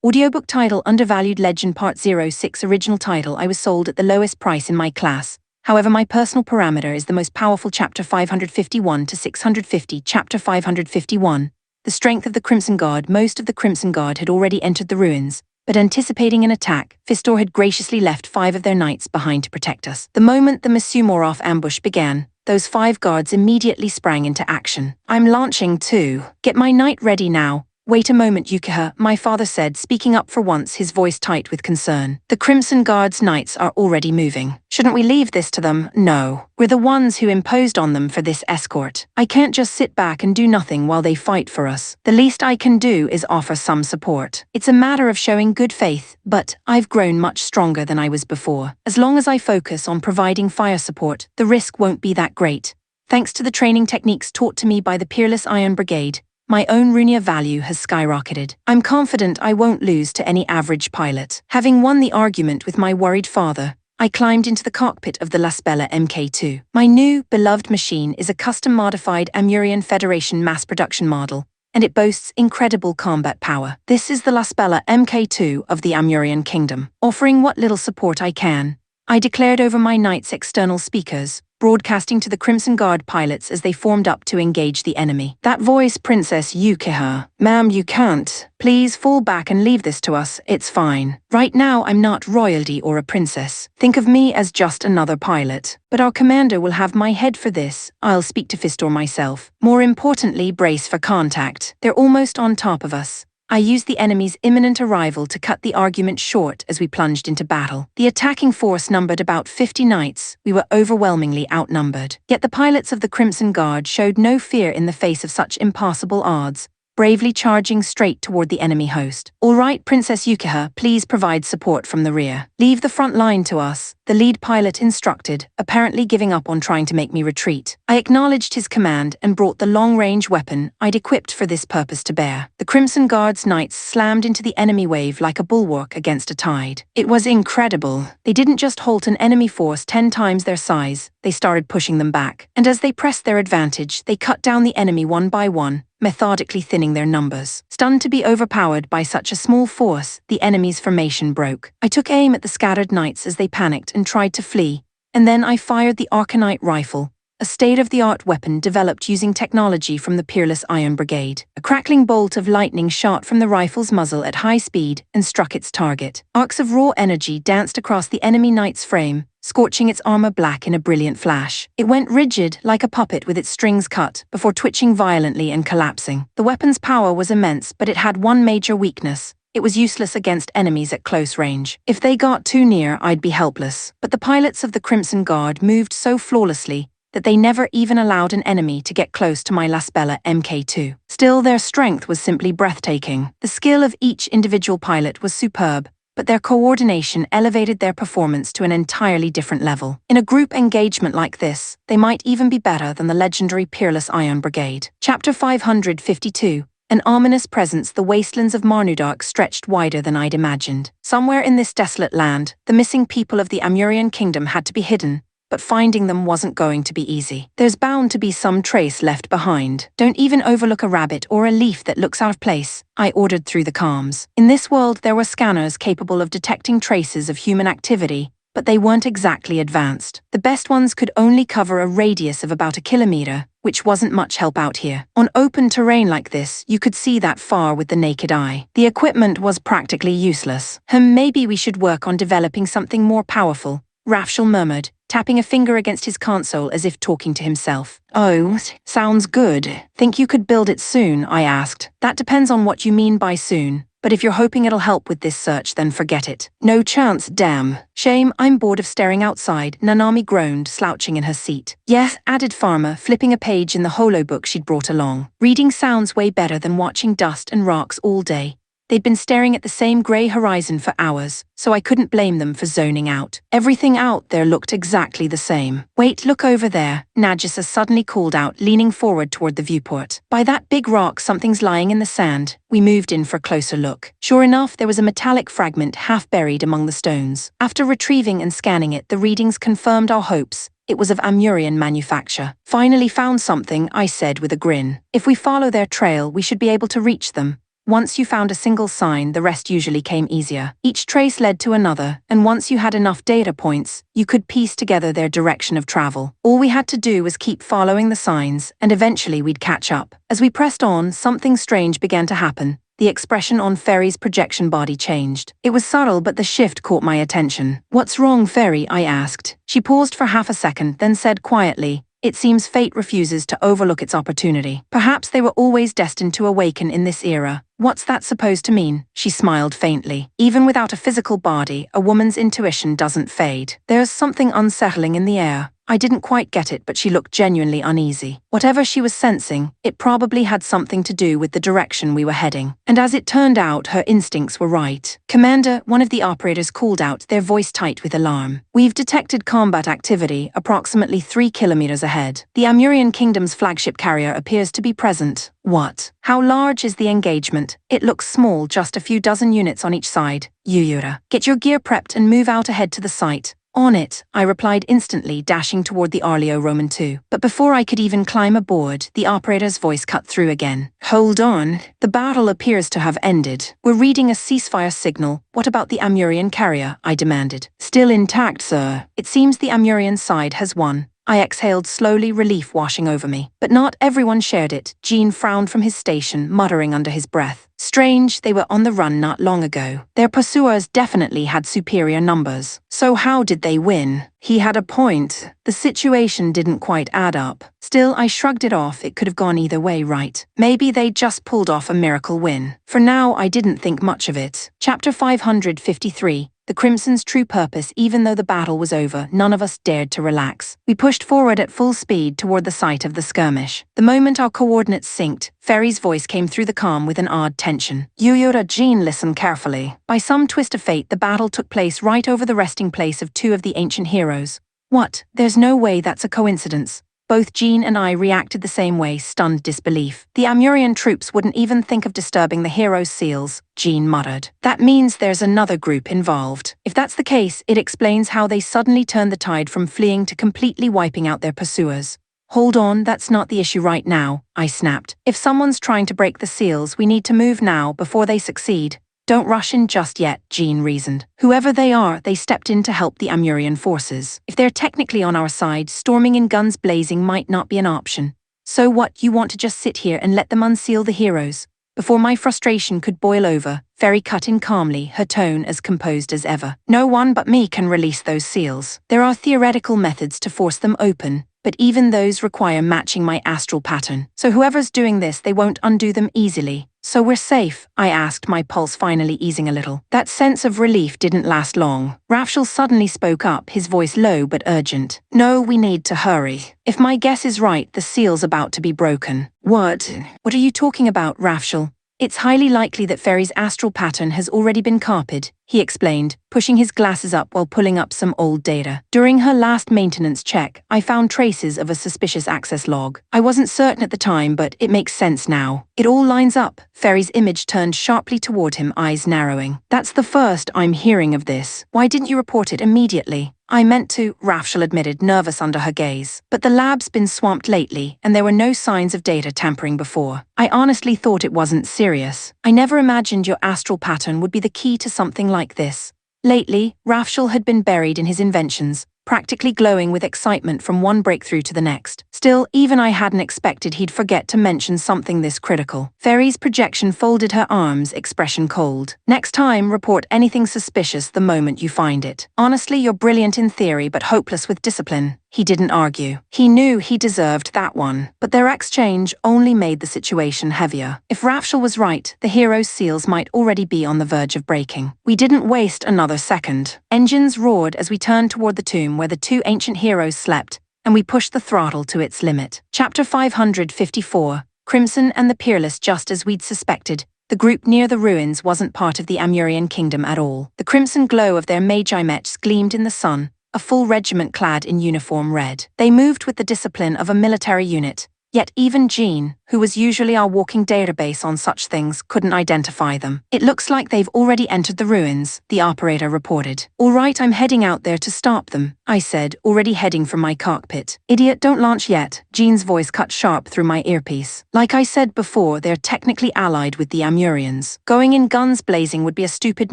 Audiobook title Undervalued Legend Part 06 Original title I was sold at the lowest price in my class. However, my personal parameter is the most powerful. Chapter 551 to 650. Chapter 551. The strength of the Crimson Guard. Most of the Crimson Guard had already entered the ruins, but anticipating an attack, Fistor had graciously left 5 of their knights behind to protect us. The moment the Monsieur Moroff ambush began, those 5 guards immediately sprang into action. I'm launching too. Get my knight ready now. Wait a moment, Yukiha, my father said, speaking up for once, his voice tight with concern. The Crimson Guard's knights are already moving. Shouldn't we leave this to them? No. We're the ones who imposed on them for this escort. I can't just sit back and do nothing while they fight for us. The least I can do is offer some support. It's a matter of showing good faith, but I've grown much stronger than I was before. As long as I focus on providing fire support, the risk won't be that great. Thanks to the training techniques taught to me by the Peerless Iron Brigade, my own Runia value has skyrocketed. I'm confident I won't lose to any average pilot. Having won the argument with my worried father, I climbed into the cockpit of the La Spella Mk2. My new, beloved machine is a custom-modified Amurian Federation mass-production model, and it boasts incredible combat power. This is the La Spella Mk2 of the Amurian Kingdom. Offering what little support I can, I declared over my knight's external speakers, broadcasting to the Crimson Guard pilots as they formed up to engage the enemy. That voice, Princess Yukiha. Ma'am, you can't. Please fall back and leave this to us, it's fine. Right now I'm not royalty or a princess. Think of me as just another pilot. But our commander will have my head for this. I'll speak to Fistor myself. More importantly, brace for contact. They're almost on top of us. I used the enemy's imminent arrival to cut the argument short as we plunged into battle. The attacking force numbered about 50 knights. We were overwhelmingly outnumbered. Yet the pilots of the Crimson Guard showed no fear in the face of such impassable odds, bravely charging straight toward the enemy host. All right, Princess Yukiha, please provide support from the rear. Leave the front line to us, the lead pilot instructed, apparently giving up on trying to make me retreat. I acknowledged his command and brought the long-range weapon I'd equipped for this purpose to bear. The Crimson Guard's knights slammed into the enemy wave like a bulwark against a tide. It was incredible. They didn't just halt an enemy force 10 times their size, they started pushing them back. And as they pressed their advantage, they cut down the enemy one by one, methodically thinning their numbers. Stunned to be overpowered by such a small force, the enemy's formation broke. I took aim at the scattered knights as they panicked and tried to flee, and then I fired the Arcanite rifle, a state-of-the-art weapon developed using technology from the Peerless Iron Brigade. A crackling bolt of lightning shot from the rifle's muzzle at high speed and struck its target. Arcs of raw energy danced across the enemy knight's frame, scorching its armor black in a brilliant flash. It went rigid, like a puppet with its strings cut, before twitching violently and collapsing. The weapon's power was immense, but it had one major weakness. It was useless against enemies at close range. If they got too near, I'd be helpless. But the pilots of the Crimson Guard moved so flawlessly that they never even allowed an enemy to get close to my La Spella Mk2. Still, their strength was simply breathtaking. The skill of each individual pilot was superb, but their coordination elevated their performance to an entirely different level. In a group engagement like this, they might even be better than the legendary Peerless Iron Brigade. Chapter 552. An ominous presence. The wastelands of Marnudark stretched wider than I'd imagined. Somewhere in this desolate land, the missing people of the Amurian Kingdom had to be hidden, but finding them wasn't going to be easy. There's bound to be some trace left behind. Don't even overlook a rabbit or a leaf that looks out of place, I ordered through the comms. In this world, there were scanners capable of detecting traces of human activity, but they weren't exactly advanced. The best ones could only cover a radius of about a kilometer, which wasn't much help out here. On open terrain like this, you could see that far with the naked eye. The equipment was practically useless. Maybe we should work on developing something more powerful, Rafshel murmured, tapping a finger against his console as if talking to himself. Oh, sounds good. Think you could build it soon? I asked. That depends on what you mean by soon. But if you're hoping it'll help with this search, then forget it. No chance, damn. Shame, I'm bored of staring outside, Nanami groaned, slouching in her seat. Yes, added Farmer, flipping a page in the holobook she'd brought along. Reading sounds way better than watching dust and rocks all day. They'd been staring at the same grey horizon for hours, so I couldn't blame them for zoning out. Everything out there looked exactly the same. Wait, look over there, Nagisa suddenly called out, leaning forward toward the viewport. By that big rock, something's lying in the sand. We moved in for a closer look. Sure enough, there was a metallic fragment half buried among the stones. After retrieving and scanning it, the readings confirmed our hopes. It was of Amurian manufacture. Finally found something, I said with a grin. If we follow their trail, we should be able to reach them. Once you found a single sign, the rest usually came easier. Each trace led to another, and once you had enough data points, you could piece together their direction of travel. All we had to do was keep following the signs, and eventually we'd catch up. As we pressed on, something strange began to happen. The expression on Fairy's projection body changed. It was subtle, but the shift caught my attention. "What's wrong, Fairy?" I asked. She paused for half a second, then said quietly, "It seems fate refuses to overlook its opportunity. Perhaps they were always destined to awaken in this era." "What's that supposed to mean?" She smiled faintly. "Even without a physical body, a woman's intuition doesn't fade. There's something unsettling in the air." I didn't quite get it, but she looked genuinely uneasy. Whatever she was sensing, it probably had something to do with the direction we were heading. And as it turned out, her instincts were right. "Commander," one of the operators called out, their voice tight with alarm. "We've detected combat activity approximately 3 kilometers ahead. The Amurian Kingdom's flagship carrier appears to be present." "What? How large is the engagement?" "It looks small, just a few dozen units on each side." "Yuyura, get your gear prepped and move out ahead to the site." "On it," I replied instantly, dashing toward the Arleo Roman 2. But before I could even climb aboard, the operator's voice cut through again. "Hold on. The battle appears to have ended. We're reading a ceasefire signal. What about the Amurian carrier?" I demanded. "Still intact, sir. It seems the Amurian side has won." I exhaled slowly, relief washing over me. But not everyone shared it. Jean frowned from his station, muttering under his breath. "Strange, they were on the run not long ago. Their pursuers definitely had superior numbers. So how did they win?" He had a point. The situation didn't quite add up. Still, I shrugged it off. It could have gone either way, right? Maybe they just pulled off a miracle win. For now, I didn't think much of it. Chapter 553. The Crimson's true purpose. Even though the battle was over, none of us dared to relax. We pushed forward at full speed toward the site of the skirmish. The moment our coordinates synced, Fairy's voice came through the calm with an odd tension. "Yuyura, Jean, listen carefully. By some twist of fate, the battle took place right over the resting place of 2 of the ancient heroes." "What? There's no way that's a coincidence." Both Jean and I reacted the same way, stunned disbelief. "The Amurian troops wouldn't even think of disturbing the heroes' seals," Jean muttered. "That means there's another group involved. If that's the case, it explains how they suddenly turned the tide from fleeing to completely wiping out their pursuers." "Hold on, that's not the issue right now," I snapped. "If someone's trying to break the seals, we need to move now before they succeed." "Don't rush in just yet," Jean reasoned. "Whoever they are, they stepped in to help the Amurian forces. If they're technically on our side, storming in guns blazing might not be an option." "So what, you want to just sit here and let them unseal the heroes?" Before my frustration could boil over, Fairy cut in calmly, her tone as composed as ever. "No one but me can release those seals. There are theoretical methods to force them open, but even those require matching my astral pattern. So whoever's doing this, they won't undo them easily. So we're safe?" I asked, my pulse finally easing a little. That sense of relief didn't last long. Rafshel suddenly spoke up, his voice low but urgent. "No, we need to hurry. If my guess is right, the seal's about to be broken." "What? What are you talking about, Rafshel?" "It's highly likely that Fairy's astral pattern has already been copied," he explained, pushing his glasses up while pulling up some old data. "During her last maintenance check, I found traces of a suspicious access log. I wasn't certain at the time, but it makes sense now. It all lines up." Fairy's image turned sharply toward him, eyes narrowing. "That's the first I'm hearing of this. Why didn't you report it immediately?" "I meant to," Rafshel admitted, nervous under her gaze. "But the lab's been swamped lately, and there were no signs of data tampering before. I honestly thought it wasn't serious. I never imagined your astral pattern would be the key to something like this." Lately, Rafshel had been buried in his inventions, practically glowing with excitement from one breakthrough to the next. Still, even I hadn't expected he'd forget to mention something this critical. Fairy's projection folded her arms, expression cold. "Next time, report anything suspicious the moment you find it. Honestly, you're brilliant in theory but hopeless with discipline." He didn't argue. He knew he deserved that one. But their exchange only made the situation heavier. If Rafshel was right, the hero's seals might already be on the verge of breaking. We didn't waste another second. Engines roared as we turned toward the tomb where the 2 ancient heroes slept, and we pushed the throttle to its limit. Chapter 554. Crimson and the Peerless. Just as we'd suspected, the group near the ruins wasn't part of the Amurian kingdom at all. The crimson glow of their magi mechs gleamed in the sun, a full regiment clad in uniform red. They moved with the discipline of a military unit, Yet even Jean, who was usually our walking database on such things, couldn't identify them. It looks like they've already entered the ruins, the operator reported. All right, I'm heading out there to stop them, I said, already heading for my cockpit. Idiot, don't launch yet, Jean's voice cut sharp through my earpiece. Like I said before, they're technically allied with the Amurians. Going in guns blazing would be a stupid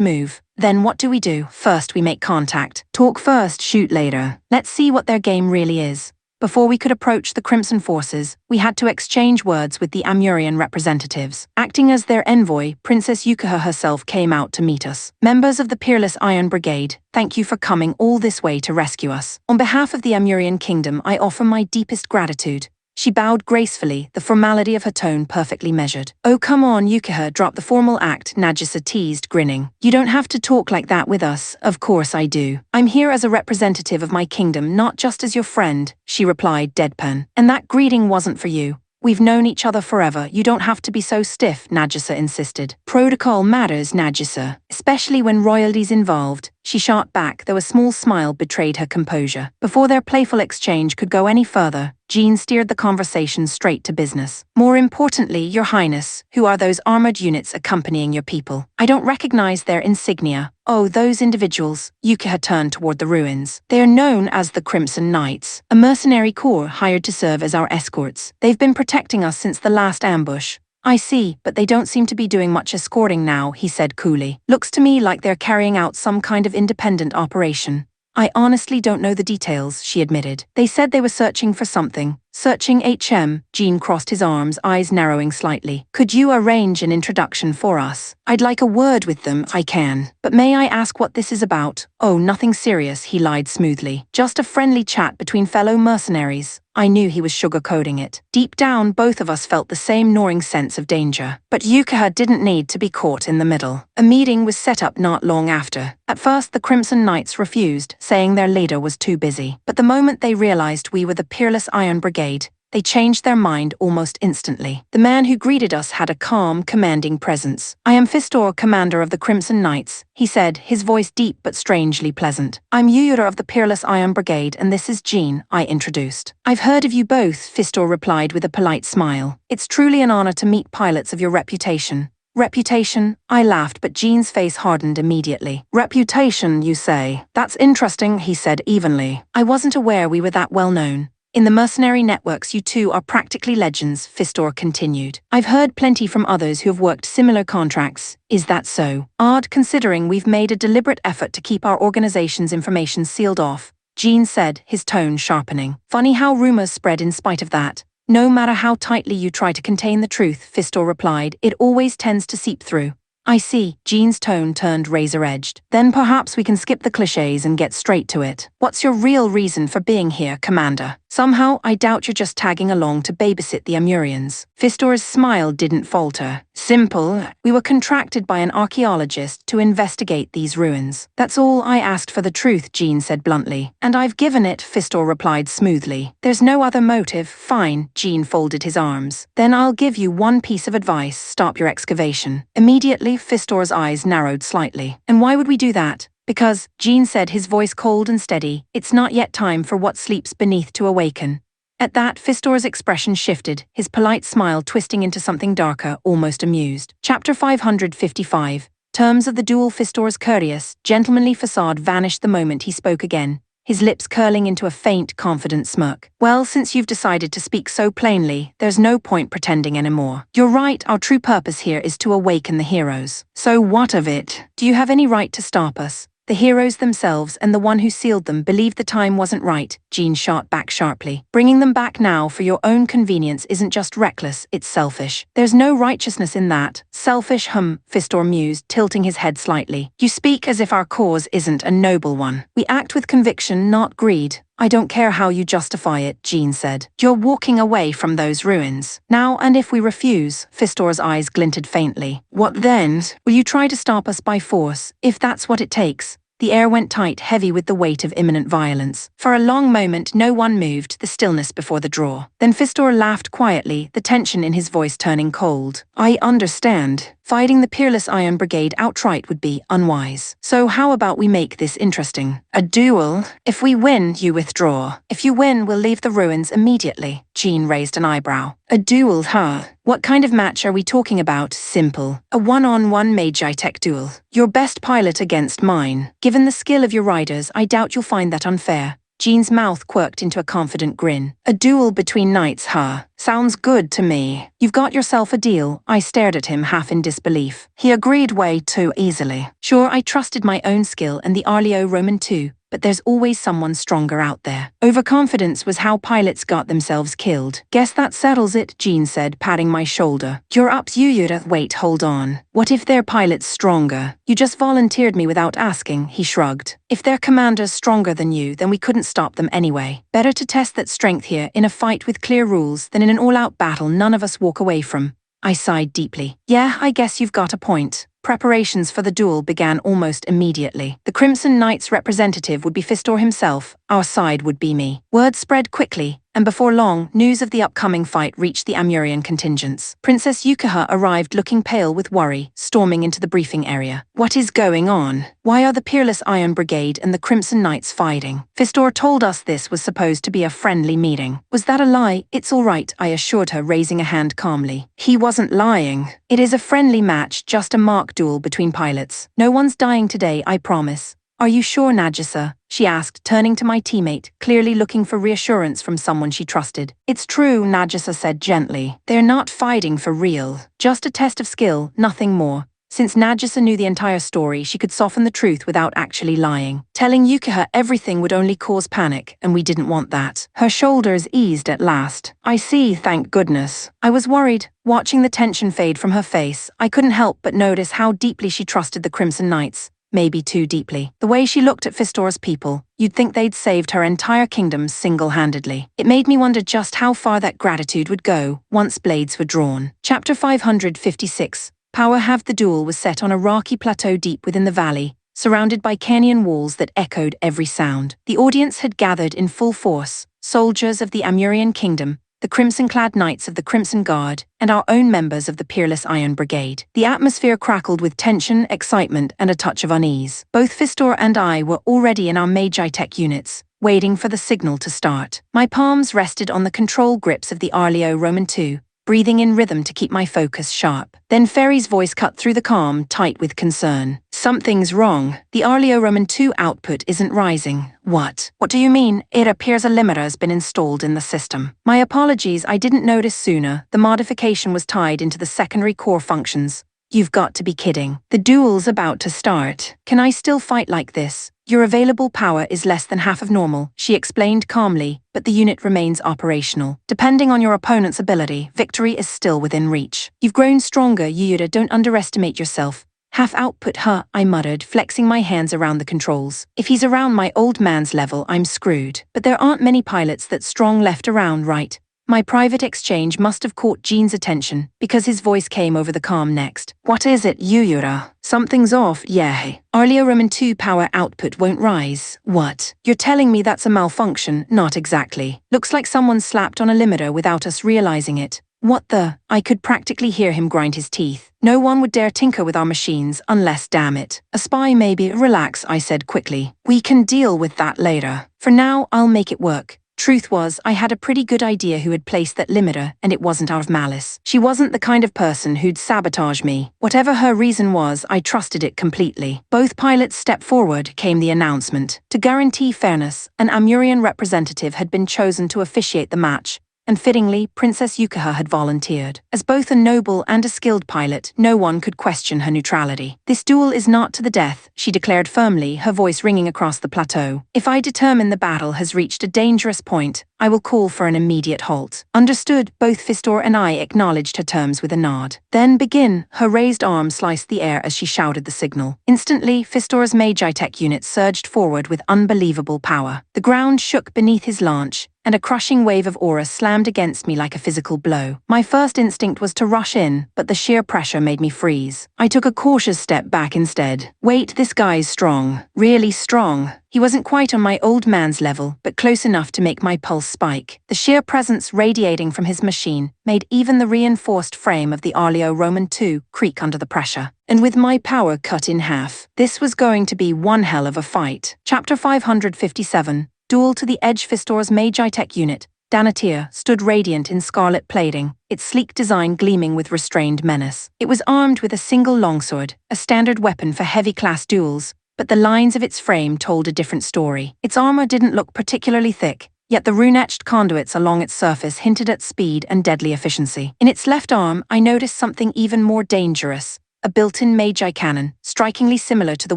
move. Then what do we do? First we make contact. Talk first, shoot later. Let's see what their game really is. Before we could approach the Crimson Forces, we had to exchange words with the Amurian representatives. Acting as their envoy, Princess Yukaha herself came out to meet us. Members of the Peerless Iron Brigade, thank you for coming all this way to rescue us. On behalf of the Amurian Kingdom, I offer my deepest gratitude. She bowed gracefully, the formality of her tone perfectly measured. Oh come on, Yukaha, drop the formal act, Nagisa teased, grinning. You don't have to talk like that with us. Of course I do. I'm here as a representative of my kingdom, not just as your friend, she replied deadpan. And that greeting wasn't for you. We've known each other forever, you don't have to be so stiff, Nagisa insisted. Protocol matters, Nagisa, especially when royalty's involved. She shot back, though a small smile betrayed her composure. Before their playful exchange could go any further, Jean steered the conversation straight to business. More importantly, Your Highness, who are those armored units accompanying your people? I don't recognize their insignia. Oh, those individuals. Yukaha turned toward the ruins. They are known as the Crimson Knights, a mercenary corps hired to serve as our escorts. They've been protecting us since the last ambush. I see, but they don't seem to be doing much escorting now, he said coolly. Looks to me like they're carrying out some kind of independent operation. I honestly don't know the details, she admitted. They said they were searching for something. Searching HM, Jean crossed his arms, eyes narrowing slightly. Could you arrange an introduction for us? I'd like a word with them, I can. But may I ask what this is about? Oh, nothing serious, he lied smoothly. Just a friendly chat between fellow mercenaries. I knew he was sugarcoating it. Deep down, both of us felt the same gnawing sense of danger. But Yukaha didn't need to be caught in the middle. A meeting was set up not long after. At first, the Crimson Knights refused, saying their leader was too busy. But the moment they realized we were the Peerless Iron Brigade, they changed their mind almost instantly. The man who greeted us had a calm, commanding presence. I am Fistor, commander of the Crimson Knights, he said, his voice deep but strangely pleasant. I'm Yuyura of the Peerless Iron Brigade, and this is Jean, I introduced. I've heard of you both, Fistor replied with a polite smile. It's truly an honor to meet pilots of your reputation. Reputation? I laughed, but Jean's face hardened immediately. Reputation, you say? That's interesting, he said evenly. I wasn't aware we were that well known. In the mercenary networks, you two are practically legends, Fistor continued. I've heard plenty from others who have worked similar contracts. Is that so? Odd, considering we've made a deliberate effort to keep our organization's information sealed off, Jean said, his tone sharpening. Funny how rumors spread in spite of that. No matter how tightly you try to contain the truth, Fistor replied, it always tends to seep through. I see, Jean's tone turned razor-edged. Then perhaps we can skip the clichés and get straight to it. What's your real reason for being here, Commander? Somehow, I doubt you're just tagging along to babysit the Amurians. Fistor's smile didn't falter. Simple. We were contracted by an archaeologist to investigate these ruins. That's all. I asked for the truth, Jean said bluntly. And I've given it, Fistor replied smoothly. There's no other motive. Fine, Jean folded his arms. Then I'll give you one piece of advice. Stop your excavation. Immediately, Fistor's eyes narrowed slightly. And why would we do that? Because, Jean said, his voice cold and steady, it's not yet time for what sleeps beneath to awaken. At that, Fistor's expression shifted, his polite smile twisting into something darker, almost amused. Chapter 555. Terms of the duel. Fistor's courteous, gentlemanly facade vanished the moment he spoke again, his lips curling into a faint, confident smirk. Well, since you've decided to speak so plainly, there's no point pretending anymore. You're right, our true purpose here is to awaken the heroes. So what of it? Do you have any right to stop us? The heroes themselves and the one who sealed them believed the time wasn't right, Jean shot back sharply. Bringing them back now for your own convenience isn't just reckless, it's selfish. There's no righteousness in that. Selfish, Fistor mused, tilting his head slightly. You speak as if our cause isn't a noble one. We act with conviction, not greed. I don't care how you justify it, Jean said. You're walking away from those ruins. Now, and if we refuse, Fistor's eyes glinted faintly. What then? Will you try to stop us by force, if that's what it takes? The air went tight, heavy with the weight of imminent violence. For a long moment, no one moved, the stillness before the draw. Then Fistor laughed quietly, the tension in his voice turning cold. I understand. Fighting the Peerless Iron Brigade outright would be unwise. So how about we make this interesting? A duel? If we win, you withdraw. If you win, we'll leave the ruins immediately. Jean raised an eyebrow. A duel, huh? What kind of match are we talking about? Simple. A one-on-one Magi-Tech duel. Your best pilot against mine. Given the skill of your riders, I doubt you'll find that unfair. Jean's mouth quirked into a confident grin. A duel between knights, huh? Sounds good to me. You've got yourself a deal. I stared at him half in disbelief. He agreed way too easily. Sure, I trusted my own skill and the Arleo-Roman too, but there's always someone stronger out there. Overconfidence was how pilots got themselves killed. Guess that settles it, Jean said, patting my shoulder. You're up, Yuyura. Wait, hold on. What if their pilot's stronger? You just volunteered me without asking, he shrugged. If their commander's stronger than you, then we couldn't stop them anyway. Better to test that strength here in a fight with clear rules than in an all-out battle none of us walk away from. I sighed deeply. Yeah, I guess you've got a point. Preparations for the duel began almost immediately. The Crimson Knight's representative would be Fistor himself, our side would be me. Word spread quickly, and before long, news of the upcoming fight reached the Amurian contingents. Princess Yukaha arrived looking pale with worry, storming into the briefing area. What is going on? Why are the Peerless Iron Brigade and the Crimson Knights fighting? Fistor told us this was supposed to be a friendly meeting. Was that a lie? It's all right, I assured her, raising a hand calmly. He wasn't lying. It is a friendly match, just a mock duel between pilots. No one's dying today, I promise. Are you sure, Nagisa? She asked, turning to my teammate, clearly looking for reassurance from someone she trusted. It's true, Nagisa said gently. They're not fighting for real. Just a test of skill, nothing more. Since Nagisa knew the entire story, she could soften the truth without actually lying. Telling Yukaha everything would only cause panic, and we didn't want that. Her shoulders eased at last. I see, thank goodness. I was worried. Watching the tension fade from her face, I couldn't help but notice how deeply she trusted the Crimson Knights. Maybe too deeply. The way she looked at Fistor's people, you'd think they'd saved her entire kingdom single-handedly. It made me wonder just how far that gratitude would go once blades were drawn. Chapter 556. Power Have the duel was set on a rocky plateau deep within the valley, surrounded by canyon walls that echoed every sound. The audience had gathered in full force, soldiers of the Amurian kingdom, the crimson-clad knights of the Crimson Guard, and our own members of the Peerless Iron Brigade. The atmosphere crackled with tension, excitement, and a touch of unease. Both Fistor and I were already in our Magi-Tech units, waiting for the signal to start. My palms rested on the control grips of the Arleo-Roman 2, breathing in rhythm to keep my focus sharp. Then Fairy's voice cut through the calm, tight with concern. Something's wrong. The Arleo-Roman 2 output isn't rising. What? What do you mean? It appears a limiter has been installed in the system. My apologies, I didn't notice sooner. The modification was tied into the secondary core functions. You've got to be kidding. The duel's about to start. Can I still fight like this? Your available power is less than half of normal, she explained calmly, but the unit remains operational. Depending on your opponent's ability, victory is still within reach. You've grown stronger, Yuyura, don't underestimate yourself. Half output, huh? I muttered, flexing my hands around the controls. If he's around my old man's level, I'm screwed. But there aren't many pilots that strong left around, right? My private exchange must have caught Jean's attention, because his voice came over the calm next. What is it, Yuyura? Something's off, yeah. Arleo-Roman 2 power output won't rise. What? You're telling me that's a malfunction? Not exactly. Looks like someone slapped on a limiter without us realizing it. What the? I could practically hear him grind his teeth. No one would dare tinker with our machines unless, damn it. A spy maybe. Relax, I said quickly. We can deal with that later. For now, I'll make it work. Truth was, I had a pretty good idea who had placed that limiter, and it wasn't out of malice. She wasn't the kind of person who'd sabotage me. Whatever her reason was, I trusted it completely. Both pilots stepped forward, came the announcement. To guarantee fairness, an Amurian representative had been chosen to officiate the match, and fittingly, Princess Yukaha had volunteered. As both a noble and a skilled pilot, no one could question her neutrality. This duel is not to the death, she declared firmly, her voice ringing across the plateau. If I determine the battle has reached a dangerous point, I will call for an immediate halt. Understood, both Fistor and I acknowledged her terms with a nod. Then begin, her raised arm sliced the air as she shouted the signal. Instantly, Fistor's Magi-Tech unit surged forward with unbelievable power. The ground shook beneath his launch, and a crushing wave of aura slammed against me like a physical blow. My first instinct was to rush in, but the sheer pressure made me freeze. I took a cautious step back instead. Wait, this This guy's strong, really strong. He wasn't quite on my old man's level, but close enough to make my pulse spike. The sheer presence radiating from his machine made even the reinforced frame of the Arleo Roman II creak under the pressure. And with my power cut in half, this was going to be one hell of a fight. Chapter 557, Duel to the Edge. Fistor's Magitech unit, Danatir, stood radiant in scarlet plating, its sleek design gleaming with restrained menace. It was armed with a single longsword, a standard weapon for heavy-class duels, but the lines of its frame told a different story. Its armor didn't look particularly thick, yet the rune-etched conduits along its surface hinted at speed and deadly efficiency. In its left arm, I noticed something even more dangerous. A built-in Magi cannon, strikingly similar to the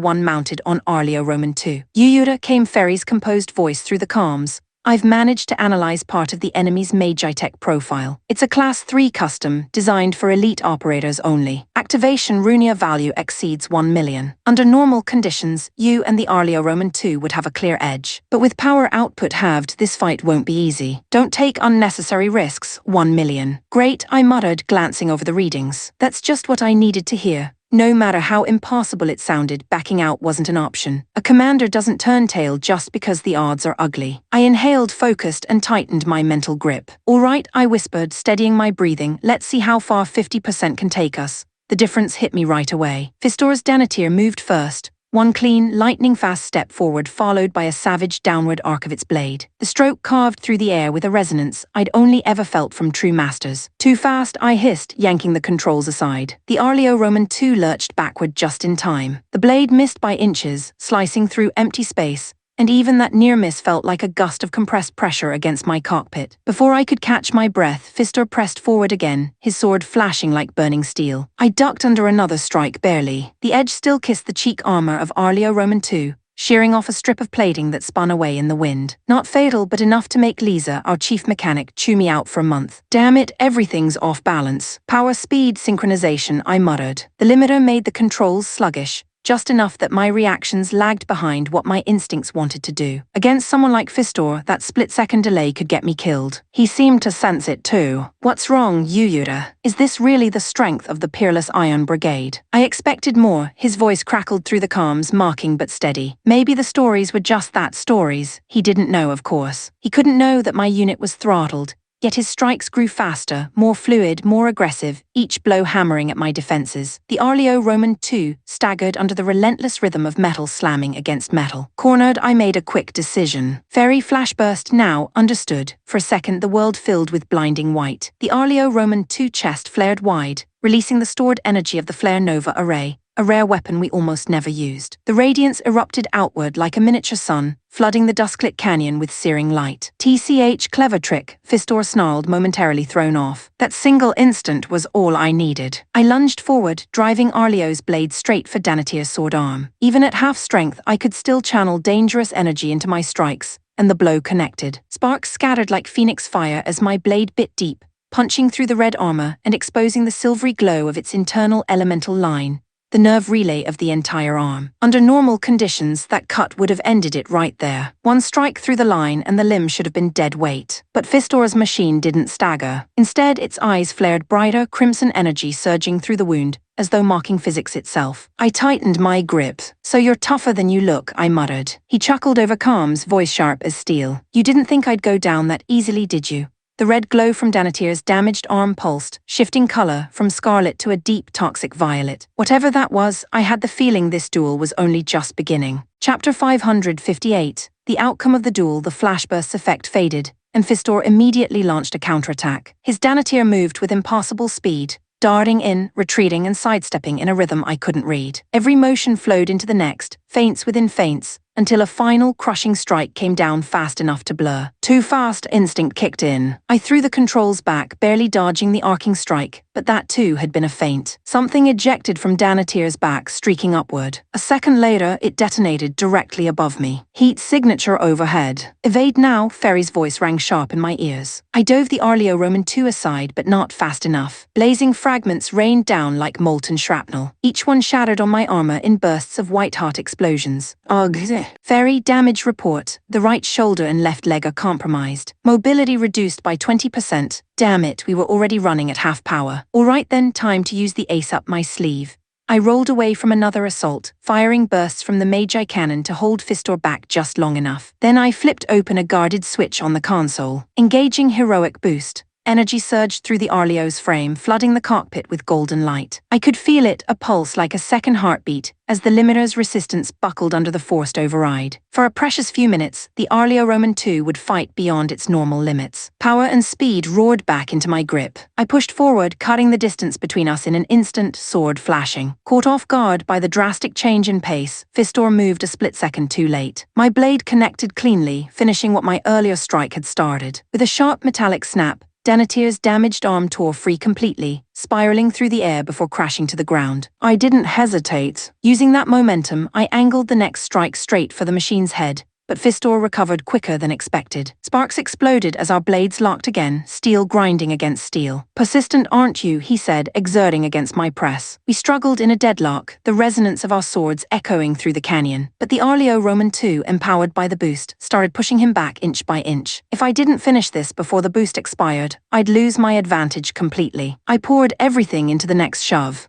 one mounted on Arleo Roman II. Yuyura, came Ferry's composed voice through the comms. I've managed to analyze part of the enemy's Magitech profile. It's a Class 3 custom, designed for elite operators only. Activation Runia value exceeds 1 million. Under normal conditions, you and the Arleo Roman II would have a clear edge. But with power output halved, this fight won't be easy. Don't take unnecessary risks. 1 million. Great, I muttered, glancing over the readings. That's just what I needed to hear. No matter how impossible it sounded, backing out wasn't an option. A commander doesn't turn tail just because the odds are ugly. I inhaled, focused, and tightened my mental grip. All right, I whispered, steadying my breathing. Let's see how far 50% can take us. The difference hit me right away. Fistor's Danatir moved first. One clean, lightning-fast step forward followed by a savage downward arc of its blade. The stroke carved through the air with a resonance I'd only ever felt from true masters. Too fast, I hissed, yanking the controls aside. The Arleo Roman II lurched backward just in time. The blade missed by inches, slicing through empty space, and even that near miss felt like a gust of compressed pressure against my cockpit. Before I could catch my breath, Fistor pressed forward again, his sword flashing like burning steel. I ducked under another strike, barely. The edge still kissed the cheek armor of Arleo Roman II, shearing off a strip of plating that spun away in the wind. Not fatal, but enough to make Lisa, our chief mechanic, chew me out for a month. Damn it, everything's off balance. Power speed synchronization, I muttered. The limiter made the controls sluggish, just enough that my reactions lagged behind what my instincts wanted to do. Against someone like Fistor, that split-second delay could get me killed. He seemed to sense it too. What's wrong, Yuyura? Is this really the strength of the peerless Ion Brigade? I expected more. His voice crackled through the comms, mocking but steady. Maybe the stories were just that, stories. He didn't know, of course. He couldn't know that my unit was throttled. Yet his strikes grew faster, more fluid, more aggressive, each blow hammering at my defenses. The Arleo Roman II staggered under the relentless rhythm of metal slamming against metal. Cornered, I made a quick decision. Fairy flashburst now, understood. For a second, the world filled with blinding white. The Arleo Roman II chest flared wide, releasing the stored energy of the Flare Nova array, a rare weapon we almost never used. The radiance erupted outward like a miniature sun, flooding the dusklit canyon with searing light. TCH, clever trick, Fistor snarled, momentarily thrown off. That single instant was all I needed. I lunged forward, driving Arleo's blade straight for Danatir's sword arm. Even at half strength, I could still channel dangerous energy into my strikes, and the blow connected. Sparks scattered like phoenix fire as my blade bit deep, punching through the red armor and exposing the silvery glow of its internal elemental line, the nerve relay of the entire arm. Under normal conditions, that cut would have ended it right there. One strike through the line and the limb should have been dead weight. But Fistor's machine didn't stagger. Instead, its eyes flared brighter, crimson energy surging through the wound, as though mocking physics itself. I tightened my grip. So you're tougher than you look, I muttered. He chuckled over comms, voice sharp as steel. You didn't think I'd go down that easily, did you? The red glow from Danatir's damaged arm pulsed, shifting color from scarlet to a deep toxic violet. Whatever that was, I had the feeling this duel was only just beginning. Chapter 558. The outcome of the duel, the flashburst's effect faded, and Fistor immediately launched a counterattack. His Danatir moved with impossible speed, darting in, retreating, and sidestepping in a rhythm I couldn't read. Every motion flowed into the next, feints within feints, until a final crushing strike came down fast enough to blur. Too fast, instinct kicked in. I threw the controls back, barely dodging the arcing strike, but that too had been a feint. Something ejected from Danatir's back, streaking upward. A second later, it detonated directly above me. Heat signature overhead. Evade now, Ferry's voice rang sharp in my ears. I dove the Arleo Roman II aside, but not fast enough. Blazing fragments rained down like molten shrapnel. Each one shattered on my armor in bursts of white-hot explosions. Ugh. Ferry, damage report. The right shoulder and left leg are compromised. Mobility reduced by 20%. Damn it, we were already running at half power. All right then, time to use the ace up my sleeve. I rolled away from another assault, firing bursts from the Magi cannon to hold Fistor back just long enough. Then I flipped open a guarded switch on the console. Engaging heroic boost. Energy surged through the Arleo's frame, flooding the cockpit with golden light. I could feel it, a pulse like a second heartbeat, as the limiter's resistance buckled under the forced override. For a precious few minutes, the Arleo Roman 2 would fight beyond its normal limits. Power and speed roared back into my grip. I pushed forward, cutting the distance between us in an instant, sword flashing. Caught off guard by the drastic change in pace, Fistor moved a split second too late. My blade connected cleanly, finishing what my earlier strike had started. With a sharp metallic snap, Denethier's damaged arm tore free completely, spiraling through the air before crashing to the ground. I didn't hesitate. Using that momentum, I angled the next strike straight for the machine's head, but Fistor recovered quicker than expected. Sparks exploded as our blades locked again, steel grinding against steel. "Persistent, aren't you?" he said, exerting against my press. We struggled in a deadlock, the resonance of our swords echoing through the canyon. But the Arleo Roman 2, empowered by the boost, started pushing him back inch by inch. If I didn't finish this before the boost expired, I'd lose my advantage completely. I poured everything into the next shove.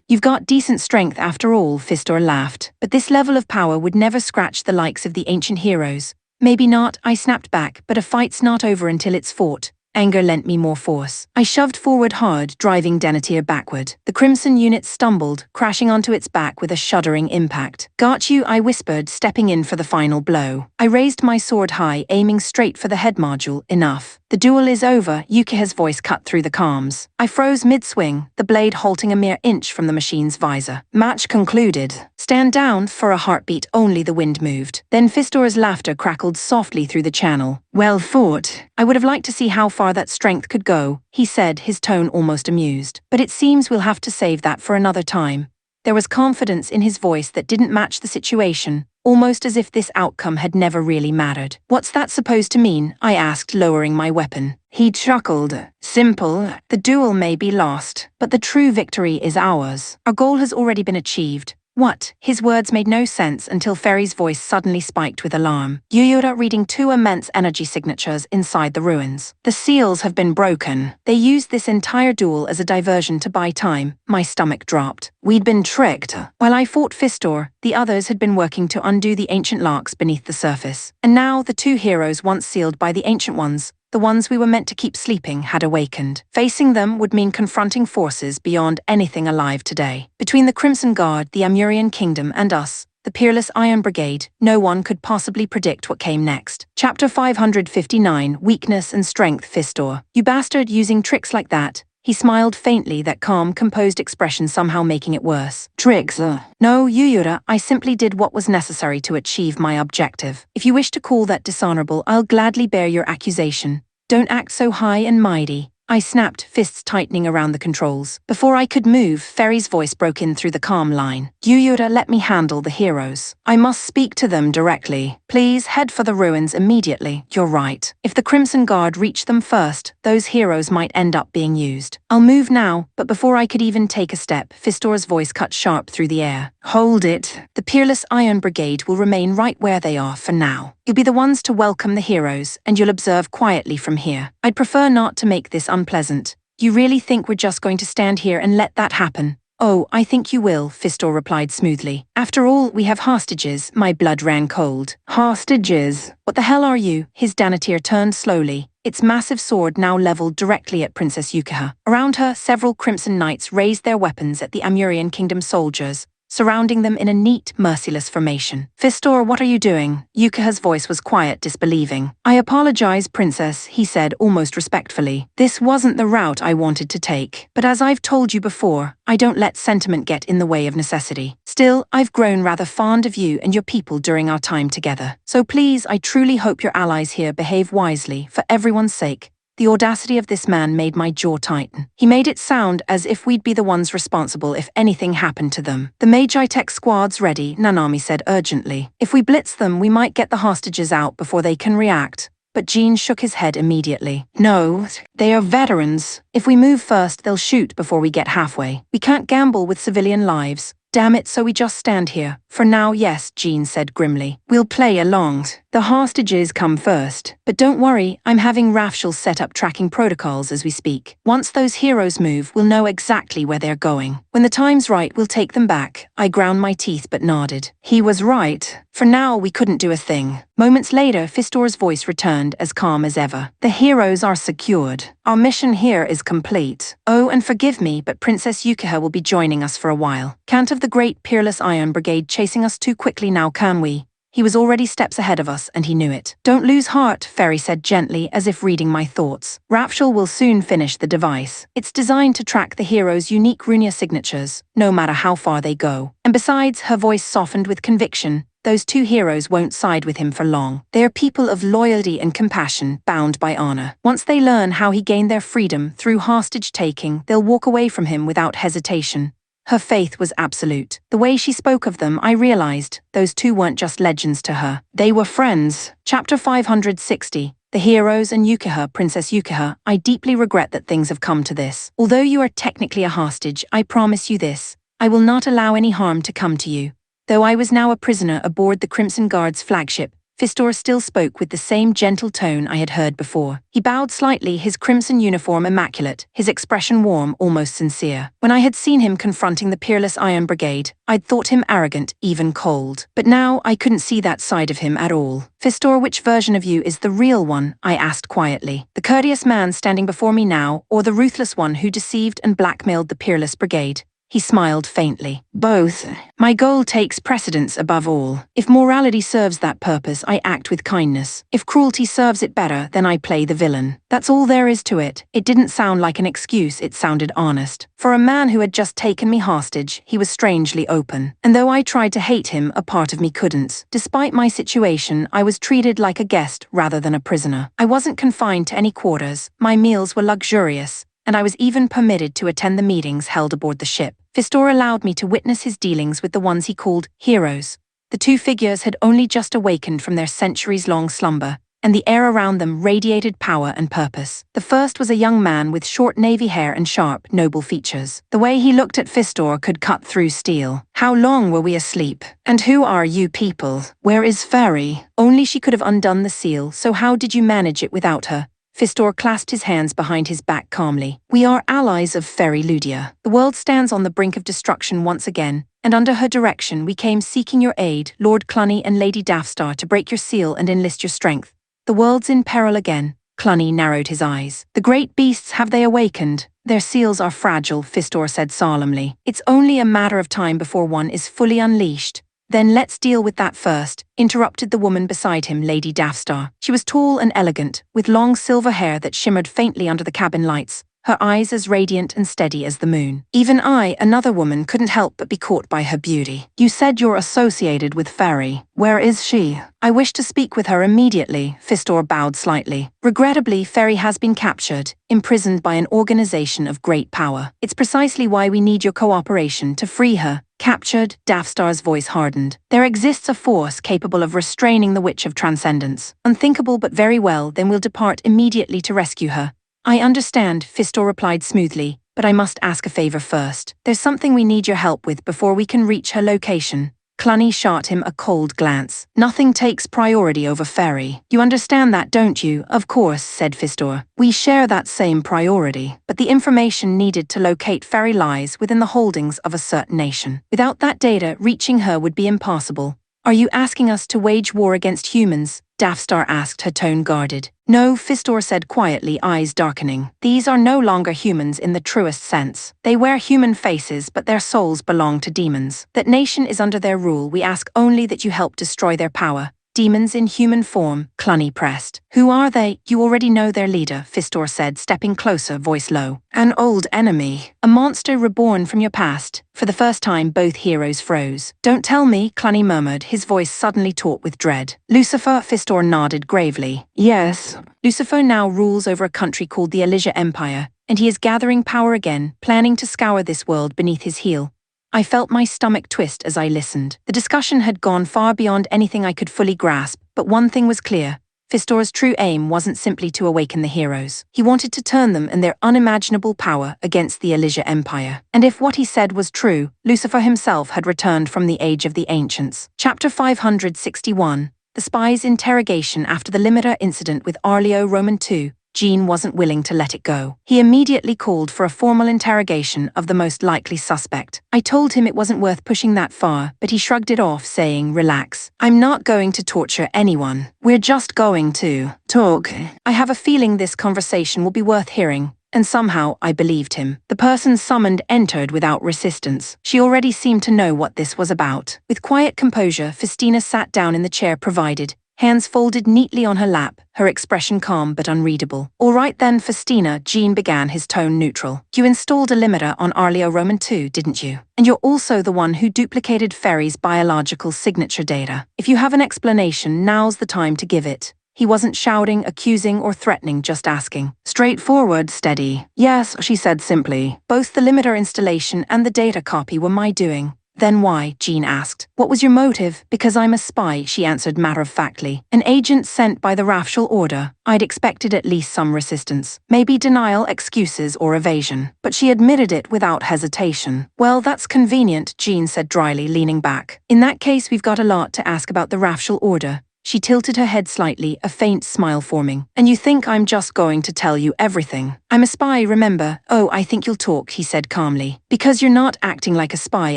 You've got decent strength after all," Fistor laughed. "But this level of power would never scratch the likes of the ancient heroes." "Maybe not," I snapped back, "but a fight's not over until it's fought." Anger lent me more force. I shoved forward hard, driving Denetier backward. The Crimson unit stumbled, crashing onto its back with a shuddering impact. "Got you," I whispered, stepping in for the final blow. I raised my sword high, aiming straight for the head module. "Enough. The duel is over," Yukiha's voice cut through the calms. I froze mid-swing, the blade halting a mere inch from the machine's visor. "Match concluded. Stand down." For a heartbeat, only the wind moved. Then Fistor's laughter crackled softly through the channel. "Well fought. I would have liked to see how far that strength could go," he said, his tone almost amused. "But it seems we'll have to save that for another time." There was confidence in his voice that didn't match the situation, almost as if this outcome had never really mattered. "What's that supposed to mean?" I asked, lowering my weapon. He chuckled. "Simple. The duel may be lost, but the true victory is ours. Our goal has already been achieved." "What?" His words made no sense until Ferry's voice suddenly spiked with alarm. Yuyura reading 2 immense energy signatures inside the ruins. "The seals have been broken. They used this entire duel as a diversion to buy time." My stomach dropped. We'd been tricked. While I fought Fistor, the others had been working to undo the ancient locks beneath the surface. And now the 2 heroes once sealed by the ancient ones, the ones we were meant to keep sleeping, had awakened. Facing them would mean confronting forces beyond anything alive today. Between the Crimson Guard, the Amurian Kingdom, and us, the peerless Iron Brigade, no one could possibly predict what came next. Chapter 559, Weakness and Strength. Fistor. "You bastard, using tricks like that." He smiled faintly, that calm, composed expression somehow making it worse. "Tricks? No, Yuyura, I simply did what was necessary to achieve my objective. If you wish to call that dishonorable, I'll gladly bear your accusation. Don't act so high and mighty." I snapped, fists tightening around the controls. Before I could move, Ferry's voice broke in through the calm line. "Yuyura, let me handle the heroes. I must speak to them directly. Please head for the ruins immediately." "You're right. If the Crimson Guard reach them first, those heroes might end up being used." "I'll move now," but before I could even take a step, Fistor's voice cut sharp through the air. "Hold it. The peerless Iron Brigade will remain right where they are for now. You'll be the ones to welcome the heroes, and you'll observe quietly from here. I'd prefer not to make this unpleasant." "You really think we're just going to stand here and let that happen?" "Oh, I think you will," Fistor replied smoothly. "After all, we have hostages." My blood ran cold. "Hostages? What the hell are you?" His Danetier turned slowly, its massive sword now leveled directly at Princess Yukiha. Around her, several Crimson Knights raised their weapons at the Amurian Kingdom soldiers, surrounding them in a neat, merciless formation. "Fistor, what are you doing?" Yukiha's voice was quiet, disbelieving. "I apologize, Princess," he said almost respectfully. "This wasn't the route I wanted to take. But as I've told you before, I don't let sentiment get in the way of necessity. Still, I've grown rather fond of you and your people during our time together. So please, I truly hope your allies here behave wisely, for everyone's sake." The audacity of this man made my jaw tighten. He made it sound as if we'd be the ones responsible if anything happened to them. "The Magi Tech squad's ready," Nanami said urgently. "If we blitz them, we might get the hostages out before they can react." But Jean shook his head immediately. "No, they are veterans. If we move first, they'll shoot before we get halfway. We can't gamble with civilian lives. Damn it, so we just stand here. For now, yes," Jean said grimly. "We'll play along." The hostages come first. But don't worry, I'm having Rafshal set up tracking protocols as we speak. Once those heroes move, we'll know exactly where they're going. When the time's right, we'll take them back. I ground my teeth but nodded. He was right. For now, we couldn't do a thing. Moments later, Fistor's voice returned as calm as ever. The heroes are secured. Our mission here is complete. Oh, and forgive me, but Princess Yukiha will be joining us for a while. Can't have the great peerless Iron Brigade chasing us too quickly now, can we? He was already steps ahead of us, and he knew it. Don't lose heart, Fairy said gently, as if reading my thoughts. Rafshal will soon finish the device. It's designed to track the hero's unique runia signatures, no matter how far they go. And besides, her voice softened with conviction, those two heroes won't side with him for long. They are people of loyalty and compassion, bound by honor. Once they learn how he gained their freedom through hostage-taking, they'll walk away from him without hesitation. Her faith was absolute. The way she spoke of them, I realized, those two weren't just legends to her. They were friends. Chapter 560. The heroes and Yukiha, Princess Yukiha, I deeply regret that things have come to this. Although you are technically a hostage, I promise you this. I will not allow any harm to come to you. Though I was now a prisoner aboard the Crimson Guard's flagship, Fistor still spoke with the same gentle tone I had heard before. He bowed slightly, his crimson uniform immaculate, his expression warm, almost sincere. When I had seen him confronting the peerless Iron Brigade, I'd thought him arrogant, even cold. But now I couldn't see that side of him at all. Fistor, which version of you is the real one? I asked quietly. The courteous man standing before me now, or the ruthless one who deceived and blackmailed the peerless brigade? He smiled faintly. Both. My goal takes precedence above all. If morality serves that purpose, I act with kindness. If cruelty serves it better, then I play the villain. That's all there is to it. It didn't sound like an excuse, it sounded honest. For a man who had just taken me hostage, he was strangely open. And though I tried to hate him, a part of me couldn't. Despite my situation, I was treated like a guest rather than a prisoner. I wasn't confined to any quarters. My meals were luxurious, and I was even permitted to attend the meetings held aboard the ship. Fistor allowed me to witness his dealings with the ones he called heroes. The two figures had only just awakened from their centuries-long slumber, and the air around them radiated power and purpose. The first was a young man with short navy hair and sharp, noble features. The way he looked at Fistor could cut through steel. How long were we asleep? And who are you people? Where is Fairy? Only she could have undone the seal, so how did you manage it without her? Fistor clasped his hands behind his back calmly. We are allies of Fairy Ludia. The world stands on the brink of destruction once again, and under her direction we came seeking your aid, Lord Cluny and Lady Daffstar, to break your seal and enlist your strength. The world's in peril again. Cluny narrowed his eyes. The great beasts, have they awakened? Their seals are fragile, Fistor said solemnly. It's only a matter of time before one is fully unleashed. Then let's deal with that first, interrupted the woman beside him, Lady Daffstar. She was tall and elegant, with long silver hair that shimmered faintly under the cabin lights, her eyes as radiant and steady as the moon. Even I, another woman, couldn't help but be caught by her beauty. You said you're associated with Fairy. Where is she? I wish to speak with her immediately, Fistor bowed slightly. Regrettably, Fairy has been captured, imprisoned by an organization of great power. It's precisely why we need your cooperation to free her. Captured, Daffstar's voice hardened. There exists a force capable of restraining the Witch of Transcendence. Unthinkable, but very well, then we'll depart immediately to rescue her. I understand, Fistor replied smoothly, but I must ask a favor first. There's something we need your help with before we can reach her location. Cluny shot him a cold glance. Nothing takes priority over Fairy. You understand that, don't you? Of course, said Fistor. We share that same priority, but the information needed to locate Fairy lies within the holdings of a certain nation. Without that data, reaching her would be impossible. Are you asking us to wage war against humans? Daffstar asked, her tone guarded. No, Fistor said quietly, eyes darkening. These are no longer humans in the truest sense. They wear human faces, but their souls belong to demons. That nation is under their rule. We ask only that you help destroy their power. Demons in human form, Cluny pressed. Who are they? You already know their leader, Fistor said, stepping closer, voice low. An old enemy. A monster reborn from your past. For the first time, both heroes froze. Don't tell me, Cluny murmured, his voice suddenly taut with dread. Lucifer, Fistor nodded gravely. Yes. Lucifer now rules over a country called the Elysia Empire, and he is gathering power again, planning to scour this world beneath his heel. I felt my stomach twist as I listened. The discussion had gone far beyond anything I could fully grasp, but one thing was clear. Fistor's true aim wasn't simply to awaken the heroes. He wanted to turn them and their unimaginable power against the Elysia Empire. And if what he said was true, Lucifer himself had returned from the Age of the Ancients. Chapter 561. The spy's interrogation after the limiter incident with Arleo Roman II, Jean wasn't willing to let it go. He immediately called for a formal interrogation of the most likely suspect. I told him it wasn't worth pushing that far, but he shrugged it off, saying, "Relax. I'm not going to torture anyone. We're just going to talk." I have a feeling this conversation will be worth hearing. And somehow I believed him. The person summoned entered without resistance. She already seemed to know what this was about. With quiet composure, Festina sat down in the chair provided, hands folded neatly on her lap, her expression calm but unreadable. "All right then, Festina," Jean began, his tone neutral. "You installed a limiter on Arleo Roman II, didn't you? And you're also the one who duplicated Ferry's biological signature data. If you have an explanation, now's the time to give it." He wasn't shouting, accusing, or threatening, just asking. Straightforward, steady. "Yes," she said simply. "Both the limiter installation and the data copy were my doing." "Then why?" Jean asked. "What was your motive?" "Because I'm a spy," she answered matter-of-factly. "An agent sent by the Rafshal Order." I'd expected at least some resistance. Maybe denial, excuses, or evasion. But she admitted it without hesitation. "Well, that's convenient," Jean said dryly, leaning back. "In that case, we've got a lot to ask about the Rafshal Order." She tilted her head slightly, a faint smile forming. "And you think I'm just going to tell you everything? I'm a spy, remember?" "Oh, I think you'll talk," he said calmly. "Because you're not acting like a spy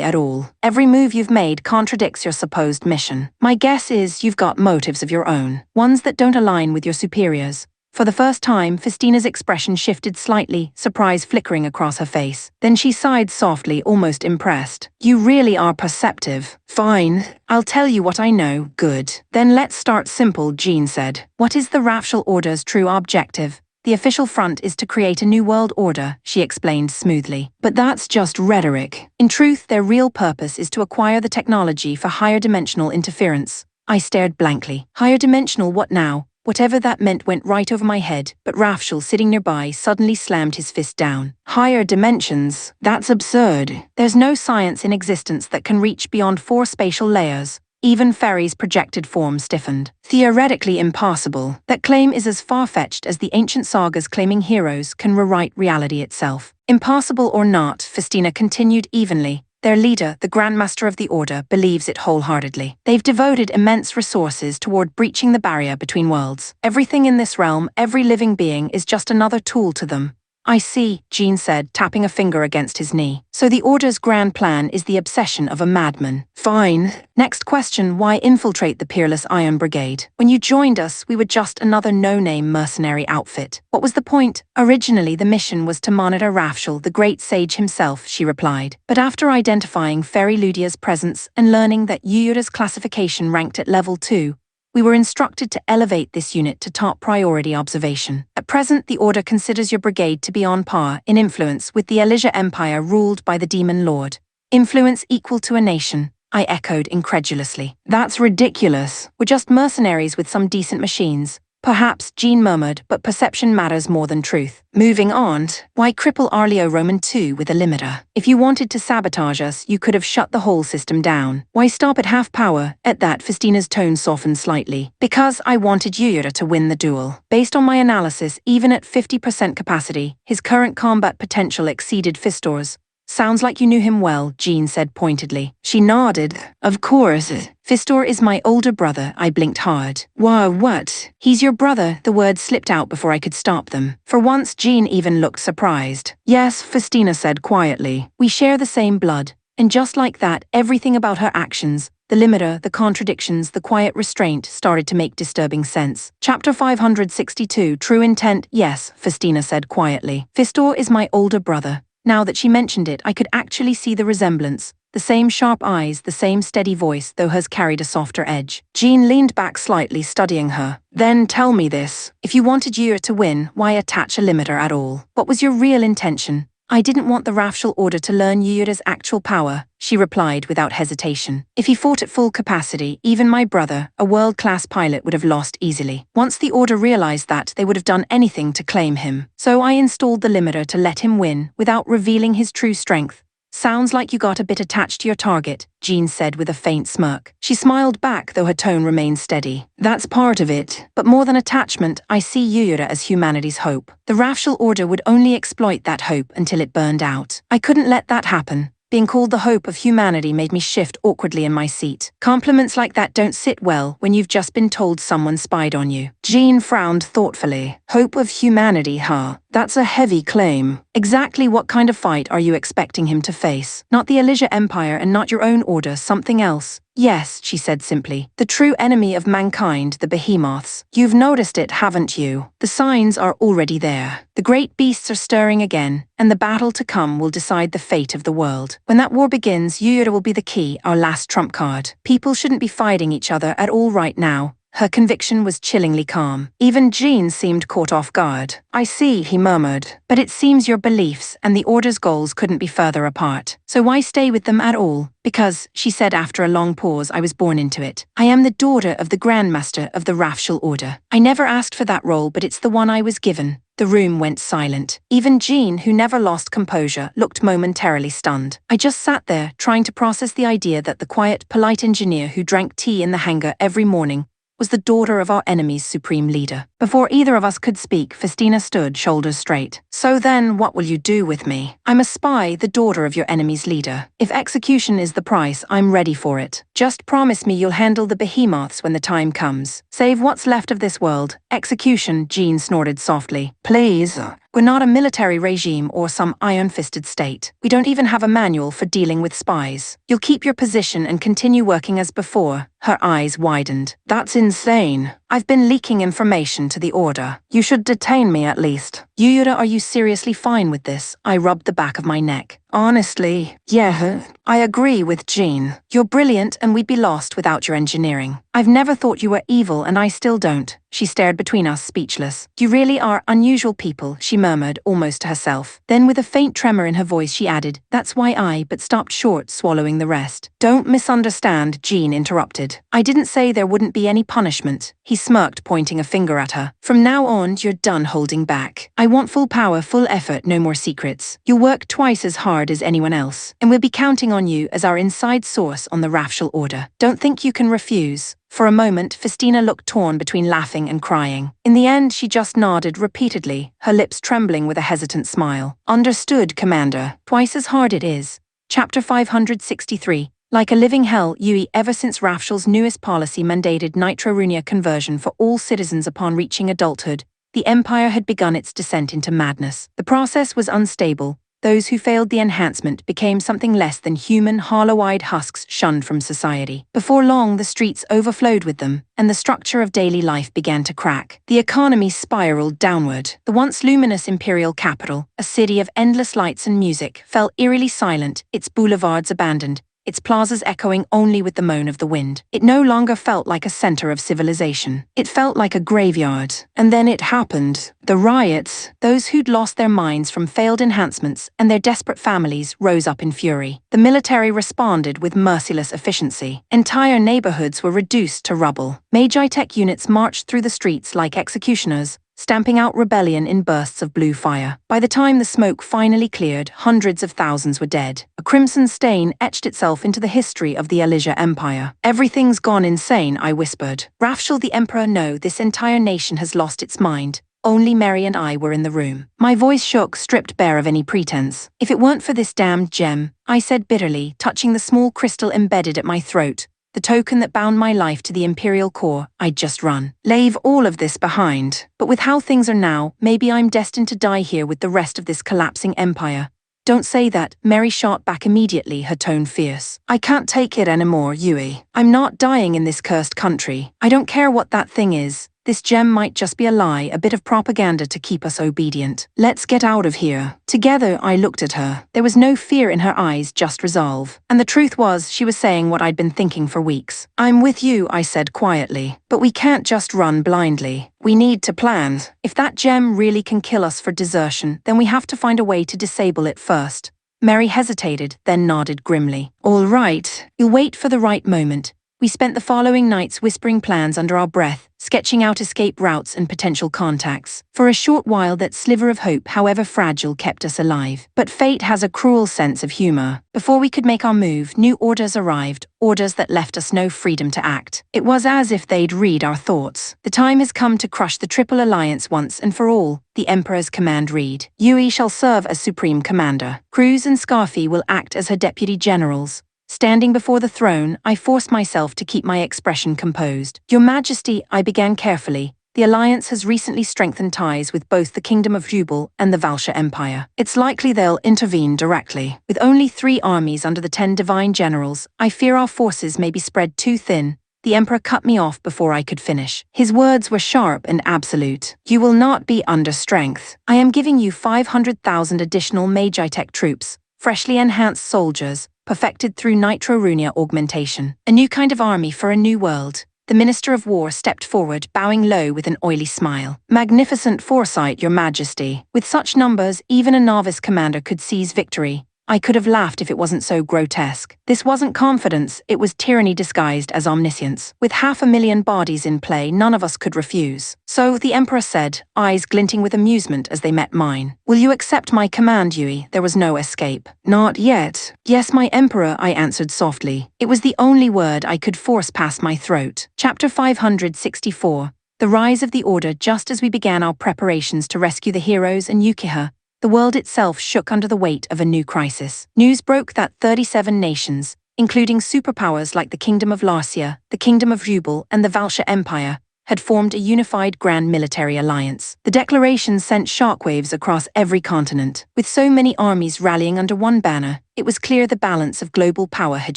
at all. Every move you've made contradicts your supposed mission. My guess is you've got motives of your own, ones that don't align with your superiors." For the first time, Festina's expression shifted slightly, surprise flickering across her face. Then she sighed softly, almost impressed. "You really are perceptive." "Fine. I'll tell you what I know." "Good. Then let's start simple," Jean said. "What is the Rafshal Order's true objective?" "The official front is to create a new world order," she explained smoothly. "But that's just rhetoric. In truth, their real purpose is to acquire the technology for higher dimensional interference." I stared blankly. Higher dimensional what now? Whatever that meant went right over my head, but Rafshal, sitting nearby, suddenly slammed his fist down. "Higher dimensions? That's absurd. There's no science in existence that can reach beyond 4 spatial layers." Even Ferry's projected form stiffened. "Theoretically impossible. That claim is as far-fetched as the ancient sagas claiming heroes can rewrite reality itself." "Impossible or not," Festina continued evenly, "their leader, the Grandmaster of the Order, believes it wholeheartedly. They've devoted immense resources toward breaching the barrier between worlds. Everything in this realm, every living being, is just another tool to them." "I see," Jean said, tapping a finger against his knee. "So the Order's grand plan is the obsession of a madman." "Fine. Next question, why infiltrate the Peerless Iron Brigade? When you joined us, we were just another no-name mercenary outfit. What was the point?" "Originally, the mission was to monitor Rafshal, the great sage himself," she replied. "But after identifying Ferry Ludia's presence and learning that Yuyura's classification ranked at level 2, we were instructed to elevate this unit to top priority observation. At present, the Order considers your brigade to be on par in influence with the Elysia Empire ruled by the Demon Lord." "Influence equal to a nation," I echoed incredulously. "That's ridiculous. We're just mercenaries with some decent machines." "Perhaps," Jean murmured, "but perception matters more than truth." Moving on, why cripple Arleo Roman II with a limiter? If you wanted to sabotage us, you could have shut the whole system down. Why stop at half power? At that, Festina's tone softened slightly. "Because I wanted Yuyura to win the duel. Based on my analysis, even at 50% capacity, his current combat potential exceeded Fistor's." "Sounds like you knew him well," Jean said pointedly. She nodded. "Of course. Fistor is my older brother." I blinked hard. "Why, what? He's your brother?" The words slipped out before I could stop them. For once, Jean even looked surprised. "Yes," Festina said quietly. "We share the same blood." And just like that, everything about her actions, the limiter, the contradictions, the quiet restraint, started to make disturbing sense. Chapter 562, True Intent. "Yes," Festina said quietly. "Fistor is my older brother." Now that she mentioned it, I could actually see the resemblance. The same sharp eyes, the same steady voice, though hers carried a softer edge. Jean leaned back slightly, studying her. "Then tell me this. If you wanted Yura to win, why attach a limiter at all? What was your real intention?" "I didn't want the Rafshal Order to learn Yura's actual power," she replied without hesitation. "If he fought at full capacity, even my brother, a world-class pilot, would have lost easily. Once the Order realized that, they would have done anything to claim him. So I installed the limiter to let him win, without revealing his true strength." "Sounds like you got a bit attached to your target," Jean said with a faint smirk. She smiled back, though her tone remained steady. "That's part of it. But more than attachment, I see Yura as humanity's hope. The Rafshal Order would only exploit that hope until it burned out. I couldn't let that happen. Being called the hope of humanity made me shift awkwardly in my seat. Compliments like that don't sit well when you've just been told someone spied on you. Jean frowned thoughtfully. Hope of humanity, huh? That's a heavy claim. Exactly what kind of fight are you expecting him to face? Not the Elysia Empire and not your own order, something else. Yes, she said simply. The true enemy of mankind, the behemoths. You've noticed it, haven't you? The signs are already there. The great beasts are stirring again, and the battle to come will decide the fate of the world. When that war begins, Yura will be the key, our last trump card. People shouldn't be fighting each other at all right now. Her conviction was chillingly calm. Even Jean seemed caught off guard. I see, he murmured, but it seems your beliefs and the Order's goals couldn't be further apart. So why stay with them at all? Because, she said after a long pause, I was born into it. I am the daughter of the Grandmaster of the Rafshal Order. I never asked for that role, but it's the one I was given. The room went silent. Even Jean, who never lost composure, looked momentarily stunned. I just sat there, trying to process the idea that the quiet, polite engineer who drank tea in the hangar every morning was the daughter of our enemy's supreme leader. Before either of us could speak, Festina stood, shoulders straight. So then, what will you do with me? I'm a spy, the daughter of your enemy's leader. If execution is the price, I'm ready for it. Just promise me you'll handle the behemoths when the time comes. Save what's left of this world. Execution, Jean snorted softly. Please. We're not a military regime or some iron-fisted state. We don't even have a manual for dealing with spies. You'll keep your position and continue working as before. Her eyes widened. That's insane. I've been leaking information to the Order. You should detain me at least. Yura, are you seriously fine with this? I rubbed the back of my neck. Honestly, yeah, I agree with Jean. You're brilliant and we'd be lost without your engineering. I've never thought you were evil and I still don't. She stared between us, speechless. You really are unusual people, she murmured, almost to herself. Then with a faint tremor in her voice she added, that's why but stopped short, swallowing the rest. Don't misunderstand, Jean interrupted. I didn't say there wouldn't be any punishment. He smirked, pointing a finger at her. From now on, you're done holding back. I want full power, full effort, no more secrets. You'll work twice as hard as anyone else, and we'll be counting on you as our inside source on the Rafshal Order. Don't think you can refuse. For a moment, Festina looked torn between laughing and crying. In the end, she just nodded repeatedly, her lips trembling with a hesitant smile. Understood, Commander. Twice as hard it is. Chapter 563. Like a living hell, Yui, ever since Rafshal's newest policy mandated nitrorunia conversion for all citizens upon reaching adulthood, the Empire had begun its descent into madness. The process was unstable. Those who failed the enhancement became something less than human, hollow-eyed husks shunned from society. Before long, the streets overflowed with them, and the structure of daily life began to crack. The economy spiraled downward. The once luminous imperial capital, a city of endless lights and music, fell eerily silent, its boulevards abandoned, its plazas echoing only with the moan of the wind. It no longer felt like a center of civilization. It felt like a graveyard. And then it happened. The riots. Those who'd lost their minds from failed enhancements and their desperate families rose up in fury. The military responded with merciless efficiency. Entire neighborhoods were reduced to rubble. Magi-Tech units marched through the streets like executioners, stamping out rebellion in bursts of blue fire. By the time the smoke finally cleared, hundreds of thousands were dead. A crimson stain etched itself into the history of the Elysia Empire. Everything's gone insane, I whispered. Rafshal the Emperor, no, this entire nation has lost its mind. Only Mary and I were in the room. My voice shook, stripped bare of any pretense. If it weren't for this damned gem, I said bitterly, touching the small crystal embedded at my throat, the token that bound my life to the Imperial core, I'd just run. Leave all of this behind. But with how things are now, maybe I'm destined to die here with the rest of this collapsing empire. Don't say that, Mary shot back immediately, her tone fierce. I can't take it anymore, Yui. I'm not dying in this cursed country. I don't care what that thing is. This gem might just be a lie, a bit of propaganda to keep us obedient. Let's get out of here. Together, I looked at her. There was no fear in her eyes, just resolve. And the truth was, she was saying what I'd been thinking for weeks. I'm with you, I said quietly. But we can't just run blindly. We need to plan. If that gem really can kill us for desertion, then we have to find a way to disable it first. Mary hesitated, then nodded grimly. All right, you'll wait for the right moment. We spent the following nights whispering plans under our breath, sketching out escape routes and potential contacts. For a short while that sliver of hope, however fragile, kept us alive. But fate has a cruel sense of humor. Before we could make our move, new orders arrived, orders that left us no freedom to act. It was as if they'd read our thoughts. The time has come to crush the Triple Alliance once and for all, the Emperor's command read. Yui shall serve as Supreme Commander. Cruz and Scarfi will act as her deputy generals. Standing before the throne, I forced myself to keep my expression composed. Your Majesty, I began carefully, the Alliance has recently strengthened ties with both the Kingdom of Jubal and the Valsha Empire. It's likely they'll intervene directly. With only 3 armies under the 10 divine generals, I fear our forces may be spread too thin. The Emperor cut me off before I could finish. His words were sharp and absolute. You will not be under strength. I am giving you 500,000 additional Magitech troops, freshly enhanced soldiers, perfected through nitrorunia augmentation. A new kind of army for a new world. The Minister of War stepped forward, bowing low with an oily smile. Magnificent foresight, Your Majesty. With such numbers, even a novice commander could seize victory. I could have laughed if it wasn't so grotesque. This wasn't confidence, it was tyranny disguised as omniscience. With 500,000 bodies in play, none of us could refuse. So, the Emperor said, eyes glinting with amusement as they met mine. Will you accept my command, Yui? There was no escape. Not yet. Yes, my Emperor, I answered softly. It was the only word I could force past my throat. Chapter 564. The Rise of the Order. Just as we began our preparations to rescue the heroes and Yukiha, the world itself shook under the weight of a new crisis. News broke that 37 nations, including superpowers like the Kingdom of Larcia, the Kingdom of Jubal, and the Valsha Empire, had formed a unified grand military alliance. The declaration sent shockwaves across every continent. With so many armies rallying under one banner, it was clear the balance of global power had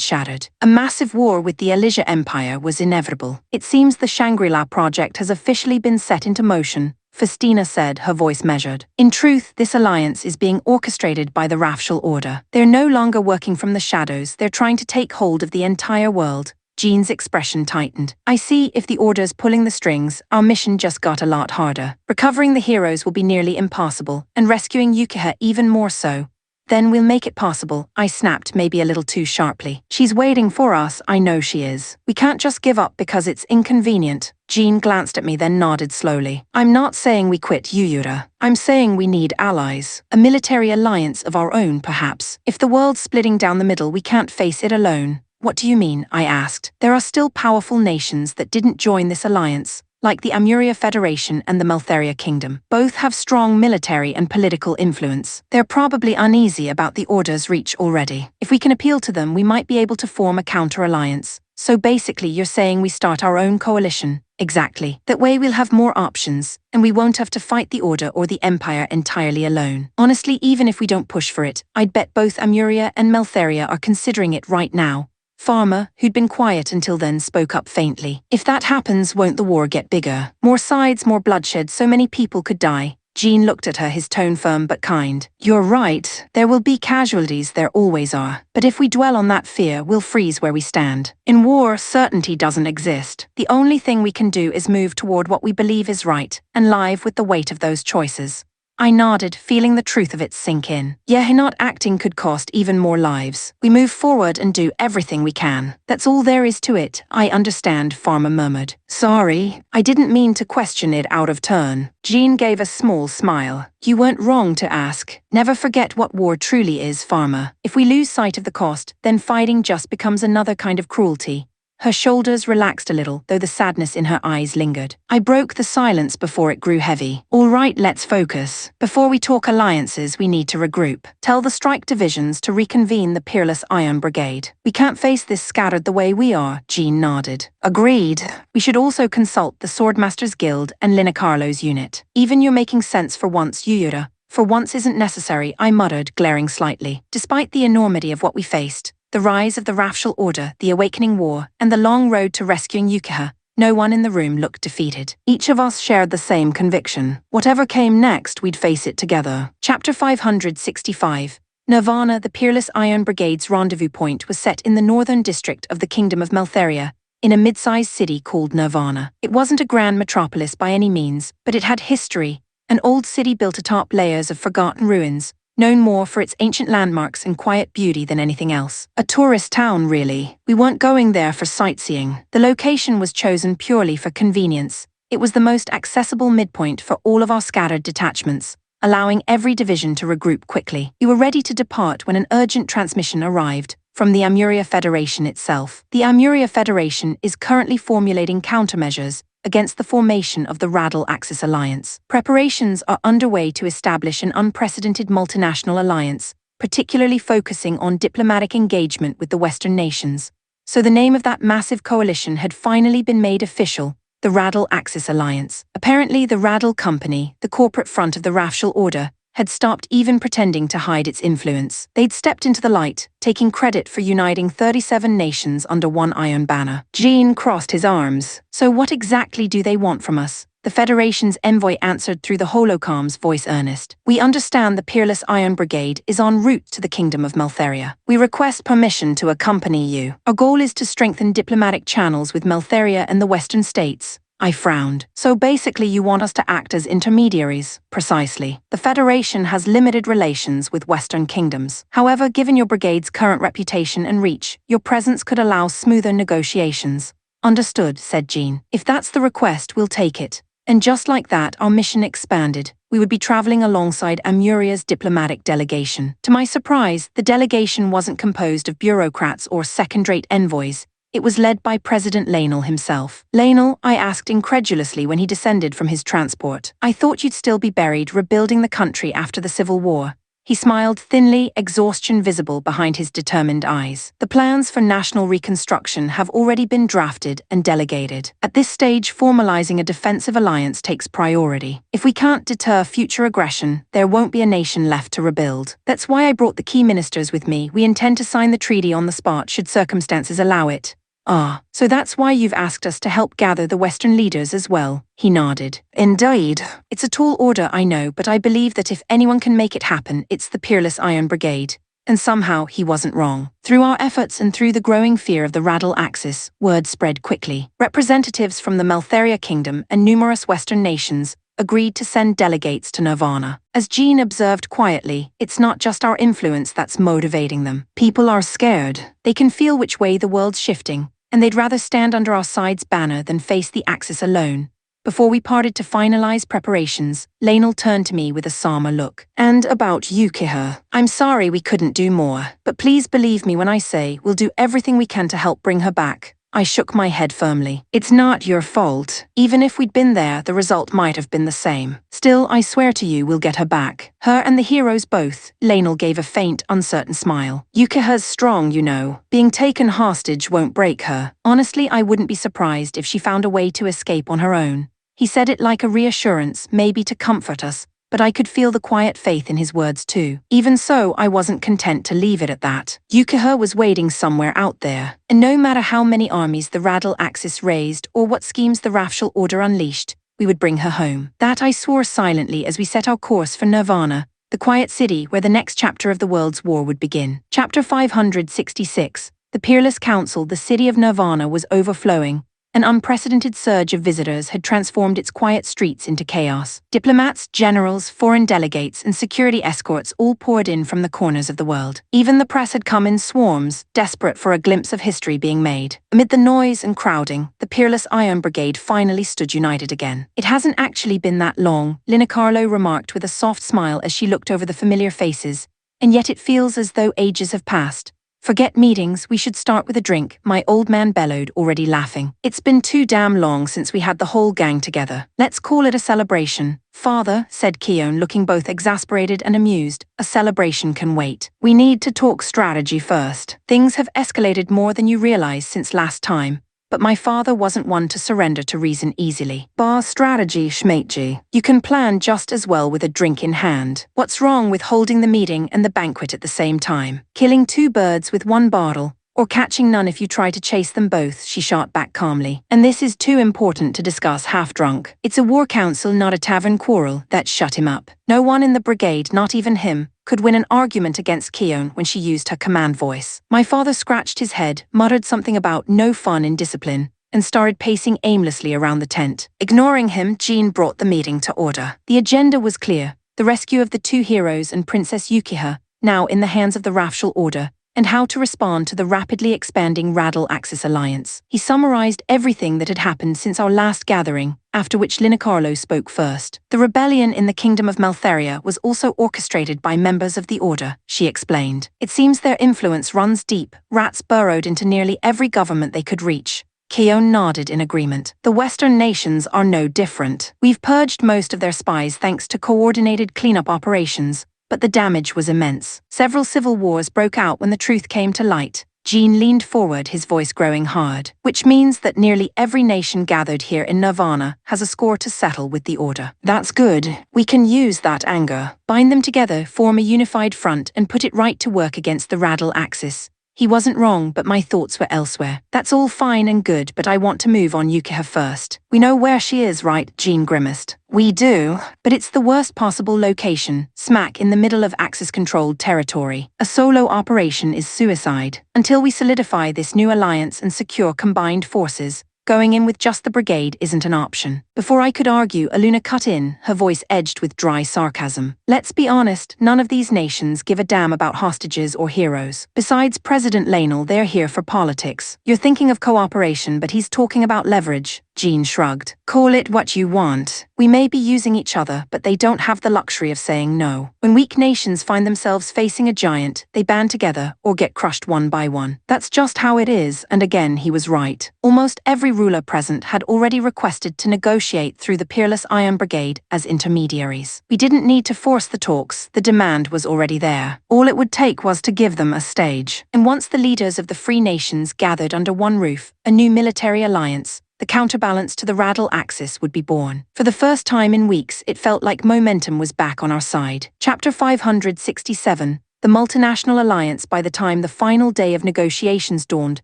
shattered. A massive war with the Elysia Empire was inevitable. It seems the Shangri-La project has officially been set into motion, Festina said, her voice measured. In truth, this alliance is being orchestrated by the Rafshal Order. They're no longer working from the shadows, they're trying to take hold of the entire world. Jean's expression tightened. I see, if the Order's pulling the strings, our mission just got a lot harder. Recovering the heroes will be nearly impossible, and rescuing Yukiha even more so. Then we'll make it possible, I snapped, maybe a little too sharply. She's waiting for us, I know she is. We can't just give up because it's inconvenient. Jean glanced at me, then nodded slowly. I'm not saying we quit Yuyura. I'm saying we need allies. A military alliance of our own, perhaps. If the world's splitting down the middle, we can't face it alone. What do you mean? I asked. There are still powerful nations that didn't join this alliance, like the Amuria Federation and the Maltheria Kingdom. Both have strong military and political influence. They're probably uneasy about the Order's reach already. If we can appeal to them, we might be able to form a counter-alliance. So basically, you're saying we start our own coalition. Exactly. That way we'll have more options, and we won't have to fight the Order or the Empire entirely alone. Honestly, even if we don't push for it, I'd bet both Amuria and Maltheria are considering it right now. Farmer, who'd been quiet until then, spoke up faintly. If that happens, won't the war get bigger? More sides, more bloodshed, so many people could die. Jean looked at her, his tone firm but kind. You're right, there will be casualties, there always are. But if we dwell on that fear, we'll freeze where we stand. In war, certainty doesn't exist. The only thing we can do is move toward what we believe is right, and live with the weight of those choices. I nodded, feeling the truth of it sink in. Yeah, not acting could cost even more lives. We move forward and do everything we can. That's all there is to it. I understand, Farmer murmured. Sorry, I didn't mean to question it out of turn. Jean gave a small smile. You weren't wrong to ask. Never forget what war truly is, Farmer. If we lose sight of the cost, then fighting just becomes another kind of cruelty. Her shoulders relaxed a little, though the sadness in her eyes lingered. I broke the silence before it grew heavy. All right, let's focus. Before we talk alliances, we need to regroup. Tell the strike divisions to reconvene the Peerless Iron Brigade. We can't face this scattered the way we are, Jean nodded. Agreed. We should also consult the Swordmasters Guild and Lina Carlo's unit. Even you're making sense for once, Yuyura. For once isn't necessary, I muttered, glaring slightly. Despite the enormity of what we faced, the rise of the Rafshal Order, the Awakening War, and the long road to rescuing Yukiha, no one in the room looked defeated. Each of us shared the same conviction. Whatever came next, we'd face it together. Chapter 565. Nirvana, the Peerless Iron Brigade's rendezvous point, was set in the northern district of the Kingdom of Maltheria, in a mid-sized city called Nirvana. It wasn't a grand metropolis by any means, but it had history, an old city built atop layers of forgotten ruins, known more for its ancient landmarks and quiet beauty than anything else. A tourist town, really. We weren't going there for sightseeing. The location was chosen purely for convenience. It was the most accessible midpoint for all of our scattered detachments, allowing every division to regroup quickly. We were ready to depart when an urgent transmission arrived from the Amuria Federation itself. The Amuria Federation is currently formulating countermeasures against the formation of the Radal Axis Alliance. Preparations are underway to establish an unprecedented multinational alliance, particularly focusing on diplomatic engagement with the Western nations. So the name of that massive coalition had finally been made official: the Radal Axis Alliance. Apparently, the Radal Company, the corporate front of the Rafshal Order, had stopped even pretending to hide its influence. They'd stepped into the light, taking credit for uniting 37 nations under one iron banner. Jean crossed his arms. So what exactly do they want from us? The Federation's envoy answered through the holocom's voice earnest. We understand the Peerless Iron Brigade is en route to the Kingdom of Meltheria. We request permission to accompany you. Our goal is to strengthen diplomatic channels with Meltheria and the Western states. I frowned. So basically you want us to act as intermediaries? Precisely. The Federation has limited relations with Western kingdoms. However, given your brigade's current reputation and reach, your presence could allow smoother negotiations. Understood, said Jean. If that's the request, we'll take it. And just like that, our mission expanded. We would be traveling alongside Amuria's diplomatic delegation. To my surprise, the delegation wasn't composed of bureaucrats or second-rate envoys. It was led by President Lainel himself. Lainel, I asked incredulously when he descended from his transport. I thought you'd still be buried rebuilding the country after the Civil War. He smiled thinly, exhaustion visible behind his determined eyes. The plans for national reconstruction have already been drafted and delegated. At this stage, formalizing a defensive alliance takes priority. If we can't deter future aggression, there won't be a nation left to rebuild. That's why I brought the key ministers with me. We intend to sign the treaty on the spot should circumstances allow it. Ah, so that's why you've asked us to help gather the Western leaders as well. He nodded. Indeed. It's a tall order, I know, but I believe that if anyone can make it happen, it's the Peerless Iron Brigade. And somehow he wasn't wrong. Through our efforts and through the growing fear of the Radal Axis, word spread quickly. Representatives from the Meltheria Kingdom and numerous Western nations agreed to send delegates to Nirvana. As Jean observed quietly, it's not just our influence that's motivating them. People are scared. They can feel which way the world's shifting, and they'd rather stand under our side's banner than face the Axis alone. Before we parted to finalize preparations, Lainel turned to me with a somber look. And about Yukiha, I'm sorry we couldn't do more, but please believe me when I say we'll do everything we can to help bring her back. I shook my head firmly. It's not your fault. Even if we'd been there, the result might have been the same. Still, I swear to you we'll get her back. Her and the heroes both. Lainel gave a faint, uncertain smile. Yukiha's strong, you know. Being taken hostage won't break her. Honestly, I wouldn't be surprised if she found a way to escape on her own. He said it like a reassurance, maybe to comfort us, but I could feel the quiet faith in his words too. Even so, I wasn't content to leave it at that. Yukiha was waiting somewhere out there, and no matter how many armies the Radal Axis raised or what schemes the Rafshal Order unleashed, we would bring her home. That I swore silently as we set our course for Nirvana, the quiet city where the next chapter of the world's war would begin. Chapter 566. The Peerless Council. The city of Nirvana was overflowing. An unprecedented surge of visitors had transformed its quiet streets into chaos. Diplomats, generals, foreign delegates, and security escorts all poured in from the corners of the world. Even the press had come in swarms, desperate for a glimpse of history being made. Amid the noise and crowding, the Peerless Iron Brigade finally stood united again. It hasn't actually been that long, Lina Carlo remarked with a soft smile as she looked over the familiar faces, and yet it feels as though ages have passed. Forget meetings, we should start with a drink, my old man bellowed, already laughing. It's been too damn long since we had the whole gang together. Let's call it a celebration. Father, said Keon, looking both exasperated and amused, a celebration can wait. We need to talk strategy first. Things have escalated more than you realize since last time. But my father wasn't one to surrender to reason easily. Bar strategy, Schmeitji. You can plan just as well with a drink in hand. What's wrong with holding the meeting and the banquet at the same time? Killing two birds with one barrel, or catching none if you try to chase them both, she shot back calmly. And this is too important to discuss half-drunk. It's a war council, not a tavern quarrel. That shut him up. No one in the brigade, not even him, could win an argument against Keon when she used her command voice. My father scratched his head, muttered something about no fun in discipline, and started pacing aimlessly around the tent. Ignoring him, Jean brought the meeting to order. The agenda was clear. the rescue of the two heroes and Princess Yukiha, now in the hands of the Rafshal Order, and how to respond to the rapidly expanding Radal-Axis alliance. He summarized everything that had happened since our last gathering, after which Linacarlo spoke first. The rebellion in the Kingdom of Maltheria was also orchestrated by members of the Order, she explained. It seems their influence runs deep. Rats burrowed into nearly every government they could reach. Keon nodded in agreement. The Western nations are no different. We've purged most of their spies thanks to coordinated cleanup operations, but the damage was immense. Several civil wars broke out when the truth came to light. Jean leaned forward, his voice growing hard. Which means that nearly every nation gathered here in Nirvana has a score to settle with the Order. That's good. We can use that anger, bind them together, form a unified front, and put it right to work against the Radal-Axis. He wasn't wrong, but my thoughts were elsewhere. That's all fine and good, but I want to move on Yukiha first. We know where she is, right? Jean grimaced. We do, but it's the worst possible location, smack in the middle of Axis-controlled territory. A solo operation is suicide. Until we solidify this new alliance and secure combined forces, going in with just the brigade isn't an option. Before I could argue, Aluna cut in, her voice edged with dry sarcasm. Let's be honest, none of these nations give a damn about hostages or heroes. Besides President Lainel, they're here for politics. You're thinking of cooperation, but he's talking about leverage. Jean shrugged. Call it what you want. We may be using each other, but they don't have the luxury of saying no. When weak nations find themselves facing a giant, they band together or get crushed one by one. That's just how it is, and again he was right. Almost every ruler present had already requested to negotiate through the Peerless Iron Brigade as intermediaries. We didn't need to force the talks, the demand was already there. All it would take was to give them a stage. And once the leaders of the free nations gathered under one roof, a new military alliance, the counterbalance to the Radal-Axis would be born. For the first time in weeks, it felt like momentum was back on our side. Chapter 567, the multinational alliance. By the time the final day of negotiations dawned,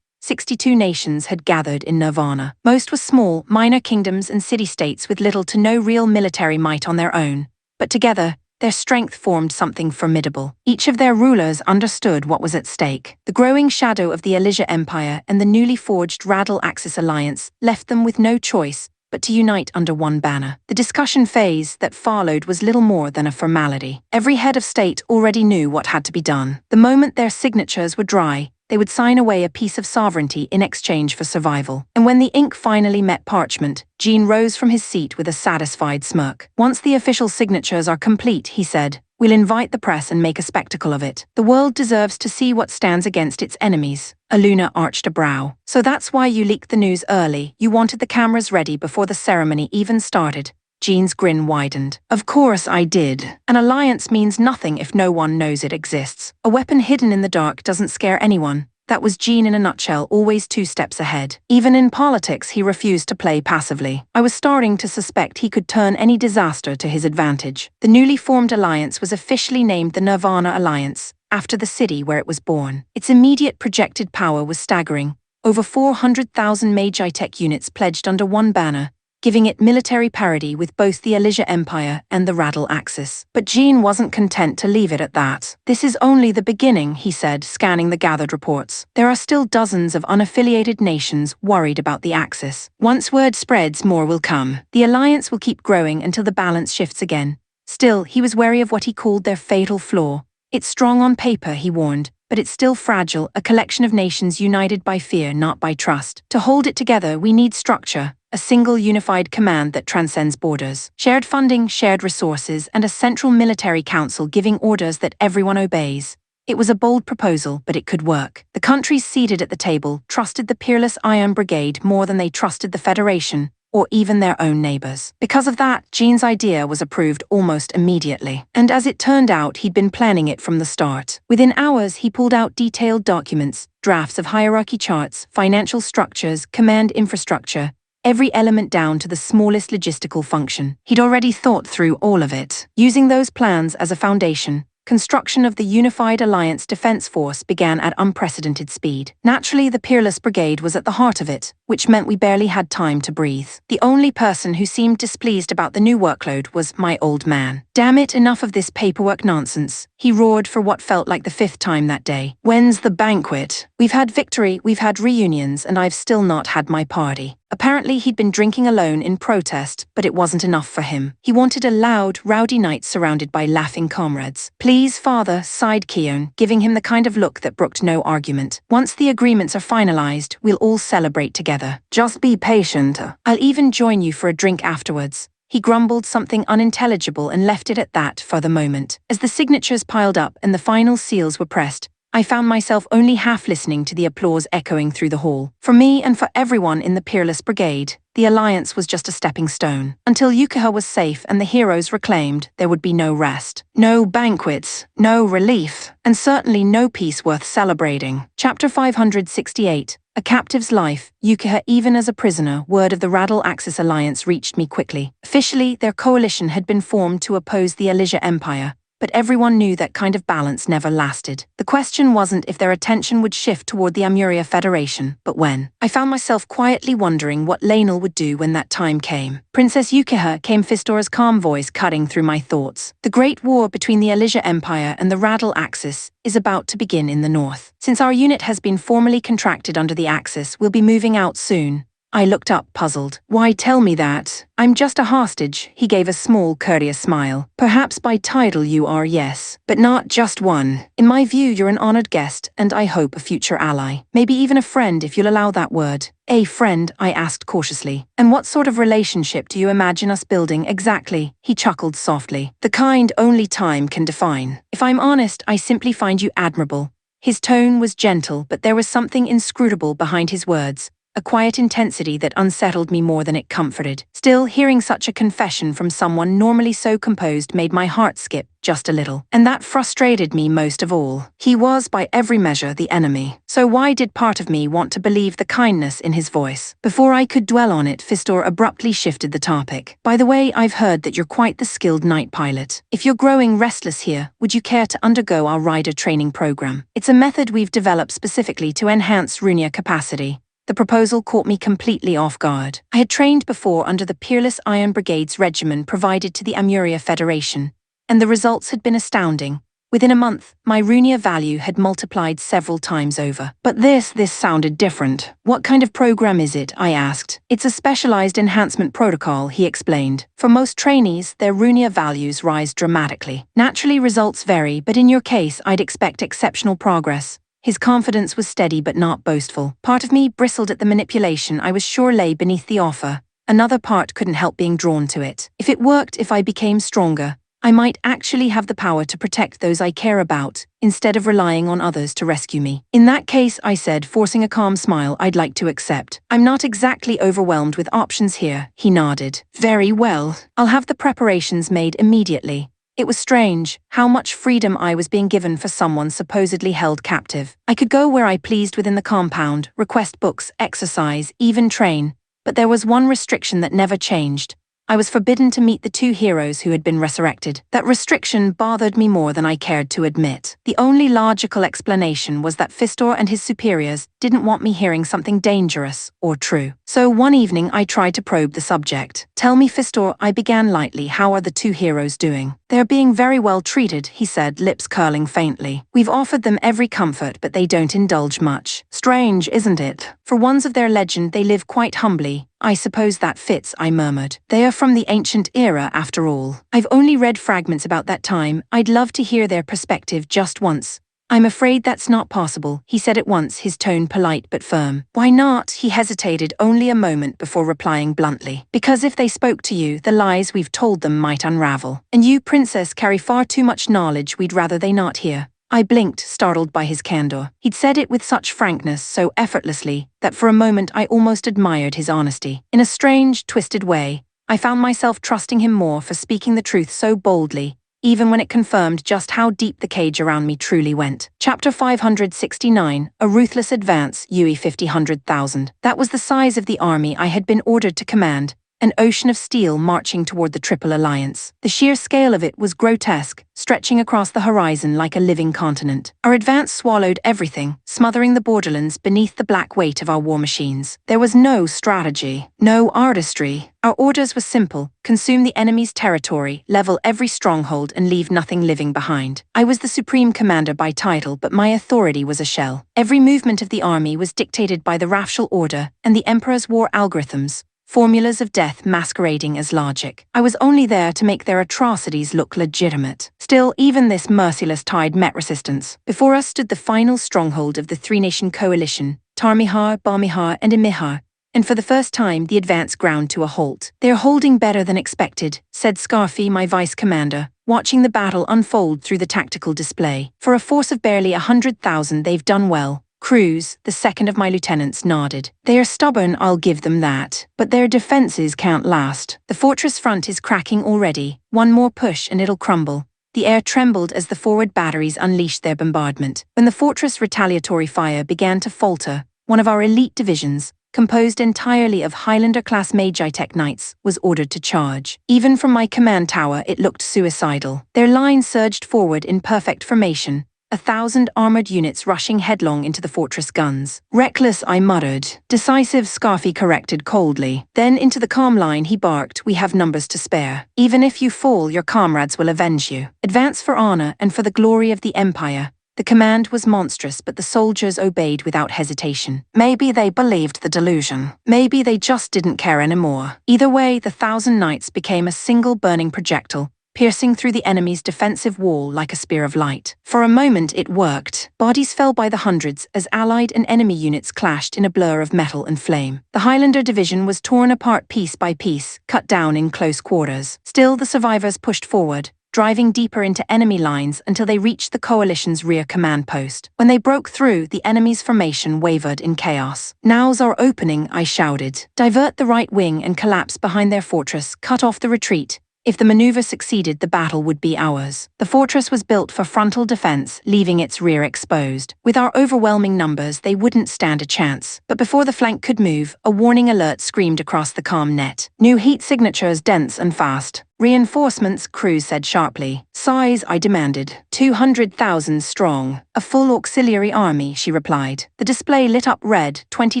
62 nations had gathered in Nirvana. Most were small, minor kingdoms and city-states with little to no real military might on their own. But together, their strength formed something formidable. Each of their rulers understood what was at stake. The growing shadow of the Elysia Empire and the newly forged Radal-Axis alliance left them with no choice but to unite under one banner. The discussion phase that followed was little more than a formality. Every head of state already knew what had to be done. The moment their signatures were dry, they would sign away a piece of sovereignty in exchange for survival. And when the ink finally met parchment, Jean rose from his seat with a satisfied smirk. Once the official signatures are complete, he said, we'll invite the press and make a spectacle of it. The world deserves to see what stands against its enemies. Aluna arched a brow. So that's why you leaked the news early. You wanted the cameras ready before the ceremony even started. Jean's grin widened. Of course I did. An alliance means nothing if no one knows it exists. A weapon hidden in the dark doesn't scare anyone. That was Jean in a nutshell, always 2 steps ahead. Even in politics, he refused to play passively. I was starting to suspect he could turn any disaster to his advantage. The newly formed alliance was officially named the Nirvana Alliance, after the city where it was born. Its immediate projected power was staggering. Over 400,000 Magi-Tech units pledged under one banner, giving it military parity with both the Elysia Empire and the Radal-Axis. But Jean wasn't content to leave it at that. This is only the beginning, he said, scanning the gathered reports. There are still dozens of unaffiliated nations worried about the Axis. Once word spreads, more will come. The alliance will keep growing until the balance shifts again. Still, he was wary of what he called their fatal flaw. It's strong on paper, he warned, but it's still fragile, a collection of nations united by fear, not by trust. To hold it together, we need structure. A single unified command that transcends borders. Shared funding, shared resources, and a central military council giving orders that everyone obeys. It was a bold proposal, but it could work. The countries seated at the table trusted the Peerless Iron Brigade more than they trusted the Federation, or even their own neighbors. Because of that, Jean's idea was approved almost immediately. And as it turned out, he'd been planning it from the start. Within hours, he pulled out detailed documents, drafts of hierarchy charts, financial structures, command infrastructure, every element down to the smallest logistical function. He'd already thought through all of it. Using those plans as a foundation, construction of the Unified Alliance Defense Force began at unprecedented speed. Naturally, the Peerless Brigade was at the heart of it, which meant we barely had time to breathe. The only person who seemed displeased about the new workload was my old man. Damn it, enough of this paperwork nonsense, he roared for what felt like the 5th time that day. When's the banquet? We've had victory, we've had reunions, and I've still not had my party. Apparently he'd been drinking alone in protest, but it wasn't enough for him. He wanted a loud, rowdy night surrounded by laughing comrades. "Please, father," sighed Keon, giving him the kind of look that brooked no argument. "Once the agreements are finalized, we'll all celebrate together. Just be patient. I'll even join you for a drink afterwards." He grumbled something unintelligible and left it at that for the moment. As the signatures piled up and the final seals were pressed, I found myself only half listening to the applause echoing through the hall. For me and for everyone in the Peerless Brigade, the alliance was just a stepping stone. Until Yukiha was safe and the heroes reclaimed, there would be no rest. No banquets, no relief, and certainly no peace worth celebrating. Chapter 568. A Captive's Life, Yukiha even as a prisoner. Word of the Radal Axis Alliance reached me quickly. Officially, their coalition had been formed to oppose the Elysia Empire, but everyone knew that kind of balance never lasted. The question wasn't if their attention would shift toward the Amuria Federation, but when. I found myself quietly wondering what Lainel would do when that time came. "Princess Yukiha," came Fistora's calm voice cutting through my thoughts. "The great war between the Elysia Empire and the Radal Axis is about to begin in the north. Since our unit has been formally contracted under the Axis, we'll be moving out soon." I looked up, puzzled. "Why tell me that? I'm just a hostage." He gave a small, courteous smile. "Perhaps by title you are, yes, but not just one. In my view, you're an honored guest, and I hope a future ally. Maybe even a friend, if you'll allow that word." "A friend?" I asked cautiously. "And what sort of relationship do you imagine us building exactly?" He chuckled softly. "The kind only time can define. If I'm honest, I simply find you admirable." His tone was gentle, but there was something inscrutable behind his words. A quiet intensity that unsettled me more than it comforted. Still, hearing such a confession from someone normally so composed made my heart skip just a little. And that frustrated me most of all. He was, by every measure, the enemy. So why did part of me want to believe the kindness in his voice? Before I could dwell on it, Fistor abruptly shifted the topic. "By the way, I've heard that you're quite the skilled night pilot. If you're growing restless here, would you care to undergo our rider training program? It's a method we've developed specifically to enhance Runia capacity." The proposal caught me completely off guard. I had trained before under the Peerless Iron Brigade's regimen provided to the Amuria Federation, and the results had been astounding. Within a month, my Runia value had multiplied several times over. "But this sounded different. What kind of program is it?" I asked. "It's a specialized enhancement protocol," he explained. "For most trainees, their Runia values rise dramatically. Naturally, results vary, but in your case, I'd expect exceptional progress." His confidence was steady but not boastful. Part of me bristled at the manipulation I was sure lay beneath the offer. Another part couldn't help being drawn to it. If it worked, if I became stronger, I might actually have the power to protect those I care about, instead of relying on others to rescue me. "In that case," I said, forcing a calm smile, "I'd like to accept. I'm not exactly overwhelmed with options here." He nodded. "Very well. I'll have the preparations made immediately." It was strange how much freedom I was being given for someone supposedly held captive. I could go where I pleased within the compound, request books, exercise, even train. But there was one restriction that never changed. I was forbidden to meet the two heroes who had been resurrected. That restriction bothered me more than I cared to admit. The only logical explanation was that Fistor and his superiors didn't want me hearing something dangerous or true. So one evening I tried to probe the subject. "Tell me, Fistor," I began lightly, "how are the two heroes doing?" "They're being very well treated," he said, lips curling faintly. "We've offered them every comfort, but they don't indulge much. Strange, isn't it? For ones of their legend, they live quite humbly." "I suppose that fits," I murmured. "They are from the ancient era, after all. I've only read fragments about that time. I'd love to hear their perspective just once." "I'm afraid that's not possible," he said at once, his tone polite but firm. "Why not?" He hesitated only a moment before replying bluntly. "Because if they spoke to you, the lies we've told them might unravel. And you, Princess, carry far too much knowledge we'd rather they not hear." I blinked, startled by his candor. He'd said it with such frankness, so effortlessly, that for a moment I almost admired his honesty. In a strange, twisted way, I found myself trusting him more for speaking the truth so boldly, even when it confirmed just how deep the cage around me truly went. Chapter 569, A Ruthless Advance, UE 50,000. That was the size of the army I had been ordered to command, an ocean of steel marching toward the Triple Alliance. The sheer scale of it was grotesque, stretching across the horizon like a living continent. Our advance swallowed everything, smothering the borderlands beneath the black weight of our war machines. There was no strategy, no artistry. Our orders were simple: consume the enemy's territory, level every stronghold, and leave nothing living behind. I was the supreme commander by title, but my authority was a shell. Every movement of the army was dictated by the Rafshal order and the Emperor's war algorithms, formulas of death masquerading as logic. I was only there to make their atrocities look legitimate. Still, even this merciless tide met resistance. Before us stood the final stronghold of the three-nation coalition, Tarmihar, Balmihar, and Imihar, and for the first time the advance ground to a halt. "They're holding better than expected," said Scarfi, my vice commander, watching the battle unfold through the tactical display. "For a force of barely 100,000, they've done well." Cruz, the second of my lieutenants, nodded. "They are stubborn, I'll give them that. But their defenses can't last. The fortress front is cracking already. One more push and it'll crumble." The air trembled as the forward batteries unleashed their bombardment. When the fortress retaliatory fire began to falter, one of our elite divisions, composed entirely of Highlander-class Magitek knights, was ordered to charge. Even from my command tower it looked suicidal. Their line surged forward in perfect formation, 1,000 armored units rushing headlong into the fortress guns. "Reckless," I muttered. "Decisive," Scarfi corrected coldly. Then into the calm line he barked, "We have numbers to spare. Even if you fall, your comrades will avenge you. Advance for honor and for the glory of the Empire." The command was monstrous, but the soldiers obeyed without hesitation. Maybe they believed the delusion. Maybe they just didn't care anymore. Either way, the 1,000 knights became a single burning projectile, piercing through the enemy's defensive wall like a spear of light. For a moment it worked. Bodies fell by the hundreds as allied and enemy units clashed in a blur of metal and flame. The Highlander division was torn apart piece by piece, cut down in close quarters. Still, the survivors pushed forward, driving deeper into enemy lines until they reached the coalition's rear command post. When they broke through, the enemy's formation wavered in chaos. "Now's our opening," I shouted. "Divert the right wing and collapse behind their fortress, cut off the retreat. If the maneuver succeeded, the battle would be ours." The fortress was built for frontal defense, leaving its rear exposed. With our overwhelming numbers, they wouldn't stand a chance. But before the flank could move, a warning alert screamed across the comm net. "New heat signatures, dense and fast." "Reinforcements," Cruz said sharply. "Size," I demanded. 200,000 strong. "A full auxiliary army," she replied. The display lit up red, 20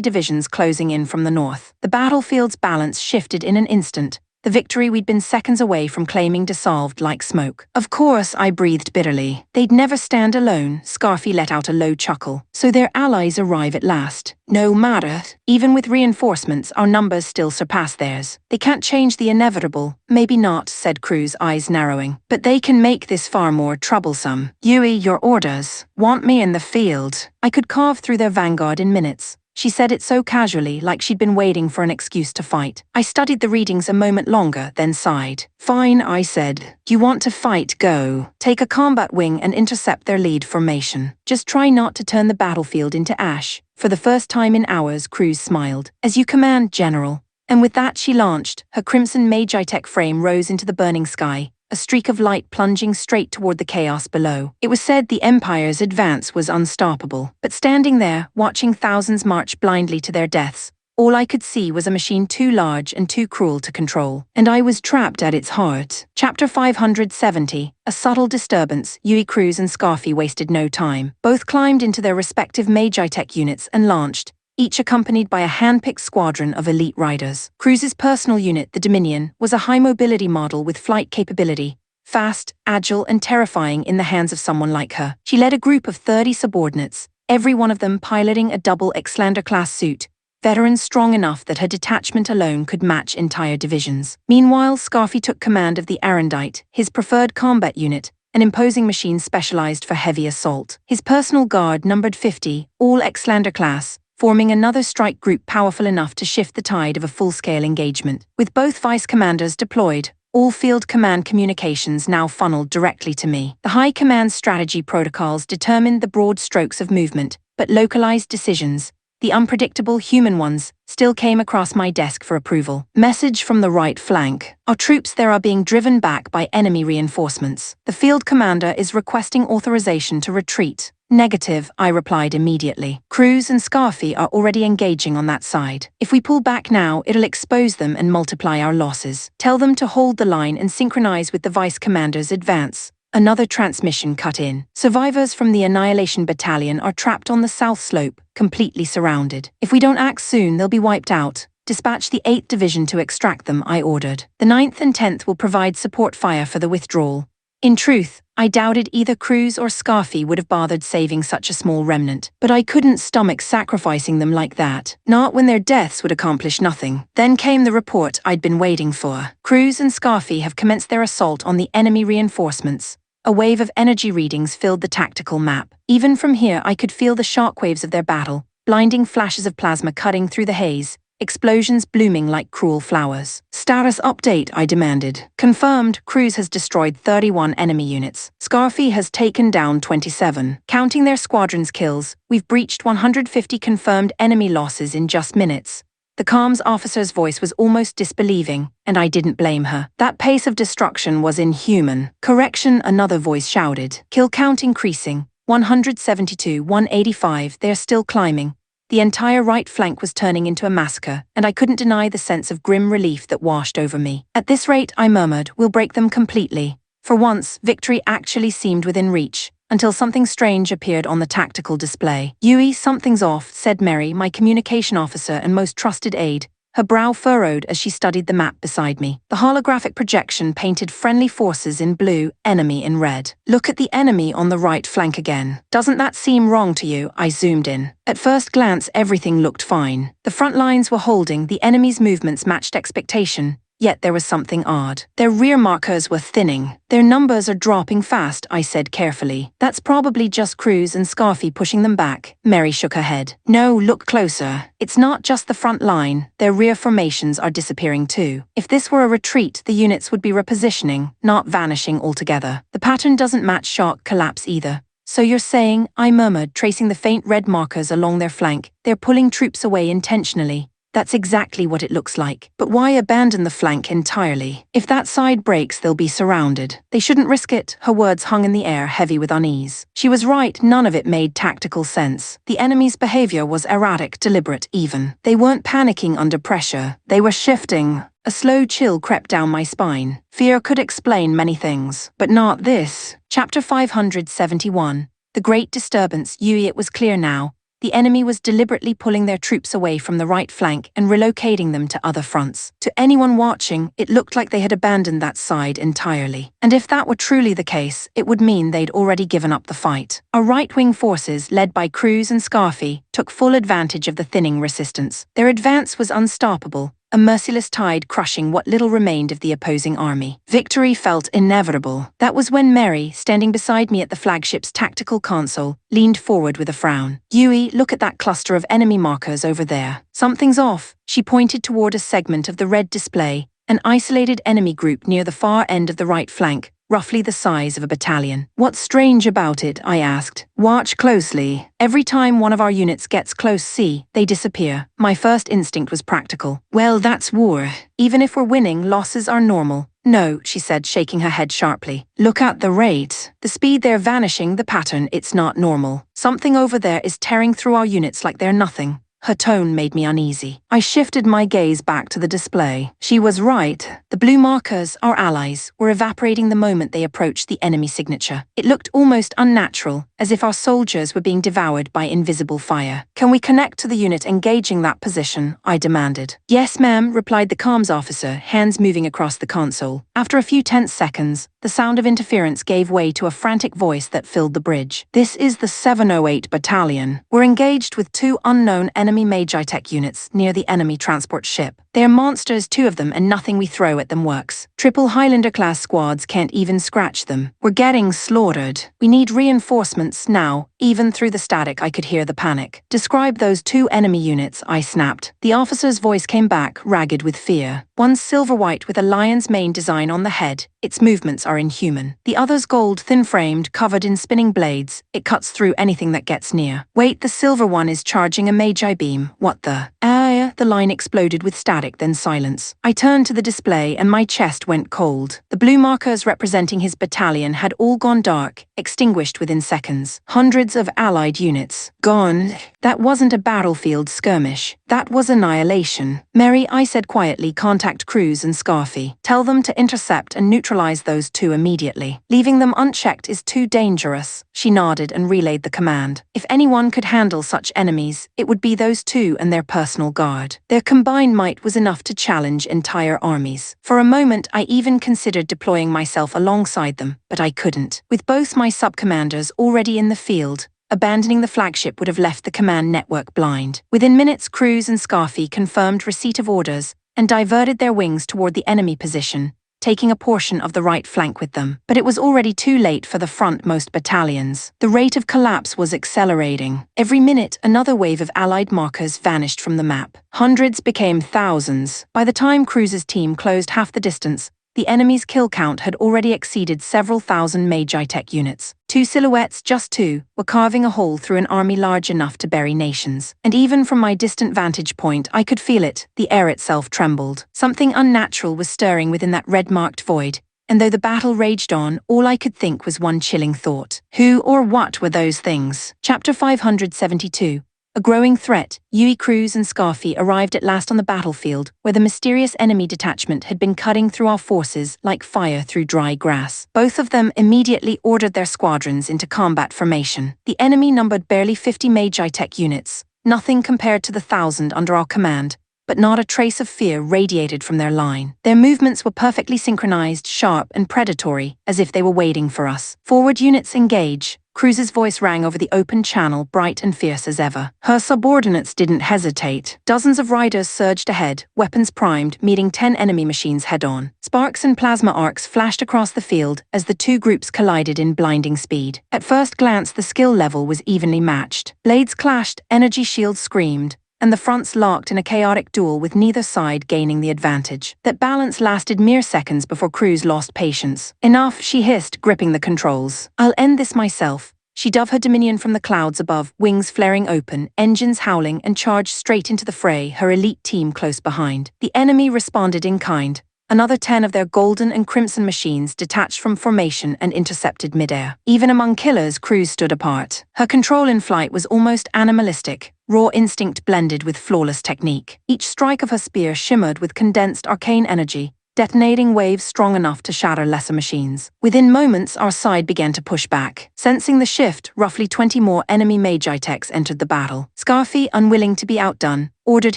divisions closing in from the north. The battlefield's balance shifted in an instant. The victory we'd been seconds away from claiming dissolved like smoke. "Of course," I breathed bitterly. "They'd never stand alone." Scarfi let out a low chuckle. "So their allies arrive at last. No matter. Even with reinforcements, our numbers still surpass theirs. They can't change the inevitable." "Maybe not," said Cruz, eyes narrowing. "But they can make this far more troublesome." "Yui, your orders." "Want me in the field." I could carve through their vanguard in minutes. She said it so casually, like she'd been waiting for an excuse to fight. I studied the readings a moment longer, then sighed. "Fine," I said. "You want to fight, go. Take a combat wing and intercept their lead formation. Just try not to turn the battlefield into ash." For the first time in hours, Cruz smiled. "As you command, General." And with that she launched. Her crimson Magitek frame rose into the burning sky, a streak of light plunging straight toward the chaos below. It was said the Empire's advance was unstoppable. But standing there, watching thousands march blindly to their deaths, all I could see was a machine too large and too cruel to control. And I was trapped at its heart. Chapter 570, A Subtle Disturbance. Yui, Cruz and Scarfi wasted no time. Both climbed into their respective Magitek units and launched, each accompanied by a hand-picked squadron of elite riders. Cruz's personal unit, the Dominion, was a high-mobility model with flight capability, fast, agile, and terrifying in the hands of someone like her. She led a group of 30 subordinates, every one of them piloting a double Xlander-class suit, veterans strong enough that her detachment alone could match entire divisions. Meanwhile, Scarfi took command of the Arendite, his preferred combat unit, an imposing machine specialized for heavy assault. His personal guard numbered 50, all Xlander-class, forming another strike group powerful enough to shift the tide of a full-scale engagement. With both vice commanders deployed, all field command communications now funneled directly to me. The high command strategy protocols determined the broad strokes of movement, but localized decisions, the unpredictable human ones, still came across my desk for approval. "Message from the right flank. Our troops there are being driven back by enemy reinforcements. The field commander is requesting authorization to retreat." Negative, I replied immediately. Cruz and Scarfy are already engaging on that side. If we pull back now, it'll expose them and multiply our losses. Tell them to hold the line and synchronize with the Vice Commander's advance. Another transmission cut in. Survivors from the Annihilation Battalion are trapped on the south slope, completely surrounded. If we don't act soon, they'll be wiped out. Dispatch the 8th Division to extract them, I ordered. The 9th and 10th will provide support fire for the withdrawal. In truth, I doubted either Cruz or Scarfy would have bothered saving such a small remnant, but I couldn't stomach sacrificing them like that, not when their deaths would accomplish nothing. Then came the report I'd been waiting for. Cruz and Scarfy have commenced their assault on the enemy reinforcements. A wave of energy readings filled the tactical map. Even from here I could feel the shockwaves of their battle, blinding flashes of plasma cutting through the haze, explosions blooming like cruel flowers. Status update, I demanded. Confirmed, Cruz has destroyed 31 enemy units. Scarfy has taken down 27. Counting their squadron's kills, we've breached 150 confirmed enemy losses in just minutes. The comms officer's voice was almost disbelieving, and I didn't blame her. That pace of destruction was inhuman. Correction, another voice shouted. Kill count increasing. 172, 185, they're still climbing. The entire right flank was turning into a massacre, and I couldn't deny the sense of grim relief that washed over me. At this rate, I murmured, we'll break them completely. For once, victory actually seemed within reach, until something strange appeared on the tactical display. Yui, something's off, said Mary, my communication officer and most trusted aide, her brow furrowed as she studied the map beside me. The holographic projection painted friendly forces in blue, enemy in red. Look at the enemy on the right flank again. Doesn't that seem wrong to you? I zoomed in. At first glance, everything looked fine. The front lines were holding, the enemy's movements matched expectation. Yet there was something odd. Their rear markers were thinning. Their numbers are dropping fast, I said carefully. That's probably just Cruz and Scarfy pushing them back. Mary shook her head. No, look closer. It's not just the front line. Their rear formations are disappearing too. If this were a retreat, the units would be repositioning, not vanishing altogether. The pattern doesn't match shock collapse either. So you're saying, I murmured, tracing the faint red markers along their flank, they're pulling troops away intentionally. That's exactly what it looks like. But why abandon the flank entirely? If that side breaks, they'll be surrounded. They shouldn't risk it. Her words hung in the air, heavy with unease. She was right, none of it made tactical sense. The enemy's behavior was erratic, deliberate even. They weren't panicking under pressure. They were shifting. A slow chill crept down my spine. Fear could explain many things, but not this. Chapter 571. The Great Disturbance. Yui, it was clear now. The enemy was deliberately pulling their troops away from the right flank and relocating them to other fronts. To anyone watching, it looked like they had abandoned that side entirely. And if that were truly the case, it would mean they'd already given up the fight. Our right-wing forces, led by Cruz and Scarfy, took full advantage of the thinning resistance. Their advance was unstoppable, a merciless tide crushing what little remained of the opposing army. Victory felt inevitable. That was when Mary, standing beside me at the flagship's tactical console, leaned forward with a frown. Yui, look at that cluster of enemy markers over there. Something's off. She pointed toward a segment of the red display, an isolated enemy group near the far end of the right flank, roughly the size of a battalion. What's strange about it? I asked. Watch closely. Every time one of our units gets close, see, they disappear. My first instinct was practical. Well, that's war. Even if we're winning, losses are normal. No, she said, shaking her head sharply. Look at the rate. The speed they're vanishing, the pattern, it's not normal. Something over there is tearing through our units like they're nothing. Her tone made me uneasy. I shifted my gaze back to the display. She was right. The blue markers, our allies, were evaporating the moment they approached the enemy signature. It looked almost unnatural, as if our soldiers were being devoured by invisible fire. Can we connect to the unit engaging that position? I demanded. Yes, ma'am, replied the comms officer, hands moving across the console. After a few tense seconds, the sound of interference gave way to a frantic voice that filled the bridge. This is the 708 Battalion. We're engaged with 2 unknown enemy Magitech units near the enemy transport ship. They're monsters, 2 of them, and nothing we throw at them works. Triple Highlander-class squads can't even scratch them. We're getting slaughtered. We need reinforcements now. Even through the static, I could hear the panic. Describe those 2 enemy units, I snapped. The officer's voice came back, ragged with fear. One's silver-white with a lion's mane design on the head. Its movements are inhuman. The other's gold, thin-framed, covered in spinning blades. It cuts through anything that gets near. Wait, the silver one is charging a magi beam. What the? Fire, the line exploded with static, then silence. I turned to the display and my chest went cold. The blue markers representing his battalion had all gone dark, extinguished within seconds. Hundreds of allied units. Gone. That wasn't a battlefield skirmish. That was annihilation. Mary, I said quietly, contact Cruz and Scarfy. Tell them to intercept and neutralize those two immediately. Leaving them unchecked is too dangerous. She nodded and relayed the command. If anyone could handle such enemies, it would be those two and their personal guard. Their combined might was enough to challenge entire armies. For a moment, I even considered deploying myself alongside them, but I couldn't. With both my sub-commanders already in the field, abandoning the flagship would have left the command network blind. Within minutes, Cruz and Scarfy confirmed receipt of orders and diverted their wings toward the enemy position, taking a portion of the right flank with them. But it was already too late for the frontmost battalions. The rate of collapse was accelerating. Every minute, another wave of Allied markers vanished from the map. Hundreds became thousands. By the time Cruz's team closed half the distance, the enemy's kill count had already exceeded several thousand Manhwa units. Two silhouettes, just two, were carving a hole through an army large enough to bury nations. And even from my distant vantage point, I could feel it. The air itself trembled. Something unnatural was stirring within that red-marked void. And though the battle raged on, all I could think was one chilling thought. Who or what were those things? Chapter 572. A growing threat, Yui, Cruz and Scarfy arrived at last on the battlefield, where the mysterious enemy detachment had been cutting through our forces like fire through dry grass. Both of them immediately ordered their squadrons into combat formation. The enemy numbered barely 50 Manhwa units, nothing compared to the 1,000 under our command, but not a trace of fear radiated from their line. Their movements were perfectly synchronized, sharp and predatory, as if they were waiting for us. Forward units engage. Cruz's voice rang over the open channel, bright and fierce as ever. Her subordinates didn't hesitate. Dozens of riders surged ahead, weapons primed, meeting 10 enemy machines head-on. Sparks and plasma arcs flashed across the field as the two groups collided in blinding speed. At first glance, the skill level was evenly matched. Blades clashed, energy shields screamed, and the fronts locked in a chaotic duel with neither side gaining the advantage. That balance lasted mere seconds before Cruz lost patience. Enough, she hissed, gripping the controls. I'll end this myself. She dove her dominion from the clouds above, wings flaring open, engines howling, and charged straight into the fray, her elite team close behind. The enemy responded in kind. Another 10 of their golden and crimson machines detached from formation and intercepted midair. Even among killers, Cruz stood apart. Her control in flight was almost animalistic, raw instinct blended with flawless technique. Each strike of her spear shimmered with condensed arcane energy, detonating waves strong enough to shatter lesser machines. Within moments, our side began to push back. Sensing the shift, roughly 20 more enemy Manhwa entered the battle. Scarfy, unwilling to be outdone, ordered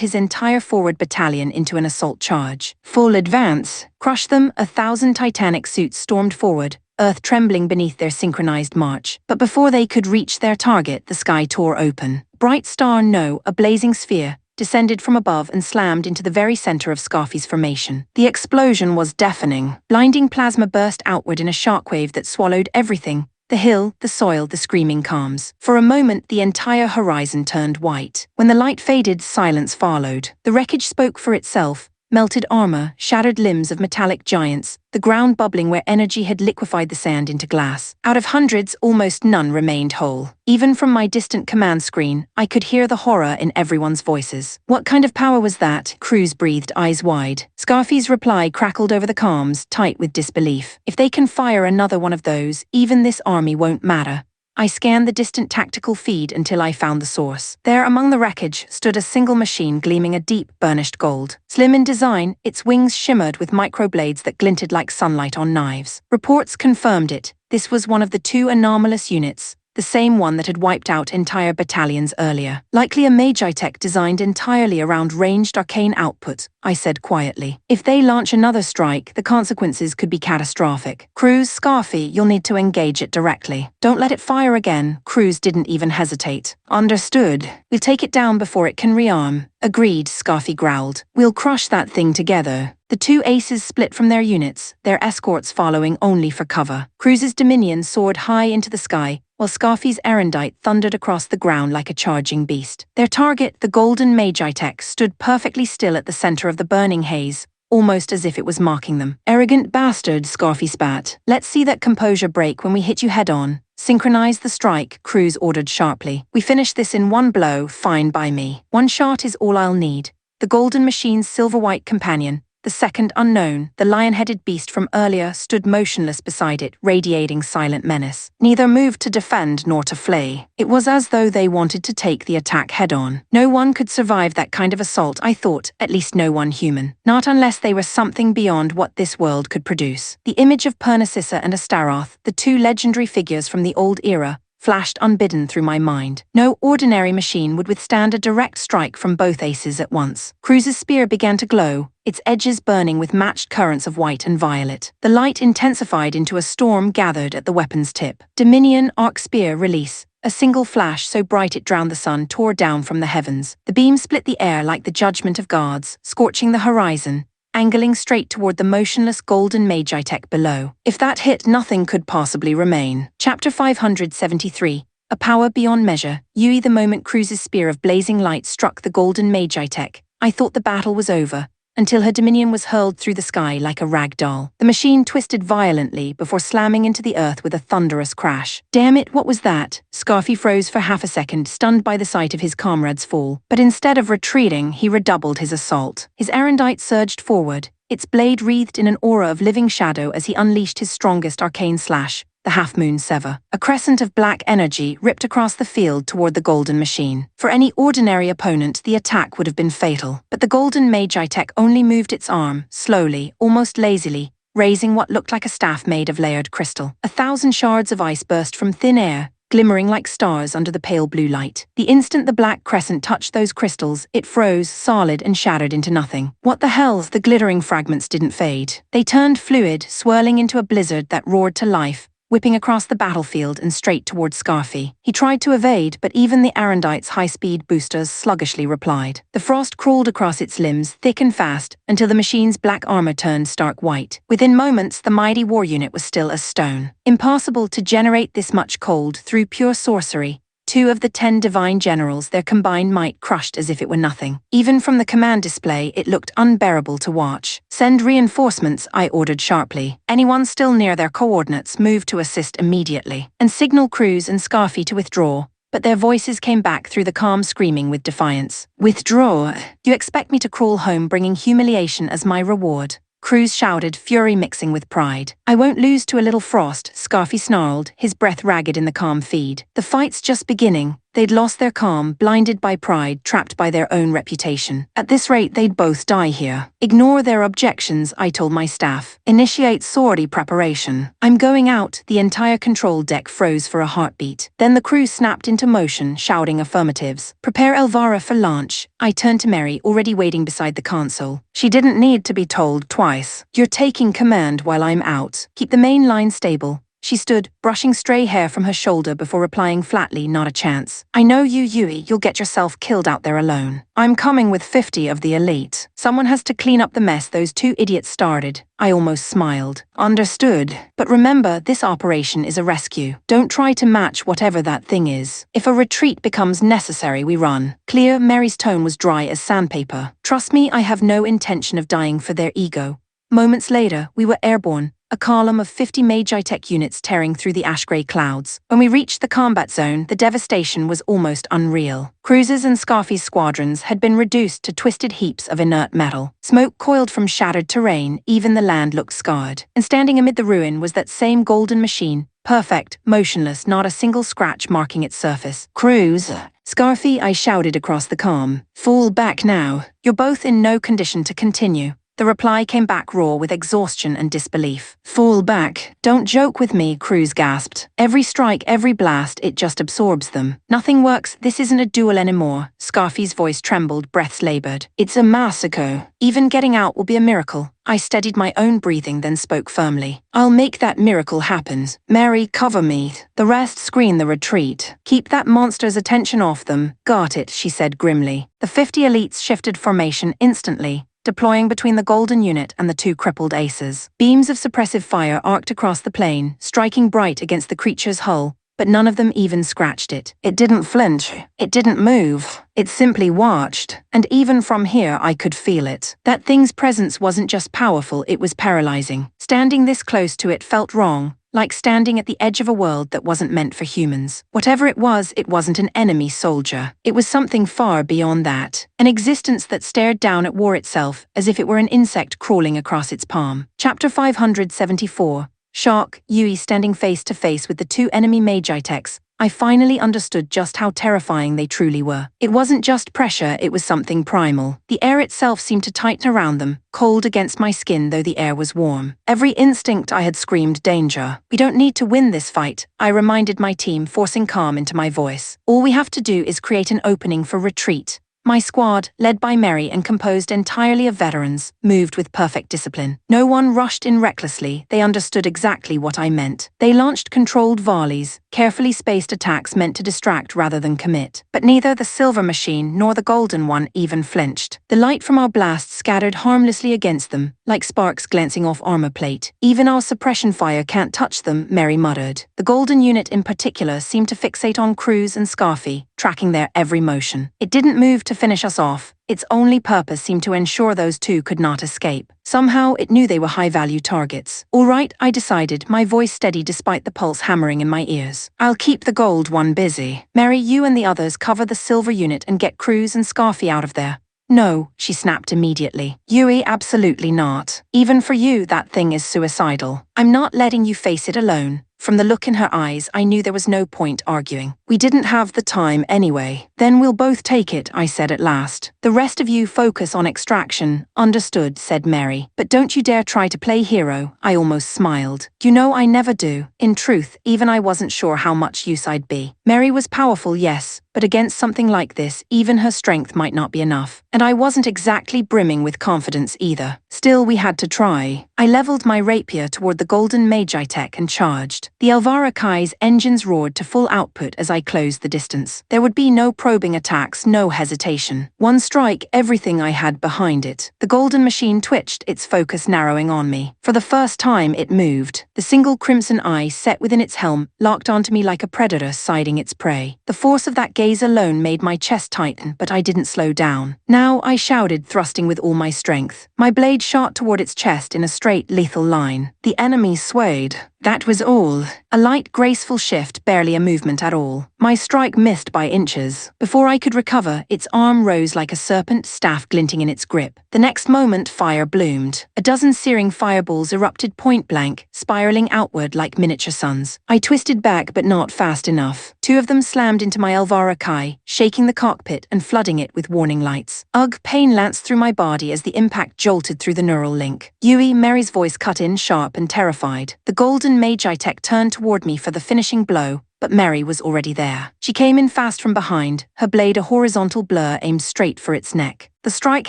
his entire forward battalion into an assault charge. Full advance. Crush them, 1,000 Titanic suits stormed forward, earth trembling beneath their synchronized march. But before they could reach their target, the sky tore open. Bright Star No, a blazing sphere, descended from above and slammed into the very center of Scarfy's formation. The explosion was deafening. Blinding plasma burst outward in a shockwave that swallowed everything: the hill, the soil, the screaming calms. For a moment, the entire horizon turned white. When the light faded, silence followed. The wreckage spoke for itself. Melted armor, shattered limbs of metallic giants, the ground bubbling where energy had liquefied the sand into glass. Out of hundreds, almost none remained whole. Even from my distant command screen, I could hear the horror in everyone's voices. What kind of power was that? Cruz breathed, eyes wide. Scarfy's reply crackled over the comms, tight with disbelief. If they can fire another one of those, even this army won't matter. I scanned the distant tactical feed until I found the source. There, among the wreckage, stood a single machine gleaming a deep, burnished gold. Slim in design, its wings shimmered with microblades that glinted like sunlight on knives. Reports confirmed it. This was one of the two anomalous units, the same one that had wiped out entire battalions earlier. Likely a Manhwa designed entirely around ranged arcane output, I said quietly. If they launch another strike, the consequences could be catastrophic. Cruz, Scarfy, you'll need to engage it directly. Don't let it fire again. Cruz didn't even hesitate. Understood. We'll take it down before it can rearm. Agreed, Scarfy growled. We'll crush that thing together. The two aces split from their units, their escorts following only for cover. Cruz's dominion soared high into the sky, while Scarfy's erudite thundered across the ground like a charging beast. Their target, the golden Manhwa, stood perfectly still at the center of the burning haze, almost as if it was mocking them. Arrogant bastard, Scarfy spat. Let's see that composure break when we hit you head-on. Synchronize the strike, Cruz ordered sharply. We finish this in one blow, fine by me. One shot is all I'll need. The golden machine's silver-white companion, the second unknown, the lion-headed beast from earlier, stood motionless beside it, radiating silent menace. Neither moved to defend nor to flee. It was as though they wanted to take the attack head-on. No one could survive that kind of assault, I thought, at least no one human. Not unless they were something beyond what this world could produce. The image of Pernacissa and Astaroth, the two legendary figures from the old era, flashed unbidden through my mind. No ordinary machine would withstand a direct strike from both aces at once. Cruz's spear began to glow, its edges burning with matched currents of white and violet. The light intensified into a storm gathered at the weapon's tip. Dominion arc spear release. A single flash so bright it drowned the sun tore down from the heavens. The beam split the air like the judgment of gods, scorching the horizon, angling straight toward the motionless golden Manhwatycoon below. If that hit, nothing could possibly remain. Chapter 573. A power beyond measure. Yui, the moment Cruz's spear of blazing light struck the golden Manhwatycoon, I thought the battle was over, until her dominion was hurled through the sky like a rag doll. The machine twisted violently before slamming into the earth with a thunderous crash. Damn it, what was that? Scarfy froze for half a second, stunned by the sight of his comrade's fall. But instead of retreating, he redoubled his assault. His erendite surged forward, its blade wreathed in an aura of living shadow as he unleashed his strongest arcane slash, the half-moon sever. A crescent of black energy ripped across the field toward the golden machine. For any ordinary opponent, the attack would have been fatal. But the golden Manhwatycoon only moved its arm, slowly, almost lazily, raising what looked like a staff made of layered crystal. 1,000 shards of ice burst from thin air, glimmering like stars under the pale blue light. The instant the black crescent touched those crystals, it froze, solid, and shattered into nothing. What the hell? The glittering fragments didn't fade. They turned fluid, swirling into a blizzard that roared to life, whipping across the battlefield and straight towards Scarfy. He tried to evade, but even the Arendite's high-speed boosters sluggishly replied. The frost crawled across its limbs, thick and fast, until the machine's black armor turned stark white. Within moments, the mighty war unit was still as stone. Impossible to generate this much cold through pure sorcery. 2 of the 10 divine generals, their combined might crushed as if it were nothing. Even from the command display, it looked unbearable to watch. Send reinforcements, I ordered sharply. Anyone still near their coordinates, move to assist immediately. And signal Cruz and Scarfy to withdraw. But their voices came back through the calm screaming with defiance. Withdraw? You expect me to crawl home bringing humiliation as my reward? Cruz shouted, fury mixing with pride. I won't lose to a little frost, Scarfy snarled, his breath ragged in the calm feed. The fight's just beginning. They'd lost their calm, blinded by pride, trapped by their own reputation. At this rate, they'd both die here. Ignore their objections, I told my staff. Initiate sortie preparation. I'm going out. The entire control deck froze for a heartbeat. Then the crew snapped into motion, shouting affirmatives. Prepare Elvira for launch. I turned to Mary, already waiting beside the console. She didn't need to be told twice. You're taking command while I'm out. Keep the main line stable. She stood, brushing stray hair from her shoulder before replying flatly, not a chance. I know you, Yui, you'll get yourself killed out there alone. I'm coming with 50 of the elite. Someone has to clean up the mess those 2 idiots started. I almost smiled. Understood. But remember, this operation is a rescue. Don't try to match whatever that thing is. If a retreat becomes necessary, we run. Clear? Mary's tone was dry as sandpaper. Trust me, I have no intention of dying for their ego. Moments later, we were airborne. A column of 50 Manhwatycoon units tearing through the ash-grey clouds. When we reached the combat zone, the devastation was almost unreal. Cruz's and Scarfy's squadrons had been reduced to twisted heaps of inert metal. Smoke coiled from shattered terrain, even the land looked scarred. And standing amid the ruin was that same golden machine, perfect, motionless, not a single scratch marking its surface. Cruz! Scarfy, I shouted across the comm. Fall back now. You're both in no condition to continue. The reply came back raw with exhaustion and disbelief. Fall back. Don't joke with me, Cruz gasped. Every strike, every blast, it just absorbs them. Nothing works. This isn't a duel anymore. Scarfy's voice trembled, breaths labored. It's a massacre. Even getting out will be a miracle. I steadied my own breathing, then spoke firmly. I'll make that miracle happen. Mary, cover me. The rest screen the retreat. Keep that monster's attention off them. Got it, she said grimly. The 50 elites shifted formation instantly, deploying between the golden unit and the 2 crippled aces. Beams of suppressive fire arced across the plain, striking bright against the creature's hull, but none of them even scratched it. It didn't flinch. It didn't move. It simply watched. And even from here, I could feel it. That thing's presence wasn't just powerful, it was paralyzing. Standing this close to it felt wrong, like standing at the edge of a world that wasn't meant for humans. Whatever it wasn't an enemy soldier. It was something far beyond that. An existence that stared down at war itself as if it were an insect crawling across its palm. Chapter 574. Shock, Yui standing face to face with the two enemy magi techs. I finally understood just how terrifying they truly were. It wasn't just pressure, it was something primal. The air itself seemed to tighten around them, cold against my skin though the air was warm. Every instinct I had screamed danger. We don't need to win this fight, I reminded my team, forcing calm into my voice. All we have to do is create an opening for retreat. My squad, led by Mary and composed entirely of veterans, moved with perfect discipline. No one rushed in recklessly, they understood exactly what I meant. They launched controlled volleys, carefully spaced attacks meant to distract rather than commit. But neither the silver machine nor the golden one even flinched. The light from our blasts scattered harmlessly against them, like sparks glancing off armor plate. Even our suppression fire can't touch them, Mary muttered. The golden unit in particular seemed to fixate on Cruz and Scarfy, tracking their every motion. It didn't move to finish us off. Its only purpose seemed to ensure those two could not escape. Somehow it knew they were high-value targets. All right, I decided, my voice steady despite the pulse hammering in my ears. I'll keep the gold one busy. Mary, you and the others cover the silver unit and get Cruz and Scarfy out of there. No, she snapped immediately. Yui, absolutely not. Even for you, that thing is suicidal. I'm not letting you face it alone. From the look in her eyes, I knew there was no point arguing. We didn't have the time anyway. Then we'll both take it, I said at last. The rest of you focus on extraction. Understood, said Mary. But don't you dare try to play hero, I almost smiled. You know I never do. In truth, even I wasn't sure how much use I'd be. Mary was powerful, yes, but against something like this, even her strength might not be enough. And I wasn't exactly brimming with confidence either. Still, we had to try. I leveled my rapier toward the golden magi tech and charged. The Manhwarekai's engines roared to full output as I closed the distance. There would be no probing attacks, no hesitation. One strike, everything I had behind it. The golden machine twitched, its focus narrowing on me. For the first time, it moved. The single crimson eye set within its helm locked onto me like a predator siding its prey. The force of that gaze alone made my chest tighten, but I didn't slow down. Now, I shouted, thrusting with all my strength. My blade shot toward its chest in a straight, lethal line. The enemy swayed. That was all. A light, graceful shift, barely a movement at all. My strike missed by inches. Before I could recover, its arm rose like a serpent, staff glinting in its grip. The next moment, fire bloomed. A dozen searing fireballs erupted point blank, spiraling outward like miniature suns. I twisted back, but not fast enough. Two of them slammed into my Manhwarekai, shaking the cockpit and flooding it with warning lights. Ugh, pain lanced through my body as the impact jolted through the neural link. Yui, Mary's voice cut in sharp and terrified. The golden magi tech turned toward me for the finishing blow, but Mary was already there. She came in fast from behind, her blade a horizontal blur aimed straight for its neck. The strike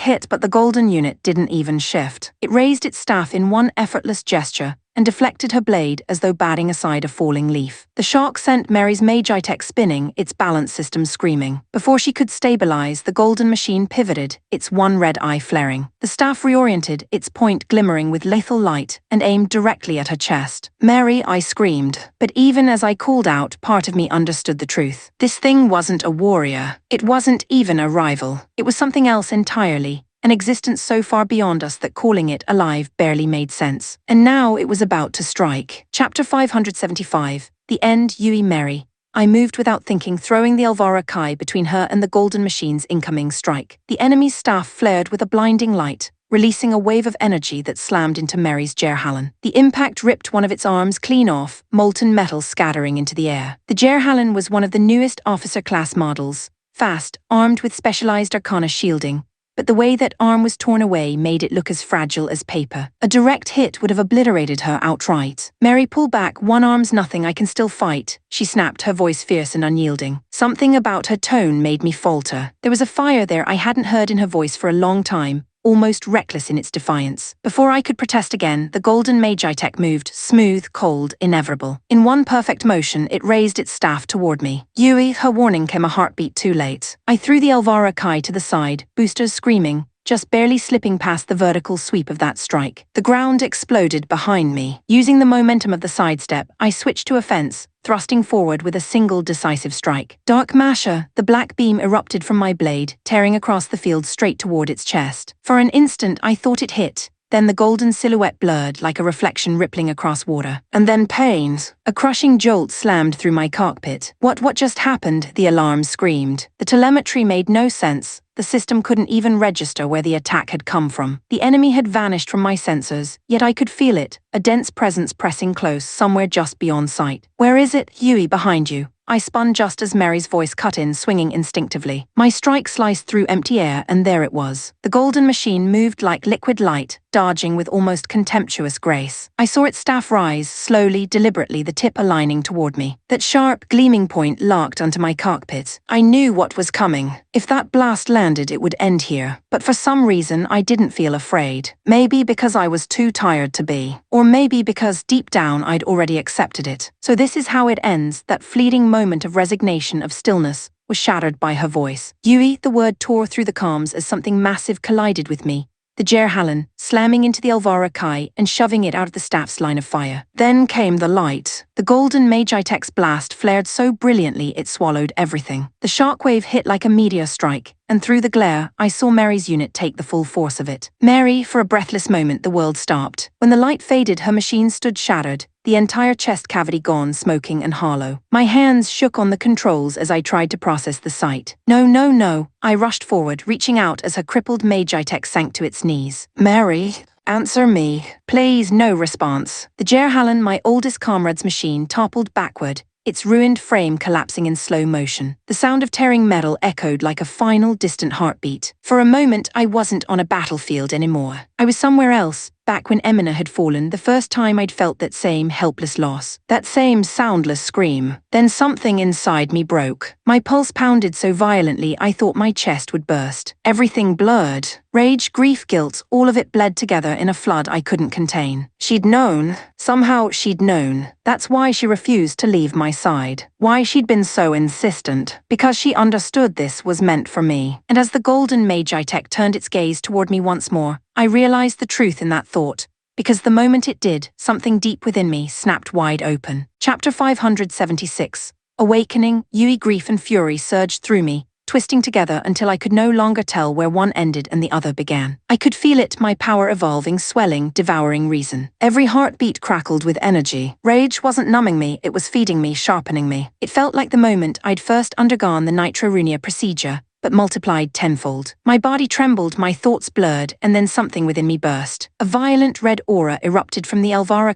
hit, but the golden unit didn't even shift. It raised its staff in one effortless gesture and deflected her blade as though batting aside a falling leaf. The shock sent Mary's magi tech spinning, its balance system screaming. Before she could stabilize, the golden machine pivoted, its one red eye flaring. The staff reoriented, its point glimmering with lethal light, and aimed directly at her chest. Mary, I screamed. But even as I called out, part of me understood the truth. This thing wasn't a warrior. It wasn't even a rival. It was something else entirely. An existence so far beyond us that calling it alive barely made sense. And now it was about to strike. Chapter 575. The End, Yui Mary. I moved without thinking, throwing the Manhwarekai between her and the golden machine's incoming strike. The enemy's staff flared with a blinding light, releasing a wave of energy that slammed into Mary's Jerhallen. The impact ripped one of its arms clean off, molten metal scattering into the air. The Jerhallen was one of the newest officer-class models, fast, armed with specialized arcana shielding. But the way that arm was torn away made it look as fragile as paper. A direct hit would have obliterated her outright. Mary, pull back, one arm's nothing, I can still fight, she snapped, her voice fierce and unyielding. Something about her tone made me falter. There was a fire there I hadn't heard in her voice for a long time, almost reckless in its defiance. Before I could protest again, the golden magi tech moved, smooth, cold, inevitable. In one perfect motion, it raised its staff toward me. Yui, her warning came a heartbeat too late. I threw the Manhwarekai to the side, boosters screaming, just barely slipping past the vertical sweep of that strike. The ground exploded behind me. Using the momentum of the sidestep, I switched to offense, thrusting forward with a single decisive strike. Dark Masha, the black beam erupted from my blade, tearing across the field straight toward its chest. For an instant I thought it hit, then the golden silhouette blurred like a reflection rippling across water. And then pains. A crushing jolt slammed through my cockpit. What just happened? The alarm screamed. The telemetry made no sense. The system couldn't even register where the attack had come from. The enemy had vanished from my sensors, yet I could feel it, a dense presence pressing close somewhere just beyond sight. Where is it? Yui, behind you. I spun just as Mary's voice cut in, swinging instinctively. My strike sliced through empty air, and there it was. The golden machine moved like liquid light, dodging with almost contemptuous grace. I saw its staff rise, slowly, deliberately, the tip aligning toward me. That sharp, gleaming point locked onto my cockpit. I knew what was coming. If that blast landed, it would end here. But for some reason, I didn't feel afraid. Maybe because I was too tired to be. Or maybe because deep down I'd already accepted it. So this is how it ends, that fleeting moment of resignation, of stillness, was shattered by her voice. Yui, the word tore through the calms as something massive collided with me. The Jerhallen, slamming into the Alvara and shoving it out of the staff's line of fire. Then came the light. The golden Magitex blast flared so brilliantly it swallowed everything. The shockwave hit like a meteor strike, and through the glare, I saw Mary's unit take the full force of it. Mary, for a breathless moment, the world stopped. When the light faded, her machine stood shattered, the entire chest cavity gone, smoking and hollow. My hands shook on the controls as I tried to process the sight. No. I rushed forward, reaching out as her crippled Magitex sank to its knees. Mary, answer me. Please. No response. The Jerhallen, my oldest comrade's machine, toppled backward, its ruined frame collapsing in slow motion. The sound of tearing metal echoed like a final, distant heartbeat. For a moment, I wasn't on a battlefield anymore. I was somewhere else, back when Emina had fallen, the first time I'd felt that same helpless loss, that same soundless scream. Then something inside me broke. My pulse pounded so violently I thought my chest would burst. Everything blurred. Rage, grief, guilt, all of it bled together in a flood I couldn't contain. She'd known. Somehow she'd known. That's why she refused to leave my side. Why she'd been so insistent. Because she understood this was meant for me. And as the golden Magitech turned its gaze toward me once more, I realized the truth in that thought. Because the moment it did, something deep within me snapped wide open. Chapter 576. Awakening, Yui, grief and fury surged through me, twisting together until I could no longer tell where one ended and the other began. I could feel it, my power evolving, swelling, devouring reason. Every heartbeat crackled with energy. Rage wasn't numbing me, it was feeding me, sharpening me. It felt like the moment I'd first undergone the Nitrorunia procedure, but multiplied tenfold. My body trembled, my thoughts blurred, and then something within me burst. A violent red aura erupted from the Alvara,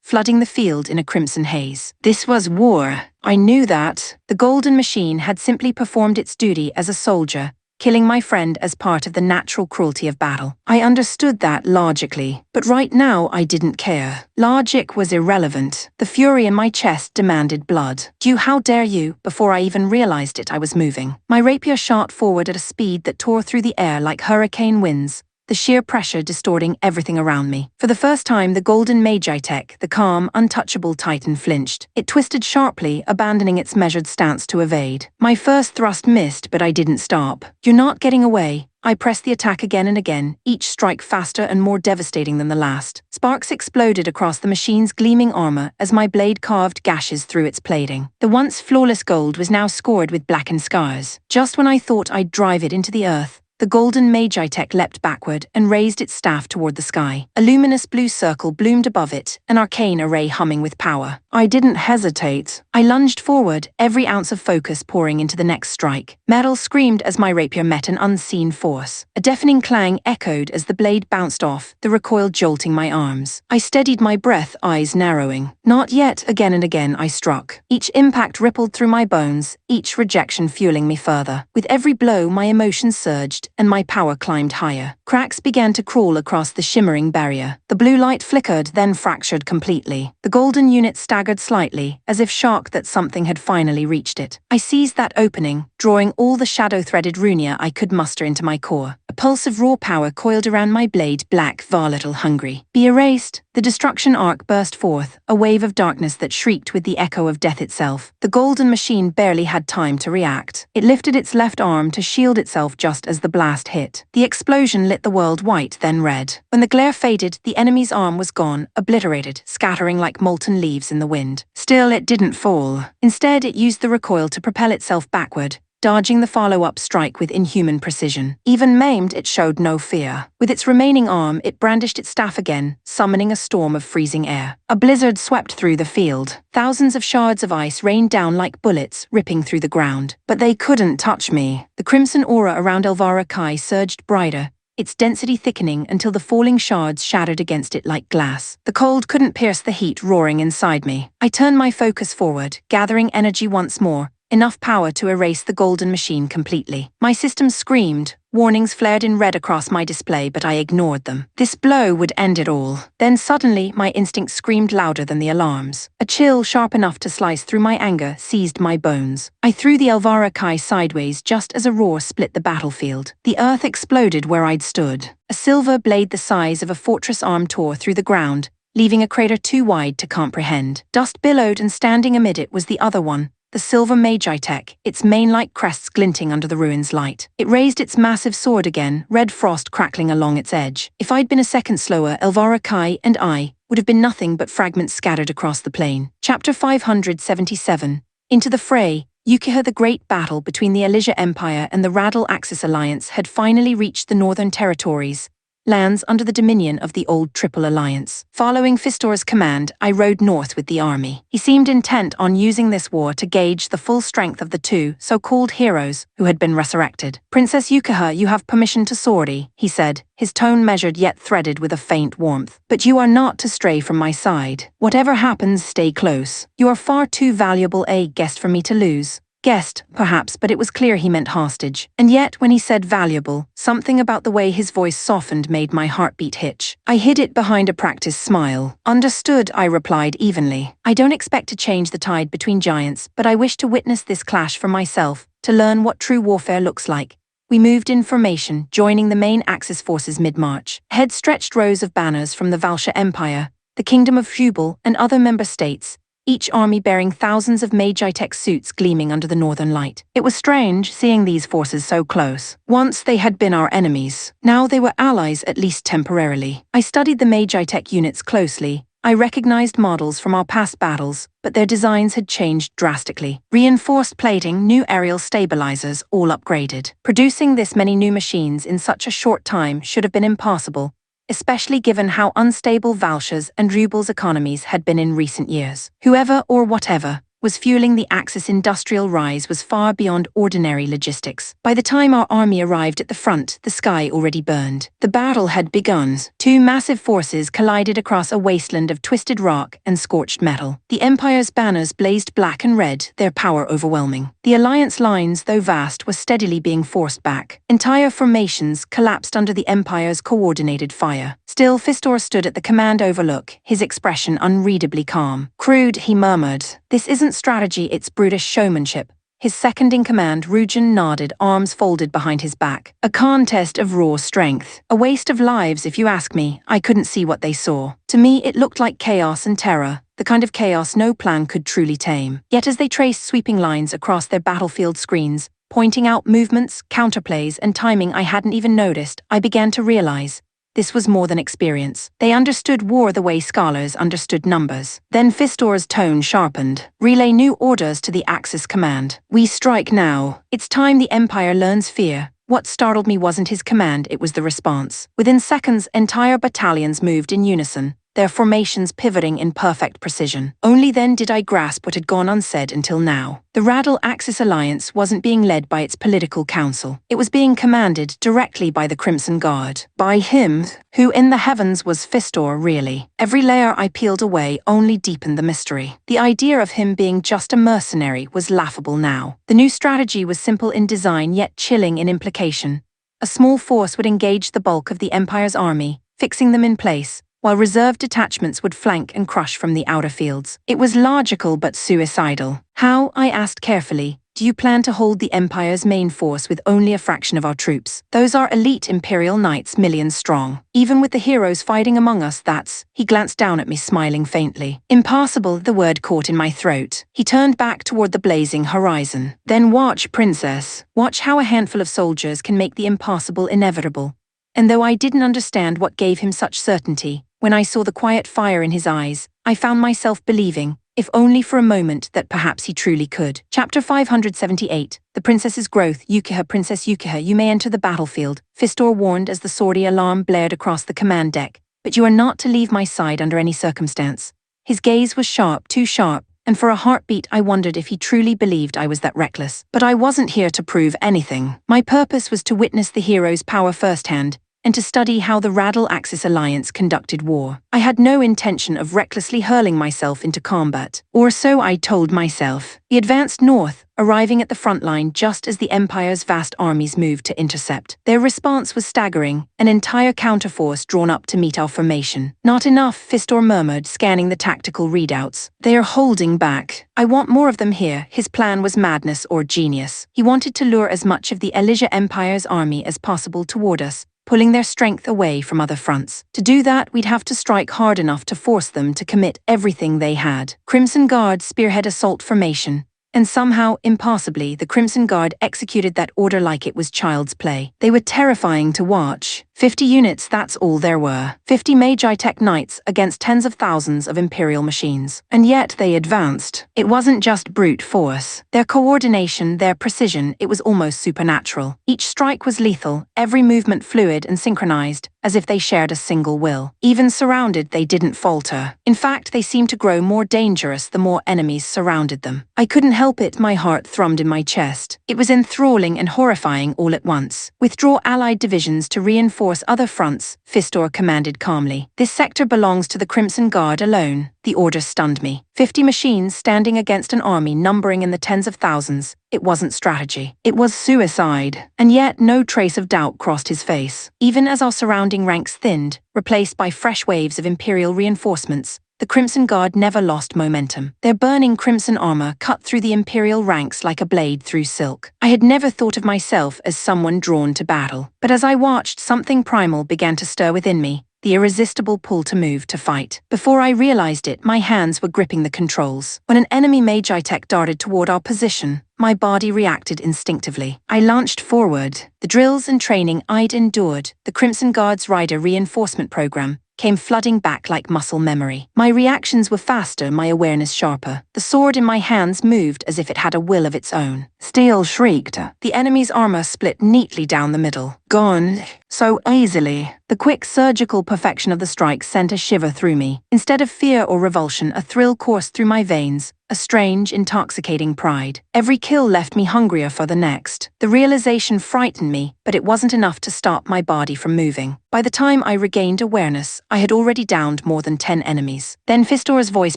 flooding the field in a crimson haze. This was war. I knew that. The golden machine had simply performed its duty as a soldier, killing my friend as part of the natural cruelty of battle. I understood that logically, but right now I didn't care. Logic was irrelevant. The fury in my chest demanded blood. How dare you? Before I even realized it, I was moving. My rapier shot forward at a speed that tore through the air like hurricane winds, the sheer pressure distorting everything around me. For the first time, the golden Magitech, the calm, untouchable titan, flinched. It twisted sharply, abandoning its measured stance to evade. My first thrust missed, but I didn't stop. You're not getting away. I pressed the attack again and again, each strike faster and more devastating than the last. Sparks exploded across the machine's gleaming armor as my blade carved gashes through its plating. The once flawless gold was now scored with blackened scars. Just when I thought I'd drive it into the earth, the golden Magitech leapt backward and raised its staff toward the sky. A luminous blue circle bloomed above it, an arcane array humming with power. I didn't hesitate. I lunged forward, every ounce of focus pouring into the next strike. Metal screamed as my rapier met an unseen force. A deafening clang echoed as the blade bounced off, the recoil jolting my arms. I steadied my breath, eyes narrowing. Not yet. Again and again I struck. Each impact rippled through my bones, each rejection fueling me further. With every blow, my emotions surged, and my power climbed higher. Cracks began to crawl across the shimmering barrier. The blue light flickered, then fractured completely. The golden unit staggered slightly, as if shocked that something had finally reached it. I seized that opening, drawing all the shadow-threaded runia I could muster into my core. A pulse of raw power coiled around my blade, black, volatile, hungry. Be erased. The destruction arc burst forth, a wave of darkness that shrieked with the echo of death itself. The golden machine barely had time to react. It lifted its left arm to shield itself just as the blast hit. The explosion lit the world white, then red. When the glare faded, the enemy's arm was gone, obliterated, scattering like molten leaves in the wind. Still, it didn't fall. Instead, it used the recoil to propel itself backward, dodging the follow-up strike with inhuman precision. Even maimed, it showed no fear. With its remaining arm, it brandished its staff again, summoning a storm of freezing air. A blizzard swept through the field. Thousands of shards of ice rained down like bullets, ripping through the ground. But they couldn't touch me. The crimson aura around Elvira-kai surged brighter, its density thickening until the falling shards shattered against it like glass. The cold couldn't pierce the heat roaring inside me. I turned my focus forward, gathering energy once more, enough power to erase the golden machine completely. My system screamed, warnings flared in red across my display, but I ignored them. This blow would end it all. Then suddenly, my instinct screamed louder than the alarms. A chill sharp enough to slice through my anger seized my bones. I threw the Elvira-kai sideways just as a roar split the battlefield. The earth exploded where I'd stood. A silver blade the size of a fortress arm tore through the ground, leaving a crater too wide to comprehend. Dust billowed, and standing amid it was the other one, the silver Manhwa, its mane-like crests glinting under the ruin's light. It raised its massive sword again, red frost crackling along its edge. If I'd been a second slower, Elvira-kai and I would have been nothing but fragments scattered across the plain. Chapter 577. Into the fray. Ukiha. The great battle between the Elysia Empire and the Radal Axis Alliance had finally reached the northern territories, lands under the dominion of the old Triple Alliance. Following Fistor's command, I rode north with the army. He seemed intent on using this war to gauge the full strength of the two so-called heroes who had been resurrected. "Princess Ukiha, you have permission to sortie," he said, his tone measured yet threaded with a faint warmth. "But you are not to stray from my side. Whatever happens, stay close. You are far too valuable a guest for me to lose." Guest, perhaps, but it was clear he meant hostage. And yet, when he said valuable, something about the way his voice softened made my heartbeat hitch. I hid it behind a practiced smile. "Understood," I replied evenly. "I don't expect to change the tide between giants, but I wish to witness this clash for myself, to learn what true warfare looks like." We moved in formation, joining the main Axis forces mid-march. Ahead stretched rows of banners from the Valsha Empire, the Kingdom of Jubal, and other member states, each army bearing thousands of Manhwa suits gleaming under the northern light. It was strange seeing these forces so close. Once they had been our enemies. Now they were allies, at least temporarily. I studied the Manhwa units closely. I recognized models from our past battles, but their designs had changed drastically. Reinforced plating, new aerial stabilizers, all upgraded. Producing this many new machines in such a short time should have been impossible, especially given how unstable Valsha's and Rubal's economies had been in recent years. Whoever or whatever was fueling the Axis industrial rise was far beyond ordinary logistics. By the time our army arrived at the front, the sky already burned. The battle had begun. Two massive forces collided across a wasteland of twisted rock and scorched metal. The Empire's banners blazed black and red, their power overwhelming. The Alliance lines, though vast, were steadily being forced back. Entire formations collapsed under the Empire's coordinated fire. Still, Fistor stood at the command overlook, his expression unreadably calm. "Crude," he murmured. "This isn't strategy, it's brutish showmanship." His second-in-command, Rujan, nodded, arms folded behind his back. "A contest of raw strength. A waste of lives, if you ask me." I couldn't see what they saw. To me, it looked like chaos and terror, the kind of chaos no plan could truly tame. Yet as they traced sweeping lines across their battlefield screens, pointing out movements, counterplays, and timing I hadn't even noticed, I began to realize this was more than experience. They understood war the way scholars understood numbers. Then Fistor's tone sharpened. "Relay new orders to the Axis command. We strike now. It's time the Empire learns fear." What startled me wasn't his command, it was the response. Within seconds, entire battalions moved in unison, their formations pivoting in perfect precision. Only then did I grasp what had gone unsaid until now. The Radal Axis Alliance wasn't being led by its political council. It was being commanded directly by the Crimson Guard. By him, who in the heavens was Fistor, really. Every layer I peeled away only deepened the mystery. The idea of him being just a mercenary was laughable now. The new strategy was simple in design yet chilling in implication. A small force would engage the bulk of the Empire's army, fixing them in place, while reserve detachments would flank and crush from the outer fields. It was logical but suicidal. "How," I asked carefully, "do you plan to hold the Empire's main force with only a fraction of our troops? Those are elite Imperial Knights, millions strong. Even with the heroes fighting among us, that's..." He glanced down at me, smiling faintly. "Impossible," the word caught in my throat. He turned back toward the blazing horizon. "Then watch, Princess. Watch how a handful of soldiers can make the impossible inevitable." And though I didn't understand what gave him such certainty, when I saw the quiet fire in his eyes, I found myself believing, if only for a moment, that perhaps he truly could. Chapter 578, The Princess's Growth. Yukiha, Princess Yukiha, you may enter the battlefield, Fistor warned as the sortie alarm blared across the command deck. But you are not to leave my side under any circumstance. His gaze was sharp, too sharp, and for a heartbeat I wondered if he truly believed I was that reckless. But I wasn't here to prove anything. My purpose was to witness the hero's power firsthand, and to study how the Radal Axis Alliance conducted war. I had no intention of recklessly hurling myself into combat, or so I told myself. He advanced north, arriving at the front line just as the Empire's vast armies moved to intercept. Their response was staggering, an entire counterforce drawn up to meet our formation. Not enough, Fistor murmured, scanning the tactical readouts. They are holding back. I want more of them here. His plan was madness or genius. He wanted to lure as much of the Elysia Empire's army as possible toward us, pulling their strength away from other fronts. To do that, we'd have to strike hard enough to force them to commit everything they had. Crimson Guard spearhead assault formation. And somehow, impossibly, the Crimson Guard executed that order like it was child's play. They were terrifying to watch. 50 units, that's all there were. 50 Magi-Tech Knights against tens of thousands of Imperial machines. And yet they advanced. It wasn't just brute force. Their coordination, their precision, it was almost supernatural. Each strike was lethal, every movement fluid and synchronized, as if they shared a single will. Even surrounded, they didn't falter. In fact, they seemed to grow more dangerous the more enemies surrounded them. I couldn't help it, my heart thrummed in my chest. It was enthralling and horrifying all at once. Withdraw Allied divisions to reinforce other fronts, Fistor commanded calmly. This sector belongs to the Crimson Guard alone. The order stunned me. 50 machines standing against an army numbering in the tens of thousands. It wasn't strategy. It was suicide. And yet no trace of doubt crossed his face. Even as our surrounding ranks thinned, replaced by fresh waves of Imperial reinforcements, the Crimson Guard never lost momentum. Their burning crimson armor cut through the Imperial ranks like a blade through silk. I had never thought of myself as someone drawn to battle. But as I watched, something primal began to stir within me. The irresistible pull to move, to fight. Before I realized it, my hands were gripping the controls. When an enemy Magi-Tech darted toward our position, my body reacted instinctively. I launched forward. The drills and training I'd endured, the Crimson Guard's rider reinforcement program, came flooding back like muscle memory. My reactions were faster, my awareness sharper. The sword in my hands moved as if it had a will of its own. Steel shrieked. The enemy's armor split neatly down the middle. Gone. So easily. The quick surgical perfection of the strike sent a shiver through me. Instead of fear or revulsion, a thrill coursed through my veins, a strange, intoxicating pride. Every kill left me hungrier for the next. The realization frightened me, but it wasn't enough to stop my body from moving. By the time I regained awareness, I had already downed more than 10 enemies. Then Fistor's voice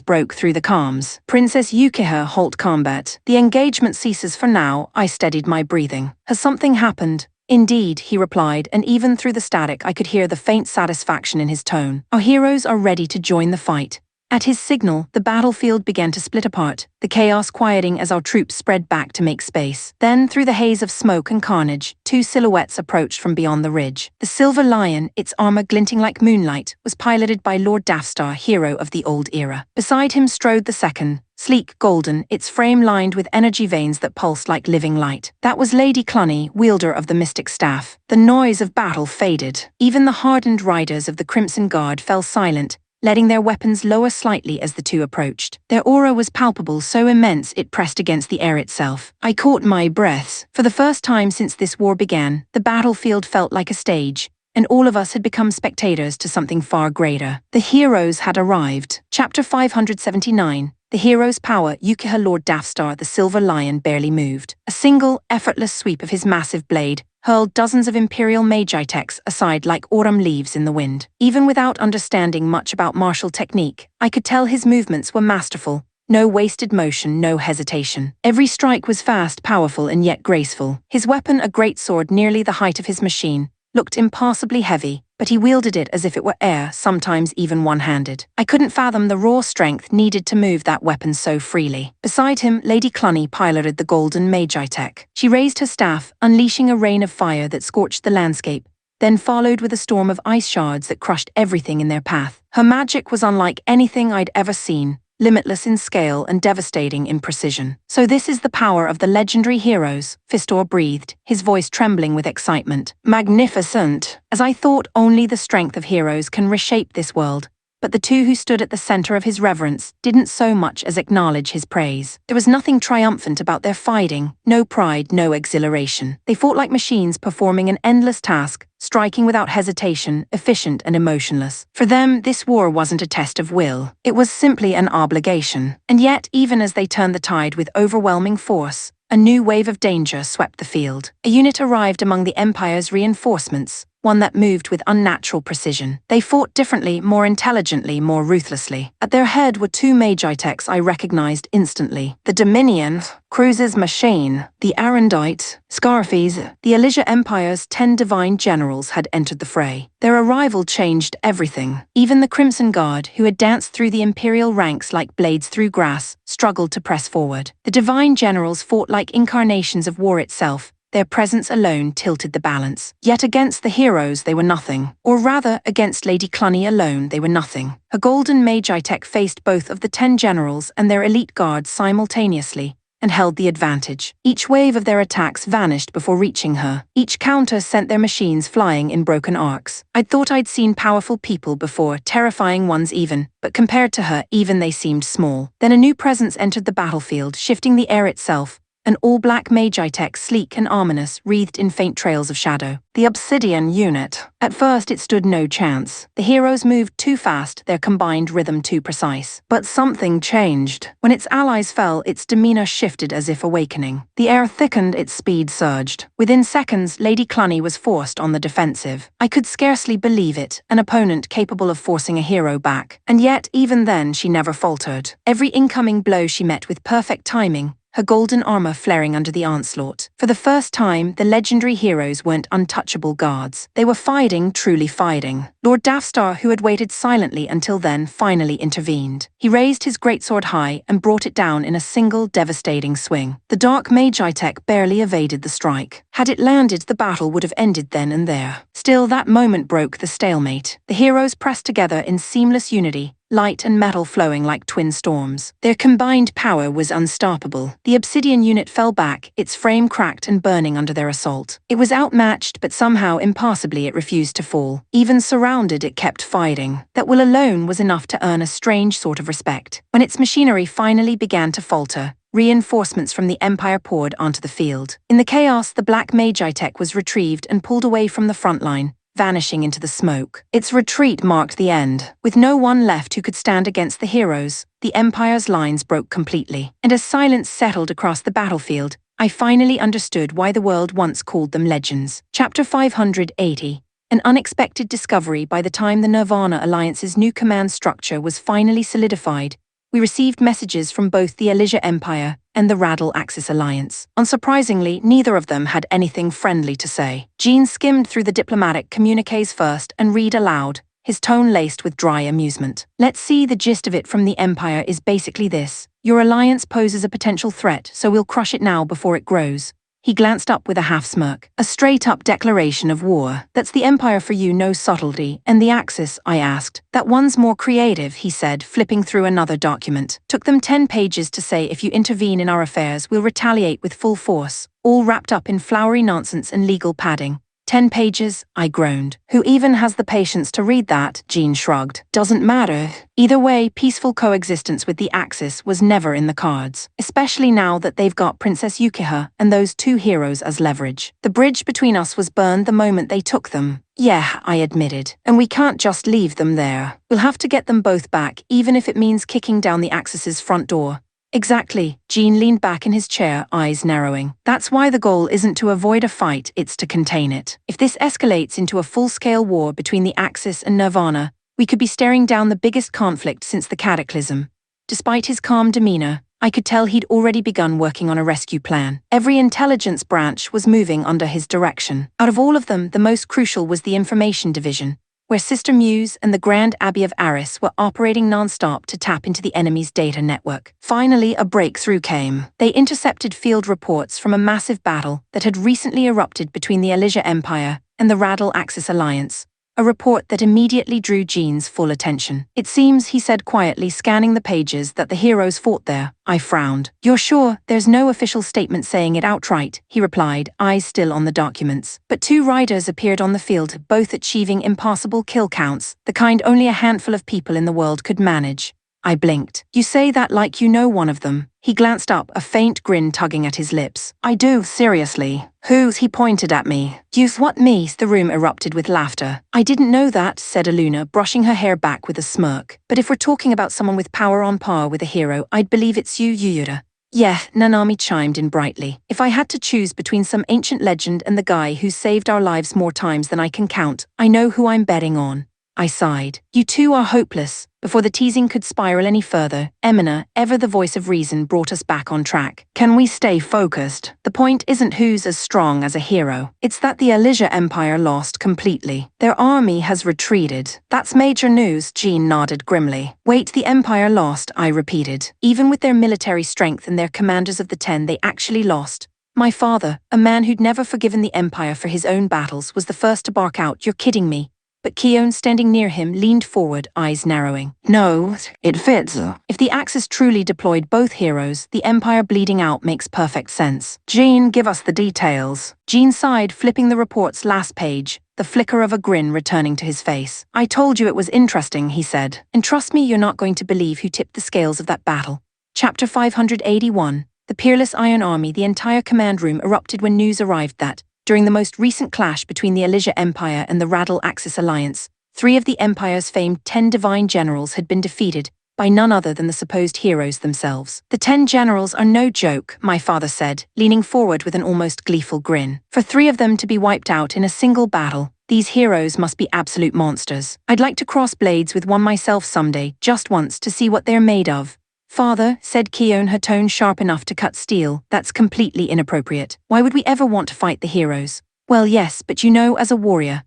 broke through the calms. Princess Yukiha, halt combat. The engagement ceases for now. I steadied my breathing. Has something happened? Indeed, he replied, and even through the static I could hear the faint satisfaction in his tone. Our heroes are ready to join the fight. At his signal, the battlefield began to split apart, the chaos quieting as our troops spread back to make space. Then, through the haze of smoke and carnage, two silhouettes approached from beyond the ridge. The Silver Lion, its armor glinting like moonlight, was piloted by Lord Dathstar, hero of the old era. Beside him strode the second, sleek, golden, its frame lined with energy veins that pulsed like living light. That was Lady Cluny, wielder of the mystic staff. The noise of battle faded. Even the hardened riders of the Crimson Guard fell silent, letting their weapons lower slightly as the two approached. Their aura was palpable, so immense it pressed against the air itself. I caught my breath. For the first time since this war began, the battlefield felt like a stage, and all of us had become spectators to something far greater. The heroes had arrived. Chapter 579. The hero's power. Yukiha. Lord Dathstar, the Silver Lion, barely moved. A single, effortless sweep of his massive blade hurled dozens of Imperial Magi-Techs aside like autumn leaves in the wind. Even without understanding much about martial technique, I could tell his movements were masterful. No wasted motion, no hesitation. Every strike was fast, powerful, and yet graceful. His weapon, a greatsword nearly the height of his machine, looked impassably heavy, but he wielded it as if it were air, sometimes even one-handed. I couldn't fathom the raw strength needed to move that weapon so freely. Beside him, Lady Cluny piloted the golden Magi-Tech. She raised her staff, unleashing a rain of fire that scorched the landscape, then followed with a storm of ice shards that crushed everything in their path. Her magic was unlike anything I'd ever seen, limitless in scale and devastating in precision. So this is the power of the legendary heroes, Fistor breathed, his voice trembling with excitement. Magnificent! As I thought only the strength of heroes can reshape this world, but the two who stood at the center of his reverence didn't so much as acknowledge his praise. There was nothing triumphant about their fighting, no pride, no exhilaration. They fought like machines performing an endless task, striking without hesitation, efficient and emotionless. For them, this war wasn't a test of will. It was simply an obligation. And yet, even as they turned the tide with overwhelming force, a new wave of danger swept the field. A unit arrived among the Empire's reinforcements, one that moved with unnatural precision. They fought differently, more intelligently, more ruthlessly. At their head were two Magitechs I recognized instantly. The Dominion, Cruise's machine, the Arendite, Scarfes, the Elysia Empire's 10 divine generals had entered the fray. Their arrival changed everything. Even the Crimson Guard, who had danced through the Imperial ranks like blades through grass, struggled to press forward. The divine generals fought like incarnations of war itself. Their presence alone tilted the balance. Yet against the heroes they were nothing. Or rather, against Lady Cluny alone they were nothing. Her golden Magitech faced both of the 10 generals and their elite guards simultaneously, and held the advantage. Each wave of their attacks vanished before reaching her. Each counter sent their machines flying in broken arcs. I'd thought I'd seen powerful people before, terrifying ones even, but compared to her, even they seemed small. Then a new presence entered the battlefield, shifting the air itself. An all-black Magitech, sleek and ominous, wreathed in faint trails of shadow. The Obsidian unit. At first it stood no chance. The heroes moved too fast, their combined rhythm too precise. But something changed. When its allies fell, its demeanor shifted as if awakening. The air thickened, its speed surged. Within seconds, Lady Cluny was forced on the defensive. I could scarcely believe it, an opponent capable of forcing a hero back. And yet, even then, she never faltered. Every incoming blow she met with perfect timing, her golden armor flaring under the onslaught. For the first time, the legendary heroes weren't untouchable guards. They were fighting, truly fighting. Lord Daffstar, who had waited silently until then, finally intervened. He raised his greatsword high and brought it down in a single devastating swing. The dark Magitech barely evaded the strike. Had it landed, the battle would have ended then and there. Still, that moment broke the stalemate. The heroes pressed together in seamless unity, light and metal flowing like twin storms. Their combined power was unstoppable. The Obsidian unit fell back, its frame cracked and burning under their assault. It was outmatched, but somehow impossibly it refused to fall. Even surrounded, it kept fighting. That will alone was enough to earn a strange sort of respect. When its machinery finally began to falter, reinforcements from the Empire poured onto the field. In the chaos, the black Magitech was retrieved and pulled away from the front line, vanishing into the smoke. Its retreat marked the end. With no one left who could stand against the heroes, the Empire's lines broke completely. And as silence settled across the battlefield, I finally understood why the world once called them legends. Chapter 580. An unexpected discovery. By the time the Nirvana Alliance's new command structure was finally solidified, we received messages from both the Elysia Empire and the Radal Axis Alliance. Unsurprisingly, neither of them had anything friendly to say. Jean skimmed through the diplomatic communiques first and read aloud, his tone laced with dry amusement. Let's see, the gist of it from the Empire is basically this. Your alliance poses a potential threat, so we'll crush it now before it grows. He glanced up with a half-smirk. A straight-up declaration of war. That's the Empire for you, no subtlety. And the Axis, I asked. That one's more creative, he said, flipping through another document. Took them 10 pages to say if you intervene in our affairs, we'll retaliate with full force. All wrapped up in flowery nonsense and legal padding. 10 pages, I groaned. Who even has the patience to read that? Jean shrugged. Doesn't matter. Either way, peaceful coexistence with the Axis was never in the cards, especially now that they've got Princess Yukiha and those two heroes as leverage. The bridge between us was burned the moment they took them. Yeah, I admitted. And we can't just leave them there. We'll have to get them both back, even if it means kicking down the Axis's front door. Exactly. Jean leaned back in his chair, eyes narrowing. That's why the goal isn't to avoid a fight, it's to contain it. If this escalates into a full-scale war between the Axis and Nirvana, we could be staring down the biggest conflict since the Cataclysm. Despite his calm demeanor, I could tell he'd already begun working on a rescue plan. Every intelligence branch was moving under his direction. Out of all of them, the most crucial was the Information Division, where Sister Muse and the Grand Abbey of Aris were operating non-stop to tap into the enemy's data network. Finally, a breakthrough came. They intercepted field reports from a massive battle that had recently erupted between the Elysia Empire and the Radal Axis Alliance, a report that immediately drew Jean's full attention. It seems, he said quietly, scanning the pages, that the heroes fought there. I frowned. You're sure? There's no official statement saying it outright, he replied, eyes still on the documents. But 2 riders appeared on the field, both achieving impossible kill counts, the kind only a handful of people in the world could manage. I blinked. You say that like you know one of them. He glanced up, a faint grin tugging at his lips. I do, seriously. Who's? He pointed at me. You've what, me? The room erupted with laughter. I didn't know that, said Aluna, brushing her hair back with a smirk. But if we're talking about someone with power on par with a hero, I'd believe it's you, Yuyura. Yeah, Nanami chimed in brightly. If I had to choose between some ancient legend and the guy who's saved our lives more times than I can count, I know who I'm betting on. I sighed. You two are hopeless. Before the teasing could spiral any further, Emina, ever the voice of reason, brought us back on track. Can we stay focused? The point isn't who's as strong as a hero. It's that the Elysia Empire lost completely. Their army has retreated. That's major news, Jean nodded grimly. Wait, the Empire lost, I repeated. Even with their military strength and their commanders of the 10, they actually lost. My father, a man who'd never forgiven the Empire for his own battles, was the first to bark out, "You're kidding me." But Keon, standing near him, leaned forward, eyes narrowing. No, it fits. If the Axis truly deployed both heroes, the Empire bleeding out makes perfect sense. Jean, give us the details. Jean sighed, flipping the report's last page, the flicker of a grin returning to his face. I told you it was interesting, he said. And trust me, you're not going to believe who tipped the scales of that battle. Chapter 581. The Peerless Iron Army. The entire command room erupted when news arrived that, during the most recent clash between the Elysia Empire and the Radal Axis Alliance, 3 of the Empire's famed 10 divine generals had been defeated by none other than the supposed heroes themselves. The 10 generals are no joke, my father said, leaning forward with an almost gleeful grin. For 3 of them to be wiped out in a single battle, these heroes must be absolute monsters. I'd like to cross blades with one myself someday, just once, to see what they're made of. Father, said Keon, her tone sharp enough to cut steel, that's completely inappropriate. Why would we ever want to fight the heroes? Well, yes, but you know, as a warrior,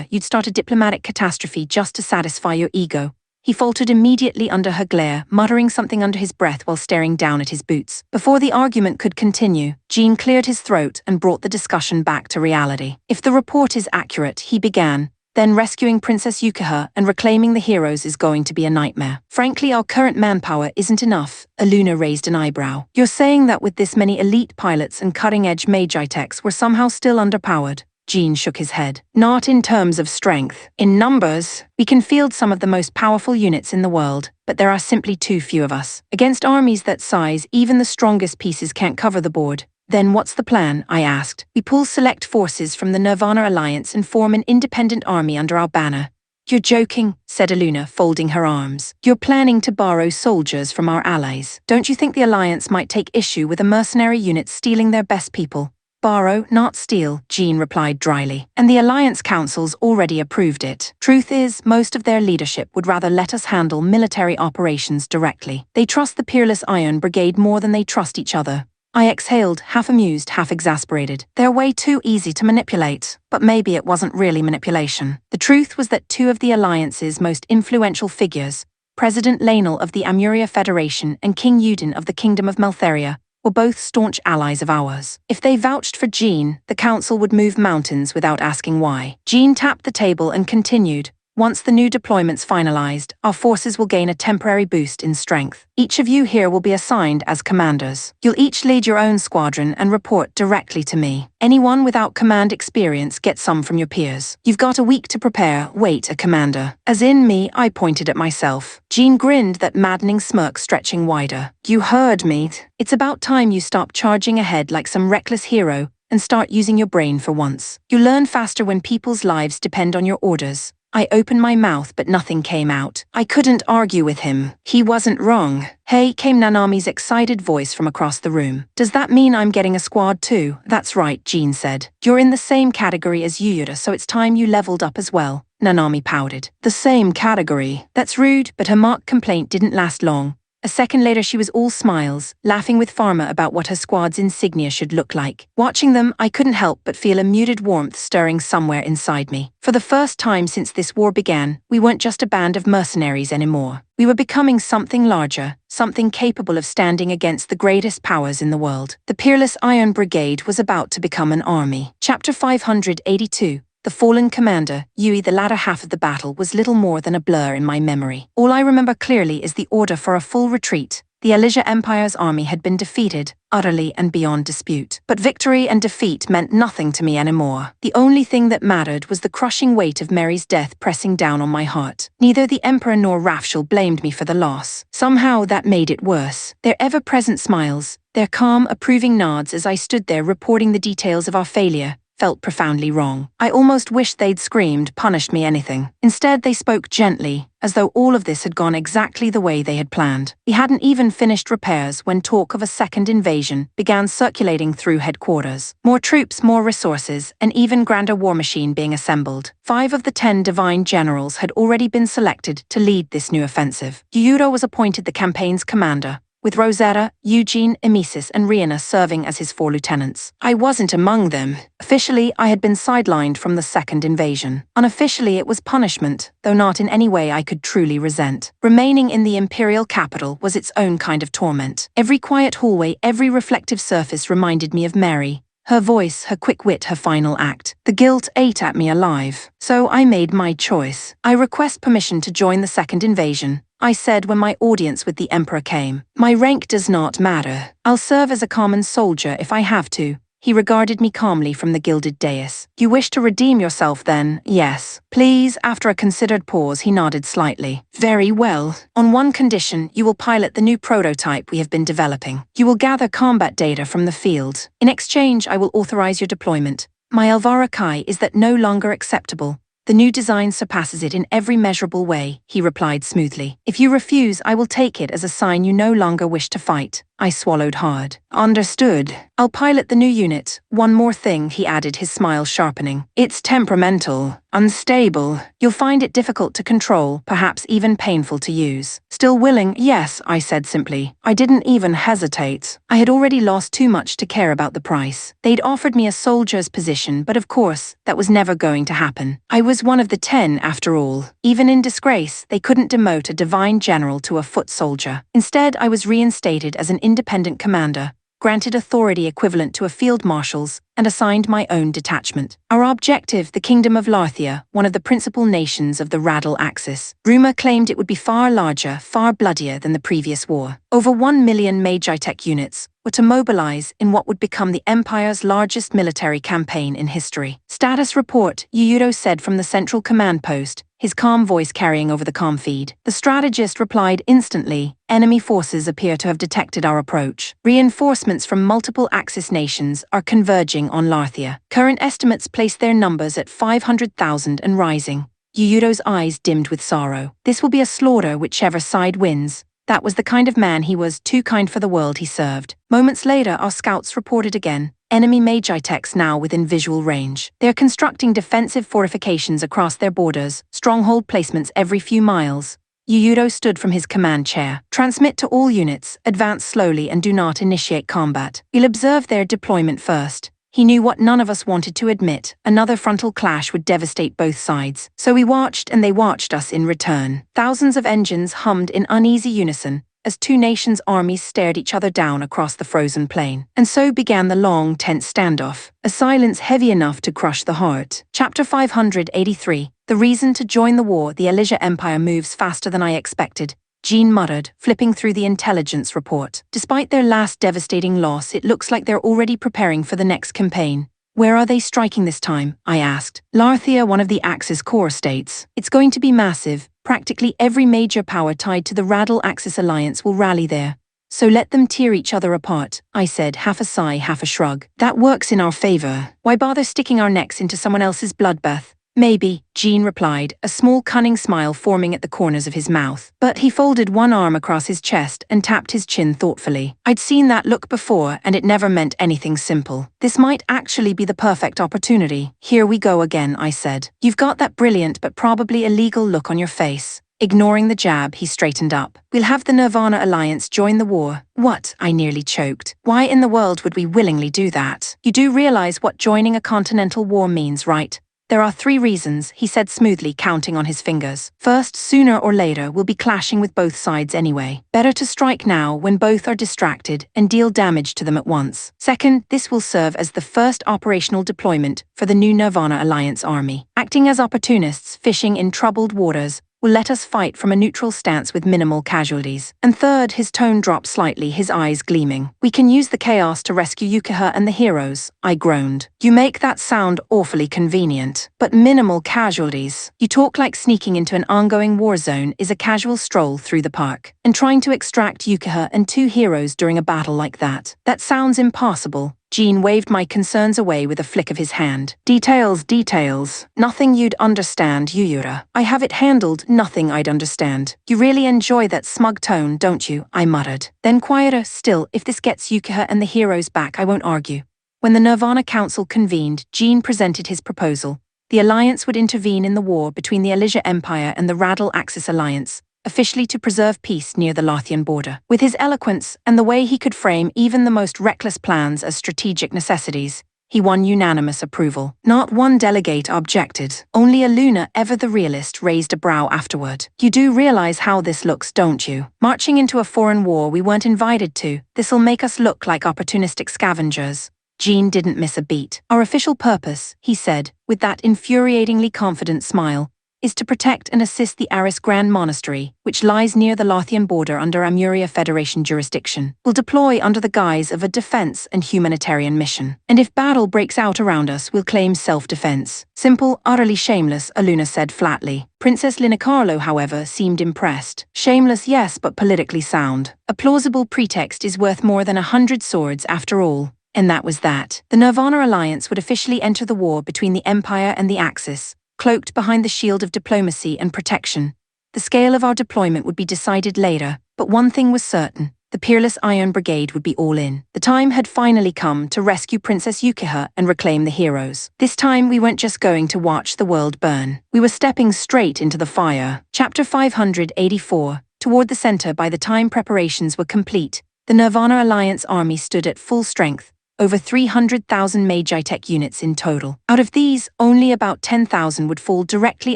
you'd start a diplomatic catastrophe just to satisfy your ego. He faltered immediately under her glare, muttering something under his breath while staring down at his boots. Before the argument could continue, Jean cleared his throat and brought the discussion back to reality. If the report is accurate, he began, then rescuing Princess Yukiha and reclaiming the heroes is going to be a nightmare. Frankly, our current manpower isn't enough. Aluna raised an eyebrow. You're saying that with this many elite pilots and cutting-edge magi techs, we're somehow still underpowered? Jean shook his head. Not in terms of strength. In numbers, we can field some of the most powerful units in the world, but there are simply too few of us. Against armies that size, even the strongest pieces can't cover the board. Then what's the plan? I asked. We pull select forces from the Nirvana Alliance and form an independent army under our banner. You're joking, said Aluna, folding her arms. You're planning to borrow soldiers from our allies. Don't you think the Alliance might take issue with a mercenary unit stealing their best people? Borrow, not steal, Jean replied dryly. And the Alliance Council's already approved it. Truth is, most of their leadership would rather let us handle military operations directly. They trust the Peerless Iron Brigade more than they trust each other. I exhaled, half amused, half exasperated. They're way too easy to manipulate. But maybe it wasn't really manipulation. The truth was that 2 of the Alliance's most influential figures, President Laenal of the Amuria Federation and King Yudin of the Kingdom of Maltheria, were both staunch allies of ours. If they vouched for Jean, the council would move mountains without asking why. Jean tapped the table and continued. Once the new deployment's finalized, our forces will gain a temporary boost in strength. Each of you here will be assigned as commanders. You'll each lead your own squadron and report directly to me. Anyone without command experience gets some from your peers. You've got a week to prepare. Wait, a commander. As in me, I pointed at myself. Jean grinned, that maddening smirk stretching wider. You heard me. It's about time you stop charging ahead like some reckless hero and start using your brain for once. You learn faster when people's lives depend on your orders. I opened my mouth, but nothing came out. I couldn't argue with him. He wasn't wrong. Hey, came Nanami's excited voice from across the room. Does that mean I'm getting a squad too? That's right, Jean said. You're in the same category as Yuyura, so it's time you leveled up as well. Nanami pouted. The same category? That's rude, but her mock complaint didn't last long. A second later she was all smiles, laughing with Pharma about what her squad's insignia should look like. Watching them, I couldn't help but feel a muted warmth stirring somewhere inside me. For the first time since this war began, we weren't just a band of mercenaries anymore. We were becoming something larger, something capable of standing against the greatest powers in the world. The Peerless Iron Brigade was about to become an army. Chapter 582. The fallen commander, Yui. The latter half of the battle was little more than a blur in my memory. All I remember clearly is the order for a full retreat. The Elysia Empire's army had been defeated, utterly and beyond dispute. But victory and defeat meant nothing to me anymore. The only thing that mattered was the crushing weight of Mary's death pressing down on my heart. Neither the Emperor nor Rafshel blamed me for the loss. Somehow that made it worse. Their ever-present smiles, their calm, approving nods as I stood there reporting the details of our failure, felt profoundly wrong. I almost wished they'd screamed, punished me, anything. Instead, they spoke gently, as though all of this had gone exactly the way they had planned. We hadn't even finished repairs when talk of a second invasion began circulating through headquarters. More troops, more resources, an even grander war machine being assembled. 5 of the 10 divine generals had already been selected to lead this new offensive. Gyuro was appointed the campaign's commander, with Rosetta, Eugene, Emesis, and Rihanna serving as his 4 lieutenants. I wasn't among them. Officially, I had been sidelined from the second invasion. Unofficially, it was punishment, though not in any way I could truly resent. Remaining in the imperial capital was its own kind of torment. Every quiet hallway, every reflective surface reminded me of Mary. Her voice, her quick wit, her final act. The guilt ate at me alive. So I made my choice. I request permission to join the second invasion, I said when my audience with the Emperor came. My rank does not matter. I'll serve as a common soldier if I have to. He regarded me calmly from the gilded dais. You wish to redeem yourself then? Yes. Please. After a considered pause, he nodded slightly. Very well. On one condition, you will pilot the new prototype we have been developing. You will gather combat data from the field. In exchange, I will authorize your deployment. My Alvarakai is that no longer acceptable. The new design surpasses it in every measurable way, he replied smoothly. If you refuse, I will take it as a sign you no longer wish to fight. I swallowed hard. Understood. I'll pilot the new unit. One more thing, he added, his smile sharpening. It's temperamental, unstable. You'll find it difficult to control, perhaps even painful to use. Still willing? Yes, I said simply. I didn't even hesitate. I had already lost too much to care about the price. They'd offered me a soldier's position, but of course, that was never going to happen. I was one of the 10 after all. Even in disgrace, they couldn't demote a divine general to a foot soldier. Instead, I was reinstated as an independent commander, granted authority equivalent to a field marshal's, and assigned my own detachment. Our objective, the Kingdom of Larthia, one of the principal nations of the Radal Axis. Rumor claimed it would be far larger, far bloodier than the previous war. Over 1 million Magitech units were to mobilize in what would become the Empire's largest military campaign in history. Status report, Yuyuro said from the central command post, his calm voice carrying over the comm feed. The strategist replied instantly, enemy forces appear to have detected our approach. Reinforcements from multiple Axis nations are converging on Larthia. Current estimates place their numbers at 500,000 and rising. Yuyuro's eyes dimmed with sorrow. This will be a slaughter whichever side wins. That was the kind of man he was, too kind for the world he served. Moments later, our scouts reported again. Enemy Magitechs now within visual range. They're constructing defensive fortifications across their borders, stronghold placements every few miles. Yuyuro stood from his command chair. Transmit to all units, advance slowly and do not initiate combat. We'll observe their deployment first. He knew what none of us wanted to admit. Another frontal clash would devastate both sides. So we watched and they watched us in return. Thousands of engines hummed in uneasy unison as 2 nations' armies stared each other down across the frozen plain. And so began the long, tense standoff, a silence heavy enough to crush the heart. Chapter 583. The reason to join the war. The Elysia Empire moves faster than I expected, Jean muttered, flipping through the intelligence report. Despite their last devastating loss, it looks like they're already preparing for the next campaign. Where are they striking this time? I asked. Larthia, one of the Axis core states. It's going to be massive. Practically every major power tied to the Radal Axis alliance will rally there. So let them tear each other apart, I said, half a sigh, half a shrug. That works in our favor. Why bother sticking our necks into someone else's bloodbath? Maybe, Jean replied, a small cunning smile forming at the corners of his mouth. But he folded one arm across his chest and tapped his chin thoughtfully. I'd seen that look before, and it never meant anything simple. This might actually be the perfect opportunity. Here we go again, I said. You've got that brilliant but probably illegal look on your face. Ignoring the jab, he straightened up. We'll have the Nirvana Alliance join the war. What? I nearly choked. Why in the world would we willingly do that? You do realize what joining a continental war means, right? There are 3 reasons, he said smoothly, counting on his fingers. First, sooner or later we'll be clashing with both sides anyway. Better to strike now when both are distracted and deal damage to them at once. Second, this will serve as the first operational deployment for the new Nirvana Alliance army. Acting as opportunists fishing in troubled waters will let us fight from a neutral stance with minimal casualties. And third, his tone dropped slightly, his eyes gleaming. We can use the chaos to rescue Yukiha and the heroes, I groaned. You make that sound awfully convenient. But minimal casualties. You talk like sneaking into an ongoing war zone is a casual stroll through the park. And trying to extract Yukiha and 2 heroes during a battle like that. That sounds impossible. Jean waved my concerns away with a flick of his hand. Details. Nothing you'd understand, Yuyura. I have it handled, nothing I'd understand. You really enjoy that smug tone, don't you? I muttered. Then quieter still, if this gets Yukiha and the heroes back, I won't argue. When the Nirvana Council convened, Jean presented his proposal. The Alliance would intervene in the war between the Elysia Empire and the Radal Axis Alliance, officially to preserve peace near the Lothian border. With his eloquence and the way he could frame even the most reckless plans as strategic necessities, he won unanimous approval. Not one delegate objected. Only Aluna, ever the realist, raised a brow afterward. You do realize how this looks, don't you? Marching into a foreign war we weren't invited to. This'll make us look like opportunistic scavengers. Jean didn't miss a beat. Our official purpose, he said, with that infuriatingly confident smile, is to protect and assist the Aris Grand Monastery, which lies near the Lothian border under Amuria Federation jurisdiction. We'll deploy under the guise of a defense and humanitarian mission. And if battle breaks out around us, we'll claim self-defense. Simple, utterly shameless, Aluna said flatly. Princess Linicarlo, however, seemed impressed. Shameless, yes, but politically sound. A plausible pretext is worth more than 100 swords after all. And that was that. The Nirvana Alliance would officially enter the war between the Empire and the Axis, cloaked behind the shield of diplomacy and protection. The scale of our deployment would be decided later, but one thing was certain. The peerless Iron Brigade would be all in. The time had finally come to rescue Princess Yukiha and reclaim the heroes. This time we weren't just going to watch the world burn. We were stepping straight into the fire. Chapter 584. Toward the center, by the time preparations were complete, the Nirvana Alliance army stood at full strength. Over 300,000 Magitech units in total. Out of these, only about 10,000 would fall directly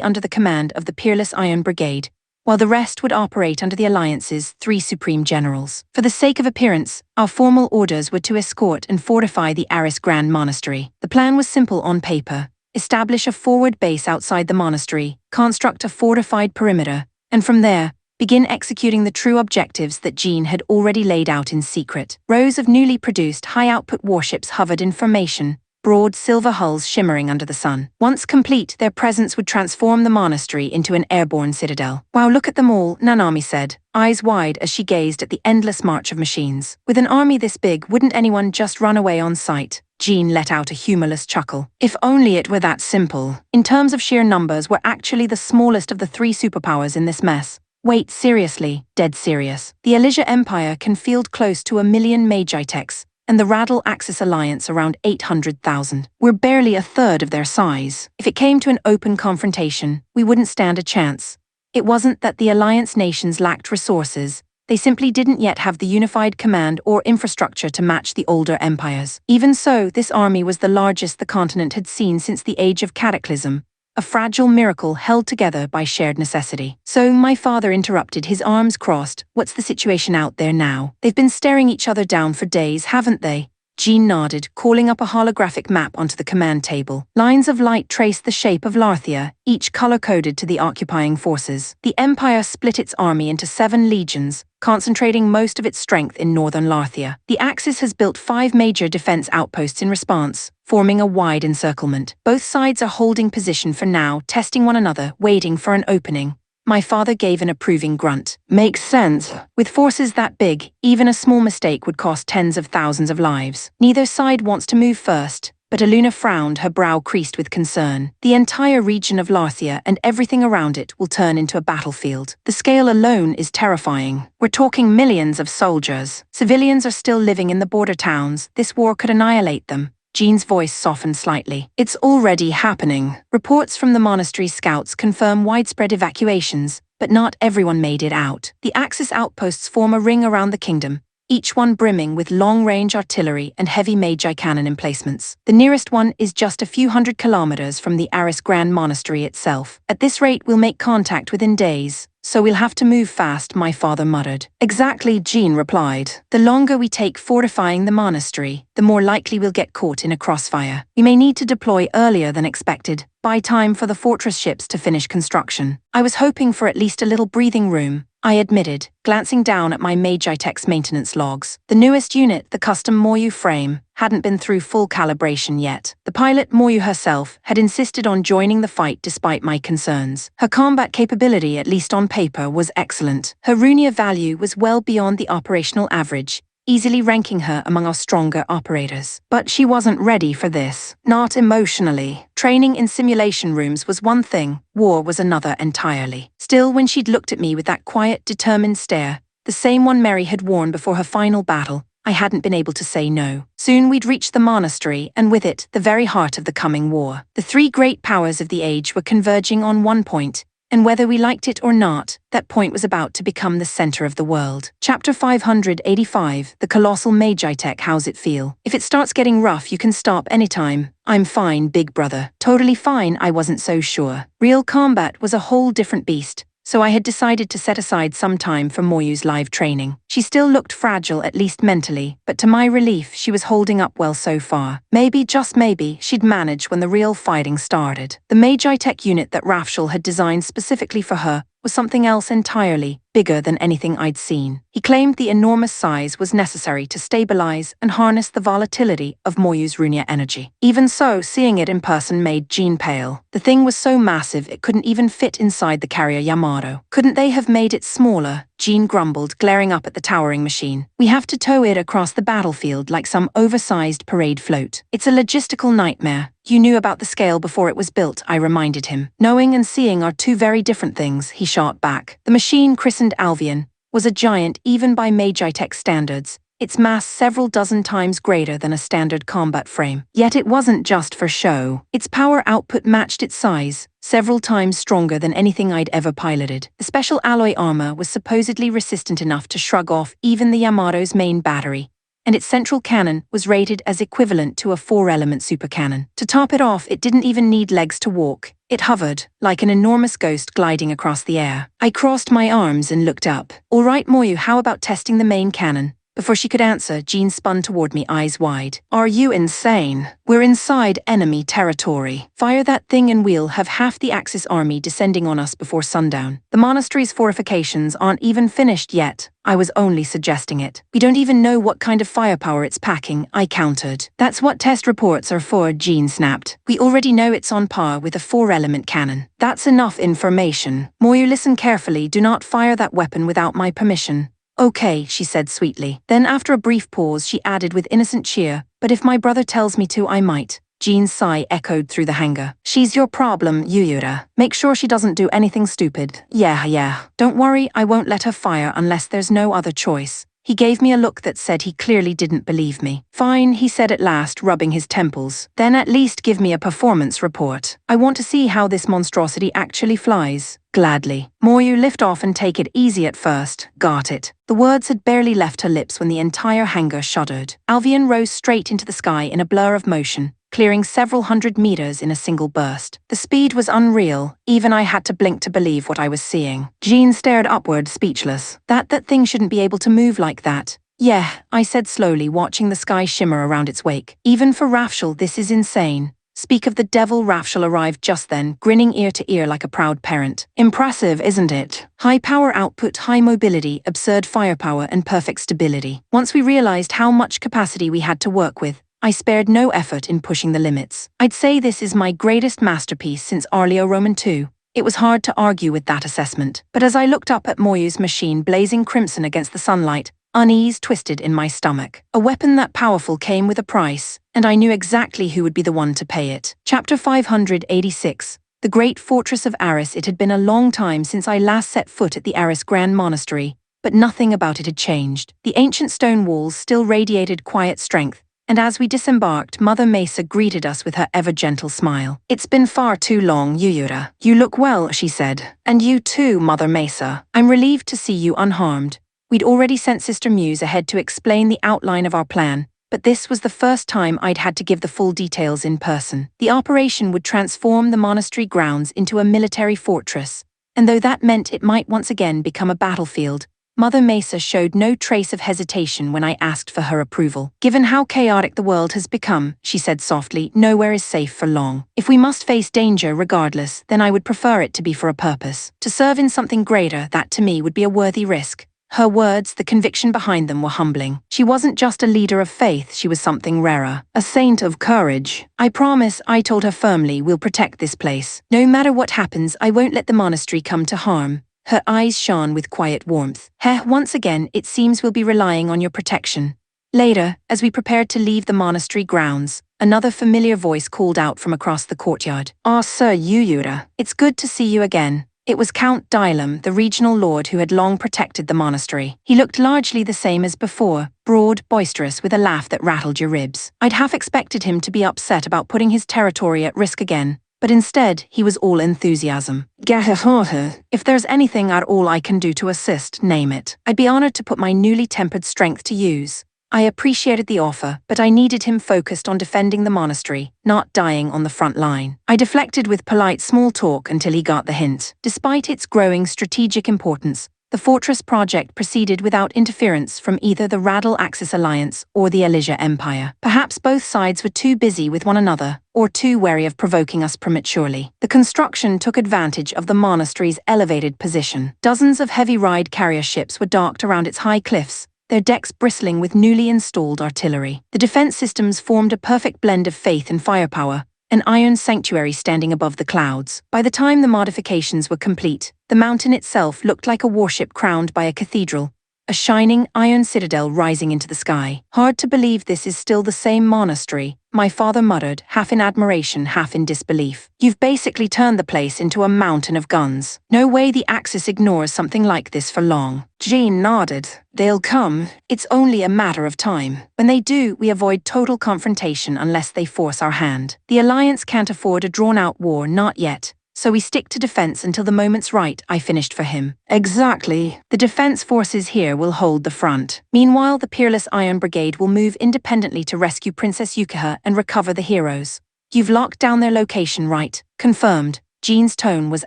under the command of the peerless Iron Brigade, while the rest would operate under the Alliance's 3 supreme generals. For the sake of appearance, our formal orders were to escort and fortify the Aris Grand Monastery. The plan was simple on paper. Establish a forward base outside the monastery, construct a fortified perimeter, and from there, begin executing the true objectives that Jean had already laid out in secret. Rows of newly produced high-output warships hovered in formation, broad silver hulls shimmering under the sun. Once complete, their presence would transform the monastery into an airborne citadel. Wow, look at them all, Nanami said, eyes wide as she gazed at the endless march of machines. With an army this big, wouldn't anyone just run away on sight? Jean let out a humorless chuckle. If only it were that simple. In terms of sheer numbers, we're actually the smallest of the 3 superpowers in this mess. Wait, seriously, dead serious. The Elysia Empire can field close to 1 million Magitechs, and the Radal Axis Alliance around 800,000. We're barely a third of their size. If it came to an open confrontation, we wouldn't stand a chance. It wasn't that the Alliance nations lacked resources, they simply didn't yet have the unified command or infrastructure to match the older empires. Even so, this army was the largest the continent had seen since the Age of Cataclysm, a fragile miracle held together by shared necessity. So my father interrupted, his arms crossed. What's the situation out there now? They've been staring each other down for days, haven't they? Jean nodded, calling up a holographic map onto the command table. Lines of light traced the shape of Larthia, each color-coded to the occupying forces. The Empire split its army into 7 legions, concentrating most of its strength in northern Larthia. The Axis has built 5 major defense outposts in response, forming a wide encirclement. Both sides are holding position for now, testing one another, waiting for an opening. My father gave an approving grunt. Makes sense. With forces that big, even a small mistake would cost tens of thousands of lives. Neither side wants to move first, but Aluna frowned, her brow creased with concern. The entire region of Larthia and everything around it will turn into a battlefield. The scale alone is terrifying. We're talking millions of soldiers. Civilians are still living in the border towns. This war could annihilate them. Jean's voice softened slightly. It's already happening. Reports from the monastery scouts confirm widespread evacuations, but not everyone made it out. The Axis outposts form a ring around the kingdom, each one brimming with long-range artillery and heavy magi cannon emplacements. The nearest one is just a few hundred kilometers from the Aris Grand Monastery itself. At this rate, we'll make contact within days. So we'll have to move fast, my father muttered. Exactly, Jean replied. The longer we take fortifying the monastery, the more likely we'll get caught in a crossfire. We may need to deploy earlier than expected, buy time for the fortress ships to finish construction. I was hoping for at least a little breathing room, I admitted, glancing down at my Magitex maintenance logs. The newest unit, the custom Moyu frame, hadn't been through full calibration yet. The pilot, Moyu herself, had insisted on joining the fight despite my concerns. Her combat capability, at least on paper, was excellent. Her Runia value was well beyond the operational average, easily ranking her among our stronger operators. But she wasn't ready for this. Not emotionally. Training in simulation rooms was one thing, war was another entirely. Still, when she'd looked at me with that quiet, determined stare, the same one Mary had worn before her final battle, I hadn't been able to say no. Soon we'd reach the monastery, and with it, the very heart of the coming war. The three great powers of the age were converging on one point, and whether we liked it or not, that point was about to become the center of the world. Chapter 585, The Colossal Magitech. How's it feel? If it starts getting rough, you can stop anytime. I'm fine, big brother. Totally fine, I wasn't so sure. Real combat was a whole different beast, so I had decided to set aside some time for Moyu's live training. She still looked fragile, at least mentally, but to my relief, she was holding up well so far. Maybe, just maybe, she'd manage when the real fighting started. The Magitech unit that Rafshel had designed specifically for her was something else entirely, bigger than anything I'd seen. He claimed the enormous size was necessary to stabilize and harness the volatility of Moyu's Runia energy. Even so, seeing it in person made Jean pale. The thing was so massive it couldn't even fit inside the carrier Yamato. Couldn't they have made it smaller? Jean grumbled, glaring up at the towering machine. We have to tow it across the battlefield like some oversized parade float. It's a logistical nightmare. You knew about the scale before it was built, I reminded him. Knowing and seeing are two very different things, he shot back. The machine, christened Alvian, was a giant even by Magitech standards, its mass several dozen times greater than a standard combat frame. Yet it wasn't just for show. Its power output matched its size, several times stronger than anything I'd ever piloted. The special alloy armor was supposedly resistant enough to shrug off even the Yamato's main battery, and its central cannon was rated as equivalent to a 4-element supercannon. To top it off, it didn't even need legs to walk. It hovered, like an enormous ghost gliding across the air. I crossed my arms and looked up. All right, Moyu, how about testing the main cannon? Before she could answer, Jean spun toward me, eyes wide. Are you insane? We're inside enemy territory. Fire that thing and we'll have half the Axis army descending on us before sundown. The monastery's fortifications aren't even finished yet. I was only suggesting it. We don't even know what kind of firepower it's packing, I countered. That's what test reports are for, Jean snapped. We already know it's on par with a 4-element cannon. That's enough information. Moyu, listen carefully. Do not fire that weapon without my permission. Okay, she said sweetly. Then after a brief pause, she added with innocent cheer, but if my brother tells me to, I might. Jean's sigh echoed through the hangar. She's your problem, Yuyura. Make sure she doesn't do anything stupid. Yeah. Don't worry, I won't let her fire unless there's no other choice. He gave me a look that said he clearly didn't believe me. Fine, he said at last, rubbing his temples. Then at least give me a performance report. I want to see how this monstrosity actually flies. Gladly. Moyu, lift off and take it easy at first. Got it. The words had barely left her lips when the entire hangar shuddered. Alvian rose straight into the sky in a blur of motion, clearing several hundred meters in a single burst. The speed was unreal. Even I had to blink to believe what I was seeing. Jean stared upward, speechless. That thing shouldn't be able to move like that. Yeah, I said slowly, watching the sky shimmer around its wake. Even for Rafshel, this is insane. Speak of the devil. Rafshel arrived just then, grinning ear to ear like a proud parent. Impressive, isn't it? High power output, high mobility, absurd firepower, and perfect stability. Once we realized how much capacity we had to work with, I spared no effort in pushing the limits. I'd say this is my greatest masterpiece since Arleo Roman II. It was hard to argue with that assessment. But as I looked up at Moyu's machine blazing crimson against the sunlight, unease twisted in my stomach. A weapon that powerful came with a price, and I knew exactly who would be the one to pay it. Chapter 586. The Great Fortress of Aris. It had been a long time since I last set foot at the Aris Grand Monastery, but nothing about it had changed. The ancient stone walls still radiated quiet strength, and as we disembarked, Mother Mesa greeted us with her ever-gentle smile. It's been far too long, Yuyura. You look well, she said. And you too, Mother Mesa. I'm relieved to see you unharmed. We'd already sent Sister Muse ahead to explain the outline of our plan, but this was the first time I'd had to give the full details in person. The operation would transform the monastery grounds into a military fortress, and though that meant it might once again become a battlefield, Mother Mesa showed no trace of hesitation when I asked for her approval. Given how chaotic the world has become, she said softly, nowhere is safe for long. If we must face danger regardless, then I would prefer it to be for a purpose. To serve in something greater, that to me would be a worthy risk. Her words, the conviction behind them, were humbling. She wasn't just a leader of faith, she was something rarer. A saint of courage. I promise, I told her firmly, we'll protect this place. No matter what happens, I won't let the monastery come to harm. Her eyes shone with quiet warmth. Once again, it seems we'll be relying on your protection. Later, as we prepared to leave the monastery grounds, another familiar voice called out from across the courtyard. Sir Yuyura, it's good to see you again. It was Count Dylam, the regional lord who had long protected the monastery. He looked largely the same as before, broad, boisterous, with a laugh that rattled your ribs. I'd half expected him to be upset about putting his territory at risk again, but instead, he was all enthusiasm. If there's anything at all I can do to assist, name it. I'd be honored to put my newly tempered strength to use. I appreciated the offer, but I needed him focused on defending the monastery, not dying on the front line. I deflected with polite small talk until he got the hint. Despite its growing strategic importance, the fortress project proceeded without interference from either the Radal-Axis Alliance or the Elysia Empire. Perhaps both sides were too busy with one another, or too wary of provoking us prematurely. The construction took advantage of the monastery's elevated position. Dozens of heavy ride carrier ships were docked around its high cliffs, their decks bristling with newly installed artillery. The defense systems formed a perfect blend of faith and firepower, an iron sanctuary standing above the clouds. By the time the modifications were complete, the mountain itself looked like a warship crowned by a cathedral, a shining iron citadel rising into the sky. Hard to believe this is still the same monastery, my father muttered, half in admiration, half in disbelief. You've basically turned the place into a mountain of guns. No way the Axis ignores something like this for long. Jean nodded. They'll come. It's only a matter of time. When they do, we avoid total confrontation unless they force our hand. The Alliance can't afford a drawn-out war, not yet. So we stick to defense until the moment's right, I finished for him. Exactly. The defense forces here will hold the front. Meanwhile, the Peerless Iron Brigade will move independently to rescue Princess Yukiha and recover the heroes. You've locked down their location, right? Confirmed. Jean's tone was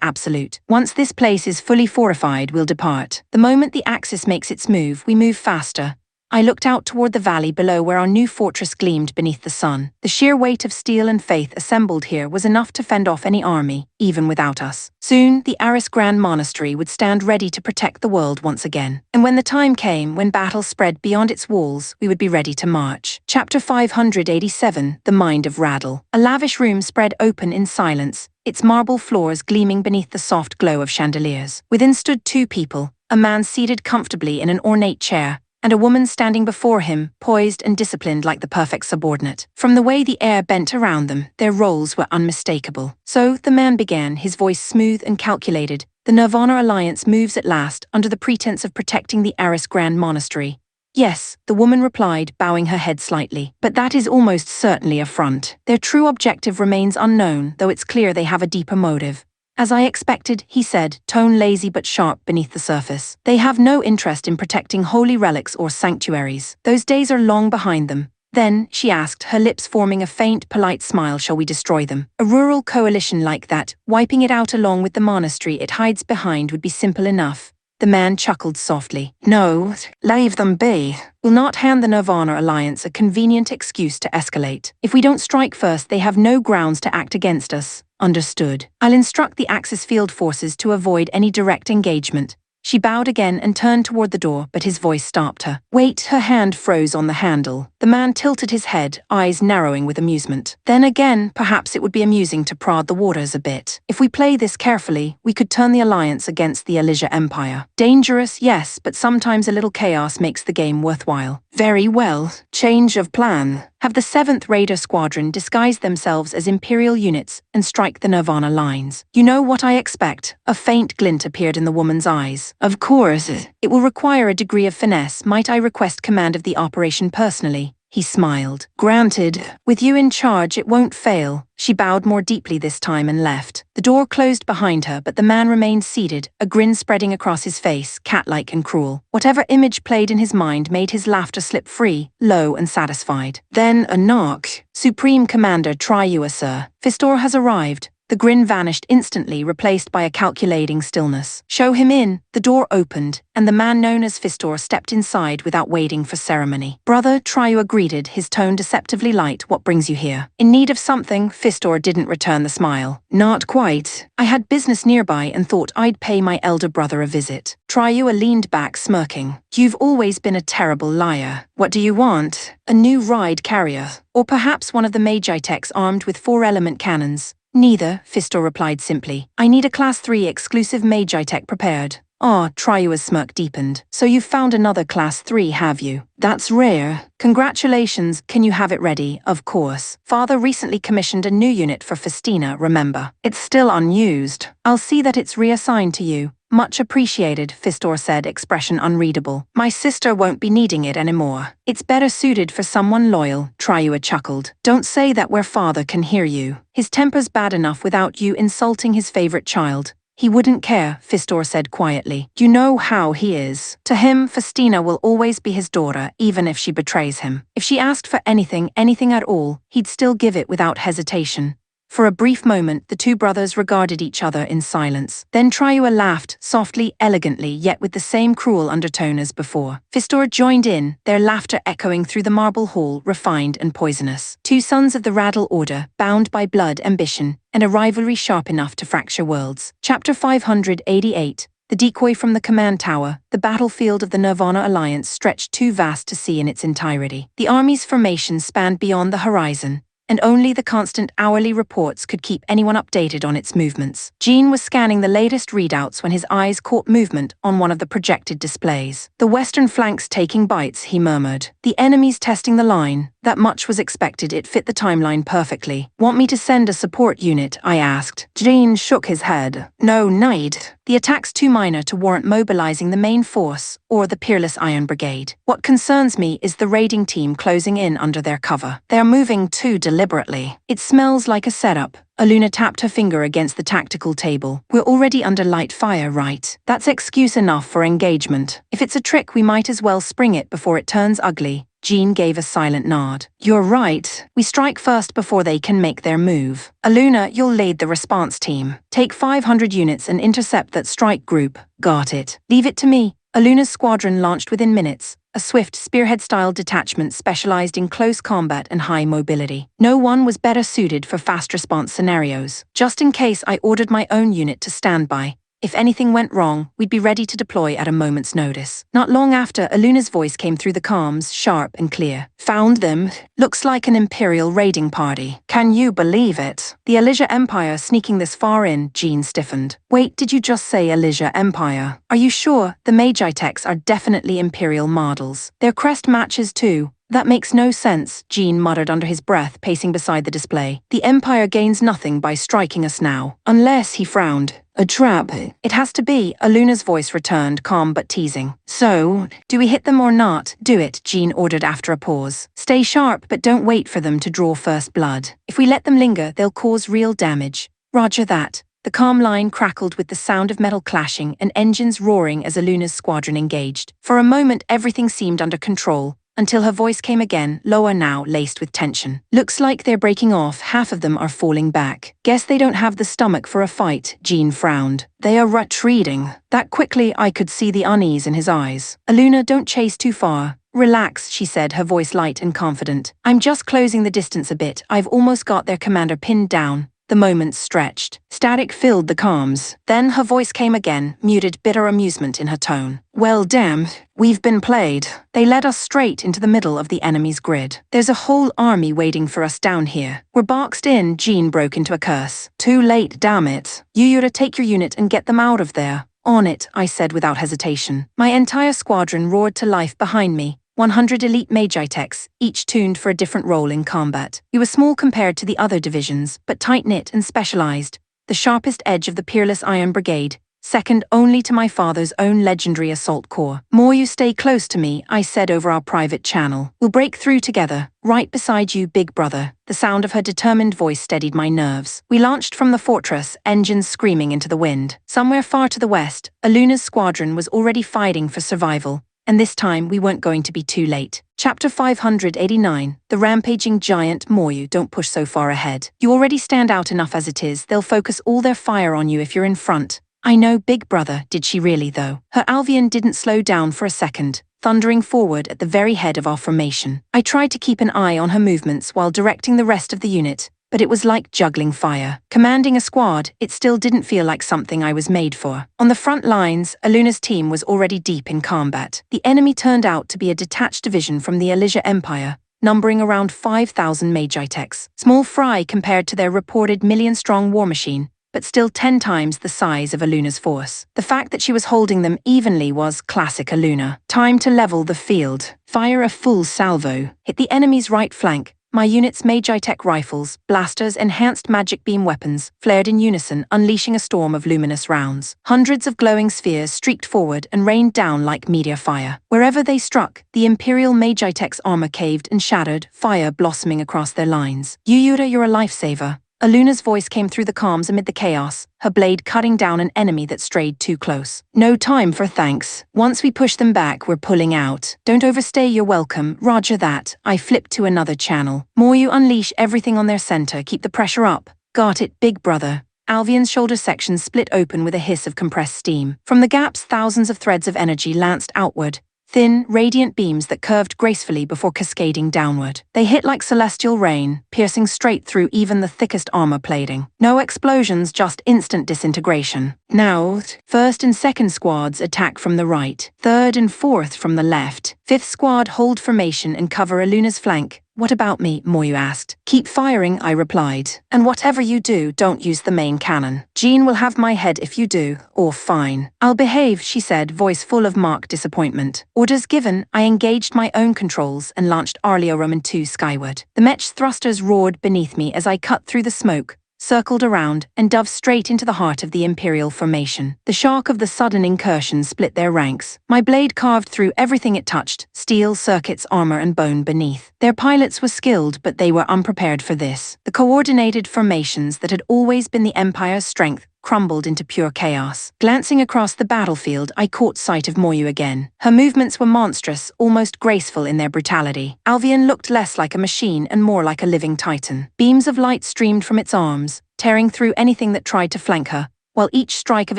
absolute. Once this place is fully fortified, we'll depart. The moment the Axis makes its move, we move faster. I looked out toward the valley below where our new fortress gleamed beneath the sun. The sheer weight of steel and faith assembled here was enough to fend off any army, even without us. Soon, the Aris Grand Monastery would stand ready to protect the world once again. And when the time came, when battle spread beyond its walls, we would be ready to march. Chapter 587, The Mind of Radal. A lavish room spread open in silence, its marble floors gleaming beneath the soft glow of chandeliers. Within stood two people, a man seated comfortably in an ornate chair, and a woman standing before him, poised and disciplined like the perfect subordinate. From the way the air bent around them, their roles were unmistakable. So the man began, his voice smooth and calculated. The Nirvana Alliance moves at last, under the pretense of protecting the Aris Grand Monastery. Yes, the woman replied, bowing her head slightly. But that is almost certainly a front. Their true objective remains unknown, though it's clear they have a deeper motive. As I expected, he said, tone lazy but sharp beneath the surface. They have no interest in protecting holy relics or sanctuaries. Those days are long behind them. Then, she asked, her lips forming a faint, polite smile, shall we destroy them? A rural coalition like that, wiping it out along with the monastery it hides behind would be simple enough. The man chuckled softly. No, leave them be. We'll not hand the Nirvana Alliance a convenient excuse to escalate. If we don't strike first, they have no grounds to act against us. Understood. I'll instruct the Axis field forces to avoid any direct engagement. She bowed again and turned toward the door, but his voice stopped her. Wait, her hand froze on the handle. The man tilted his head, eyes narrowing with amusement. Then again, perhaps it would be amusing to prod the waters a bit. If we play this carefully, we could turn the Alliance against the Elysia Empire. Dangerous, yes, but sometimes a little chaos makes the game worthwhile. Very well. Change of plan. Have the 7th Raider Squadron disguise themselves as Imperial units and strike the Nirvana lines. You know what I expect? A faint glint appeared in the woman's eyes. Of course. It will require a degree of finesse. Might I request command of the operation personally? he smiled. Granted, with you in charge it won't fail. She bowed more deeply this time and left. The door closed behind her, but the man remained seated, a grin spreading across his face, cat-like and cruel. Whatever image played in his mind made his laughter slip free, low and satisfied. Then a knock. Supreme Commander Triua, sir. Fistor has arrived. The grin vanished instantly, replaced by a calculating stillness. Show him in. The door opened, and the man known as Fistor stepped inside without waiting for ceremony. Brother, Triua greeted, his tone deceptively light. What brings you here? In need of something? Fistor didn't return the smile. Not quite. I had business nearby and thought I'd pay my elder brother a visit. Triua leaned back, smirking. You've always been a terrible liar. What do you want? A new ride carrier? Or perhaps one of the magi techs armed with 4-element cannons? Neither, Fistor replied simply. I need a Class 3 exclusive magi tech prepared. Ah, Triua's smirk deepened. So you've found another Class 3, have you? That's rare. Congratulations, can you have it ready? Of course. Father recently commissioned a new unit for Festina, remember? It's still unused. I'll see that it's reassigned to you. Much appreciated, Fistor said, expression unreadable. My sister won't be needing it anymore. It's better suited for someone loyal, Triua chuckled. Don't say that where father can hear you. His temper's bad enough without you insulting his favorite child. He wouldn't care, Fistor said quietly. You know how he is. To him, Festina will always be his daughter, even if she betrays him. If she asked for anything at all, he'd still give it without hesitation. For a brief moment, the two brothers regarded each other in silence. Then Triua laughed, softly, elegantly, yet with the same cruel undertone as before. Fistor joined in, their laughter echoing through the marble hall, refined and poisonous. Two sons of the Raddle Order, bound by blood, ambition, and a rivalry sharp enough to fracture worlds. Chapter 588. The decoy from the command tower, the battlefield of the Nirvana Alliance stretched too vast to see in its entirety. The army's formation spanned beyond the horizon, and only the constant hourly reports could keep anyone updated on its movements. Jean was scanning the latest readouts when his eyes caught movement on one of the projected displays. The western flank's taking bites, he murmured. The enemy's testing the line. That much was expected, it fit the timeline perfectly. Want me to send a support unit? I asked. Jean shook his head. No need. The attack's too minor to warrant mobilizing the main force, or the Peerless Iron Brigade. What concerns me is the raiding team closing in under their cover. They're moving too deliberately. It smells like a setup. Aluna tapped her finger against the tactical table. We're already under light fire, right? That's excuse enough for engagement. If it's a trick, we might as well spring it before it turns ugly. Jean gave a silent nod. You're right. We strike first before they can make their move. Aluna, you'll lead the response team. Take 500 units and intercept that strike group. Got it. Leave it to me. Aluna's squadron launched within minutes, a swift spearhead-style detachment specialized in close combat and high mobility. No one was better suited for fast response scenarios. Just in case, I ordered my own unit to stand by. If anything went wrong, we'd be ready to deploy at a moment's notice. Not long after, Aluna's voice came through the comms, sharp and clear. Found them. Looks like an Imperial raiding party. Can you believe it? The Elysia Empire sneaking this far in, Jean stiffened. Wait, did you just say Elysia Empire? Are you sure? The Magi techs are definitely Imperial models. Their crest matches too. That makes no sense, Jean muttered under his breath, pacing beside the display. The Empire gains nothing by striking us now. Unless, he frowned. A trap. It has to be, Aluna's voice returned, calm but teasing. So, do we hit them or not? Do it, Jean ordered after a pause. Stay sharp, but don't wait for them to draw first blood. If we let them linger, they'll cause real damage. Roger that. The calm line crackled with the sound of metal clashing and engines roaring as Aluna's squadron engaged. For a moment, everything seemed under control, until her voice came again, lower now, laced with tension. Looks like they're breaking off, half of them are falling back. Guess they don't have the stomach for a fight, Jean frowned. They are retreating. That quickly, I could see the unease in his eyes. Aluna, don't chase too far. Relax, she said, her voice light and confident. I'm just closing the distance a bit. I've almost got their commander pinned down. The moments stretched. Static filled the comms. Then her voice came again, muted bitter amusement in her tone. Well, damn, we've been played. They led us straight into the middle of the enemy's grid. There's a whole army waiting for us down here. We're boxed in, Jean broke into a curse. Too late, damn it. You take your unit and get them out of there. On it, I said without hesitation. My entire squadron roared to life behind me. 100 elite magi techs, each tuned for a different role in combat. We were small compared to the other divisions, but tight-knit and specialized. The sharpest edge of the Peerless Iron Brigade, second only to my father's own legendary assault corps. More you stay close to me, I said over our private channel. We'll break through together, right beside you, big brother. The sound of her determined voice steadied my nerves. We launched from the fortress, engines screaming into the wind. Somewhere far to the west, Aluna's squadron was already fighting for survival. And this time, we weren't going to be too late. Chapter 589, The Rampaging Giant. Moyu, don't push so far ahead. You already stand out enough as it is. They'll focus all their fire on you if you're in front. I know, big brother. Did she really, though? Her Alvian didn't slow down for a second, thundering forward at the very head of our formation. I tried to keep an eye on her movements while directing the rest of the unit, but it was like juggling fire. Commanding a squad, it still didn't feel like something I was made for. On the front lines, Aluna's team was already deep in combat. The enemy turned out to be a detached division from the Elysia Empire, numbering around 5,000 Magitecs. Small fry compared to their reported million-strong war machine, but still 10 times the size of Aluna's force. The fact that she was holding them evenly was classic Aluna. Time to level the field. Fire a full salvo. Hit the enemy's right flank. My unit's Magitech rifles, blasters, enhanced magic beam weapons flared in unison, unleashing a storm of luminous rounds. Hundreds of glowing spheres streaked forward and rained down like meteor fire. Wherever they struck, the Imperial Magitech's armor caved and shattered, fire blossoming across their lines. Yuyura, you're a lifesaver. Aluna's voice came through the comms amid the chaos, her blade cutting down an enemy that strayed too close. No time for thanks. Once we push them back, we're pulling out. Don't overstay your welcome. Roger that. I flipped to another channel. More you unleash everything on their center. Keep the pressure up. Got it, big brother. Alvian's shoulder section split open with a hiss of compressed steam. From the gaps, thousands of threads of energy lanced outward. Thin, radiant beams that curved gracefully before cascading downward. They hit like celestial rain, piercing straight through even the thickest armor plating. No explosions, just instant disintegration. Now, first and second squads attack from the right, third and fourth from the left. Fifth squad hold formation and cover Aluna's flank. What about me? Moyu asked. Keep firing, I replied. And whatever you do, don't use the main cannon. Jean will have my head if you do, or fine. I'll behave, she said, voice full of marked disappointment. Orders given, I engaged my own controls and launched Arleo Roman 2 skyward. The Mech's thrusters roared beneath me as I cut through the smoke, circled around, and dove straight into the heart of the Imperial formation. The shock of the sudden incursion split their ranks. My blade carved through everything it touched, steel, circuits, armor, and bone beneath. Their pilots were skilled, but they were unprepared for this. The coordinated formations that had always been the Empire's strength crumbled into pure chaos. Glancing across the battlefield, I caught sight of Moyu again. Her movements were monstrous, almost graceful in their brutality. Alvian looked less like a machine and more like a living titan. Beams of light streamed from its arms, tearing through anything that tried to flank her, while each strike of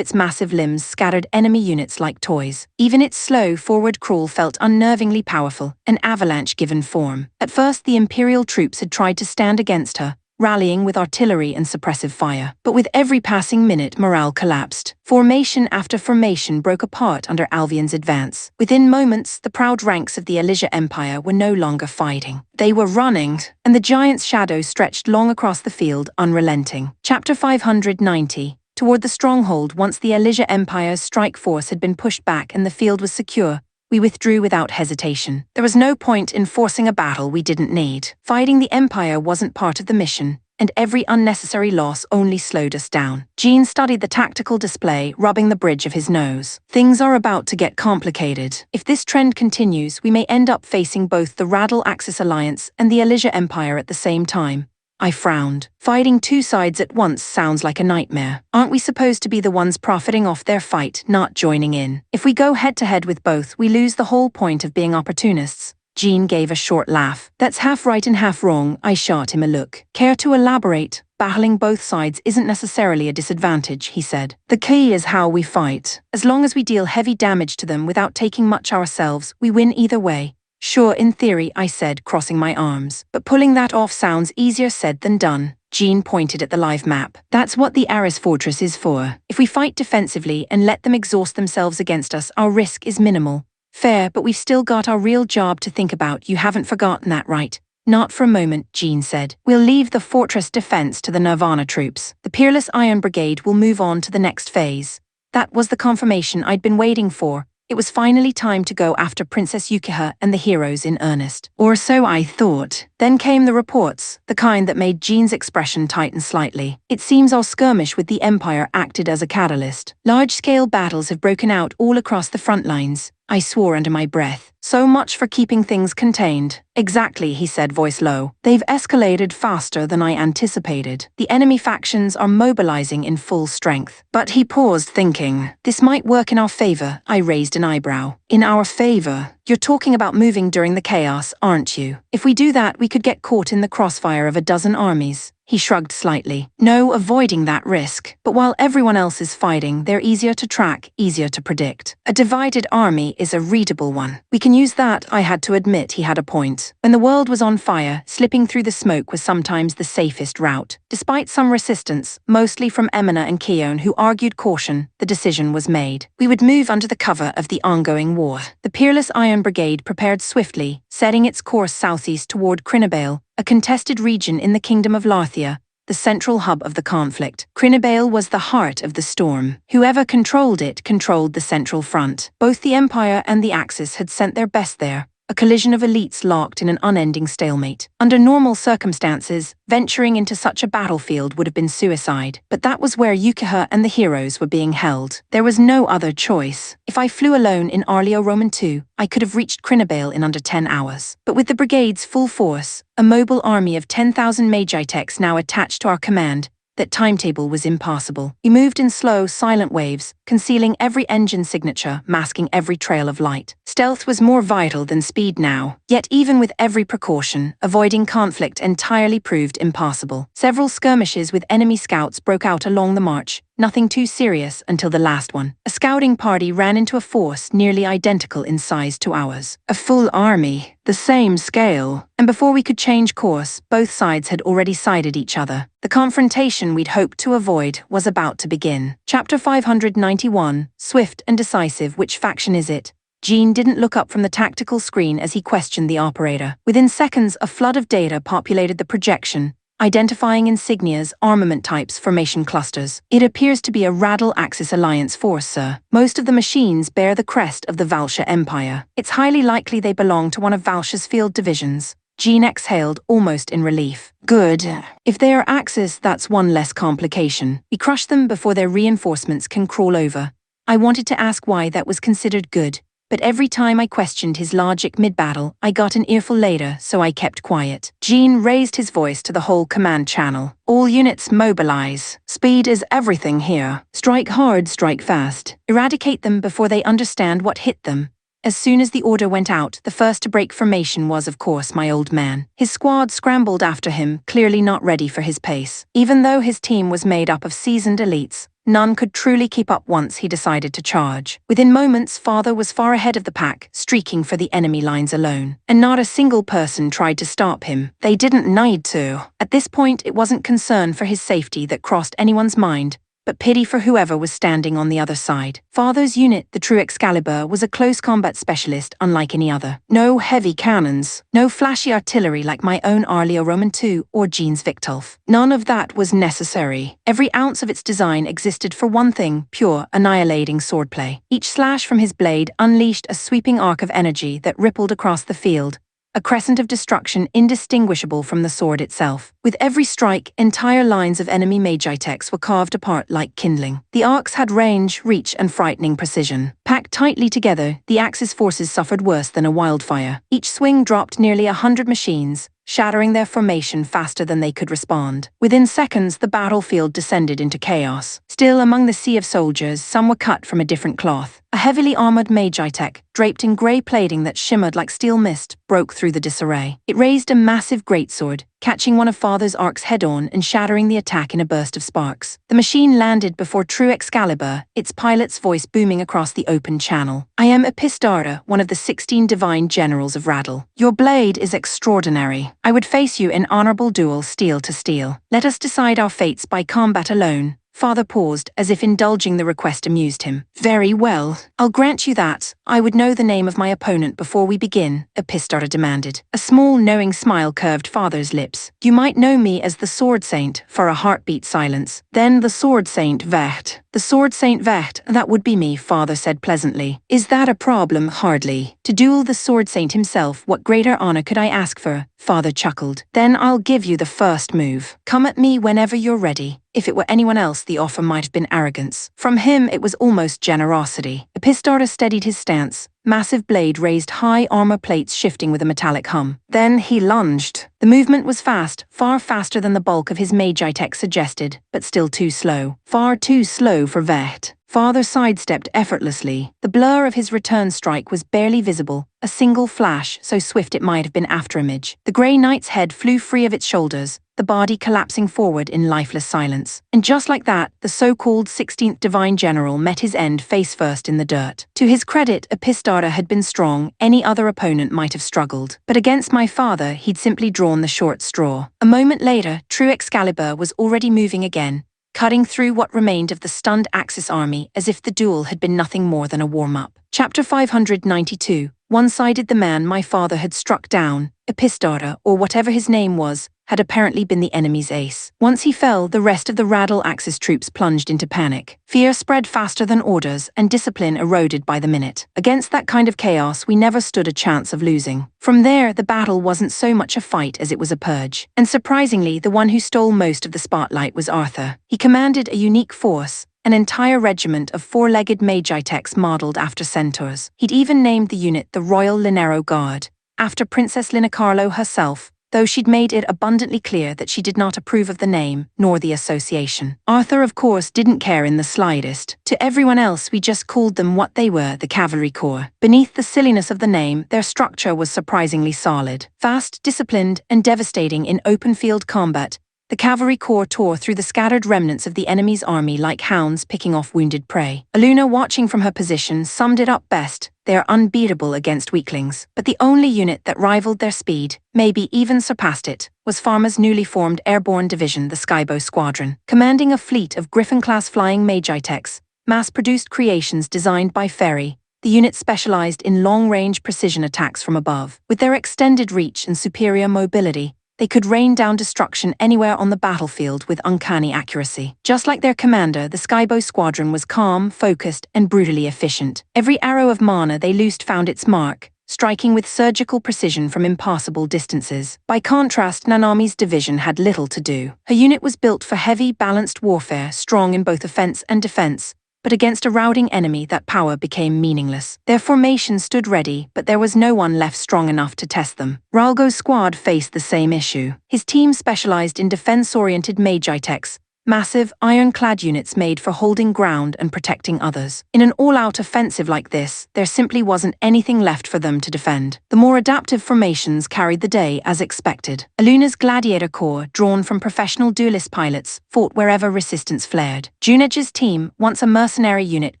its massive limbs scattered enemy units like toys. Even its slow forward crawl felt unnervingly powerful, an avalanche given form. At first, the Imperial troops had tried to stand against her, rallying with artillery and suppressive fire. But with every passing minute, morale collapsed. Formation after formation broke apart under Alvian's advance. Within moments, the proud ranks of the Elysia Empire were no longer fighting. They were running, and the giant's shadow stretched long across the field, unrelenting. Chapter 590. Toward the stronghold. Once the Elysia Empire's strike force had been pushed back and the field was secure, we withdrew without hesitation. There was no point in forcing a battle we didn't need. Fighting the Empire wasn't part of the mission, and every unnecessary loss only slowed us down. Jean studied the tactical display, rubbing the bridge of his nose. Things are about to get complicated. If this trend continues, we may end up facing both the Radal Axis Alliance and the Elysia Empire at the same time. I frowned. Fighting two sides at once sounds like a nightmare. Aren't we supposed to be the ones profiting off their fight, not joining in? If we go head-to-head with both, we lose the whole point of being opportunists. Jean gave a short laugh. That's half right and half wrong. I shot him a look. Care to elaborate? Battling both sides isn't necessarily a disadvantage, he said. The key is how we fight. As long as we deal heavy damage to them without taking much ourselves, we win either way. Sure, in theory, I said, crossing my arms. But pulling that off sounds easier said than done. Jean pointed at the live map. That's what the Aris Fortress is for. If we fight defensively and let them exhaust themselves against us, our risk is minimal. Fair, but we've still got our real job to think about. You haven't forgotten that, right? Not for a moment, Jean said. We'll leave the fortress defense to the Nirvana troops. The Peerless Iron Brigade will move on to the next phase. That was the confirmation I'd been waiting for. It was finally time to go after Princess Yukiha and the heroes in earnest. Or so I thought. Then came the reports, the kind that made Jean's expression tighten slightly. It seems our skirmish with the Empire acted as a catalyst. Large-scale battles have broken out all across the front lines. I swore under my breath. So much for keeping things contained. Exactly, he said, voice low. They've escalated faster than I anticipated. The enemy factions are mobilizing in full strength. But he paused, thinking, this might work in our favor. I raised an eyebrow. In our favor? You're talking about moving during the chaos, aren't you? If we do that, we could get caught in the crossfire of a dozen armies. He shrugged slightly. No, avoiding that risk. But while everyone else is fighting, they're easier to track, easier to predict. A divided army is a readable one. We can use that. I had to admit he had a point. When the world was on fire, slipping through the smoke was sometimes the safest route. Despite some resistance, mostly from Emina and Keon, who argued caution, the decision was made. We would move under the cover of the ongoing war. The peerless Iron Brigade prepared swiftly, setting its course southeast toward Crinabale, a contested region in the Kingdom of Larthia, the central hub of the conflict. Crinabale was the heart of the storm. Whoever controlled it controlled the central front. Both the Empire and the Axis had sent their best there, a collision of elites locked in an unending stalemate. Under normal circumstances, venturing into such a battlefield would have been suicide, but that was where Yukiha and the heroes were being held. There was no other choice. If I flew alone in Arleo Roman II, I could have reached Crinabale in under 10 hours. But with the brigade's full force, a mobile army of 10,000 Magitechs now attached to our command, that timetable was impassable. We moved in slow, silent waves, concealing every engine signature, masking every trail of light. Stealth was more vital than speed now. Yet even with every precaution, avoiding conflict entirely proved impossible. Several skirmishes with enemy scouts broke out along the march, nothing too serious until the last one. A scouting party ran into a force nearly identical in size to ours. A full army, the same scale. And before we could change course, both sides had already sided each other. The confrontation we'd hoped to avoid was about to begin. Chapter 591, Swift and Decisive. Which faction is it? Jean didn't look up from the tactical screen as he questioned the operator. Within seconds, a flood of data populated the projection, identifying insignias, armament types, formation clusters. It appears to be a Radal Axis Alliance force, sir. Most of the machines bear the crest of the Valsha Empire. It's highly likely they belong to one of Valsha's field divisions. Jean exhaled, almost in relief. Good. If they are Axis, that's one less complication. We crush them before their reinforcements can crawl over. I wanted to ask why that was considered good, but every time I questioned his logic mid-battle, I got an earful later, so I kept quiet. Jean raised his voice to the whole command channel. All units mobilize. Speed is everything here. Strike hard, strike fast. Eradicate them before they understand what hit them. As soon as the order went out, the first to break formation was, of course, my old man. His squad scrambled after him, clearly not ready for his pace. Even though his team was made up of seasoned elites, none could truly keep up once he decided to charge. Within moments, Father was far ahead of the pack, streaking for the enemy lines alone. And not a single person tried to stop him. They didn't need to. At this point, it wasn't concern for his safety that crossed anyone's mind, but pity for whoever was standing on the other side. Father's unit, the True Excalibur, was a close combat specialist unlike any other. No heavy cannons, no flashy artillery like my own Arleo Roman II or Jean's Victolf. None of that was necessary. Every ounce of its design existed for one thing: pure, annihilating swordplay. Each slash from his blade unleashed a sweeping arc of energy that rippled across the field, a crescent of destruction indistinguishable from the sword itself. With every strike, entire lines of enemy Magitechs were carved apart like kindling. The arcs had range, reach, and frightening precision. Packed tightly together, the Axis forces suffered worse than a wildfire. Each swing dropped nearly 100 machines, shattering their formation faster than they could respond. Within seconds, the battlefield descended into chaos. Still, among the sea of soldiers, some were cut from a different cloth. A heavily armored Magitech, draped in grey plating that shimmered like steel mist, broke through the disarray. It raised a massive greatsword, catching one of Father's arcs head-on and shattering the attack in a burst of sparks. The machine landed before True Excalibur, its pilot's voice booming across the open channel. I am Epistara, one of the 16 divine generals of Radal. Your blade is extraordinary. I would face you in honorable duel steel to steel. Let us decide our fates by combat alone. Father paused, as if indulging the request amused him. Very well, I'll grant you that. I would know the name of my opponent before we begin, Epistarta demanded. A small, knowing smile curved Father's lips. You might know me as the Sword Saint, for a heartbeat silence. Then the Sword Saint Vecht. The Sword Saint Vecht, that would be me, Father said pleasantly. Is that a problem? Hardly. To duel the Sword Saint himself, what greater honor could I ask for? Father chuckled. Then I'll give you the first move. Come at me whenever you're ready. If it were anyone else, the offer might have been arrogance. From him, it was almost generosity. Epistarta steadied his stance, massive blade raised high, armor plates shifting with a metallic hum. Then he lunged. The movement was fast, far faster than the bulk of his magi tech suggested, but still too slow. Far too slow for Vecht. Father sidestepped effortlessly. The blur of his return strike was barely visible, a single flash, so swift it might have been afterimage. The Grey Knight's head flew free of its shoulders, the body collapsing forward in lifeless silence. And just like that, the so-called 16th Divine General met his end face first in the dirt. To his credit, Epistarta had been strong, any other opponent might have struggled. But against my father, he'd simply drawn the short straw. A moment later, True Excalibur was already moving again, cutting through what remained of the stunned Axis army as if the duel had been nothing more than a warm-up. Chapter 592. One-sided. The man my father had struck down, Epistarta, or whatever his name was, had apparently been the enemy's ace. Once he fell, the rest of the Radal Axis troops plunged into panic. Fear spread faster than orders, and discipline eroded by the minute. Against that kind of chaos, we never stood a chance of losing. From there, the battle wasn't so much a fight as it was a purge. And surprisingly, the one who stole most of the spotlight was Arthur. He commanded a unique force, an entire regiment of four-legged magi-techs modeled after centaurs. He'd even named the unit the Royal Linero Guard, after Princess Linacarlo herself, though she'd made it abundantly clear that she did not approve of the name, nor the association. Arthur, of course, didn't care in the slightest. To everyone else, we just called them what they were, the Cavalry Corps. Beneath the silliness of the name, their structure was surprisingly solid. Fast, disciplined, and devastating in open-field combat, the Cavalry Corps tore through the scattered remnants of the enemy's army like hounds picking off wounded prey. Aluna, watching from her position, summed it up best: they are unbeatable against weaklings. But the only unit that rivaled their speed, maybe even surpassed it, was Pharma's newly formed airborne division, the Skybow Squadron. Commanding a fleet of Griffin-class flying magi-techs, mass-produced creations designed by Ferry, the unit specialized in long-range precision attacks from above. With their extended reach and superior mobility, they could rain down destruction anywhere on the battlefield with uncanny accuracy. Just like their commander, the Skybow Squadron was calm, focused, and brutally efficient. Every arrow of mana they loosed found its mark, striking with surgical precision from impassable distances. By contrast, Nanami's division had little to do. Her unit was built for heavy, balanced warfare, strong in both offense and defense, but against a routing enemy that power became meaningless. Their formation stood ready, but there was no one left strong enough to test them. Ralgo's squad faced the same issue. His team specialized in defense-oriented magi-techs, massive, ironclad units made for holding ground and protecting others. In an all-out offensive like this, there simply wasn't anything left for them to defend. The more adaptive formations carried the day as expected. Aluna's Gladiator Corps, drawn from professional duelist pilots, fought wherever resistance flared. Junej's team, once a mercenary unit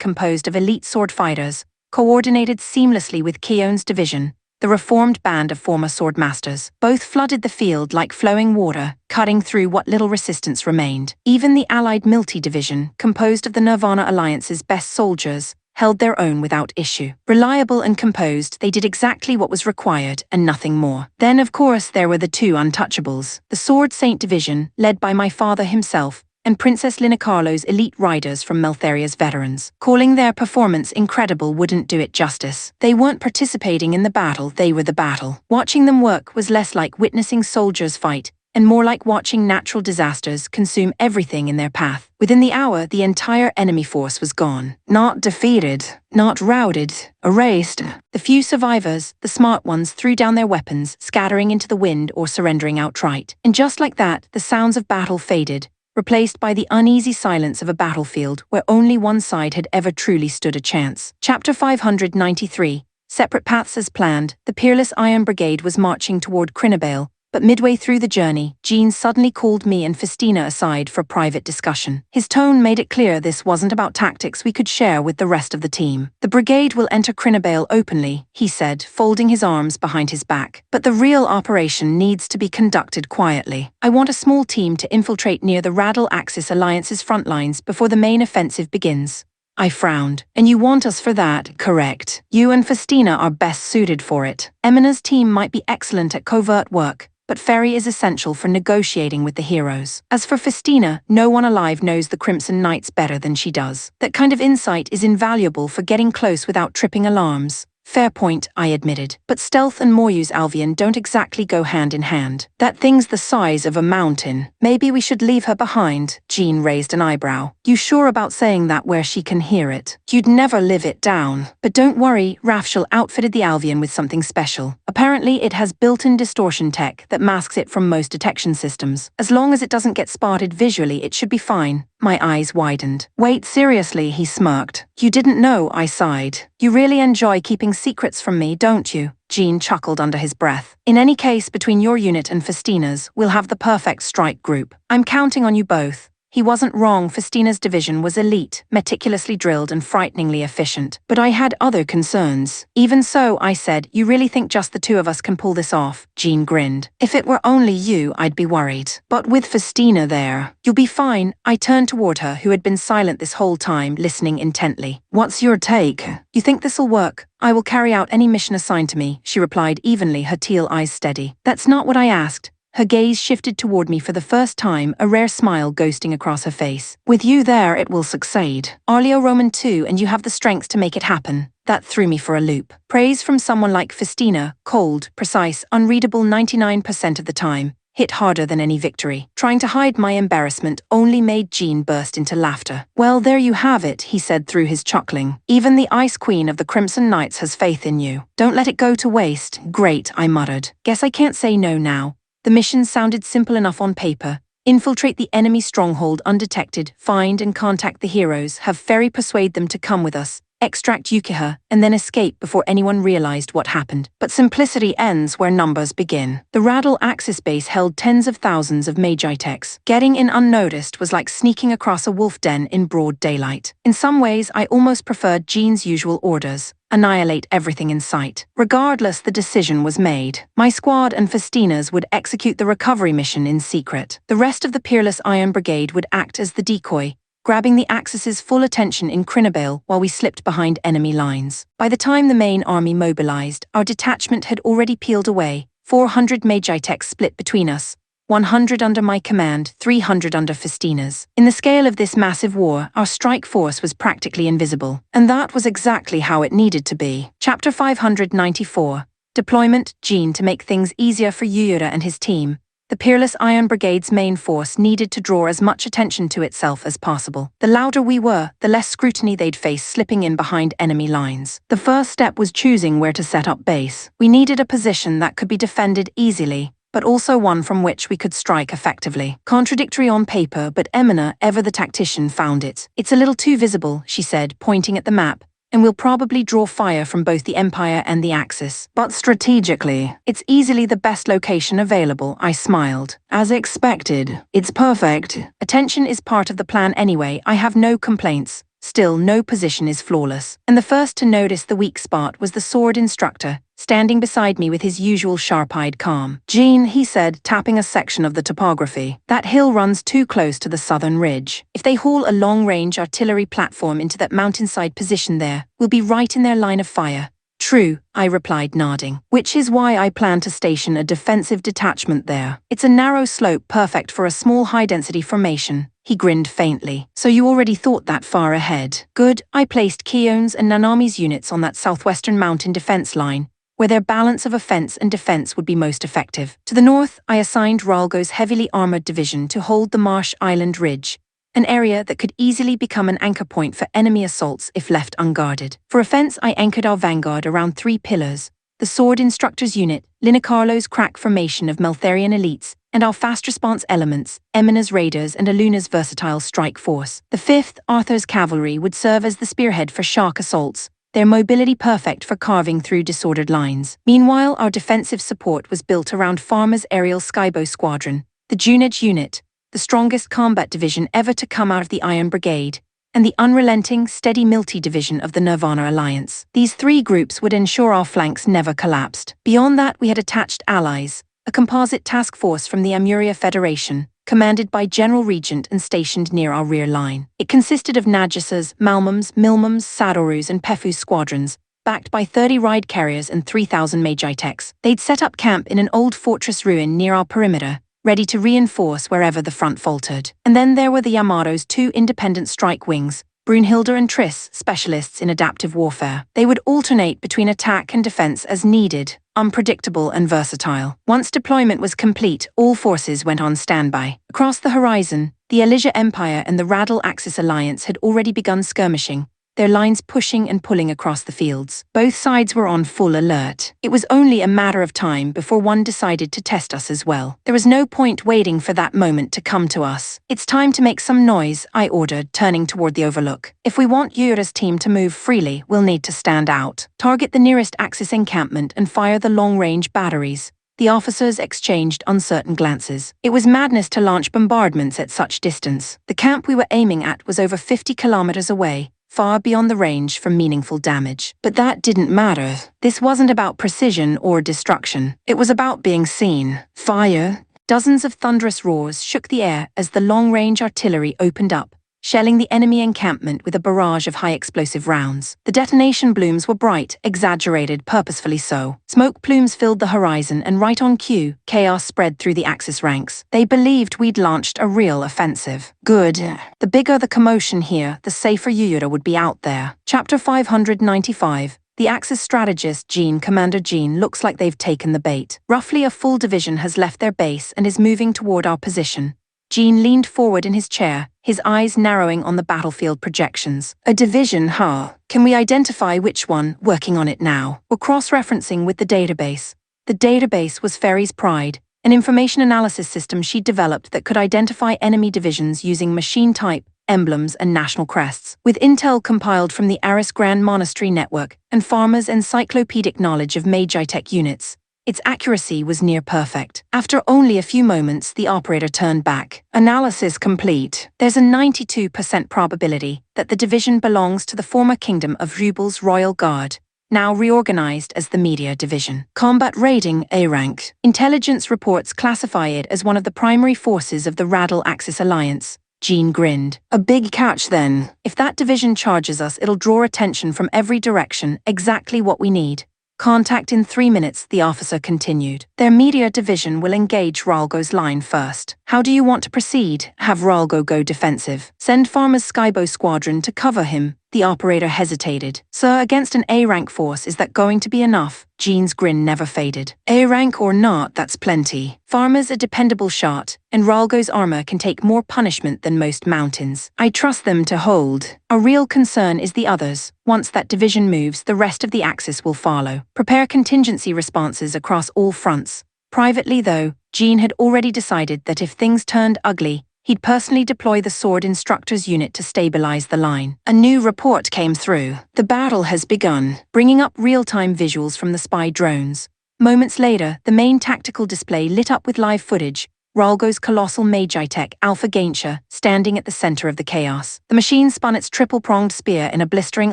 composed of elite sword fighters, coordinated seamlessly with Kion's division, the reformed band of former swordmasters. Both flooded the field like flowing water, cutting through what little resistance remained. Even the allied Milty division, composed of the Nirvana Alliance's best soldiers, held their own without issue. Reliable and composed, they did exactly what was required and nothing more. Then, of course, there were the two untouchables. The Sword Saint division, led by my father himself, and Princess Linacarlo's elite riders from Meltharia's veterans. Calling their performance incredible wouldn't do it justice. They weren't participating in the battle, they were the battle. Watching them work was less like witnessing soldiers fight, and more like watching natural disasters consume everything in their path. Within the hour, the entire enemy force was gone. Not defeated, not routed, erased. The few survivors, the smart ones, threw down their weapons, scattering into the wind or surrendering outright. And just like that, the sounds of battle faded, replaced by the uneasy silence of a battlefield where only one side had ever truly stood a chance. Chapter 593. Separate paths as planned, the peerless Iron Brigade was marching toward Crinabale, But midway through the journey, Jean suddenly called me and Festina aside for a private discussion. His tone made it clear this wasn't about tactics we could share with the rest of the team. The brigade will enter Crinabale openly, he said, folding his arms behind his back. But the real operation needs to be conducted quietly. I want a small team to infiltrate near the Radal Axis Alliance's front lines before the main offensive begins. I frowned. And you want us for that, correct? You and Festina are best suited for it. Emina's team might be excellent at covert work, but Ferry is essential for negotiating with the heroes. As for Festina, no one alive knows the Crimson Knights better than she does. That kind of insight is invaluable for getting close without tripping alarms. Fair point, I admitted. But stealth and Moryu's Alvian don't exactly go hand in hand. That thing's the size of a mountain. Maybe we should leave her behind. Jean raised an eyebrow. You sure about saying that where she can hear it? You'd never live it down. But don't worry, Rafshel outfitted the Alvian with something special. Apparently it has built-in distortion tech that masks it from most detection systems. As long as it doesn't get spotted visually, it should be fine. My eyes widened. Wait, seriously, he smirked. You didn't know, I sighed. You really enjoy keeping secrets from me, don't you? Jean chuckled under his breath. In any case, between your unit and Festina's, we'll have the perfect strike group. I'm counting on you both. He wasn't wrong, Festina's division was elite, meticulously drilled and frighteningly efficient. But I had other concerns. Even so, I said, you really think just the two of us can pull this off? Jean grinned. If it were only you, I'd be worried. But with Festina there, you'll be fine. I turned toward her, who had been silent this whole time, listening intently. What's your take? You think this'll work? I will carry out any mission assigned to me, she replied evenly, her teal eyes steady. That's not what I asked. Her gaze shifted toward me for the first time, a rare smile ghosting across her face. With you there, it will succeed. Arleo Roman too, and you have the strength to make it happen. That threw me for a loop. Praise from someone like Festina, cold, precise, unreadable 99% of the time, hit harder than any victory. Trying to hide my embarrassment only made Jean burst into laughter. Well, there you have it, he said through his chuckling. Even the Ice Queen of the Crimson Knights has faith in you. Don't let it go to waste. Great, I muttered. Guess I can't say no now. The mission sounded simple enough on paper. Infiltrate the enemy stronghold undetected, find and contact the heroes, have Ferry persuade them to come with us, extract Yukiha, and then escape before anyone realized what happened. But simplicity ends where numbers begin. The Radal Axis base held tens of thousands of Magitex. Getting in unnoticed was like sneaking across a wolf den in broad daylight. In some ways, I almost preferred Jean's usual orders. Annihilate everything in sight. Regardless, the decision was made. My squad and Festina's would execute the recovery mission in secret. The rest of the Peerless Iron Brigade would act as the decoy, grabbing the Axis's full attention in Crinabale while we slipped behind enemy lines. By the time the main army mobilized, our detachment had already peeled away, 400 Magitex split between us, 100 under my command, 300 under Festina's. In the scale of this massive war, our strike force was practically invisible. And that was exactly how it needed to be. Chapter 594. Deployment, Jean. To make things easier for Yuyura and his team, the Peerless Iron Brigade's main force needed to draw as much attention to itself as possible. The louder we were, the less scrutiny they'd face slipping in behind enemy lines. The first step was choosing where to set up base. We needed a position that could be defended easily, but also one from which we could strike effectively. Contradictory on paper, but Emina, ever the tactician, found it. It's a little too visible, she said, pointing at the map, and we'll probably draw fire from both the Empire and the Axis. But strategically, it's easily the best location available, I smiled. As expected. It's perfect. Attention is part of the plan anyway, I have no complaints. Still, no position is flawless. And the first to notice the weak spot was the sword instructor, standing beside me with his usual sharp-eyed calm. Jean, he said, tapping a section of the topography. That hill runs too close to the southern ridge. If they haul a long-range artillery platform into that mountainside position there, we'll be right in their line of fire. True, I replied, nodding. Which is why I plan to station a defensive detachment there. It's a narrow slope perfect for a small high-density formation. He grinned faintly. So you already thought that far ahead. Good, I placed Kion's and Nanami's units on that southwestern mountain defense line, where their balance of offense and defense would be most effective. To the north, I assigned Ralgo's heavily armored division to hold the Marsh Island Ridge, an area that could easily become an anchor point for enemy assaults if left unguarded. For offense, I anchored our vanguard around 3 pillars: the Sword Instructor's unit, Linicarlo's crack formation of Meltharian elites, and our fast response elements, Emina's raiders and Aluna's versatile strike force. The 5th, Arthur's cavalry, would serve as the spearhead for shark assaults, their mobility perfect for carving through disordered lines. Meanwhile, our defensive support was built around Pharma's aerial Skybow Squadron, the Junedge Unit, the strongest combat division ever to come out of the Iron Brigade, and the unrelenting, steady Milty division of the Nirvana Alliance. These three groups would ensure our flanks never collapsed. Beyond that, we had attached allies, a composite task force from the Amuria Federation, commanded by General Regent and stationed near our rear line. It consisted of Najas's, Malmum's, Milmum's, Sadoru's, and Pefu's squadrons, backed by 30 ride carriers and 3,000 Magi-Techs. They'd set up camp in an old fortress ruin near our perimeter, ready to reinforce wherever the front faltered. And then there were the Yamato's two independent strike wings, Brunhilde and Triss, specialists in adaptive warfare. They would alternate between attack and defense as needed, unpredictable and versatile. Once deployment was complete, all forces went on standby. Across the horizon, the Elysia Empire and the Radal Axis Alliance had already begun skirmishing, their lines pushing and pulling across the fields. Both sides were on full alert. It was only a matter of time before one decided to test us as well. There was no point waiting for that moment to come to us. "It's time to make some noise," I ordered, turning toward the overlook. "If we want Yura's team to move freely, we'll need to stand out. Target the nearest Axis encampment and fire the long-range batteries." The officers exchanged uncertain glances. It was madness to launch bombardments at such distance. The camp we were aiming at was over 50 kilometers away, far beyond the range for meaningful damage. But that didn't matter. This wasn't about precision or destruction. It was about being seen. Fire! Dozens of thunderous roars shook the air as the long-range artillery opened up, shelling the enemy encampment with a barrage of high-explosive rounds. The detonation blooms were bright, exaggerated, purposefully so. Smoke plumes filled the horizon, and right on cue, chaos spread through the Axis ranks. They believed we'd launched a real offensive. Good. The bigger the commotion here, the safer Yura would be out there. Chapter 595. The Axis strategist Commander Jean looks like they've taken the bait. Roughly a full division has left their base and is moving toward our position. Jean leaned forward in his chair, his eyes narrowing on the battlefield projections. "A division, huh? Can we identify which one? Working on it now." We're cross-referencing with the database. The database was Ferry's pride, an information analysis system she developed that could identify enemy divisions using machine type, emblems, and national crests. With intel compiled from the Aris Grand Monastery network and Pharma's encyclopedic knowledge of Magi-Tech units, its accuracy was near perfect. After only a few moments, the operator turned back. "Analysis complete. There's a 92% probability that the division belongs to the former kingdom of Rubel's Royal Guard, now reorganized as the Media Division. Combat rating A rank. Intelligence reports classify it as one of the primary forces of the Radal Axis Alliance." Jean grinned. "A big catch then. If that division charges us, it'll draw attention from every direction, exactly what we need. Contact in 3 minutes," the officer continued. "Their media division will engage Ralgo's line first. How do you want to proceed? Have Ralgo go defensive. Send Pharma's Skybow Squadron to cover him." The operator hesitated. "Sir, against an A-rank force, is that going to be enough?" Jean's grin never faded. "A-rank or not, that's plenty. Pharma's a dependable shot, and Ralgo's armor can take more punishment than most mountains. I trust them to hold. Our real concern is the others. Once that division moves, the rest of the Axis will follow. Prepare contingency responses across all fronts." Privately, though, Jean had already decided that if things turned ugly, he'd personally deploy the Sword Instructors unit to stabilize the line. A new report came through. "The battle has begun," bringing up real-time visuals from the spy drones. Moments later, the main tactical display lit up with live footage, Ralgo's colossal Magi-Tech Alpha Gaintia standing at the center of the chaos. The machine spun its triple-pronged spear in a blistering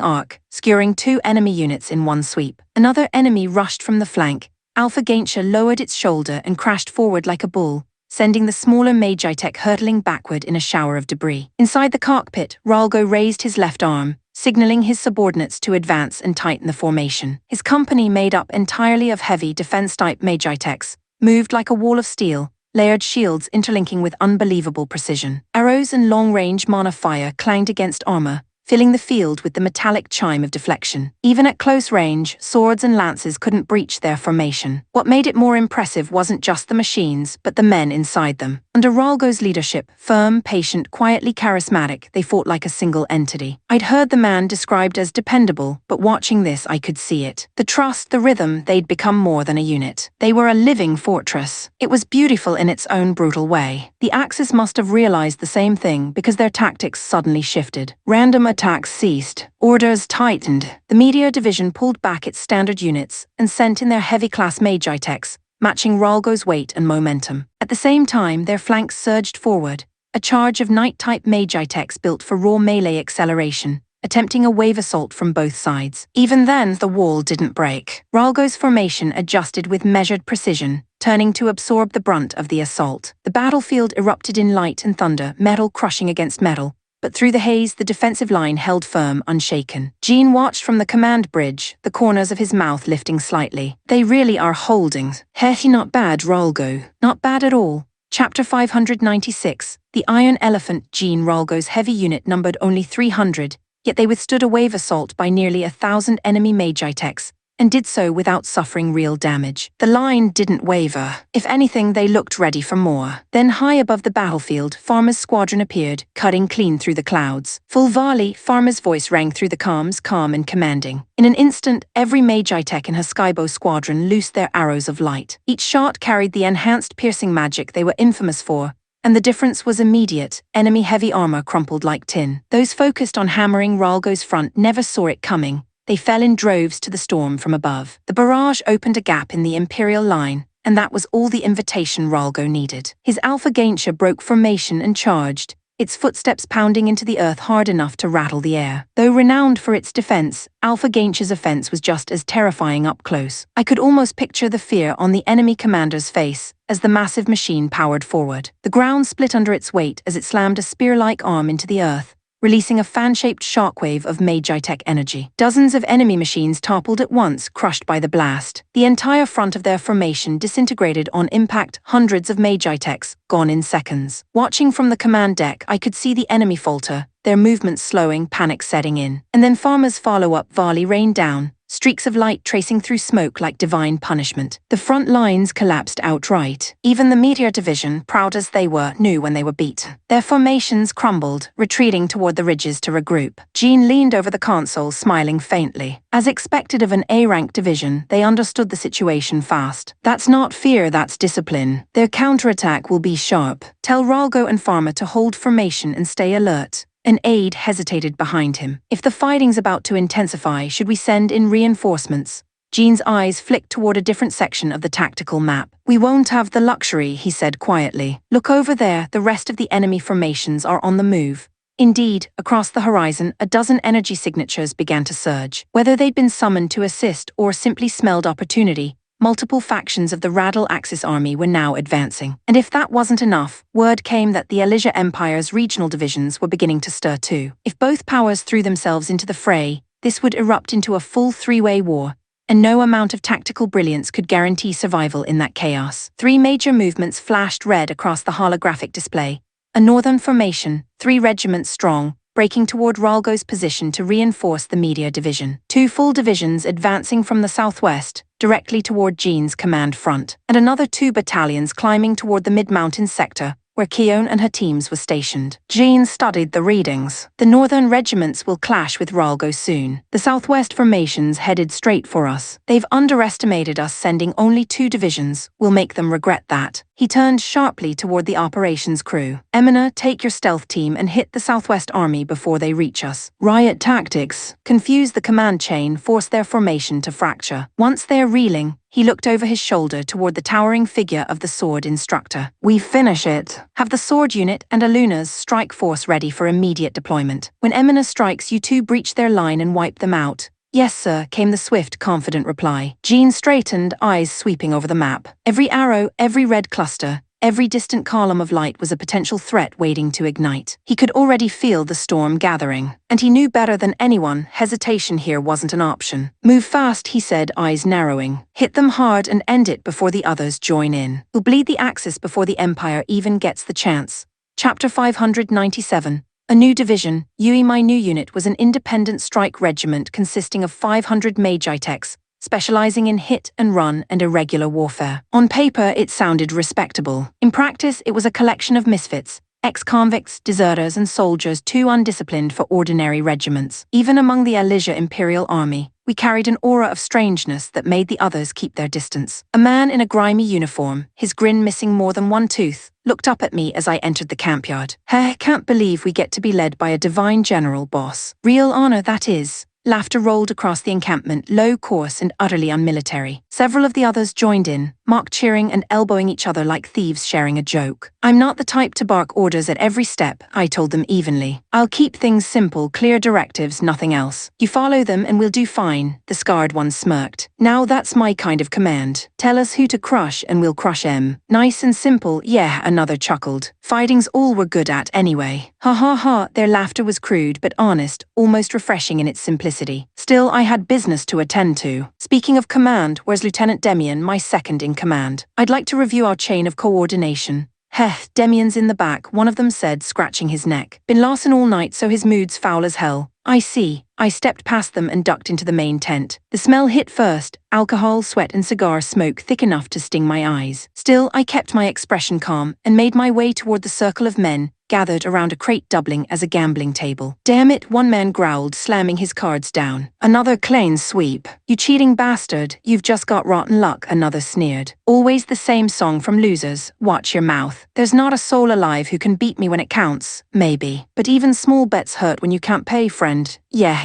arc, skewering 2 enemy units in one sweep. Another enemy rushed from the flank. Alpha Gaintia lowered its shoulder and crashed forward like a bull, sending the smaller Magi-Tech hurtling backward in a shower of debris. Inside the cockpit, Ralgo raised his left arm, signaling his subordinates to advance and tighten the formation. His company, made up entirely of heavy defense-type Magi-Techs, moved like a wall of steel, layered shields interlinking with unbelievable precision. Arrows and long-range mana fire clanged against armor, filling the field with the metallic chime of deflection. Even at close range, swords and lances couldn't breach their formation. What made it more impressive wasn't just the machines, but the men inside them. Under Ralgo's leadership, firm, patient, quietly charismatic, they fought like a single entity. I'd heard the man described as dependable, but watching this I could see it. The trust, the rhythm, they'd become more than a unit. They were a living fortress. It was beautiful in its own brutal way. The Axis must have realized the same thing because their tactics suddenly shifted. Random attacks ceased. Orders tightened. The Meteor Division pulled back its standard units and sent in their heavy-class Magi-techs, matching Ralgo's weight and momentum. At the same time, their flanks surged forward, a charge of Knight-type Magi-techs built for raw melee acceleration, attempting a wave assault from both sides. Even then, the wall didn't break. Ralgo's formation adjusted with measured precision, turning to absorb the brunt of the assault. The battlefield erupted in light and thunder, metal crushing against metal, but through the haze the defensive line held firm, unshaken. Jean watched from the command bridge, the corners of his mouth lifting slightly. They really are holding. Heh, not bad, Ralgo. Not bad at all. Chapter 596. The Iron Elephant. Jean Ralgo's heavy unit numbered only 300, yet they withstood a wave assault by nearly 1,000 enemy Magi-techs, and did so without suffering real damage. The line didn't waver. If anything, they looked ready for more. Then high above the battlefield, Pharma's squadron appeared, cutting clean through the clouds. Full volley, Pharma's voice rang through the comms, calm and commanding. In an instant, every Magi-tech in her Skybow squadron loosed their arrows of light. Each shot carried the enhanced piercing magic they were infamous for, and the difference was immediate. Enemy heavy armor crumpled like tin. Those focused on hammering Ralgo's front never saw it coming. They fell in droves to the storm from above. The barrage opened a gap in the Imperial line, and that was all the invitation Ralgo needed. His Alpha Gaintia broke formation and charged, its footsteps pounding into the earth hard enough to rattle the air. Though renowned for its defense, Alpha Gaintia's offense was just as terrifying up close. I could almost picture the fear on the enemy commander's face as the massive machine powered forward. The ground split under its weight as it slammed a spear-like arm into the earth, releasing a fan-shaped shockwave of Magi-tech energy. Dozens of enemy machines toppled at once, crushed by the blast. The entire front of their formation disintegrated on impact, hundreds of Magi-techs, gone in seconds. Watching from the command deck, I could see the enemy falter, their movements slowing, panic setting in. And then Pharma's follow-up volley rained down, streaks of light tracing through smoke like divine punishment. The front lines collapsed outright. Even the Meteor Division, proud as they were, knew when they were beaten. Their formations crumbled, retreating toward the ridges to regroup. Jean leaned over the console, smiling faintly. As expected of an A-rank division, they understood the situation fast. That's not fear, that's discipline. Their counterattack will be sharp. Tell Ralgo and Pharma to hold formation and stay alert. An aide hesitated behind him. If the fighting's about to intensify, should we send in reinforcements? Jean's eyes flicked toward a different section of the tactical map. We won't have the luxury, he said quietly. Look over there, the rest of the enemy formations are on the move. Indeed, across the horizon, a dozen energy signatures began to surge. Whether they'd been summoned to assist or simply smelled opportunity, multiple factions of the Radal Axis army were now advancing. And if that wasn't enough, word came that the Elysia Empire's regional divisions were beginning to stir too. If both powers threw themselves into the fray, this would erupt into a full three-way war, and no amount of tactical brilliance could guarantee survival in that chaos. Three major movements flashed red across the holographic display. A northern formation, 3 regiments strong, breaking toward Ralgo's position to reinforce the Meteor Division. 2 full divisions advancing from the southwest, directly toward Jean's command front, and another 2 battalions climbing toward the mid-mountain sector, where Keone and her teams were stationed. Jean studied the readings. The northern regiments will clash with Ralgo soon. The southwest formations headed straight for us. They've underestimated us, sending only 2 divisions. We'll make them regret that. He turned sharply toward the operations crew. Emina, take your stealth team and hit the Southwest Army before they reach us. Riot tactics. Confuse the command chain, force their formation to fracture. Once they're reeling, he looked over his shoulder toward the towering figure of the sword instructor. We finish it. Have the sword unit and Aluna's strike force ready for immediate deployment. When Emina strikes, you 2 breach their line and wipe them out. Yes, sir, came the swift, confident reply. Jean straightened, eyes sweeping over the map. Every arrow, every red cluster, every distant column of light was a potential threat waiting to ignite. He could already feel the storm gathering, and he knew better than anyone hesitation here wasn't an option. Move fast, he said, eyes narrowing. Hit them hard and end it before the others join in. We'll bleed the Axis before the Empire even gets the chance. Chapter 597. A new division, Yui. My new unit was an independent strike regiment consisting of 500 Magi-techs, specializing in hit and run and irregular warfare. On paper, it sounded respectable. In practice, it was a collection of misfits, Ex-convicts, deserters, and soldiers too undisciplined for ordinary regiments. Even among the Alicia Imperial Army, we carried an aura of strangeness that made the others keep their distance. A man in a grimy uniform, his grin missing more than one tooth, looked up at me as I entered the campyard. Can't believe we get to be led by a divine general, boss. Real honor, that is. Laughter rolled across the encampment, low, coarse, and utterly unmilitary. Several of the others joined in, mock cheering and elbowing each other like thieves sharing a joke. I'm not the type to bark orders at every step, I told them evenly. I'll keep things simple, clear directives, nothing else. You follow them and we'll do fine, the scarred one smirked. Now that's my kind of command. Tell us who to crush and we'll crush 'em. Nice and simple, yeah, another chuckled. Fighting's all we're good at anyway. Ha ha ha, their laughter was crude but honest, almost refreshing in its simplicity. Still, I had business to attend to. Speaking of command, where's Lieutenant Demian, my second in command? I'd like to review our chain of coordination. Demian's in the back, one of them said, scratching his neck. Been larsin all night, so his mood's foul as hell. I see. I stepped past them and ducked into the main tent. The smell hit first, alcohol, sweat, and cigar smoke thick enough to sting my eyes. Still, I kept my expression calm and made my way toward the circle of men gathered around a crate doubling as a gambling table. Damn it, one man growled, slamming his cards down. Another clean sweep. You cheating bastard, you've just got rotten luck, another sneered. Always the same song from losers, watch your mouth. There's not a soul alive who can beat me when it counts, maybe. But even small bets hurt when you can't pay, friend. Yeah.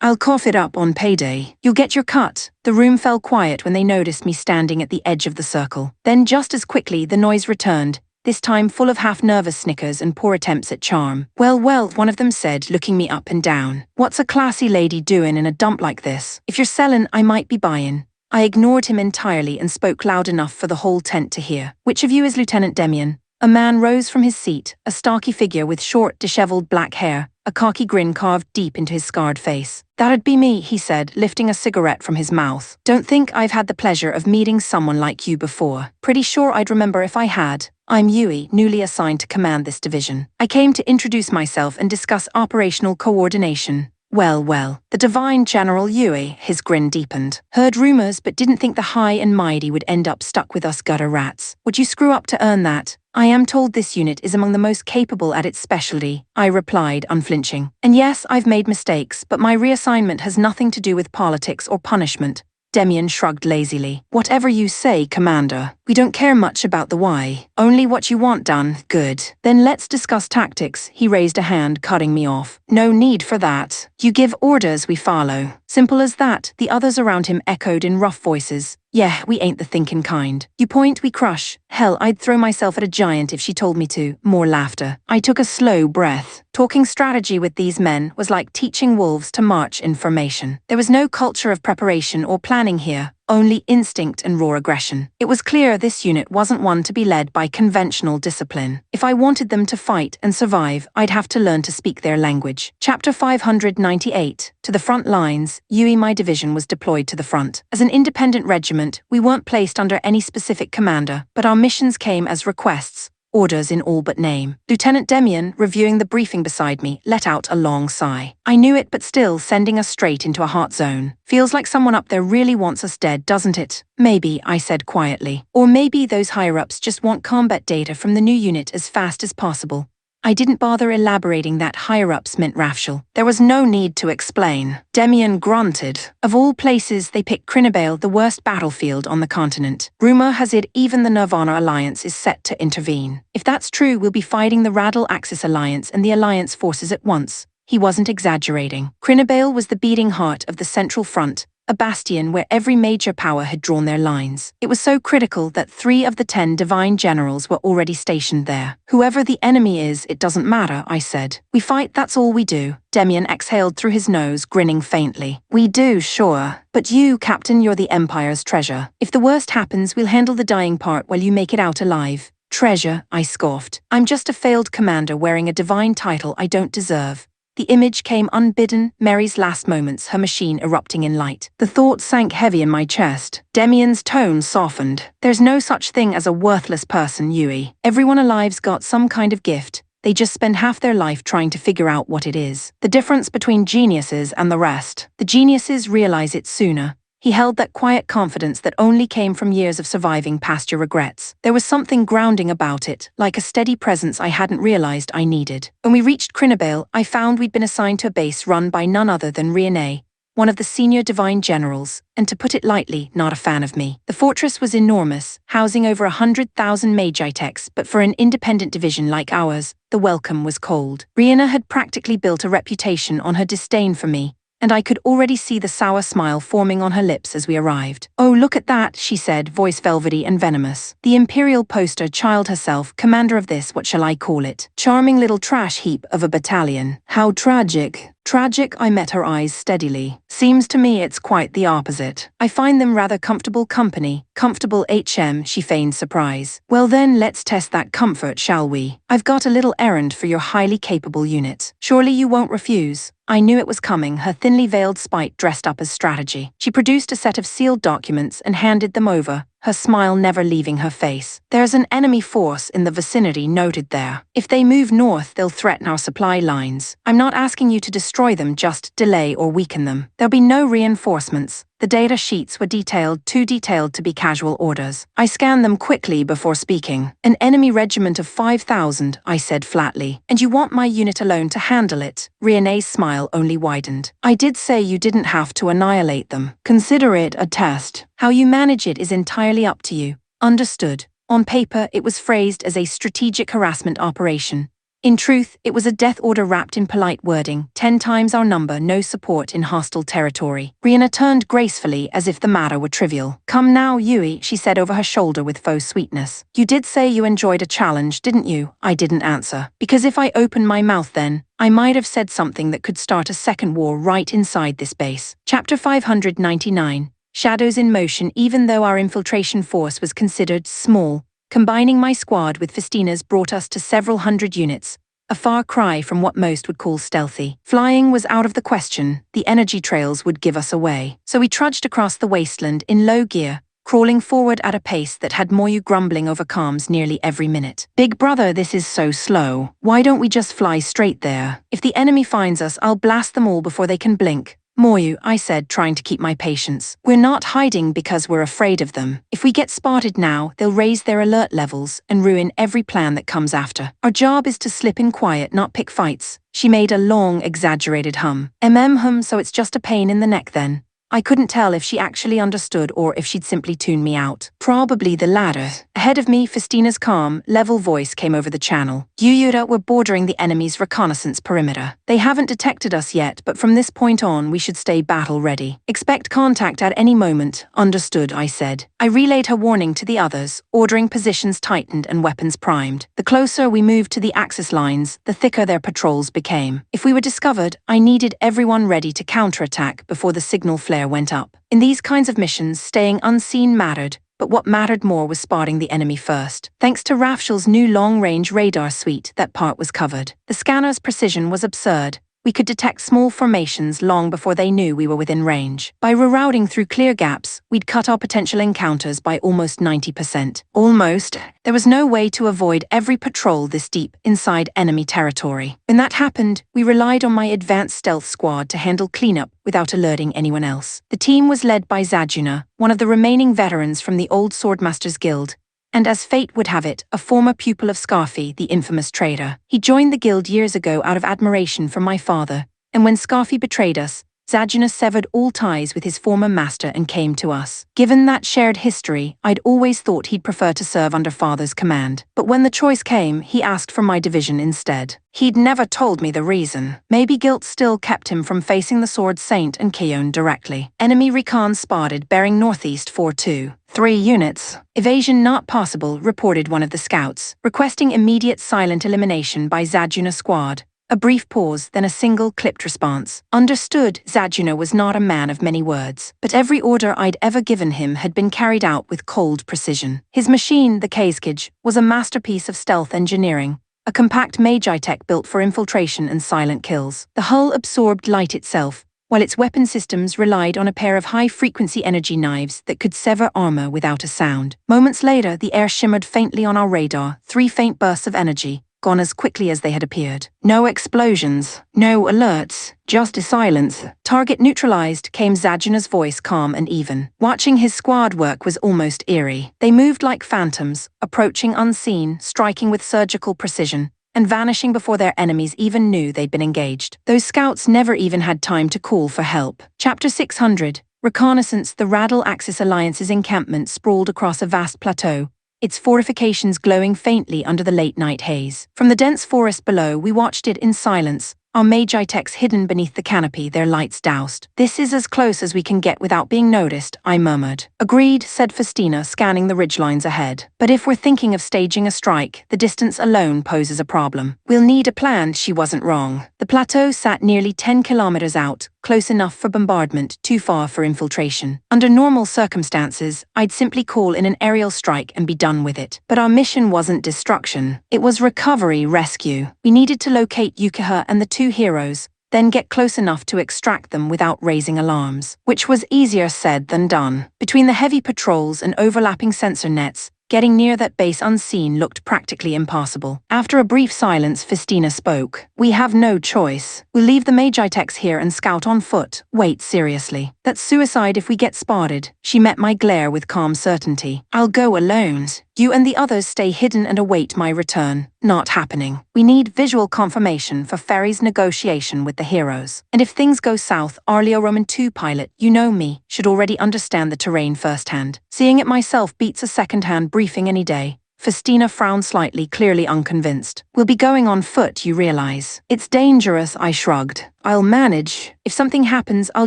I'll cough it up on payday. You'll get your cut. The room fell quiet when they noticed me standing at the edge of the circle. Then just as quickly the noise returned, this time full of half-nervous snickers and poor attempts at charm. Well, one of them said, looking me up and down. What's a classy lady doing in a dump like this? If you're selling, I might be buying. I ignored him entirely and spoke loud enough for the whole tent to hear. Which of you is Lieutenant Demian? A man rose from his seat, a stocky figure with short, disheveled black hair, a cocky grin carved deep into his scarred face. That'd be me, he said, lifting a cigarette from his mouth. Don't think I've had the pleasure of meeting someone like you before. Pretty sure I'd remember if I had. I'm Yui, newly assigned to command this division. I came to introduce myself and discuss operational coordination. Well, the divine General Yui, his grin deepened. Heard rumors but didn't think the high and mighty would end up stuck with us gutter rats. Would you screw up to earn that? I am told this unit is among the most capable at its specialty, I replied, unflinching. And yes, I've made mistakes, but my reassignment has nothing to do with politics or punishment. Demian shrugged lazily. Whatever you say, Commander. We don't care much about the why. Only what you want done. Good. Then let's discuss tactics. He raised a hand, cutting me off. No need for that. You give orders, we follow. Simple as that, the others around him echoed in rough voices. Yeah, we ain't the thinking kind. You point, we crush. Hell, I'd throw myself at a giant if she told me to. More laughter. I took a slow breath. Talking strategy with these men was like teaching wolves to march in formation. There was no culture of preparation or planning here, only instinct and raw aggression. It was clear this unit wasn't one to be led by conventional discipline. If I wanted them to fight and survive, I'd have to learn to speak their language. Chapter 598. To the front lines, Yui, my division, was deployed to the front. As an independent regiment, we weren't placed under any specific commander, but our missions came as requests. Orders in all but name. Lieutenant Demian, reviewing the briefing beside me, let out a long sigh. I knew it, but still, sending us straight into a hot zone. Feels like someone up there really wants us dead, doesn't it? Maybe, I said quietly. Or maybe those higher-ups just want combat data from the new unit as fast as possible. I didn't bother elaborating that higher-ups meant Rafshel. There was no need to explain. Demian grunted. Of all places, they picked Crinibale, the worst battlefield on the continent. Rumor has it even the Nirvana Alliance is set to intervene. If that's true, we'll be fighting the Radal Axis Alliance and the Alliance forces at once. He wasn't exaggerating. Crinibale was the beating heart of the Central Front, a bastion where every major power had drawn their lines. It was so critical that 3 of the 10 divine generals were already stationed there. Whoever the enemy is, it doesn't matter, I said. We fight, that's all we do. Demian exhaled through his nose, grinning faintly. We do, sure. But you, Captain, you're the Empire's treasure. If the worst happens, we'll handle the dying part while you make it out alive. Treasure, I scoffed. I'm just a failed commander wearing a divine title I don't deserve. The image came unbidden, Mary's last moments, her machine erupting in light. The thought sank heavy in my chest. Demian's tone softened. There's no such thing as a worthless person, Yui. Everyone alive's got some kind of gift. They just spend half their life trying to figure out what it is. The difference between geniuses and the rest. The geniuses realize it sooner. He held that quiet confidence that only came from years of surviving past your regrets. There was something grounding about it, like a steady presence I hadn't realized I needed. When we reached Crinabale, I found we'd been assigned to a base run by none other than Riene, one of the senior divine generals, and to put it lightly, not a fan of me. The fortress was enormous, housing over 100,000 Magitecs, but for an independent division like ours, the welcome was cold. Rihanna had practically built a reputation on her disdain for me, and I could already see the sour smile forming on her lips as we arrived. "Oh, look at that," she said, voice velvety and venomous. "The imperial poster child herself, commander of this, what shall I call it? Charming little trash heap of a battalion. How tragic." Tragic, I met her eyes steadily. Seems to me it's quite the opposite. I find them rather comfortable company. Comfortable she feigned surprise. "Well then, let's test that comfort, shall we? I've got a little errand for your highly capable unit. Surely you won't refuse." I knew it was coming, her thinly veiled spite dressed up as strategy. She produced a set of sealed documents and handed them over, her smile never leaving her face. "There's an enemy force in the vicinity noted there. If they move north, they'll threaten our supply lines. I'm not asking you to destroy them, just delay or weaken them. There'll be no reinforcements." The data sheets were too detailed to be casual orders. I scanned them quickly before speaking. "An enemy regiment of 5,000, I said flatly. "And you want my unit alone to handle it?" Riene's smile only widened. "I did say you didn't have to annihilate them. Consider it a test. How you manage it is entirely up to you." Understood. On paper, it was phrased as a strategic harassment operation. In truth, it was a death order wrapped in polite wording, 10 times our number, no support in hostile territory. Rihanna turned gracefully as if the matter were trivial. "Come now, Yui," she said over her shoulder with faux sweetness. "You did say you enjoyed a challenge, didn't you?" I didn't answer. Because if I opened my mouth then, I might have said something that could start a second war right inside this base. Chapter 599. Shadows in motion. Even though our infiltration force was considered small, combining my squad with Festina's brought us to several hundred units, a far cry from what most would call stealthy. Flying was out of the question, the energy trails would give us away. So we trudged across the wasteland in low gear, crawling forward at a pace that had Moyu grumbling over comms nearly every minute. "Big brother, this is so slow. Why don't we just fly straight there? If the enemy finds us, I'll blast them all before they can blink." "Moyu," I said, trying to keep my patience. "We're not hiding because we're afraid of them. If we get spotted now, they'll raise their alert levels and ruin every plan that comes after. Our job is to slip in quiet, not pick fights." She made a long, exaggerated hum. Hum, so it's just a pain in the neck then. I couldn't tell if she actually understood or if she'd simply tuned me out. Probably the latter. Ahead of me, Festina's calm, level voice came over the channel. "Yuyura, we're bordering the enemy's reconnaissance perimeter. They haven't detected us yet, but from this point on, we should stay battle-ready. Expect contact at any moment." "Understood," I said. I relayed her warning to the others, ordering positions tightened and weapons primed. The closer we moved to the Axis lines, the thicker their patrols became. If we were discovered, I needed everyone ready to counterattack before the signal flare went up. In these kinds of missions, staying unseen mattered, but what mattered more was spotting the enemy first. Thanks to Rafshal's new long-range radar suite, that part was covered. The scanner's precision was absurd. We could detect small formations long before they knew we were within range. By rerouting through clear gaps, we'd cut our potential encounters by almost 90%. Almost. There was no way to avoid every patrol this deep inside enemy territory. When that happened, we relied on my advanced stealth squad to handle cleanup without alerting anyone else. The team was led by Zajuna, one of the remaining veterans from the old Swordmasters Guild, and as fate would have it, a former pupil of Scarfi, the infamous traitor. He joined the guild years ago out of admiration for my father, and when Scarfi betrayed us, Zajuna severed all ties with his former master and came to us. Given that shared history, I'd always thought he'd prefer to serve under father's command. But when the choice came, he asked for my division instead. He'd never told me the reason. Maybe guilt still kept him from facing the Sword Saint and Keon directly. Enemy recon spotted bearing northeast 4-2. 3 units. "Evasion not possible," reported one of the scouts, requesting immediate silent elimination by Zajuna squad. A brief pause, then a single clipped response. Understood. Zajuna was not a man of many words, but every order I'd ever given him had been carried out with cold precision. His machine, the Kazkij, was a masterpiece of stealth engineering, a compact Magitech built for infiltration and silent kills. The hull absorbed light itself, while its weapon systems relied on a pair of high-frequency energy knives that could sever armor without a sound. Moments later, the air shimmered faintly on our radar, 3 faint bursts of energy, gone as quickly as they had appeared. No explosions, no alerts, just a silence. Target neutralized, came Zajina's voice, calm and even. Watching his squad work was almost eerie. They moved like phantoms, approaching unseen, striking with surgical precision, and vanishing before their enemies even knew they'd been engaged. Those scouts never even had time to call for help. Chapter 600. Reconnaissance. The Radal Axis Alliance's encampment sprawled across a vast plateau, its fortifications glowing faintly under the late-night haze. From the dense forest below, we watched it in silence, our Magi-techs hidden beneath the canopy, their lights doused. "This is as close as we can get without being noticed," I murmured. "Agreed," said Festina, scanning the ridgelines ahead. "But if we're thinking of staging a strike, the distance alone poses a problem. We'll need a plan." She wasn't wrong. The plateau sat nearly 10 kilometers out, close enough for bombardment, too far for infiltration. Under normal circumstances, I'd simply call in an aerial strike and be done with it. But our mission wasn't destruction. It was recovery, rescue. We needed to locate Yukiha and the two heroes, then get close enough to extract them without raising alarms, which was easier said than done. Between the heavy patrols and overlapping sensor nets, getting near that base unseen looked practically impossible. After a brief silence, Festina spoke. "We have no choice. We'll leave the Magi-techs here and scout on foot." "Wait, seriously. That's suicide if we get spotted." She met my glare with calm certainty. "I'll go alone. You and the others stay hidden and await my return." "Not happening. We need visual confirmation for Ferry's negotiation with the heroes. And if things go south, Arleo Roman 2 pilot, you know me, should already understand the terrain firsthand. Seeing it myself beats a second-hand briefing any day." Festina frowned slightly, clearly unconvinced. "We'll be going on foot, you realize." "It's dangerous," I shrugged. "I'll manage. If something happens, I'll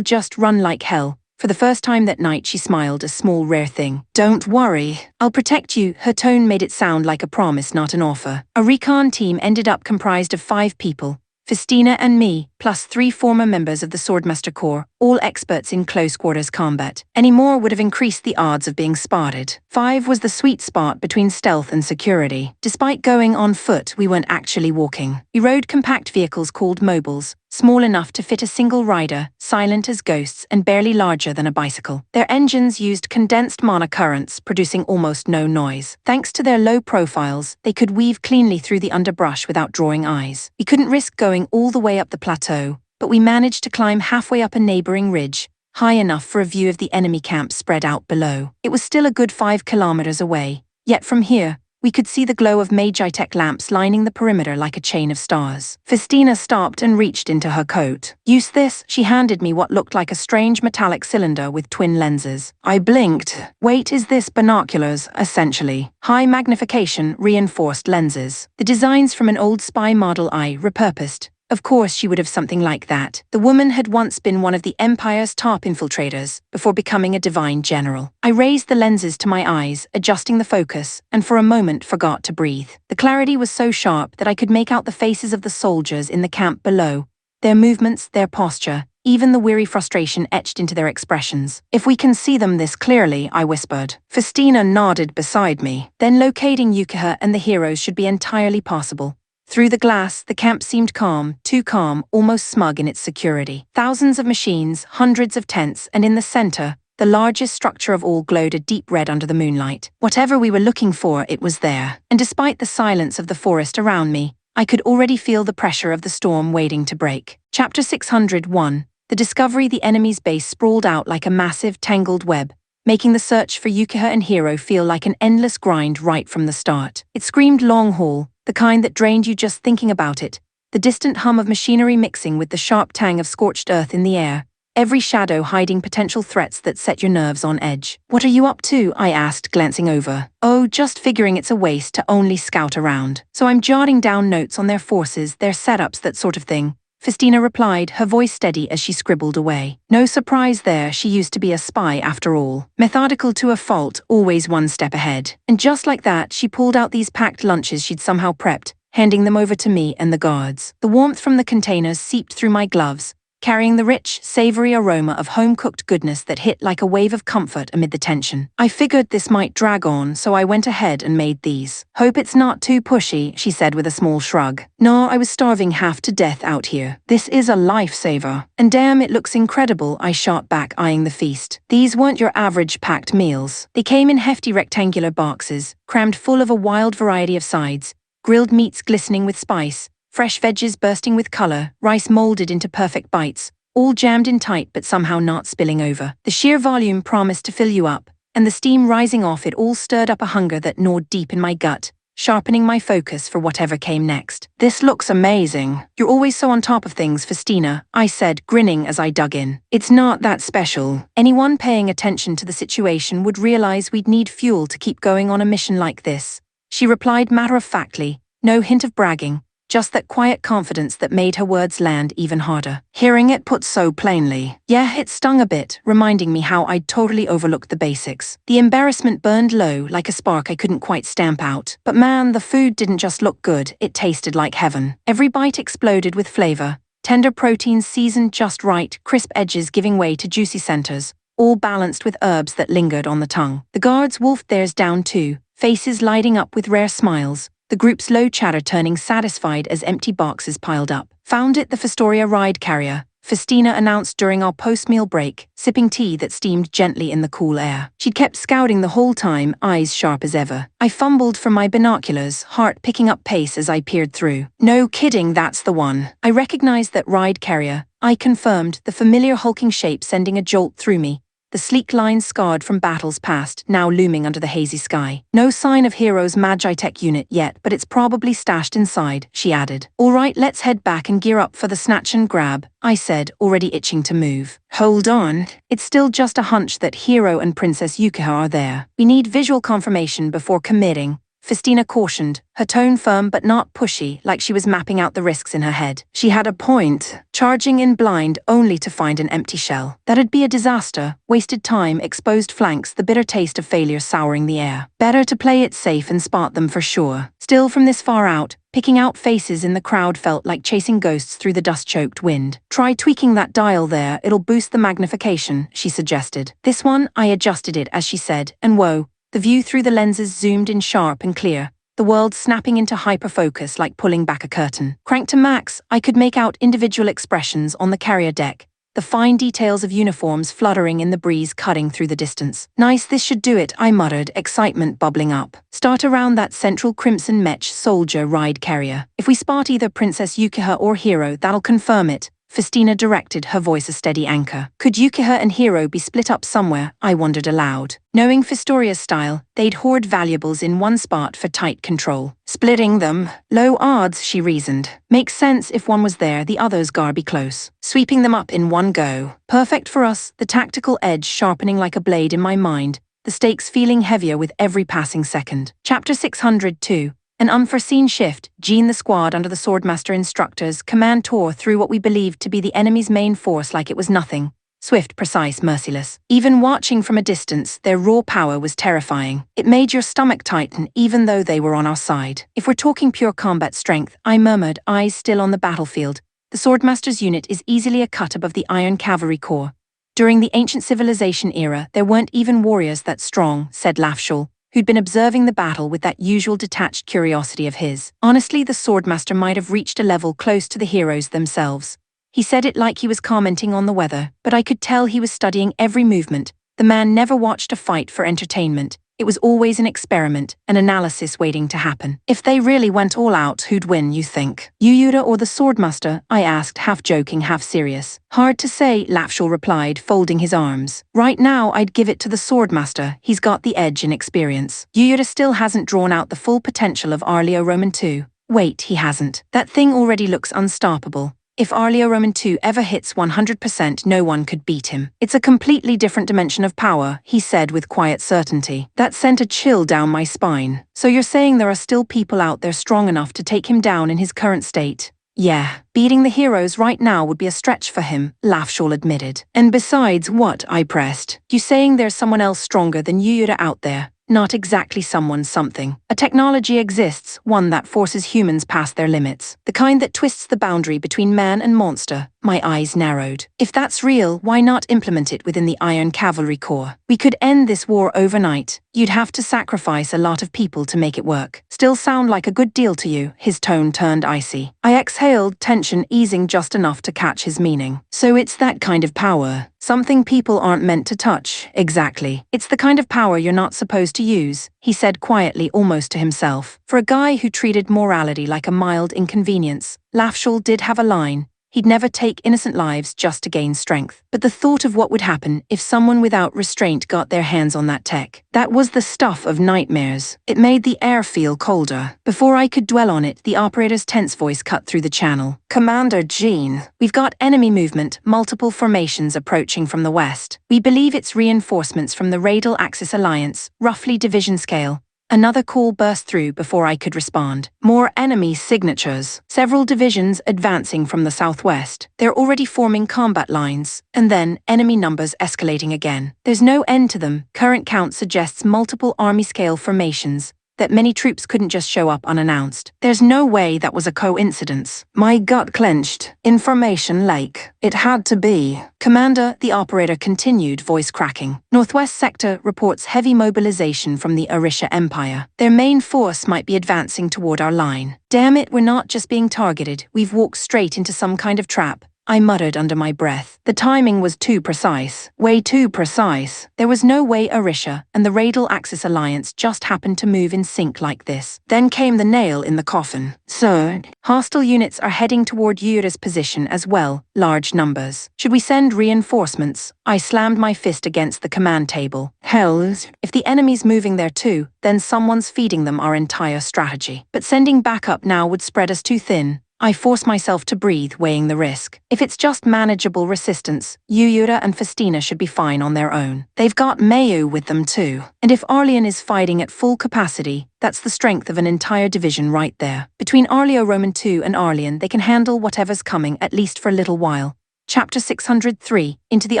just run like hell." For the first time that night, she smiled, a small, rare thing. "Don't worry. I'll protect you." Her tone made it sound like a promise, not an offer. A recon team ended up comprised of 5 people. Festina and me, plus 3 former members of the Swordmaster Corps, all experts in close-quarters combat. Any more would have increased the odds of being spotted. 5 was the sweet spot between stealth and security. Despite going on foot, we weren't actually walking. We rode compact vehicles called mobiles, small enough to fit a single rider, silent as ghosts and barely larger than a bicycle. Their engines used condensed mana currents, producing almost no noise. Thanks to their low profiles, they could weave cleanly through the underbrush without drawing eyes. We couldn't risk going all the way up the plateau, but we managed to climb halfway up a neighboring ridge, high enough for a view of the enemy camp spread out below. It was still a good 5 kilometers away, yet from here, we could see the glow of Magi-tech lamps lining the perimeter like a chain of stars. Festina stopped and reached into her coat. "Use this." She handed me what looked like a strange metallic cylinder with twin lenses. I blinked. "Wait, is this binoculars?" "Essentially. High magnification, reinforced lenses. The designs from an old spy model I repurposed." Of course she would have something like that. The woman had once been one of the Empire's top infiltrators, before becoming a divine general. I raised the lenses to my eyes, adjusting the focus, and for a moment forgot to breathe. The clarity was so sharp that I could make out the faces of the soldiers in the camp below, their movements, their posture, even the weary frustration etched into their expressions. "If we can see them this clearly," I whispered. Festina nodded beside me. "Then locating Yukiha and the heroes should be entirely possible." Through the glass, the camp seemed calm, too calm, almost smug in its security. Thousands of machines, hundreds of tents, and in the center, the largest structure of all glowed a deep red under the moonlight. Whatever we were looking for, it was there. And despite the silence of the forest around me, I could already feel the pressure of the storm waiting to break. Chapter 601. The discovery. The enemy's base sprawled out like a massive, tangled web, making the search for Yukiha and Hero feel like an endless grind right from the start. It screamed long haul, the kind that drained you just thinking about it, the distant hum of machinery mixing with the sharp tang of scorched earth in the air, every shadow hiding potential threats that set your nerves on edge. "What are you up to?" I asked, glancing over. "Oh, just figuring it's a waste to only scout around. So I'm jotting down notes on their forces, their setups, that sort of thing." Festina replied, her voice steady as she scribbled away. No surprise there, she used to be a spy after all. Methodical to a fault, always one step ahead. And just like that, she pulled out these packed lunches she'd somehow prepped, handing them over to me and the guards. The warmth from the containers seeped through my gloves, carrying the rich, savory aroma of home-cooked goodness that hit like a wave of comfort amid the tension. I figured this might drag on, so I went ahead and made these. "Hope it's not too pushy," she said with a small shrug. "No, I was starving half to death out here. This is a lifesaver. And damn, it looks incredible," I shot back, eyeing the feast. These weren't your average packed meals. They came in hefty rectangular boxes, crammed full of a wild variety of sides, grilled meats glistening with spice, fresh veggies bursting with color, rice molded into perfect bites, all jammed in tight but somehow not spilling over. The sheer volume promised to fill you up, and the steam rising off it all stirred up a hunger that gnawed deep in my gut, sharpening my focus for whatever came next. "This looks amazing. You're always so on top of things, Festina," I said, grinning as I dug in. "It's not that special. Anyone paying attention to the situation would realize we'd need fuel to keep going on a mission like this," she replied matter-of-factly, no hint of bragging, just that quiet confidence that made her words land even harder. Hearing it put so plainly, yeah, it stung a bit, reminding me how I'd totally overlooked the basics. The embarrassment burned low, like a spark I couldn't quite stamp out. But man, the food didn't just look good, it tasted like heaven. Every bite exploded with flavor, tender proteins seasoned just right, crisp edges giving way to juicy centers, all balanced with herbs that lingered on the tongue. The guards wolfed theirs down too, faces lighting up with rare smiles, the group's low chatter turning satisfied as empty boxes piled up. "Found it the Festoria ride carrier," Festina announced during our post-meal break, sipping tea that steamed gently in the cool air. She'd kept scouting the whole time, eyes sharp as ever. I fumbled for my binoculars, heart picking up pace as I peered through. "No kidding, that's the one." I recognized that ride carrier, I confirmed, the familiar hulking shape sending a jolt through me, the sleek lines scarred from battles past, now looming under the hazy sky. "No sign of Hero's Magitech unit yet, but it's probably stashed inside," she added. "All right, let's head back and gear up for the snatch and grab," I said, already itching to move. "Hold on. It's still just a hunch that Hero and Princess Yukiha are there. We need visual confirmation before committing," Festina cautioned, her tone firm but not pushy, like she was mapping out the risks in her head. She had a point, charging in blind only to find an empty shell. That'd be a disaster, wasted time, exposed flanks, the bitter taste of failure souring the air. Better to play it safe and spot them for sure. Still, from this far out, picking out faces in the crowd felt like chasing ghosts through the dust-choked wind. "Try tweaking that dial there, it'll boost the magnification," she suggested. "This one," I adjusted it as she said, and whoa, the view through the lenses zoomed in sharp and clear, the world snapping into hyperfocus like pulling back a curtain. Cranked to max, I could make out individual expressions on the carrier deck, the fine details of uniforms fluttering in the breeze cutting through the distance. "Nice, this should do it," I muttered, excitement bubbling up. "Start around that central crimson mech soldier ride carrier. If we spot either Princess Yukiha or Hero, that'll confirm it," Festina directed, her voice a steady anchor. Could Yukiha and Hero be split up somewhere? I wondered aloud. Knowing Festoria's style, they'd hoard valuables in one spot for tight control. "Splitting them? Low odds," she reasoned. "Makes sense if one was there, the others gotta be close. Sweeping them up in one go. Perfect for us," the tactical edge sharpening like a blade in my mind, the stakes feeling heavier with every passing second. Chapter 602. An unforeseen shift. Jean the squad under the Swordmaster instructor's command tore through what we believed to be the enemy's main force like it was nothing. Swift, precise, merciless. Even watching from a distance, their raw power was terrifying. It made your stomach tighten even though they were on our side. "If we're talking pure combat strength," I murmured, eyes still on the battlefield, "the Swordmaster's unit is easily a cut above the Iron Cavalry Corps. During the ancient civilization era, there weren't even warriors that strong," said Lafshul, who'd been observing the battle with that usual detached curiosity of his. "Honestly, the Swordmaster might have reached a level close to the heroes themselves." He said it like he was commenting on the weather, but I could tell he was studying every movement. The man never watched a fight for entertainment. It was always an experiment, an analysis waiting to happen. "If they really went all out, who'd win, you think? Yuyuda or the Swordmaster?" I asked, half joking, half serious. "Hard to say," Lafshul replied, folding his arms. "Right now, I'd give it to the Swordmaster. He's got the edge in experience. Yuyuda still hasn't drawn out the full potential of Arleo Roman II. Wait, he hasn't. That thing already looks unstoppable. If Arleo Roman II ever hits 100%, no one could beat him. It's a completely different dimension of power," he said with quiet certainty. That sent a chill down my spine. "So you're saying there are still people out there strong enough to take him down in his current state?" "Yeah, beating the heroes right now would be a stretch for him," Lafshul admitted. "And besides, what?" I pressed. "You saying there's someone else stronger than Yuyuda out there?" "Not exactly someone something. A technology exists, one that forces humans past their limits. The kind that twists the boundary between man and monster, My eyes narrowed. If that's real, why not implement it within the Iron Cavalry Corps? We could end this war overnight. You'd have to sacrifice a lot of people to make it work. Still sound like a good deal to you? His tone turned icy. I exhaled, tension easing just enough to catch his meaning. So it's that kind of power. Something people aren't meant to touch. Exactly. It's the kind of power you're not supposed to use, he said quietly, almost to himself. For a guy who treated morality like a mild inconvenience, Lafshul did have a line. He'd never take innocent lives just to gain strength. But the thought of what would happen if someone without restraint got their hands on that tech, that was the stuff of nightmares. It made the air feel colder. Before I could dwell on it, the operator's tense voice cut through the channel. Commander Jean, we've got enemy movement, multiple formations approaching from the west. We believe it's reinforcements from the Radial Axis Alliance, roughly division scale. Another call burst through before I could respond. More enemy signatures. Several divisions advancing from the southwest. They're already forming combat lines. And then, enemy numbers escalating again. There's no end to them. Current count suggests multiple army-scale formations, that many troops couldn't just show up unannounced. There's no way that was a coincidence. My gut clenched. Information lake. It had to be. Commander, the operator continued, voice cracking. Northwest sector reports heavy mobilization from the Orisha Empire. Their main force might be advancing toward our line. Damn it, we're not just being targeted. We've walked straight into some kind of trap. I muttered under my breath. The timing was too precise. Way too precise. There was no way Orisha and the Radial Axis Alliance just happened to move in sync like this. Then came the nail in the coffin. Sir, hostile units are heading toward Yura's position as well, large numbers. Should we send reinforcements? I slammed my fist against the command table. Hells, if the enemy's moving there too, then someone's feeding them our entire strategy. But sending backup now would spread us too thin. I force myself to breathe, weighing the risk. If it's just manageable resistance, Yura and Festina should be fine on their own. They've got Mayu with them too. And if Arleon is fighting at full capacity, that's the strength of an entire division right there. Between Arleo Roman II and Arleon, they can handle whatever's coming, at least for a little while. Chapter 603, into the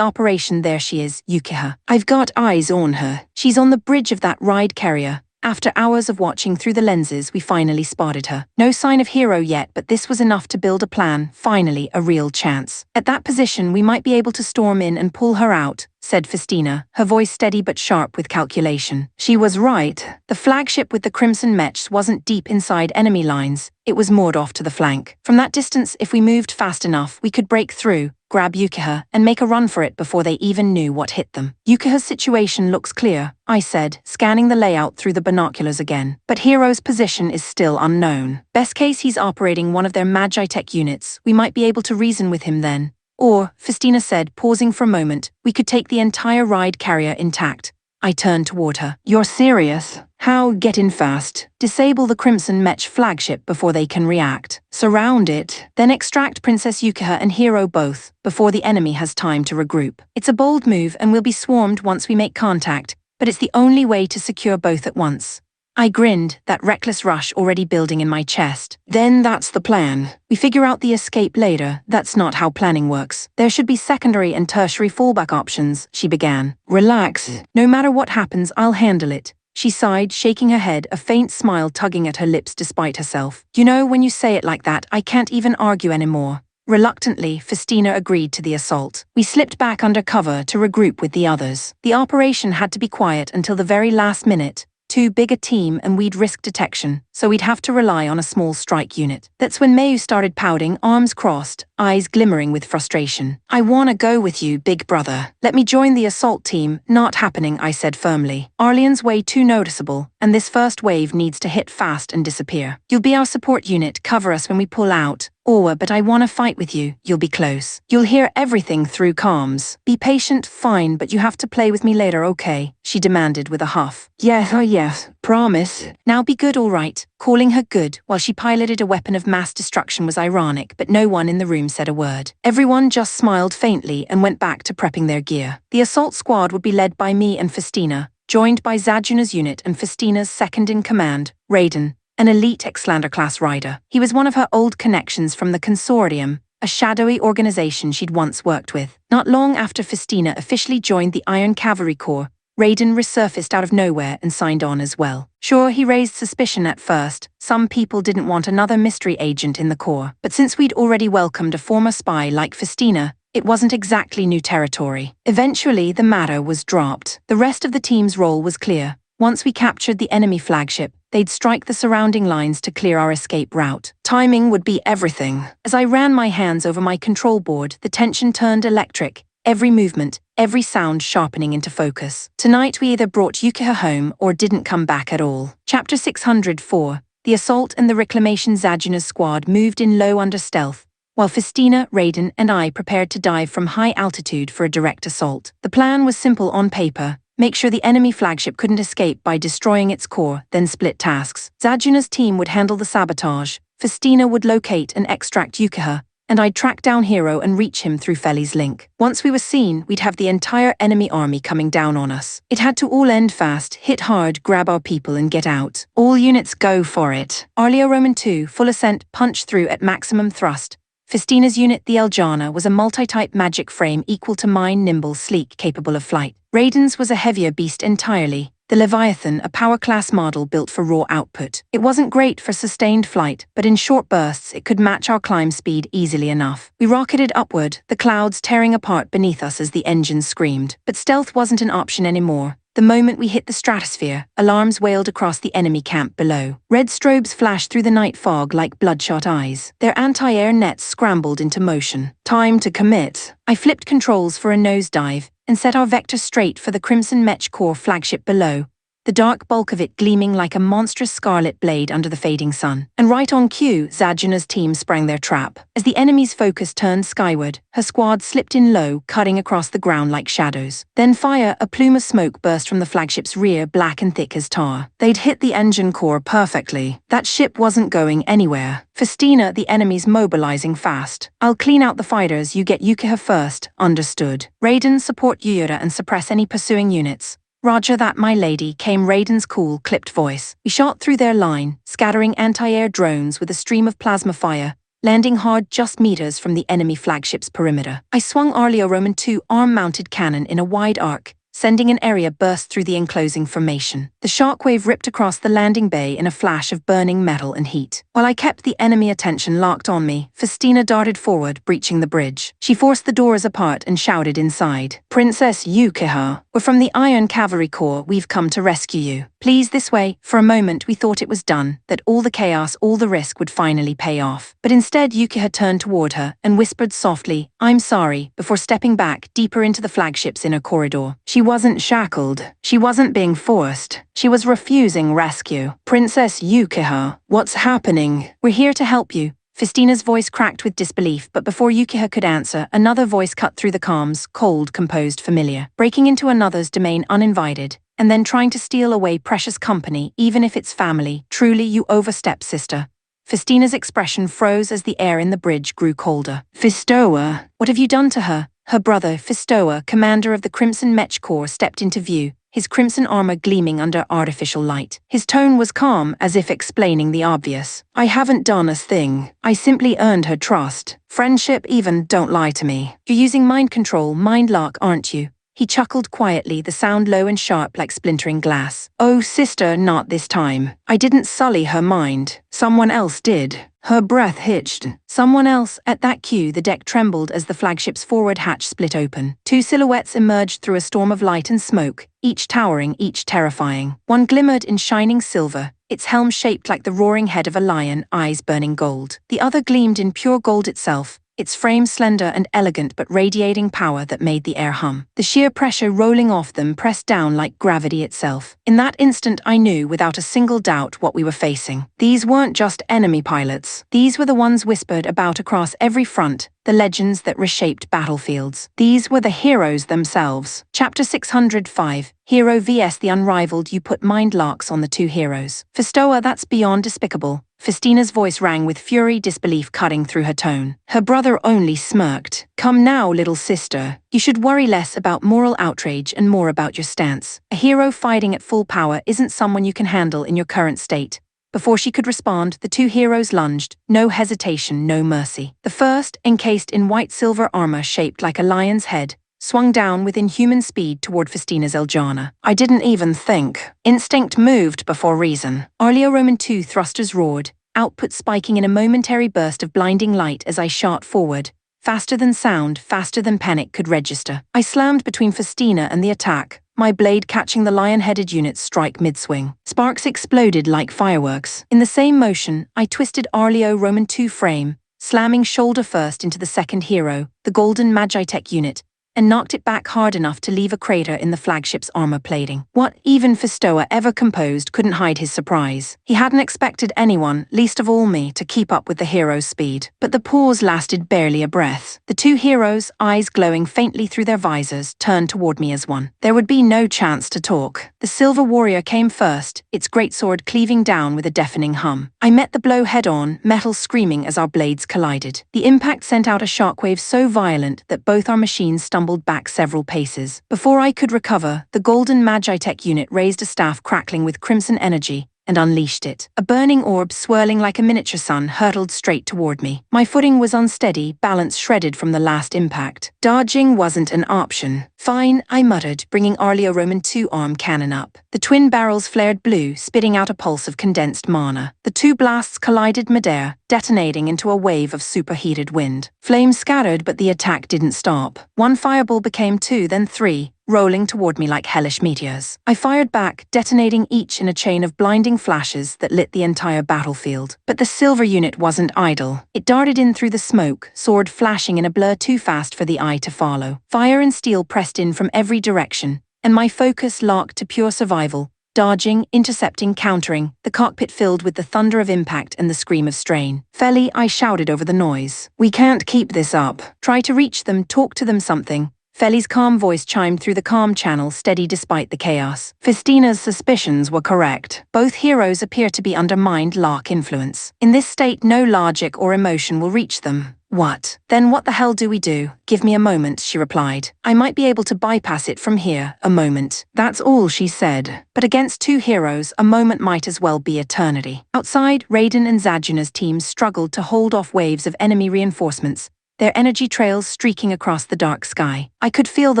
operation. There she is, Yukiha. I've got eyes on her. She's on the bridge of that ride carrier. After hours of watching through the lenses, we finally spotted her. No sign of Hero yet, but this was enough to build a plan, finally a real chance. At that position, we might be able to storm in and pull her out, said Festina, her voice steady but sharp with calculation. She was right. The flagship with the crimson mechs wasn't deep inside enemy lines. It was moored off to the flank. From that distance, if we moved fast enough, we could break through, grab Yukiha, and make a run for it before they even knew what hit them. Yukiha's situation looks clear, I said, scanning the layout through the binoculars again. But Hero's position is still unknown. Best case, he's operating one of their Magitech units. We might be able to reason with him then. Or, Festina said, pausing for a moment, we could take the entire ride carrier intact. I turned toward her. You're serious? How? Get in fast. Disable the Crimson Mech flagship before they can react. Surround it. Then extract Princess Yukiha and Hero both, before the enemy has time to regroup. It's a bold move and we'll be swarmed once we make contact, but it's the only way to secure both at once. I grinned, that reckless rush already building in my chest. Then that's the plan. We figure out the escape later. That's not how planning works. There should be secondary and tertiary fallback options, she began. Relax. No matter what happens, I'll handle it. She sighed, shaking her head, a faint smile tugging at her lips despite herself. You know, when you say it like that, I can't even argue anymore. Reluctantly, Festina agreed to the assault. We slipped back under cover to regroup with the others. The operation had to be quiet until the very last minute. Too big a team and we'd risk detection, so we'd have to rely on a small strike unit. That's when Mayu started pouting, arms crossed, eyes glimmering with frustration. I wanna go with you, big brother. Let me join the assault team. Not happening, I said firmly. Arleon's way too noticeable, and this first wave needs to hit fast and disappear. You'll be our support unit, cover us when we pull out. But I wanna fight with you. You'll be close. You'll hear everything through comms. Be patient, fine, but you have to play with me later, okay? She demanded with a huff. Yes, oh yes, promise. Now be good, all right. Calling her good while she piloted a weapon of mass destruction was ironic, but no one in the room said a word. Everyone just smiled faintly and went back to prepping their gear. The assault squad would be led by me and Festina, joined by Zajuna's unit and Festina's second-in-command, Raiden, an elite Xlander-class rider. He was one of her old connections from the Consortium, a shadowy organization she'd once worked with. Not long after Festina officially joined the Iron Cavalry Corps, Raiden resurfaced out of nowhere and signed on as well. Sure, he raised suspicion at first. Some people didn't want another mystery agent in the Corps, but since we'd already welcomed a former spy like Festina, it wasn't exactly new territory. Eventually, the matter was dropped. The rest of the team's role was clear. Once we captured the enemy flagship, they'd strike the surrounding lines to clear our escape route. Timing would be everything. As I ran my hands over my control board, the tension turned electric. Every movement, every sound sharpening into focus. Tonight we either brought Yukiha home or didn't come back at all. Chapter 604. The assault and the reclamation. Zajuna's squad moved in low under stealth, while Festina, Raiden, and I prepared to dive from high altitude for a direct assault. The plan was simple on paper. Make sure the enemy flagship couldn't escape by destroying its core, then split tasks. Zajuna's team would handle the sabotage, Festina would locate and extract Yukiha, and I'd track down Hero and reach him through Feli's link. Once we were seen, we'd have the entire enemy army coming down on us. It had to all end fast, hit hard, grab our people and get out. All units go for it. Arleo Roman 2, full ascent, punch through at maximum thrust. Festina's unit, the Eljana, was a multi-type magic frame equal to mine, nimble, sleek, capable of flight. Raiden's was a heavier beast entirely, the Leviathan, a power class model built for raw output. It wasn't great for sustained flight, but in short bursts it could match our climb speed easily enough. We rocketed upward, the clouds tearing apart beneath us as the engines screamed. But stealth wasn't an option anymore. The moment we hit the stratosphere, alarms wailed across the enemy camp below. Red strobes flashed through the night fog like bloodshot eyes. Their anti-air nets scrambled into motion. Time to commit. I flipped controls for a nosedive and set our vector straight for the Crimson Mech Corps flagship below, the dark bulk of it gleaming like a monstrous scarlet blade under the fading sun. And right on cue, Zajuna's team sprang their trap. As the enemy's focus turned skyward, her squad slipped in low, cutting across the ground like shadows. Then fire, a plume of smoke burst from the flagship's rear, black and thick as tar. They'd hit the engine core perfectly. That ship wasn't going anywhere. Festina, the enemy's mobilizing fast. I'll clean out the fighters, you get Yukiha first. Understood. Raiden, support Yura and suppress any pursuing units. Roger that, my lady, came Raiden's cool, clipped voice. We shot through their line, scattering anti-air drones with a stream of plasma fire, landing hard just meters from the enemy flagship's perimeter. I swung Arleo Roman 2 arm-mounted cannon in a wide arc, sending an area burst through the enclosing formation. The shockwave ripped across the landing bay in a flash of burning metal and heat. While I kept the enemy attention locked on me, Festina darted forward, breaching the bridge. She forced the doors apart and shouted inside, "Princess Yukiha, we're from the Iron Cavalry Corps, we've come to rescue you. Please, this way." For a moment we thought it was done, that all the chaos, all the risk would finally pay off. But instead Yukiha turned toward her and whispered softly, "I'm sorry," before stepping back deeper into the flagship's inner corridor. She wasn't shackled. She wasn't being forced. She was refusing rescue. "Princess Yukiha, what's happening? We're here to help you." Festina's voice cracked with disbelief, but before Yukiha could answer, another voice cut through the comms, cold, composed, familiar. Breaking into another's domain uninvited, and then trying to steal away precious company, even if it's family. Truly, you overstep, sister. Festina's expression froze as the air in the bridge grew colder. "Fistoa, what have you done to her?" Her brother, Fistoa, commander of the Crimson Mech Corps, stepped into view, his crimson armor gleaming under artificial light. His tone was calm, as if explaining the obvious. "I haven't done a thing. I simply earned her trust. Friendship even, don't lie to me. You're using mind control, mind lock, aren't you?" He chuckled quietly, the sound low and sharp like splintering glass. "Oh, sister, not this time. I didn't sully her mind. Someone else did." Her breath hitched. Someone else. At that cue, the deck trembled as the flagship's forward hatch split open. Two silhouettes emerged through a storm of light and smoke, each towering, each terrifying. One glimmered in shining silver, its helm shaped like the roaring head of a lion, eyes burning gold. The other gleamed in pure gold itself, its frame slender and elegant but radiating power that made the air hum. The sheer pressure rolling off them pressed down like gravity itself. In that instant I knew without a single doubt what we were facing. These weren't just enemy pilots. These were the ones whispered about across every front, the legends that reshaped battlefields. These were the heroes themselves. Chapter 605. Hero vs the Unrivaled. You put mind locks on the two heroes. Fistoa, that's beyond despicable. Festina's voice rang with fury, disbelief cutting through her tone. Her brother only smirked. "Come now, little sister. You should worry less about moral outrage and more about your stance. A hero fighting at full power isn't someone you can handle in your current state." Before she could respond, the two heroes lunged, no hesitation, no mercy. The first, encased in white silver armor shaped like a lion's head, swung down with inhuman speed toward Festina's Eljana. I didn't even think. Instinct moved before reason. Arleo Roman 2 thrusters roared, output spiking in a momentary burst of blinding light as I shot forward. Faster than sound, faster than panic could register. I slammed between Festina and the attack, my blade catching the lion-headed unit's strike mid-swing. Sparks exploded like fireworks. In the same motion, I twisted Arleo Roman 2 frame, slamming shoulder first into the second hero, the golden Magitech unit, and knocked it back hard enough to leave a crater in the flagship's armor plating. What even Fistoa ever composed couldn't hide his surprise. He hadn't expected anyone, least of all me, to keep up with the hero's speed. But the pause lasted barely a breath. The two heroes, eyes glowing faintly through their visors, turned toward me as one. There would be no chance to talk. The silver warrior came first, its greatsword cleaving down with a deafening hum. I met the blow head-on, metal screaming as our blades collided. The impact sent out a shockwave so violent that both our machines stumbled back several paces. Before I could recover, the golden Magitech unit raised a staff crackling with crimson energy and unleashed it. A burning orb swirling like a miniature sun hurtled straight toward me. My footing was unsteady, balance shredded from the last impact. Dodging wasn't an option. Fine, I muttered, bringing Arleo Roman 2 arm cannon up. The twin barrels flared blue, spitting out a pulse of condensed mana. The two blasts collided midair, detonating into a wave of superheated wind. Flames scattered, but the attack didn't stop. One fireball became two, then three, rolling toward me like hellish meteors. I fired back, detonating each in a chain of blinding flashes that lit the entire battlefield. But the silver unit wasn't idle. It darted in through the smoke, sword flashing in a blur too fast for the eye to follow. Fire and steel pressed in from every direction, and my focus locked to pure survival. Dodging, intercepting, countering, the cockpit filled with the thunder of impact and the scream of strain. Feli, I shouted over the noise. We can't keep this up. Try to reach them, talk to them something. Feli's calm voice chimed through the calm channel, steady despite the chaos. Festina's suspicions were correct. Both heroes appear to be under mind-lock influence. In this state, no logic or emotion will reach them. What? Then what the hell do we do? Give me a moment, she replied. I might be able to bypass it from here, a moment. That's all she said. But against two heroes, a moment might as well be eternity. Outside, Raiden and Zajuna's teams struggled to hold off waves of enemy reinforcements, their energy trails streaking across the dark sky. I could feel the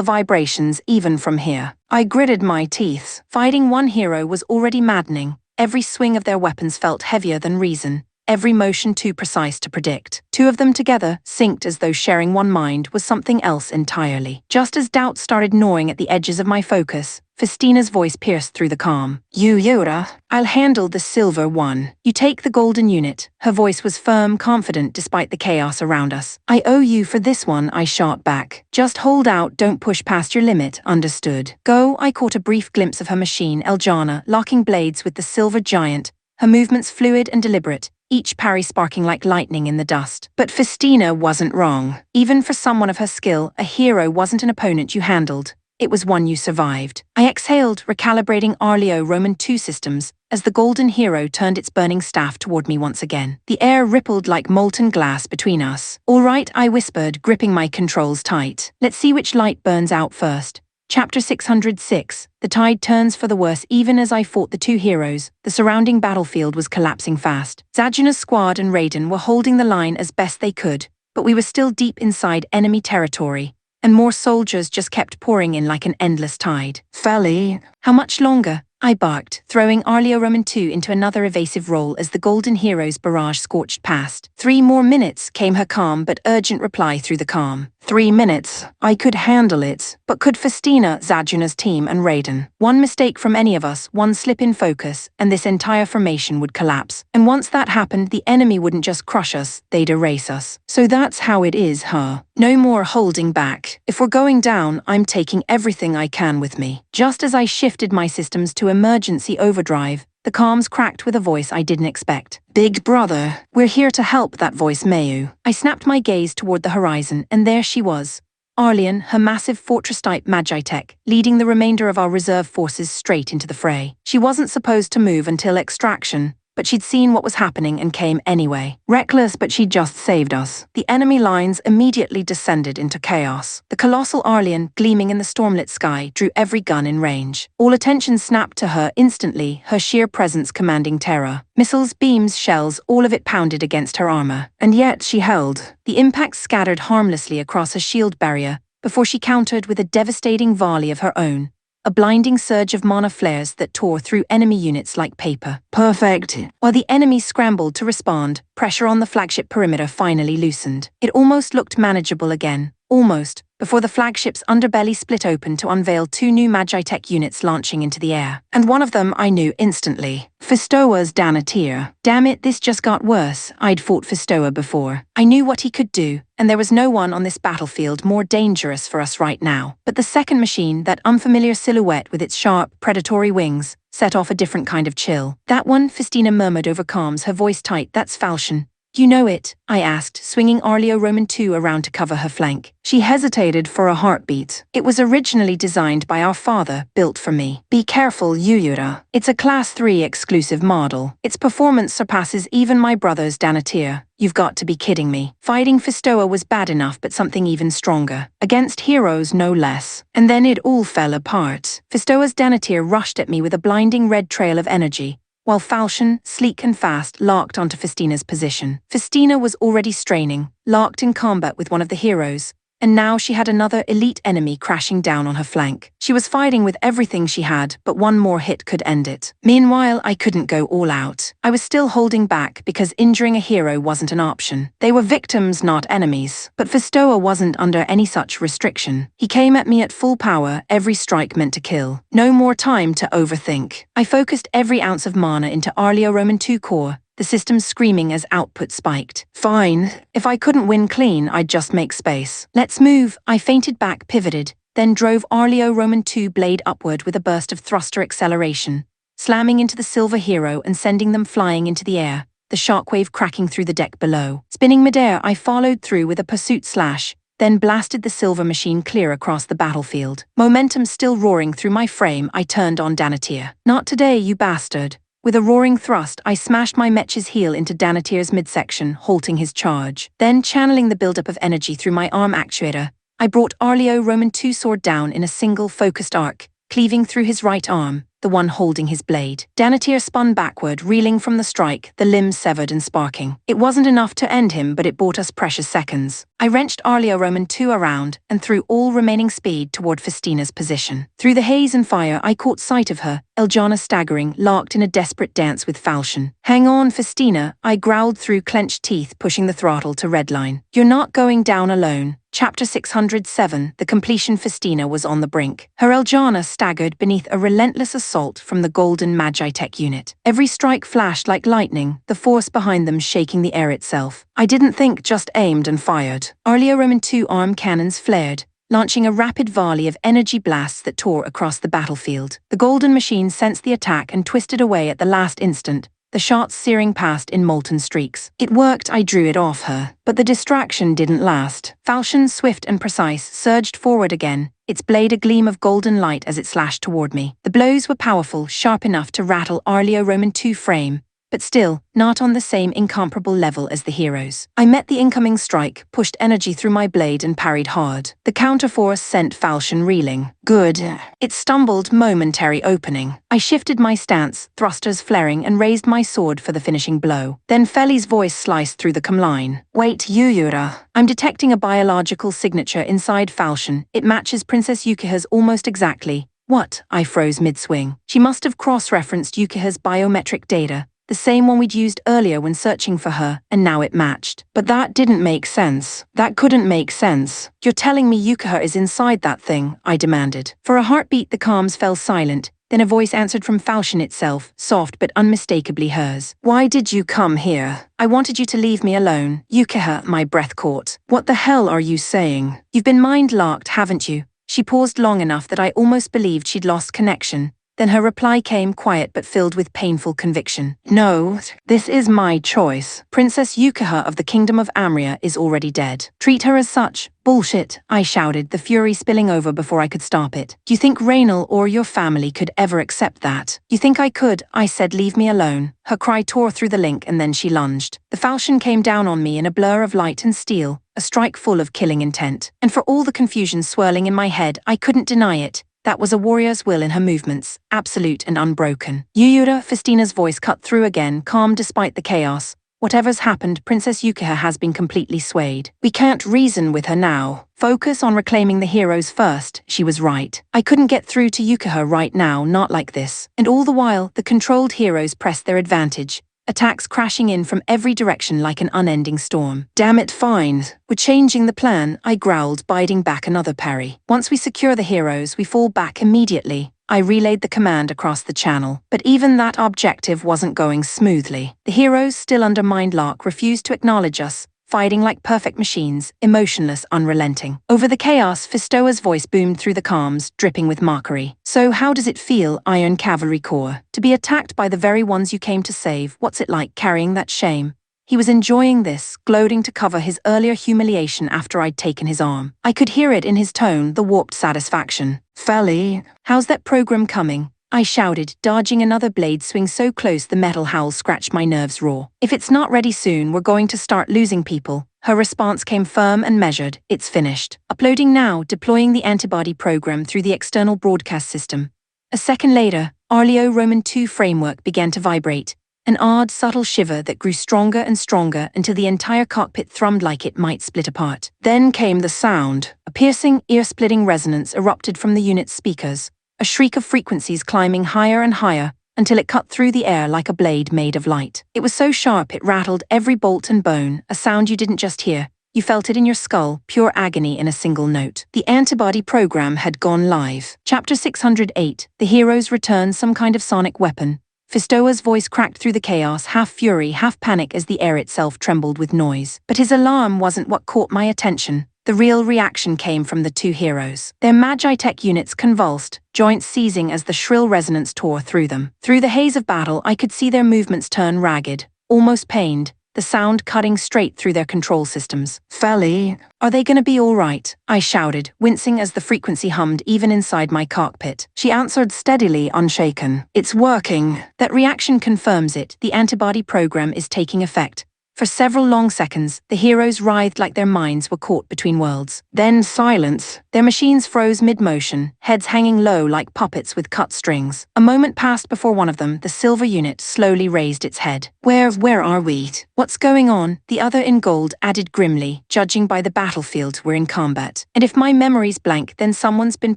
vibrations even from here. I gritted my teeth. Fighting one hero was already maddening. Every swing of their weapons felt heavier than reason, every motion too precise to predict. Two of them together, synced as though sharing one mind, was something else entirely. Just as doubt started gnawing at the edges of my focus, Festina's voice pierced through the calm. You, Yoda, I'll handle the silver one. You take the golden unit. Her voice was firm, confident despite the chaos around us. I owe you for this one, I shot back. Just hold out, don't push past your limit, understood. Go, I caught a brief glimpse of her machine, Eljana, locking blades with the silver giant, her movements fluid and deliberate, each parry sparking like lightning in the dust. But Festina wasn't wrong. Even for someone of her skill, a hero wasn't an opponent you handled. It was one you survived. I exhaled, recalibrating Arleo Roman 2 systems, as the golden hero turned its burning staff toward me once again. The air rippled like molten glass between us. All right, I whispered, gripping my controls tight. Let's see which light burns out first. Chapter 606. The tide turns for the worse. Even as I fought the two heroes, the surrounding battlefield was collapsing fast. Zajuna's squad and Raiden were holding the line as best they could, but we were still deep inside enemy territory, and more soldiers just kept pouring in like an endless tide. Feli, how much longer? I barked, throwing Arleo Roman 2 into another evasive role as the golden hero's barrage scorched past. 3 more minutes, came her calm but urgent reply through the calm. 3 minutes. I could handle it. But could Festina, Zajuna's team, and Raiden? One mistake from any of us, one slip in focus, and this entire formation would collapse. And once that happened, the enemy wouldn't just crush us, they'd erase us. So that's how it is, huh? No more holding back. If we're going down, I'm taking everything I can with me. Just as I shifted my systems to emergency overdrive, the comms cracked with a voice I didn't expect. Big brother, we're here to help, that voice Mayu. I snapped my gaze toward the horizon, and there she was. Arleon, her massive fortress-type Magitech, leading the remainder of our reserve forces straight into the fray. She wasn't supposed to move until extraction, but she'd seen what was happening and came anyway. Reckless, but she just saved us. The enemy lines immediately descended into chaos. The colossal Arleon, gleaming in the stormlit sky, drew every gun in range. All attention snapped to her instantly, her sheer presence commanding terror. Missiles, beams, shells, all of it pounded against her armor. And yet she held. The impacts scattered harmlessly across a shield barrier, before she countered with a devastating volley of her own. A blinding surge of mana flares that tore through enemy units like paper. Perfect. While the enemy scrambled to respond, pressure on the flagship perimeter finally loosened. It almost looked manageable again. Almost, before the flagship's underbelly split open to unveil two new Magitech units launching into the air. And one of them I knew instantly. Fistoa's Danatir. Damn it, this just got worse. I'd fought Fistoa before. I knew what he could do, and there was no one on this battlefield more dangerous for us right now. But the second machine, that unfamiliar silhouette with its sharp, predatory wings, set off a different kind of chill. That one, Festina murmured over comms, her voice tight. That's Falchion. You know it? I asked, swinging Arleo Roman II around to cover her flank. She hesitated for a heartbeat. It was originally designed by our father, built for me. Be careful, Yuyura. It's a Class 3 exclusive model. Its performance surpasses even my brother's Danatir. You've got to be kidding me. Fighting Fistoa was bad enough, but something even stronger. Against heroes, no less. And then it all fell apart. Fistoa's Danatir rushed at me with a blinding red trail of energy, while Falchion, sleek and fast, locked onto Festina's position. Festina was already straining, locked in combat with one of the heroes, and now she had another elite enemy crashing down on her flank. She was fighting with everything she had, but one more hit could end it. Meanwhile, I couldn't go all out. I was still holding back because injuring a hero wasn't an option. They were victims, not enemies. But Fistoa wasn't under any such restriction. He came at me at full power, every strike meant to kill. No more time to overthink. I focused every ounce of mana into Arleo Roman II core, the system screaming as output spiked. Fine. If I couldn't win clean, I'd just make space. Let's move. I feinted back, pivoted, then drove Arleo Roman II blade upward with a burst of thruster acceleration, slamming into the silver hero and sending them flying into the air, the shockwave cracking through the deck below. Spinning midair, I followed through with a pursuit slash, then blasted the silver machine clear across the battlefield. Momentum still roaring through my frame, I turned on Danatir. Not today, you bastard. With a roaring thrust, I smashed my mech's heel into Danatir's midsection, halting his charge. Then, channeling the buildup of energy through my arm actuator, I brought Arleo Roman II sword down in a single focused arc, cleaving through his right arm, the one holding his blade. Danatir spun backward, reeling from the strike, the limbs severed and sparking. It wasn't enough to end him, but it bought us precious seconds. I wrenched Arleo Roman II around and threw all remaining speed toward Festina's position. Through the haze and fire, I caught sight of her, Eljana staggering, locked in a desperate dance with Falchion. Hang on, Festina, I growled through clenched teeth, pushing the throttle to redline. You're not going down alone. Chapter 607, the completion. Festina was on the brink. Her Eljana staggered beneath a relentless assault from the golden Magitech unit. Every strike flashed like lightning, the force behind them shaking the air itself. I didn't think, just aimed and fired. Arleo Roman II arm cannons flared, launching a rapid volley of energy blasts that tore across the battlefield. The golden machine sensed the attack and twisted away at the last instant, the shots searing past in molten streaks. It worked, I drew it off her. But the distraction didn't last. Falchion, swift and precise, surged forward again, its blade a gleam of golden light as it slashed toward me. The blows were powerful, sharp enough to rattle Arleo Roman II frame, but still, not on the same incomparable level as the heroes. I met the incoming strike, pushed energy through my blade and parried hard. The counterforce sent Falchion reeling. Good. It stumbled, momentary opening. I shifted my stance, thrusters flaring, and raised my sword for the finishing blow. Then Feli's voice sliced through the line. Wait, Yuyura. I'm detecting a biological signature inside Falchion. It matches Princess Yukiha's almost exactly. What? I froze mid-swing. She must have cross-referenced Yukiha's biometric data, the same one we'd used earlier when searching for her, and now it matched. But that didn't make sense. That couldn't make sense. You're telling me Yukiha is inside that thing? I demanded. For a heartbeat, the comms fell silent. Then a voice answered from Falchion itself, soft but unmistakably hers. Why did you come here? I wanted you to leave me alone. Yukiha, my breath caught. What the hell are you saying? You've been mind-locked, haven't you? She paused long enough that I almost believed she'd lost connection. Then her reply came, quiet but filled with painful conviction. No, this is my choice. Princess Yukiha of the Kingdom of Amria is already dead. Treat her as such. Bullshit, I shouted, the fury spilling over before I could stop it. Do you think Raynal or your family could ever accept that? You think I could? I said, leave me alone. Her cry tore through the link and then she lunged. The Falchion came down on me in a blur of light and steel, a strike full of killing intent. And for all the confusion swirling in my head, I couldn't deny it. That was a warrior's will in her movements, absolute and unbroken. Yuyura, Festina's voice cut through again, calm despite the chaos. Whatever's happened, Princess Yukiha has been completely swayed. We can't reason with her now. Focus on reclaiming the heroes first. She was right. I couldn't get through to Yukiha right now, not like this. And all the while, the controlled heroes pressed their advantage. Attacks crashing in from every direction like an unending storm. Damn it, fine. We're changing the plan, I growled, biting back another parry. Once we secure the heroes, we fall back immediately. I relayed the command across the channel, but even that objective wasn't going smoothly. The heroes, still under mind lock, refused to acknowledge us, fighting like perfect machines, emotionless, unrelenting. Over the chaos, Fistoa's voice boomed through the comms, dripping with mockery. So how does it feel, Iron Cavalry Corps? To be attacked by the very ones you came to save? What's it like carrying that shame? He was enjoying this, gloating to cover his earlier humiliation after I'd taken his arm. I could hear it in his tone, the warped satisfaction. Felly, how's that program coming? I shouted, dodging another blade swing so close the metal howl scratched my nerves raw. If it's not ready soon, we're going to start losing people. Her response came firm and measured. It's finished. Uploading now, deploying the antibody program through the external broadcast system. A second later, Arleo Roman 2 framework began to vibrate. An odd, subtle shiver that grew stronger and stronger until the entire cockpit thrummed like it might split apart. Then came the sound. A piercing, ear-splitting resonance erupted from the unit's speakers. A shriek of frequencies climbing higher and higher until it cut through the air like a blade made of light. It was so sharp it rattled every bolt and bone, a sound you didn't just hear. You felt it in your skull, pure agony in a single note. The antibody program had gone live. Chapter 608, The Heroes Return Some Kind of Sonic Weapon. Fistoa's voice cracked through the chaos, half fury, half panic as the air itself trembled with noise. But his alarm wasn't what caught my attention. The real reaction came from the two heroes. Their Magitech units convulsed, joints seizing as the shrill resonance tore through them. Through the haze of battle, I could see their movements turn ragged, almost pained, the sound cutting straight through their control systems. Felly, are they gonna be all right? I shouted, wincing as the frequency hummed even inside my cockpit. She answered steadily, unshaken. It's working. That reaction confirms it. The antibody program is taking effect. For several long seconds, the heroes writhed like their minds were caught between worlds. Then silence. Their machines froze mid-motion, heads hanging low like puppets with cut strings. A moment passed before one of them, the silver unit, slowly raised its head. Where are we? What's going on? The other in gold added grimly, judging by the battlefield we're in combat. And if my memory's blank, then someone's been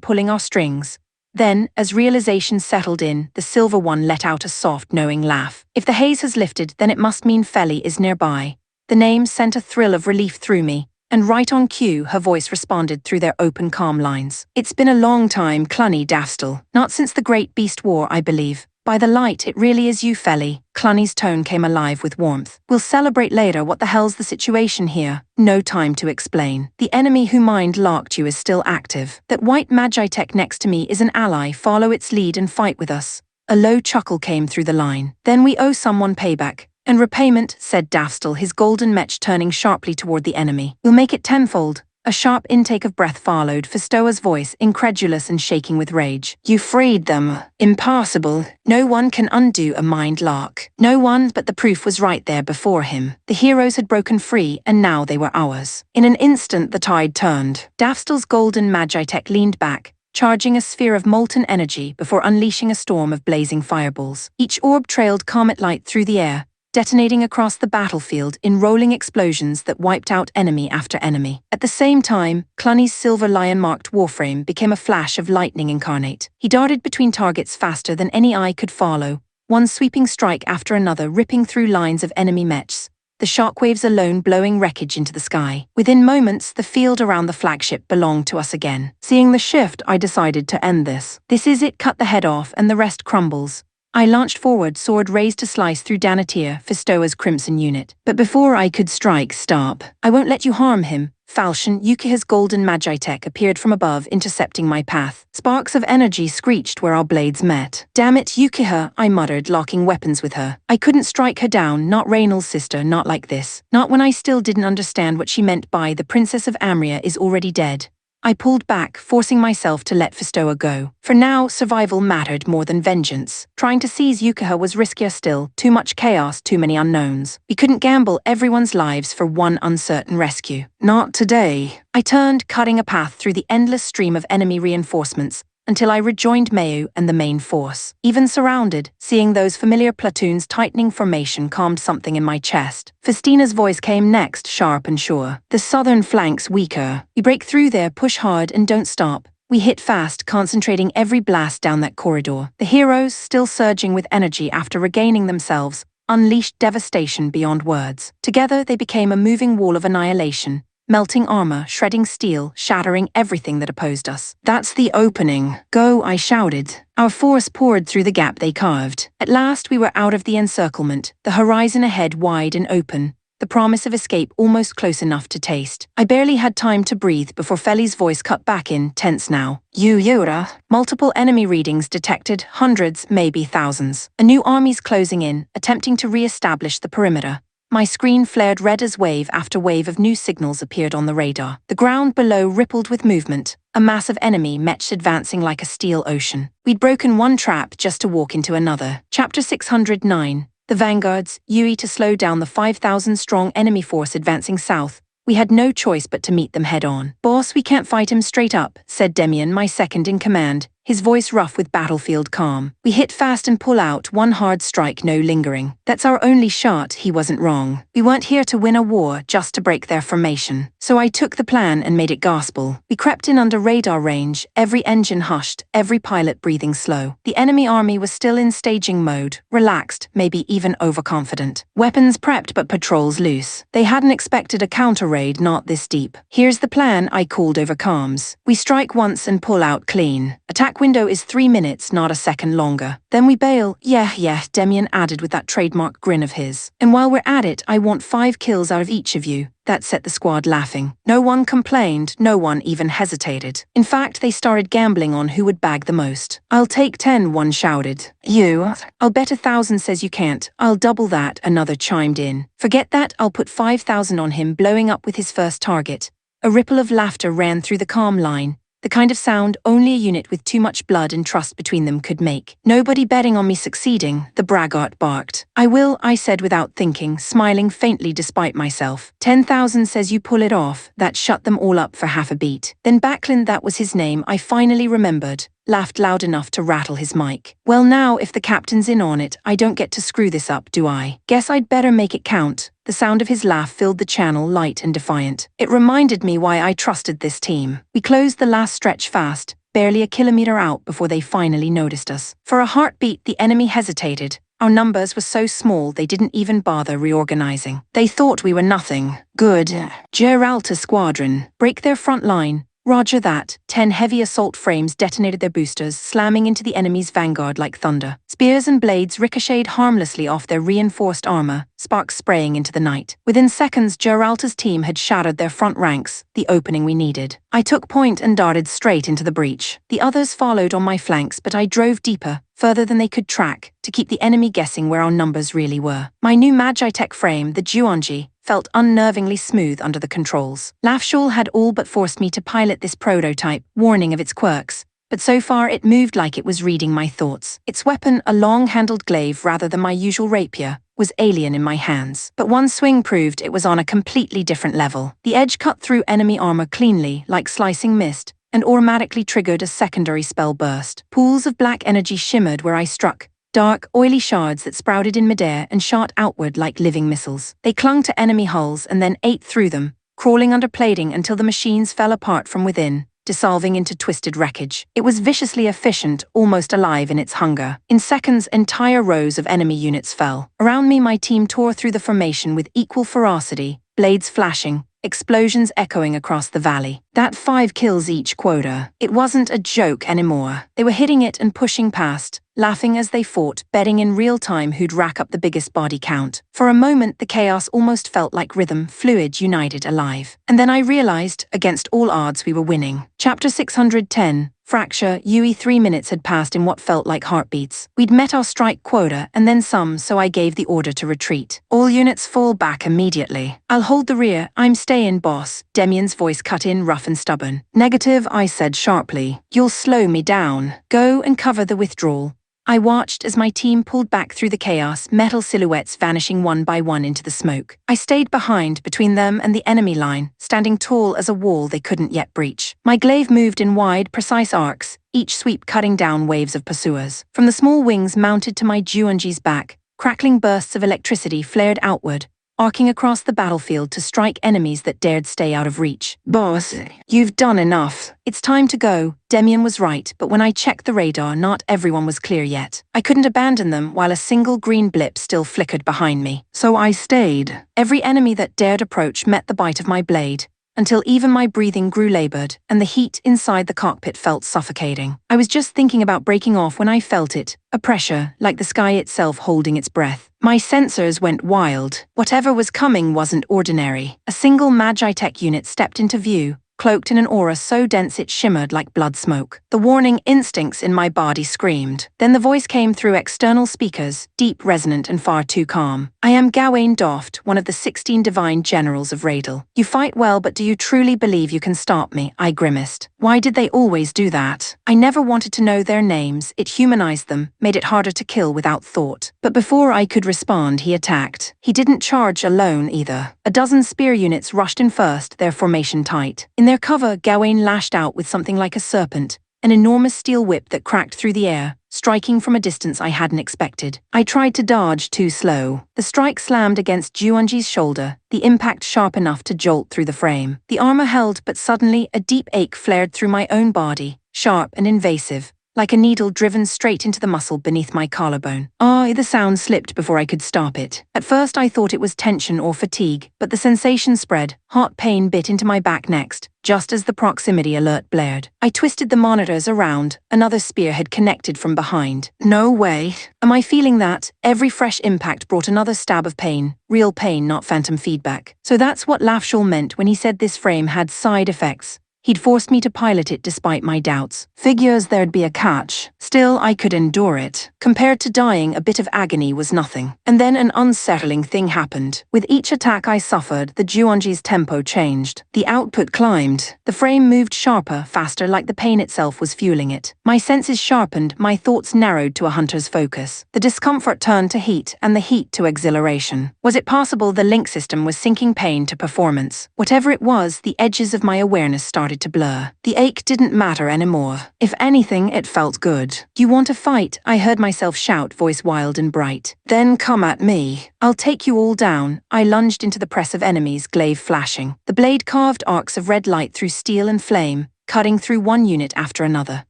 pulling our strings. Then, as realization settled in, the silver one let out a soft, knowing laugh. If the haze has lifted, then it must mean Felly is nearby. The name sent a thrill of relief through me, and right on cue, her voice responded through their open calm lines. It's been a long time, Cluny Dafstel. Not since the Great Beast War, I believe. By the light, it really is you, Felly. Cluny's tone came alive with warmth. We'll celebrate later. What the hell's the situation here? No time to explain. The enemy who mind-locked you is still active. That white Magitech next to me is an ally. Follow its lead and fight with us. A low chuckle came through the line. Then we owe someone payback. And repayment, said Dafstel, his golden mech turning sharply toward the enemy. We'll make it tenfold. A sharp intake of breath followed, Fistoa's voice, incredulous and shaking with rage. You freed them. Impossible. No one can undo a mind lock. No one, but the proof was right there before him. The heroes had broken free, and now they were ours. In an instant, the tide turned. Dafstel's golden Magitech leaned back, charging a sphere of molten energy before unleashing a storm of blazing fireballs. Each orb trailed comet light through the air, detonating across the battlefield in rolling explosions that wiped out enemy after enemy. At the same time, Cluny's silver lion-marked warframe became a flash of lightning incarnate. He darted between targets faster than any eye could follow, one sweeping strike after another ripping through lines of enemy mechs, the shockwaves alone blowing wreckage into the sky. Within moments, the field around the flagship belonged to us again. Seeing the shift, I decided to end this. This is it, cut the head off and the rest crumbles. I launched forward, sword raised to slice through Danatir, Fistoa's crimson unit. But before I could strike, stop. I won't let you harm him. Falchion, Yukiha's golden Magitech appeared from above, intercepting my path. Sparks of energy screeched where our blades met. Damn it, Yukiha, I muttered, locking weapons with her. I couldn't strike her down, not Raynal's sister, not like this. Not when I still didn't understand what she meant by the Princess of Amria is already dead. I pulled back, forcing myself to let Fistoa go. For now, survival mattered more than vengeance. Trying to seize Yukiha was riskier still. Too much chaos, too many unknowns. We couldn't gamble everyone's lives for one uncertain rescue. Not today. I turned, cutting a path through the endless stream of enemy reinforcements, until I rejoined Mayu and the main force. Even surrounded, seeing those familiar platoons tightening formation calmed something in my chest. Festina's voice came next, sharp and sure. The southern flank's weaker. We break through there, push hard, and don't stop. We hit fast, concentrating every blast down that corridor. The heroes, still surging with energy after regaining themselves, unleashed devastation beyond words. Together, they became a moving wall of annihilation, melting armor, shredding steel, shattering everything that opposed us. That's the opening. Go, I shouted. Our force poured through the gap they carved. At last, we were out of the encirclement, the horizon ahead wide and open, the promise of escape almost close enough to taste. I barely had time to breathe before Feli's voice cut back in, tense now. Yura. Multiple enemy readings detected, hundreds, maybe thousands. A new army's closing in, attempting to re-establish the perimeter. My screen flared red as wave after wave of new signals appeared on the radar. The ground below rippled with movement, a massive enemy match advancing like a steel ocean. We'd broken one trap just to walk into another. Chapter 609. The vanguards, Yui to slow down the 5,000-strong enemy force advancing south. We had no choice but to meet them head-on. Boss, we can't fight him straight up, said Demian, my second in command, his voice rough with battlefield calm. We hit fast and pull out, one hard strike, no lingering. That's our only shot, he wasn't wrong. We weren't here to win a war, just to break their formation. So I took the plan and made it gospel. We crept in under radar range, every engine hushed, every pilot breathing slow. The enemy army was still in staging mode, relaxed, maybe even overconfident. Weapons prepped but patrols loose. They hadn't expected a counter-raid, not this deep. Here's the plan, I called over comms. We strike once and pull out clean. Attack window is 3 minutes, not a second longer. Then we bail. Yeah, Demian added with that trademark grin of his. And while we're at it, I want 5 kills out of each of you. That set the squad laughing. No one complained, no one even hesitated. In fact, they started gambling on who would bag the most. I'll take 10, one shouted. You? I'll bet 1,000 says you can't. I'll double that, another chimed in. Forget that, I'll put 5,000 on him blowing up with his first target. A ripple of laughter ran through the calm line. The kind of sound only a unit with too much blood and trust between them could make. Nobody betting on me succeeding, the braggart barked. I will, I said without thinking, smiling faintly despite myself. 10,000 says you pull it off. That shut them all up for half a beat. Then Backlund, that was his name, I finally remembered, laughed loud enough to rattle his mic. Well now, if the captain's in on it, I don't get to screw this up, do I? Guess I'd better make it count. The sound of his laugh filled the channel, light and defiant. It reminded me why I trusted this team. We closed the last stretch fast, barely a kilometer out before they finally noticed us. For a heartbeat, the enemy hesitated. Our numbers were so small they didn't even bother reorganizing. They thought we were nothing. Good. Geralta Squadron. Break their front line. Roger that. 10 heavy assault frames detonated their boosters, slamming into the enemy's vanguard like thunder. Spears and blades ricocheted harmlessly off their reinforced armor, sparks spraying into the night. Within seconds, Geralta's team had shattered their front ranks, the opening we needed. I took point and darted straight into the breach. The others followed on my flanks, but I drove deeper, further than they could track, to keep the enemy guessing where our numbers really were. My new Magitech frame, the Juonji, felt unnervingly smooth under the controls. Lafshul had all but forced me to pilot this prototype, warning of its quirks, but so far it moved like it was reading my thoughts. Its weapon, a long-handled glaive rather than my usual rapier, was alien in my hands. But one swing proved it was on a completely different level. The edge cut through enemy armor cleanly, like slicing mist, and automatically triggered a secondary spell burst. Pools of black energy shimmered where I struck, dark, oily shards that sprouted in midair and shot outward like living missiles. They clung to enemy hulls and then ate through them, crawling under plating until the machines fell apart from within, dissolving into twisted wreckage. It was viciously efficient, almost alive in its hunger. In seconds, entire rows of enemy units fell. Around me, my team tore through the formation with equal ferocity, blades flashing, explosions echoing across the valley. That 5 kills each quota. It wasn't a joke anymore. They were hitting it and pushing past, laughing as they fought, betting in real time who'd rack up the biggest body count. For a moment, the chaos almost felt like rhythm, fluid, united, alive. And then I realized, against all odds, we were winning. Chapter 610. Fracture, Yui. 3 minutes had passed in what felt like heartbeats. We'd met our strike quota, and then some, so I gave the order to retreat. All units fall back immediately. I'll hold the rear. I'm staying, boss. Demian's voice cut in, rough and stubborn. Negative, I said sharply. You'll slow me down. Go and cover the withdrawal. I watched as my team pulled back through the chaos, metal silhouettes vanishing one by one into the smoke. I stayed behind, between them and the enemy line, standing tall as a wall they couldn't yet breach. My glaive moved in wide, precise arcs, each sweep cutting down waves of pursuers. From the small wings mounted to my Juonji's back, crackling bursts of electricity flared outward, arcing across the battlefield to strike enemies that dared stay out of reach. Boss, you've done enough. It's time to go. Demian was right, but when I checked the radar, not everyone was clear yet. I couldn't abandon them while a single green blip still flickered behind me. So I stayed. Every enemy that dared approach met the bite of my blade, until even my breathing grew labored, and the heat inside the cockpit felt suffocating. I was just thinking about breaking off when I felt it, a pressure, like the sky itself holding its breath. My sensors went wild. Whatever was coming wasn't ordinary. A single Magitech unit stepped into view, cloaked in an aura so dense it shimmered like blood smoke. The warning instincts in my body screamed. Then the voice came through external speakers, deep, resonant, and far too calm. I am Gawain Doft, one of the 16 divine generals of Radel. You fight well, but do you truly believe you can stop me? I grimaced. Why did they always do that? I never wanted to know their names. It humanized them, made it harder to kill without thought. But before I could respond, he attacked. He didn't charge alone either. A dozen spear units rushed in first, their formation tight. In their cover, Gawain lashed out with something like a serpent, an enormous steel whip that cracked through the air, striking from a distance I hadn't expected. I tried to dodge, too slow. The strike slammed against Juonji's shoulder, the impact sharp enough to jolt through the frame. The armor held, but suddenly a deep ache flared through my own body, sharp and invasive, like a needle driven straight into the muscle beneath my collarbone. The sound slipped before I could stop it. At first I thought it was tension or fatigue, but the sensation spread. Hot pain bit into my back next, just as the proximity alert blared. I twisted the monitors around. Another spear had connected from behind. No way. Am I feeling that? Every fresh impact brought another stab of pain. Real pain, not phantom feedback. So that's what Lafshul meant when he said this frame had side effects. He'd forced me to pilot it despite my doubts. Figures there'd be a catch. Still, I could endure it. Compared to dying, a bit of agony was nothing. And then an unsettling thing happened. With each attack I suffered, the Juonji's tempo changed. The output climbed. The frame moved sharper, faster, like the pain itself was fueling it. My senses sharpened, my thoughts narrowed to a hunter's focus. The discomfort turned to heat, and the heat to exhilaration. Was it possible the link system was syncing pain to performance? Whatever it was, the edges of my awareness started to blur. The ache didn't matter anymore. If anything, it felt good. You want to fight? I heard myself shout, voice wild and bright. Then come at me. I'll take you all down. I lunged into the press of enemies, glaive flashing. The blade carved arcs of red light through steel and flame, cutting through one unit after another.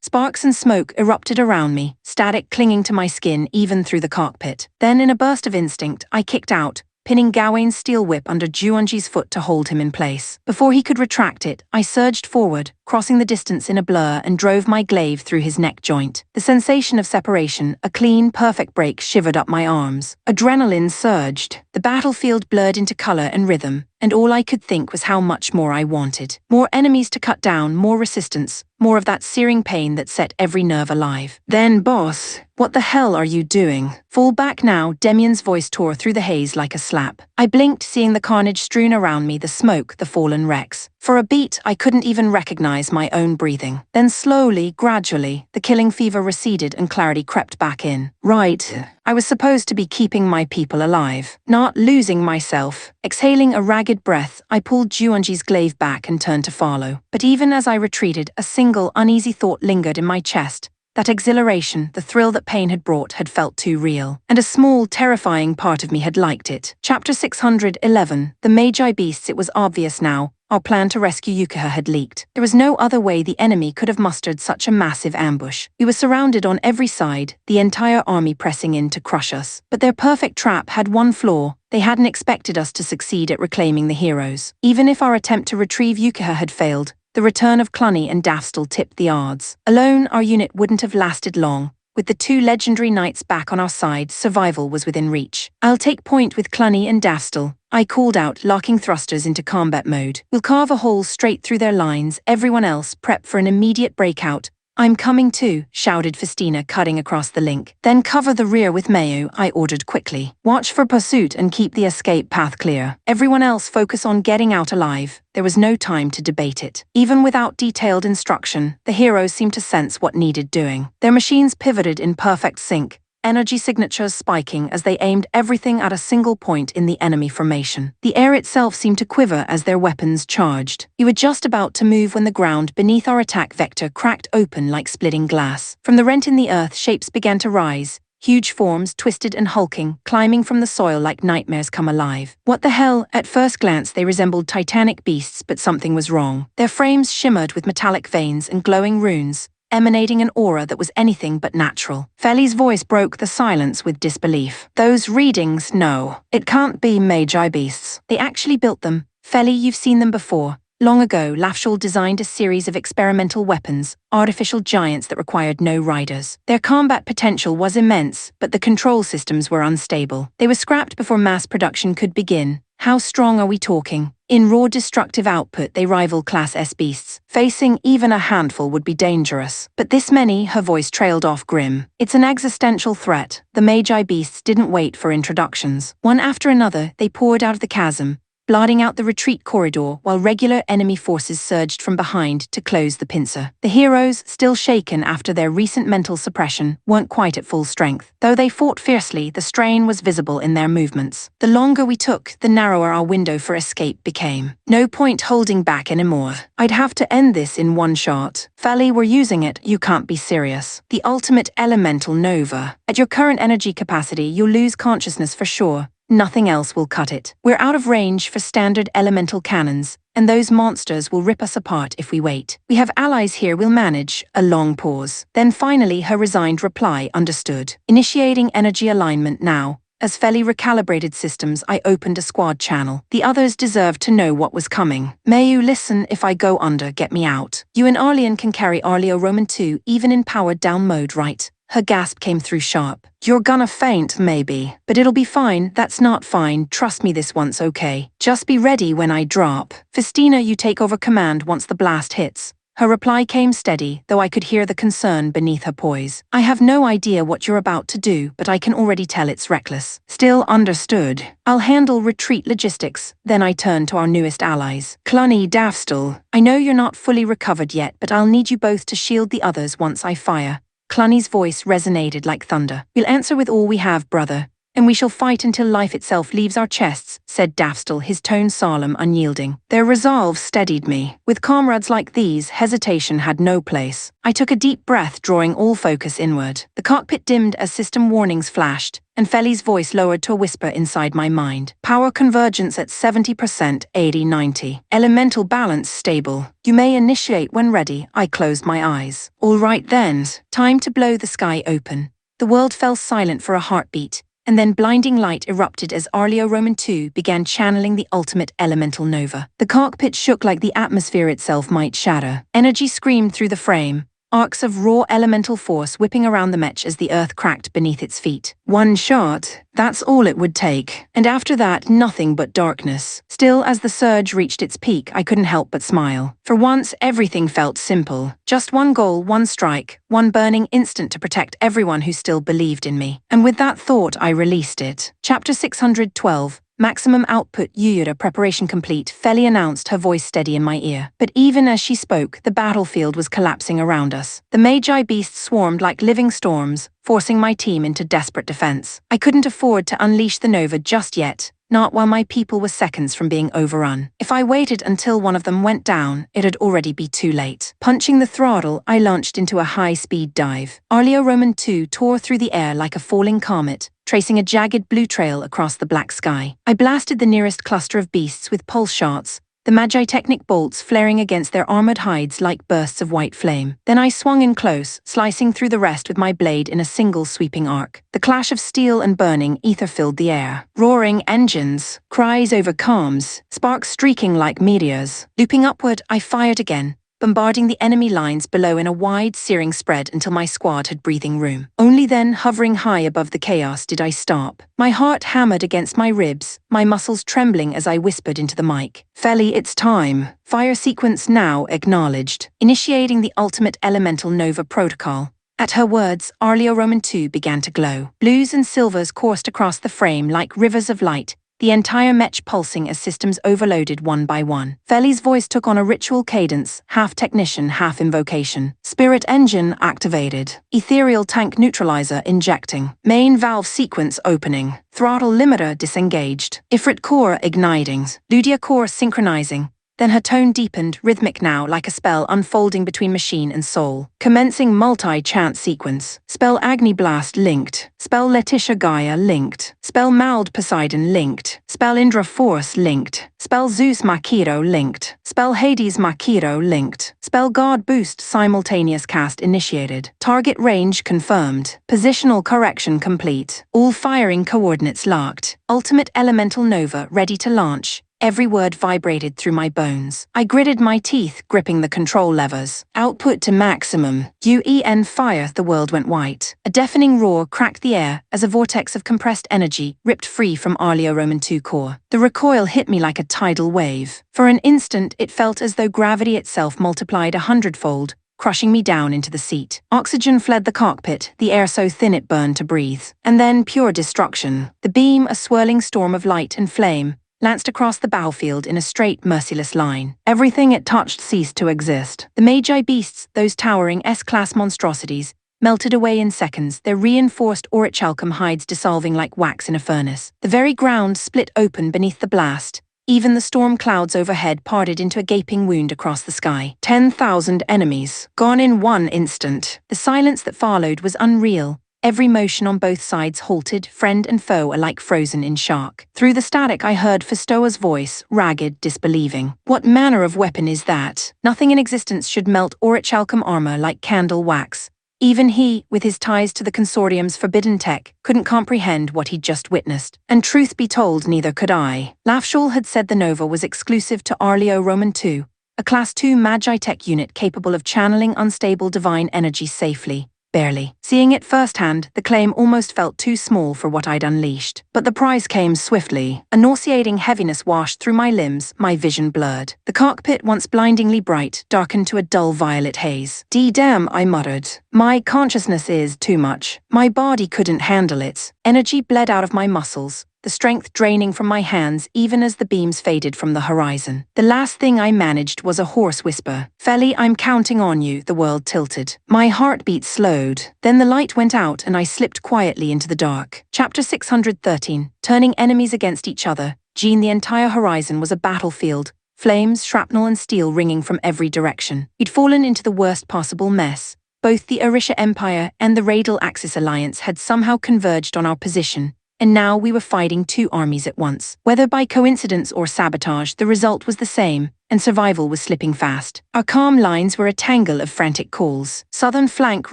Sparks and smoke erupted around me, static clinging to my skin even through the cockpit. Then in a burst of instinct, I kicked out, pinning Gawain's steel whip under Juonji's foot to hold him in place. Before he could retract it, I surged forward, crossing the distance in a blur, and drove my glaive through his neck joint. The sensation of separation, a clean, perfect break, shivered up my arms. Adrenaline surged. The battlefield blurred into color and rhythm, and all I could think was how much more I wanted. More enemies to cut down, more resistance, more of that searing pain that set every nerve alive. Then, boss, what the hell are you doing? Fall back now, Demian's voice tore through the haze like a slap. I blinked, seeing the carnage strewn around me, the smoke, the fallen wrecks. For a beat, I couldn't even recognize my own breathing. Then slowly, gradually, the killing fever receded and clarity crept back in. Right. I was supposed to be keeping my people alive, not losing myself. Exhaling a ragged breath, I pulled Juonji's glaive back and turned to follow. But even as I retreated, a single, uneasy thought lingered in my chest. That exhilaration, the thrill that pain had brought, had felt too real. And a small, terrifying part of me had liked it. Chapter 611. The Magi Beasts. It was obvious now. Our plan to rescue Yukiha had leaked. There was no other way the enemy could have mustered such a massive ambush. We were surrounded on every side, the entire army pressing in to crush us. But their perfect trap had one flaw. They hadn't expected us to succeed at reclaiming the heroes. Even if our attempt to retrieve Yukiha had failed, the return of Cluny and Dafstal tipped the odds. Alone, our unit wouldn't have lasted long. With the two legendary knights back on our side, survival was within reach. I'll take point with Cluny and Dafstal, I called out, locking thrusters into combat mode. We'll carve a hole straight through their lines. Everyone else, prep for an immediate breakout. I'm coming too, shouted Festina, cutting across the link. Then cover the rear with Mayu, I ordered quickly. Watch for pursuit and keep the escape path clear. Everyone else focus on getting out alive. There was no time to debate it. Even without detailed instruction, the heroes seemed to sense what needed doing. Their machines pivoted in perfect sync, energy signatures spiking as they aimed everything at a single point in the enemy formation. The air itself seemed to quiver as their weapons charged. We were just about to move when the ground beneath our attack vector cracked open like splitting glass. From the rent in the earth, shapes began to rise. Huge forms, twisted and hulking, climbing from the soil like nightmares come alive. What the hell? At first glance they resembled titanic beasts, but something was wrong. Their frames shimmered with metallic veins and glowing runes, emanating an aura that was anything but natural. Feli's voice broke the silence with disbelief. Those readings, no. It can't be magi beasts. They actually built them. Feli, you've seen them before. Long ago, Lafshul designed a series of experimental weapons, artificial giants that required no riders. Their combat potential was immense, but the control systems were unstable. They were scrapped before mass production could begin. How strong are we talking? In raw destructive output, they rival Class S beasts. Facing even a handful would be dangerous. But this many, her voice trailed off grim. It's an existential threat. The Magi beasts didn't wait for introductions. One after another, they poured out of the chasm, blotting out the retreat corridor while regular enemy forces surged from behind to close the pincer. The heroes, still shaken after their recent mental suppression, weren't quite at full strength. Though they fought fiercely, the strain was visible in their movements. The longer we took, the narrower our window for escape became. No point holding back anymore. I'd have to end this in one shot. Feli, we're using it, you can't be serious. The ultimate elemental nova. At your current energy capacity, you'll lose consciousness for sure. Nothing else will cut it. We're out of range for standard elemental cannons, and those monsters will rip us apart if we wait. We have allies here, we'll manage. A long pause. Then finally her resigned reply, understood. Initiating energy alignment now. As Feli recalibrated systems, I opened a squad channel. The others deserved to know what was coming. Mayu, listen, if I go under, get me out. You and Arleon can carry Arleo Roman 2 even in powered down mode, right? Her gasp came through sharp. You're gonna faint, maybe. But it'll be fine, that's not fine, trust me this once, okay? Just be ready when I drop. Festina, you take over command once the blast hits. Her reply came steady, though I could hear the concern beneath her poise. I have no idea what you're about to do, but I can already tell it's reckless. Still understood. I'll handle retreat logistics. Then I turned to our newest allies. Cluny, Dafstel, I know you're not fully recovered yet, but I'll need you both to shield the others once I fire. Cluny's voice resonated like thunder. We'll answer with all we have, brother. And we shall fight until life itself leaves our chests, said Dafstel, his tone solemn, unyielding. Their resolve steadied me. With comrades like these, hesitation had no place. I took a deep breath, drawing all focus inward. The cockpit dimmed as system warnings flashed, and Feli's voice lowered to a whisper inside my mind. Power convergence at 70%, 80-90. Elemental balance stable. You may initiate when ready. I closed my eyes. All right then. Time to blow the sky open. The world fell silent for a heartbeat, and then blinding light erupted as Arleo Roman 2 began channeling the ultimate elemental nova. The cockpit shook like the atmosphere itself might shatter. Energy screamed through the frame, arcs of raw elemental force whipping around the mech as the earth cracked beneath its feet. One shot, that's all it would take. And after that, nothing but darkness. Still, as the surge reached its peak, I couldn't help but smile. For once, everything felt simple. Just one goal, one strike, one burning instant to protect everyone who still believed in me. And with that thought, I released it. Chapter 612. Maximum output Yuyura preparation complete, Feli announced, her voice steady in my ear. But even as she spoke, the battlefield was collapsing around us. The Magi beasts swarmed like living storms, forcing my team into desperate defense. I couldn't afford to unleash the Nova just yet, not while my people were seconds from being overrun. If I waited until one of them went down, it'd already be too late. Punching the throttle, I launched into a high-speed dive. Arleo Roman 2 tore through the air like a falling comet, tracing a jagged blue trail across the black sky. I blasted the nearest cluster of beasts with pulse shots, the Magi Technic bolts flaring against their armored hides like bursts of white flame. Then I swung in close, slicing through the rest with my blade in a single sweeping arc. The clash of steel and burning ether filled the air. Roaring engines, cries over comms, sparks streaking like meteors. Looping upward, I fired again, bombarding the enemy lines below in a wide, searing spread until my squad had breathing room. Only then, hovering high above the chaos, did I stop. My heart hammered against my ribs, my muscles trembling as I whispered into the mic. "Feli, it's time. Fire sequence now acknowledged. Initiating the ultimate elemental nova protocol." At her words, Arleo Roman 2 began to glow. Blues and silvers coursed across the frame like rivers of light, the entire mech pulsing as systems overloaded one by one. Feli's voice took on a ritual cadence, half technician, half invocation. Spirit engine activated. Ethereal tank neutralizer injecting. Main valve sequence opening. Throttle limiter disengaged. Ifrit core igniting. Ludia core synchronizing. Then her tone deepened, rhythmic now, like a spell unfolding between machine and soul. Commencing multi-chant sequence. Spell Agni Blast linked. Spell Letitia Gaia linked. Spell Mald Poseidon linked. Spell Indra Force linked. Spell Zeus Makiro linked. Spell Hades Makiro linked. Spell God Boost simultaneous cast initiated. Target range confirmed. Positional correction complete. All firing coordinates locked. Ultimate elemental nova ready to launch. Every word vibrated through my bones. I gritted my teeth, gripping the control levers. Output to maximum. UN fire, the world went white. A deafening roar cracked the air as a vortex of compressed energy ripped free from Arleo Roman 2 core. The recoil hit me like a tidal wave. For an instant, it felt as though gravity itself multiplied 100-fold, crushing me down into the seat. Oxygen fled the cockpit, the air so thin it burned to breathe. And then pure destruction. The beam, a swirling storm of light and flame, lanced across the battlefield in a straight, merciless line. Everything it touched ceased to exist. The Magi beasts, those towering S-class monstrosities, melted away in seconds, their reinforced orichalcum hides dissolving like wax in a furnace. The very ground split open beneath the blast. Even the storm clouds overhead parted into a gaping wound across the sky. 10,000 enemies, gone in one instant. The silence that followed was unreal. Every motion on both sides halted, friend and foe alike frozen in shock. Through the static I heard Festoa's voice, ragged, disbelieving. "What manner of weapon is that? Nothing in existence should melt orichalcum armor like candle wax." Even he, with his ties to the consortium's forbidden tech, couldn't comprehend what he'd just witnessed. And truth be told, neither could I. Lafshul had said the Nova was exclusive to Arleo Roman 2, a Class 2 Magi tech unit capable of channeling unstable divine energy safely. Barely. Seeing it firsthand, the claim almost felt too small for what I'd unleashed. But the price came swiftly. A nauseating heaviness washed through my limbs, my vision blurred. The cockpit, once blindingly bright, darkened to a dull violet haze. "D-damn," I muttered. "My consciousness is too much. My body couldn't handle it." Energy bled out of my muscles, the strength draining from my hands even as the beams faded from the horizon. The last thing I managed was a hoarse whisper. "Feli, I'm counting on you." The world tilted. My heartbeat slowed. Then the light went out and I slipped quietly into the dark. Chapter 613. Turning enemies against each other. Jean, the entire horizon was a battlefield. Flames, shrapnel and steel ringing from every direction. We'd fallen into the worst possible mess. Both the Orisha Empire and the Radial Axis Alliance had somehow converged on our position, and now we were fighting two armies at once. Whether by coincidence or sabotage, the result was the same, and survival was slipping fast. Our calm lines were a tangle of frantic calls. Southern flank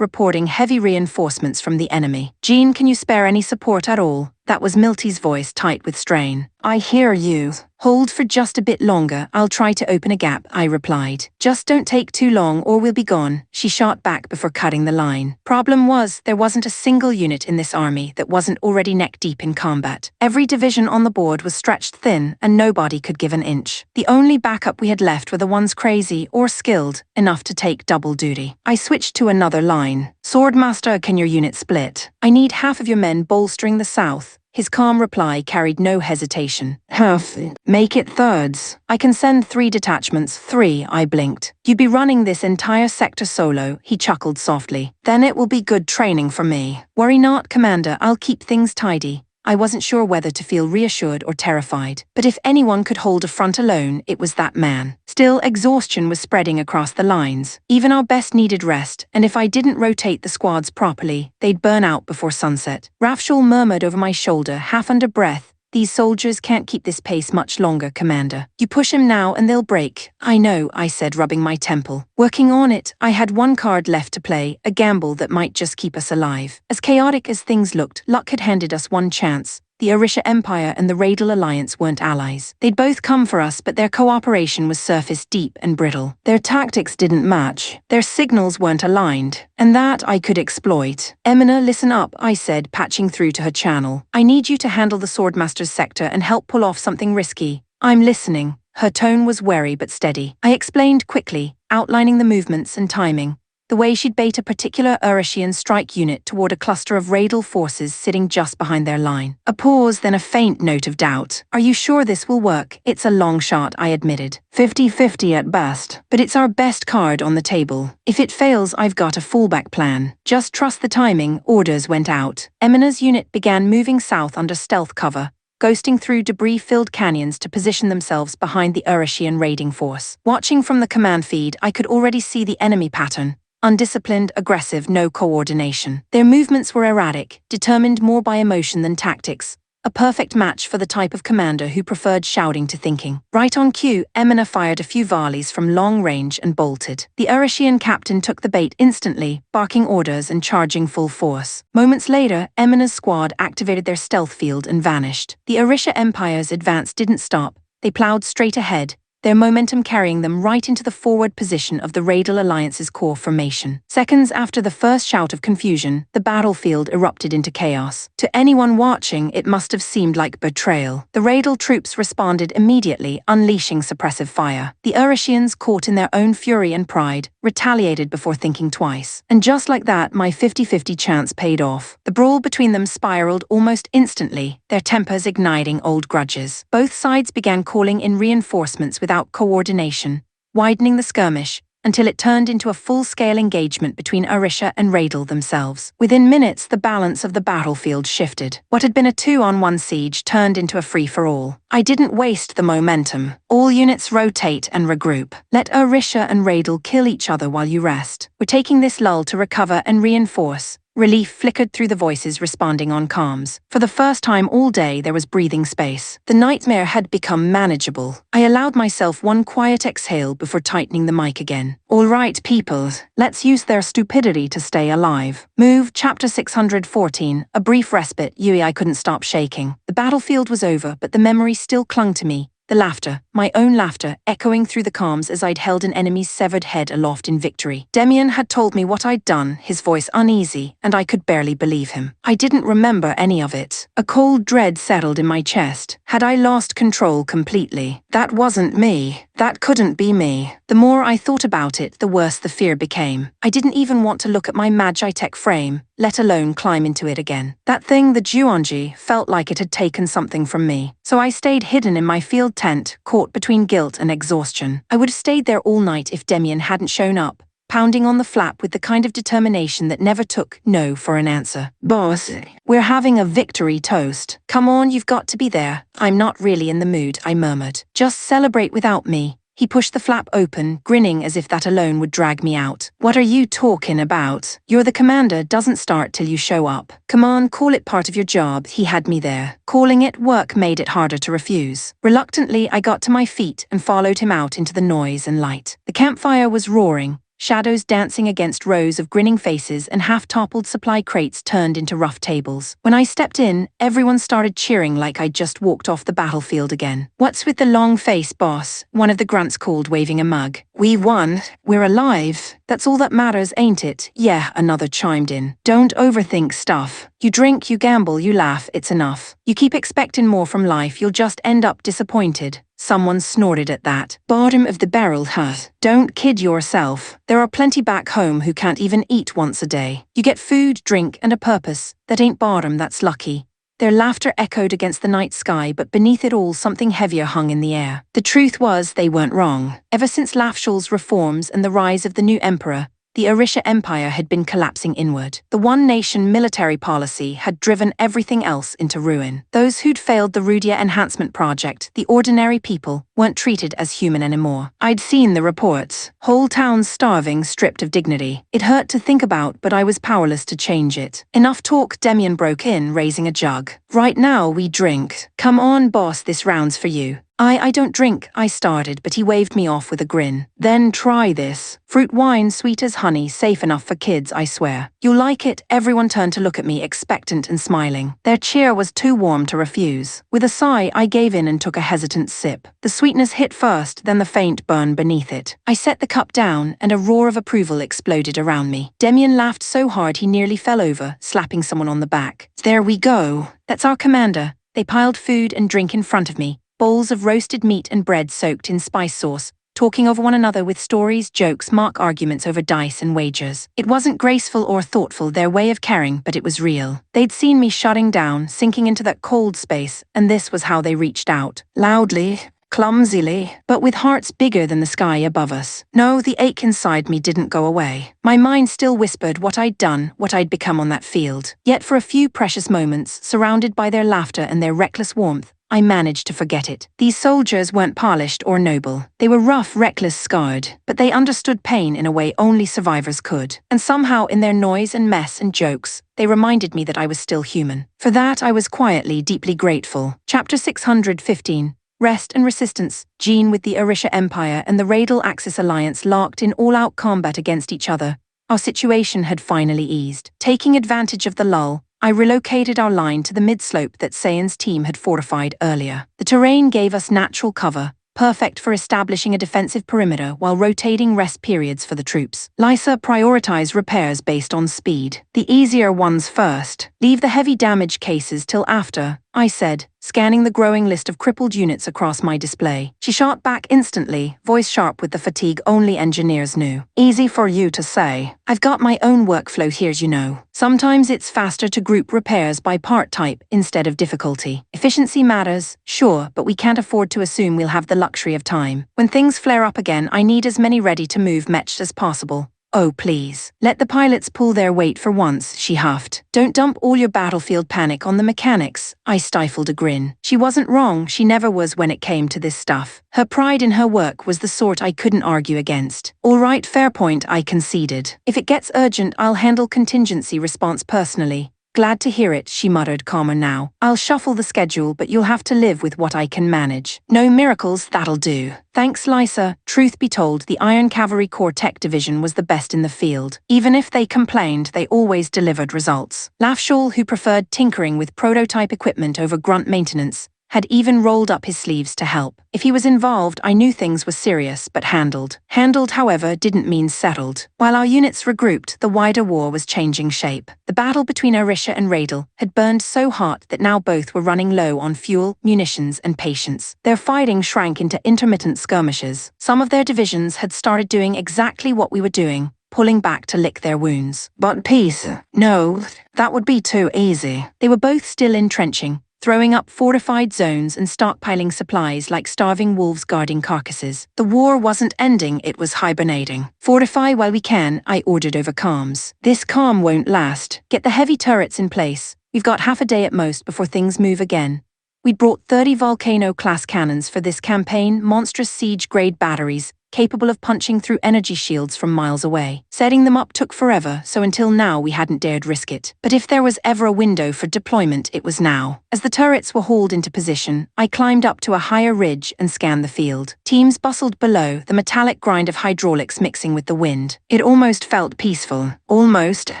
reporting heavy reinforcements from the enemy. "Jean, can you spare any support at all?" That was Milty's voice, tight with strain. "I hear you. Hold for just a bit longer, I'll try to open a gap," I replied. "Just don't take too long or we'll be gone," she shot back before cutting the line. Problem was, there wasn't a single unit in this army that wasn't already neck-deep in combat. Every division on the board was stretched thin and nobody could give an inch. The only backup we had left were the ones crazy or skilled enough to take double duty. I switched to another line. "Swordmaster, can your unit split? I need half of your men bolstering the south." His calm reply carried no hesitation. "Half it. Make it thirds. I can send 3 detachments." "3, I blinked. "You'd be running this entire sector solo," he chuckled softly. "Then it will be good training for me." "Worry not, Commander, I'll keep things tidy." I wasn't sure whether to feel reassured or terrified, but if anyone could hold a front alone, it was that man. Still, exhaustion was spreading across the lines. Even our best needed rest, and if I didn't rotate the squads properly, they'd burn out before sunset. Rafshul murmured over my shoulder, half under breath, "These soldiers can't keep this pace much longer, Commander. You push him now and they'll break." "I know," I said, rubbing my temple. "Working on it." I had one card left to play, a gamble that might just keep us alive. As chaotic as things looked, luck had handed us one chance. the Orisha Empire and the Radal Alliance weren't allies. They'd both come for us, but their cooperation was surface deep and brittle. Their tactics didn't match, their signals weren't aligned, and that I could exploit. Emina, listen up, I said, patching through to her channel. I need you to handle the Swordmaster's sector and help pull off something risky. I'm listening. Her tone was wary but steady. I explained quickly, outlining the movements and timing. The way she'd bait a particular Orishian strike unit toward a cluster of Radal forces sitting just behind their line. A pause, then a faint note of doubt. Are you sure this will work? It's a long shot, I admitted. 50-50 at best. But it's our best card on the table. If it fails, I've got a fallback plan. Just trust the timing. Orders went out. Emina's unit began moving south under stealth cover, ghosting through debris-filled canyons to position themselves behind the Orishian raiding force. Watching from the command feed, I could already see the enemy pattern. Undisciplined, aggressive, no coordination. Their movements were erratic, determined more by emotion than tactics. A perfect match for the type of commander who preferred shouting to thinking. Right on cue, Emina fired a few volleys from long range and bolted. The Orishian captain took the bait instantly, barking orders and charging full force. Moments later, Emina's squad activated their stealth field and vanished. The Orisha Empire's advance didn't stop. They plowed straight ahead, their momentum carrying them right into the forward position of the Radal Alliance's core formation. Seconds after the first shout of confusion, the battlefield erupted into chaos. To anyone watching, it must have seemed like betrayal. The Radal troops responded immediately, unleashing suppressive fire. The Orishians, caught in their own fury and pride, retaliated before thinking twice. And just like that, my 50-50 chance paid off. The brawl between them spiraled almost instantly, their tempers igniting old grudges. Both sides began calling in reinforcements without coordination, widening the skirmish, until it turned into a full-scale engagement between Orisha and Radal themselves. Within minutes, the balance of the battlefield shifted. What had been a 2-on-1 siege turned into a free-for-all. I didn't waste the momentum. All units rotate and regroup. Let Orisha and Radal kill each other while you rest. We're taking this lull to recover and reinforce. Relief flickered through the voices responding on comms. For the first time all day, there was breathing space. The nightmare had become manageable. I allowed myself one quiet exhale before tightening the mic again. All right, people, let's use their stupidity to stay alive. Move, chapter 614, a brief respite. I couldn't stop shaking. The battlefield was over, but the memory still clung to me. The laughter, my own laughter, echoing through the calms as I'd held an enemy's severed head aloft in victory. Demian had told me what I'd done, his voice uneasy, and I could barely believe him. I didn't remember any of it. A cold dread settled in my chest. Had I lost control completely? That wasn't me. That couldn't be me. The more I thought about it, the worse the fear became. I didn't even want to look at my Magitech frame, let alone climb into it again. That thing, the Juonji, felt like it had taken something from me. So I stayed hidden in my field tent, caught between guilt and exhaustion. I would have stayed there all night if Demian hadn't shown up, pounding on the flap with the kind of determination that never took no for an answer. Boss, we're having a victory toast. Come on, you've got to be there. I'm not really in the mood, I murmured. Just celebrate without me. He pushed the flap open, grinning as if that alone would drag me out. What are you talking about? You're the commander doesn't start till you show up. Come on, call it part of your job. He had me there. Calling it work made it harder to refuse. Reluctantly, I got to my feet and followed him out into the noise and light. The campfire was roaring, shadows dancing against rows of grinning faces and half-toppled supply crates turned into rough tables. When I stepped in, everyone started cheering like I'd just walked off the battlefield again. What's with the long face, boss? One of the grunts called, waving a mug. We won. We're alive. That's all that matters, ain't it? Yeah, another chimed in. Don't overthink stuff. You drink, you gamble, you laugh, it's enough. You keep expecting more from life, you'll just end up disappointed. Someone snorted at that. Bottom of the barrel, huh? Don't kid yourself. There are plenty back home who can't even eat once a day. You get food, drink, and a purpose. That ain't bottom, that's lucky. Their laughter echoed against the night sky, but beneath it all something heavier hung in the air. The truth was, they weren't wrong. Ever since Lafshul's reforms and the rise of the new emperor, the Orisha Empire had been collapsing inward. The one-nation military policy had driven everything else into ruin. Those who'd failed the Rudia Enhancement Project, the ordinary people, weren't treated as human anymore. I'd seen the reports. Whole towns starving, stripped of dignity. It hurt to think about, but I was powerless to change it. Enough talk, Demian broke in, raising a jug. Right now, we drink. Come on, boss, this round's for you. I don't drink, I started, but he waved me off with a grin. Then try this. Fruit wine, sweet as honey, safe enough for kids, I swear. You'll like it. Everyone turned to look at me, expectant and smiling. Their cheer was too warm to refuse. With a sigh, I gave in and took a hesitant sip. The sweetness hit first, then the faint burn beneath it. I set the cup down, and a roar of approval exploded around me. Demian laughed so hard he nearly fell over, slapping someone on the back. There we go. That's our commander. They piled food and drink in front of me, bowls of roasted meat and bread soaked in spice sauce, talking over one another with stories, jokes, mock arguments over dice and wagers. It wasn't graceful or thoughtful, their way of caring, but it was real. They'd seen me shutting down, sinking into that cold space, and this was how they reached out. Loudly, clumsily, but with hearts bigger than the sky above us. No, the ache inside me didn't go away. My mind still whispered what I'd done, what I'd become on that field. Yet for a few precious moments, surrounded by their laughter and their reckless warmth, I managed to forget it. These soldiers weren't polished or noble. They were rough, reckless, scarred, but they understood pain in a way only survivors could. And somehow in their noise and mess and jokes, they reminded me that I was still human. For that, I was quietly, deeply grateful. Chapter 615. Rest and Resistance. Jean with the Orisha Empire and the Radial Axis Alliance locked in all-out combat against each other. Our situation had finally eased. Taking advantage of the lull, I relocated our line to the mid-slope that Sayan's team had fortified earlier. The terrain gave us natural cover, perfect for establishing a defensive perimeter while rotating rest periods for the troops. Lysa prioritized repairs based on speed. The easier ones first. Leave the heavy damage cases till after, I said, scanning the growing list of crippled units across my display. She shot back instantly, voice sharp with the fatigue only engineers knew. Easy for you to say. I've got my own workflow here, you know. Sometimes it's faster to group repairs by part type instead of difficulty. Efficiency matters, sure, but we can't afford to assume we'll have the luxury of time. When things flare up again, I need as many ready-to-move mechs as possible. Oh, please. Let the pilots pull their weight for once, she huffed. Don't dump all your battlefield panic on the mechanics. I stifled a grin. She wasn't wrong, she never was when it came to this stuff. Her pride in her work was the sort I couldn't argue against. All right, fair point, I conceded. If it gets urgent, I'll handle contingency response personally. Glad to hear it, she muttered, calmer now. I'll shuffle the schedule, but you'll have to live with what I can manage. No miracles, that'll do. Thanks, Lysa. Truth be told, the Iron Cavalry Corps Tech Division was the best in the field. Even if they complained, they always delivered results. Lafshul, who preferred tinkering with prototype equipment over grunt maintenance, had even rolled up his sleeves to help. If he was involved, I knew things were serious, but handled. Handled, however, didn't mean settled. While our units regrouped, the wider war was changing shape. The battle between Orisha and Radial had burned so hot that now both were running low on fuel, munitions, and patience. Their fighting shrank into intermittent skirmishes. Some of their divisions had started doing exactly what we were doing, pulling back to lick their wounds. But peace? No, that would be too easy. They were both still entrenching, throwing up fortified zones and stockpiling supplies like starving wolves guarding carcasses. The war wasn't ending, it was hibernating. Fortify while we can, I ordered over calms. This calm won't last. Get the heavy turrets in place. We've got half a day at most before things move again. We'd brought 30 Volcano-class cannons for this campaign, monstrous siege-grade batteries, capable of punching through energy shields from miles away. Setting them up took forever, so until now we hadn't dared risk it. But if there was ever a window for deployment, it was now. As the turrets were hauled into position, I climbed up to a higher ridge and scanned the field. Teams bustled below, the metallic grind of hydraulics mixing with the wind. It almost felt peaceful. Almost.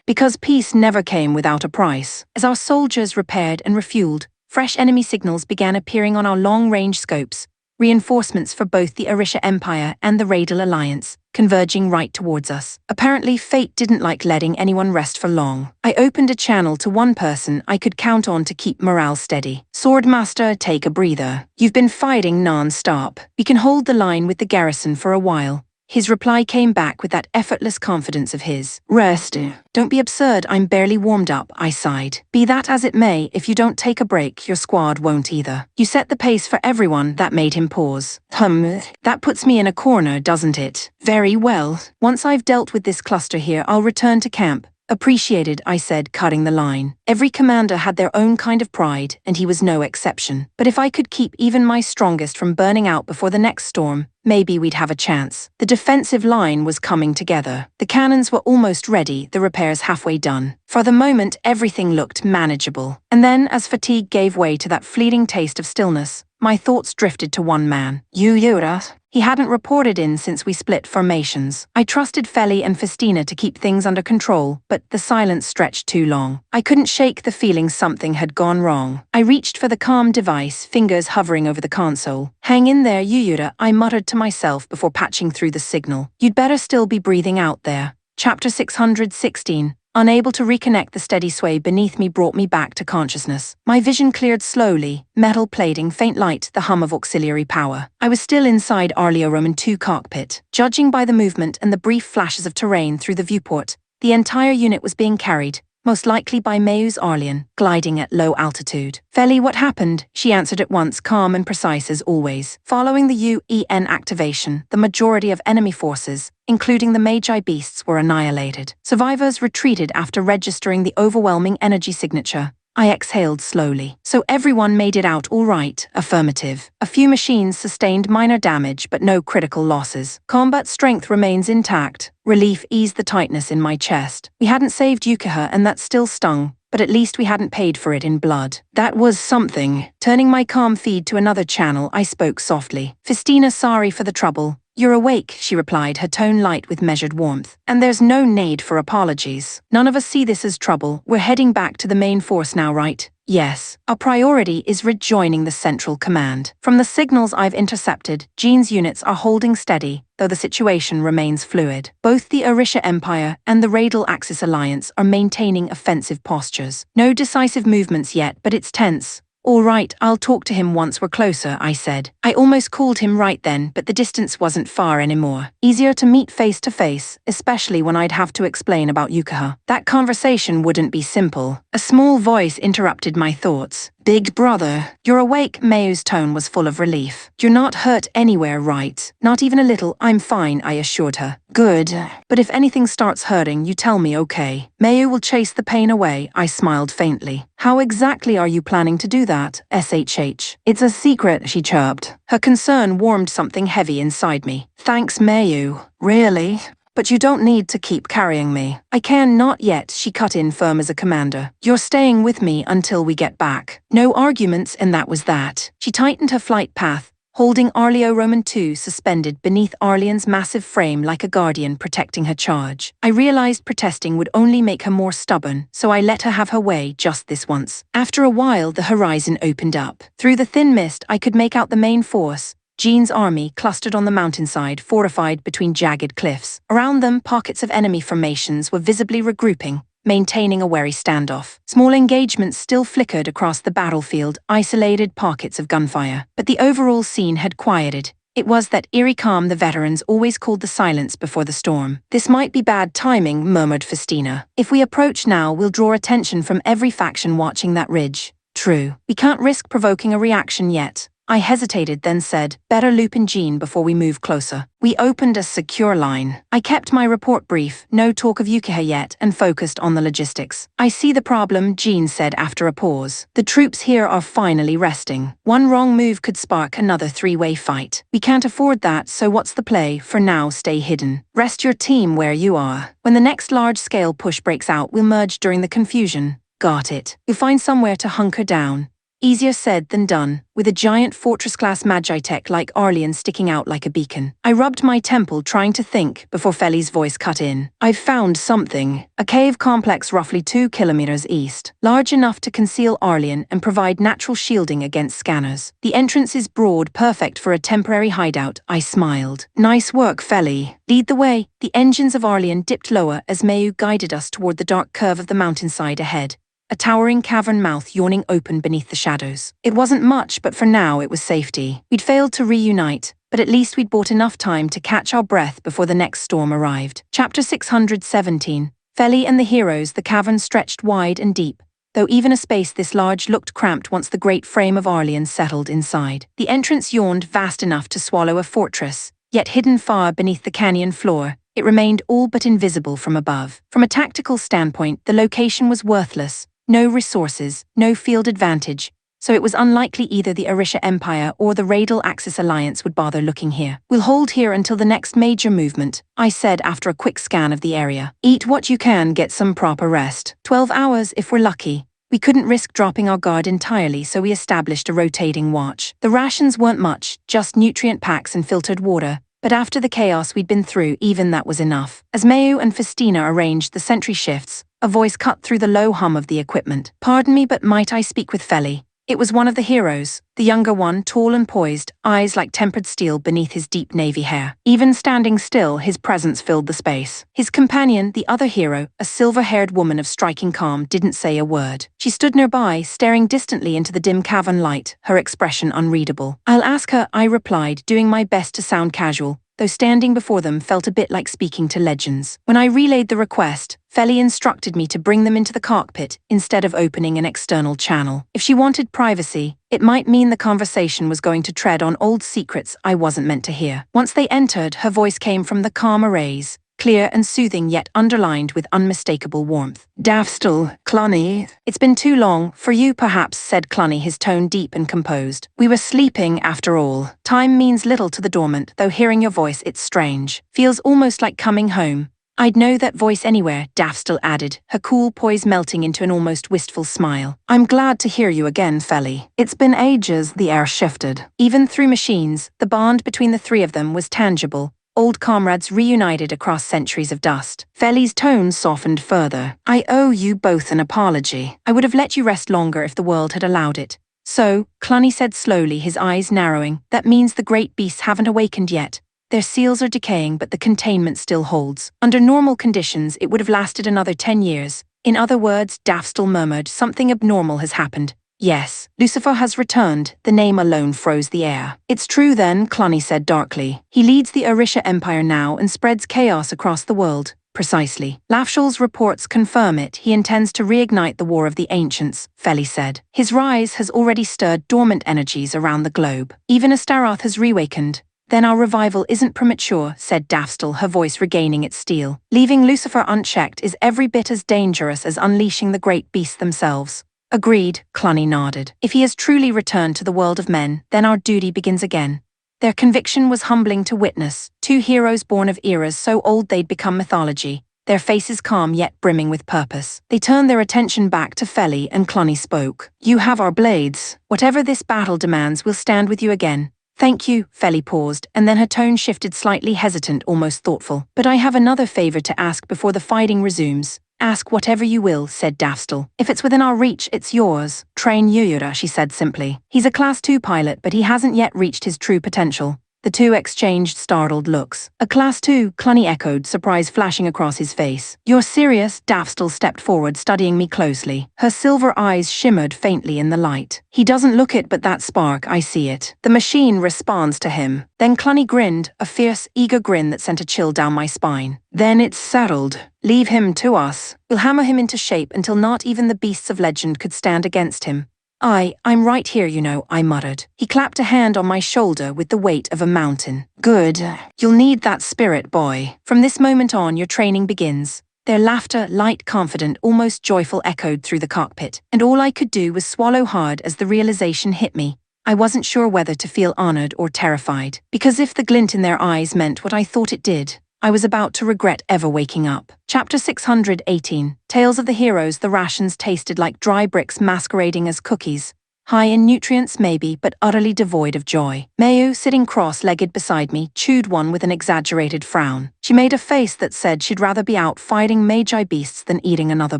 Because peace never came without a price. As our soldiers repaired and refueled, fresh enemy signals began appearing on our long-range scopes, reinforcements for both the Orisha Empire and the Radial Alliance, converging right towards us. Apparently, fate didn't like letting anyone rest for long. I opened a channel to one person I could count on to keep morale steady. Swordmaster, take a breather. You've been fighting non-stop. We can hold the line with the garrison for a while. His reply came back with that effortless confidence of his. Rest. Don't be absurd, I'm barely warmed up, I sighed. Be that as it may, if you don't take a break, your squad won't either. You set the pace for everyone, that made him pause. That puts me in a corner, doesn't it? Very well. Once I've dealt with this cluster here, I'll return to camp. Appreciated, I said, cutting the line. Every commander had their own kind of pride, and he was no exception. But if I could keep even my strongest from burning out before the next storm, maybe we'd have a chance. The defensive line was coming together. The cannons were almost ready, the repairs halfway done. For the moment, everything looked manageable. And then, as fatigue gave way to that fleeting taste of stillness, My thoughts drifted to one man. Yura. He hadn't reported in since we split formations. I trusted Feli and Festina to keep things under control, but the silence stretched too long. I couldn't shake the feeling something had gone wrong. I reached for the comm device, fingers hovering over the console. Hang in there, Yura, I muttered to myself before patching through the signal. You'd better still be breathing out there. Chapter 616. Unable to reconnect, the steady sway beneath me brought me back to consciousness. My vision cleared slowly, metal plating, faint light, the hum of auxiliary power. I was still inside Arleo Roman 2 cockpit. Judging by the movement and the brief flashes of terrain through the viewport, the entire unit was being carried, most likely by Mayu's Arleon, gliding at low altitude. Feli, what happened? She answered at once, calm and precise as always. Following the UN activation, the majority of enemy forces, including the Magi beasts, were annihilated. Survivors retreated after registering the overwhelming energy signature. I exhaled slowly. So everyone made it out all right. Affirmative. A few machines sustained minor damage, but no critical losses. Combat strength remains intact. Relief eased the tightness in my chest. We hadn't saved Yukiha, and that still stung, but at least we hadn't paid for it in blood. That was something. Turning my comm feed to another channel, I spoke softly. Festina, sorry for the trouble. You're awake, she replied, her tone light with measured warmth. And there's no need for apologies. None of us see this as trouble. We're heading back to the main force now, right? Yes. Our priority is rejoining the central command. From the signals I've intercepted, Jean's units are holding steady, though the situation remains fluid. Both the Orisha Empire and the Radial Axis Alliance are maintaining offensive postures. No decisive movements yet, but it's tense. All right, I'll talk to him once we're closer, I said. I almost called him right then, but the distance wasn't far anymore. Easier to meet face to face, especially when I'd have to explain about Yukiha. That conversation wouldn't be simple. A small voice interrupted my thoughts. Big brother, you're awake. Mayu's tone was full of relief. You're not hurt anywhere, right? Not even a little. I'm fine, I assured her. Good. But if anything starts hurting, you tell me, okay? Mayu will chase the pain away, I smiled faintly. How exactly are you planning to do that? SHH. It's a secret, she chirped. Her concern warmed something heavy inside me. Thanks, Mayu. Really? But you don't need to keep carrying me. I can not yet, she cut in firm as a commander. You're staying with me until we get back. No arguments, and that was that. She tightened her flight path, holding Arleo Roman 2 suspended beneath Arleon's massive frame like a guardian protecting her charge. I realized protesting would only make her more stubborn, so I let her have her way just this once. After a while, the horizon opened up. Through the thin mist, I could make out the main force, Jean's army, clustered on the mountainside, fortified between jagged cliffs. Around them, pockets of enemy formations were visibly regrouping, maintaining a wary standoff. Small engagements still flickered across the battlefield, isolated pockets of gunfire. But the overall scene had quieted. It was that eerie calm the veterans always called the silence before the storm. This might be bad timing, murmured Festina. If we approach now, we'll draw attention from every faction watching that ridge. True. We can't risk provoking a reaction yet. I hesitated, then said, better loop in Jean before we move closer. We opened a secure line. I kept my report brief, no talk of Yukiha yet, and focused on the logistics. I see the problem, Jean said after a pause. The troops here are finally resting. One wrong move could spark another three-way fight. We can't afford that, so what's the play? For now, stay hidden. Rest your team where you are. When the next large-scale push breaks out, we'll merge during the confusion. Got it. You'll find somewhere to hunker down. Easier said than done, with a giant fortress-class Magitech like Arleon sticking out like a beacon. I rubbed my temple trying to think before Feli's voice cut in. I've found something. A cave complex roughly 2 kilometers east, large enough to conceal Arleon and provide natural shielding against scanners. The entrance is broad, perfect for a temporary hideout, I smiled. Nice work, Feli. Lead the way. The engines of Arleon dipped lower as Mayu guided us toward the dark curve of the mountainside ahead. A towering cavern mouth yawning open beneath the shadows. It wasn't much, but for now it was safety. We'd failed to reunite, but at least we'd bought enough time to catch our breath before the next storm arrived. Chapter 617. Feli and the heroes. The cavern stretched wide and deep, though even a space this large looked cramped once the great frame of Arleon settled inside. The entrance yawned vast enough to swallow a fortress, yet hidden far beneath the canyon floor, it remained all but invisible from above. From a tactical standpoint, the location was worthless. No resources, no field advantage, so it was unlikely either the Orisha Empire or the Radial Axis Alliance would bother looking here. We'll hold here until the next major movement, I said after a quick scan of the area. Eat what you can, get some proper rest. 12 hours if we're lucky. We couldn't risk dropping our guard entirely, so we established a rotating watch. The rations weren't much, just nutrient packs and filtered water, but after the chaos we'd been through, even that was enough. As Mayu and Festina arranged the sentry shifts, a voice cut through the low hum of the equipment. "Pardon me, but might I speak with Feli?" It was one of the heroes, the younger one, tall and poised, eyes like tempered steel beneath his deep navy hair. Even standing still, his presence filled the space. His companion, the other hero, a silver-haired woman of striking calm, didn't say a word. She stood nearby, staring distantly into the dim cavern light, her expression unreadable. "I'll ask her," I replied, doing my best to sound casual, though standing before them felt a bit like speaking to legends. When I relayed the request, Feli instructed me to bring them into the cockpit instead of opening an external channel. If she wanted privacy, it might mean the conversation was going to tread on old secrets I wasn't meant to hear. Once they entered, her voice came from the calm arrays, clear and soothing yet underlined with unmistakable warmth. "Dafstal, Cluny, it's been too long, for you perhaps," said Cluny, his tone deep and composed. "We were sleeping after all. Time means little to the dormant, though hearing your voice it's strange. Feels almost like coming home." "I'd know that voice anywhere," Dafstal added, her cool poise melting into an almost wistful smile. "I'm glad to hear you again, Feli. It's been ages." The air shifted. Even through machines, the bond between the three of them was tangible. Old comrades reunited across centuries of dust. Feli's tone softened further. "I owe you both an apology. I would have let you rest longer if the world had allowed it." "So," Cluny said slowly, his eyes narrowing, "that means the great beasts haven't awakened yet. Their seals are decaying, but the containment still holds. Under normal conditions, it would have lasted another 10 years. In other words," Dafstal murmured, "something abnormal has happened." "Yes, Lucifer has returned." The name alone froze the air. "It's true then," Cluny said darkly. "He leads the Orisha Empire now and spreads chaos across the world." "Precisely. Lafshal's reports confirm it. He intends to reignite the War of the Ancients," Feli said. "His rise has already stirred dormant energies around the globe. Even Astaroth has reawakened." "Then our revival isn't premature," said Dafstal, her voice regaining its steel. "Leaving Lucifer unchecked is every bit as dangerous as unleashing the great beasts themselves." "Agreed," Cluny nodded. "If he has truly returned to the world of men, then our duty begins again." Their conviction was humbling to witness, two heroes born of eras so old they'd become mythology, their faces calm yet brimming with purpose. They turned their attention back to Feli, and Cluny spoke. "You have our blades. Whatever this battle demands, we'll stand with you again." "Thank you," Feli paused, and then her tone shifted slightly hesitant, almost thoughtful. "But I have another favor to ask before the fighting resumes." "Ask whatever you will," said Dafstal. "If it's within our reach, it's yours." "Train Yuyura," she said simply. "He's a Class 2 pilot, but he hasn't yet reached his true potential." The two exchanged startled looks. "A Class 2, Cluny echoed, surprise flashing across his face. "You're serious?" Dafstal stepped forward, studying me closely. Her silver eyes shimmered faintly in the light. "He doesn't look it, but that spark, I see it. The machine responds to him." Then Cluny grinned, a fierce, eager grin that sent a chill down my spine. "Then it's settled. Leave him to us. We'll hammer him into shape until not even the beasts of legend could stand against him." I'm right here, you know," I muttered. He clapped a hand on my shoulder with the weight of a mountain. "Good. You'll need that spirit, boy. From this moment on, your training begins." Their laughter, light, confident, almost joyful, echoed through the cockpit, and all I could do was swallow hard as the realization hit me. I wasn't sure whether to feel honored or terrified, because if the glint in their eyes meant what I thought it did, I was about to regret ever waking up. Chapter 618. Tales of the Heroes. The rations tasted like dry bricks masquerading as cookies. High in nutrients maybe, but utterly devoid of joy. Mayu, sitting cross-legged beside me, chewed one with an exaggerated frown. She made a face that said she'd rather be out fighting magi beasts than eating another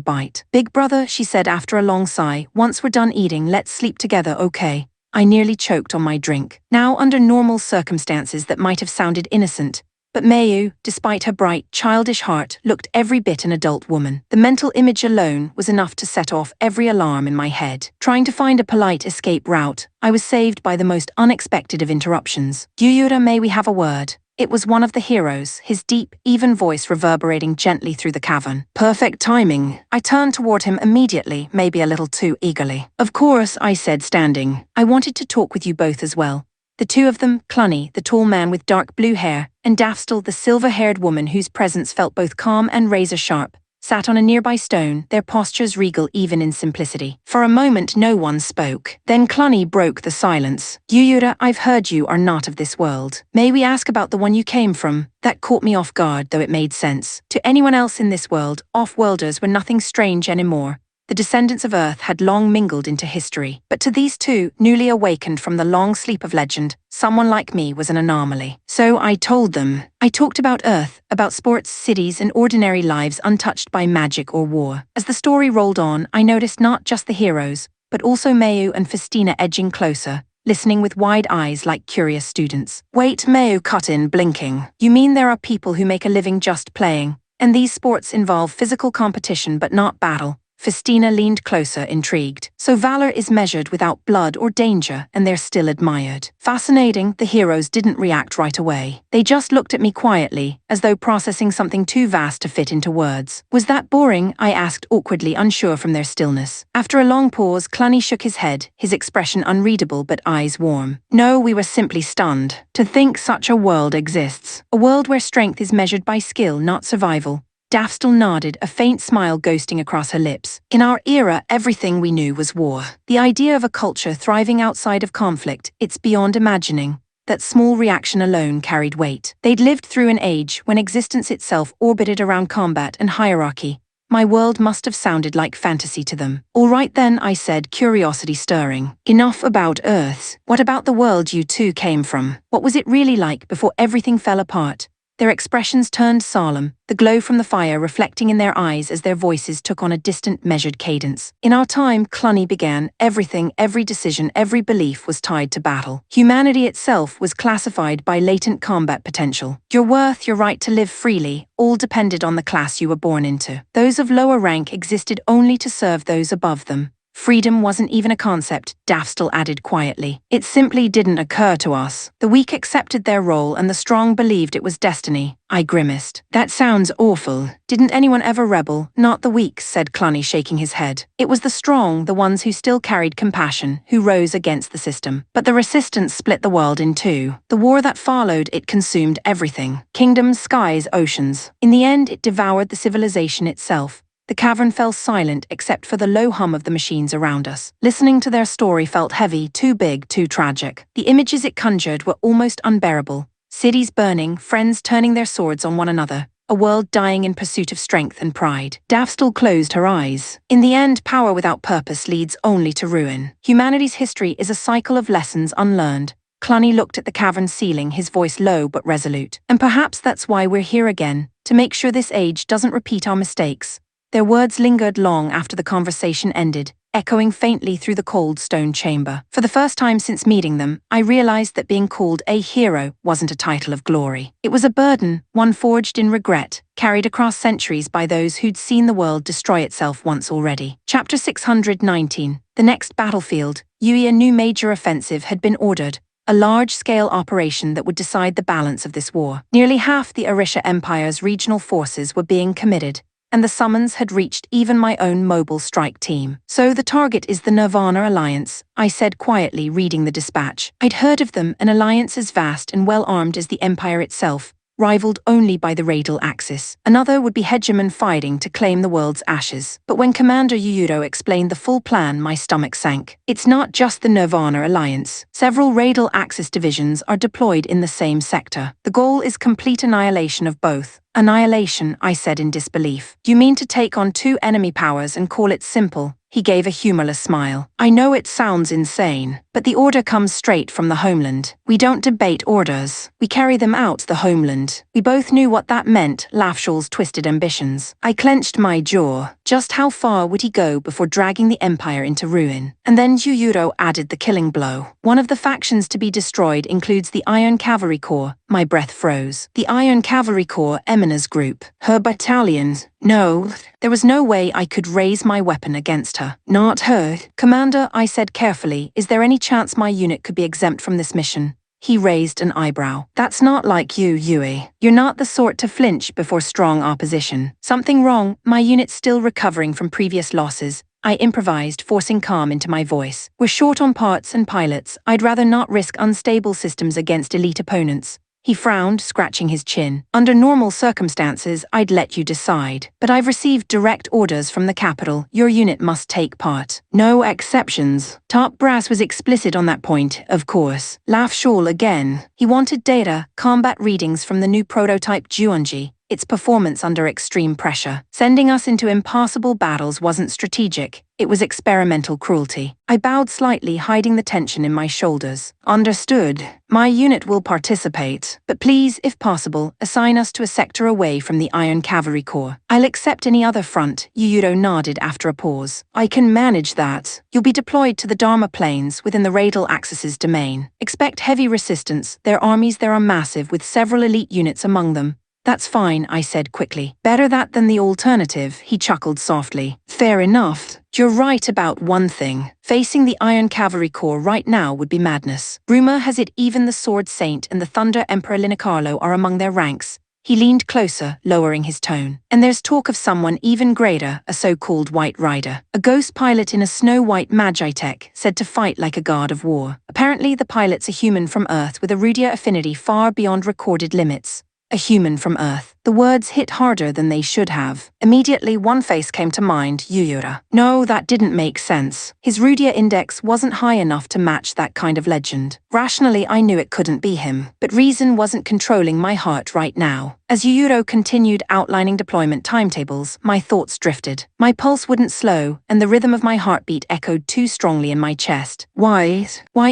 bite. "Big brother," she said after a long sigh, "once we're done eating, let's sleep together, okay?" I nearly choked on my drink. Now, under normal circumstances that might have sounded innocent, but Mayu, despite her bright, childish heart, looked every bit an adult woman. The mental image alone was enough to set off every alarm in my head. Trying to find a polite escape route, I was saved by the most unexpected of interruptions. "Yuyura, may we have a word?" It was one of the heroes, his deep, even voice reverberating gently through the cavern. Perfect timing. I turned toward him immediately, maybe a little too eagerly. "Of course," I said, standing. "I wanted to talk with you both as well." The two of them, Cluny, the tall man with dark blue hair, and Dafstal, the silver-haired woman whose presence felt both calm and razor-sharp, sat on a nearby stone, their postures regal even in simplicity. For a moment no one spoke. Then Cluny broke the silence. "Yuyura, I've heard you are not of this world. May we ask about the one you came from?" That caught me off guard, though it made sense. To anyone else in this world, off-worlders were nothing strange anymore. The descendants of Earth had long mingled into history. But to these two, newly awakened from the long sleep of legend, someone like me was an anomaly. So I told them. I talked about Earth, about sports, cities, and ordinary lives untouched by magic or war. As the story rolled on, I noticed not just the heroes, but also Mayu and Festina edging closer, listening with wide eyes like curious students. Wait, Mayu cut in, blinking. You mean there are people who make a living just playing? And these sports involve physical competition but not battle? Festina leaned closer, intrigued. So valor is measured without blood or danger, and they're still admired. Fascinating, the heroes didn't react right away. They just looked at me quietly, as though processing something too vast to fit into words. Was that boring? I asked, awkwardly unsure from their stillness. After a long pause, Cluny shook his head, his expression unreadable but eyes warm. No, we were simply stunned. To think such a world exists. A world where strength is measured by skill, not survival. Daffstil nodded, a faint smile ghosting across her lips. In our era, everything we knew was war. The idea of a culture thriving outside of conflict, it's beyond imagining. That small reaction alone carried weight. They'd lived through an age when existence itself orbited around combat and hierarchy. My world must have sounded like fantasy to them. All right then, I said, curiosity stirring. Enough about Earth. What about the world you two came from? What was it really like before everything fell apart? Their expressions turned solemn, the glow from the fire reflecting in their eyes as their voices took on a distant, measured cadence. In our time, Cluny began, everything, every decision, every belief was tied to battle. Humanity itself was classified by latent combat potential. Your worth, your right to live freely, all depended on the class you were born into. Those of lower rank existed only to serve those above them. Freedom wasn't even a concept, Daffstil added quietly. It simply didn't occur to us. The weak accepted their role and the strong believed it was destiny. I grimaced. That sounds awful. Didn't anyone ever rebel? Not the weak, said Cluny, shaking his head. It was the strong, the ones who still carried compassion, who rose against the system. But the resistance split the world in two. The war that followed, it consumed everything. Kingdoms, skies, oceans. In the end, it devoured the civilization itself. The cavern fell silent except for the low hum of the machines around us. Listening to their story felt heavy, too big, too tragic. The images it conjured were almost unbearable. Cities burning, friends turning their swords on one another. A world dying in pursuit of strength and pride. Daffstil closed her eyes. In the end, power without purpose leads only to ruin. Humanity's history is a cycle of lessons unlearned. Cluny looked at the cavern ceiling, his voice low but resolute. And perhaps that's why we're here again, to make sure this age doesn't repeat our mistakes. Their words lingered long after the conversation ended, echoing faintly through the cold stone chamber. For the first time since meeting them, I realized that being called a hero wasn't a title of glory. It was a burden, one forged in regret, carried across centuries by those who'd seen the world destroy itself once already. Chapter 619. The next battlefield, Yui, a new major offensive had been ordered. A large-scale operation that would decide the balance of this war. Nearly half the Orisha Empire's regional forces were being committed, and the summons had reached even my own mobile strike team. So the target is the Nirvana Alliance, I said quietly, reading the dispatch. I'd heard of them, an alliance as vast and well-armed as the Empire itself, rivaled only by the radial axis. Another would be hegemon fighting to claim the world's ashes. But when Commander Yuyuro explained the full plan, my stomach sank. It's not just the Nirvana Alliance. Several radial axis divisions are deployed in the same sector. The goal is complete annihilation of both. Annihilation, I said in disbelief. You mean to take on two enemy powers and call it simple? He gave a humorless smile. I know it sounds insane, but the order comes straight from the homeland. We don't debate orders. We carry them out the homeland. We both knew what that meant, Lafshaw's twisted ambitions. I clenched my jaw. Just how far would he go before dragging the Empire into ruin? And then Yuyuro added the killing blow. One of the factions to be destroyed includes the Iron Cavalry Corps. My breath froze. The Iron Cavalry Corps, Emina's group. Her battalions. No, there was no way I could raise my weapon against her. Not her. Commander, I said carefully, is there any chance my unit could be exempt from this mission? He raised an eyebrow. That's not like you, Yui. You're not the sort to flinch before strong opposition. Something wrong? My unit's still recovering from previous losses. I improvised, forcing calm into my voice. We're short on parts and pilots. I'd rather not risk unstable systems against elite opponents. He frowned, scratching his chin. Under normal circumstances, I'd let you decide. But I've received direct orders from the capital. Your unit must take part. No exceptions. Top brass was explicit on that point, of course. Lafshaw's again. He wanted data, combat readings from the new prototype Juonji. its performance under extreme pressure. Sending us into impassable battles wasn't strategic, it was experimental cruelty. I bowed slightly, hiding the tension in my shoulders. Understood. My unit will participate, but please, if possible, assign us to a sector away from the Iron Cavalry Corps. I'll accept any other front, Yuyuro nodded after a pause. I can manage that. You'll be deployed to the Dharma Plains within the radial axis's domain. Expect heavy resistance. Their armies there are massive, with several elite units among them. That's fine, I said quickly. Better that than the alternative, he chuckled softly. Fair enough. You're right about one thing. Facing the Iron Cavalry Corps right now would be madness. Rumor has it even the Sword Saint and the Thunder Emperor Linicarlo are among their ranks. He leaned closer, lowering his tone. And there's talk of someone even greater, a so-called White Rider. A ghost pilot in a snow-white Magitech, said to fight like a god of war. Apparently the pilot's a human from Earth with a rudier affinity far beyond recorded limits. A human from Earth. The words hit harder than they should have. Immediately, one face came to mind, Yuyura. No, that didn't make sense. His Rudia index wasn't high enough to match that kind of legend. Rationally, I knew it couldn't be him, but reason wasn't controlling my heart right now. As Yuyuro continued outlining deployment timetables, my thoughts drifted. My pulse wouldn't slow, and the rhythm of my heartbeat echoed too strongly in my chest. Why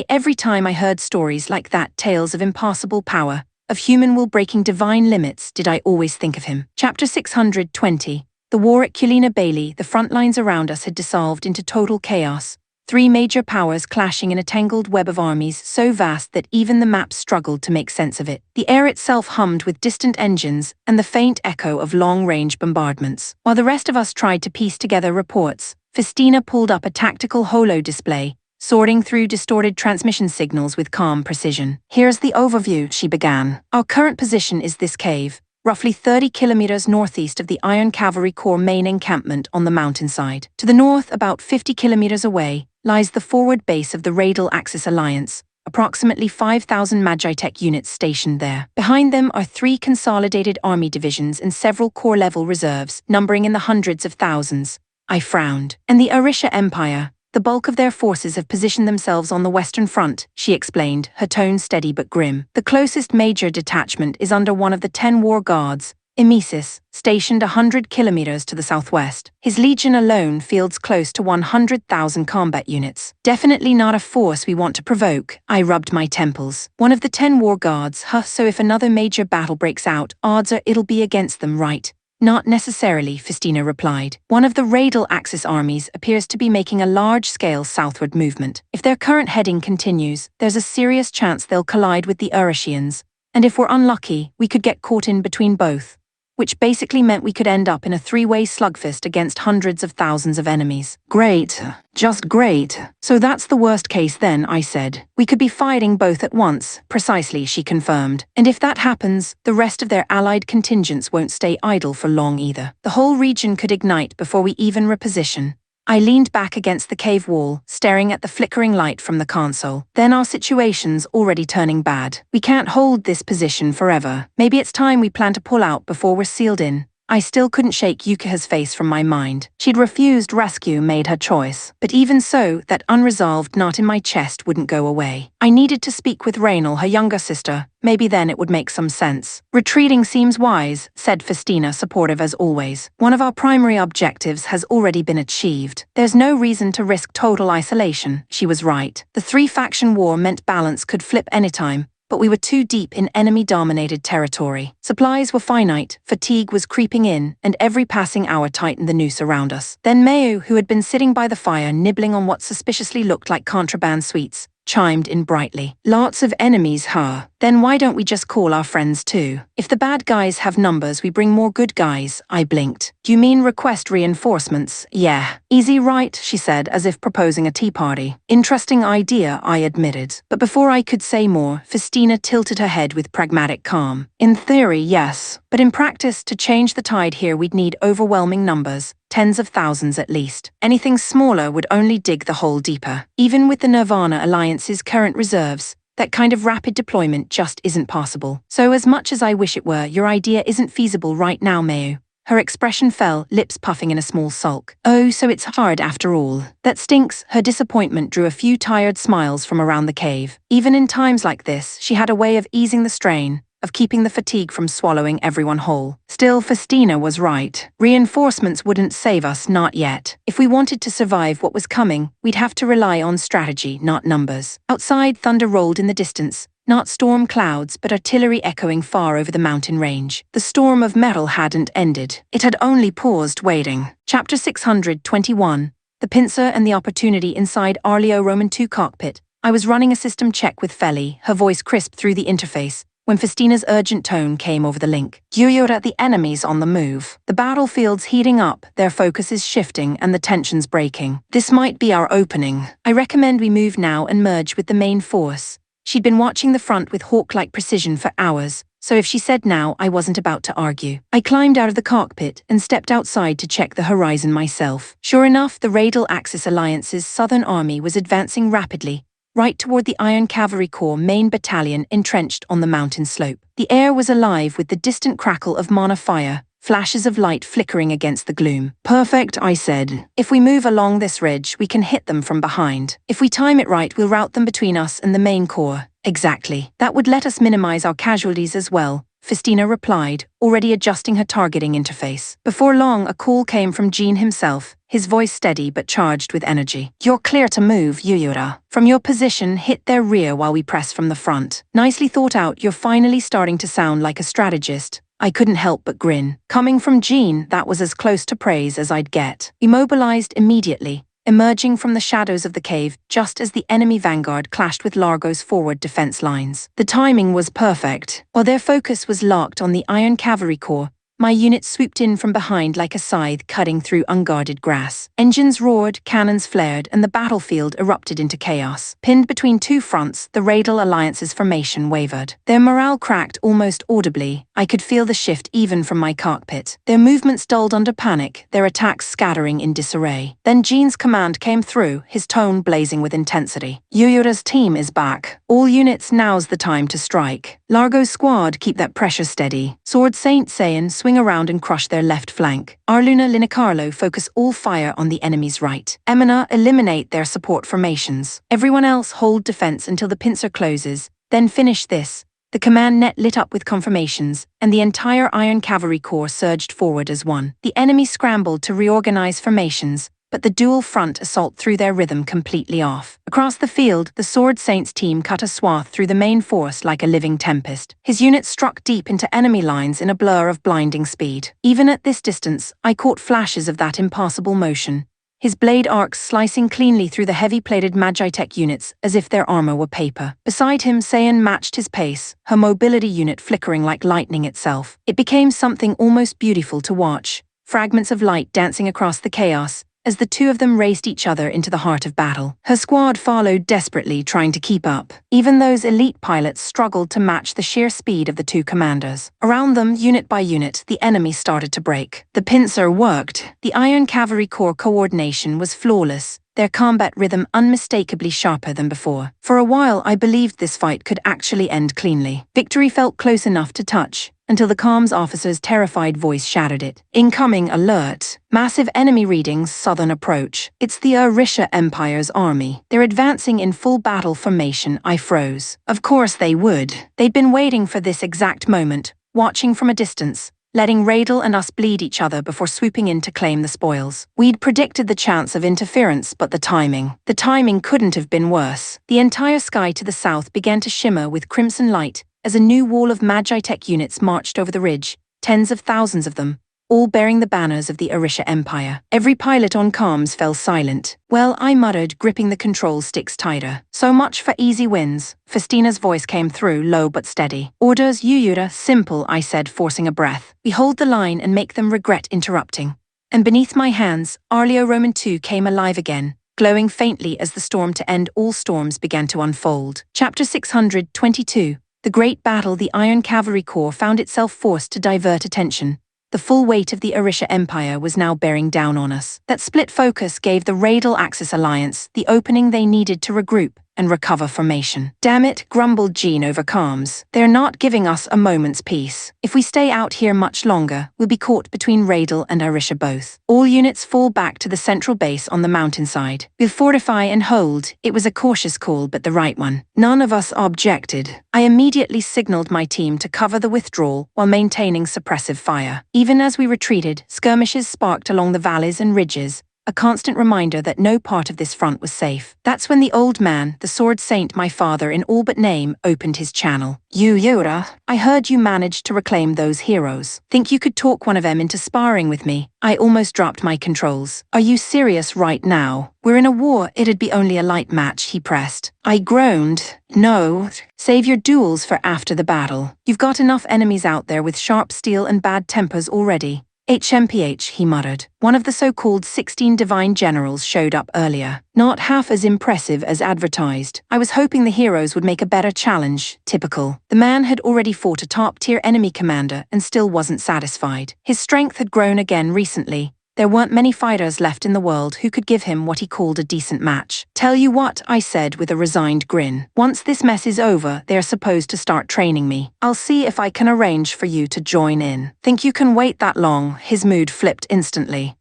every time I heard stories like that, tales of impassable power, of human will breaking divine limits, did I always think of him? Chapter 620. The war at Kulina Bailey, the front lines around us had dissolved into total chaos. Three major powers clashing in a tangled web of armies so vast that even the maps struggled to make sense of it. The air itself hummed with distant engines and the faint echo of long-range bombardments. While the rest of us tried to piece together reports, Festina pulled up a tactical holo display, sorting through distorted transmission signals with calm precision. Here's the overview, she began. Our current position is this cave, roughly 30 kilometers northeast of the Iron Cavalry Corps main encampment on the mountainside. To the north, about 50 kilometers away, lies the forward base of the Radial Axis Alliance, approximately 5,000 Magitech units stationed there. Behind them are three consolidated army divisions and several corps-level reserves, numbering in the hundreds of thousands. I frowned. And the Orisha Empire. The bulk of their forces have positioned themselves on the Western Front, she explained, her tone steady but grim. The closest major detachment is under one of the 10 war guards, Emesis, stationed 100 kilometers to the southwest. His legion alone fields close to 100,000 combat units. Definitely not a force we want to provoke. I rubbed my temples. One of the 10 war guards, so if another major battle breaks out, odds are it'll be against them, right? Not necessarily, Festina replied. One of the Radial Axis armies appears to be making a large-scale southward movement. If their current heading continues, there's a serious chance they'll collide with the Urishians, and if we're unlucky, we could get caught in between both. Which basically meant we could end up in a three-way slugfest against hundreds of thousands of enemies. Great. Just great. So that's the worst case then, I said. We could be fighting both at once, precisely, she confirmed. And if that happens, the rest of their allied contingents won't stay idle for long either. The whole region could ignite before we even reposition. I leaned back against the cave wall, staring at the flickering light from the console. Then our situation's already turning bad. We can't hold this position forever. Maybe it's time we plan to pull out before we're sealed in. I still couldn't shake Yukiha's face from my mind. She'd refused rescue, made her choice. But even so, that unresolved knot in my chest wouldn't go away. I needed to speak with Rainal, her younger sister. Maybe then it would make some sense. Retreating seems wise, said Festina, supportive as always. One of our primary objectives has already been achieved. There's no reason to risk total isolation. She was right. The three-faction war meant balance could flip anytime, but we were too deep in enemy-dominated territory. Supplies were finite, fatigue was creeping in, and every passing hour tightened the noose around us. Then Mayu, who had been sitting by the fire nibbling on what suspiciously looked like contraband sweets, chimed in brightly. Lots of enemies, huh? Then why don't we just call our friends too? If the bad guys have numbers, we bring more good guys, I blinked. Do you mean request reinforcements? Yeah. Easy right, she said, as if proposing a tea party. Interesting idea, I admitted. But before I could say more, Festina tilted her head with pragmatic calm. In theory, yes. But in practice, to change the tide here, we'd need overwhelming numbers. Tens of thousands at least. Anything smaller would only dig the hole deeper. Even with the Nirvana Alliance's current reserves, that kind of rapid deployment just isn't possible. So as much as I wish it were, your idea isn't feasible right now, Mayu. Her expression fell, lips puffing in a small sulk. Oh, so it's hard after all. That stinks. Her disappointment drew a few tired smiles from around the cave. Even in times like this, she had a way of easing the strain. of keeping the fatigue from swallowing everyone whole. Still, Festina was right. Reinforcements wouldn't save us, not yet. If we wanted to survive what was coming, we'd have to rely on strategy, not numbers. Outside, thunder rolled in the distance. Not storm clouds, but artillery echoing far over the mountain range. The storm of metal hadn't ended. It had only paused, waiting. Chapter 621. The pincer and the opportunity inside Arleo Roman 2 cockpit. I was running a system check with Feli, her voice crisp through the interface, when Festina's urgent tone came over the link. Yuyura, the enemy's on the move. The battlefield's heating up, their focus is shifting, and the tension's breaking. This might be our opening. I recommend we move now and merge with the main force. She'd been watching the front with hawk-like precision for hours, so if she said now, I wasn't about to argue. I climbed out of the cockpit and stepped outside to check the horizon myself. Sure enough, the Radial Axis Alliance's southern army was advancing rapidly, right toward the Iron Cavalry Corps main battalion entrenched on the mountain slope. The air was alive with the distant crackle of mana fire, flashes of light flickering against the gloom. Perfect, I said. If we move along this ridge, we can hit them from behind. If we time it right, we'll route them between us and the main corps. Exactly. That would let us minimize our casualties as well, Festina replied, already adjusting her targeting interface. Before long, a call came from Jean himself, his voice steady but charged with energy. You're clear to move, Yuyura. From your position, hit their rear while we press from the front. Nicely thought out, you're finally starting to sound like a strategist. I couldn't help but grin. Coming from Jean, that was as close to praise as I'd get. We mobilized immediately, emerging from the shadows of the cave just as the enemy vanguard clashed with Largo's forward defense lines. The timing was perfect. While their focus was locked on the Iron Cavalry Corps, my unit swooped in from behind like a scythe cutting through unguarded grass. Engines roared, cannons flared, and the battlefield erupted into chaos. Pinned between two fronts, the Radial Alliance's formation wavered. Their morale cracked almost audibly. I could feel the shift even from my cockpit. Their movements dulled under panic, their attacks scattering in disarray. Then Jean's command came through, his tone blazing with intensity. Yuyura's team is back. All units, now's the time to strike. Largo's squad, keep that pressure steady. Sword Saint Saiyan, swing around and crush their left flank. Arluna Linicarlo, focus all fire on the enemy's right. Emina, eliminate their support formations. Everyone else hold defense until the pincer closes, then finish this. The command net lit up with confirmations, and the entire Iron Cavalry Corps surged forward as one. The enemy scrambled to reorganize formations, but the dual front assault threw their rhythm completely off. Across the field, the Sword Saints team cut a swath through the main force like a living tempest. His unit struck deep into enemy lines in a blur of blinding speed. Even at this distance, I caught flashes of that impassable motion, his blade arcs slicing cleanly through the heavy-plated Magitech units as if their armor were paper. Beside him, Saiyan matched his pace, her mobility unit flickering like lightning itself. It became something almost beautiful to watch, fragments of light dancing across the chaos, as the two of them raced each other into the heart of battle. Her squad followed desperately, trying to keep up. Even those elite pilots struggled to match the sheer speed of the two commanders. Around them, unit by unit, the enemy started to break. The pincer worked. The Iron Cavalry Corps coordination was flawless, their combat rhythm unmistakably sharper than before. For a while, I believed this fight could actually end cleanly. Victory felt close enough to touch, until the comms officer's terrified voice shattered it. Incoming alert. Massive enemy readings, southern approach. It's the Orisha Empire's army. They're advancing in full battle formation. I froze. Of course they would. They'd been waiting for this exact moment, watching from a distance, letting Radial and us bleed each other before swooping in to claim the spoils. We'd predicted the chance of interference, but the timing couldn't have been worse. The entire sky to the south began to shimmer with crimson light, as a new wall of Magitech units marched over the ridge, tens of thousands of them, all bearing the banners of the Orisha Empire. Every pilot on comms fell silent. Well, I muttered, gripping the control sticks tighter. So much for easy wins. Festina's voice came through, low but steady. Orders, Yuyura, simple, I said, forcing a breath. We hold the line and make them regret interrupting. And beneath my hands, Arleo Roman 2 came alive again, glowing faintly as the storm to end all storms began to unfold. Chapter 622. The great battle. The Iron Cavalry Corps found itself forced to divert attention. The full weight of the Orisha Empire was now bearing down on us. That split focus gave the Radial Axis Alliance the opening they needed to regroup and recover formation. Damn it, grumbled Jean over calms. They're not giving us a moment's peace. If we stay out here much longer, we'll be caught between Radel and Arisha both. All units fall back to the central base on the mountainside. We'll fortify and hold. It was a cautious call, but the right one. None of us objected. I immediately signaled my team to cover the withdrawal while maintaining suppressive fire. Even as we retreated, skirmishes sparked along the valleys and ridges, a constant reminder that no part of this front was safe. That's when the old man, the sword saint my father in all but name, opened his channel. You Yoda, I heard you managed to reclaim those heroes. Think you could talk one of them into sparring with me? I almost dropped my controls. Are you serious right now? We're in a war, it'd be only a light match, he pressed. I groaned. No, save your duels for after the battle. You've got enough enemies out there with sharp steel and bad tempers already. HMPH, he muttered. One of the so-called 16 divine generals showed up earlier. Not half as impressive as advertised. I was hoping the heroes would make a better challenge. Typical. The man had already fought a top-tier enemy commander and still wasn't satisfied. His strength had grown again recently. There weren't many fighters left in the world who could give him what he called a decent match. Tell you what, I said with a resigned grin. Once this mess is over, they're supposed to start training me. I'll see if I can arrange for you to join in. Think you can wait that long? His mood flipped instantly.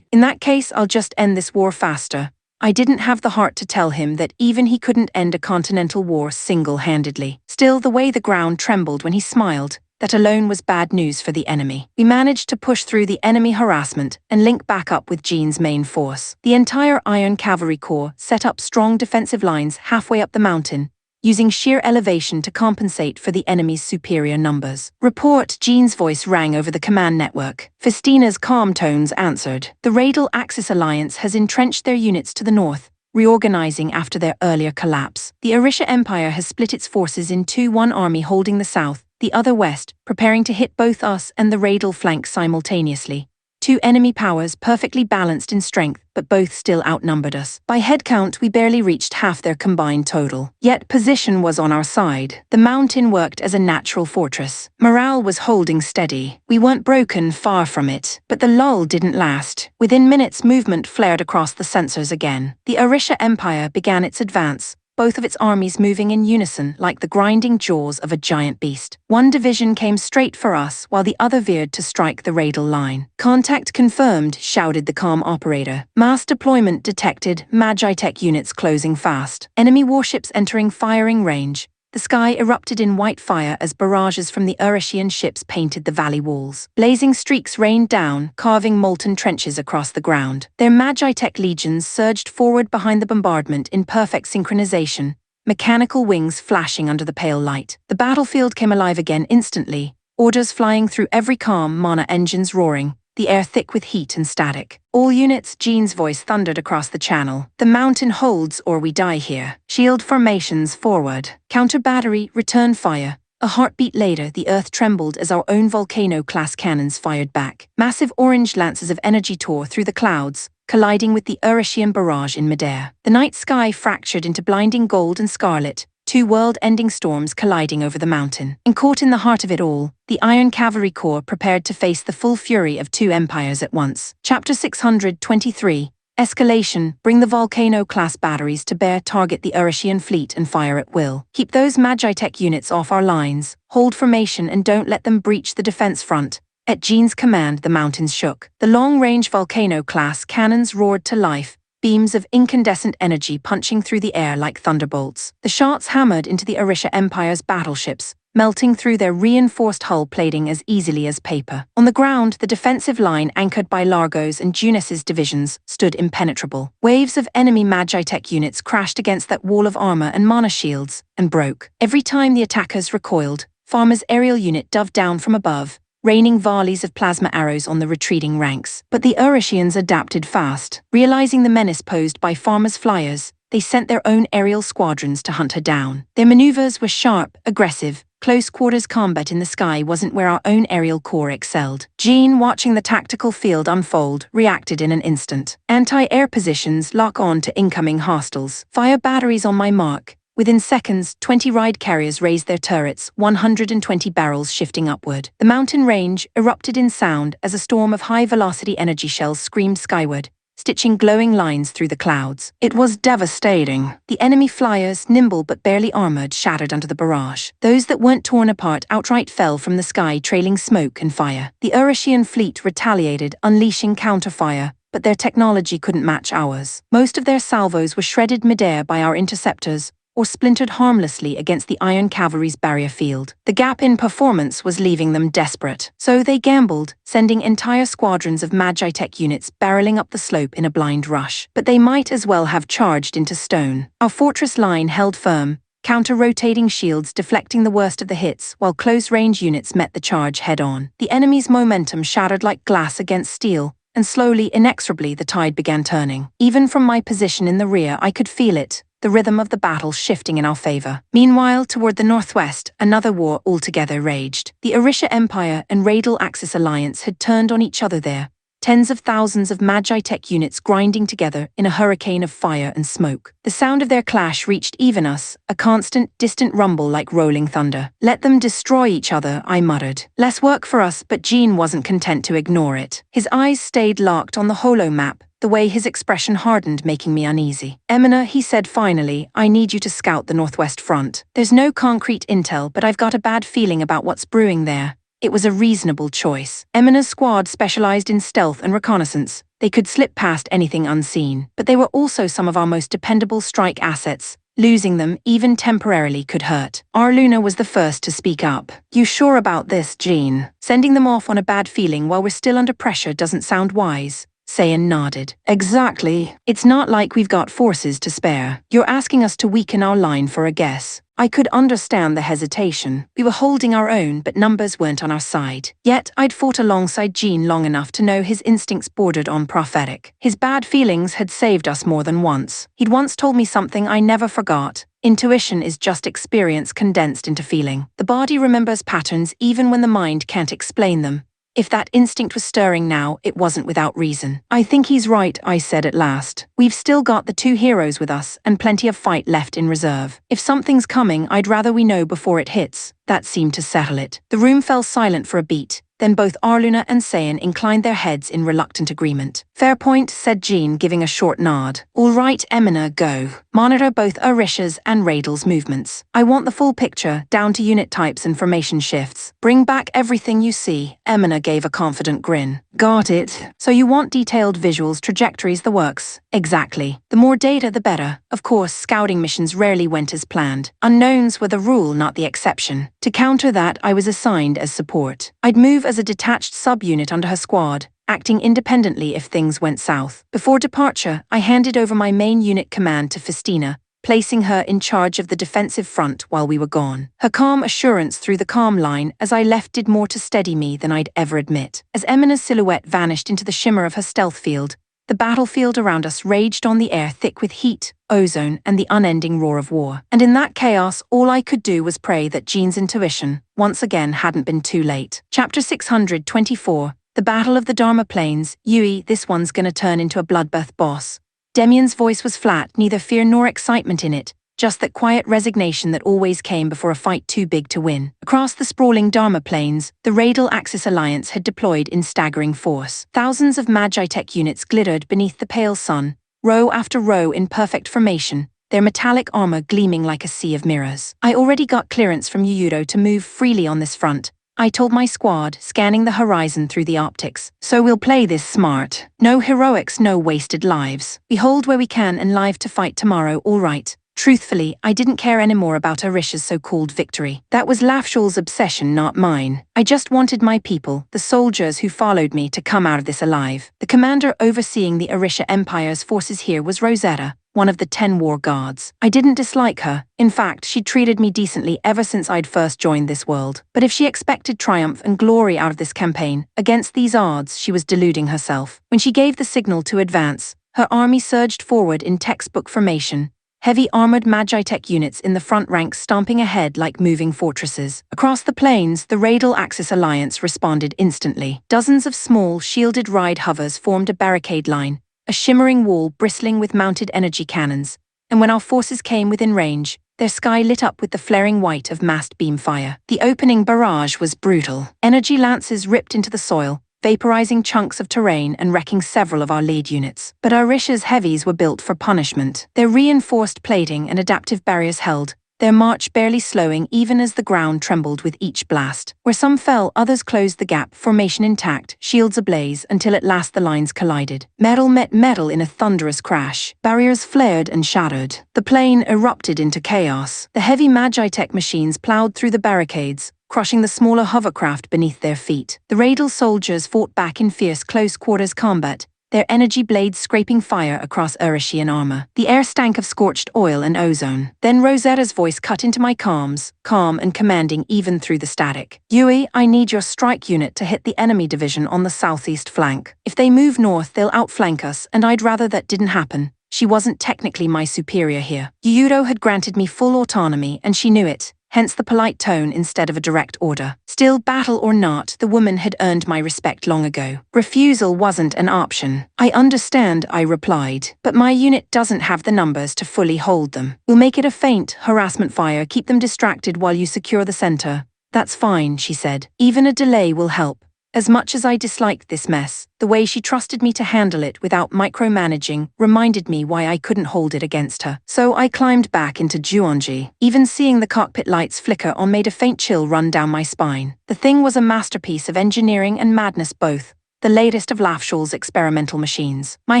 In that case, I'll just end this war faster. I didn't have the heart to tell him that even he couldn't end a continental war single-handedly. Still, the way the ground trembled when he smiled, that alone was bad news for the enemy. We managed to push through the enemy harassment and link back up with Jean's main force. The entire Iron Cavalry Corps set up strong defensive lines halfway up the mountain, using sheer elevation to compensate for the enemy's superior numbers. Report, Jean's voice rang over the command network. Festina's calm tones answered. The Radel Axis Alliance has entrenched their units to the north, reorganizing after their earlier collapse. The Arisha Empire has split its forces in two, one army holding the south, the other west, preparing to hit both us and the Radel flank simultaneously. Two enemy powers perfectly balanced in strength, but both still outnumbered us. By head count, we barely reached half their combined total. Yet position was on our side. The mountain worked as a natural fortress. Morale was holding steady. We weren't broken, far from it. But the lull didn't last. Within minutes, movement flared across the sensors again. The Arisha Empire began its advance, both of its armies moving in unison like the grinding jaws of a giant beast. One division came straight for us, while the other veered to strike the Radel line. Contact confirmed, shouted the calm operator. Mass deployment detected, Magitech units closing fast. Enemy warships entering firing range. The sky erupted in white fire as barrages from the Arishian ships painted the valley walls. Blazing streaks rained down, carving molten trenches across the ground. Their Magitech legions surged forward behind the bombardment in perfect synchronization, mechanical wings flashing under the pale light. The battlefield came alive again instantly, orders flying through every calm, mana engines roaring, the air thick with heat and static. All units, Jean's voice thundered across the channel. The mountain holds or we die here. Shield formations forward. Counter battery, return fire. A heartbeat later, the earth trembled as our own Volcano-class cannons fired back. Massive orange lances of energy tore through the clouds, colliding with the Arishian barrage in midair. The night sky fractured into blinding gold and scarlet, two world-ending storms colliding over the mountain. And caught in the heart of it all, the Iron Cavalry Corps prepared to face the full fury of two empires at once. Chapter 623, Escalation. Bring the Volcano-class batteries to bear, target the Arishian fleet and fire at will. Keep those Magitech units off our lines, hold formation and don't let them breach the defense front. At Jean's command, the mountains shook. The long-range Volcano-class cannons roared to life, beams of incandescent energy punching through the air like thunderbolts. The shots hammered into the Arisha Empire's battleships, melting through their reinforced hull plating as easily as paper. On the ground, the defensive line anchored by Largo's and Junis's divisions stood impenetrable. Waves of enemy Magitech units crashed against that wall of armor and mana shields, and broke. Every time the attackers recoiled, Farmer's aerial unit dove down from above, raining volleys of plasma arrows on the retreating ranks. But the Arishians adapted fast. Realizing the menace posed by Farmer's flyers, they sent their own aerial squadrons to hunt her down. Their maneuvers were sharp, aggressive. Close-quarters combat in the sky wasn't where our own aerial corps excelled. Jean, watching the tactical field unfold, reacted in an instant. Anti-air positions, lock on to incoming hostiles. Fire batteries on my mark. Within seconds, 20 ride carriers raised their turrets, 120 barrels shifting upward. The mountain range erupted in sound as a storm of high-velocity energy shells screamed skyward, stitching glowing lines through the clouds. It was devastating. The enemy flyers, nimble but barely armored, shattered under the barrage. Those that weren't torn apart outright fell from the sky, trailing smoke and fire. The Urushian fleet retaliated, unleashing counterfire, but their technology couldn't match ours. Most of their salvos were shredded midair by our interceptors, or splintered harmlessly against the Iron Cavalry's barrier field. The gap in performance was leaving them desperate. So they gambled, sending entire squadrons of Magitech units barreling up the slope in a blind rush. But they might as well have charged into stone. Our fortress line held firm, counter-rotating shields deflecting the worst of the hits, while close-range units met the charge head-on. The enemy's momentum shattered like glass against steel, and slowly, inexorably, the tide began turning. Even from my position in the rear, I could feel it, the rhythm of the battle shifting in our favor. Meanwhile, toward the northwest, another war altogether raged. The Orisha Empire and Radial Axis Alliance had turned on each other there, tens of thousands of Magitech units grinding together in a hurricane of fire and smoke. The sound of their clash reached even us, a constant, distant rumble like rolling thunder. Let them destroy each other, I muttered. Less work for us, but Jean wasn't content to ignore it. His eyes stayed locked on the holo map, the way his expression hardened, making me uneasy. Emina, he said finally, I need you to scout the northwest front. There's no concrete intel, but I've got a bad feeling about what's brewing there. It was a reasonable choice. Emina's squad specialized in stealth and reconnaissance. They could slip past anything unseen, but they were also some of our most dependable strike assets. Losing them, even temporarily, could hurt. Arluna was the first to speak up. You sure about this, Jean? Sending them off on a bad feeling while we're still under pressure doesn't sound wise. Sayan nodded. Exactly. It's not like we've got forces to spare. You're asking us to weaken our line for a guess. I could understand the hesitation. We were holding our own, but numbers weren't on our side. Yet, I'd fought alongside Jean long enough to know his instincts bordered on prophetic. His bad feelings had saved us more than once. He'd once told me something I never forgot. Intuition is just experience condensed into feeling. The body remembers patterns even when the mind can't explain them. If that instinct was stirring now, it wasn't without reason. I think he's right, I said at last. We've still got the two heroes with us, and plenty of fight left in reserve. If something's coming, I'd rather we know before it hits. That seemed to settle it. The room fell silent for a beat. Then both Arluna and Sayan inclined their heads in reluctant agreement. Fair point, said Jean, giving a short nod. All right, Emina, go. Monitor both Orisha's and Radial's movements. I want the full picture, down to unit types and formation shifts. Bring back everything you see. Emina gave a confident grin. Got it. So you want detailed visuals, trajectories, the works? Exactly. The more data, the better. Of course, scouting missions rarely went as planned. Unknowns were the rule, not the exception. To counter that, I was assigned as support. I'd move as a detached subunit under her squad, acting independently if things went south. Before departure, I handed over my main unit command to Festina, placing her in charge of the defensive front while we were gone. Her calm assurance through the calm line as I left did more to steady me than I'd ever admit. As Emina's silhouette vanished into the shimmer of her stealth field, the battlefield around us raged on the air thick with heat, ozone, and the unending roar of war. And in that chaos, all I could do was pray that Jean's intuition, once again, hadn't been too late. Chapter 624, The Battle of the Dharma Plains. Yui, this one's gonna turn into a bloodbath, boss. Demian's voice was flat, neither fear nor excitement in it, just that quiet resignation that always came before a fight too big to win. Across the sprawling Dharma Plains, the Radial Axis Alliance had deployed in staggering force. Thousands of Magitech units glittered beneath the pale sun, row after row in perfect formation, their metallic armor gleaming like a sea of mirrors. I already got clearance from Yuyuro to move freely on this front, I told my squad, scanning the horizon through the optics. So we'll play this smart. No heroics, no wasted lives. We hold where we can and live to fight tomorrow, all right. Truthfully, I didn't care anymore about Orisha's so-called victory. That was Lafshul's obsession, not mine. I just wanted my people, the soldiers who followed me, to come out of this alive. The commander overseeing the Orisha Empire's forces here was Rosetta, one of the 10 war guards. I didn't dislike her. In fact, she treated me decently ever since I'd first joined this world. But if she expected triumph and glory out of this campaign, against these odds, she was deluding herself. When she gave the signal to advance, her army surged forward in textbook formation, heavy armored Magitech units in the front ranks stomping ahead like moving fortresses. Across the plains, the Radial Axis Alliance responded instantly. Dozens of small, shielded ride hovers formed a barricade line, a shimmering wall bristling with mounted energy cannons, and when our forces came within range, their sky lit up with the flaring white of massed beam fire. The opening barrage was brutal. Energy lances ripped into the soil, vaporizing chunks of terrain and wrecking several of our lead units. But Arisha's heavies were built for punishment. Their reinforced plating and adaptive barriers held, their march barely slowing even as the ground trembled with each blast. Where some fell, others closed the gap, formation intact, shields ablaze, until at last the lines collided. Metal met metal in a thunderous crash. Barriers flared and shattered. The plain erupted into chaos. The heavy Magitech machines plowed through the barricades, crushing the smaller hovercraft beneath their feet. The Radal soldiers fought back in fierce close-quarters combat, their energy blades scraping fire across Erishian armor. The air stank of scorched oil and ozone. Then Rosetta's voice cut into my comms, calm and commanding even through the static. Yui, I need your strike unit to hit the enemy division on the southeast flank. If they move north, they'll outflank us, and I'd rather that didn't happen. She wasn't technically my superior here. Yuyuro had granted me full autonomy, and she knew it. Hence the polite tone instead of a direct order. Still, battle or not, the woman had earned my respect long ago. Refusal wasn't an option. I understand, I replied, but my unit doesn't have the numbers to fully hold them. We'll make it a feint, harassment fire, keep them distracted while you secure the center. That's fine, she said. Even a delay will help. As much as I disliked this mess, the way she trusted me to handle it without micromanaging reminded me why I couldn't hold it against her. So I climbed back into Juonji. Even seeing the cockpit lights flicker on made a faint chill run down my spine. The thing was a masterpiece of engineering and madness both, the latest of Lafshul's experimental machines. My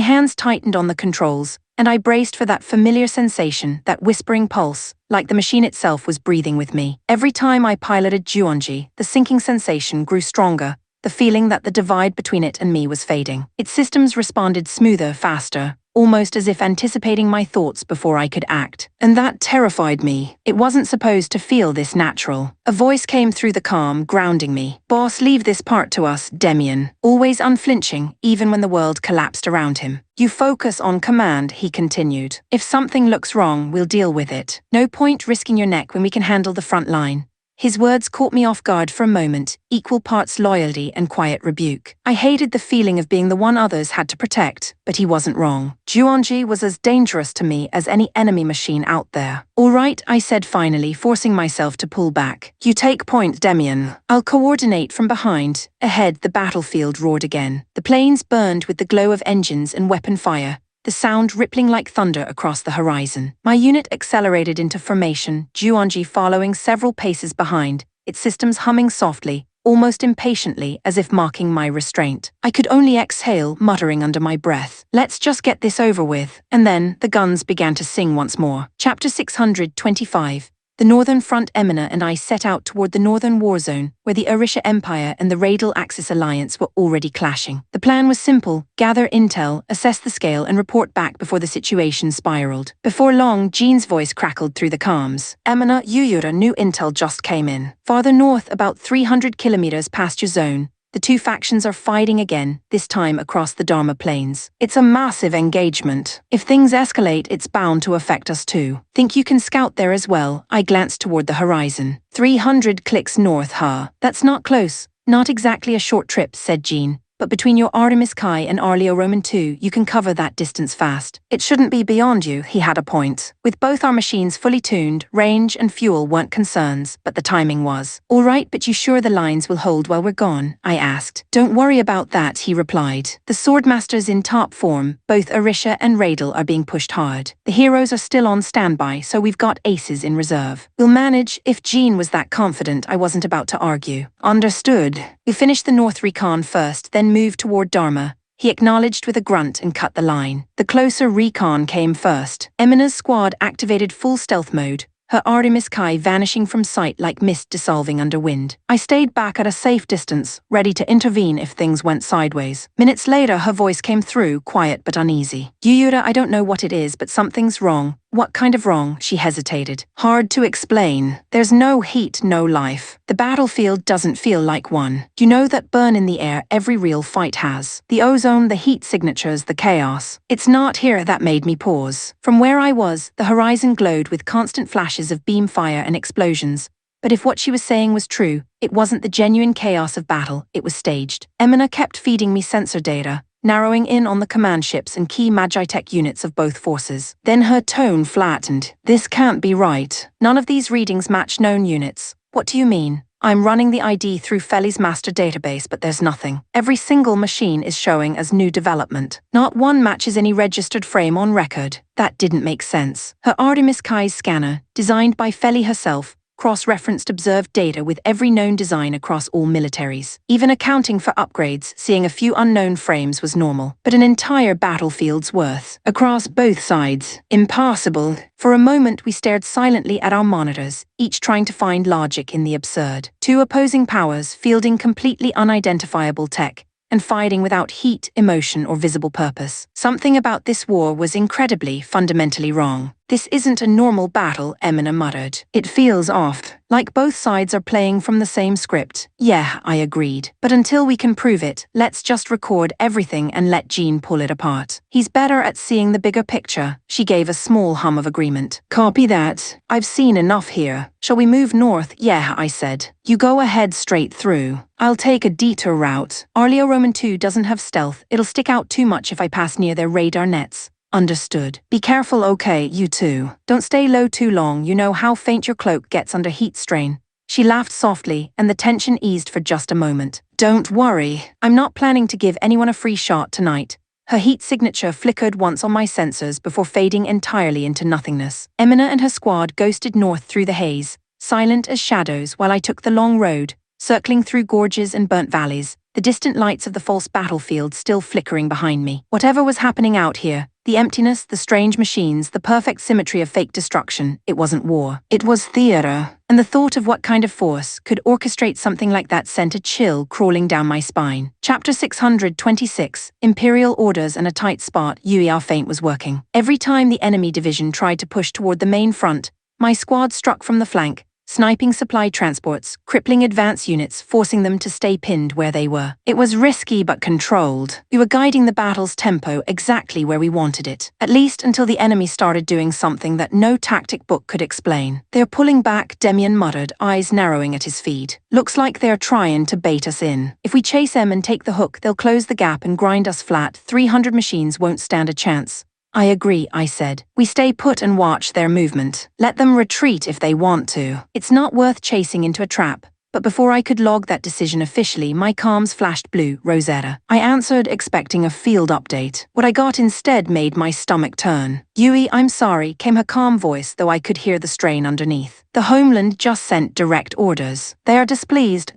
hands tightened on the controls, and I braced for that familiar sensation, that whispering pulse, like the machine itself was breathing with me. Every time I piloted Juonji, the sinking sensation grew stronger, the feeling that the divide between it and me was fading. Its systems responded smoother, faster, almost as if anticipating my thoughts before I could act. And that terrified me. It wasn't supposed to feel this natural. A voice came through the calm, grounding me. Boss, leave this part to us, Demian. Always unflinching, even when the world collapsed around him. You focus on command, he continued. If something looks wrong, we'll deal with it. No point risking your neck when we can handle the front line. His words caught me off guard for a moment, equal parts loyalty and quiet rebuke. I hated the feeling of being the one others had to protect, but he wasn't wrong. Juonji was as dangerous to me as any enemy machine out there. All right, I said finally, forcing myself to pull back. You take point, Demian. I'll coordinate from behind. Ahead, the battlefield roared again. The plains burned with the glow of engines and weapon fire, the sound rippling like thunder across the horizon. My unit accelerated into formation, Juonji following several paces behind, its systems humming softly, almost impatiently as if mocking my restraint. I could only exhale, muttering under my breath. Let's just get this over with. And then, the guns began to sing once more. Chapter 625. The Northern Front Emina and I set out toward the Northern War Zone, where the Arisha Empire and the Radal Axis Alliance were already clashing. The plan was simple: gather intel, assess the scale, and report back before the situation spiraled. Before long, Jean's voice crackled through the comms. Emina, Yuyura, new intel just came in. Farther north, about 300 kilometers past your zone, the two factions are fighting again, this time across the Dharma Plains. It's a massive engagement. If things escalate, it's bound to affect us too. Think you can scout there as well? I glanced toward the horizon. 300 clicks north, huh? That's not close. Not exactly a short trip, said Jean. But between your Artemis Kai and Arleo Roman 2, you can cover that distance fast. It shouldn't be beyond you, he had a point. With both our machines fully tuned, range and fuel weren't concerns, but the timing was. All right, but you sure the lines will hold while we're gone? I asked. Don't worry about that, he replied. The Swordmasters in top form, both Arisha and Radal, are being pushed hard. The heroes are still on standby, so we've got aces in reserve. We'll manage. If Jean was that confident, I wasn't about to argue. Understood. We finished the North Recon first, then moved toward Dharma. He acknowledged with a grunt and cut the line. The closer recon came first. Emina's squad activated full stealth mode, her Artemis Kai vanishing from sight like mist dissolving under wind. I stayed back at a safe distance, ready to intervene if things went sideways. Minutes later, her voice came through, quiet but uneasy. Yuyura, I don't know what it is, but something's wrong. What kind of wrong? She hesitated. Hard to explain. There's no heat, no life. The battlefield doesn't feel like one. You know that burn in the air every real fight has. The ozone, the heat signatures, the chaos. It's not here. That made me pause. From where I was, the horizon glowed with constant flashes of beam fire and explosions. But if what she was saying was true, it wasn't the genuine chaos of battle, it was staged. Emina kept feeding me sensor data, narrowing in on the command ships and key Magitech units of both forces. Then her tone flattened. This can't be right. None of these readings match known units. What do you mean? I'm running the ID through Feli's master database, but there's nothing. Every single machine is showing as new development. Not one matches any registered frame on record. That didn't make sense. Her Artemis Kai's scanner, designed by Feli herself, cross-referenced observed data with every known design across all militaries. Even accounting for upgrades, seeing a few unknown frames was normal. But an entire battlefield's worth. Across both sides. Impossible. For a moment we stared silently at our monitors, each trying to find logic in the absurd. Two opposing powers fielding completely unidentifiable tech, and fighting without heat, emotion, or visible purpose. Something about this war was incredibly, fundamentally wrong. This isn't a normal battle, Emina muttered. It feels off, like both sides are playing from the same script. Yeah, I agreed. But until we can prove it, let's just record everything and let Jean pull it apart. He's better at seeing the bigger picture. She gave a small hum of agreement. Copy that. I've seen enough here. Shall we move north? Yeah, I said. You go ahead straight through. I'll take a detour route. Arleo Roman 2 doesn't have stealth. It'll stick out too much if I pass near their radar nets. Understood. Be careful, okay, you too. Don't stay low too long, you know how faint your cloak gets under heat strain. She laughed softly, and the tension eased for just a moment. Don't worry, I'm not planning to give anyone a free shot tonight. Her heat signature flickered once on my sensors before fading entirely into nothingness. Emina and her squad ghosted north through the haze, silent as shadows while I took the long road, circling through gorges and burnt valleys, the distant lights of the false battlefield still flickering behind me. Whatever was happening out here, the emptiness, the strange machines, the perfect symmetry of fake destruction, it wasn't war. It was theater. And the thought of what kind of force could orchestrate something like that sent a chill crawling down my spine. Chapter 626, Imperial Orders and a Tight Spot. Yui, our feint was working. Every time the enemy division tried to push toward the main front, my squad struck from the flank, sniping supply transports, crippling advance units, forcing them to stay pinned where they were. It was risky but controlled. We were guiding the battle's tempo exactly where we wanted it, at least until the enemy started doing something that no tactic book could explain. They're pulling back, Demian muttered, eyes narrowing at his feed. Looks like they're trying to bait us in. If we chase them and take the hook, they'll close the gap and grind us flat. 300 machines won't stand a chance. I agree, I said. We stay put and watch their movement. Let them retreat if they want to. It's not worth chasing into a trap. But before I could log that decision officially, my comms flashed blue, Rosetta. I answered, expecting a field update. What I got instead made my stomach turn. Yui, I'm sorry, came her calm voice, though I could hear the strain underneath. The Homeland just sent direct orders. They are displeased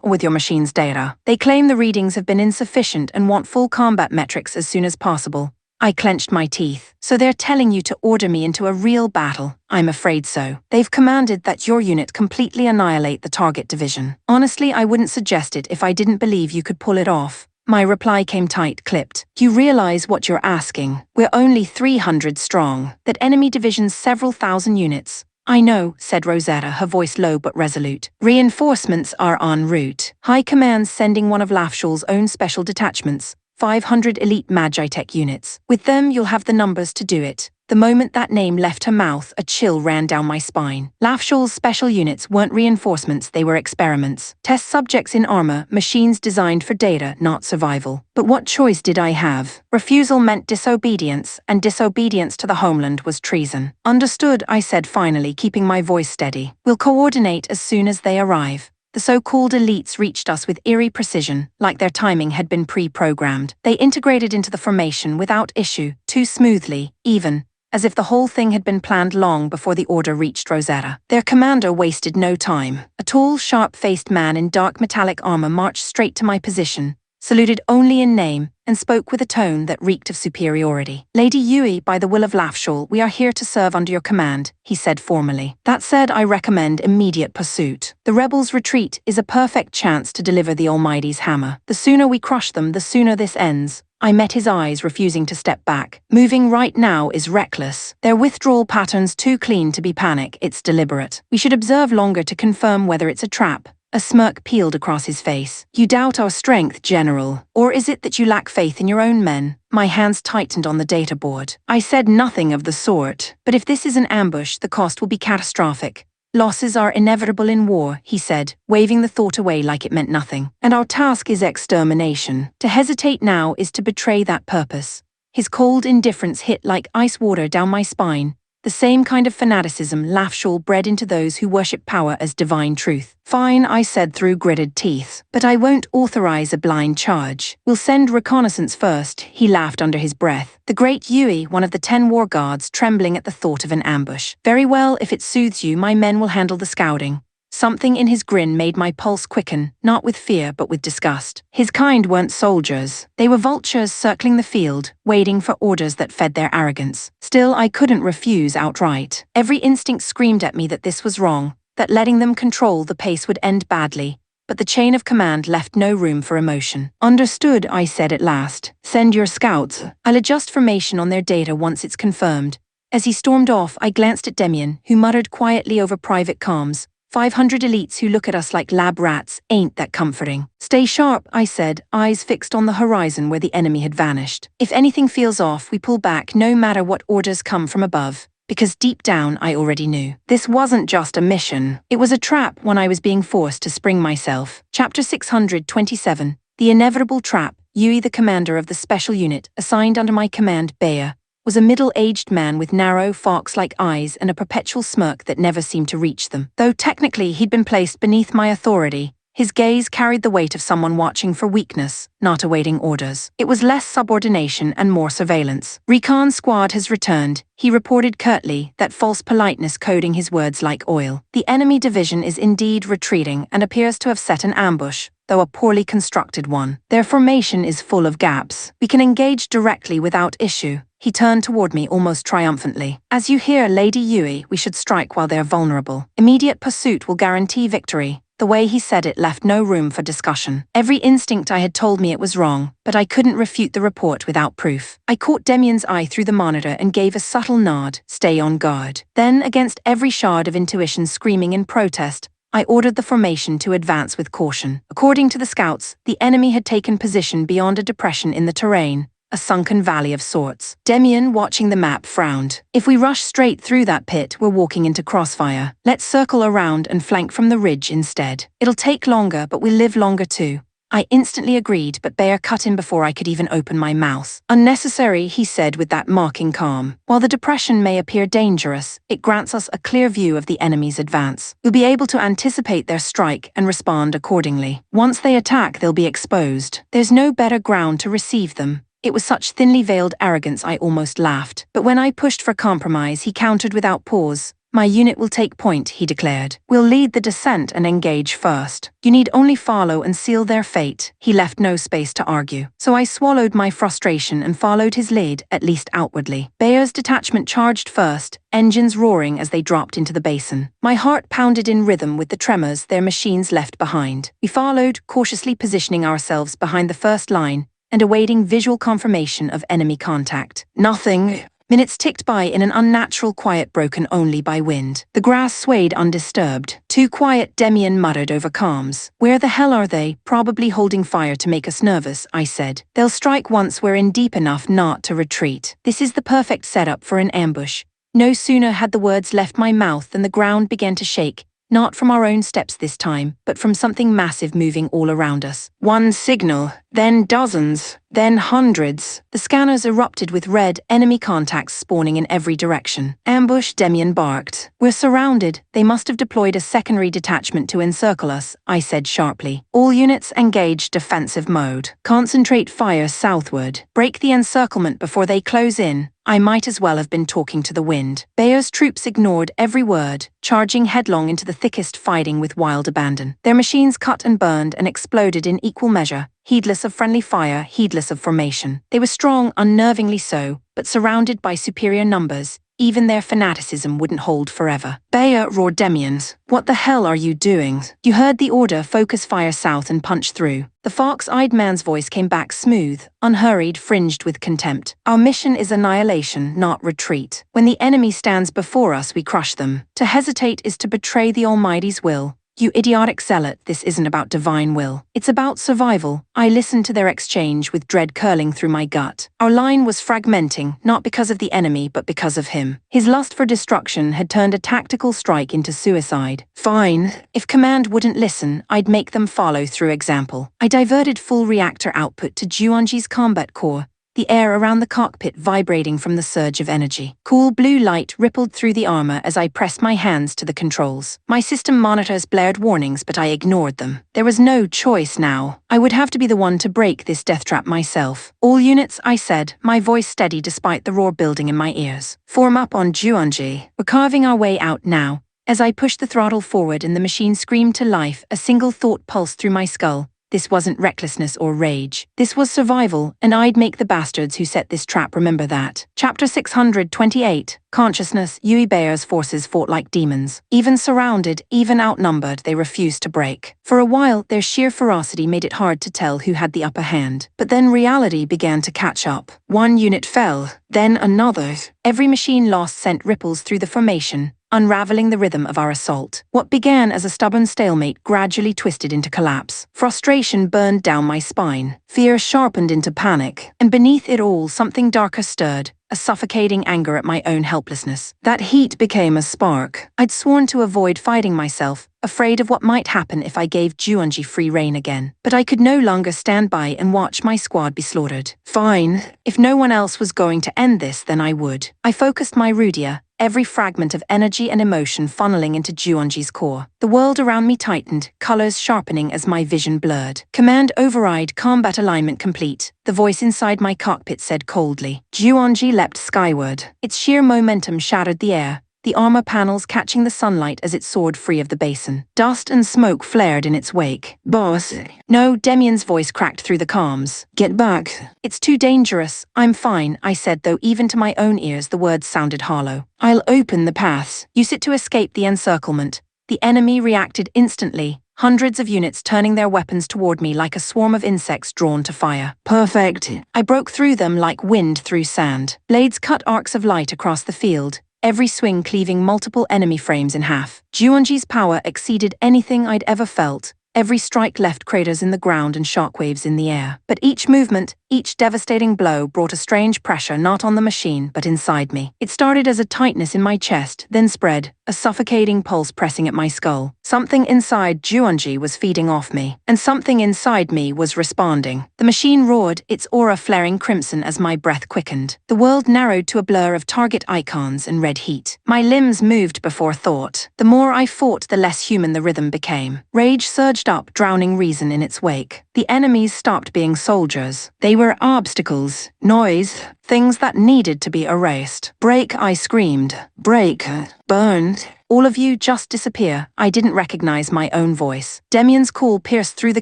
with your machine's data. They claim the readings have been insufficient and want full combat metrics as soon as possible. I clenched my teeth. So they're telling you to order me into a real battle? I'm afraid so. They've commanded that your unit completely annihilate the target division. Honestly, I wouldn't suggest it if I didn't believe you could pull it off. My reply came tight-clipped. You realize what you're asking. We're only 300 strong. That enemy division's several thousand units. I know, said Rosetta, her voice low but resolute. Reinforcements are en route. High Command's sending one of Lafshaw's own special detachments. 500 elite Magitech units. With them, you'll have the numbers to do it. The moment that name left her mouth, a chill ran down my spine. Lafshaw's special units weren't reinforcements, they were experiments. Test subjects in armor, machines designed for data, not survival. But what choice did I have? Refusal meant disobedience, and disobedience to the Homeland was treason. Understood, I said finally, keeping my voice steady. We'll coordinate as soon as they arrive. The so-called elites reached us with eerie precision, like their timing had been pre-programmed. They integrated into the formation without issue, too smoothly, even, as if the whole thing had been planned long before the order reached Rosetta. Their commander wasted no time. A tall, sharp-faced man in dark metallic armor marched straight to my position, saluted only in name, and spoke with a tone that reeked of superiority. Lady Yui, by the will of Lafshall, we are here to serve under your command, he said formally. That said, I recommend immediate pursuit. The rebels' retreat is a perfect chance to deliver the Almighty's hammer. The sooner we crush them, the sooner this ends. I met his eyes, refusing to step back. Moving right now is reckless. Their withdrawal pattern's too clean to be panic, it's deliberate. We should observe longer to confirm whether it's a trap. A smirk peeled across his face. You doubt our strength, General. Or is it that you lack faith in your own men? My hands tightened on the data board. I said nothing of the sort. But if this is an ambush, the cost will be catastrophic. Losses are inevitable in war, he said, waving the thought away like it meant nothing. And our task is extermination. To hesitate now is to betray that purpose. His cold indifference hit like ice water down my spine, The same kind of fanaticism Lafshul bred into those who worship power as divine truth. Fine, I said through gritted teeth, but I won't authorize a blind charge. We'll send reconnaissance first, he laughed under his breath. The great Yui, one of the 10 war guards, trembling at the thought of an ambush. Very well, if it soothes you, my men will handle the scouting. Something in his grin made my pulse quicken, not with fear but with disgust. His kind weren't soldiers. They were vultures circling the field, waiting for orders that fed their arrogance. Still, I couldn't refuse outright. Every instinct screamed at me that this was wrong, that letting them control the pace would end badly, but the chain of command left no room for emotion. Understood, I said at last. Send your scouts. I'll adjust formation on their data once it's confirmed. As he stormed off, I glanced at Demian, who muttered quietly over private comms. 500 elites who look at us like lab rats, ain't that comforting. Stay sharp, I said, eyes fixed on the horizon where the enemy had vanished. If anything feels off, we pull back no matter what orders come from above. Because deep down I already knew. This wasn't just a mission. It was a trap when I was being forced to spring myself. Chapter 627, The Inevitable Trap. Yui, the commander of the special unit, assigned under my command, Bea, was a middle-aged man with narrow, fox-like eyes and a perpetual smirk that never seemed to reach them. Though technically he'd been placed beneath my authority, his gaze carried the weight of someone watching for weakness, not awaiting orders. It was less subordination and more surveillance. Recon squad has returned, he reported curtly, that false politeness coding his words like oil. The enemy division is indeed retreating and appears to have set an ambush, though a poorly constructed one. Their formation is full of gaps. We can engage directly without issue. He turned toward me almost triumphantly. As you hear, Lady Yui, we should strike while they're vulnerable. Immediate pursuit will guarantee victory. The way he said it left no room for discussion. Every instinct I had told me it was wrong, but I couldn't refute the report without proof. I caught Demian's eye through the monitor and gave a subtle nod, stay on guard. Then, against every shard of intuition screaming in protest, I ordered the formation to advance with caution. According to the scouts, the enemy had taken position beyond a depression in the terrain, a sunken valley of sorts. Demian, watching the map, frowned. If we rush straight through that pit, we're walking into crossfire. Let's circle around and flank from the ridge instead. It'll take longer, but we'll live longer too. I instantly agreed, but Bea cut in before I could even open my mouth. Unnecessary, he said with that mocking calm. While the depression may appear dangerous, it grants us a clear view of the enemy's advance. We'll be able to anticipate their strike and respond accordingly. Once they attack, they'll be exposed. There's no better ground to receive them. It was such thinly veiled arrogance I almost laughed. But when I pushed for compromise, he countered without pause. My unit will take point, he declared. We'll lead the descent and engage first. You need only follow and seal their fate. He left no space to argue. So I swallowed my frustration and followed his lead, at least outwardly. Bea's detachment charged first, engines roaring as they dropped into the basin. My heart pounded in rhythm with the tremors their machines left behind. We followed, cautiously positioning ourselves behind the first line and awaiting visual confirmation of enemy contact. Nothing. Minutes ticked by in an unnatural quiet broken only by wind. The grass swayed undisturbed. Too quiet, Demian muttered over comms. Where the hell are they? Probably holding fire to make us nervous, I said. They'll strike once we're in deep enough not to retreat. This is the perfect setup for an ambush. No sooner had the words left my mouth than the ground began to shake. Not from our own steps this time, but from something massive moving all around us. One signal, then dozens, then hundreds. The scanners erupted with red, enemy contacts spawning in every direction. Ambush, Demian barked. We're surrounded. They must have deployed a secondary detachment to encircle us, I said sharply. All units engage defensive mode. Concentrate fire southward. Break the encirclement before they close in. I might as well have been talking to the wind. Bea's troops ignored every word, charging headlong into the thickest fighting with wild abandon. Their machines cut and burned and exploded in equal measure, heedless of friendly fire, heedless of formation. They were strong, unnervingly so, but surrounded by superior numbers. Even their fanaticism wouldn't hold forever. Bea, roared Demian. What the hell are you doing? You heard the order, focus fire south and punch through. The fox-eyed man's voice came back smooth, unhurried, fringed with contempt. Our mission is annihilation, not retreat. When the enemy stands before us, we crush them. To hesitate is to betray the Almighty's will. You idiotic zealot, this isn't about divine will. It's about survival. I listened to their exchange with dread curling through my gut. Our line was fragmenting, not because of the enemy, but because of him. His lust for destruction had turned a tactical strike into suicide. Fine. If command wouldn't listen, I'd make them follow through example. I diverted full reactor output to Juonji's combat core, the air around the cockpit vibrating from the surge of energy. Cool blue light rippled through the armor as I pressed my hands to the controls. My system monitors blared warnings, but I ignored them. There was no choice now. I would have to be the one to break this death trap myself. All units, I said, my voice steady despite the roar building in my ears. Form up on Juonji. We're carving our way out now. As I pushed the throttle forward and the machine screamed to life, a single thought pulsed through my skull. This wasn't recklessness or rage. This was survival, and I'd make the bastards who set this trap remember that. Chapter 628. Consciousness. Yui Bear's forces fought like demons. Even surrounded, even outnumbered, they refused to break. For a while, their sheer ferocity made it hard to tell who had the upper hand. But then reality began to catch up. One unit fell, then another. Every machine loss sent ripples through the formation, unraveling the rhythm of our assault. What began as a stubborn stalemate gradually twisted into collapse. Frustration burned down my spine. Fear sharpened into panic. And beneath it all, something darker stirred. A suffocating anger at my own helplessness. That heat became a spark. I'd sworn to avoid fighting myself, afraid of what might happen if I gave Juonji free rein again. But I could no longer stand by and watch my squad be slaughtered. Fine. If no one else was going to end this, then I would. I focused my Rudia, every fragment of energy and emotion funneling into Juonji's core. The world around me tightened, colors sharpening as my vision blurred. Command override, combat alignment complete. The voice inside my cockpit said coldly. Juonji leapt skyward. Its sheer momentum shattered the air, the armor panels catching the sunlight as it soared free of the basin. Dust and smoke flared in its wake. Boss. No, Demian's voice cracked through the calms. Get back. It's too dangerous. I'm fine, I said, though even to my own ears the words sounded hollow. I'll open the paths. Use it to escape the encirclement. The enemy reacted instantly, hundreds of units turning their weapons toward me like a swarm of insects drawn to fire. Perfect. I broke through them like wind through sand. Blades cut arcs of light across the field, every swing cleaving multiple enemy frames in half. Juonji's power exceeded anything I'd ever felt. Every strike left craters in the ground and shockwaves in the air. But each movement, each devastating blow brought a strange pressure not on the machine, but inside me. It started as a tightness in my chest, then spread, a suffocating pulse pressing at my skull. Something inside Juonji was feeding off me, and something inside me was responding. The machine roared, its aura flaring crimson as my breath quickened. The world narrowed to a blur of target icons and red heat. My limbs moved before thought. The more I fought, the less human the rhythm became. Rage surged up, drowning reason in its wake. The enemies stopped being soldiers. They were obstacles, noise, things that needed to be erased. Break, I screamed. Break. Burn. All of you just disappear. I didn't recognize my own voice. Demian's call pierced through the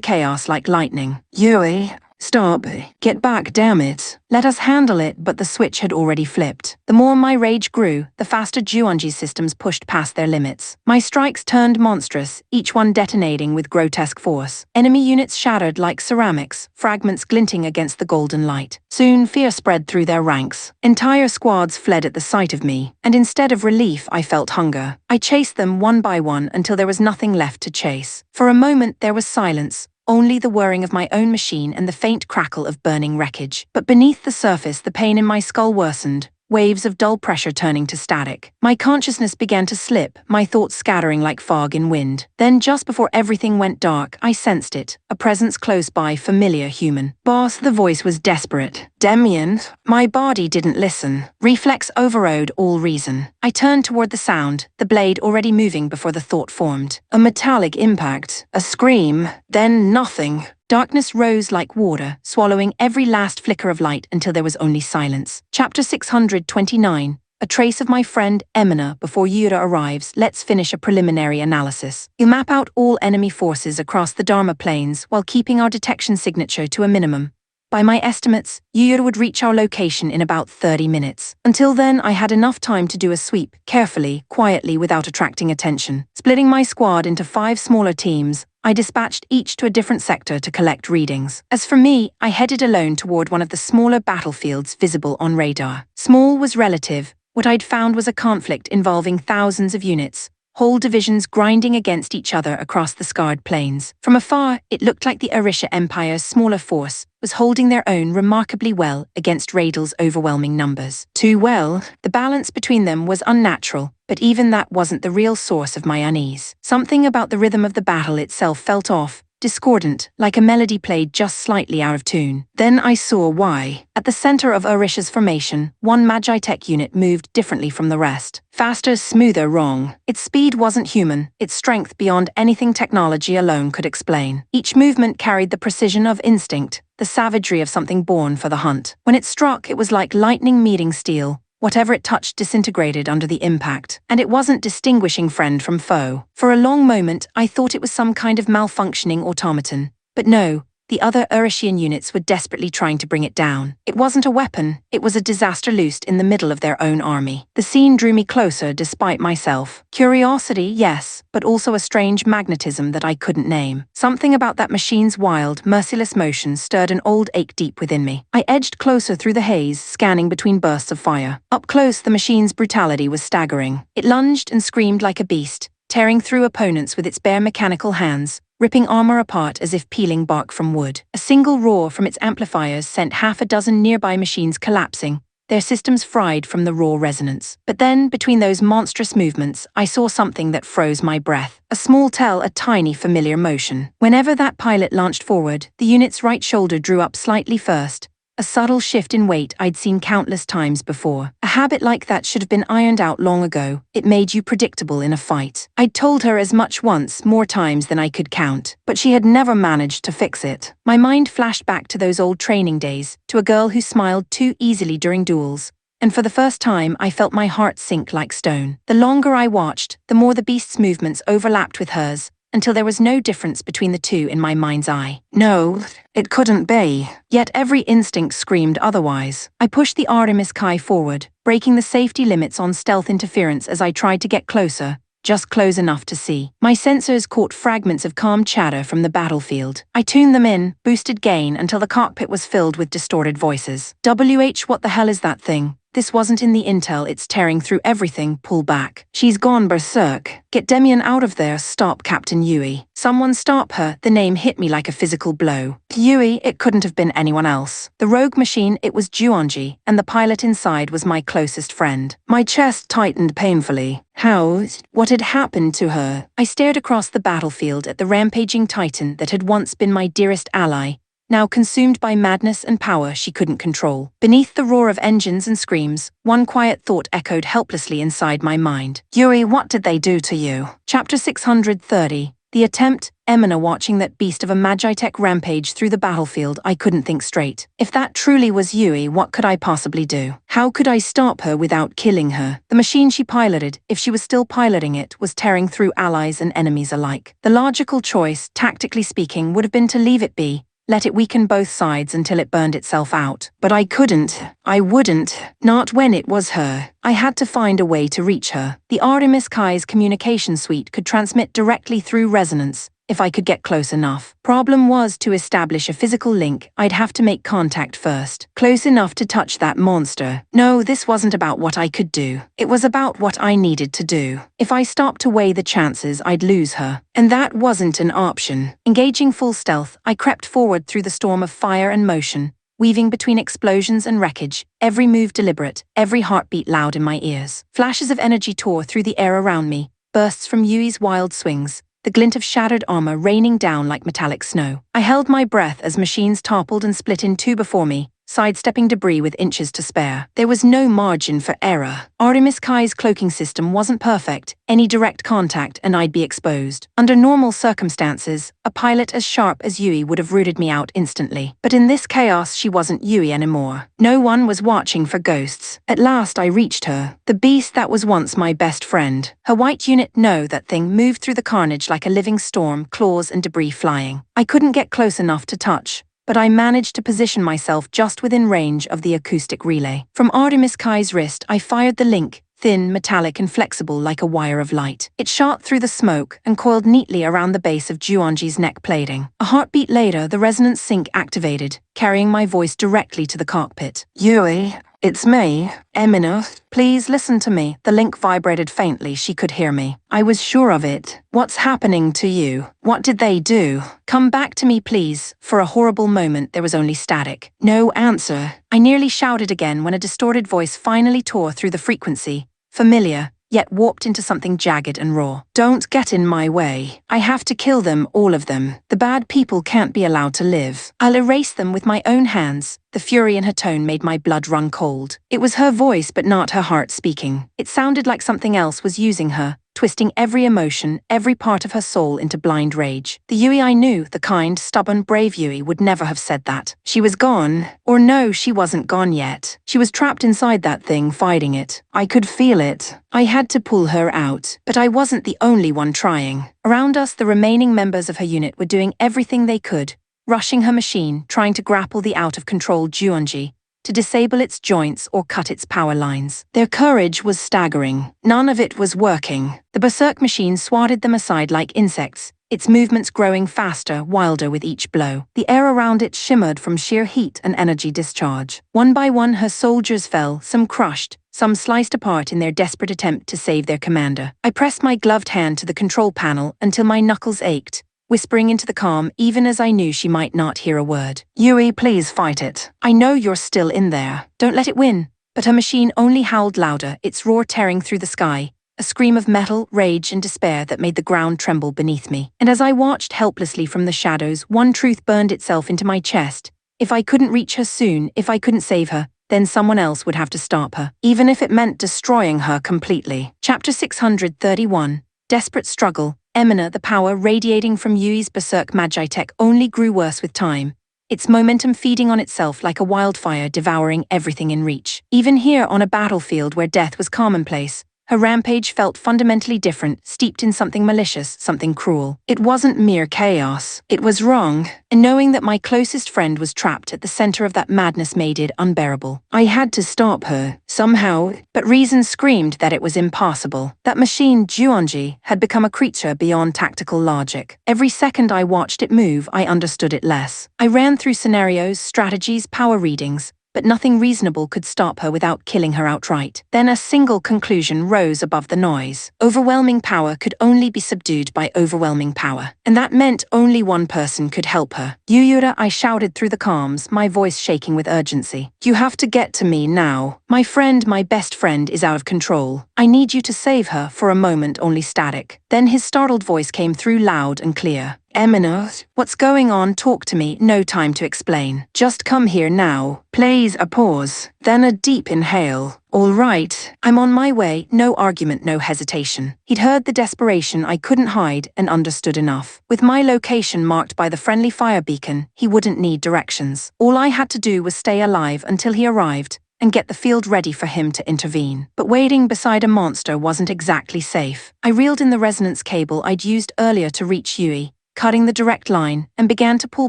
chaos like lightning. Yui. Stop. Get back, damn it. Let us handle it, but the switch had already flipped. The more my rage grew, the faster Juonji's systems pushed past their limits. My strikes turned monstrous, each one detonating with grotesque force. Enemy units shattered like ceramics, fragments glinting against the golden light. Soon fear spread through their ranks. Entire squads fled at the sight of me, and instead of relief, I felt hunger. I chased them one by one until there was nothing left to chase. For a moment there was silence, only the whirring of my own machine and the faint crackle of burning wreckage. But beneath the surface, the pain in my skull worsened, waves of dull pressure turning to static. My consciousness began to slip, my thoughts scattering like fog in wind. Then, just before everything went dark, I sensed it, a presence close by, familiar human. Boss, the voice was desperate. Demian. My body didn't listen. Reflex overrode all reason. I turned toward the sound, the blade already moving before the thought formed. A metallic impact, a scream, then nothing. Darkness rose like water, swallowing every last flicker of light until there was only silence. Chapter 629. A trace of my friend Emina before Yura arrives. Let's finish a preliminary analysis. You'll map out all enemy forces across the Dharma plains while keeping our detection signature to a minimum. By my estimates, Yura would reach our location in about 30 minutes. Until then, I had enough time to do a sweep, carefully, quietly, without attracting attention. Splitting my squad into 5 smaller teams, I dispatched each to a different sector to collect readings. As for me, I headed alone toward one of the smaller battlefields visible on radar. Small was relative. What I'd found was a conflict involving thousands of units, whole divisions grinding against each other across the scarred plains. From afar, it looked like the Orisha Empire's smaller force was holding their own remarkably well against Raidal's overwhelming numbers. Too well, the balance between them was unnatural, but even that wasn't the real source of my unease. Something about the rhythm of the battle itself felt off, discordant, like a melody played just slightly out of tune. Then I saw why. At the center of Orisha's formation, one Magitech unit moved differently from the rest. Faster, smoother, wrong. Its speed wasn't human, its strength beyond anything technology alone could explain. Each movement carried the precision of instinct, the savagery of something born for the hunt. When it struck, it was like lightning meeting steel. Whatever it touched disintegrated under the impact, and it wasn't distinguishing friend from foe. For a long moment, I thought it was some kind of malfunctioning automaton. But no, the other Urishian units were desperately trying to bring it down. It wasn't a weapon, it was a disaster loosed in the middle of their own army. The scene drew me closer despite myself. Curiosity, yes, but also a strange magnetism that I couldn't name. Something about that machine's wild, merciless motion stirred an old ache deep within me. I edged closer through the haze, scanning between bursts of fire. Up close, the machine's brutality was staggering. It lunged and screamed like a beast, tearing through opponents with its bare mechanical hands, ripping armor apart as if peeling bark from wood. A single roar from its amplifiers sent half a dozen nearby machines collapsing, their systems fried from the raw resonance. But then, between those monstrous movements, I saw something that froze my breath. A small tell, a tiny familiar motion. Whenever that pilot launched forward, the unit's right shoulder drew up slightly first, a subtle shift in weight I'd seen countless times before. A habit like that should have been ironed out long ago. It made you predictable in a fight. I'd told her as much once, more times than I could count, but she had never managed to fix it. My mind flashed back to those old training days, to a girl who smiled too easily during duels, and for the first time I felt my heart sink like stone. The longer I watched, the more the beast's movements overlapped with hers, until there was no difference between the two in my mind's eye. No, it couldn't be. Yet every instinct screamed otherwise. I pushed the Artemis Kai forward, breaking the safety limits on stealth interference as I tried to get closer, just close enough to see. My sensors caught fragments of calm chatter from the battlefield. I tuned them in, boosted gain until the cockpit was filled with distorted voices. What the hell is that thing? This wasn't in the intel, it's tearing through everything, pull back. She's gone berserk. Get Demian out of there, stop Captain Yui. Someone stop her, the name hit me like a physical blow. Yui, it couldn't have been anyone else. The rogue machine, it was Juonji, and the pilot inside was my closest friend. My chest tightened painfully. How? What had happened to her? I stared across the battlefield at the rampaging titan that had once been my dearest ally, now consumed by madness and power she couldn't control. Beneath the roar of engines and screams, one quiet thought echoed helplessly inside my mind. Yui, what did they do to you? Chapter 630. The attempt, Emina watching that beast of a Magitech rampage through the battlefield, I couldn't think straight. If that truly was Yui, what could I possibly do? How could I stop her without killing her? The machine she piloted, if she was still piloting it, was tearing through allies and enemies alike. The logical choice, tactically speaking, would have been to leave it be, let it weaken both sides until it burned itself out. But I couldn't. I wouldn't. Not when it was her. I had to find a way to reach her. The Artemis Kai's communication suite could transmit directly through resonance, if I could get close enough. Problem was, to establish a physical link, I'd have to make contact first. Close enough to touch that monster. No, this wasn't about what I could do. It was about what I needed to do. If I stopped to weigh the chances, I'd lose her. And that wasn't an option. Engaging full stealth, I crept forward through the storm of fire and motion, weaving between explosions and wreckage, every move deliberate, every heartbeat loud in my ears. Flashes of energy tore through the air around me, bursts from Yui's wild swings, the glint of shattered armor raining down like metallic snow. I held my breath as machines toppled and split in two before me, sidestepping debris with inches to spare. There was no margin for error. Artemis Kai's cloaking system wasn't perfect. Any direct contact and I'd be exposed. Under normal circumstances, a pilot as sharp as Yui would have rooted me out instantly. But in this chaos, she wasn't Yui anymore. No one was watching for ghosts. At last I reached her, the beast that was once my best friend. Her white unit, no, that thing moved through the carnage like a living storm, claws and debris flying. I couldn't get close enough to touch, but I managed to position myself just within range of the acoustic relay. From Artemis Kai's wrist, I fired the link, thin, metallic and flexible like a wire of light. It shot through the smoke and coiled neatly around the base of Juonji's neck plating. A heartbeat later, the resonance sync activated, carrying my voice directly to the cockpit. Yui, it's me, Emina. Please listen to me. The link vibrated faintly, she could hear me. I was sure of it. What's happening to you? What did they do? Come back to me, please. For a horrible moment, there was only static. No answer. I nearly shouted again when a distorted voice finally tore through the frequency. Familiar, yet warped into something jagged and raw. Don't get in my way. I have to kill them, all of them. The bad people can't be allowed to live. I'll erase them with my own hands. The fury in her tone made my blood run cold. It was her voice but not her heart speaking. It sounded like something else was using her, twisting every emotion, every part of her soul into blind rage. The Yui I knew, the kind, stubborn, brave Yui, would never have said that. She was gone. Or no, she wasn't gone yet. She was trapped inside that thing, fighting it. I could feel it. I had to pull her out, but I wasn't the only one trying. Around us, the remaining members of her unit were doing everything they could, rushing her machine, trying to grapple the out-of-control Juonji, to disable its joints or cut its power lines. Their courage was staggering. None of it was working. The berserk machine swatted them aside like insects, its movements growing faster, wilder with each blow. The air around it shimmered from sheer heat and energy discharge. One by one her soldiers fell, some crushed, some sliced apart in their desperate attempt to save their commander. I pressed my gloved hand to the control panel until my knuckles ached, whispering into the calm even as I knew she might not hear a word. Yui, please fight it. I know you're still in there. Don't let it win. But her machine only howled louder, its roar tearing through the sky, a scream of metal, rage, and despair that made the ground tremble beneath me. And as I watched helplessly from the shadows, one truth burned itself into my chest. If I couldn't reach her soon, if I couldn't save her, then someone else would have to stop her, even if it meant destroying her completely. Chapter 631. Desperate Struggle. Emina, the power radiating from Yui's berserk magitech, only grew worse with time, its momentum feeding on itself like a wildfire devouring everything in reach. Even here on a battlefield where death was commonplace, her rampage felt fundamentally different, steeped in something malicious, something cruel. It wasn't mere chaos. It was wrong, and knowing that my closest friend was trapped at the center of that madness made it unbearable. I had to stop her, somehow, but reason screamed that it was impossible. That machine, Juonji, had become a creature beyond tactical logic. Every second I watched it move, I understood it less. I ran through scenarios, strategies, power readings, but nothing reasonable could stop her without killing her outright. Then a single conclusion rose above the noise. Overwhelming power could only be subdued by overwhelming power. And that meant only one person could help her. Yuyura, I shouted through the calms, my voice shaking with urgency. You have to get to me now. My friend, my best friend, is out of control. I need you to save her. For a moment only static. Then his startled voice came through loud and clear. Emina, what's going on? Talk to me. No time to explain. Just come here now. Please. A pause. Then a deep inhale. All right, I'm on my way. No argument, no hesitation. He'd heard the desperation I couldn't hide and understood enough. With my location marked by the friendly fire beacon, he wouldn't need directions. All I had to do was stay alive until he arrived and get the field ready for him to intervene. But waiting beside a monster wasn't exactly safe. I reeled in the resonance cable I'd used earlier to reach Yui, cutting the direct line, and began to pull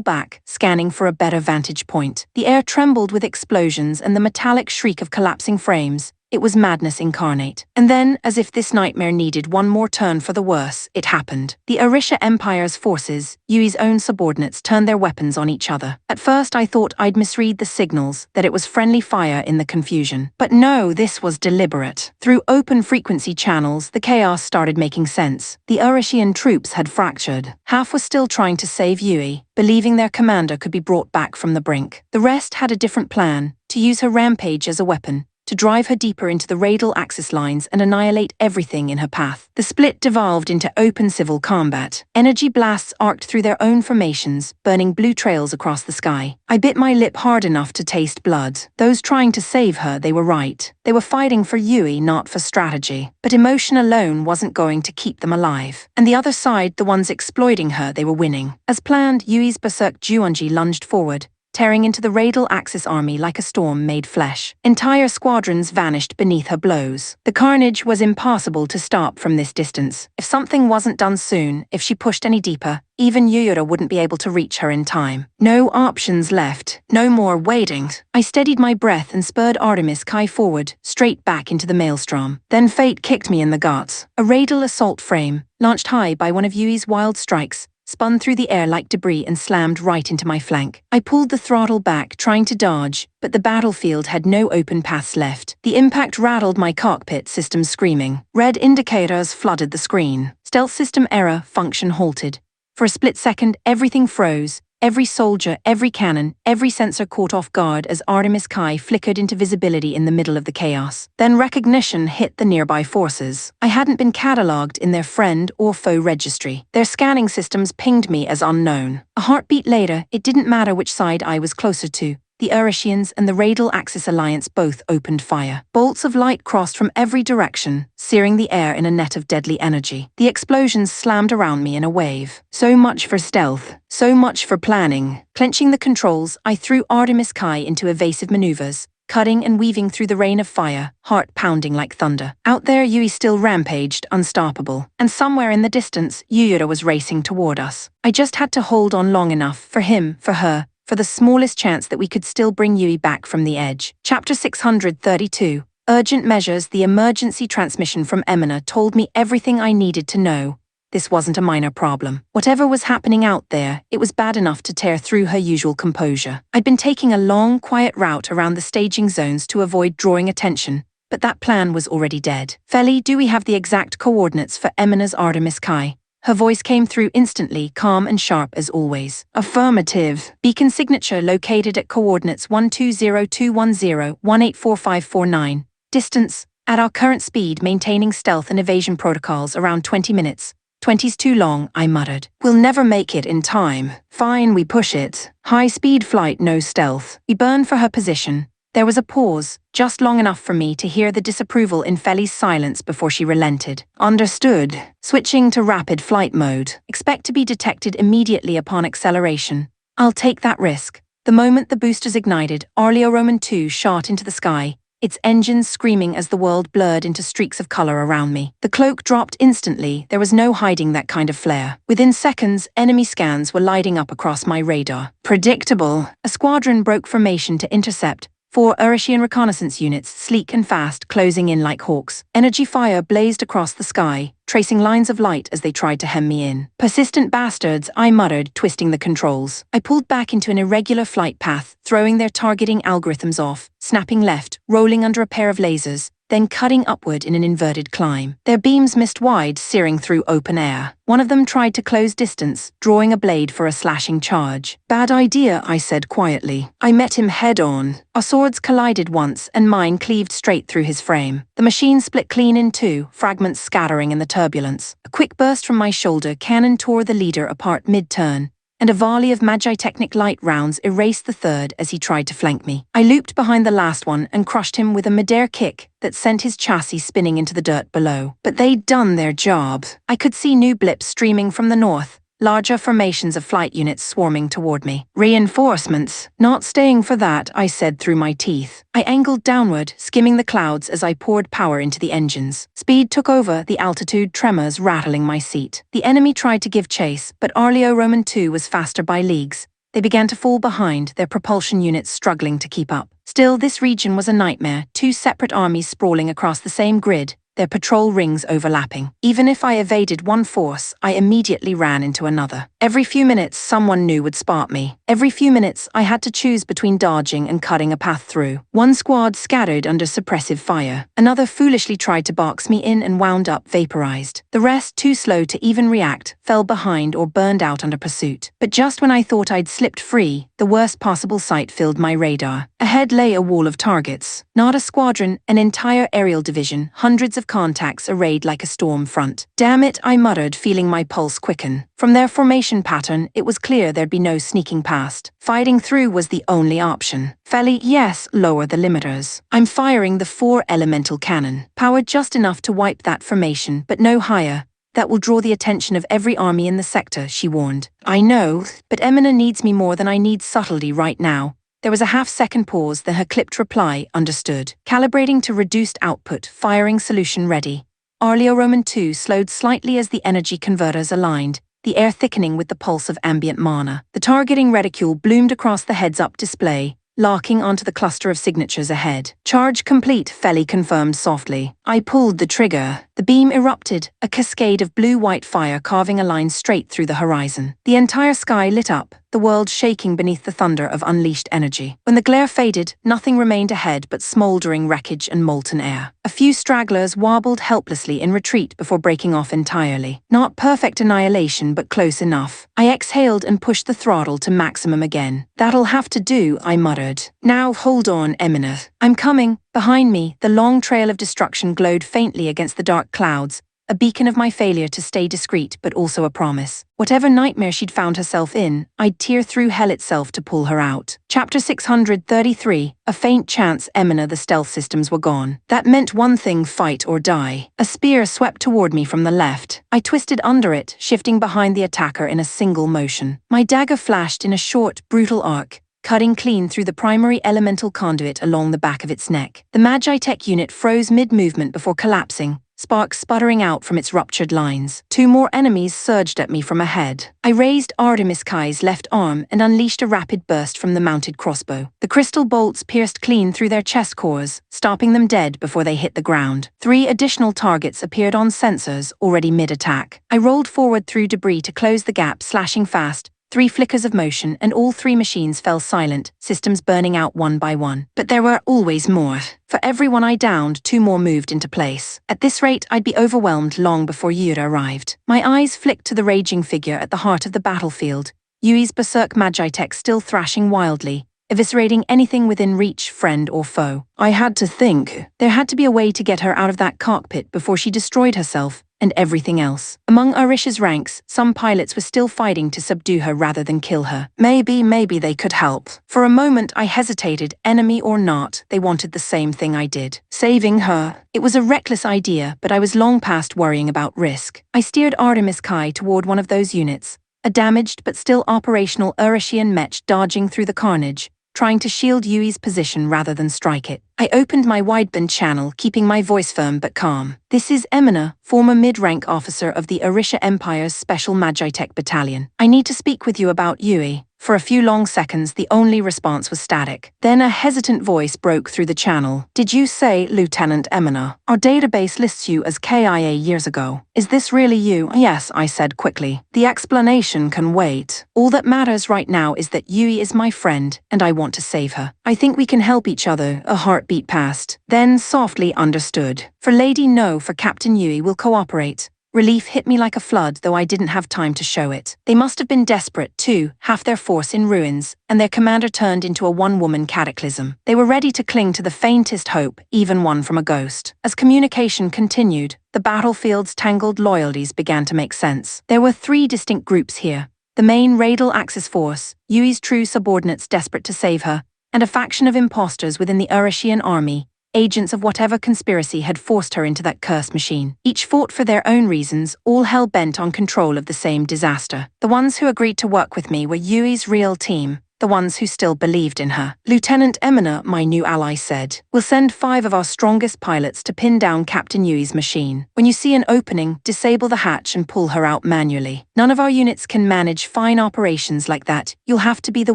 back, scanning for a better vantage point. The air trembled with explosions and the metallic shriek of collapsing frames. It was madness incarnate. And then, as if this nightmare needed one more turn for the worse, it happened. The Orisha Empire's forces, Yui's own subordinates, turned their weapons on each other. At first I thought I'd misread the signals, that it was friendly fire in the confusion. But no, this was deliberate. Through open frequency channels, the chaos started making sense. The Orishian troops had fractured. Half was still trying to save Yui, believing their commander could be brought back from the brink. The rest had a different plan, to use her rampage as a weapon, to drive her deeper into the radial axis lines and annihilate everything in her path. The split devolved into open civil combat. Energy blasts arced through their own formations, burning blue trails across the sky. I bit my lip hard enough to taste blood. Those trying to save her, they were right. They were fighting for Yui, not for strategy. But emotion alone wasn't going to keep them alive. And the other side, the ones exploiting her, they were winning. As planned, Yui's berserk Juonji lunged forward, tearing into the radial axis army like a storm made flesh. Entire squadrons vanished beneath her blows. The carnage was impossible to stop from this distance. If something wasn't done soon, if she pushed any deeper, even Yuyura wouldn't be able to reach her in time. No options left. No more waiting. I steadied my breath and spurred Artemis Kai forward, straight back into the maelstrom. Then fate kicked me in the guts. A radial assault frame, launched high by one of Yui's wild strikes, spun through the air like debris and slammed right into my flank. I pulled the throttle back, trying to dodge, but the battlefield had no open paths left. The impact rattled my cockpit system, screaming. Red indicators flooded the screen. Stealth system error, function halted. For a split second, everything froze, Every soldier, every cannon, every sensor caught off guard as Artemis Kai flickered into visibility in the middle of the chaos. Then recognition hit the nearby forces. I hadn't been catalogued in their friend or foe registry. Their scanning systems pinged me as unknown. A heartbeat later, it didn't matter which side I was closer to. The Erishians and the Radial Axis Alliance both opened fire. Bolts of light crossed from every direction, searing the air in a net of deadly energy. The explosions slammed around me in a wave. So much for stealth. So much for planning. Clenching the controls, I threw Artemis Kai into evasive maneuvers, cutting and weaving through the rain of fire, heart pounding like thunder. Out there, Yui still rampaged, unstoppable. And somewhere in the distance, Yuyura was racing toward us. I just had to hold on long enough for him, for her, for the smallest chance that we could still bring Yui back from the edge. Chapter 632. Urgent Measures. The emergency transmission from Emina told me everything I needed to know. This wasn't a minor problem. Whatever was happening out there, it was bad enough to tear through her usual composure. I'd been taking a long, quiet route around the staging zones to avoid drawing attention, but that plan was already dead. Feli, do we have the exact coordinates for Emina's Artemis Kai? Her voice came through instantly, calm and sharp as always. Affirmative. Beacon signature located at coordinates 120210184549. Distance, at our current speed, maintaining stealth and evasion protocols, around 20 minutes. 20's too long, I muttered. We'll never make it in time. Fine, we push it. High-speed flight, no stealth. We burn for her position. There was a pause, just long enough for me to hear the disapproval in Feli's silence before she relented. Understood. Switching to rapid flight mode. Expect to be detected immediately upon acceleration. I'll take that risk. The moment the boosters ignited, Arleo Roman 2 shot into the sky, its engines screaming as the world blurred into streaks of color around me. The cloak dropped instantly. There was no hiding that kind of flare. Within seconds, enemy scans were lighting up across my radar. Predictable. A squadron broke formation to intercept. 4 Erishian reconnaissance units, sleek and fast, closing in like hawks. Energy fire blazed across the sky, tracing lines of light as they tried to hem me in. Persistent bastards, I muttered, twisting the controls. I pulled back into an irregular flight path, throwing their targeting algorithms off, snapping left, rolling under a pair of lasers, then cutting upward in an inverted climb. Their beams missed wide, searing through open air. One of them tried to close distance, drawing a blade for a slashing charge. Bad idea, I said quietly. I met him head-on. Our swords collided once, and mine cleaved straight through his frame. The machine split clean in two, fragments scattering in the turbulence. A quick burst from my shoulder cannon tore the leader apart mid-turn, and a volley of Magi-Technic light rounds erased the third as he tried to flank me. I looped behind the last one and crushed him with a midair kick that sent his chassis spinning into the dirt below. But they'd done their job. I could see new blips streaming from the north, larger formations of flight units swarming toward me. Reinforcements. Not staying for that, I said through my teeth. I angled downward, skimming the clouds as I poured power into the engines. Speed took over, the altitude tremors rattling my seat. The enemy tried to give chase, but Arleo Roman 2 was faster by leagues. They began to fall behind, their propulsion units struggling to keep up. Still, this region was a nightmare, 2 separate armies sprawling across the same grid, their patrol rings overlapping. Even if I evaded one force, I immediately ran into another. Every few minutes, someone new would spot me. Every few minutes, I had to choose between dodging and cutting a path through. One squad scattered under suppressive fire. Another foolishly tried to box me in and wound up vaporized. The rest, too slow to even react, fell behind or burned out under pursuit. But just when I thought I'd slipped free, the worst possible sight filled my radar. Ahead lay a wall of targets. Not a squadron, an entire aerial division, hundreds of contacts arrayed like a storm front. Damn it, I muttered, feeling my pulse quicken. From their formation pattern, it was clear there'd be no sneaking past. Fighting through was the only option. Feli, yes, lower the limiters. I'm firing the 4 elemental cannon. Powered just enough to wipe that formation, but no higher. That will draw the attention of every army in the sector, she warned. I know, but Emina needs me more than I need subtlety right now. There was a half-second pause, then her clipped reply, understood. Calibrating to reduced output, firing solution ready. Arleo Roman 2 slowed slightly as the energy converters aligned, the air thickening with the pulse of ambient mana. The targeting reticule bloomed across the heads-up display, locking onto the cluster of signatures ahead. Charge complete, Feli confirmed softly. I pulled the trigger. The beam erupted, a cascade of blue-white fire carving a line straight through the horizon. The entire sky lit up, the world shaking beneath the thunder of unleashed energy. When the glare faded, nothing remained ahead but smoldering wreckage and molten air. A few stragglers wobbled helplessly in retreat before breaking off entirely. Not perfect annihilation, but close enough. I exhaled and pushed the throttle to maximum again. "That'll have to do," I muttered. "Now hold on, Emina. I'm coming." Behind me, the long trail of destruction glowed faintly against the dark clouds, a beacon of my failure to stay discreet but also a promise. Whatever nightmare she'd found herself in, I'd tear through hell itself to pull her out. Chapter 633, a faint chance Emina the stealth systems were gone. That meant one thing: fight or die. A spear swept toward me from the left. I twisted under it, shifting behind the attacker in a single motion. My dagger flashed in a short, brutal arc, cutting clean through the primary elemental conduit along the back of its neck. The Manhwatech unit froze mid-movement before collapsing, sparks sputtering out from its ruptured lines. Two more enemies surged at me from ahead. I raised Artemiskai's left arm and unleashed a rapid burst from the mounted crossbow. The crystal bolts pierced clean through their chest cores, stopping them dead before they hit the ground. 3 additional targets appeared on sensors, already mid-attack. I rolled forward through debris to close the gap, slashing fast. 3 flickers of motion, and all 3 machines fell silent, systems burning out one by one. But there were always more. For every one I downed, 2 more moved into place. At this rate, I'd be overwhelmed long before Yura arrived. My eyes flicked to the raging figure at the heart of the battlefield, Yui's berserk Manhwatech still thrashing wildly, eviscerating anything within reach, friend or foe. I had to think. There had to be a way to get her out of that cockpit before she destroyed herself and everything else. Among Arisha's ranks, some pilots were still fighting to subdue her rather than kill her. Maybe they could help. For a moment I hesitated, enemy or not, they wanted the same thing I did. Saving her. It was a reckless idea, but I was long past worrying about risk. I steered Artemiskai toward one of those units, a damaged but still operational Arishian mech dodging through the carnage, trying to shield Yui's position rather than strike it. I opened my wideband channel, keeping my voice firm but calm. "This is Emina, former mid-rank officer of the Arisha Empire's Special Manhwatech Battalion. I need to speak with you about Yui." For a few long seconds, the only response was static. Then a hesitant voice broke through the channel. "Did you say Lieutenant Emina? Our database lists you as KIA years ago. Is this really you?" "Yes," I said quickly. "The explanation can wait. All that matters right now is that Yui is my friend, and I want to save her. I think we can help each other." A heartbeat passed. Then softly, "Understood. For Lady No, for Captain Yui will cooperate." Relief hit me like a flood, though I didn't have time to show it. They must have been desperate, too, half their force in ruins, and their commander turned into a one-woman cataclysm. They were ready to cling to the faintest hope, even one from a ghost. As communication continued, the battlefield's tangled loyalties began to make sense. There were 3 distinct groups here: the main Radal Axis force, Yui's true subordinates desperate to save her, and a faction of imposters within the Arishian army, agents of whatever conspiracy had forced her into that cursed machine. Each fought for their own reasons, all hell-bent on control of the same disaster. The ones who agreed to work with me were Yui's real team, the ones who still believed in her. "Lieutenant Emina," my new ally said, "will send 5 of our strongest pilots to pin down Captain Yui's machine. When you see an opening, disable the hatch and pull her out manually. None of our units can manage fine operations like that. You'll have to be the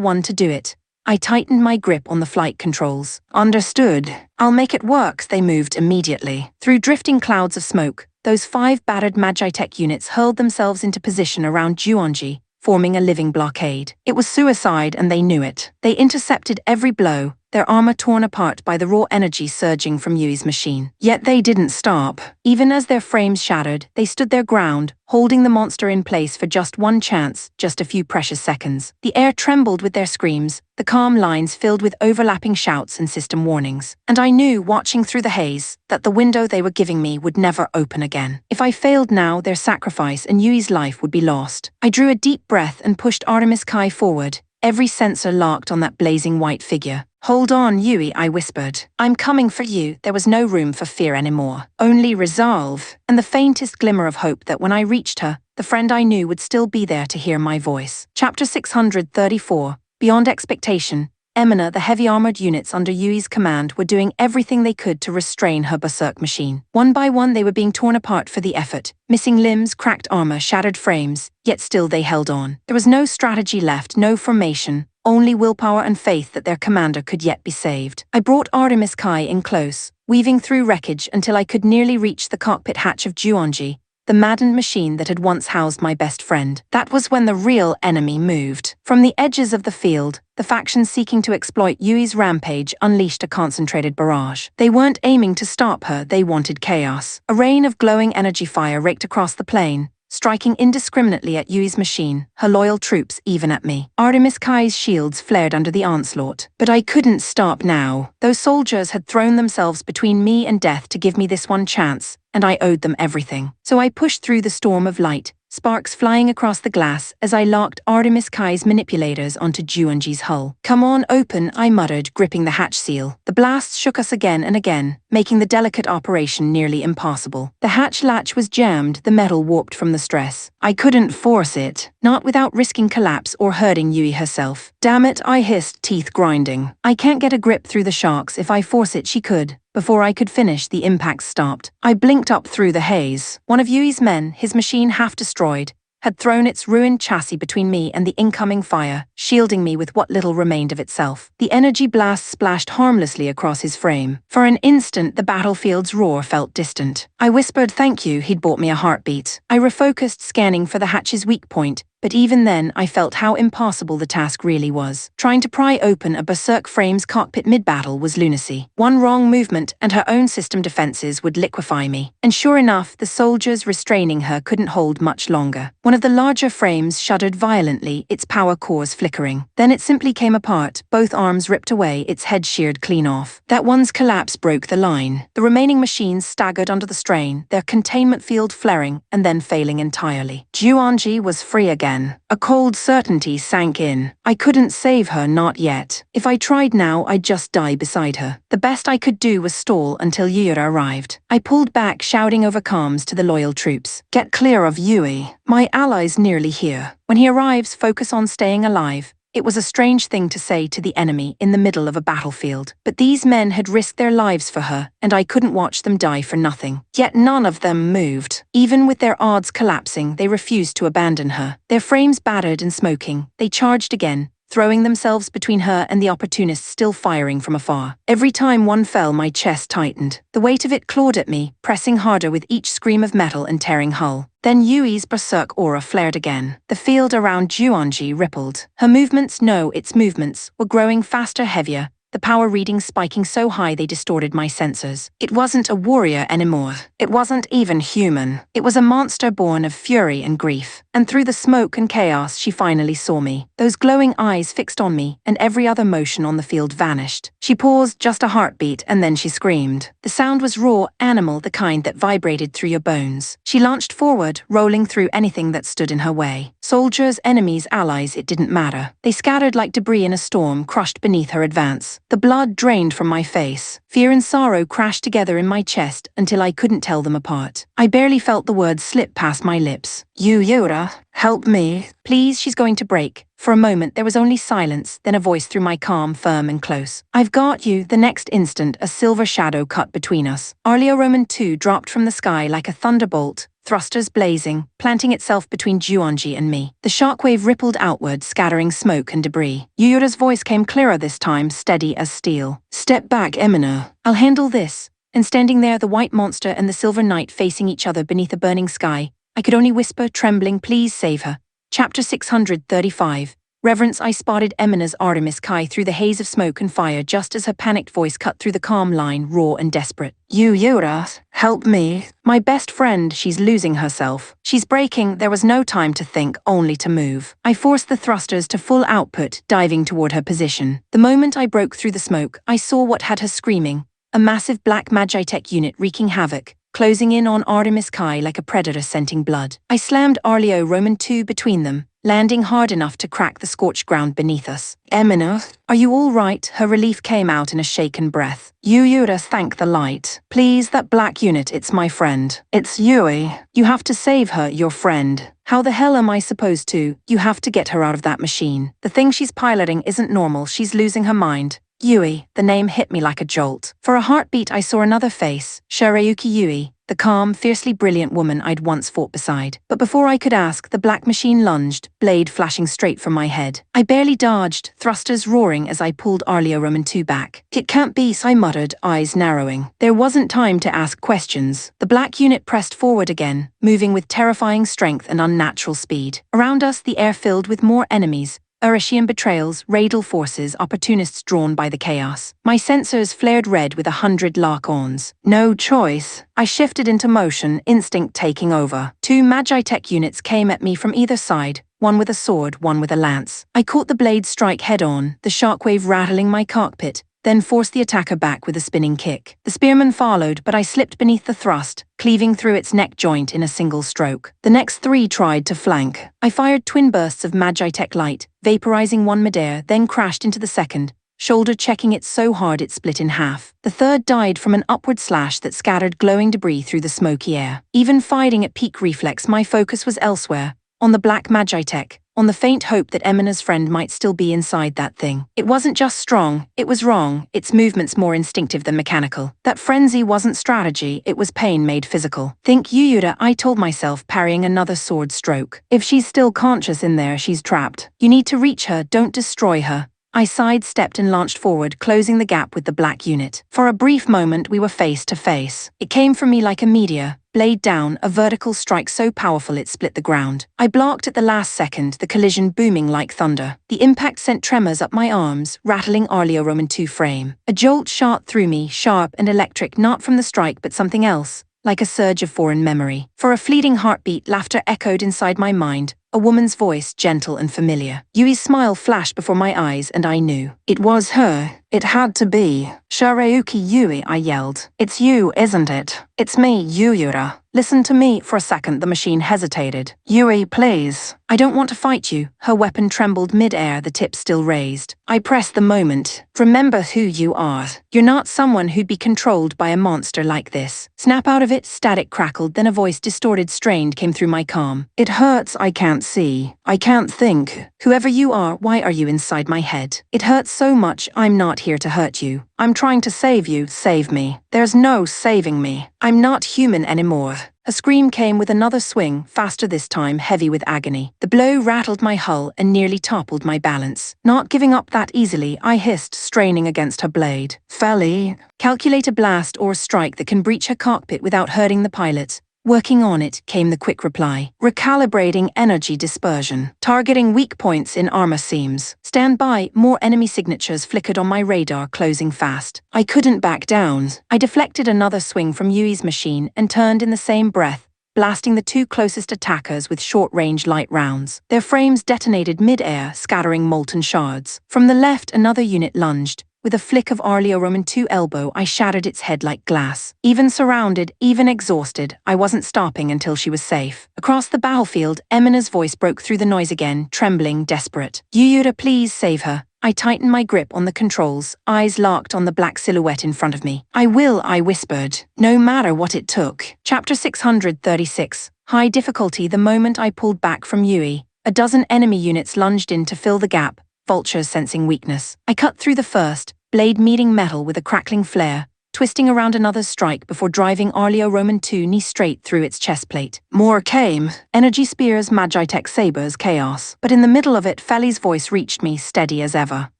one to do it." I tightened my grip on the flight controls. "Understood. I'll make it work." They moved immediately. Through drifting clouds of smoke, those 5 battered Manhwatech units hurled themselves into position around Juonji, forming a living blockade. It was suicide, and they knew it. They intercepted every blow, their armor torn apart by the raw energy surging from Yui's machine. Yet they didn't stop. Even as their frames shattered, they stood their ground, holding the monster in place for just one chance, just a few precious seconds. The air trembled with their screams, the calm lines filled with overlapping shouts and system warnings. And I knew, watching through the haze, that the window they were giving me would never open again. If I failed now, their sacrifice and Yui's life would be lost. I drew a deep breath and pushed Artemiskai forward, every sensor locked on that blazing white figure. "Hold on, Yui," I whispered. "I'm coming for you." There was no room for fear anymore, only resolve, and the faintest glimmer of hope that when I reached her, the friend I knew would still be there to hear my voice. Chapter 634, Beyond Expectation. Emina, the heavy-armored units under Yui's command, were doing everything they could to restrain her berserk machine. One by one they were being torn apart for the effort, missing limbs, cracked armor, shattered frames, yet still they held on. There was no strategy left, no formation, only willpower and faith that their commander could yet be saved. I brought Artemis Kai in close, weaving through wreckage until I could nearly reach the cockpit hatch of Juonji, the maddened machine that had once housed my best friend. That was when the real enemy moved. From the edges of the field, the factions seeking to exploit Yui's rampage unleashed a concentrated barrage. They weren't aiming to stop her, they wanted chaos. A rain of glowing energy fire raked across the plain, striking indiscriminately at Yui's machine, her loyal troops even at me. Artemis Kai's shields flared under the onslaught. But I couldn't stop now. Those soldiers had thrown themselves between me and death to give me this one chance, and I owed them everything. So I pushed through the storm of light, sparks flying across the glass as I locked Artemis Kai's manipulators onto Juonji's hull. "Come on, open," I muttered, gripping the hatch seal. The blasts shook us again and again, making the delicate operation nearly impossible. The hatch latch was jammed, the metal warped from the stress. I couldn't force it, not without risking collapse or hurting Yui herself. "Damn it," I hissed, teeth grinding. "I can't get a grip through the sharks. If I force it, she could." Before I could finish, the impact stopped. I blinked up through the haze. One of Yui's men, his machine half destroyed, had thrown its ruined chassis between me and the incoming fire, shielding me with what little remained of itself. The energy blast splashed harmlessly across his frame. For an instant, the battlefield's roar felt distant. I whispered thank you, he'd bought me a heartbeat. I refocused, scanning for the hatch's weak point, but even then I felt how impossible the task really was. Trying to pry open a berserk frame's cockpit mid-battle was lunacy. One wrong movement and her own system defenses would liquefy me. And sure enough, the soldiers restraining her couldn't hold much longer. One of the larger frames shuddered violently, its power cores flickering. Then it simply came apart, both arms ripped away, its head sheared clean off. That one's collapse broke the line. The remaining machines staggered under the strain, their containment field flaring and then failing entirely. Juonji was free again. A cold certainty sank in. I couldn't save her, not yet. If I tried now, I'd just die beside her. The best I could do was stall until Yura arrived. I pulled back, shouting over comms to the loyal troops. "Get clear of Yui. My ally's nearly here. When he arrives, focus on staying alive." It was a strange thing to say to the enemy in the middle of a battlefield, but these men had risked their lives for her, and I couldn't watch them die for nothing. Yet none of them moved. Even with their odds collapsing, they refused to abandon her. Their frames battered and smoking, they charged again, throwing themselves between her and the opportunists still firing from afar. Every time one fell, my chest tightened. The weight of it clawed at me, pressing harder with each scream of metal and tearing hull. Then Yui's berserk aura flared again. The field around Juonji rippled. Her movements, no, its movements, were growing faster, heavier, the power readings spiking so high they distorted my sensors. It wasn't a warrior anymore. It wasn't even human. It was a monster born of fury and grief. And through the smoke and chaos, she finally saw me. Those glowing eyes fixed on me, and every other motion on the field vanished. She paused, just a heartbeat, and then she screamed. The sound was raw, animal, the kind that vibrated through your bones. She launched forward, rolling through anything that stood in her way. Soldiers, enemies, allies, it didn't matter. They scattered like debris in a storm, crushed beneath her advance. The blood drained from my face. Fear and sorrow crashed together in my chest until I couldn't tell them apart. I barely felt the words slip past my lips. Yura, help me. Please, she's going to break. For a moment there was only silence, then a voice through my calm, firm and close. "I've got you." The next instant, a silver shadow cut between us. Arleo Roman 2 dropped from the sky like a thunderbolt, thrusters blazing, planting itself between Juonji and me. The shockwave rippled outward, scattering smoke and debris. Yura's voice came clearer this time, steady as steel. "Step back, Emina. I'll handle this." And standing there, the white monster and the silver knight facing each other beneath a burning sky, I could only whisper, trembling, "Please save her." Chapter 635. Reverence. I spotted Emina's Artemis Kai through the haze of smoke and fire just as her panicked voice cut through the calm line, raw and desperate. Yura, help me. My best friend, she's losing herself. She's breaking." There was no time to think, only to move. I forced the thrusters to full output, diving toward her position. The moment I broke through the smoke, I saw what had her screaming. A massive black Magitech unit wreaking havoc, closing in on Artemis Kai like a predator scenting blood. I slammed Arleo Roman 2 between them, landing hard enough to crack the scorched ground beneath us. "Emina, are you all right?" Her relief came out in a shaken breath. "Yura, thank the light. Please, that black unit, it's my friend. It's Yui. You have to save her, your friend." "How the hell am I supposed to?" "You have to get her out of that machine. The thing she's piloting isn't normal, she's losing her mind." Yui, the name hit me like a jolt. For a heartbeat I saw another face, Shirayuki Yui, the calm, fiercely brilliant woman I'd once fought beside. But before I could ask, the black machine lunged, blade flashing straight for my head. I barely dodged, thrusters roaring as I pulled Roman 2 back. "It can't be," I muttered, eyes narrowing. There wasn't time to ask questions. The black unit pressed forward again, moving with terrifying strength and unnatural speed. Around us, the air filled with more enemies. Erishian betrayals, raidal forces, opportunists drawn by the chaos. My sensors flared red with 100 lock-ons. No choice. I shifted into motion, instinct taking over. 2 Magitech units came at me from either side, one with a sword, one with a lance. I caught the blade strike head-on, the shockwave rattling my cockpit, then forced the attacker back with a spinning kick. The spearman followed, but I slipped beneath the thrust, cleaving through its neck joint in a single stroke. The next 3 tried to flank. I fired twin bursts of Magitech light, vaporizing one midair, then crashed into the second, shoulder checking it so hard it split in half. The third died from an upward slash that scattered glowing debris through the smoky air. Even fighting at peak reflex, my focus was elsewhere, on the black Magitech, on the faint hope that Emina's friend might still be inside that thing. It wasn't just strong, it was wrong, its movements more instinctive than mechanical. That frenzy wasn't strategy, it was pain made physical. "Think Yuyura," I told myself, parrying another sword stroke. "If she's still conscious in there, she's trapped. You need to reach her, don't destroy her." I sidestepped and launched forward, closing the gap with the black unit. For a brief moment, we were face to face. It came from me like a meteor, blade down, a vertical strike so powerful it split the ground. I blocked at the last second, the collision booming like thunder. The impact sent tremors up my arms, rattling Roman 2 frame. A jolt shot through me, sharp and electric, not from the strike but something else, like a surge of foreign memory. For a fleeting heartbeat, laughter echoed inside my mind, a woman's voice, gentle and familiar. Yui's smile flashed before my eyes, and I knew. It was her. It had to be. "Shirayuki Yui," I yelled. "It's you, isn't it? It's me, Yuyura. Listen to me." For a second, the machine hesitated. "Yui, please." "I don't want to fight you." Her weapon trembled mid-air, the tip still raised. I pressed the moment. "Remember who you are. You're not someone who'd be controlled by a monster like this." "Snap out of it," static crackled, then a voice distorted, strained, came through my calm. "It hurts, I can't see. I can't think. Whoever you are, why are you inside my head? It hurts so much. I'm not here to hurt you. I'm trying to save you, save me. There's no saving me. I'm not human anymore." A scream came with another swing, faster this time, heavy with agony. The blow rattled my hull and nearly toppled my balance. Not giving up that easily, I hissed, straining against her blade. "Felly, calculate a blast or a strike that can breach her cockpit without hurting the pilot." "Working on it," came the quick reply. "Recalibrating energy dispersion. Targeting weak points in armor seams. Stand by." More enemy signatures flickered on my radar, closing fast. I couldn't back down. I deflected another swing from Yui's machine and turned in the same breath, blasting the 2 closest attackers with short-range light rounds. Their frames detonated mid-air, scattering molten shards. From the left, another unit lunged. With a flick of Roman 2 elbow, I shattered its head like glass. Even surrounded, even exhausted, I wasn't stopping until she was safe. Across the battlefield, Emina's voice broke through the noise again, trembling, desperate. "Yuyura, please save her." I tightened my grip on the controls, eyes locked on the black silhouette in front of me. "I will," I whispered, "no matter what it took." Chapter 636. High difficulty. The moment I pulled back from Yui, a dozen enemy units lunged in to fill the gap, vultures sensing weakness. I cut through the first, blade meeting metal with a crackling flare, twisting around another's strike before driving Roman 2 knee straight through its chest plate. More came. Energy spears, Magitech sabers, chaos. But in the middle of it, Felly's voice reached me, steady as ever.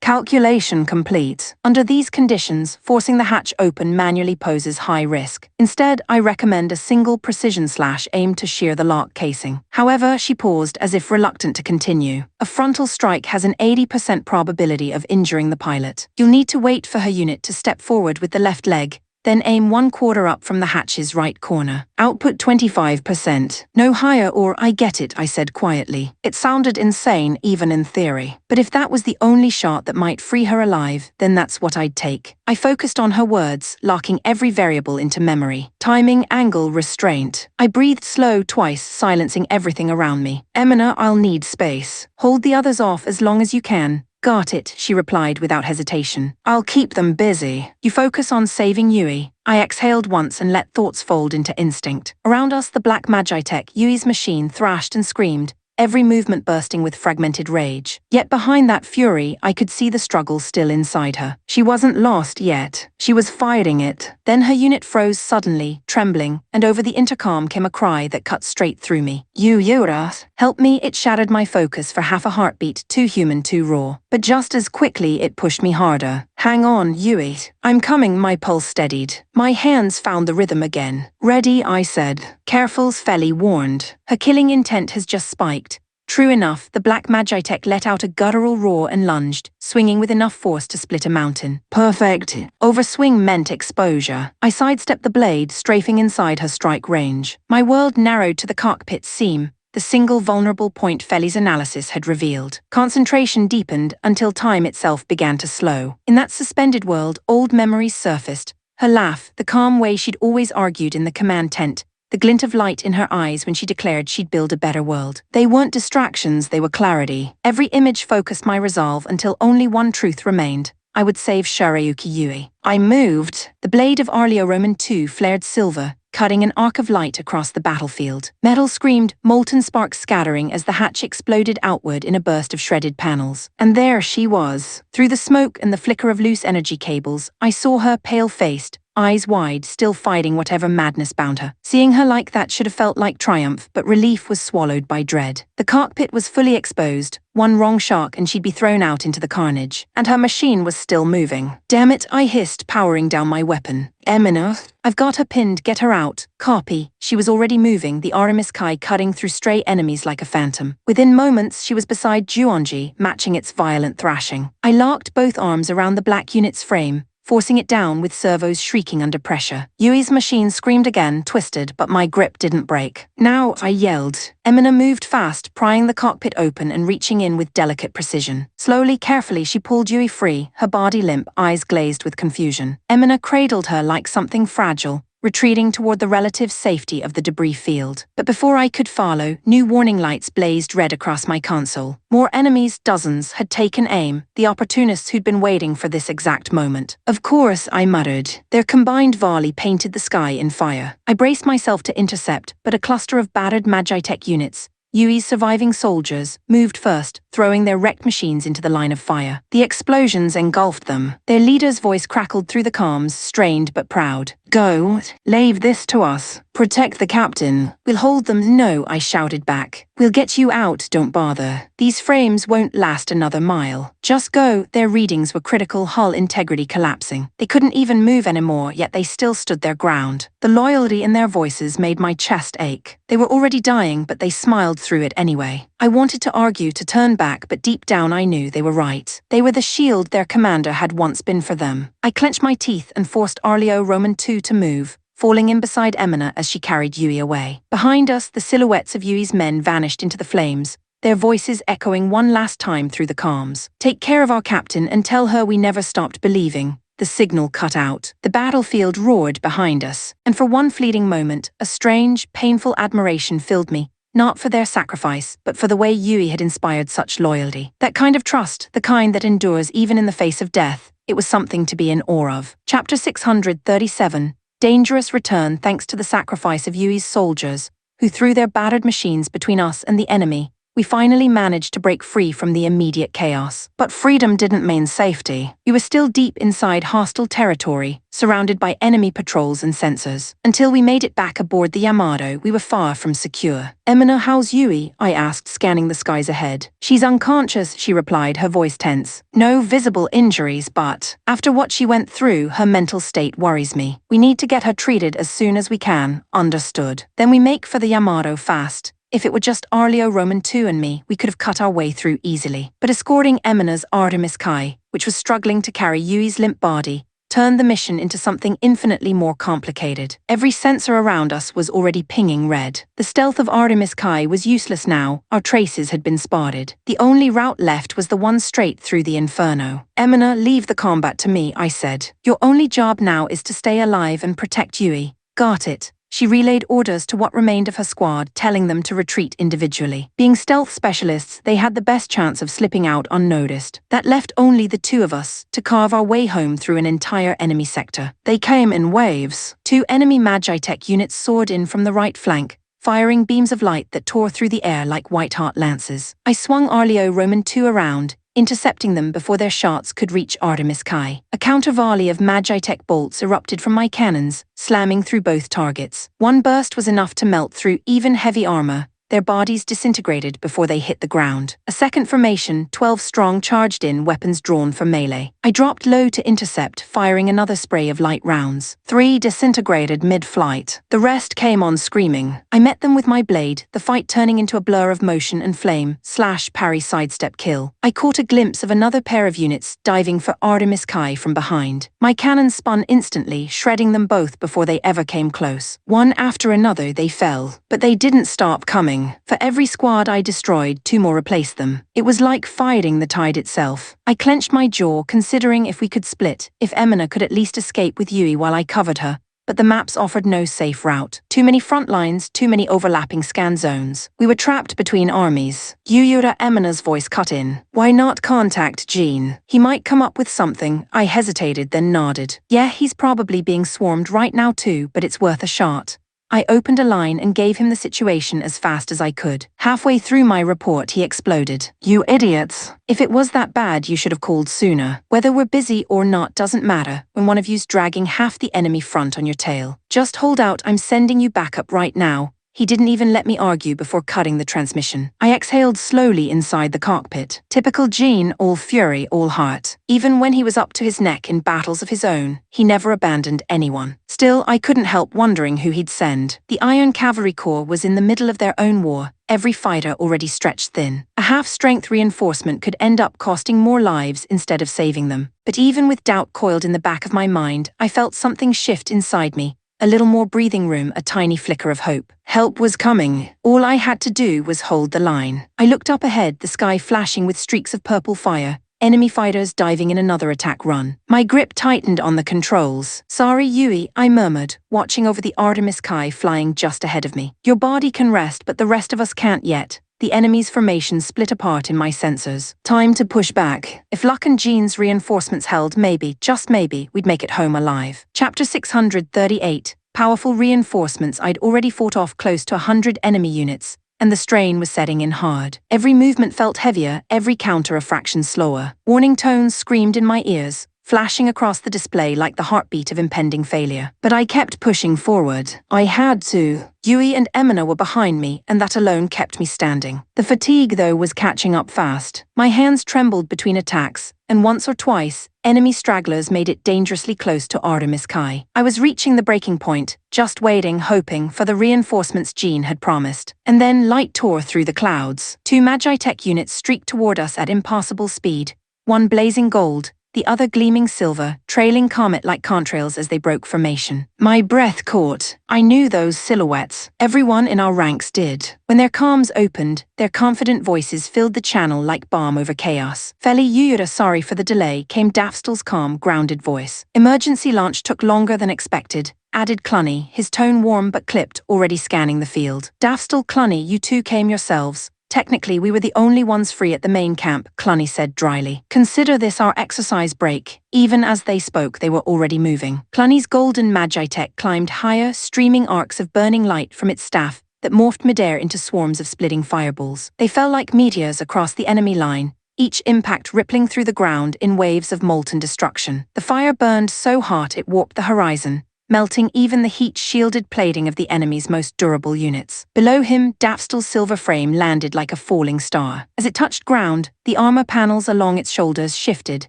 "Calculation complete. Under these conditions, forcing the hatch open manually poses high risk. Instead, I recommend a single precision slash aimed to shear the lock casing." However, she paused, as if reluctant to continue. "A frontal strike has an 80% probability of injuring the pilot. You'll need to wait for her unit to step forward with the left leg, then aim 1/4 up from the hatch's right corner. Output 25%. No higher or..." "I get it," I said quietly. It sounded insane, even in theory. But if that was the only shot that might free her alive, then that's what I'd take. I focused on her words, locking every variable into memory. Timing, angle, restraint. I breathed slow twice, silencing everything around me. "Emina, I'll need space. Hold the others off as long as you can." "Got it," she replied without hesitation. "I'll keep them busy. You focus on saving Yui." I exhaled once and let thoughts fold into instinct. Around us, the black Magitech, Yui's machine, thrashed and screamed, every movement bursting with fragmented rage. Yet behind that fury, I could see the struggle still inside her. She wasn't lost yet. She was fighting it. Then her unit froze suddenly, trembling, and over the intercom came a cry that cut straight through me. Yura, help me. It shattered my focus for half a heartbeat, too human, too raw. But just as quickly, it pushed me harder. Hang on, Yui. I'm coming. My pulse steadied. My hands found the rhythm again. Ready, I said. Careful, Feli warned. Her killing intent has just spiked. True enough, the black Magitek let out a guttural roar and lunged, swinging with enough force to split a mountain. Perfect. Overswing meant exposure. I sidestepped the blade, strafing inside her strike range. My world narrowed to the cockpit's seam, the single vulnerable point Feli's analysis had revealed. Concentration deepened until time itself began to slow. In that suspended world, old memories surfaced. Her laugh, the calm way she'd always argued in the command tent, the glint of light in her eyes when she declared she'd build a better world. They weren't distractions, they were clarity. Every image focused my resolve until only one truth remained. I would save Shirayuki Yui. I moved. The blade of Arleo Roman II flared silver, cutting an arc of light across the battlefield. Metal screamed, molten sparks scattering as the hatch exploded outward in a burst of shredded panels. And there she was. Through the smoke and the flicker of loose energy cables, I saw her pale-faced, eyes wide, still fighting whatever madness bound her. Seeing her like that should have felt like triumph, but relief was swallowed by dread. The cockpit was fully exposed. One wrong shock and she'd be thrown out into the carnage. And her machine was still moving. Damn it, I hissed, powering down my weapon. Emina, I've got her pinned, get her out. Copy. She was already moving, the Artemis Kai cutting through stray enemies like a phantom. Within moments, she was beside Juonji, matching its violent thrashing. I locked both arms around the black unit's frame, forcing it down with servos shrieking under pressure. Yui's machine screamed again, twisted, but my grip didn't break. Now, I yelled. Emina moved fast, prying the cockpit open and reaching in with delicate precision. Slowly, carefully, she pulled Yui free, her body limp, eyes glazed with confusion. Emina cradled her like something fragile, retreating toward the relative safety of the debris field. But before I could follow, new warning lights blazed red across my console. More enemies, dozens, had taken aim, the opportunists who'd been waiting for this exact moment. Of course, I muttered. Their combined volley painted the sky in fire. I braced myself to intercept, but a cluster of battered Magitek units, Yui's surviving soldiers, moved first, throwing their wrecked machines into the line of fire. The explosions engulfed them. Their leader's voice crackled through the comms, strained but proud. Go, leave this to us. Protect the captain. We'll hold them. No, I shouted back. We'll get you out, don't bother. These frames won't last another mile. Just go. Their readings were critical, hull integrity collapsing. They couldn't even move anymore, yet they still stood their ground. The loyalty in their voices made my chest ache. They were already dying, but they smiled through it anyway. I wanted to argue, to turn back, but deep down I knew they were right. They were the shield their commander had once been for them. I clenched my teeth and forced Arleo Roman II to move, falling in beside Emina as she carried Yui away. Behind us, the silhouettes of Yui's men vanished into the flames, their voices echoing one last time through the comms. Take care of our captain and tell her we never stopped believing. The signal cut out. The battlefield roared behind us, and for one fleeting moment, a strange, painful admiration filled me. Not for their sacrifice, but for the way Yui had inspired such loyalty. That kind of trust, the kind that endures even in the face of death, it was something to be in awe of. Chapter 637, Dangerous Return thanks to the sacrifice of Yui's soldiers, who threw their battered machines between us and the enemy. We finally managed to break free from the immediate chaos. But freedom didn't mean safety. We were still deep inside hostile territory, surrounded by enemy patrols and sensors. Until we made it back aboard the Yamato, we were far from secure. Emina, how's Yui? I asked, scanning the skies ahead. She's unconscious, she replied, her voice tense. No visible injuries, but after what she went through, her mental state worries me. We need to get her treated as soon as we can. Understood. Then we make for the Yamato fast. If it were just Arleo Roman II and me, we could have cut our way through easily. But escorting Emina's Artemis Kai, which was struggling to carry Yui's limp body, turned the mission into something infinitely more complicated. Every sensor around us was already pinging red. The stealth of Artemis Kai was useless now, our traces had been spotted. The only route left was the one straight through the inferno. Emina, leave the combat to me, I said. Your only job now is to stay alive and protect Yui. Got it. She relayed orders to what remained of her squad, telling them to retreat individually. Being stealth specialists, they had the best chance of slipping out unnoticed. That left only the two of us, to carve our way home through an entire enemy sector. They came in waves. Two enemy Magitek units soared in from the right flank, firing beams of light that tore through the air like white-hot lances. I swung Arleo Roman II around, intercepting them before their shots could reach Artemis Kai. A counter-volley of Magitech bolts erupted from my cannons, slamming through both targets. One burst was enough to melt through even heavy armor. Their bodies disintegrated before they hit the ground. A second formation, 12 strong, charged in, weapons drawn for melee. I dropped low to intercept, firing another spray of light rounds. 3 disintegrated mid-flight. The rest came on screaming. I met them with my blade, the fight turning into a blur of motion and flame, slash, parry, sidestep, kill. I caught a glimpse of another pair of units diving for Artemis Kai from behind. My cannon spun instantly, shredding them both before they ever came close. One after another they fell, but they didn't stop coming. For every squad I destroyed, 2 more replaced them. It was like fighting the tide itself. I clenched my jaw, considering if we could split, if Emina could at least escape with Yui while I covered her. But the maps offered no safe route. Too many front lines, too many overlapping scan zones. We were trapped between armies. Yuyura Emina's voice cut in. Why not contact Jean? He might come up with something. I hesitated, then nodded. Yeah, he's probably being swarmed right now too, but it's worth a shot. I opened a line and gave him the situation as fast as I could. Halfway through my report, he exploded. You idiots! If it was that bad, you should have called sooner. Whether we're busy or not doesn't matter when one of you's dragging half the enemy front on your tail. Just hold out, I'm sending you backup right now. He didn't even let me argue before cutting the transmission. I exhaled slowly inside the cockpit. Typical Jean, all fury, all heart. Even when he was up to his neck in battles of his own, he never abandoned anyone. Still, I couldn't help wondering who he'd send. The Iron Cavalry Corps was in the middle of their own war, every fighter already stretched thin. A half-strength reinforcement could end up costing more lives instead of saving them. But even with doubt coiled in the back of my mind, I felt something shift inside me. A little more breathing room, a tiny flicker of hope. Help was coming. All I had to do was hold the line. I looked up ahead, the sky flashing with streaks of purple fire. Enemy fighters diving in another attack run. My grip tightened on the controls. Sorry, Yui, I murmured, watching over the Artemis Kai flying just ahead of me. Your body can rest, but the rest of us can't yet. The enemy's formation split apart in my sensors. Time to push back. If Luck and Jean's reinforcements held, maybe, just maybe, we'd make it home alive. Chapter 638. Powerful reinforcements. I'd already fought off close to 100 enemy units, and the strain was setting in hard. Every movement felt heavier, every counter a fraction slower. Warning tones screamed in my ears, flashing across the display like the heartbeat of impending failure. But I kept pushing forward. I had to. Yui and Emina were behind me, and that alone kept me standing. The fatigue, though, was catching up fast. My hands trembled between attacks, and once or twice, enemy stragglers made it dangerously close to Artemis Kai. I was reaching the breaking point, just waiting, hoping for the reinforcements Jean had promised. And then light tore through the clouds. 2 Magitech units streaked toward us at impassable speed, one blazing gold, the other gleaming silver, trailing comet-like contrails as they broke formation. My breath caught. I knew those silhouettes. Everyone in our ranks did. When their comms opened, their confident voices filled the channel like balm over chaos. Feli Yura, sorry for the delay, came Dafstel's calm, grounded voice. Emergency launch took longer than expected, added Cluny, his tone warm but clipped, already scanning the field. Dafstel, Cluny, you two came yourselves. Technically, we were the only ones free at the main camp, Cluny said dryly. Consider this our exercise break. Even as they spoke, they were already moving. Cluny's golden Magitech climbed higher, streaming arcs of burning light from its staff that morphed midair into swarms of splitting fireballs. They fell like meteors across the enemy line, each impact rippling through the ground in waves of molten destruction. The fire burned so hot it warped the horizon, melting even the heat-shielded plating of the enemy's most durable units. Below him, Dafstel's silver frame landed like a falling star. As it touched ground, the armor panels along its shoulders shifted,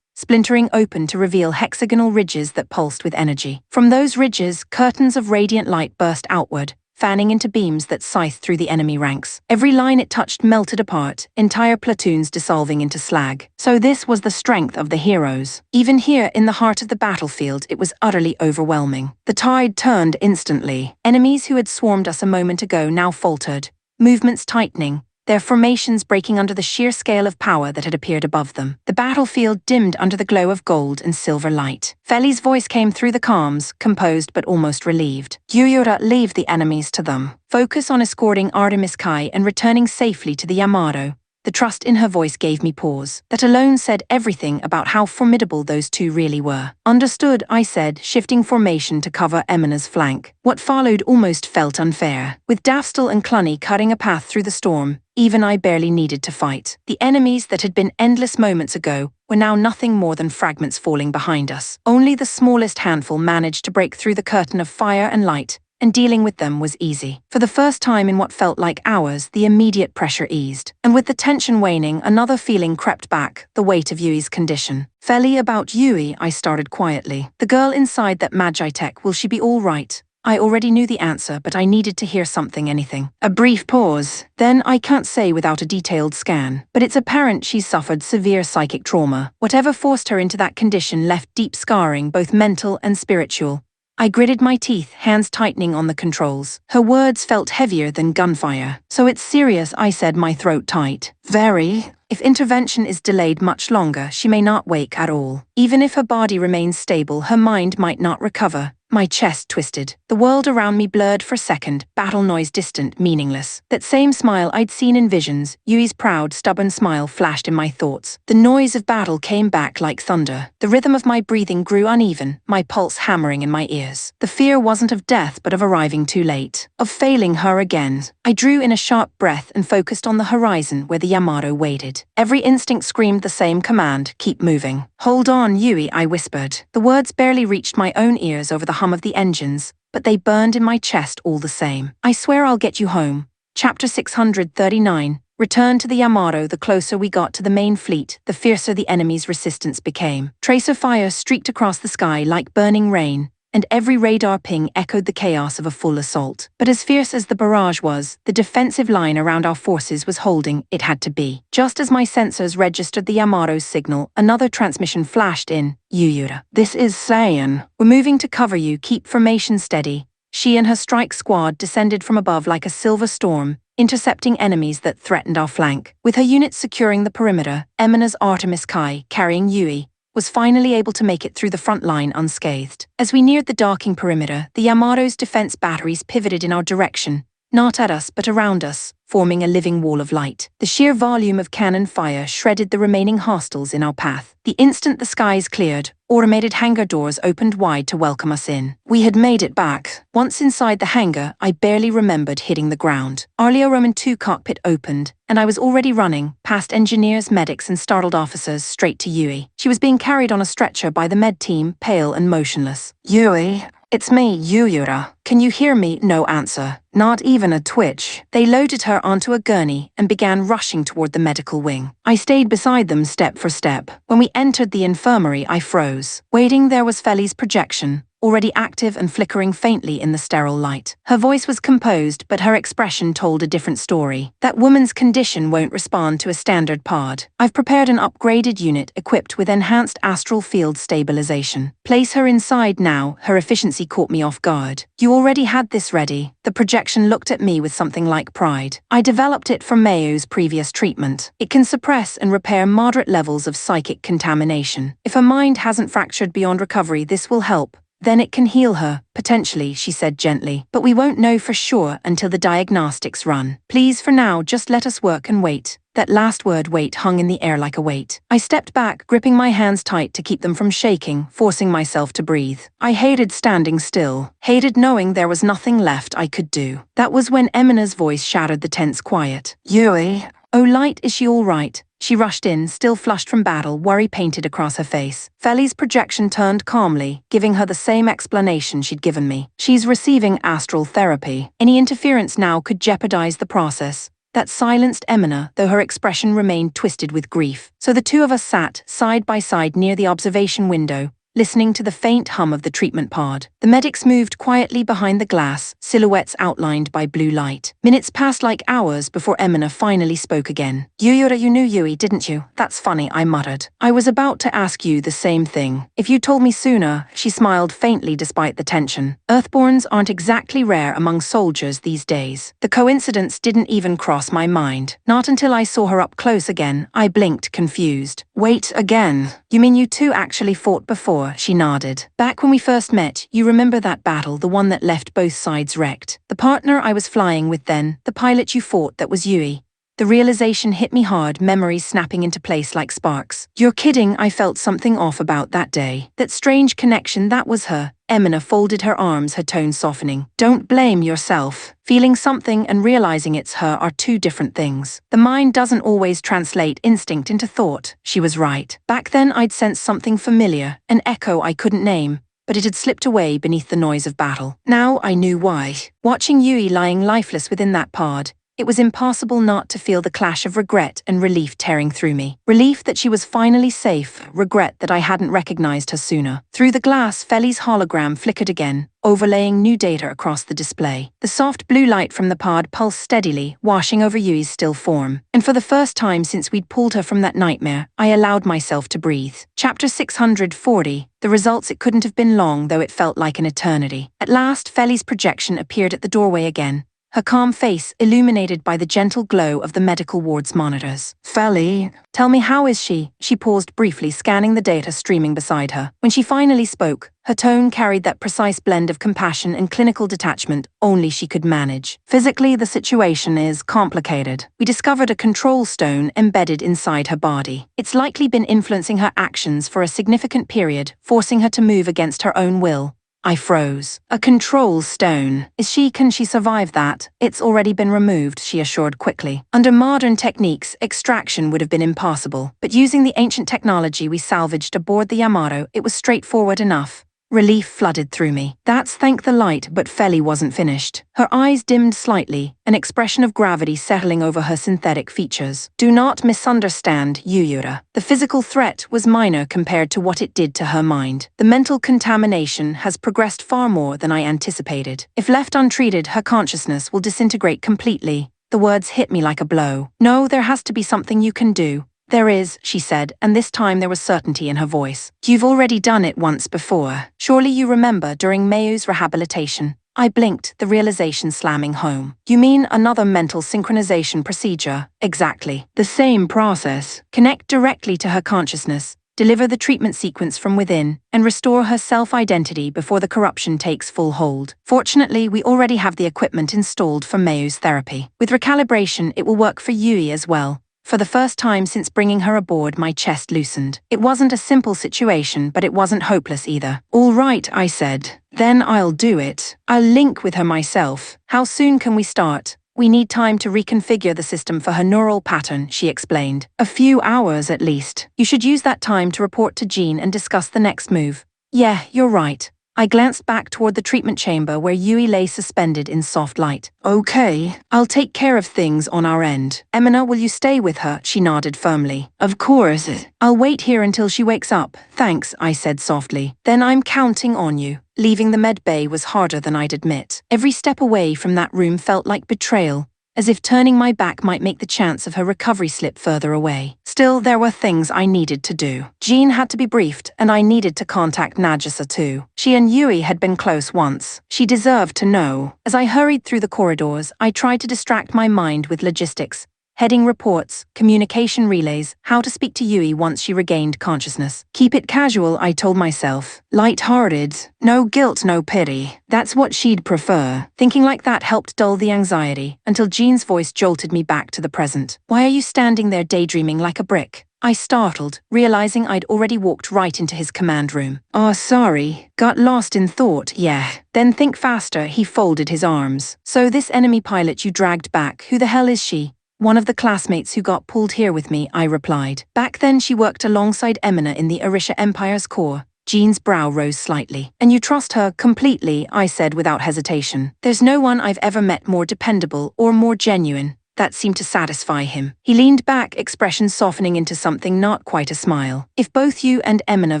splintering open to reveal hexagonal ridges that pulsed with energy. From those ridges, curtains of radiant light burst outward, fanning into beams that scythed through the enemy ranks. Every line it touched melted apart, entire platoons dissolving into slag. So this was the strength of the heroes. Even here, in the heart of the battlefield, it was utterly overwhelming. The tide turned instantly. Enemies who had swarmed us a moment ago now faltered, movements tightening, their formations breaking under the sheer scale of power that had appeared above them. The battlefield dimmed under the glow of gold and silver light. Feli's voice came through the comms, composed but almost relieved. Yuyura, leave the enemies to them. Focus on escorting Artemis Kai and returning safely to the Yamato. The trust in her voice gave me pause. That alone said everything about how formidable those two really were. Understood, I said, shifting formation to cover Emina's flank. What followed almost felt unfair. With Dafstal and Cluny cutting a path through the storm, even I barely needed to fight. The enemies that had been endless moments ago were now nothing more than fragments falling behind us. Only the smallest handful managed to break through the curtain of fire and light, and dealing with them was easy. For the first time in what felt like hours, the immediate pressure eased. And with the tension waning, another feeling crept back, the weight of Yui's condition. Feli, about Yui, I started quietly. The girl inside that Magitech, will she be all right? I already knew the answer, but I needed to hear anything. A brief pause. Then, I can't say without a detailed scan, but it's apparent she's suffered severe psychic trauma. Whatever forced her into that condition left deep scarring, both mental and spiritual. I gritted my teeth, hands tightening on the controls. Her words felt heavier than gunfire. So it's serious, I said, my throat tight. Very. If intervention is delayed much longer, she may not wake at all. Even if her body remains stable, her mind might not recover. My chest twisted. The world around me blurred for a second, battle noise distant, meaningless. That same smile I'd seen in visions, Yui's proud, stubborn smile flashed in my thoughts. The noise of battle came back like thunder. The rhythm of my breathing grew uneven, my pulse hammering in my ears. The fear wasn't of death but of arriving too late. Of failing her again. I drew in a sharp breath and focused on the horizon where the Yamato waited. Every instinct screamed the same command, keep moving. Hold on, Yui, I whispered. The words barely reached my own ears over the hum of the engines, but they burned in my chest all the same. I swear I'll get you home. Chapter 639. Return to the Yamato. The closer we got to the main fleet, the fiercer the enemy's resistance became. Tracer fire streaked across the sky like burning rain, and every radar ping echoed the chaos of a full assault. But as fierce as the barrage was, the defensive line around our forces was holding. It had to be. Just as my sensors registered the Yamato's signal, another transmission flashed in. Yuyura. This is Saiyan. We're moving to cover you, keep formation steady. She and her strike squad descended from above like a silver storm, intercepting enemies that threatened our flank. With her units securing the perimeter, Emina's Artemis Kai, carrying Yui, was finally able to make it through the front line unscathed. As we neared the docking perimeter, the Yamato's defense batteries pivoted in our direction, not at us but around us, forming a living wall of light. The sheer volume of cannon fire shredded the remaining hostiles in our path. The instant the skies cleared, automated hangar doors opened wide to welcome us in. We had made it back. Once inside the hangar, I barely remembered hitting the ground. Our Leo Roman 2 cockpit opened, and I was already running, past engineers, medics, and startled officers, straight to Yui. She was being carried on a stretcher by the med team, pale and motionless. Yui? It's me, Yuyura. Can you hear me? No answer. Not even a twitch. They loaded her onto a gurney and began rushing toward the medical wing. I stayed beside them step for step. When we entered the infirmary, I froze. Waiting there was Feli's projection, already active and flickering faintly in the sterile light. Her voice was composed, but her expression told a different story. That woman's condition won't respond to a standard pod. I've prepared an upgraded unit equipped with enhanced astral field stabilization. Place her inside now. Her efficiency caught me off guard. You already had this ready. The projection looked at me with something like pride. I developed it from Mayo's previous treatment. It can suppress and repair moderate levels of psychic contamination. If her mind hasn't fractured beyond recovery, this will help. Then it can heal her, potentially, she said gently. But we won't know for sure until the diagnostics run. Please, for now, just let us work and wait. That last word, wait, hung in the air like a weight. I stepped back, gripping my hands tight to keep them from shaking, forcing myself to breathe. I hated standing still, hated knowing there was nothing left I could do. That was when Emina's voice shattered the tense quiet. Yui? Oh, Light, is she all right? She rushed in, still flushed from battle, worry painted across her face. Feli's projection turned calmly, giving her the same explanation she'd given me. She's receiving astral therapy. Any interference now could jeopardize the process. That silenced Emina, though her expression remained twisted with grief. So the two of us sat, side by side near the observation window, listening to the faint hum of the treatment pod. The medics moved quietly behind the glass, silhouettes outlined by blue light. Minutes passed like hours before Emina finally spoke again. Yuyura, you knew Yui, didn't you? That's funny, I muttered. I was about to ask you the same thing. If you told me sooner, she smiled faintly despite the tension. Earthborns aren't exactly rare among soldiers these days. The coincidence didn't even cross my mind. Not until I saw her up close again, I blinked, confused. Wait, again? You mean you two actually fought before? She nodded. Back when we first met, you remember that battle, the one that left both sides wrecked. The partner I was flying with then, the pilot you fought, that was Yui. The realization hit me hard, memories snapping into place like sparks. You're kidding, I felt something off about that day. That strange connection, that was her. Emina folded her arms, her tone softening. Don't blame yourself. Feeling something and realizing it's her are two different things. The mind doesn't always translate instinct into thought. She was right. Back then I'd sensed something familiar, an echo I couldn't name, but it had slipped away beneath the noise of battle. Now I knew why. Watching Yui lying lifeless within that pod, it was impossible not to feel the clash of regret and relief tearing through me. Relief that she was finally safe, regret that I hadn't recognized her sooner. Through the glass, Feli's hologram flickered again, overlaying new data across the display. The soft blue light from the pod pulsed steadily, washing over Yui's still form. And for the first time since we'd pulled her from that nightmare, I allowed myself to breathe. Chapter 640. The results. It couldn't have been long, though it felt like an eternity. At last, Feli's projection appeared at the doorway again, her calm face illuminated by the gentle glow of the medical ward's monitors. Feli, tell me, how is she? She paused briefly, scanning the data streaming beside her. When she finally spoke, her tone carried that precise blend of compassion and clinical detachment only she could manage. Physically, the situation is complicated. We discovered a control stone embedded inside her body. It's likely been influencing her actions for a significant period, forcing her to move against her own will. I froze. A control stone. Can she survive that? It's already been removed, she assured quickly. Under modern techniques, extraction would have been impossible, but using the ancient technology we salvaged aboard the Yamato, it was straightforward enough. Relief flooded through me. That's thank the light, but Feli wasn't finished. Her eyes dimmed slightly, an expression of gravity settling over her synthetic features. Do not misunderstand, Yuyura. The physical threat was minor compared to what it did to her mind. The mental contamination has progressed far more than I anticipated. If left untreated, her consciousness will disintegrate completely. The words hit me like a blow. No, there has to be something you can do. There is, she said, and this time there was certainty in her voice. You've already done it once before. Surely you remember, during Mayu's rehabilitation. I blinked, the realization slamming home. You mean another mental synchronization procedure? Exactly. The same process. Connect directly to her consciousness, deliver the treatment sequence from within, and restore her self-identity before the corruption takes full hold. Fortunately, we already have the equipment installed for Mayu's therapy. With recalibration, it will work for Yui as well. For the first time since bringing her aboard, my chest loosened. It wasn't a simple situation, but it wasn't hopeless either. All right, I said. Then I'll do it. I'll link with her myself. How soon can we start? We need time to reconfigure the system for her neural pattern, she explained. A few hours at least. You should use that time to report to Jean and discuss the next move. Yeah, you're right. I glanced back toward the treatment chamber where Yui lay suspended in soft light. Okay, I'll take care of things on our end. Emina, will you stay with her? She nodded firmly. Of course. I'll wait here until she wakes up. Thanks, I said softly. Then I'm counting on you. Leaving the med bay was harder than I'd admit. Every step away from that room felt like betrayal, as if turning my back might make the chance of her recovery slip further away. Still, there were things I needed to do. Jean had to be briefed, and I needed to contact Nagisa too. She and Yui had been close once. She deserved to know. As I hurried through the corridors, I tried to distract my mind with logistics. Heading reports, communication relays, how to speak to Yui once she regained consciousness. Keep it casual, I told myself. Light-hearted. No guilt, no pity. That's what she'd prefer. Thinking like that helped dull the anxiety, until Jean's voice jolted me back to the present. Why are you standing there daydreaming like a brick? I startled, realizing I'd already walked right into his command room. Oh, sorry. Got lost in thought, yeah. Then think faster, he folded his arms. So this enemy pilot you dragged back, who the hell is she? One of the classmates who got pulled here with me, I replied. Back then she worked alongside Emina in the Orisha Empire's core. Jean's brow rose slightly. And you trust her completely, I said without hesitation. There's no one I've ever met more dependable or more genuine. That seemed to satisfy him. He leaned back, expression softening into something not quite a smile. If both you and Emina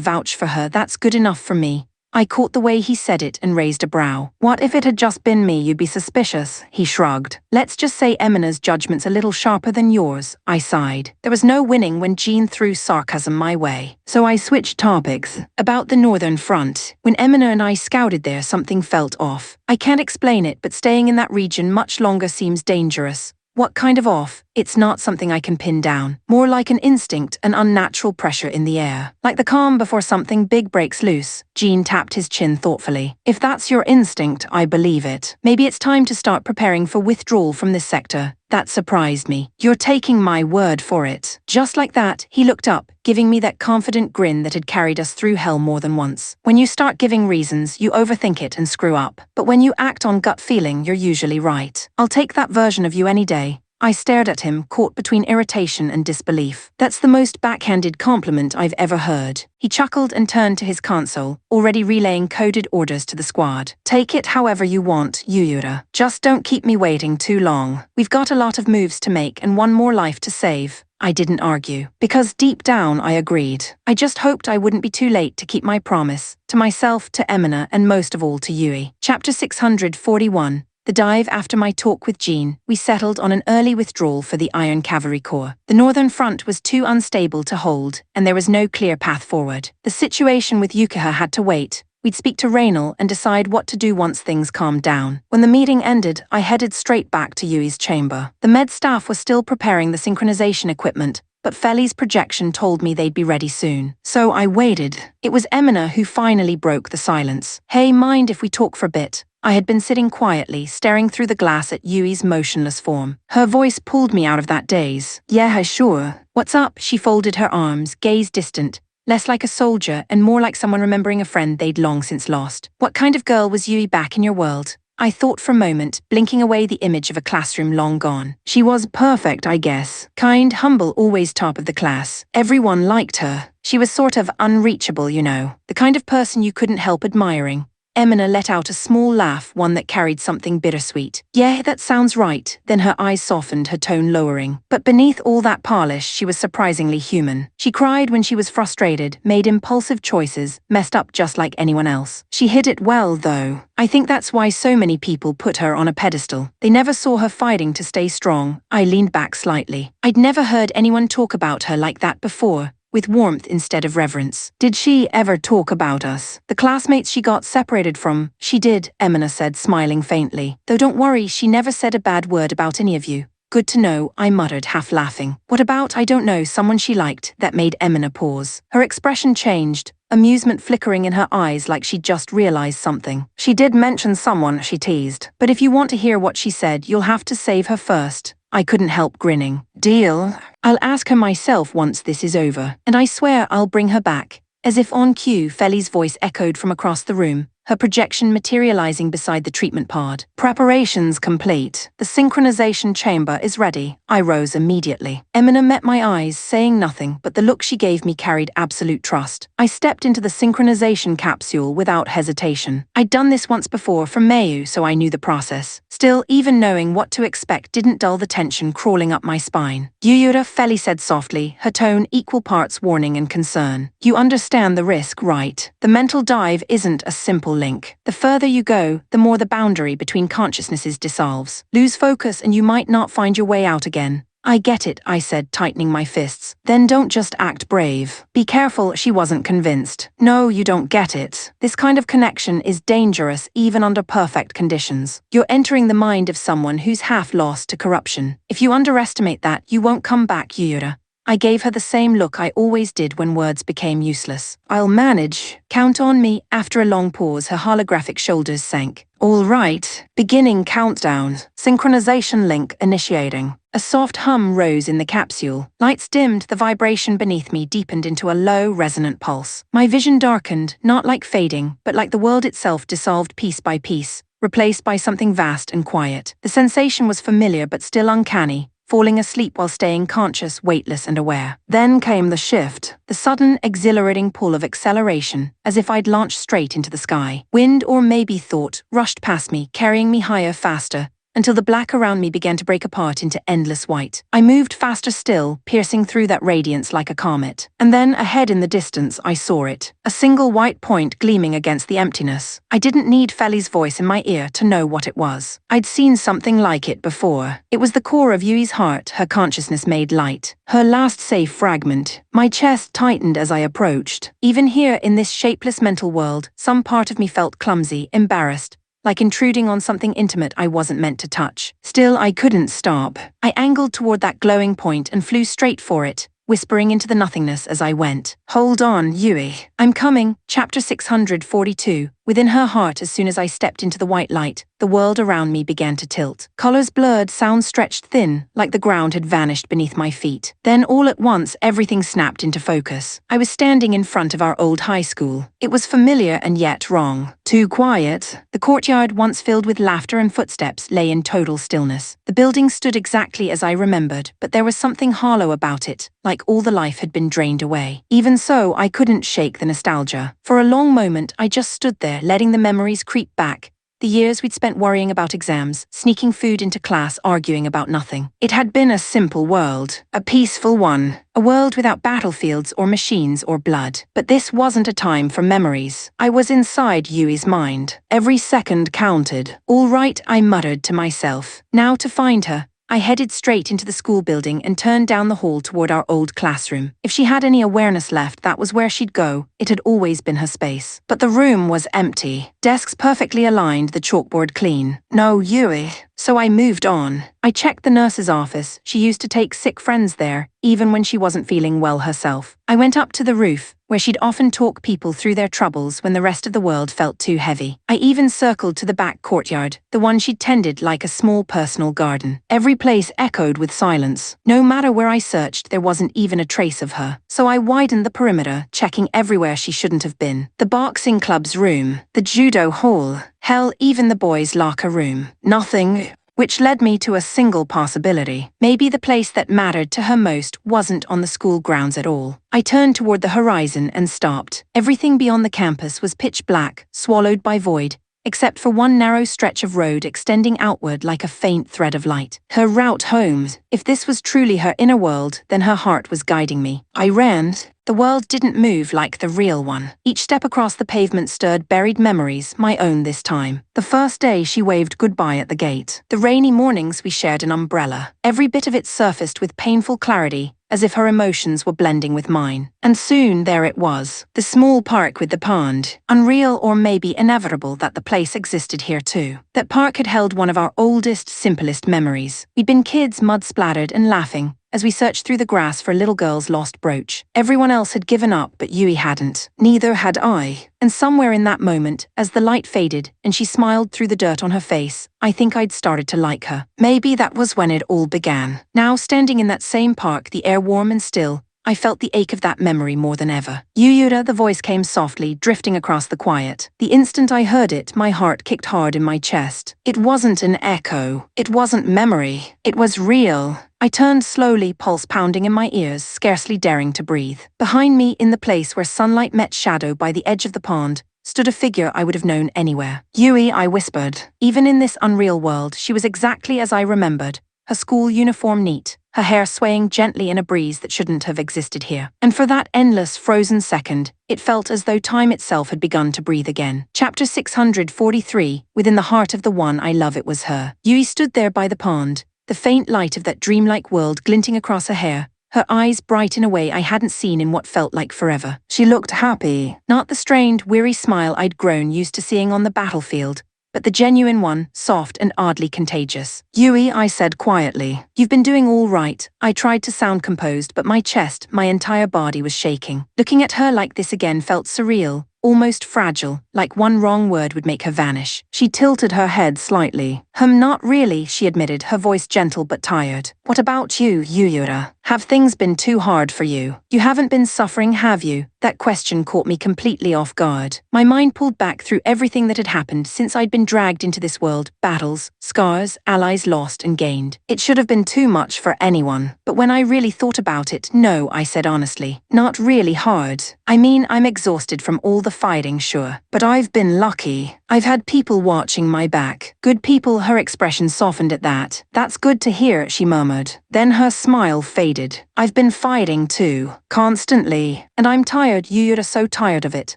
vouch for her, that's good enough for me. I caught the way he said it and raised a brow. What if it had just been me? You'd be suspicious, he shrugged. Let's just say Emina's judgment's a little sharper than yours, I sighed. There was no winning when Jean threw sarcasm my way. So I switched topics. About the Northern Front. When Emina and I scouted there, something felt off. I can't explain it, but staying in that region much longer seems dangerous. What kind of off? It's not something I can pin down. More like an instinct, an unnatural pressure in the air. Like the calm before something big breaks loose. Jean tapped his chin thoughtfully. If that's your instinct, I believe it. Maybe it's time to start preparing for withdrawal from this sector. That surprised me. You're taking my word for it. Just like that, he looked up, giving me that confident grin that had carried us through hell more than once. When you start giving reasons, you overthink it and screw up. But when you act on gut feeling, you're usually right. I'll take that version of you any day. I stared at him, caught between irritation and disbelief. That's the most backhanded compliment I've ever heard. He chuckled and turned to his console, already relaying coded orders to the squad. Take it however you want, Yuyura. Just don't keep me waiting too long. We've got a lot of moves to make and one more life to save. I didn't argue, because deep down I agreed. I just hoped I wouldn't be too late to keep my promise, to myself, to Emina, and most of all to Yui. Chapter 641. The dive. After my talk with Jean, we settled on an early withdrawal for the Iron Cavalry Corps. The northern front was too unstable to hold, and there was no clear path forward. The situation with Yukiha had to wait. We'd speak to Raynal and decide what to do once things calmed down. When the meeting ended, I headed straight back to Yui's chamber. The med staff was still preparing the synchronization equipment, but Feli's projection told me they'd be ready soon. So I waited. It was Emina who finally broke the silence. Hey, mind if we talk for a bit? I had been sitting quietly, staring through the glass at Yui's motionless form. Her voice pulled me out of that daze. Yeah, sure. What's up? She folded her arms, gaze distant, less like a soldier and more like someone remembering a friend they'd long since lost. What kind of girl was Yui back in your world? I thought for a moment, blinking away the image of a classroom long gone. She was perfect, I guess. Kind, humble, always top of the class. Everyone liked her. She was sort of unreachable, you know. The kind of person you couldn't help admiring. Emina let out a small laugh, one that carried something bittersweet. Yeah, that sounds right. Then her eyes softened, her tone lowering. But beneath all that polish, she was surprisingly human. She cried when she was frustrated, made impulsive choices, messed up just like anyone else. She hid it well, though. I think that's why so many people put her on a pedestal. They never saw her fighting to stay strong. I leaned back slightly. I'd never heard anyone talk about her like that before. With warmth instead of reverence. Did she ever talk about us? The classmates she got separated from? She did, Emina said, smiling faintly. Though don't worry, she never said a bad word about any of you. Good to know, I muttered, half laughing. What about, I don't know, someone she liked? That made Emina pause. Her expression changed, amusement flickering in her eyes like she'd just realized something. She did mention someone, she teased. But if you want to hear what she said, you'll have to save her first. I couldn't help grinning. Deal? I'll ask her myself once this is over, and I swear I'll bring her back. As if on cue, Feli's voice echoed from across the room, her projection materializing beside the treatment pod. Preparations complete. The synchronization chamber is ready. I rose immediately. Emina met my eyes, saying nothing, but the look she gave me carried absolute trust. I stepped into the synchronization capsule without hesitation. I'd done this once before for Mayu, so I knew the process. Still, even knowing what to expect didn't dull the tension crawling up my spine. Yuyura, Feli said softly, her tone equal parts warning and concern. You understand the risk, right? The mental dive isn't a simple link. The further you go, the more the boundary between consciousnesses dissolves. Lose focus and you might not find your way out again. I get it, I said, tightening my fists. Then don't just act brave. Be careful, she wasn't convinced. No, you don't get it. This kind of connection is dangerous even under perfect conditions. You're entering the mind of someone who's half lost to corruption. If you underestimate that, you won't come back, Yuyura. I gave her the same look I always did when words became useless. I'll manage. Count on me. After a long pause, her holographic shoulders sank. All right. Beginning countdown. Synchronization link initiating. A soft hum rose in the capsule. Lights dimmed, the vibration beneath me deepened into a low, resonant pulse. My vision darkened, not like fading, but like the world itself dissolved piece by piece, replaced by something vast and quiet. The sensation was familiar but still uncanny. Falling asleep while staying conscious, weightless and aware. Then came the shift, the sudden, exhilarating pull of acceleration, as if I'd launched straight into the sky. Wind, or maybe thought, rushed past me, carrying me higher, faster, until the black around me began to break apart into endless white. I moved faster still, piercing through that radiance like a comet. And then, ahead in the distance, I saw it. A single white point gleaming against the emptiness. I didn't need Feli's voice in my ear to know what it was. I'd seen something like it before. It was the core of Yui's heart, her consciousness made light. Her last safe fragment. My chest tightened as I approached. Even here, in this shapeless mental world, some part of me felt clumsy, embarrassed, like intruding on something intimate I wasn't meant to touch. Still, I couldn't stop. I angled toward that glowing point and flew straight for it, whispering into the nothingness as I went. "Hold on, Yui. I'm coming." Chapter 642. Within her heart, as soon as I stepped into the white light, the world around me began to tilt. Colors blurred, sounds stretched thin, like the ground had vanished beneath my feet. Then all at once, everything snapped into focus. I was standing in front of our old high school. It was familiar and yet wrong. Too quiet. The courtyard, once filled with laughter and footsteps, lay in total stillness. The building stood exactly as I remembered, but there was something hollow about it, like all the life had been drained away. Even so, I couldn't shake the nostalgia. For a long moment, I just stood there, letting the memories creep back. The years we'd spent worrying about exams, sneaking food into class, arguing about nothing. It had been a simple world, a peaceful one, a world without battlefields or machines or blood. But this wasn't a time for memories. I was inside Yui's mind. Every second counted. "All right," I muttered to myself. Now to find her. I headed straight into the school building and turned down the hall toward our old classroom. If she had any awareness left, that was where she'd go. It had always been her space. But the room was empty. Desks perfectly aligned, the chalkboard clean. No Yui. So I moved on. I checked the nurse's office. She used to take sick friends there, even when she wasn't feeling well herself. I went up to the roof, where she'd often talk people through their troubles when the rest of the world felt too heavy. I even circled to the back courtyard, the one she'd tended like a small personal garden. Every place echoed with silence. No matter where I searched, there wasn't even a trace of her. So I widened the perimeter, checking everywhere she shouldn't have been. The boxing club's room, the judo hall, hell, even the boys' locker room. Nothing. Which led me to a single possibility. Maybe the place that mattered to her most wasn't on the school grounds at all. I turned toward the horizon and stopped. Everything beyond the campus was pitch black, swallowed by void, except for one narrow stretch of road extending outward like a faint thread of light. Her route home. If this was truly her inner world, then her heart was guiding me. I ran. The world didn't move like the real one. Each step across the pavement stirred buried memories, my own this time. The first day she waved goodbye at the gate. The rainy mornings we shared an umbrella. Every bit of it surfaced with painful clarity, as if her emotions were blending with mine. And soon there it was, the small park with the pond. Unreal, or maybe inevitable, that the place existed here too. That park had held one of our oldest, simplest memories. We'd been kids, mud-splattered and laughing, as we searched through the grass for a little girl's lost brooch. Everyone else had given up, but Yui hadn't. Neither had I. And somewhere in that moment, as the light faded and she smiled through the dirt on her face, I think I'd started to like her. Maybe that was when it all began. Now, standing in that same park, the air warm and still, I felt the ache of that memory more than ever. "Yuyura," the voice came softly, drifting across the quiet. The instant I heard it, my heart kicked hard in my chest. It wasn't an echo. It wasn't memory. It was real. I turned slowly, pulse pounding in my ears, scarcely daring to breathe. Behind me, in the place where sunlight met shadow by the edge of the pond, stood a figure I would have known anywhere. "Yui," I whispered. Even in this unreal world, she was exactly as I remembered. Her school uniform neat, her hair swaying gently in a breeze that shouldn't have existed here. And for that endless, frozen second, it felt as though time itself had begun to breathe again. Chapter 643, within the heart of the one I love, it was her. Yui stood there by the pond, the faint light of that dreamlike world glinting across her hair, her eyes bright in a way I hadn't seen in what felt like forever. She looked happy, not the strained, weary smile I'd grown used to seeing on the battlefield, but the genuine one, soft and oddly contagious. "Yui," I said quietly, "you've been doing all right." I tried to sound composed, but my chest, my entire body was shaking. Looking at her like this again felt surreal, almost fragile, like one wrong word would make her vanish. She tilted her head slightly. Not really," she admitted, her voice gentle but tired. "What about you, Yuyura? Have things been too hard for you? You haven't been suffering, have you?" That question caught me completely off guard. My mind pulled back through everything that had happened since I'd been dragged into this world. Battles, scars, allies lost and gained. It should have been too much for anyone. But when I really thought about it, no, I said honestly. Not really hard. I mean, I'm exhausted from all the fighting, sure. But I've been lucky. I've had people watching my back. Good people. Her expression softened at that. "That's good to hear," she murmured. Then her smile faded. "I've been fighting too. Constantly. And I'm tired, Yuyura, so tired of it.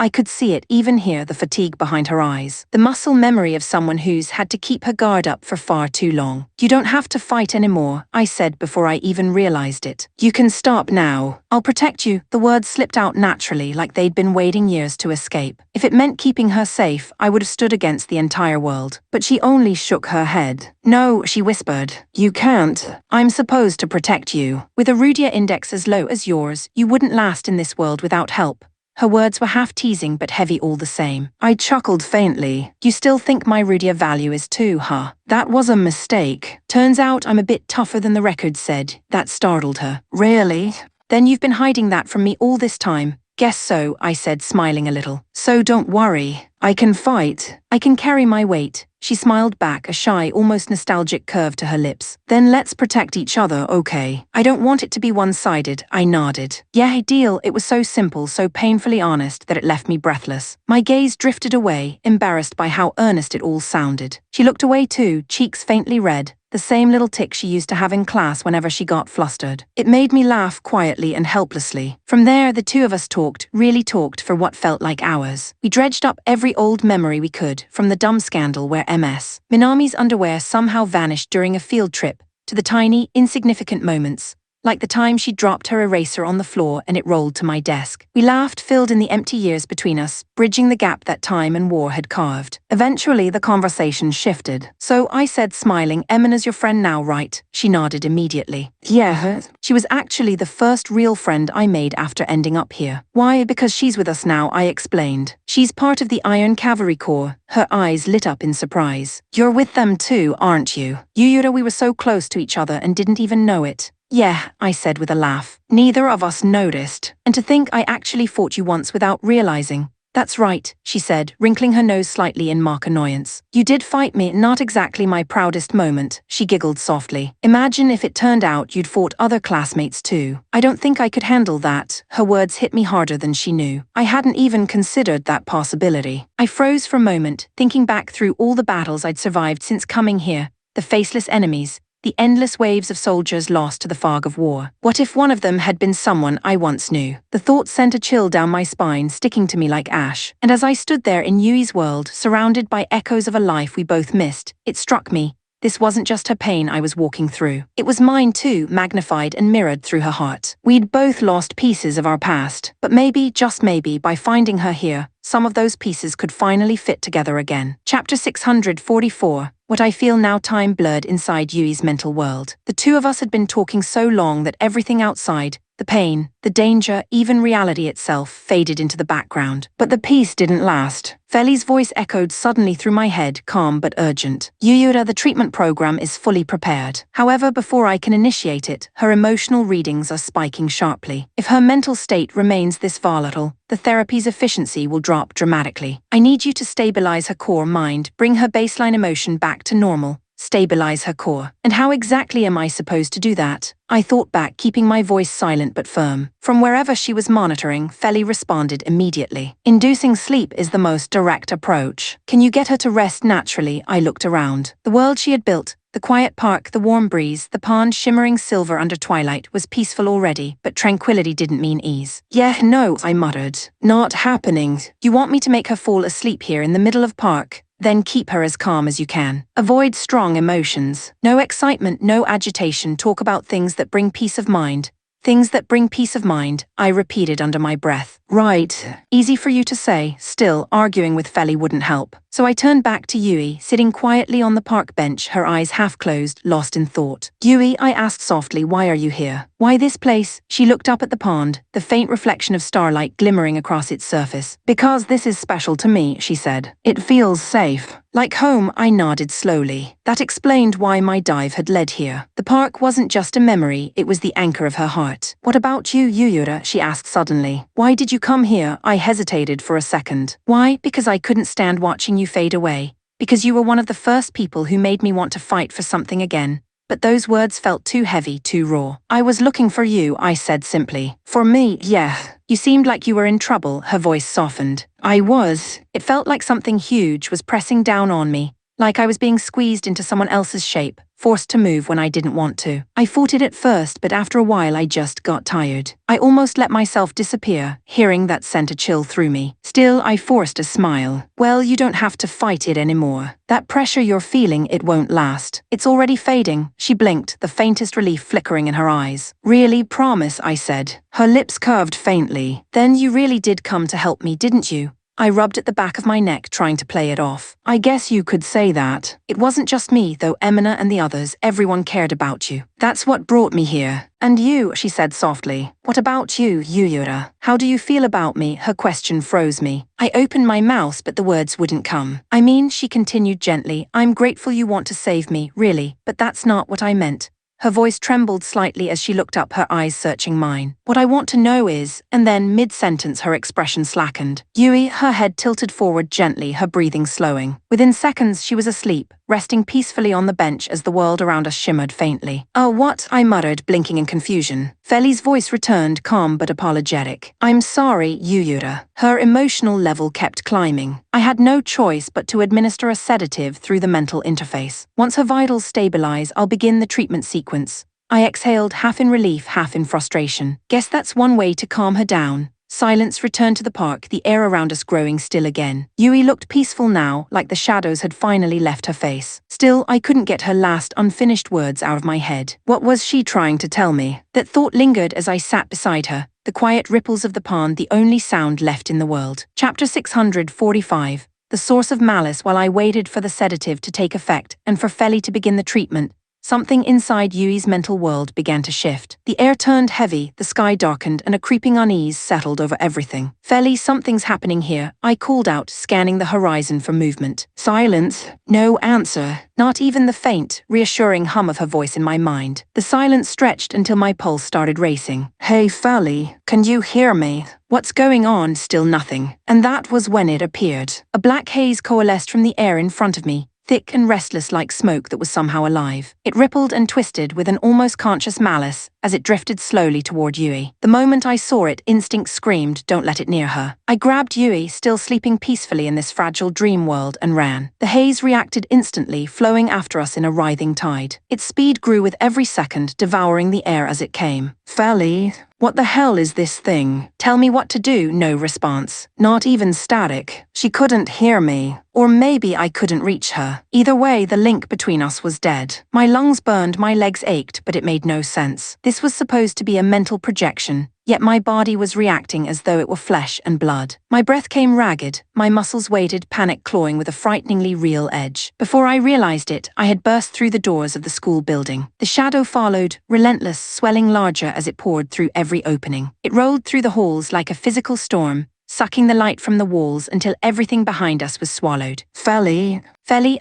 I could see it, even hear the fatigue behind her eyes. The muscle memory of someone who's had to keep her guard up for far too long. You don't have to fight anymore, I said before I even realized it. You can stop now. I'll protect you. The words slipped out naturally, like they'd been waiting years to escape. If it meant keeping her safe, I would have stood against the entire world. But she only shook her head. No, she whispered. You can't. I'm supposed to protect you. With a Rudia index as low as yours, you wouldn't last in this world without help. Her words were half teasing but heavy all the same. I chuckled faintly. You still think my Rudia value is 2, huh? That was a mistake. Turns out I'm a bit tougher than the record said. That startled her. Really? Then you've been hiding that from me all this time. Guess so, I said, smiling a little. So don't worry. I can fight. I can carry my weight. She smiled back, a shy, almost nostalgic curve to her lips. Then let's protect each other, okay? I don't want it to be one-sided, I nodded. Yeah, deal. It was so simple, so painfully honest that it left me breathless. My gaze drifted away, embarrassed by how earnest it all sounded. She looked away too, cheeks faintly red. The same little tick she used to have in class whenever she got flustered. It made me laugh quietly and helplessly. From there, the two of us talked, really talked, for what felt like hours. We dredged up every old memory we could, from the dumb scandal where Minami's underwear somehow vanished during a field trip, to the tiny, insignificant moments, like the time she dropped her eraser on the floor and it rolled to my desk. We laughed, filled in the empty years between us, bridging the gap that time and war had carved. Eventually, the conversation shifted. So I said, smiling, Emina's your friend now, right? She nodded immediately. Yeah. She was actually the first real friend I made after ending up here. Why? Because she's with us now, I explained. She's part of the Iron Cavalry Corps. Her eyes lit up in surprise. You're with them too, aren't you? Yuyura, we were so close to each other and didn't even know it. Yeah, I said with a laugh. Neither of us noticed. And to think I actually fought you once without realizing. That's right, she said, wrinkling her nose slightly in mock annoyance. You did fight me, not exactly my proudest moment, she giggled softly. Imagine if it turned out you'd fought other classmates too. I don't think I could handle that. Her words hit me harder than she knew. I hadn't even considered that possibility. I froze for a moment, thinking back through all the battles I'd survived since coming here, the faceless enemies, the endless waves of soldiers lost to the fog of war. What if one of them had been someone I once knew? The thought sent a chill down my spine, sticking to me like ash. And as I stood there in Yui's world, surrounded by echoes of a life we both missed, it struck me. This wasn't just her pain I was walking through. It was mine too, magnified and mirrored through her heart. We'd both lost pieces of our past, but maybe, just maybe, by finding her here, some of those pieces could finally fit together again. Chapter 644. What I feel now. Time blurred inside Yui's mental world. The two of us had been talking so long that everything outside, the pain, the danger, even reality itself, faded into the background. But the peace didn't last. Feli's voice echoed suddenly through my head, calm but urgent. Yuyura, the treatment program is fully prepared. However, before I can initiate it, her emotional readings are spiking sharply. If her mental state remains this volatile, the therapy's efficiency will drop dramatically. I need you to stabilize her core mind, bring her baseline emotion back to normal. Stabilize her core. And how exactly am I supposed to do that? I thought back, keeping my voice silent but firm. From wherever she was monitoring, Feli responded immediately. Inducing sleep is the most direct approach. Can you get her to rest naturally? I looked around. The world she had built, the quiet park, the warm breeze, the pond shimmering silver under twilight, was peaceful already, but tranquility didn't mean ease. Yeah, no, I muttered. Not happening. You want me to make her fall asleep here in the middle of park? Then keep her as calm as you can. Avoid strong emotions. No excitement, no agitation. Talk about things that bring peace of mind. Things that bring peace of mind, I repeated under my breath. Right. Easy for you to say. Still, arguing with Feli wouldn't help. So I turned back to Yui, sitting quietly on the park bench, her eyes half closed, lost in thought. Yui, I asked softly, why are you here? Why this place? She looked up at the pond, the faint reflection of starlight glimmering across its surface. Because this is special to me, she said. It feels safe. Like home, I nodded slowly. That explained why my dive had led here. The park wasn't just a memory, it was the anchor of her heart. What about you, Yuyura? She asked suddenly. Why did you come here? I hesitated for a second. Why? Because I couldn't stand watching you fade away. Because you were one of the first people who made me want to fight for something again. But those words felt too heavy, too raw. I was looking for you, I said simply. For me, yeah. You seemed like you were in trouble, her voice softened. I was. It felt like something huge was pressing down on me, like I was being squeezed into someone else's shape, forced to move when I didn't want to. I fought it at first, but after a while I just got tired. I almost let myself disappear, hearing that sent a chill through me. Still, I forced a smile. Well, you don't have to fight it anymore. That pressure you're feeling, it won't last. It's already fading. She blinked, the faintest relief flickering in her eyes. Really, promise, I said. Her lips curved faintly. Then you really did come to help me, didn't you? I rubbed at the back of my neck, trying to play it off. I guess you could say that. It wasn't just me, though. Emina and the others, everyone cared about you. That's what brought me here. And you, she said softly. What about you, Yuyura? How do you feel about me? Her question froze me. I opened my mouth, but the words wouldn't come. I mean, she continued gently, I'm grateful you want to save me, really, but that's not what I meant. Her voice trembled slightly as she looked up, her eyes searching mine. What I want to know is, and then mid-sentence her expression slackened. Yui, her head tilted forward gently, her breathing slowing. Within seconds she was asleep, resting peacefully on the bench as the world around us shimmered faintly. Oh, what? I muttered, blinking in confusion. Feli's voice returned, calm but apologetic. I'm sorry, Yuyura. Her emotional level kept climbing. I had no choice but to administer a sedative through the mental interface. Once her vitals stabilize, I'll begin the treatment sequence. I exhaled, half in relief, half in frustration. Guess that's one way to calm her down. Silence returned to the park, the air around us growing still again. Yui looked peaceful now, like the shadows had finally left her face. Still, I couldn't get her last unfinished words out of my head. What was she trying to tell me? That thought lingered as I sat beside her, the quiet ripples of the pond the only sound left in the world. Chapter 645. The source of malice. While I waited for the sedative to take effect and for Feli to begin the treatment, something inside Yui's mental world began to shift. The air turned heavy, the sky darkened, and a creeping unease settled over everything. Feli, something's happening here, I called out, scanning the horizon for movement. Silence. No answer. Not even the faint, reassuring hum of her voice in my mind. The silence stretched until my pulse started racing. Hey Feli, can you hear me? What's going on? Still nothing. And that was when it appeared. A black haze coalesced from the air in front of me, thick and restless like smoke that was somehow alive. It rippled and twisted with an almost conscious malice as it drifted slowly toward Yui. The moment I saw it, instinct screamed, don't let it near her. I grabbed Yui, still sleeping peacefully in this fragile dream world, and ran. The haze reacted instantly, flowing after us in a writhing tide. Its speed grew with every second, devouring the air as it came. Feli, what the hell is this thing? Tell me what to do. No response. Not even static. She couldn't hear me. Or maybe I couldn't reach her. Either way, the link between us was dead. My lungs burned, my legs ached, but it made no sense. This was supposed to be a mental projection, yet my body was reacting as though it were flesh and blood. My breath came ragged, my muscles waited, panic clawing with a frighteningly real edge. Before I realized it, I had burst through the doors of the school building. The shadow followed, relentless, swelling larger as it poured through every opening. It rolled through the halls like a physical storm, sucking the light from the walls until everything behind us was swallowed. Feli,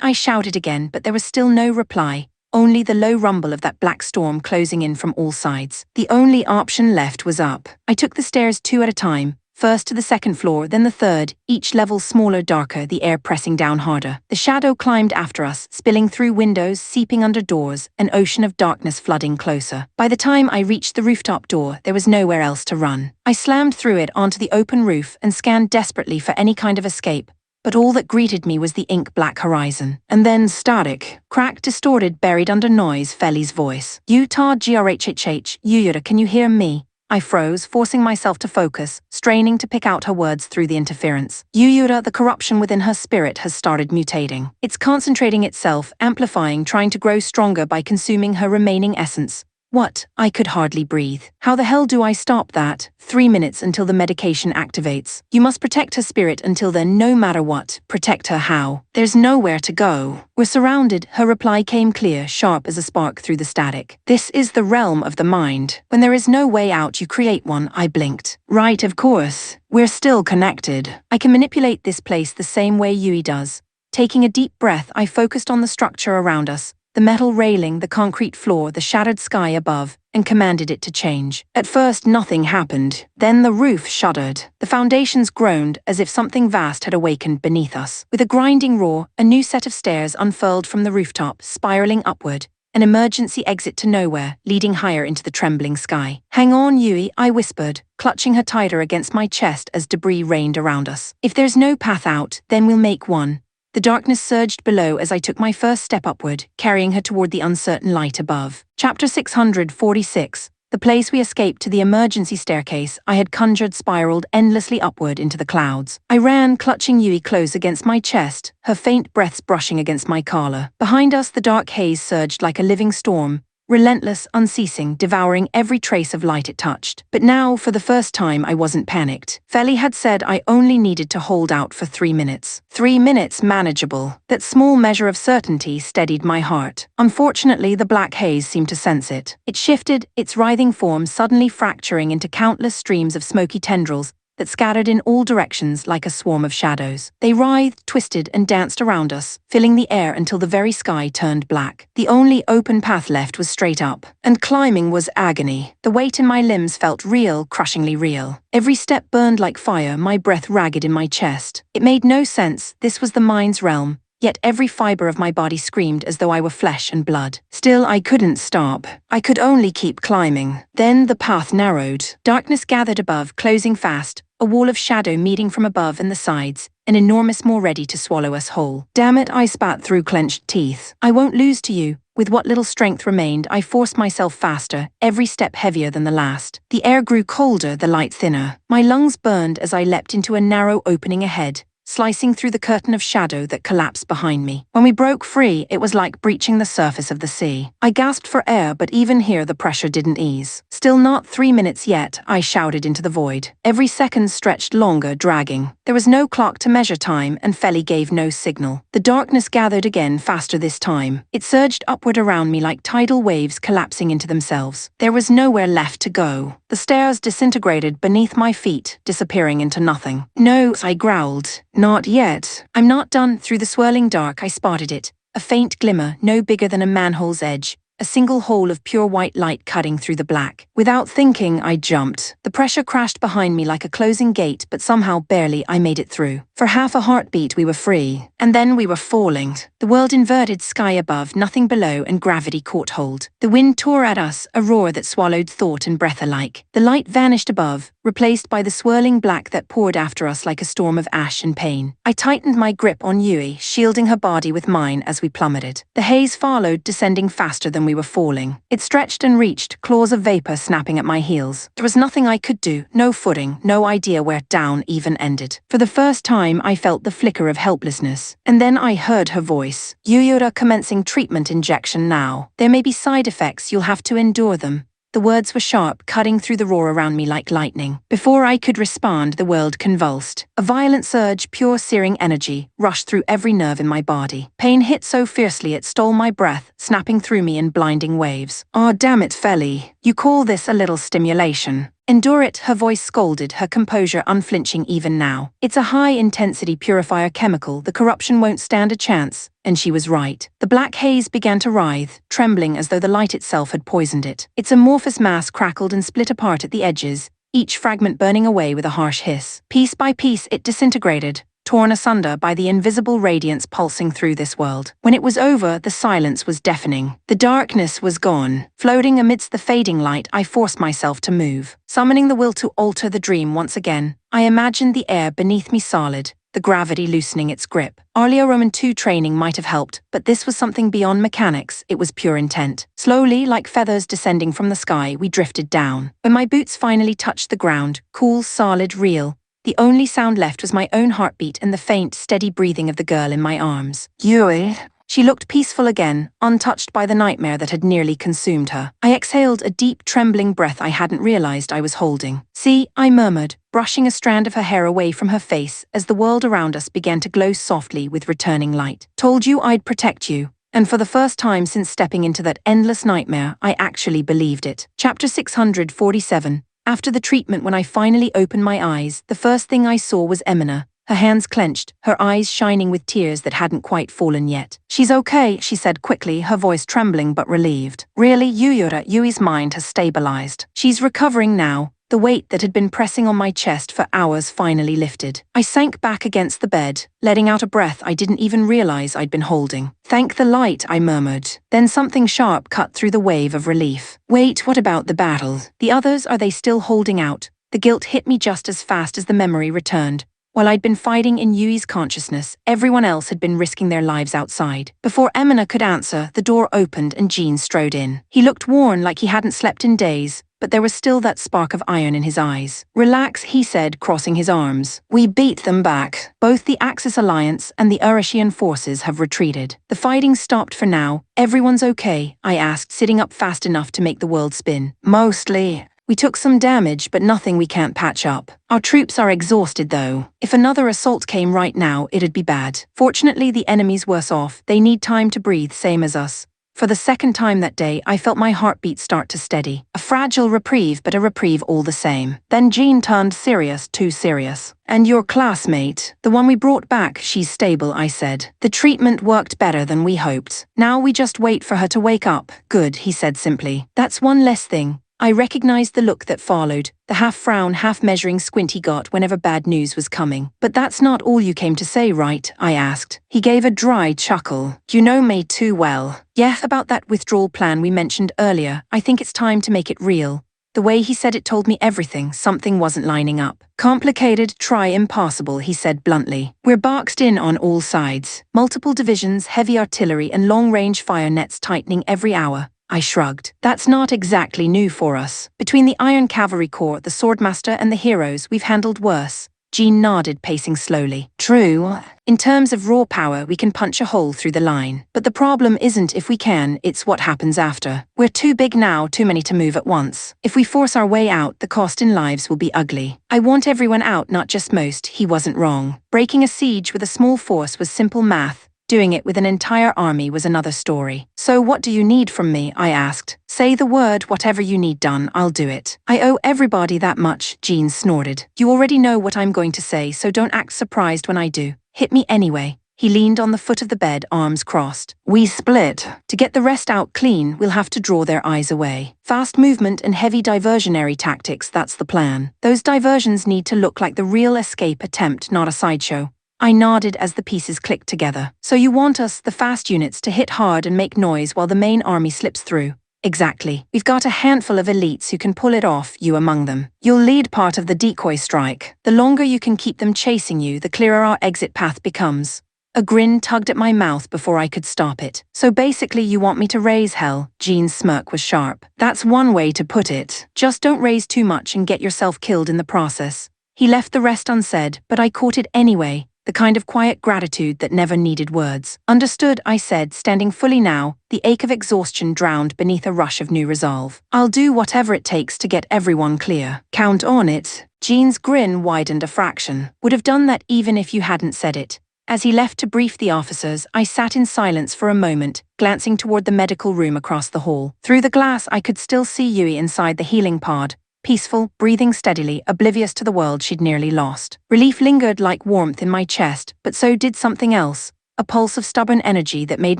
I shouted again, but there was still no reply. Only the low rumble of that black storm closing in from all sides. The only option left was up. I took the stairs 2 at a time, first to the second floor, then the third, each level smaller, darker, the air pressing down harder. The shadow climbed after us, spilling through windows, seeping under doors, an ocean of darkness flooding closer. By the time I reached the rooftop door, there was nowhere else to run. I slammed through it onto the open roof and scanned desperately for any kind of escape. But all that greeted me was the ink-black horizon. And then static, cracked, distorted, buried under noise, Feli's voice. Utah grhhh, Yuyura, can you hear me? I froze, forcing myself to focus, straining to pick out her words through the interference. Yuyura, the corruption within her spirit has started mutating. It's concentrating itself, amplifying, trying to grow stronger by consuming her remaining essence. What? I could hardly breathe. How the hell do I stop that? 3 minutes until the medication activates. You must protect her spirit until then, no matter what. Protect her how? There's nowhere to go. We're surrounded. Her reply came clear, sharp as a spark through the static. This is the realm of the mind. When there is no way out, you create one. I blinked. Right, of course. We're still connected. I can manipulate this place the same way Yui does. Taking a deep breath, I focused on the structure around us. The metal railing, the concrete floor, the shattered sky above, and commanded it to change. At first, nothing happened. Then the roof shuddered. The foundations groaned as if something vast had awakened beneath us. With a grinding roar, a new set of stairs unfurled from the rooftop, spiraling upward, an emergency exit to nowhere, leading higher into the trembling sky. Hang on, Yui, I whispered, clutching her tighter against my chest as debris rained around us. If there's no path out, then we'll make one. The darkness surged below as I took my first step upward, carrying her toward the uncertain light above. Chapter 646. The place we escaped to the emergency staircase I had conjured spiraled endlessly upward into the clouds. I ran, clutching Yui close against my chest, her faint breaths brushing against my collar. Behind us the dark haze surged like a living storm, relentless, unceasing, devouring every trace of light it touched. But now, for the first time, I wasn't panicked. Feli had said I only needed to hold out for 3 minutes. 3 minutes manageable. That small measure of certainty steadied my heart. Unfortunately, the black haze seemed to sense it. It shifted, its writhing form suddenly fracturing into countless streams of smoky tendrils that scattered in all directions like a swarm of shadows. They writhed, twisted, and danced around us, filling the air until the very sky turned black. The only open path left was straight up, and climbing was agony. The weight in my limbs felt real, crushingly real. Every step burned like fire, my breath ragged in my chest. It made no sense, this was the mind's realm. Yet every fiber of my body screamed as though I were flesh and blood. Still, I couldn't stop. I could only keep climbing. Then the path narrowed. Darkness gathered above, closing fast, a wall of shadow meeting from above and the sides, an enormous maw ready to swallow us whole. Damn it, I spat through clenched teeth. I won't lose to you. With what little strength remained, I forced myself faster, every step heavier than the last. The air grew colder, the light thinner. My lungs burned as I leapt into a narrow opening ahead, slicing through the curtain of shadow that collapsed behind me. When we broke free, it was like breaching the surface of the sea. I gasped for air, but even here the pressure didn't ease. Still not 3 minutes yet, I shouted into the void. Every second stretched longer, dragging. There was no clock to measure time, and Feli gave no signal. The darkness gathered again, faster this time. It surged upward around me like tidal waves collapsing into themselves. There was nowhere left to go. The stairs disintegrated beneath my feet, disappearing into nothing. No, I growled. Not yet. I'm not done. Through the swirling dark I spotted it, a faint glimmer no bigger than a manhole's edge, a single hole of pure white light cutting through the black. Without thinking, I jumped. The pressure crashed behind me like a closing gate, but somehow barely I made it through. For half a heartbeat we were free, and then we were falling. The world inverted, sky above, nothing below, and gravity caught hold. The wind tore at us, a roar that swallowed thought and breath alike. The light vanished above, replaced by the swirling black that poured after us like a storm of ash and pain. I tightened my grip on Yui, shielding her body with mine as we plummeted. The haze followed, descending faster than we were falling. It stretched and reached, claws of vapor snapping at my heels. There was nothing I could do, no footing, no idea where down even ended. For the first time, I felt the flicker of helplessness. And then I heard her voice. Yuyura commencing treatment injection now. There may be side effects, you'll have to endure them. The words were sharp, cutting through the roar around me like lightning. Before I could respond, the world convulsed. A violent surge, pure searing energy, rushed through every nerve in my body. Pain hit so fiercely it stole my breath, snapping through me in blinding waves. "Ah, damn it, Feli. You call this a little stimulation?" "Endure it," her voice scolded, her composure unflinching even now. "It's a high-intensity purifier chemical, the corruption won't stand a chance." And she was right. The black haze began to writhe, trembling as though the light itself had poisoned it. Its amorphous mass crackled and split apart at the edges, each fragment burning away with a harsh hiss. Piece by piece it disintegrated, torn asunder by the invisible radiance pulsing through this world. When it was over, the silence was deafening. The darkness was gone. Floating amidst the fading light, I forced myself to move. Summoning the will to alter the dream once again, I imagined the air beneath me solid, the gravity loosening its grip. Earlier Roman II training might have helped, but this was something beyond mechanics, it was pure intent. Slowly, like feathers descending from the sky, we drifted down. When my boots finally touched the ground, cool, solid, real, the only sound left was my own heartbeat and the faint, steady breathing of the girl in my arms. "Yui." She looked peaceful again, untouched by the nightmare that had nearly consumed her. I exhaled a deep, trembling breath I hadn't realized I was holding. "See," I murmured, brushing a strand of her hair away from her face as the world around us began to glow softly with returning light. "Told you I'd protect you." And for the first time since stepping into that endless nightmare, I actually believed it. Chapter 647. After the treatment, when I finally opened my eyes, the first thing I saw was Emina, her hands clenched, her eyes shining with tears that hadn't quite fallen yet. "She's okay," she said quickly, her voice trembling but relieved. "Really, Yuyura?" Yui's mind has stabilized. "She's recovering now." The weight that had been pressing on my chest for hours finally lifted. I sank back against the bed, letting out a breath I didn't even realize I'd been holding. "Thank the light," I murmured. Then something sharp cut through the wave of relief. "Wait, what about the battle? The others, are they still holding out?" The guilt hit me just as fast as the memory returned. While I'd been fighting in Yui's consciousness, everyone else had been risking their lives outside. Before Emina could answer, the door opened and Jean strode in. He looked worn, like he hadn't slept in days, but there was still that spark of iron in his eyes. "Relax," he said, crossing his arms. "We beat them back. Both the Axis Alliance and the Urushian forces have retreated. The fighting stopped for now. Everyone's okay?" I asked, sitting up fast enough to make the world spin. "Mostly. We took some damage, but nothing we can't patch up. Our troops are exhausted, though. If another assault came right now, it'd be bad. Fortunately, the enemy's worse off. They need time to breathe, same as us." For the second time that day, I felt my heartbeat start to steady. A fragile reprieve, but a reprieve all the same. Then Jean turned serious, too serious. "And your classmate, the one we brought back, she's stable," I said. "The treatment worked better than we hoped. Now we just wait for her to wake up." "Good," he said simply. "That's one less thing." I recognized the look that followed, the half-frown, half-measuring squint he got whenever bad news was coming. "But that's not all you came to say, right?" I asked. He gave a dry chuckle. "You know me too well." "Yeah, about that withdrawal plan we mentioned earlier. I think it's time to make it real." The way he said it told me everything. Something wasn't lining up. "Complicated, try impossible," he said bluntly. "We're boxed in on all sides. Multiple divisions, heavy artillery, and long-range fire nets tightening every hour." I shrugged. "That's not exactly new for us. Between the Iron Cavalry Corps, the Swordmaster, and the Heroes, we've handled worse." Jean nodded, pacing slowly. "True. In terms of raw power, we can punch a hole through the line. But the problem isn't if we can, it's what happens after. We're too big now, too many to move at once. If we force our way out, the cost in lives will be ugly. I want everyone out, not just most." He wasn't wrong. Breaking a siege with a small force was simple math. Doing it with an entire army was another story. "So what do you need from me?" I asked. "Say the word, whatever you need done, I'll do it." "I owe everybody that much," Jean snorted. "You already know what I'm going to say, so don't act surprised when I do. Hit me anyway." He leaned on the foot of the bed, arms crossed. "We split. To get the rest out clean, we'll have to draw their eyes away. Fast movement and heavy diversionary tactics, that's the plan. Those diversions need to look like the real escape attempt, not a sideshow." I nodded as the pieces clicked together. "So you want us, the fast units, to hit hard and make noise while the main army slips through?" "Exactly. We've got a handful of elites who can pull it off, you among them. You'll lead part of the decoy strike. The longer you can keep them chasing you, the clearer our exit path becomes." A grin tugged at my mouth before I could stop it. "So basically you want me to raise hell?" Jean's smirk was sharp. "That's one way to put it. Just don't raise too much and get yourself killed in the process." He left the rest unsaid, but I caught it anyway. The kind of quiet gratitude that never needed words. "Understood," I said, standing fully now, the ache of exhaustion drowned beneath a rush of new resolve. "I'll do whatever it takes to get everyone clear." "Count on it." Jean's grin widened a fraction. "Would have done that even if you hadn't said it." As he left to brief the officers, I sat in silence for a moment, glancing toward the medical room across the hall. Through the glass, I could still see Yui inside the healing pod. Peaceful, breathing steadily, oblivious to the world she'd nearly lost. Relief lingered like warmth in my chest, but so did something else. A pulse of stubborn energy that made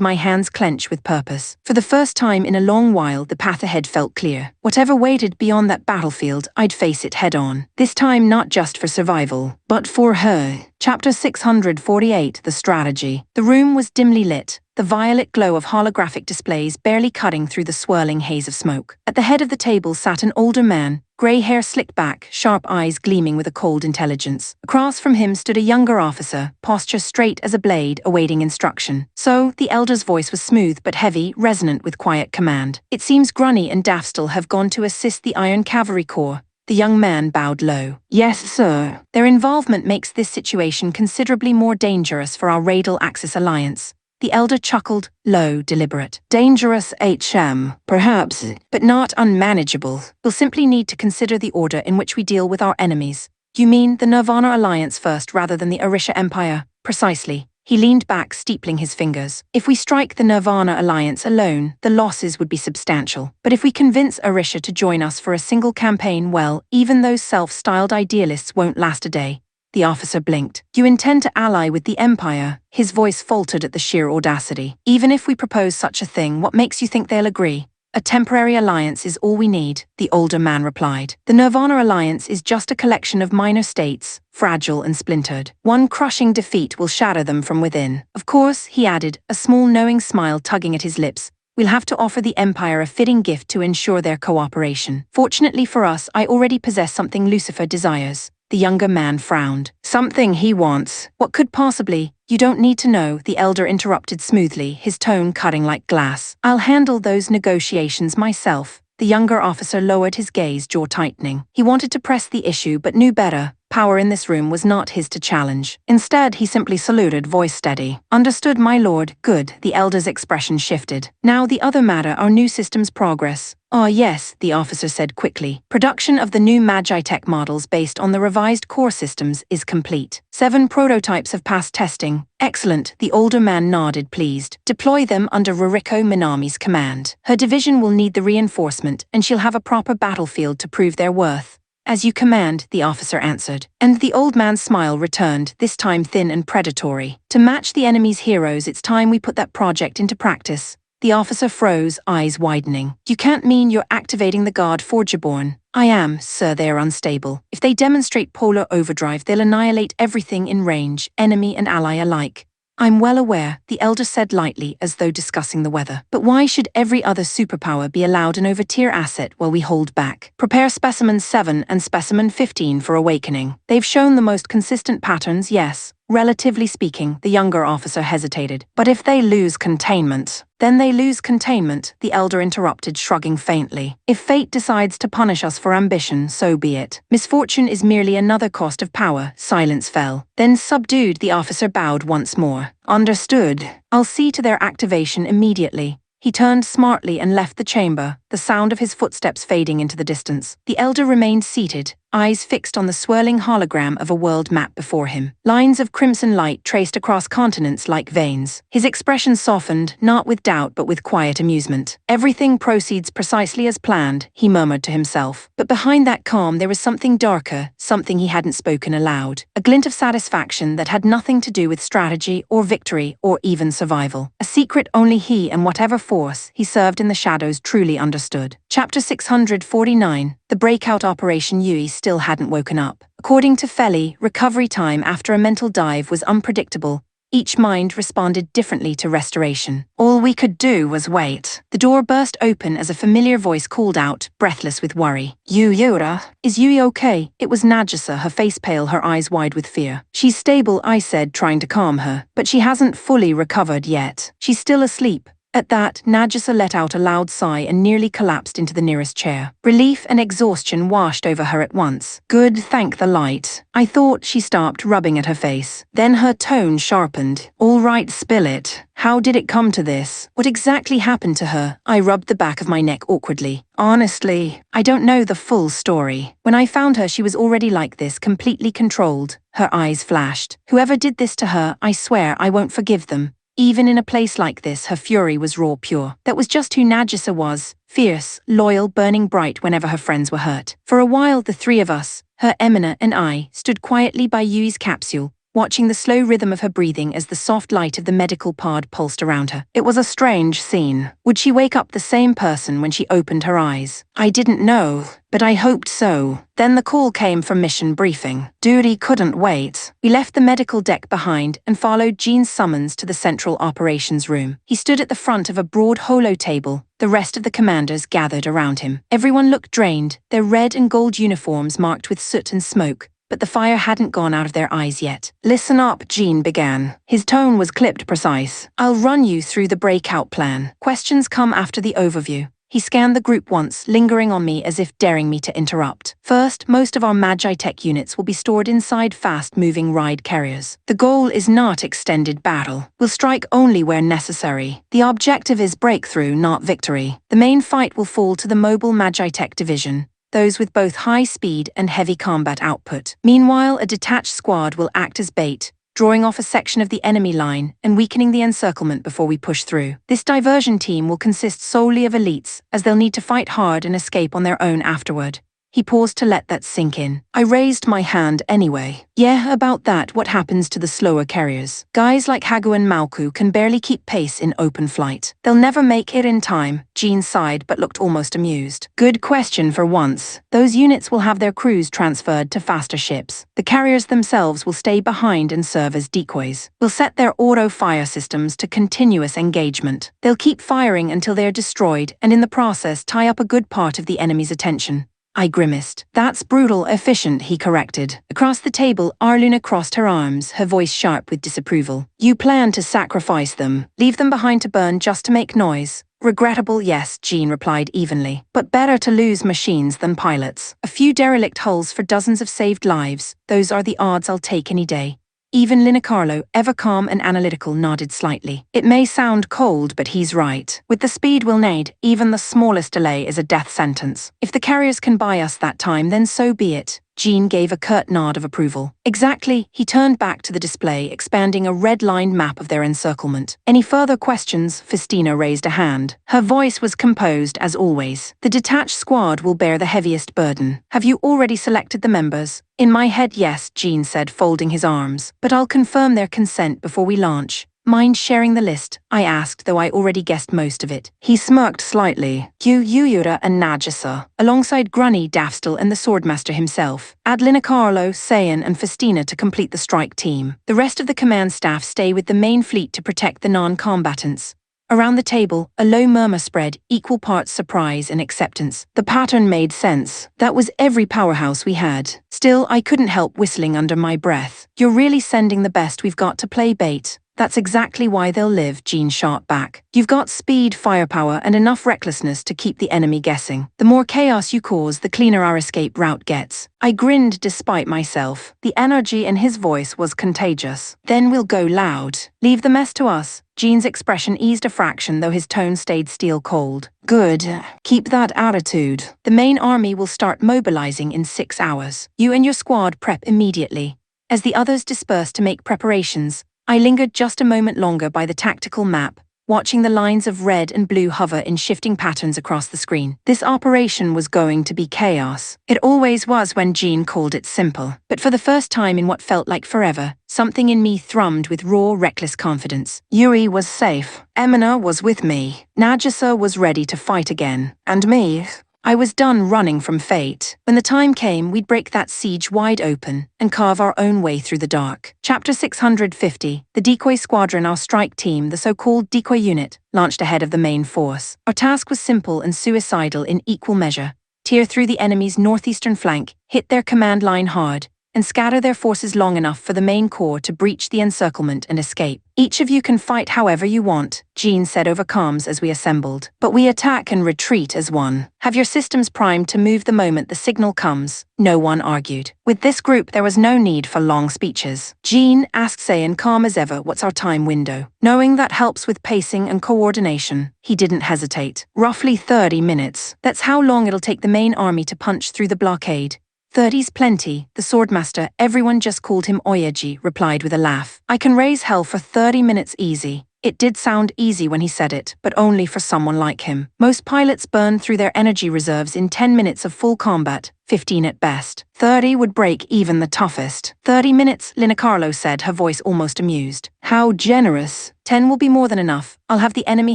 my hands clench with purpose. For the first time in a long while, the path ahead felt clear. Whatever waited beyond that battlefield, I'd face it head-on. This time not just for survival, but for her. Chapter 648, The Strategy. The room was dimly lit, the violet glow of holographic displays barely cutting through the swirling haze of smoke. At the head of the table sat an older man, grey hair slicked back, sharp eyes gleaming with a cold intelligence. Across from him stood a younger officer, posture straight as a blade, awaiting instruction. So, the elder's voice was smooth but heavy, resonant with quiet command. "It seems Grunny and Dafstal have gone to assist the Iron Cavalry Corps." The young man bowed low. "Yes, sir." "Their involvement makes this situation considerably more dangerous for our Radial Axis alliance." The elder chuckled, low, deliberate. "Dangerous, HM, perhaps, but not unmanageable. We'll simply need to consider the order in which we deal with our enemies." "You mean the Nirvana Alliance first rather than the Orisha Empire?" "Precisely." He leaned back, steepling his fingers. "If we strike the Nirvana Alliance alone, the losses would be substantial. But if we convince Orisha to join us for a single campaign, well, even those self-styled idealists won't last a day." The officer blinked. "You intend to ally with the Empire?" His voice faltered at the sheer audacity. "Even if we propose such a thing, what makes you think they'll agree?" "A temporary alliance is all we need," the older man replied. "The Nirvana Alliance is just a collection of minor states, fragile and splintered. One crushing defeat will shatter them from within. Of course," he added, a small knowing smile tugging at his lips, "we'll have to offer the Empire a fitting gift to ensure their cooperation. Fortunately for us, I already possess something Lucifer desires." The younger man frowned. Something he wants. What could possibly? You don't need to know, the elder interrupted smoothly, his tone cutting like glass. I'll handle those negotiations myself. The younger officer lowered his gaze, jaw tightening. He wanted to press the issue but knew better. Power in this room was not his to challenge. Instead, he simply saluted, voice steady. Understood, my lord. Good. The elder's expression shifted. Now the other matter, our new system's progress. Ah yes, the officer said quickly. Production of the new Magitech models based on the revised core systems is complete. 7 prototypes have passed testing. Excellent, the older man nodded, pleased. Deploy them under Ruriko Minami's command. Her division will need the reinforcement, and she'll have a proper battlefield to prove their worth. As you command, the officer answered. And the old man's smile returned, this time thin and predatory. To match the enemy's heroes, it's time we put that project into practice. The officer froze, eyes widening. You can't mean you're activating the guard for Jaborn. I am, sir, they're unstable. If they demonstrate polar overdrive, they'll annihilate everything in range, enemy and ally alike. I'm well aware, the elder said lightly as though discussing the weather. But why should every other superpower be allowed an over-tier asset while we hold back? Prepare Specimen 7 and Specimen 15 for awakening. They've shown the most consistent patterns, yes. Relatively speaking, the younger officer hesitated. But if they lose containment, then they lose containment, the elder interrupted, shrugging faintly. If fate decides to punish us for ambition, so be it. Misfortune is merely another cost of power. Silence fell. Then subdued, the officer bowed once more. Understood. I'll see to their activation immediately. He turned smartly and left the chamber, the sound of his footsteps fading into the distance. The elder remained seated, eyes fixed on the swirling hologram of a world map before him. Lines of crimson light traced across continents like veins. His expression softened, not with doubt but with quiet amusement. Everything proceeds precisely as planned, he murmured to himself. But behind that calm there was something darker, something he hadn't spoken aloud. A glint of satisfaction that had nothing to do with strategy or victory or even survival. A secret only he and whatever force he served in the shadows truly understood. Chapter 649. The breakout Operation Yui still hadn't woken up. According to Feli, recovery time after a mental dive was unpredictable. Each mind responded differently to restoration. All we could do was wait. The door burst open as a familiar voice called out, breathless with worry. Yura, is Yui okay? It was Nagisa, her face pale, her eyes wide with fear. She's stable, I said, trying to calm her. But she hasn't fully recovered yet. She's still asleep. At that, Nagisa let out a loud sigh and nearly collapsed into the nearest chair. Relief and exhaustion washed over her at once. Good, thank the light. I thought, she stopped, rubbing at her face. Then her tone sharpened. All right, spill it. How did it come to this? What exactly happened to her? I rubbed the back of my neck awkwardly. Honestly, I don't know the full story. When I found her, she was already like this, completely controlled. Her eyes flashed. Whoever did this to her, I swear I won't forgive them. Even in a place like this, her fury was raw pure. That was just who Nagisa was. Fierce, loyal, burning bright whenever her friends were hurt. For a while, the three of us, her Emina and I, stood quietly by Yui's capsule, watching the slow rhythm of her breathing as the soft light of the medical pod pulsed around her. It was a strange scene. Would she wake up the same person when she opened her eyes? I didn't know, but I hoped so. Then the call came from mission briefing. Duty couldn't wait. We left the medical deck behind and followed Jean's summons to the central operations room. He stood at the front of a broad holo table. The rest of the commanders gathered around him. Everyone looked drained, their red and gold uniforms marked with soot and smoke. But the fire hadn't gone out of their eyes yet. Listen up, Jean began. His tone was clipped precise. I'll run you through the breakout plan. Questions come after the overview. He scanned the group once, lingering on me as if daring me to interrupt. First, most of our Magitech units will be stored inside fast-moving ride carriers. The goal is not extended battle. We'll strike only where necessary. The objective is breakthrough, not victory. The main fight will fall to the mobile Magitech division, those with both high speed and heavy combat output. Meanwhile, a detached squad will act as bait, drawing off a section of the enemy line and weakening the encirclement before we push through. This diversion team will consist solely of elites, as they'll need to fight hard and escape on their own afterward. He paused to let that sink in. I raised my hand anyway. Yeah, about that, what happens to the slower carriers? Guys like Hagu and Malku can barely keep pace in open flight. They'll never make it in time. Jean sighed but looked almost amused. Good question for once. Those units will have their crews transferred to faster ships. The carriers themselves will stay behind and serve as decoys. We'll set their auto-fire systems to continuous engagement. They'll keep firing until they're destroyed and in the process tie up a good part of the enemy's attention. I grimaced. That's brutal efficient, he corrected. Across the table, Arluna crossed her arms, her voice sharp with disapproval. You plan to sacrifice them, leave them behind to burn just to make noise. Regrettable, yes, Jean replied evenly. But better to lose machines than pilots. A few derelict hulls for dozens of saved lives, those are the odds I'll take any day. Even Linicarlo, ever calm and analytical, nodded slightly. It may sound cold, but he's right. With the speed we'll need, even the smallest delay is a death sentence. If the carriers can buy us that time, then so be it. Jean gave a curt nod of approval. Exactly, he turned back to the display, expanding a red-lined map of their encirclement. Any further questions? Festina raised a hand. Her voice was composed as always. The detached squad will bear the heaviest burden. Have you already selected the members? In my head, yes, Jean said, folding his arms. But I'll confirm their consent before we launch. Mind sharing the list? I asked, though I already guessed most of it. He smirked slightly. Yuyura and Nagisa, alongside Grunny, Dafstel and the Swordmaster himself. Add Linicarlo, Saiyan and Festina to complete the strike team. The rest of the command staff stay with the main fleet to protect the non-combatants. Around the table, a low murmur spread, equal parts surprise and acceptance. The pattern made sense. That was every powerhouse we had. Still, I couldn't help whistling under my breath. You're really sending the best we've got to play bait. That's exactly why they'll live, Jean shot back. You've got speed, firepower, and enough recklessness to keep the enemy guessing. The more chaos you cause, the cleaner our escape route gets. I grinned despite myself. The energy in his voice was contagious. Then we'll go loud. Leave the mess to us. Jean's expression eased a fraction, though his tone stayed steel cold. Good. Keep that attitude. The main army will start mobilizing in 6 hours. You and your squad prep immediately. As the others dispersed to make preparations, I lingered just a moment longer by the tactical map, watching the lines of red and blue hover in shifting patterns across the screen. This operation was going to be chaos. It always was when Jean called it simple. But for the first time in what felt like forever, something in me thrummed with raw, reckless confidence. Yuri was safe. Emina was with me. Nagisa was ready to fight again. And me, I was done running from fate. When the time came, we'd break that siege wide open and carve our own way through the dark. Chapter 650, the decoy squadron, our strike team, the so-called decoy unit, launched ahead of the main force. Our task was simple and suicidal in equal measure. Tear through the enemy's northeastern flank, hit their command line hard, and scatter their forces long enough for the main corps to breach the encirclement and escape. Each of you can fight however you want, Jean said over comms as we assembled. But we attack and retreat as one. Have your systems primed to move the moment the signal comes. No one argued. With this group, there was no need for long speeches. Jean asked Saiyan, calm as ever, what's our time window? Knowing that helps with pacing and coordination, he didn't hesitate. Roughly 30 minutes. That's how long it'll take the main army to punch through the blockade. 30's plenty, the Swordmaster, everyone just called him Oyaji, replied with a laugh. I can raise hell for 30 minutes easy. It did sound easy when he said it, but only for someone like him. Most pilots burn through their energy reserves in 10 minutes of full combat, 15 at best. 30 would break even the toughest. 30 minutes, Linicarlo said, her voice almost amused. How generous. 10 will be more than enough. I'll have the enemy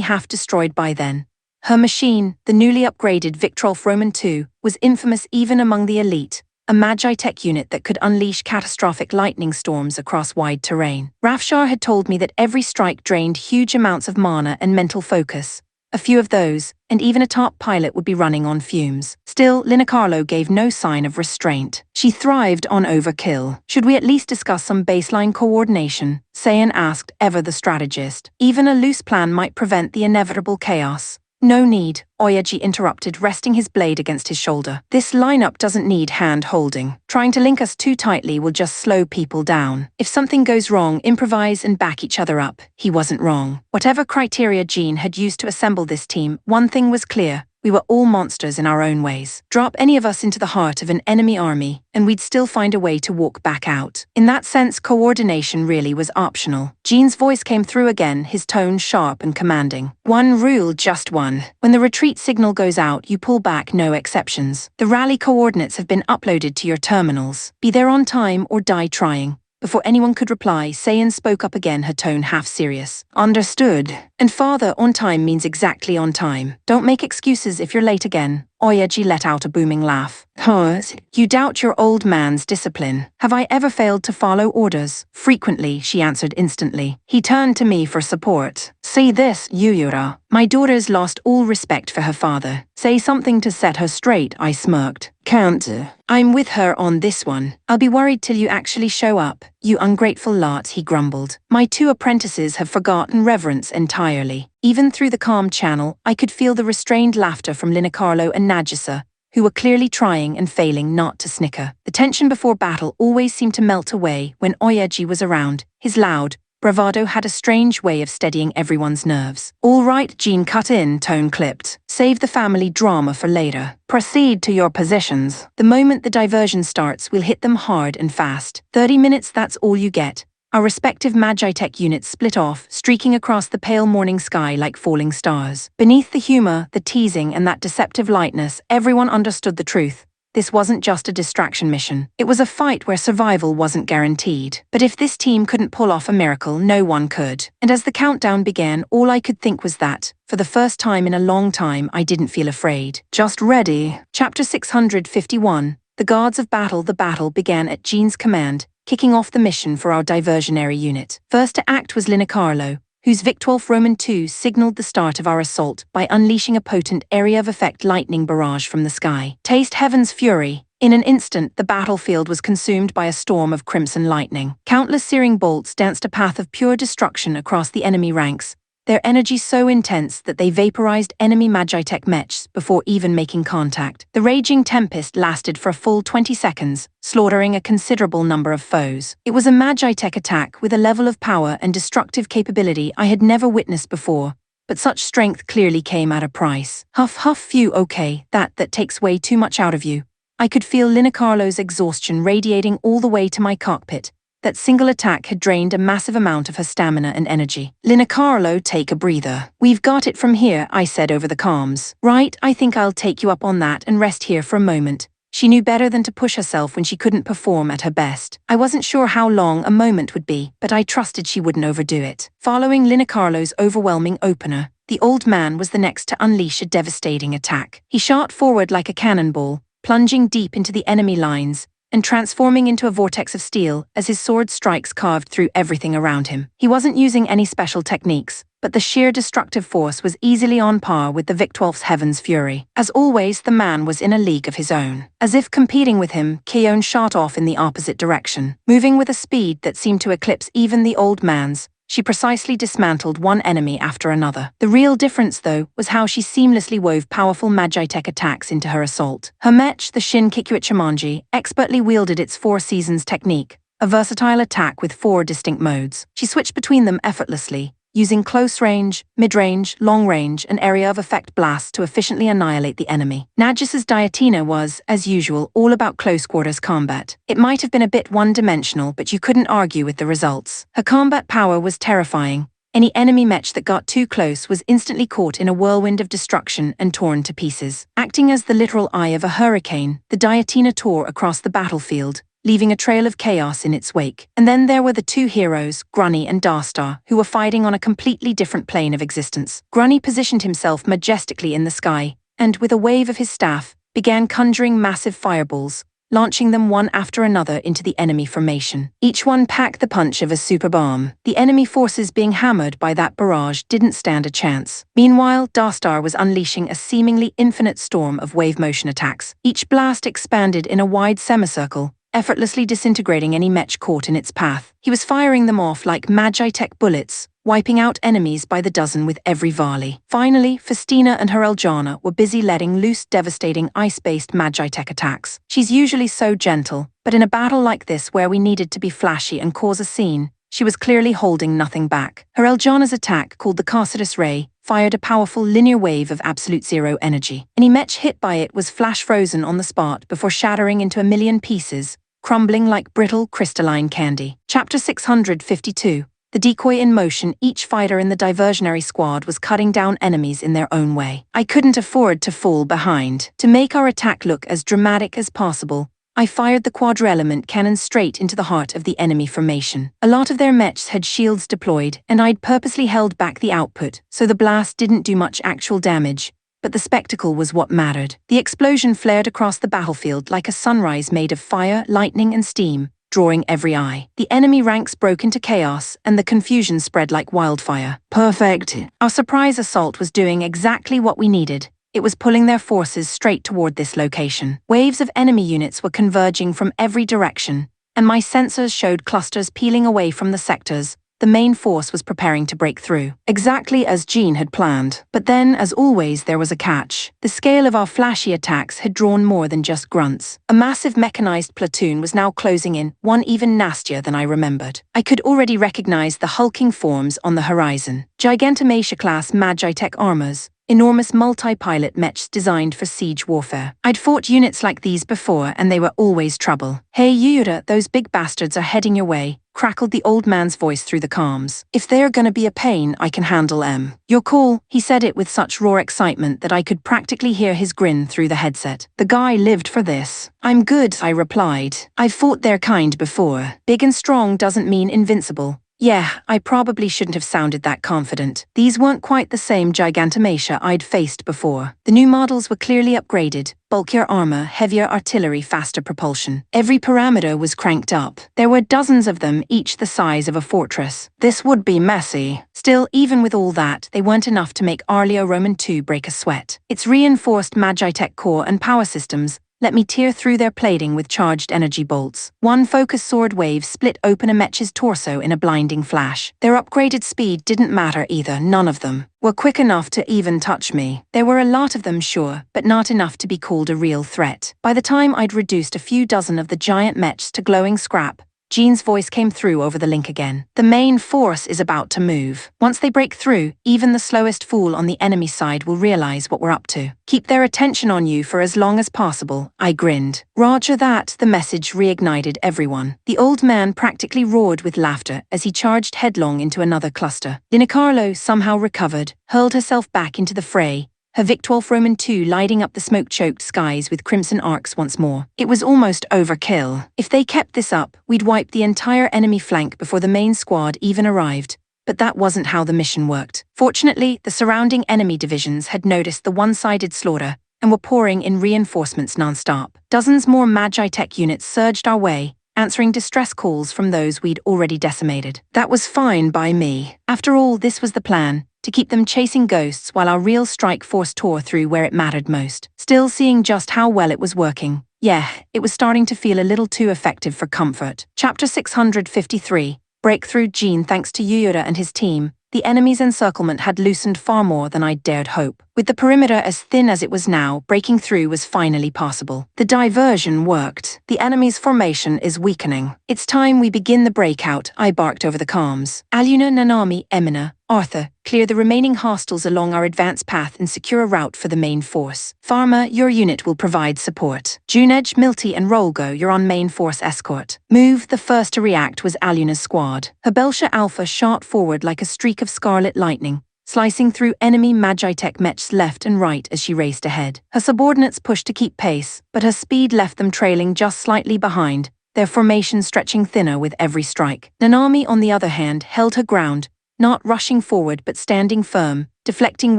half destroyed by then. Her machine, the newly upgraded Victrolf Roman II, was infamous even among the elite, a Magi-Tech unit that could unleash catastrophic lightning storms across wide terrain. Rafshar had told me that every strike drained huge amounts of mana and mental focus. A few of those, and even a top pilot would be running on fumes. Still, Linicarlo gave no sign of restraint. She thrived on overkill. Should we at least discuss some baseline coordination? Saiyan asked, ever the strategist. Even a loose plan might prevent the inevitable chaos. No need, Oyaji interrupted, resting his blade against his shoulder. This lineup doesn't need hand-holding. Trying to link us too tightly will just slow people down. If something goes wrong, improvise and back each other up. He wasn't wrong. Whatever criteria Jean had used to assemble this team, one thing was clear. We were all monsters in our own ways. Drop any of us into the heart of an enemy army, and we'd still find a way to walk back out. In that sense, coordination really was optional. Jean's voice came through again, his tone sharp and commanding. One rule, just one. When the retreat signal goes out, you pull back, no exceptions. The rally coordinates have been uploaded to your terminals. Be there on time or die trying. Before anyone could reply, Saiyan spoke up again, her tone half serious. Understood. And father, on time means exactly on time. Don't make excuses if you're late again. Oyaji let out a booming laugh. Huh? You doubt your old man's discipline. Have I ever failed to follow orders? Frequently, she answered instantly. He turned to me for support. See this, Yuyura. My daughter's lost all respect for her father. Say something to set her straight, I smirked. Counter. I'm with her on this one. I'll be worried till you actually show up, you ungrateful lot, he grumbled. My two apprentices have forgotten reverence entirely. Even through the calm channel, I could feel the restrained laughter from Linacarlo and Nagisa, who were clearly trying and failing not to snicker. The tension before battle always seemed to melt away when Oyaji was around. His loud bravado had a strange way of steadying everyone's nerves. All right, Jean, cut in, tone clipped. Save the family drama for later. Proceed to your positions. The moment the diversion starts, we'll hit them hard and fast. 30 minutes, that's all you get. Our respective Magitech units split off, streaking across the pale morning sky like falling stars. Beneath the humor, the teasing, and that deceptive lightness, everyone understood the truth. This wasn't just a distraction mission. It was a fight where survival wasn't guaranteed. But if this team couldn't pull off a miracle, no one could. And as the countdown began, all I could think was that, for the first time in a long time, I didn't feel afraid. Just ready. Chapter 651. The Gods of Battle. The battle began at Jean's command, kicking off the mission for our diversionary unit. First to act was Linacarlo, whose Victwolf Roman II signaled the start of our assault by unleashing a potent area of effect lightning barrage from the sky. Taste heaven's fury. In an instant, the battlefield was consumed by a storm of crimson lightning. Countless searing bolts danced a path of pure destruction across the enemy ranks, their energy so intense that they vaporized enemy Magitech mechs before even making contact. The raging tempest lasted for a full 20 seconds, slaughtering a considerable number of foes. It was a Magitech attack with a level of power and destructive capability I had never witnessed before, but such strength clearly came at a price. Huff huff phew, okay, that takes way too much out of you. I could feel Linacarlo's exhaustion radiating all the way to my cockpit. That single attack had drained a massive amount of her stamina and energy. Linacarlo, take a breather. We've got it from here, I said over the comms. Right, I think I'll take you up on that and rest here for a moment. She knew better than to push herself when she couldn't perform at her best. I wasn't sure how long a moment would be, but I trusted she wouldn't overdo it. Following Linacarlo's overwhelming opener, the old man was the next to unleash a devastating attack. He shot forward like a cannonball, plunging deep into the enemy lines, and transforming into a vortex of steel as his sword strikes carved through everything around him. He wasn't using any special techniques, but the sheer destructive force was easily on par with the Victwolf's Heaven's Fury. As always, the man was in a league of his own. As if competing with him, Keon shot off in the opposite direction. Moving with a speed that seemed to eclipse even the old man's, she precisely dismantled one enemy after another. The real difference, though, was how she seamlessly wove powerful Magitech attacks into her assault. Her mech, the Shin Kikuichimanji, expertly wielded its Four Seasons technique, a versatile attack with 4 distinct modes. She switched between them effortlessly, using close range, mid-range, long range, and area of effect blasts to efficiently annihilate the enemy. Nagisa's Diatina was, as usual, all about close-quarters combat. It might have been a bit one-dimensional, but you couldn't argue with the results. Her combat power was terrifying. Any enemy mech that got too close was instantly caught in a whirlwind of destruction and torn to pieces. Acting as the literal eye of a hurricane, the Diatina tore across the battlefield, leaving a trail of chaos in its wake. And then there were the two heroes, Grunny and Darstar, who were fighting on a completely different plane of existence. Grunny positioned himself majestically in the sky, and with a wave of his staff, began conjuring massive fireballs, launching them one after another into the enemy formation. Each one packed the punch of a super bomb. The enemy forces being hammered by that barrage didn't stand a chance. Meanwhile, Darstar was unleashing a seemingly infinite storm of wave motion attacks. Each blast expanded in a wide semicircle, effortlessly disintegrating any mech caught in its path. He was firing them off like Magitech bullets, wiping out enemies by the dozen with every volley. Finally, Festina and her Eljana were busy letting loose devastating ice-based Magitech attacks. She's usually so gentle, but in a battle like this where we needed to be flashy and cause a scene, she was clearly holding nothing back. Her Eljana's attack, called the Carcetus Ray, fired a powerful linear wave of absolute zero energy. Any mech hit by it was flash-frozen on the spot before shattering into a million pieces, crumbling like brittle crystalline candy. Chapter 652. The decoy in motion. Each fighter in the diversionary squad was cutting down enemies in their own way. I couldn't afford to fall behind. To make our attack look as dramatic as possible, I fired the quadra-element cannon straight into the heart of the enemy formation. A lot of their mechs had shields deployed, and I'd purposely held back the output, so the blast didn't do much actual damage. But the spectacle was what mattered. The explosion flared across the battlefield like a sunrise made of fire, lightning, and steam, drawing every eye. The enemy ranks broke into chaos, and the confusion spread like wildfire. Perfect. Our surprise assault was doing exactly what we needed. It was pulling their forces straight toward this location. Waves of enemy units were converging from every direction, and my sensors showed clusters peeling away from the sectors. The main force was preparing to break through, exactly as Jean had planned. But then, as always, there was a catch. The scale of our flashy attacks had drawn more than just grunts. A massive mechanized platoon was now closing in, one even nastier than I remembered. I could already recognize the hulking forms on the horizon. Gigantomachia-class Magitech armors, enormous multi-pilot mechs designed for siege warfare. I'd fought units like these before, and they were always trouble. "Hey Yura, those big bastards are heading your way," crackled the old man's voice through the comms. "If they're gonna be a pain, I can handle them." "Your call," he said it with such raw excitement that I could practically hear his grin through the headset. The guy lived for this. "I'm good," I replied. "I've fought their kind before. Big and strong doesn't mean invincible." Yeah, I probably shouldn't have sounded that confident. These weren't quite the same Gigantomachia I'd faced before. The new models were clearly upgraded: bulkier armor, heavier artillery, faster propulsion. Every parameter was cranked up. There were dozens of them, each the size of a fortress. This would be messy. Still, even with all that, they weren't enough to make Arlia Roman II break a sweat. Its reinforced Magitech core and power systems let me tear through their plating with charged energy bolts. One focused sword wave split open a mech's torso in a blinding flash. Their upgraded speed didn't matter either. None of them were quick enough to even touch me. There were a lot of them, sure, but not enough to be called a real threat. By the time I'd reduced a few dozen of the giant mechs to glowing scrap, Jean's voice came through over the link again. "The main force is about to move. Once they break through, even the slowest fool on the enemy side will realize what we're up to. Keep their attention on you for as long as possible." I grinned. Roger that. The message reignited everyone. The old man practically roared with laughter as he charged headlong into another cluster. Linicarlo somehow recovered, hurled herself back into the fray, her Victwolf Roman II lighting up the smoke-choked skies with crimson arcs once more. It was almost overkill. If they kept this up, we'd wipe the entire enemy flank before the main squad even arrived. But that wasn't how the mission worked. Fortunately, the surrounding enemy divisions had noticed the one-sided slaughter and were pouring in reinforcements non-stop. Dozens more Magitech units surged our way, answering distress calls from those we'd already decimated. That was fine by me. After all, this was the plan: to keep them chasing ghosts while our real strike force tore through where it mattered most. Still seeing just how well it was working. Yeah, it was starting to feel a little too effective for comfort. Chapter 653. Breakthrough. Jean. Thanks to Yura and his team, the enemy's encirclement had loosened far more than I'd dared hope. With the perimeter as thin as it was now, breaking through was finally possible. The diversion worked. The enemy's formation is weakening. "It's time we begin the breakout," I barked over the comms. "Aluna, Nanami, Emina, Arthur, clear the remaining hostiles along our advance path and secure a route for the main force. Pharma, your unit will provide support. Junej, Milty, and Rolgo, you're on main force escort. Move." The first to react was Aluna's squad. Her Belcher Alpha shot forward like a streak of scarlet lightning, slicing through enemy Magitech mechs left and right as she raced ahead. Her subordinates pushed to keep pace, but her speed left them trailing just slightly behind, their formation stretching thinner with every strike. Nanami, on the other hand, held her ground, not rushing forward but standing firm, deflecting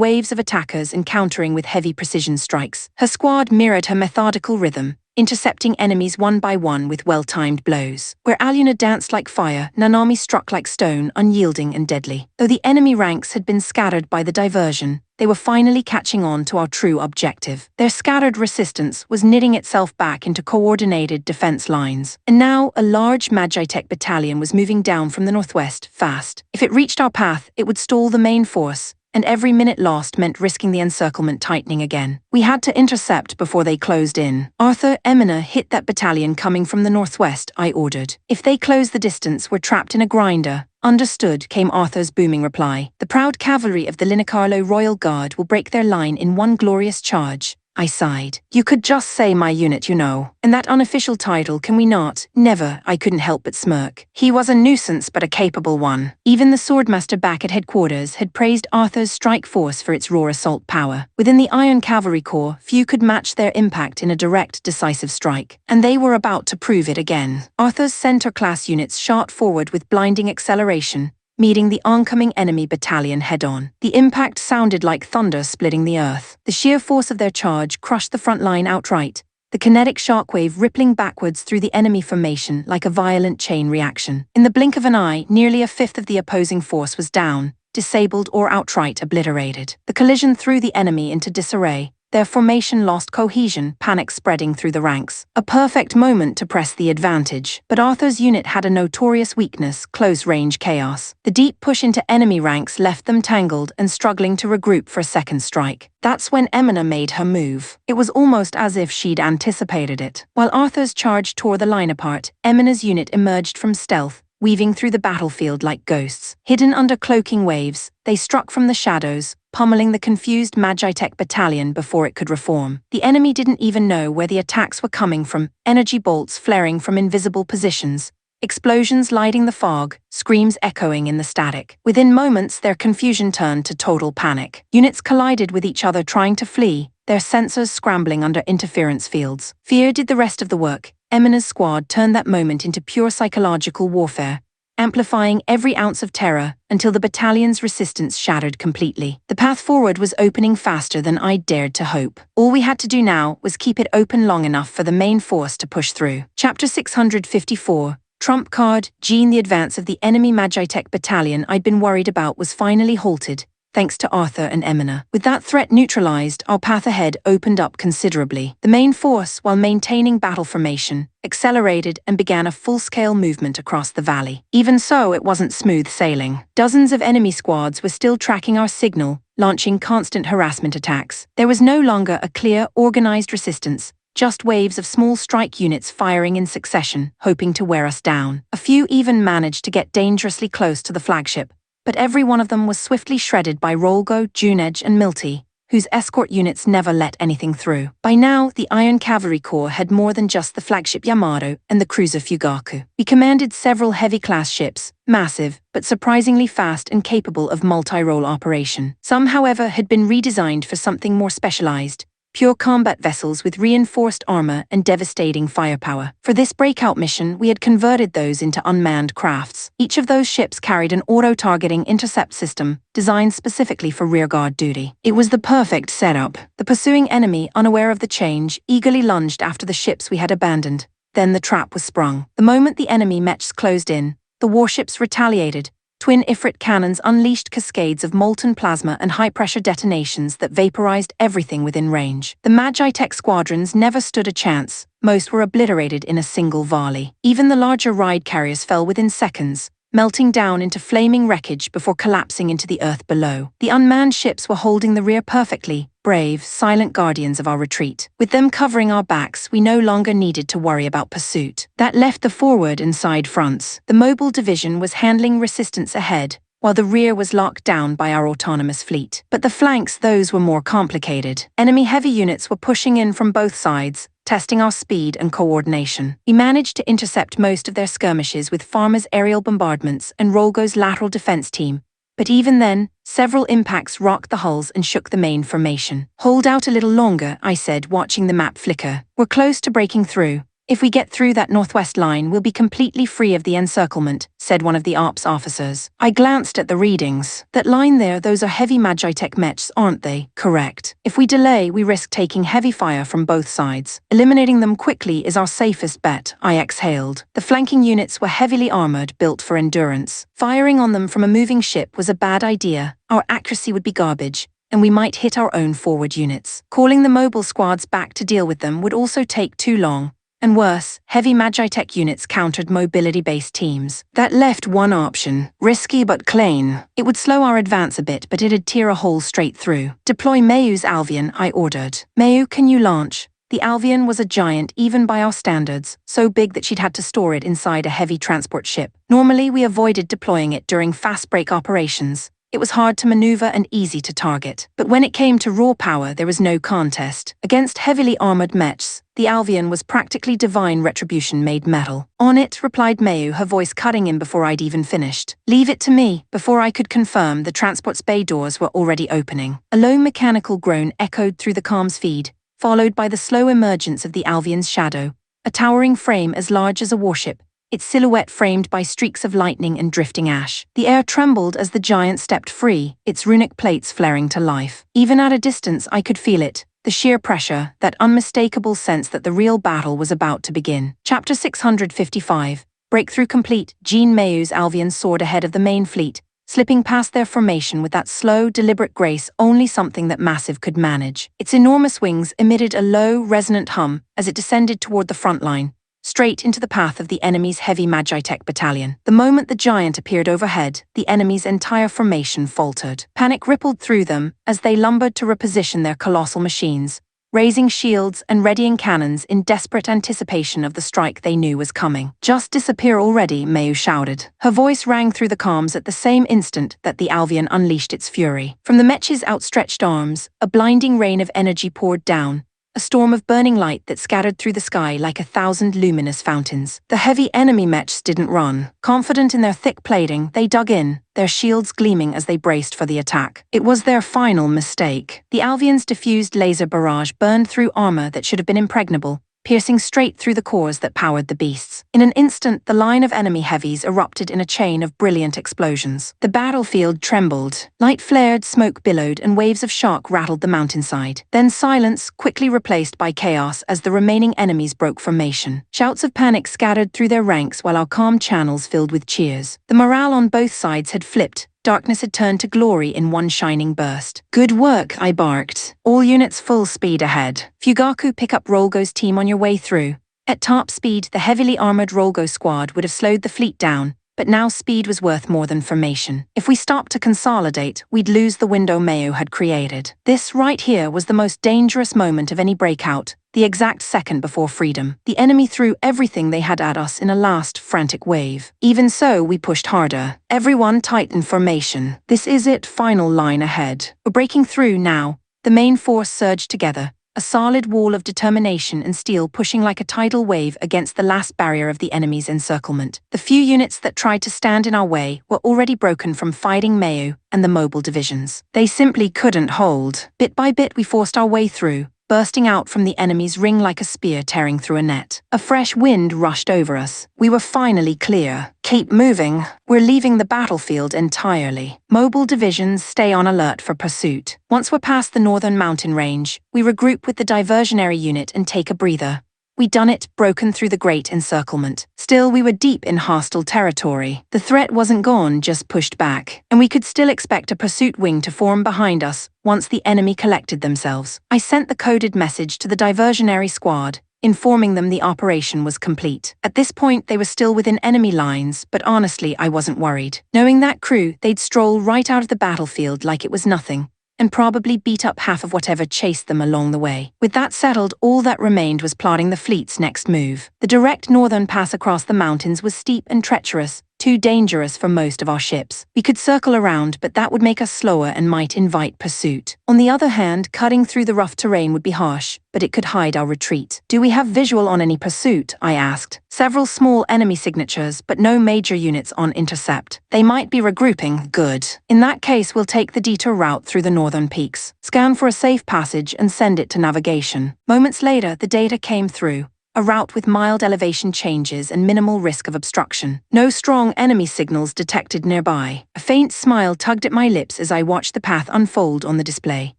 waves of attackers and countering with heavy precision strikes. Her squad mirrored her methodical rhythm, intercepting enemies one by one with well-timed blows. Where Aluna danced like fire, Nanami struck like stone, unyielding and deadly. Though the enemy ranks had been scattered by the diversion, they were finally catching on to our true objective. Their scattered resistance was knitting itself back into coordinated defense lines. And now a large Magitech battalion was moving down from the northwest, fast. If it reached our path, it would stall the main force, and every minute lost meant risking the encirclement tightening again. We had to intercept before they closed in. "Arthur, Emina, hit that battalion coming from the northwest," I ordered. "If they close the distance, we're trapped in a grinder." "Understood," came Arthur's booming reply. "The proud cavalry of the Linicarlo Royal Guard will break their line in one glorious charge." I sighed. "You could just say my unit, you know. And that unofficial title, can we not?" "Never," I couldn't help but smirk. He was a nuisance but a capable one. Even the swordmaster back at headquarters had praised Arthur's strike force for its raw assault power. Within the Iron Cavalry Corps, few could match their impact in a direct, decisive strike. And they were about to prove it again. Arthur's center-class units shot forward with blinding acceleration, meeting the oncoming enemy battalion head-on. The impact sounded like thunder splitting the earth. The sheer force of their charge crushed the front line outright, the kinetic shockwave rippling backwards through the enemy formation like a violent chain reaction. In the blink of an eye, nearly a fifth of the opposing force was down, disabled or outright obliterated. The collision threw the enemy into disarray, Their formation lost cohesion, panic spreading through the ranks. A perfect moment to press the advantage. But Arthur's unit had a notorious weakness: close-range chaos. The deep push into enemy ranks left them tangled and struggling to regroup for a second strike. That's when Emina made her move. It was almost as if she'd anticipated it. While Arthur's charge tore the line apart, Emina's unit emerged from stealth, weaving through the battlefield like ghosts. Hidden under cloaking waves, they struck from the shadows, pummeling the confused Manhwatycoon battalion before it could reform. The enemy didn't even know where the attacks were coming from: energy bolts flaring from invisible positions, explosions lighting the fog, screams echoing in the static. Within moments, their confusion turned to total panic. Units collided with each other trying to flee, their sensors scrambling under interference fields. Fear did the rest of the work. Emina's squad turned that moment into pure psychological warfare, amplifying every ounce of terror until the battalion's resistance shattered completely. The path forward was opening faster than I'd dared to hope. All we had to do now was keep it open long enough for the main force to push through. Chapter 654. Trump card. Jean. The advance of the enemy Manhwatycoon battalion I'd been worried about was finally halted, thanks to Arthur and Emina. With that threat neutralized, our path ahead opened up considerably. The main force, while maintaining battle formation, accelerated and began a full-scale movement across the valley. Even so, it wasn't smooth sailing. Dozens of enemy squads were still tracking our signal, launching constant harassment attacks. There was no longer a clear, organized resistance, just waves of small strike units firing in succession, hoping to wear us down. A few even managed to get dangerously close to the flagship, but every one of them was swiftly shredded by Rolgo, Junedge, and Milty, whose escort units never let anything through. By now, the Iron Cavalry Corps had more than just the flagship Yamato and the cruiser Fugaku. We commanded several heavy-class ships, massive, but surprisingly fast and capable of multi-role operation. Some, however, had been redesigned for something more specialized: pure combat vessels with reinforced armor and devastating firepower. For this breakout mission, we had converted those into unmanned crafts. Each of those ships carried an auto-targeting intercept system designed specifically for rearguard duty. It was the perfect setup. The pursuing enemy, unaware of the change, eagerly lunged after the ships we had abandoned. Then the trap was sprung. The moment the enemy mechs closed in, the warships retaliated. Twin Ifrit cannons unleashed cascades of molten plasma and high-pressure detonations that vaporized everything within range. The Manhwatycoon squadrons never stood a chance. Most were obliterated in a single volley. Even the larger ride carriers fell within seconds, melting down into flaming wreckage before collapsing into the earth below. The unmanned ships were holding the rear perfectly, brave, silent guardians of our retreat. With them covering our backs, we no longer needed to worry about pursuit. That left the forward and side fronts. The mobile division was handling resistance ahead, while the rear was locked down by our autonomous fleet. But the flanks, those were more complicated. Enemy heavy units were pushing in from both sides, testing our speed and coordination. We managed to intercept most of their skirmishes with Pharma's aerial bombardments and Rolgo's lateral defense team, but even then, several impacts rocked the hulls and shook the main formation. "Hold out a little longer," I said, watching the map flicker. "We're close to breaking through. If we get through that northwest line, we'll be completely free of the encirclement," said one of the ops officers. I glanced at the readings. "That line there, those are heavy Manhwatycoon mechs, aren't they?" "Correct. If we delay, we risk taking heavy fire from both sides. Eliminating them quickly is our safest bet," I exhaled. The flanking units were heavily armored, built for endurance. Firing on them from a moving ship was a bad idea. Our accuracy would be garbage, and we might hit our own forward units. Calling the mobile squads back to deal with them would also take too long. And worse, heavy Manhwatycoon units countered mobility-based teams. That left one option, risky but clean. It would slow our advance a bit, but it'd tear a hole straight through. "Deploy Mayu's Alvian," I ordered. "Mayu, can you launch?" The Alvian was a giant even by our standards, so big that she'd had to store it inside a heavy transport ship. Normally, we avoided deploying it during fast-break operations. It was hard to maneuver and easy to target. But when it came to raw power, there was no contest. Against heavily armored mechs, the Alvian was practically divine retribution made metal. "On it," replied Mayu, her voice cutting in before I'd even finished. "Leave it to me." Before I could confirm, the transport's bay doors were already opening. A low mechanical groan echoed through the comms feed, followed by the slow emergence of the Alvian's shadow, a towering frame as large as a warship, its silhouette framed by streaks of lightning and drifting ash. The air trembled as the giant stepped free, its runic plates flaring to life. Even at a distance, I could feel it, the sheer pressure, that unmistakable sense that the real battle was about to begin. Chapter 655. Breakthrough complete. Jean Mayu's Alvian soared ahead of the main fleet, slipping past their formation with that slow, deliberate grace only something that massive could manage. Its enormous wings emitted a low, resonant hum as it descended toward the front line, straight into the path of the enemy's heavy Magitech battalion. The moment the giant appeared overhead, the enemy's entire formation faltered. Panic rippled through them as they lumbered to reposition their colossal machines, raising shields and readying cannons in desperate anticipation of the strike they knew was coming. "Just disappear already," Mayu shouted. Her voice rang through the calms at the same instant that the Alvian unleashed its fury. From the mech's outstretched arms, a blinding rain of energy poured down, a storm of burning light that scattered through the sky like 1,000 luminous fountains. The heavy enemy mechs didn't run. Confident in their thick plating, they dug in, their shields gleaming as they braced for the attack. It was their final mistake. The Alvians' diffused laser barrage burned through armor that should have been impregnable, piercing straight through the cores that powered the beasts. In an instant, the line of enemy heavies erupted in a chain of brilliant explosions. The battlefield trembled. Light flared, smoke billowed, and waves of shock rattled the mountainside. Then silence, quickly replaced by chaos as the remaining enemies broke formation. Shouts of panic scattered through their ranks while our calm channels filled with cheers. The morale on both sides had flipped. Darkness had turned to glory in one shining burst. "Good work," I barked. "All units full speed ahead. Fugaku, pick up Rolgo's team on your way through." At top speed, the heavily armored Rolgo squad would have slowed the fleet down, but now speed was worth more than formation. If we stopped to consolidate, we'd lose the window Mayo had created. This right here was the most dangerous moment of any breakout, the exact second before freedom. The enemy threw everything they had at us in a last, frantic wave. Even so, we pushed harder. Everyone tighten formation. This is it, final line ahead. We're breaking through now. The main force surged together, a solid wall of determination and steel pushing like a tidal wave against the last barrier of the enemy's encirclement. The few units that tried to stand in our way were already broken from fighting Mayu and the mobile divisions. They simply couldn't hold. Bit by bit we forced our way through, bursting out from the enemy's ring like a spear tearing through a net. A fresh wind rushed over us. We were finally clear. "Keep moving. We're leaving the battlefield entirely." Mobile divisions stay on alert for pursuit. Once we're past the northern mountain range, we regroup with the diversionary unit and take a breather. We'd done it, broken through the great encirclement. Still, we were deep in hostile territory. The threat wasn't gone, just pushed back, and we could still expect a pursuit wing to form behind us once the enemy collected themselves. I sent the coded message to the diversionary squad, informing them the operation was complete. At this point, they were still within enemy lines, but honestly, I wasn't worried. Knowing that crew, they'd stroll right out of the battlefield like it was nothing, and probably beat up half of whatever chased them along the way. With that settled, all that remained was plotting the fleet's next move. The direct northern pass across the mountains was steep and treacherous, too dangerous for most of our ships. We could circle around, but that would make us slower and might invite pursuit. On the other hand, cutting through the rough terrain would be harsh, but it could hide our retreat. "Do we have visual on any pursuit?" I asked. "Several small enemy signatures, but no major units on intercept. They might be regrouping." "Good. In that case, we'll take the detour route through the northern peaks. Scan for a safe passage and send it to navigation." Moments later, the data came through. A route with mild elevation changes and minimal risk of obstruction. No strong enemy signals detected nearby. A faint smile tugged at my lips as I watched the path unfold on the display.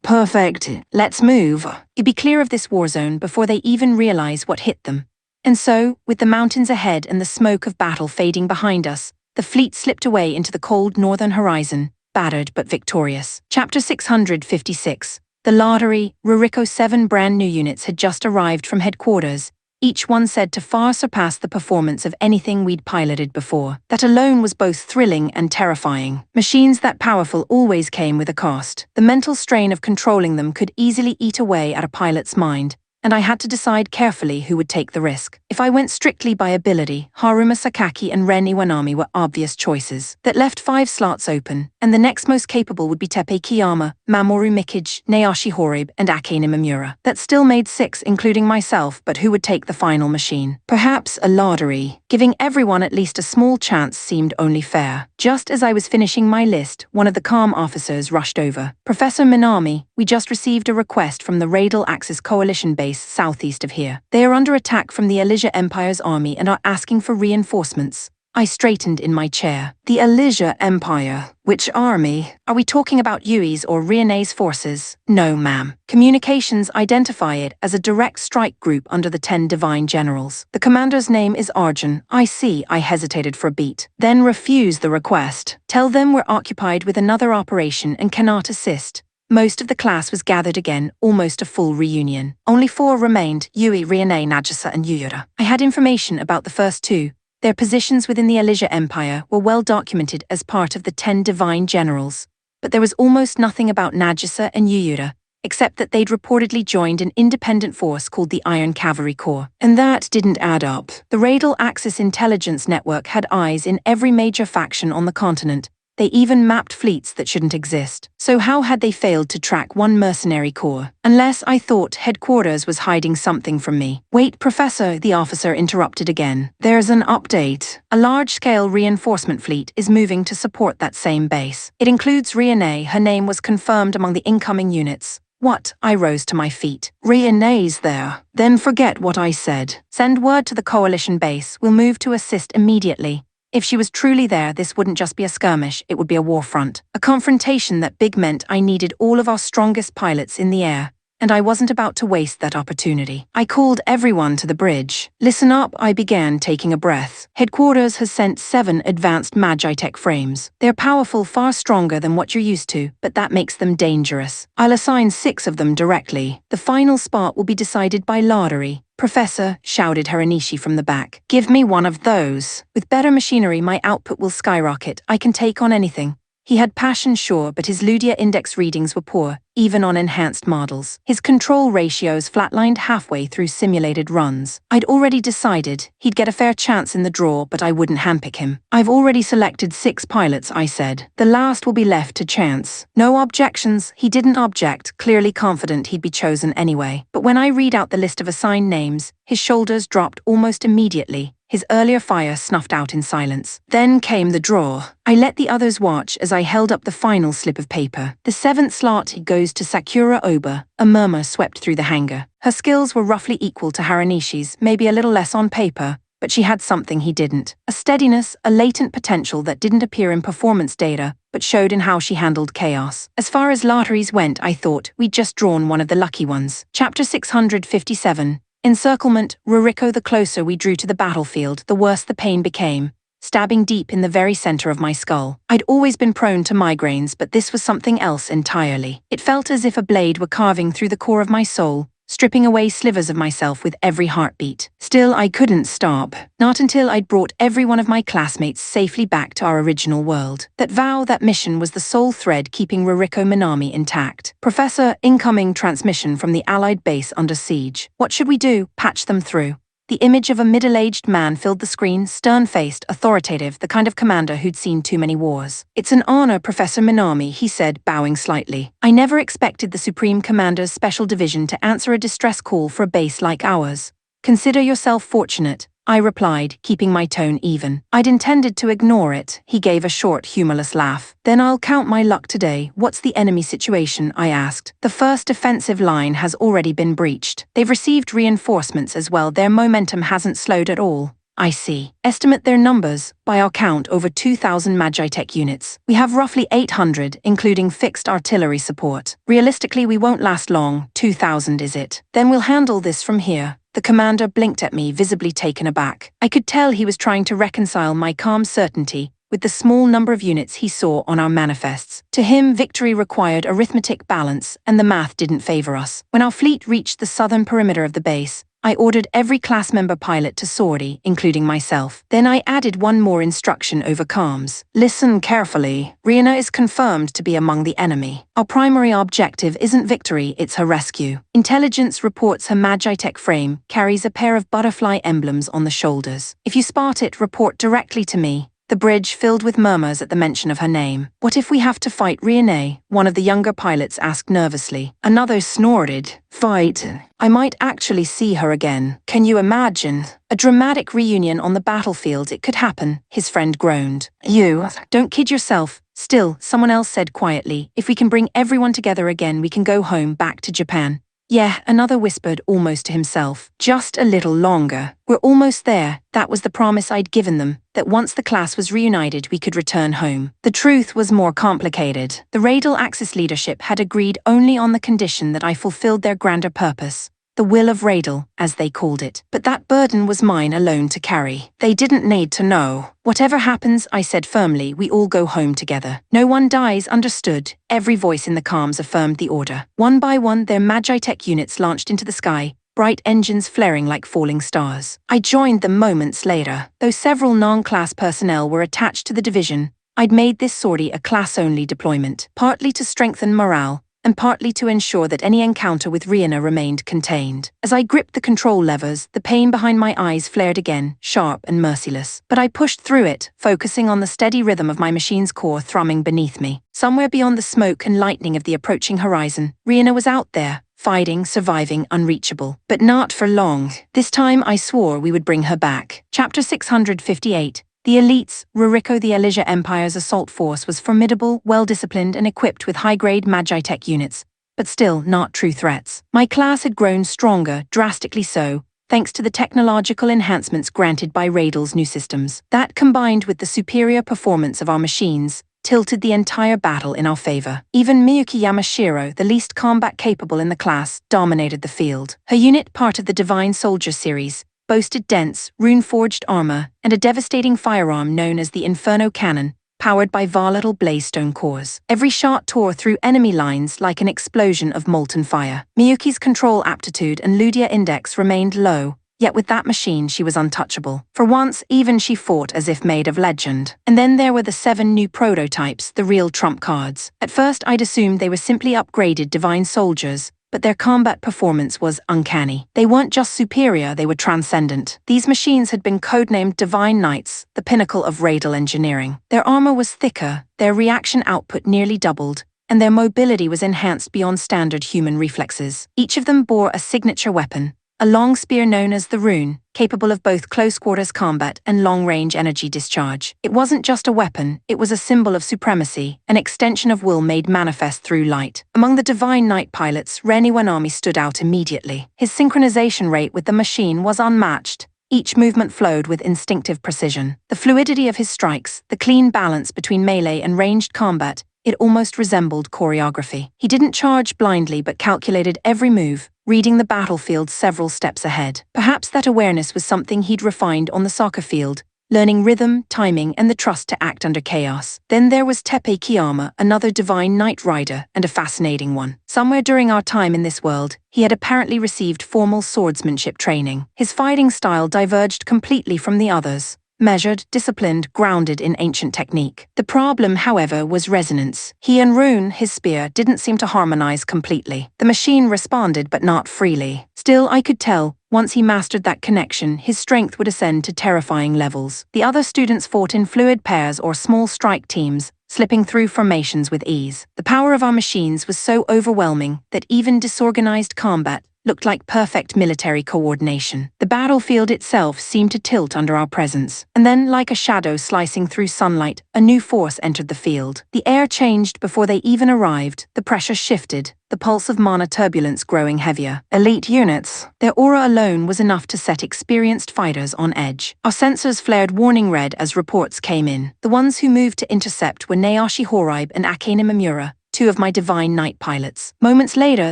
"Perfect. Let's move." You'd be clear of this war zone before they even realize what hit them. And so, with the mountains ahead and the smoke of battle fading behind us, the fleet slipped away into the cold northern horizon, battered but victorious. Chapter 656. The lottery. Ruriko 7 brand new units had just arrived from headquarters, each one said to far surpass the performance of anything we'd piloted before. That alone was both thrilling and terrifying. Machines that powerful always came with a cost. The mental strain of controlling them could easily eat away at a pilot's mind, and I had to decide carefully who would take the risk. If I went strictly by ability, Haruma Sakaki and Ren Iwanami were obvious choices. That left 5 slots open, and the next most capable would be Teppei Kiyama, Mamoru Mikage, Naoshi Horib, and Akane Mimura. That still made 6, including myself, but who would take the final machine? Perhaps a lottery. Giving everyone at least a small chance seemed only fair. Just as I was finishing my list, one of the comm officers rushed over. "Professor Minami, we just received a request from the Radial Axis Coalition base southeast of here. They are under attack from the Elysia Empire's army and are asking for reinforcements. I straightened in my chair. The Elysia Empire. Which army? Are we talking about Yui's or Rione's forces? No, ma'am. Communications identify it as a direct strike group under the 10 divine generals. The commander's name is Arjun. I see. I hesitated for a beat. Then refuse the request. Tell them we're occupied with another operation and cannot assist. Most of the class was gathered again, almost a full reunion. Only 4 remained, Yui, Rione, Nagisa and Yuyura. I had information about the first 2. Their positions within the Elysia Empire were well documented as part of the 10 divine generals. But there was almost nothing about Nagisa and Yuyura, except that they'd reportedly joined an independent force called the Iron Cavalry Corps. And that didn't add up. The Radial Axis Intelligence Network had eyes in every major faction on the continent. They even mapped fleets that shouldn't exist. So how had they failed to track one mercenary corps? Unless I thought headquarters was hiding something from me. Wait, Professor, the officer interrupted again. There's an update. A large-scale reinforcement fleet is moving to support that same base. It includes Rione. Her name was confirmed among the incoming units. What? I rose to my feet. Rione's there. Then forget what I said. Send word to the coalition base. We'll move to assist immediately. If she was truly there, this wouldn't just be a skirmish, it would be a war front. A confrontation that big meant I needed all of our strongest pilots in the air, and I wasn't about to waste that opportunity. I called everyone to the bridge. Listen up, I began, taking a breath. Headquarters has sent 7 advanced Magitech frames. They're powerful, far stronger than what you're used to, but that makes them dangerous. I'll assign 6 of them directly. The final spot will be decided by lottery. Professor, shouted Haranishi from the back, give me one of those. With better machinery, my output will skyrocket. I can take on anything. He had passion, sure, but his Ludia index readings were poor, even on enhanced models. His control ratios flatlined halfway through simulated runs. I'd already decided he'd get a fair chance in the draw, but I wouldn't handpick him. I've already selected 6 pilots, I said. The last will be left to chance. No objections. He didn't object, clearly confident he'd be chosen anyway. But when I read out the list of assigned names, his shoulders dropped almost immediately. His earlier fire snuffed out in silence. Then came the draw. I let the others watch as I held up the final slip of paper. The 7th slot goes to Sakura Oba. A murmur swept through the hangar. Her skills were roughly equal to Haranishi's, maybe a little less on paper, but she had something he didn't. A steadiness, a latent potential that didn't appear in performance data, but showed in how she handled chaos. As far as lotteries went, I thought we'd just drawn one of the lucky ones. Chapter 657. Encirclement. Ruriko. The closer we drew to the battlefield, the worse the pain became, stabbing deep in the very center of my skull. I'd always been prone to migraines, but this was something else entirely. It felt as if a blade were carving through the core of my soul, stripping away slivers of myself with every heartbeat. Still, I couldn't stop. Not until I'd brought every one of my classmates safely back to our original world. That vow, that mission was the sole thread keeping Ruriko Minami intact. Professor, incoming transmission from the Allied base under siege. What should we do? Patch them through. The image of a middle-aged man filled the screen, stern-faced, authoritative, the kind of commander who'd seen too many wars. It's an honor, Professor Minami, he said, bowing slightly. I never expected the Supreme Commander's Special Division to answer a distress call for a base like ours. Consider yourself fortunate, I replied, keeping my tone even. I'd intended to ignore it. He gave a short, humorless laugh. Then I'll count my luck today. What's the enemy situation? I asked. The first defensive line has already been breached. They've received reinforcements as well. Their momentum hasn't slowed at all. I see. Estimate their numbers. By our count, over 2,000 Magitech units. We have roughly 800, including fixed artillery support. Realistically, we won't last long. 2,000 is it? Then we'll handle this from here. The commander blinked at me, visibly taken aback. I could tell he was trying to reconcile my calm certainty with the small number of units he saw on our manifests. To him, victory required arithmetic balance, and the math didn't favor us. When our fleet reached the southern perimeter of the base, I ordered every class member pilot to sortie, including myself. Then I added one more instruction over comms. Listen carefully. Rihanna is confirmed to be among the enemy. Our primary objective isn't victory, it's her rescue. Intelligence reports her Magitech frame carries a pair of butterfly emblems on the shoulders. If you spot it, report directly to me. The bridge filled with murmurs at the mention of her name. What if we have to fight Rihanna? One of the younger pilots asked nervously. Another snorted. Fight. I might actually see her again. Can you imagine? A dramatic reunion on the battlefield, it could happen, his friend groaned. You, don't kid yourself. Still, someone else said quietly, if we can bring everyone together again, we can go home back to Japan. Yeah, another whispered almost to himself. Just a little longer. We're almost there. That was the promise I'd given them, that once the class was reunited we could return home. The truth was more complicated. The Radial Axis leadership had agreed only on the condition that I fulfilled their grander purpose. The will of Radial, as they called it. But that burden was mine alone to carry. They didn't need to know. Whatever happens, I said firmly, we all go home together. No one dies, understood. Every voice in the comms affirmed the order. One by one, their Magitech units launched into the sky, bright engines flaring like falling stars. I joined them moments later. Though several non-class personnel were attached to the division, I'd made this sortie a class-only deployment, partly to strengthen morale, and partly to ensure that any encounter with Rihanna remained contained. As I gripped the control levers, the pain behind my eyes flared again, sharp and merciless. But I pushed through it, focusing on the steady rhythm of my machine's core thrumming beneath me. Somewhere beyond the smoke and lightning of the approaching horizon, Rihanna was out there, fighting, surviving, unreachable. But not for long. This time I swore we would bring her back. Chapter 658. The elites, Ruriko the Elysia Empire's assault force was formidable, well-disciplined and equipped with high-grade Magitech units, but still not true threats. My class had grown stronger, drastically so, thanks to the technological enhancements granted by Radial's new systems. That, combined with the superior performance of our machines, tilted the entire battle in our favor. Even Miyuki Yamashiro, the least combat-capable in the class, dominated the field. Her unit, part of the Divine Soldier series, boasted dense, rune-forged armor and a devastating firearm known as the Inferno Cannon, powered by volatile blazestone cores. Every shot tore through enemy lines like an explosion of molten fire. Miyuki's control aptitude and Ludia index remained low, yet with that machine she was untouchable. For once, even she fought as if made of legend. And then there were the 7 new prototypes, the real trump cards. At first I'd assumed they were simply upgraded Divine Soldiers, but their combat performance was uncanny. They weren't just superior, they were transcendent. These machines had been codenamed Divine Knights, the pinnacle of Radial engineering. Their armor was thicker, their reaction output nearly doubled, and their mobility was enhanced beyond standard human reflexes. Each of them bore a signature weapon, a long spear known as the Rune, capable of both close-quarters combat and long-range energy discharge. It wasn't just a weapon, it was a symbol of supremacy, an extension of will made manifest through light. Among the Divine Knight pilots, Ren Iwanami stood out immediately. His synchronization rate with the machine was unmatched. Each movement flowed with instinctive precision. The fluidity of his strikes, the clean balance between melee and ranged combat, it almost resembled choreography. He didn't charge blindly but calculated every move, reading the battlefield several steps ahead. Perhaps that awareness was something he'd refined on the soccer field, learning rhythm, timing, and the trust to act under chaos. Then there was Teppei Kiyama, another Divine Knight rider, and a fascinating one. Somewhere during our time in this world, he had apparently received formal swordsmanship training. His fighting style diverged completely from the others. Measured, disciplined, grounded in ancient technique. The problem, however, was resonance. He and Rune, his spear, didn't seem to harmonize completely. The machine responded, but not freely. Still, I could tell, once he mastered that connection, his strength would ascend to terrifying levels. The other students fought in fluid pairs or small strike teams, slipping through formations with ease. The power of our machines was so overwhelming that even disorganized combat looked like perfect military coordination. The battlefield itself seemed to tilt under our presence. And then, like a shadow slicing through sunlight, a new force entered the field. The air changed before they even arrived, the pressure shifted, the pulse of mana turbulence growing heavier. Elite units. Their aura alone was enough to set experienced fighters on edge. Our sensors flared warning red as reports came in. The ones who moved to intercept were Naoshi Horaibe and Akane Mamura, 2 of my Divine Knight pilots. Moments later,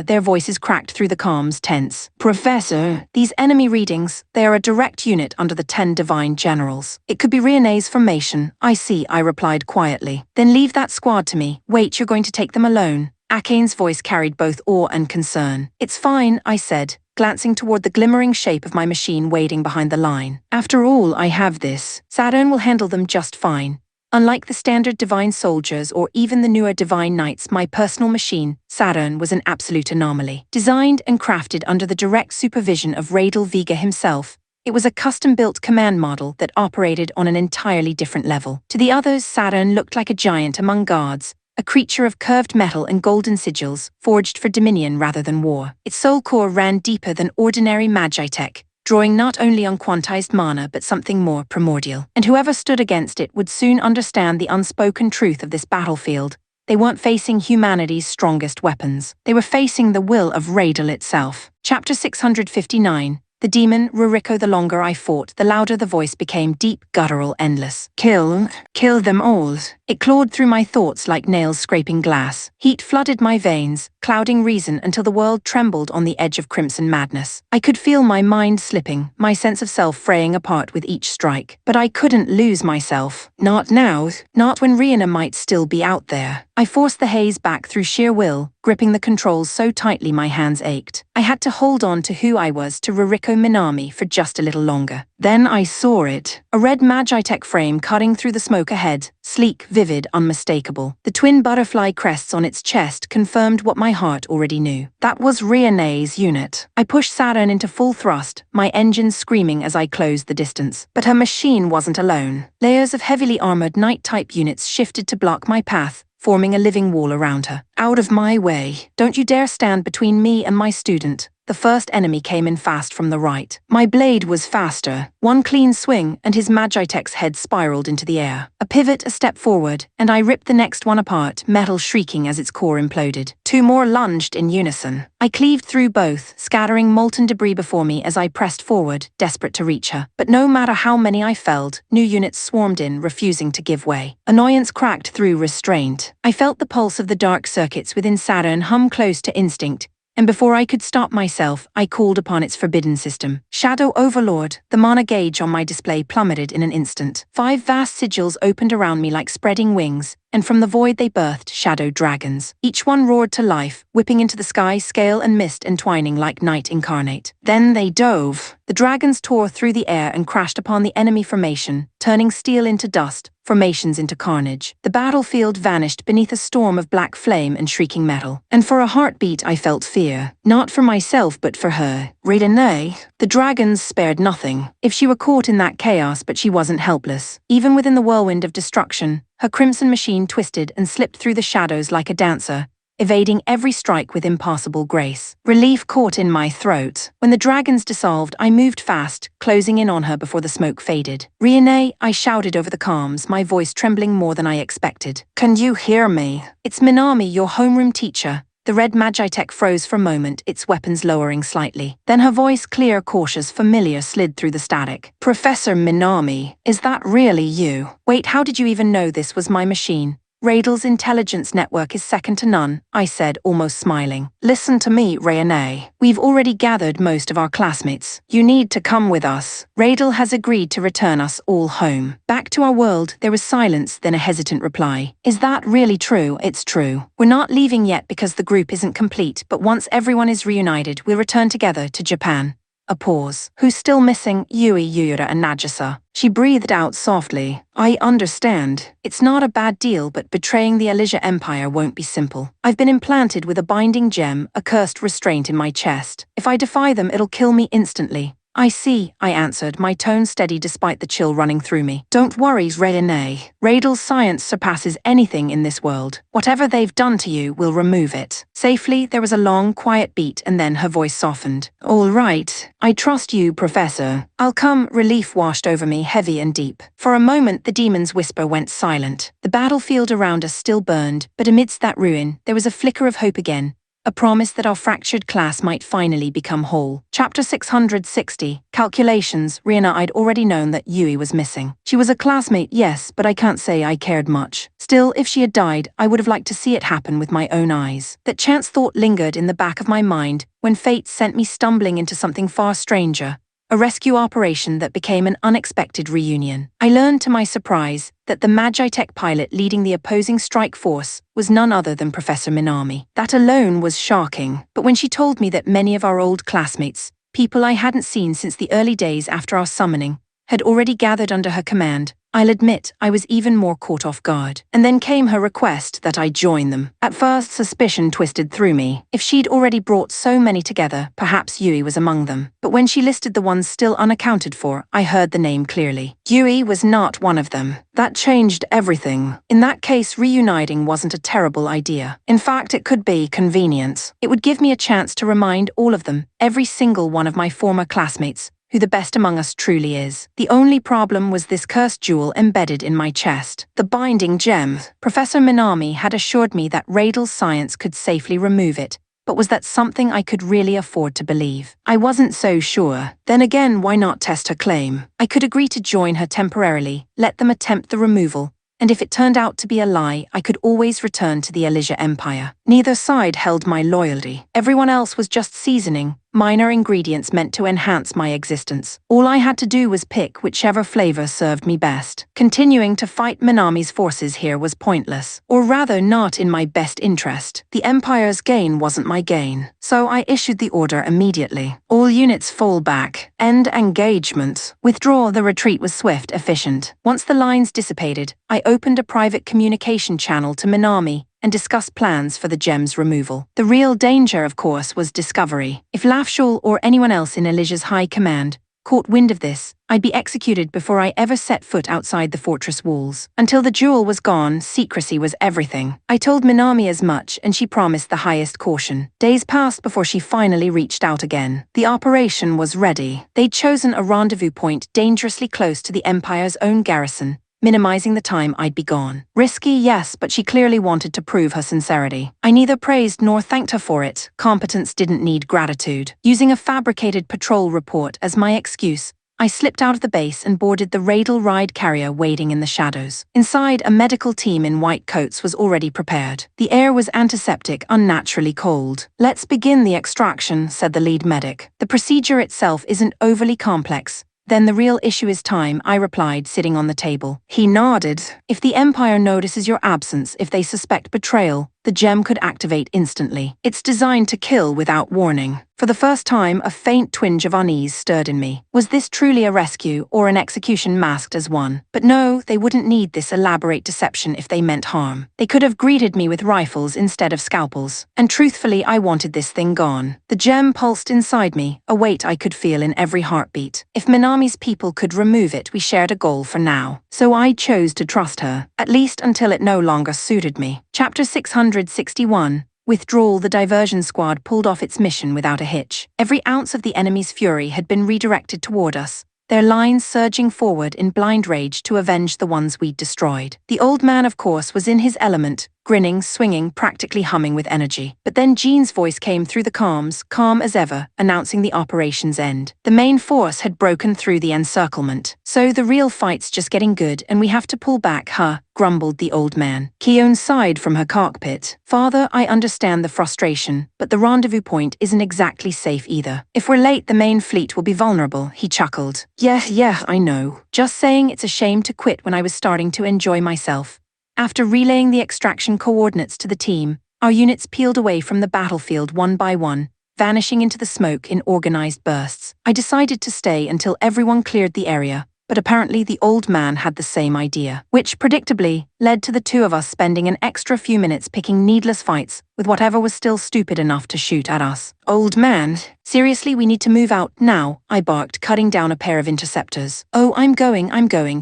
their voices cracked through the comms, tense. Professor, these enemy readings, they are a direct unit under the 10 Divine Generals. It could be Riane's formation. I see, I replied quietly. Then leave that squad to me. Wait, you're going to take them alone? Akane's voice carried both awe and concern. It's fine, I said, glancing toward the glimmering shape of my machine waiting behind the line. After all, I have this. Saturn will handle them just fine. Unlike the standard Divine Soldiers or even the newer Divine Knights, my personal machine, Saturn, was an absolute anomaly. Designed and crafted under the direct supervision of Radial Vega himself, it was a custom-built command model that operated on an entirely different level. To the others, Saturn looked like a giant among gods, a creature of curved metal and golden sigils, forged for dominion rather than war. Its soul core ran deeper than ordinary Magitech, drawing not only unquantized mana but something more primordial. And whoever stood against it would soon understand the unspoken truth of this battlefield. They weren't facing humanity's strongest weapons. They were facing the will of Radel itself. Chapter 659. The demon, Ruriko. The longer I fought, the louder the voice became, deep, guttural, endless. Kill them all. It clawed through my thoughts like nails scraping glass. Heat flooded my veins, clouding reason until the world trembled on the edge of crimson madness. I could feel my mind slipping, my sense of self fraying apart with each strike. But I couldn't lose myself. Not now. Not when Rihanna might still be out there. I forced the haze back through sheer will, gripping the controls so tightly my hands ached. I had to hold on to who I was, to Ruriko Minami, for just a little longer. Then I saw it. A red Magitech frame cutting through the smoke ahead, sleek, vivid, unmistakable. The twin butterfly crests on its chest confirmed what my heart already knew. That was Rihanna's unit. I pushed Saturn into full thrust, my engines screaming as I closed the distance. But her machine wasn't alone. Layers of heavily armored Knight-type units shifted to block my path, forming a living wall around her. Out of my way. Don't you dare stand between me and my student. The first enemy came in fast from the right. My blade was faster. One clean swing, and his Magitech's head spiraled into the air. A pivot, a step forward, and I ripped the next one apart, metal shrieking as its core imploded. Two more lunged in unison. I cleaved through both, scattering molten debris before me as I pressed forward, desperate to reach her. But no matter how many I felled, new units swarmed in, refusing to give way. Annoyance cracked through restraint. I felt the pulse of the dark circuits within Saturn hum close to instinct, and before I could stop myself, I called upon its forbidden system. Shadow Overlord. The mana gauge on my display plummeted in an instant. 5 vast sigils opened around me like spreading wings, and from the void they birthed shadow dragons. Each one roared to life, whipping into the sky, scale and mist entwining like night incarnate. Then they dove. The dragons tore through the air and crashed upon the enemy formation, turning steel into dust, formations into carnage. The battlefield vanished beneath a storm of black flame and shrieking metal. And for a heartbeat I felt fear. Not for myself, but for her. Renee. The dragons spared nothing. If she were caught in that chaos, but she wasn't helpless. Even within the whirlwind of destruction, her crimson machine twisted and slipped through the shadows like a dancer, evading every strike with impossible grace. Relief caught in my throat. When the dragons dissolved, I moved fast, closing in on her before the smoke faded. Rihanna, I shouted over the comms, my voice trembling more than I expected. Can you hear me? It's Minami, your homeroom teacher. The red Magitech froze for a moment, its weapons lowering slightly. Then her voice, clear, cautious, familiar, slid through the static. Professor Minami, is that really you? Wait, how did you even know this was my machine? Radel's intelligence network is second to none, I said, almost smiling. Listen to me, Rihanna. We've already gathered most of our classmates. You need to come with us. Radel has agreed to return us all home. Back to our world. There was silence, then a hesitant reply. Is that really true? It's true. We're not leaving yet because the group isn't complete, but once everyone is reunited, we'll return together to Japan. A pause. Who's still missing? Yui, Yura, and Nagisa. She breathed out softly. I understand. It's not a bad deal, but betraying the Elysia Empire won't be simple. I've been implanted with a binding gem, a cursed restraint in my chest. If I defy them, it'll kill me instantly. I see, I answered, my tone steady despite the chill running through me. Don't worry, Renee. Radel's science surpasses anything in this world. Whatever they've done to you, we'll remove it. Safely, there was a long, quiet beat, and then her voice softened. All right. I trust you, Professor. I'll come. Relief washed over me, heavy and deep. For a moment, the demon's whisper went silent. The battlefield around us still burned, but amidst that ruin, there was a flicker of hope again. A promise that our fractured class might finally become whole. Chapter 660. Calculations. Rihanna, I'd already known that Yui was missing. She was a classmate, yes, but I can't say I cared much. Still, if she had died, I would have liked to see it happen with my own eyes. That chance thought lingered in the back of my mind when fate sent me stumbling into something far stranger. A rescue operation that became an unexpected reunion. I learned to my surprise that the Magitech pilot leading the opposing strike force was none other than Professor Minami. That alone was shocking, but when she told me that many of our old classmates, people I hadn't seen since the early days after our summoning, had already gathered under her command, I'll admit I was even more caught off guard. And then came her request that I join them. At first, suspicion twisted through me. If she'd already brought so many together, perhaps Yui was among them. But when she listed the ones still unaccounted for, I heard the name clearly. Yui was not one of them. That changed everything. In that case, reuniting wasn't a terrible idea. In fact, it could be convenient. It would give me a chance to remind all of them, every single one of my former classmates, who the best among us truly is. The only problem was this cursed jewel embedded in my chest. The binding gem. Professor Minami had assured me that Radal's science could safely remove it, but was that something I could really afford to believe? I wasn't so sure. Then again, why not test her claim? I could agree to join her temporarily, let them attempt the removal, and if it turned out to be a lie, I could always return to the Elysia Empire. Neither side held my loyalty. Everyone else was just seasoning, minor ingredients meant to enhance my existence. All I had to do was pick whichever flavor served me best. Continuing to fight Minami's forces here was pointless, or rather not in my best interest. The Empire's gain wasn't my gain, so I issued the order immediately. All units fall back. End engagement. Withdraw. The retreat was swift, efficient. Once the lines dissipated, I opened a private communication channel to Minami and discussed plans for the gem's removal. The real danger, of course, was discovery. If Lafshul or anyone else in Elysia's high command caught wind of this, I'd be executed before I ever set foot outside the fortress walls. Until the jewel was gone, secrecy was everything. I told Minami as much, and she promised the highest caution. Days passed before she finally reached out again. The operation was ready. They'd chosen a rendezvous point dangerously close to the Empire's own garrison, minimizing the time I'd be gone. Risky, yes, but she clearly wanted to prove her sincerity. I neither praised nor thanked her for it. Competence didn't need gratitude. Using a fabricated patrol report as my excuse, I slipped out of the base and boarded the Radal ride carrier waiting in the shadows. Inside, a medical team in white coats was already prepared. The air was antiseptic, unnaturally cold. "Let's begin the extraction," said the lead medic. "The procedure itself isn't overly complex. Then the real issue is time," I replied, sitting on the table. He nodded. "If the Empire notices your absence, if they suspect betrayal, the gem could activate instantly. It's designed to kill without warning." For the first time, a faint twinge of unease stirred in me. Was this truly a rescue, or an execution masked as one? But no, they wouldn't need this elaborate deception if they meant harm. They could have greeted me with rifles instead of scalpels. And truthfully, I wanted this thing gone. The gem pulsed inside me, a weight I could feel in every heartbeat. If Minami's people could remove it, we shared a goal for now. So I chose to trust her, at least until it no longer suited me. Chapter 661. Withdrawal. The diversion squad pulled off its mission without a hitch. Every ounce of the enemy's fury had been redirected toward us, their lines surging forward in blind rage to avenge the ones we'd destroyed. The old man, of course, was in his element, grinning, swinging, practically humming with energy. But then Jean's voice came through the comms, calm as ever, announcing the operation's end. The main force had broken through the encirclement. "So the real fight's just getting good and we have to pull back, huh?" grumbled the old man. Keon sighed from her cockpit. "Father, I understand the frustration, but the rendezvous point isn't exactly safe either. If we're late, the main fleet will be vulnerable," he chuckled. Yeah, I know. Just saying it's a shame to quit when I was starting to enjoy myself." After relaying the extraction coordinates to the team, our units peeled away from the battlefield one by one, vanishing into the smoke in organized bursts. I decided to stay until everyone cleared the area, but apparently the old man had the same idea, which predictably led to the two of us spending an extra few minutes picking needless fights with whatever was still stupid enough to shoot at us. "Old man, seriously, we need to move out now," I barked, cutting down a pair of interceptors. "Oh, I'm going,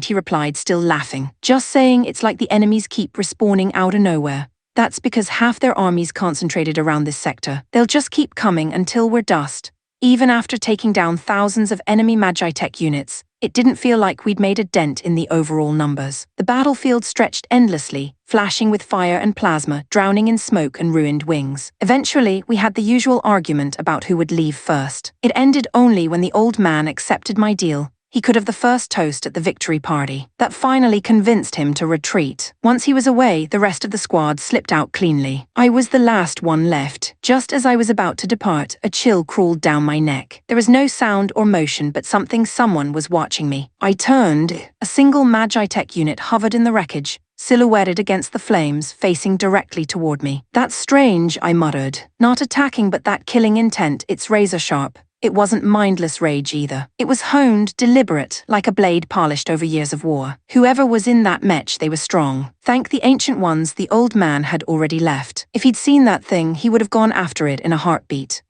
he replied, still laughing. "Just saying, it's like the enemies keep respawning out of nowhere. That's because half their army's concentrated around this sector. They'll just keep coming until we're dust." Even after taking down thousands of enemy Magitech units, it didn't feel like we'd made a dent in the overall numbers. The battlefield stretched endlessly, flashing with fire and plasma, drowning in smoke and ruined wings. Eventually, we had the usual argument about who would leave first. It ended only when the old man accepted my deal. He could have the first toast at the victory party. That finally convinced him to retreat. Once he was away, the rest of the squad slipped out cleanly. I was the last one left. Just as I was about to depart, a chill crawled down my neck. There was no sound or motion, but someone was watching me. I turned. A single Magitech unit hovered in the wreckage, silhouetted against the flames, facing directly toward me. "That's strange," I muttered. Not attacking, but that killing intent, it's razor sharp. It wasn't mindless rage either. It was honed, deliberate, like a blade polished over years of war. Whoever was in that mech, they were strong. Thank the ancient ones, the old man had already left. If he'd seen that thing, he would have gone after it in a heartbeat.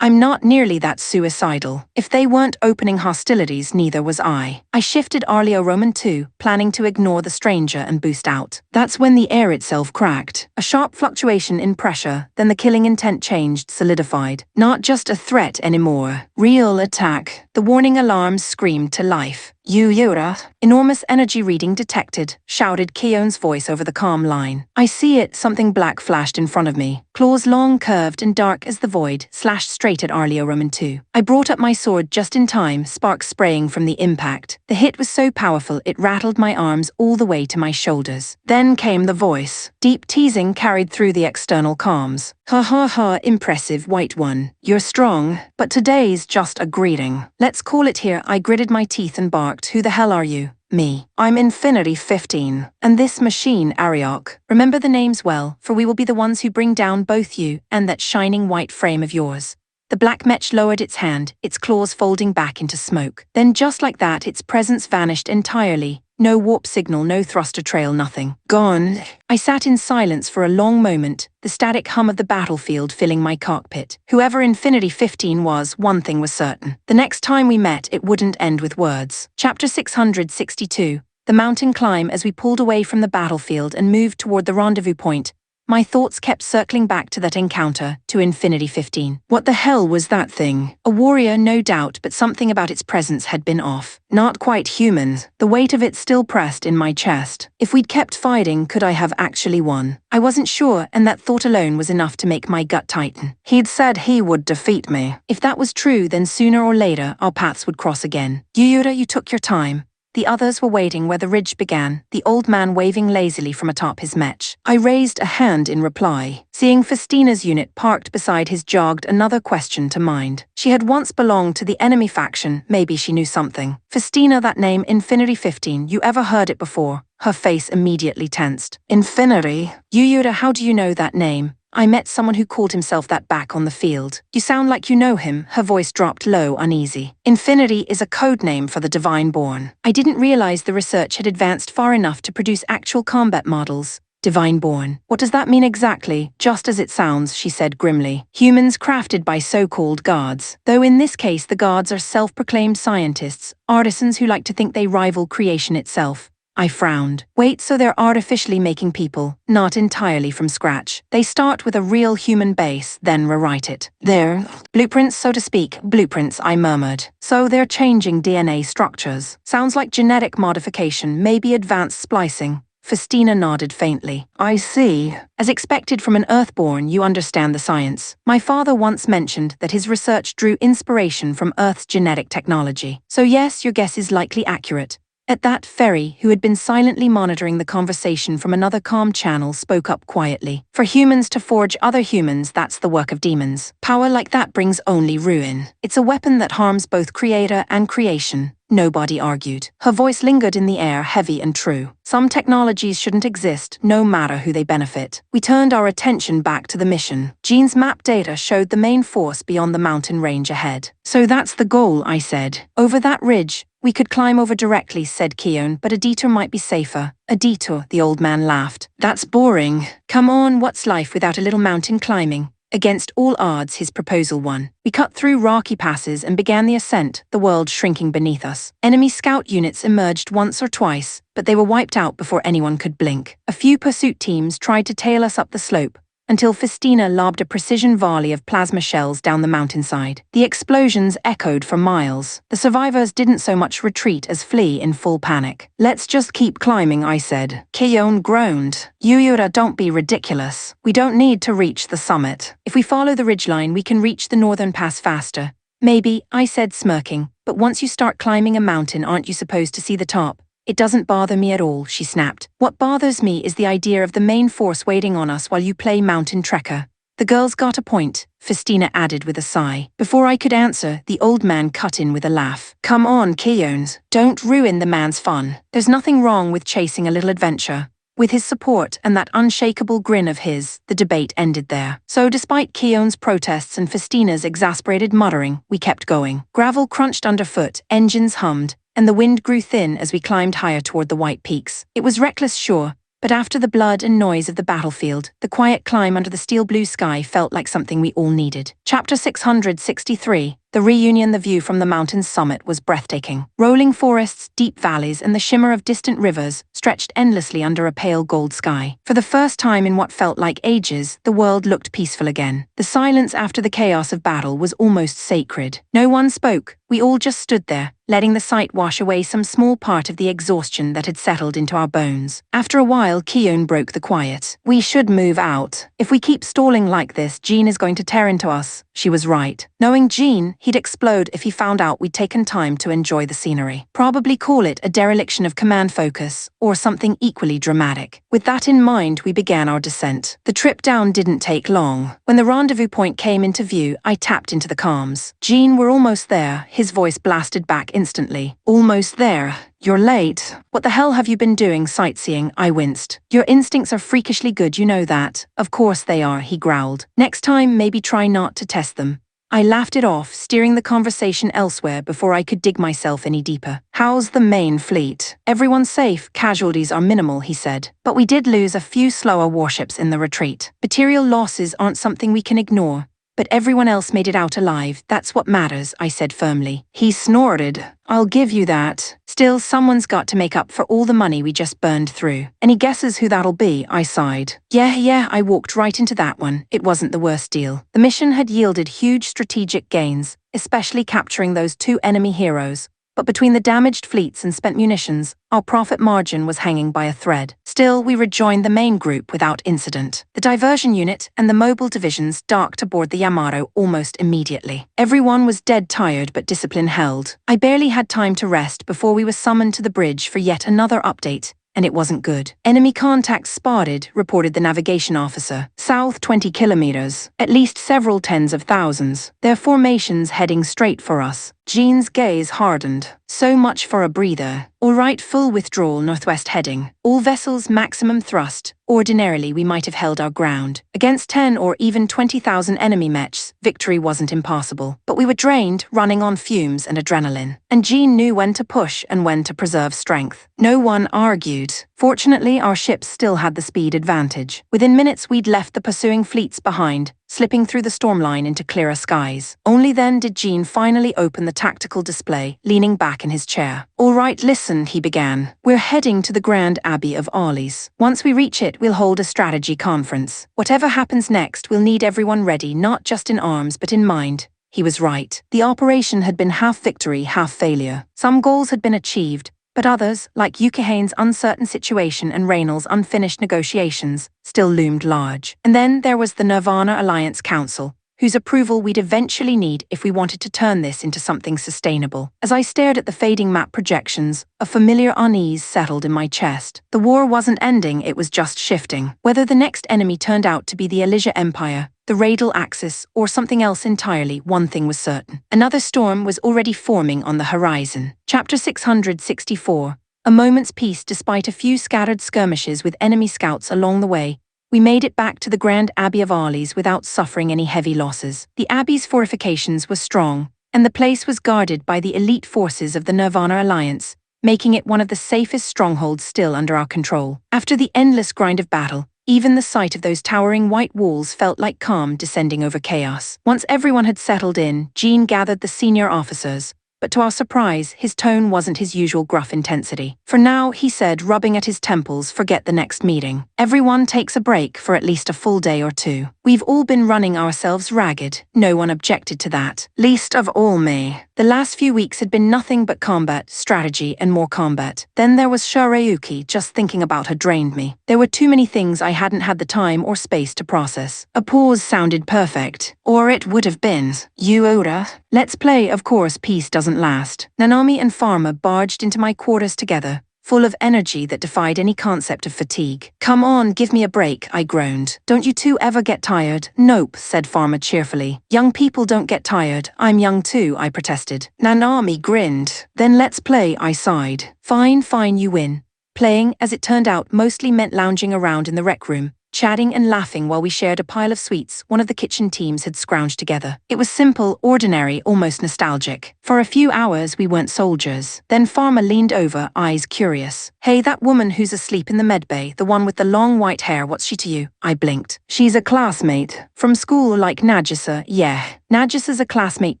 I'm not nearly that suicidal. If they weren't opening hostilities, neither was I. I shifted Arleo Roman 2, planning to ignore the stranger and boost out. That's when the air itself cracked. A sharp fluctuation in pressure, then the killing intent changed, solidified. Not just a threat anymore. more. Real attack. The warning alarms screamed to life. Yura, enormous energy reading detected, shouted Keon's voice over the calm line. I see it, something black flashed in front of me. Claws long, curved, and dark as the void, slashed straight at Arleo Roman 2. I brought up my sword just in time, sparks spraying from the impact. The hit was so powerful it rattled my arms all the way to my shoulders. Then came the voice. Deep teasing carried through the external comms. Ha ha ha, impressive, white one. You're strong, but today's just a greeting. Let's call it here. I gritted my teeth and barked. Who the hell are you? Me. I'm Infinity 15. And this machine, Ariok. Remember the names well, for we will be the ones who bring down both you and that shining white frame of yours. The black mech lowered its hand, its claws folding back into smoke. Then just like that, its presence vanished entirely. No warp signal, no thruster trail, nothing. Gone. I sat in silence for a long moment, the static hum of the battlefield filling my cockpit. Whoever Infinity 15 was, one thing was certain. The next time we met, it wouldn't end with words. Chapter 662. The mountain climb. As we pulled away from the battlefield and moved toward the rendezvous point, my thoughts kept circling back to that encounter, to Infinity 15. What the hell was that thing? A warrior, no doubt, but something about its presence had been off. Not quite human. The weight of it still pressed in my chest. If we'd kept fighting, could I have actually won? I wasn't sure, and that thought alone was enough to make my gut tighten. He'd said he would defeat me. If that was true, then sooner or later, our paths would cross again. Yura, you took your time. The others were waiting where the ridge began, the old man waving lazily from atop his mech. I raised a hand in reply. Seeing Festina's unit parked beside his jogged another question to mind. She had once belonged to the enemy faction, maybe she knew something. Festina, that name, Infinity 15, you ever heard it before? Her face immediately tensed. Infinity? Yura, how do you know that name? I met someone who called himself that back on the field. You sound like you know him. Her voice dropped low, uneasy. Infinity is a code name for the Divine Born. I didn't realize the research had advanced far enough to produce actual combat models. Divine Born. What does that mean exactly? Just as it sounds, she said grimly. Humans crafted by so-called gods. Though in this case the gods are self-proclaimed scientists, artisans who like to think they rival creation itself. I frowned. Wait, so they're artificially making people, not entirely from scratch. They start with a real human base, then rewrite it. They're blueprints, so to speak. Blueprints, I murmured. So they're changing DNA structures. Sounds like genetic modification, maybe advanced splicing. Festina nodded faintly. I see. As expected from an Earthborn, you understand the science. My father once mentioned that his research drew inspiration from Earth's genetic technology. So yes, your guess is likely accurate. At that, Ferry, who had been silently monitoring the conversation from another comm channel, spoke up quietly. For humans to forge other humans, that's the work of demons. Power like that brings only ruin. It's a weapon that harms both creator and creation. Nobody argued. Her voice lingered in the air, heavy and true. Some technologies shouldn't exist, no matter who they benefit. We turned our attention back to the mission. Jean's map data showed the main force beyond the mountain range ahead. So that's the goal, I said. Over that ridge. We could climb over directly, said Keon, but a detour might be safer. A detour, the old man laughed. That's boring. Come on, what's life without a little mountain climbing? Against all odds, his proposal won. We cut through rocky passes and began the ascent, the world shrinking beneath us. Enemy scout units emerged once or twice, but they were wiped out before anyone could blink. A few pursuit teams tried to tail us up the slope, until Festina lobbed a precision volley of plasma shells down the mountainside. The explosions echoed for miles. The survivors didn't so much retreat as flee in full panic. Let's just keep climbing, I said. Keon groaned. Yura, don't be ridiculous. We don't need to reach the summit. If we follow the ridgeline, we can reach the northern pass faster. Maybe, I said, smirking, but once you start climbing a mountain, aren't you supposed to see the top? It doesn't bother me at all, she snapped. What bothers me is the idea of the main force waiting on us while you play mountain trekker. The girl's got a point, Festina added with a sigh. Before I could answer, the old man cut in with a laugh. Come on, Keons, don't ruin the man's fun. There's nothing wrong with chasing a little adventure. With his support and that unshakable grin of his, the debate ended there. So despite Keon's protests and Festina's exasperated muttering, we kept going. Gravel crunched underfoot, engines hummed, and the wind grew thin as we climbed higher toward the white peaks. It was reckless, sure, but after the blood and noise of the battlefield, the quiet climb under the steel blue sky felt like something we all needed. Chapter 663. The reunion, the view from the mountain's summit was breathtaking. Rolling forests, deep valleys, and the shimmer of distant rivers stretched endlessly under a pale gold sky. For the first time in what felt like ages, the world looked peaceful again. The silence after the chaos of battle was almost sacred. No one spoke. We all just stood there, letting the sight wash away some small part of the exhaustion that had settled into our bones. After a while, Keon broke the quiet. "We should move out. If we keep stalling like this, Jean is going to tear into us." She was right. Knowing Jean, he'd explode if he found out we'd taken time to enjoy the scenery. Probably call it a dereliction of command focus, or something equally dramatic. With that in mind, we began our descent. The trip down didn't take long. When the rendezvous point came into view, I tapped into the comms. "Jean, we're almost there." His voice blasted back instantly. "Almost there. You're late. What the hell have you been doing sightseeing?" I winced. "Your instincts are freakishly good, you know that." "Of course they are," he growled. "Next time, maybe try not to test them." I laughed it off, steering the conversation elsewhere before I could dig myself any deeper. "How's the main fleet?" "Everyone's safe, casualties are minimal," he said. "But we did lose a few slower warships in the retreat. Material losses aren't something we can ignore. But everyone else made it out alive, that's what matters," I said firmly. He snorted. "I'll give you that. Still, someone's got to make up for all the money we just burned through." "Any guesses who that'll be?" I sighed. Yeah, I walked right into that one. It wasn't the worst deal. The mission had yielded huge strategic gains, especially capturing those 2 enemy heroes. But between the damaged fleets and spent munitions, our profit margin was hanging by a thread. Still, we rejoined the main group without incident. The diversion unit and the mobile divisions docked aboard the Yamato almost immediately. Everyone was dead tired, but discipline held. I barely had time to rest before we were summoned to the bridge for yet another update. And it wasn't good. "Enemy contacts spotted," reported the navigation officer. "South 20 kilometers. At least several tens of thousands. Their formations heading straight for us." Jean's gaze hardened. "So much for a breather. All right, full withdrawal, northwest heading. All vessels maximum thrust. Ordinarily, we might have held our ground. Against 10 or even 20,000 enemy mechs, victory wasn't impossible. But we were drained, running on fumes and adrenaline. And Jean knew when to push and when to preserve strength. No one argued. Fortunately, our ships still had the speed advantage. Within minutes, we'd left the pursuing fleets behind, slipping through the stormline into clearer skies. Only then did Jean finally open the tactical display, leaning back in his chair. "All right, listen," he began. "We're heading to the Grand Abbey of Arles. Once we reach it, we'll hold a strategy conference. Whatever happens next, we'll need everyone ready, not just in arms but in mind." He was right. The operation had been half victory, half failure. Some goals had been achieved, but others, like Yukihane's uncertain situation and Raynol's unfinished negotiations, still loomed large. And then there was the Nirvana Alliance Council, whose approval we'd eventually need if we wanted to turn this into something sustainable. As I stared at the fading map projections, a familiar unease settled in my chest. The war wasn't ending, it was just shifting. Whether the next enemy turned out to be the Elysia Empire, the Radial Axis, or something else entirely, one thing was certain. Another storm was already forming on the horizon. Chapter 664. A moment's peace despite a few scattered skirmishes with enemy scouts along the way. We made it back to the Grand Abbey of Arles without suffering any heavy losses. The Abbey's fortifications were strong, and the place was guarded by the elite forces of the Nirvana Alliance, making it one of the safest strongholds still under our control. After the endless grind of battle, even the sight of those towering white walls felt like calm descending over chaos. Once everyone had settled in, Jean gathered the senior officers. But to our surprise, his tone wasn't his usual gruff intensity. "For now," he said, rubbing at his temples, "forget the next meeting. Everyone takes a break for at least a full day or 2. We've all been running ourselves ragged." No one objected to that. Least of all me. The last few weeks had been nothing but combat, strategy, and more combat. Then there was Shirayuki. Just thinking about her drained me. There were too many things I hadn't had the time or space to process. A pause sounded perfect. Or it would have been. "You, Oda? Let's play, of course, peace doesn't last." Nanami and Pharma barged into my quarters together, full of energy that defied any concept of fatigue. "Come on, give me a break," I groaned. "Don't you two ever get tired?" "Nope," said Pharma cheerfully. "Young people don't get tired. I'm young too," I protested. Nanami grinned. "Then let's play," I sighed. Fine, you win." Playing, as it turned out, mostly meant lounging around in the rec room, chatting and laughing while we shared a pile of sweets one of the kitchen teams had scrounged together. It was simple, ordinary, almost nostalgic. For a few hours we weren't soldiers. Then Farmer leaned over, eyes curious. "Hey, that woman who's asleep in the medbay, the one with the long white hair, what's she to you?" I blinked. "She's a classmate. From school, like Najisa, yeah. Najisa's a classmate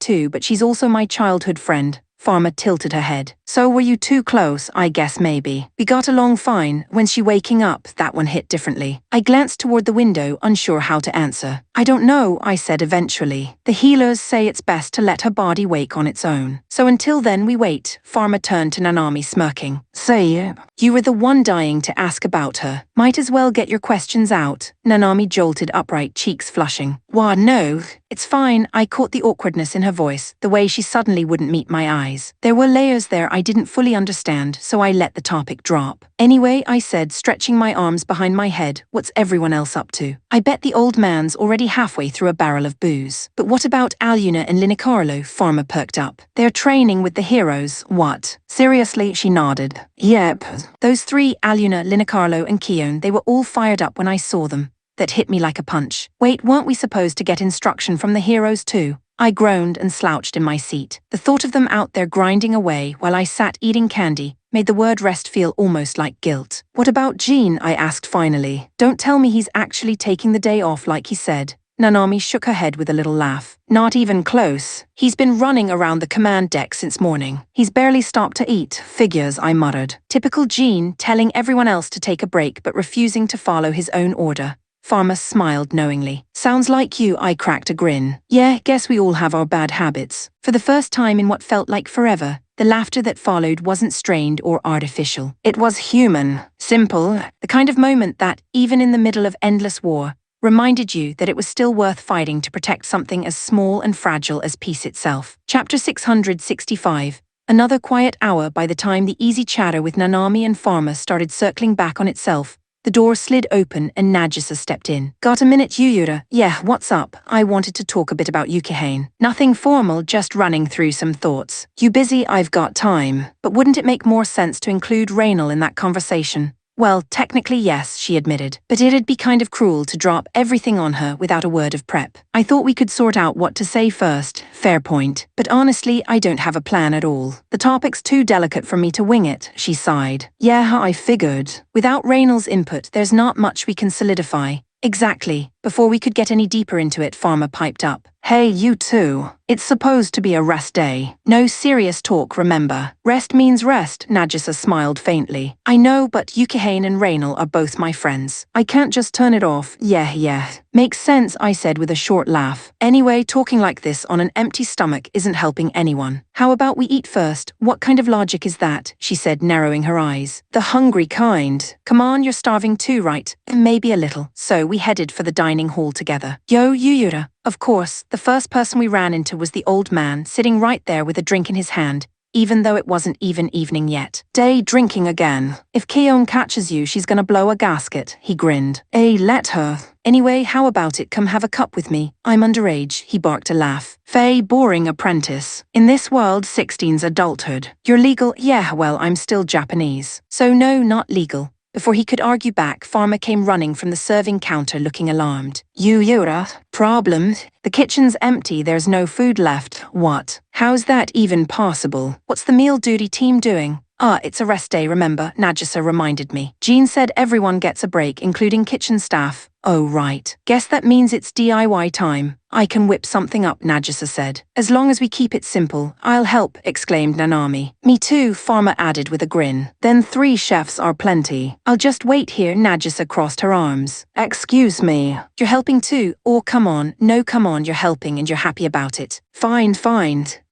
too, but she's also my childhood friend." Farmer tilted her head. "So were you too close? I guess maybe. We got along fine. When she waking up, that one hit differently." I glanced toward the window, unsure how to answer. "I don't know," I said eventually. "The healers say it's best to let her body wake on its own. So until then we wait." Farmer turned to Nanami smirking. "Say, you were the one dying to ask about her. Might as well get your questions out." Nanami jolted upright, cheeks flushing. "Why, no. It's fine." I caught the awkwardness in her voice, the way she suddenly wouldn't meet my eyes. There were layers there I didn't fully understand, so I let the topic drop. "Anyway," I said, stretching my arms behind my head, "what's everyone else up to? I bet the old man's already halfway through a barrel of booze." "But what about Aluna and Linicarlo?" Farmer perked up. "They're training with the heroes." "What? Seriously?" She nodded. "Yep. Those three, Aluna, Linicarlo, and Keone, they were all fired up when I saw them. That hit me like a punch. Wait, weren't we supposed to get instruction from the heroes too?" I groaned and slouched in my seat. The thought of them out there grinding away while I sat eating candy made the word rest feel almost like guilt. "What about Jean?" I asked finally. "Don't tell me he's actually taking the day off like he said." Nanami shook her head with a little laugh. "Not even close. He's been running around the command deck since morning. He's barely stopped to eat." "Figures," I muttered. Typical Jean, telling everyone else to take a break but refusing to follow his own order. Farmer smiled knowingly. "Sounds like you." I cracked a grin. "Yeah, guess we all have our bad habits." For the first time in what felt like forever, the laughter that followed wasn't strained or artificial. It was human, simple, the kind of moment that, even in the middle of endless war, reminded you that it was still worth fighting to protect something as small and fragile as peace itself. Chapter 665. Another quiet hour by the time the easy chatter with Nanami and Farmer started circling back on itself. The door slid open and Nagisa stepped in. "Got a minute, Yuyura?" "Yeah, what's up?" I wanted to talk a bit about Yukihane. "Nothing formal, just running through some thoughts." "You busy?" "I've got time. But wouldn't it make more sense to include Rainal in that conversation?" "Well, technically yes," she admitted. "But it'd be kind of cruel to drop everything on her without a word of prep. I thought we could sort out what to say first." "Fair point. But honestly, I don't have a plan at all. The topic's too delicate for me to wing it," she sighed. "Yeah, I figured. Without Rainal's input, there's not much we can solidify." "Exactly." Before we could get any deeper into it, Farmer piped up. "Hey, you two. It's supposed to be a rest day. No serious talk, remember. Rest means rest." Nagisa smiled faintly. "I know, but Yukihane and Rainal are both my friends. I can't just turn it off." Yeah. "Makes sense," I said with a short laugh. "Anyway, talking like this on an empty stomach isn't helping anyone. How about we eat first?" "What kind of logic is that?" she said, narrowing her eyes. "The hungry kind. Come on, you're starving too, right?" "Maybe a little." So we headed for the dining hall together. "Yo, Yuyura." Of course, the first person we ran into was the old man, sitting right there with a drink in his hand, even though it wasn't even evening yet. "Day drinking again. If Keone catches you, she's gonna blow a gasket," he grinned. Let her. "Anyway, how about it, come have a cup with me? I'm underage," he barked a laugh. "Faye, boring apprentice. In this world, 16's adulthood. You're legal?" "Yeah, well, I'm still Japanese. So no, not legal." Before he could argue back, Farmer came running from the serving counter looking alarmed. "Yura, problem? The kitchen's empty, there's no food left." "What? How's that even possible? What's the meal duty team doing?" It's a rest day, remember," Nagisa reminded me. "Jean said everyone gets a break, including kitchen staff." "Oh, right. Guess that means it's DIY time." "I can whip something up," Nagisa said. "As long as we keep it simple." "I'll help," exclaimed Nanami. "Me too," Farmer added with a grin. "Then 3 chefs are plenty." "I'll just wait here," Nagisa crossed her arms. "Excuse me. You're helping too?" "Oh, come on. No, come on, you're helping and you're happy about it." Fine.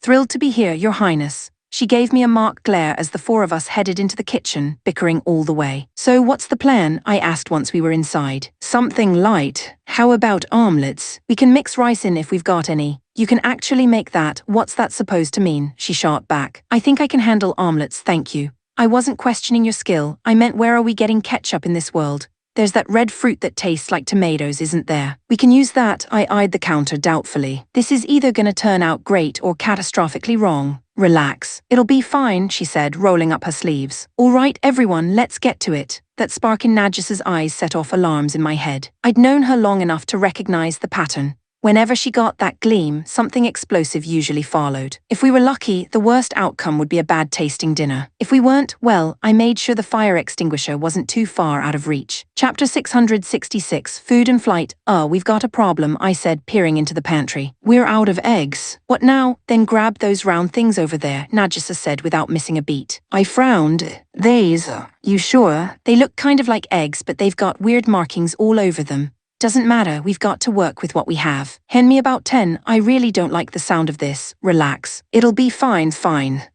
Thrilled to be here, Your Highness." She gave me a mock glare as the 4 of us headed into the kitchen, bickering all the way. "So what's the plan?" I asked once we were inside. "Something light. How about omelets? We can mix rice in if we've got any." "You can actually make that? What's that supposed to mean?" she shot back. "I think I can handle omelets, thank you." "I wasn't questioning your skill. I meant, where are we getting ketchup in this world? There's that red fruit that tastes like tomatoes, isn't there? We can use that." I eyed the counter doubtfully. "This is either gonna turn out great or catastrophically wrong." Relax. It'll be fine, she said, rolling up her sleeves. All right, everyone, let's get to it. That spark in Nagisa's eyes set off alarms in my head. I'd known her long enough to recognize the pattern. Whenever she got that gleam, something explosive usually followed. If we were lucky, the worst outcome would be a bad-tasting dinner. If we weren't, well, I made sure the fire extinguisher wasn't too far out of reach. Chapter 666, Food and Flight. We've got a problem, I said, peering into the pantry. We're out of eggs. What now? Then grab those round things over there, Nagisa said without missing a beat. I frowned. These, you sure? They look kind of like eggs, but they've got weird markings all over them. Doesn't matter, we've got to work with what we have. Hand me about 10, I really don't like the sound of this. Relax. It'll be fine.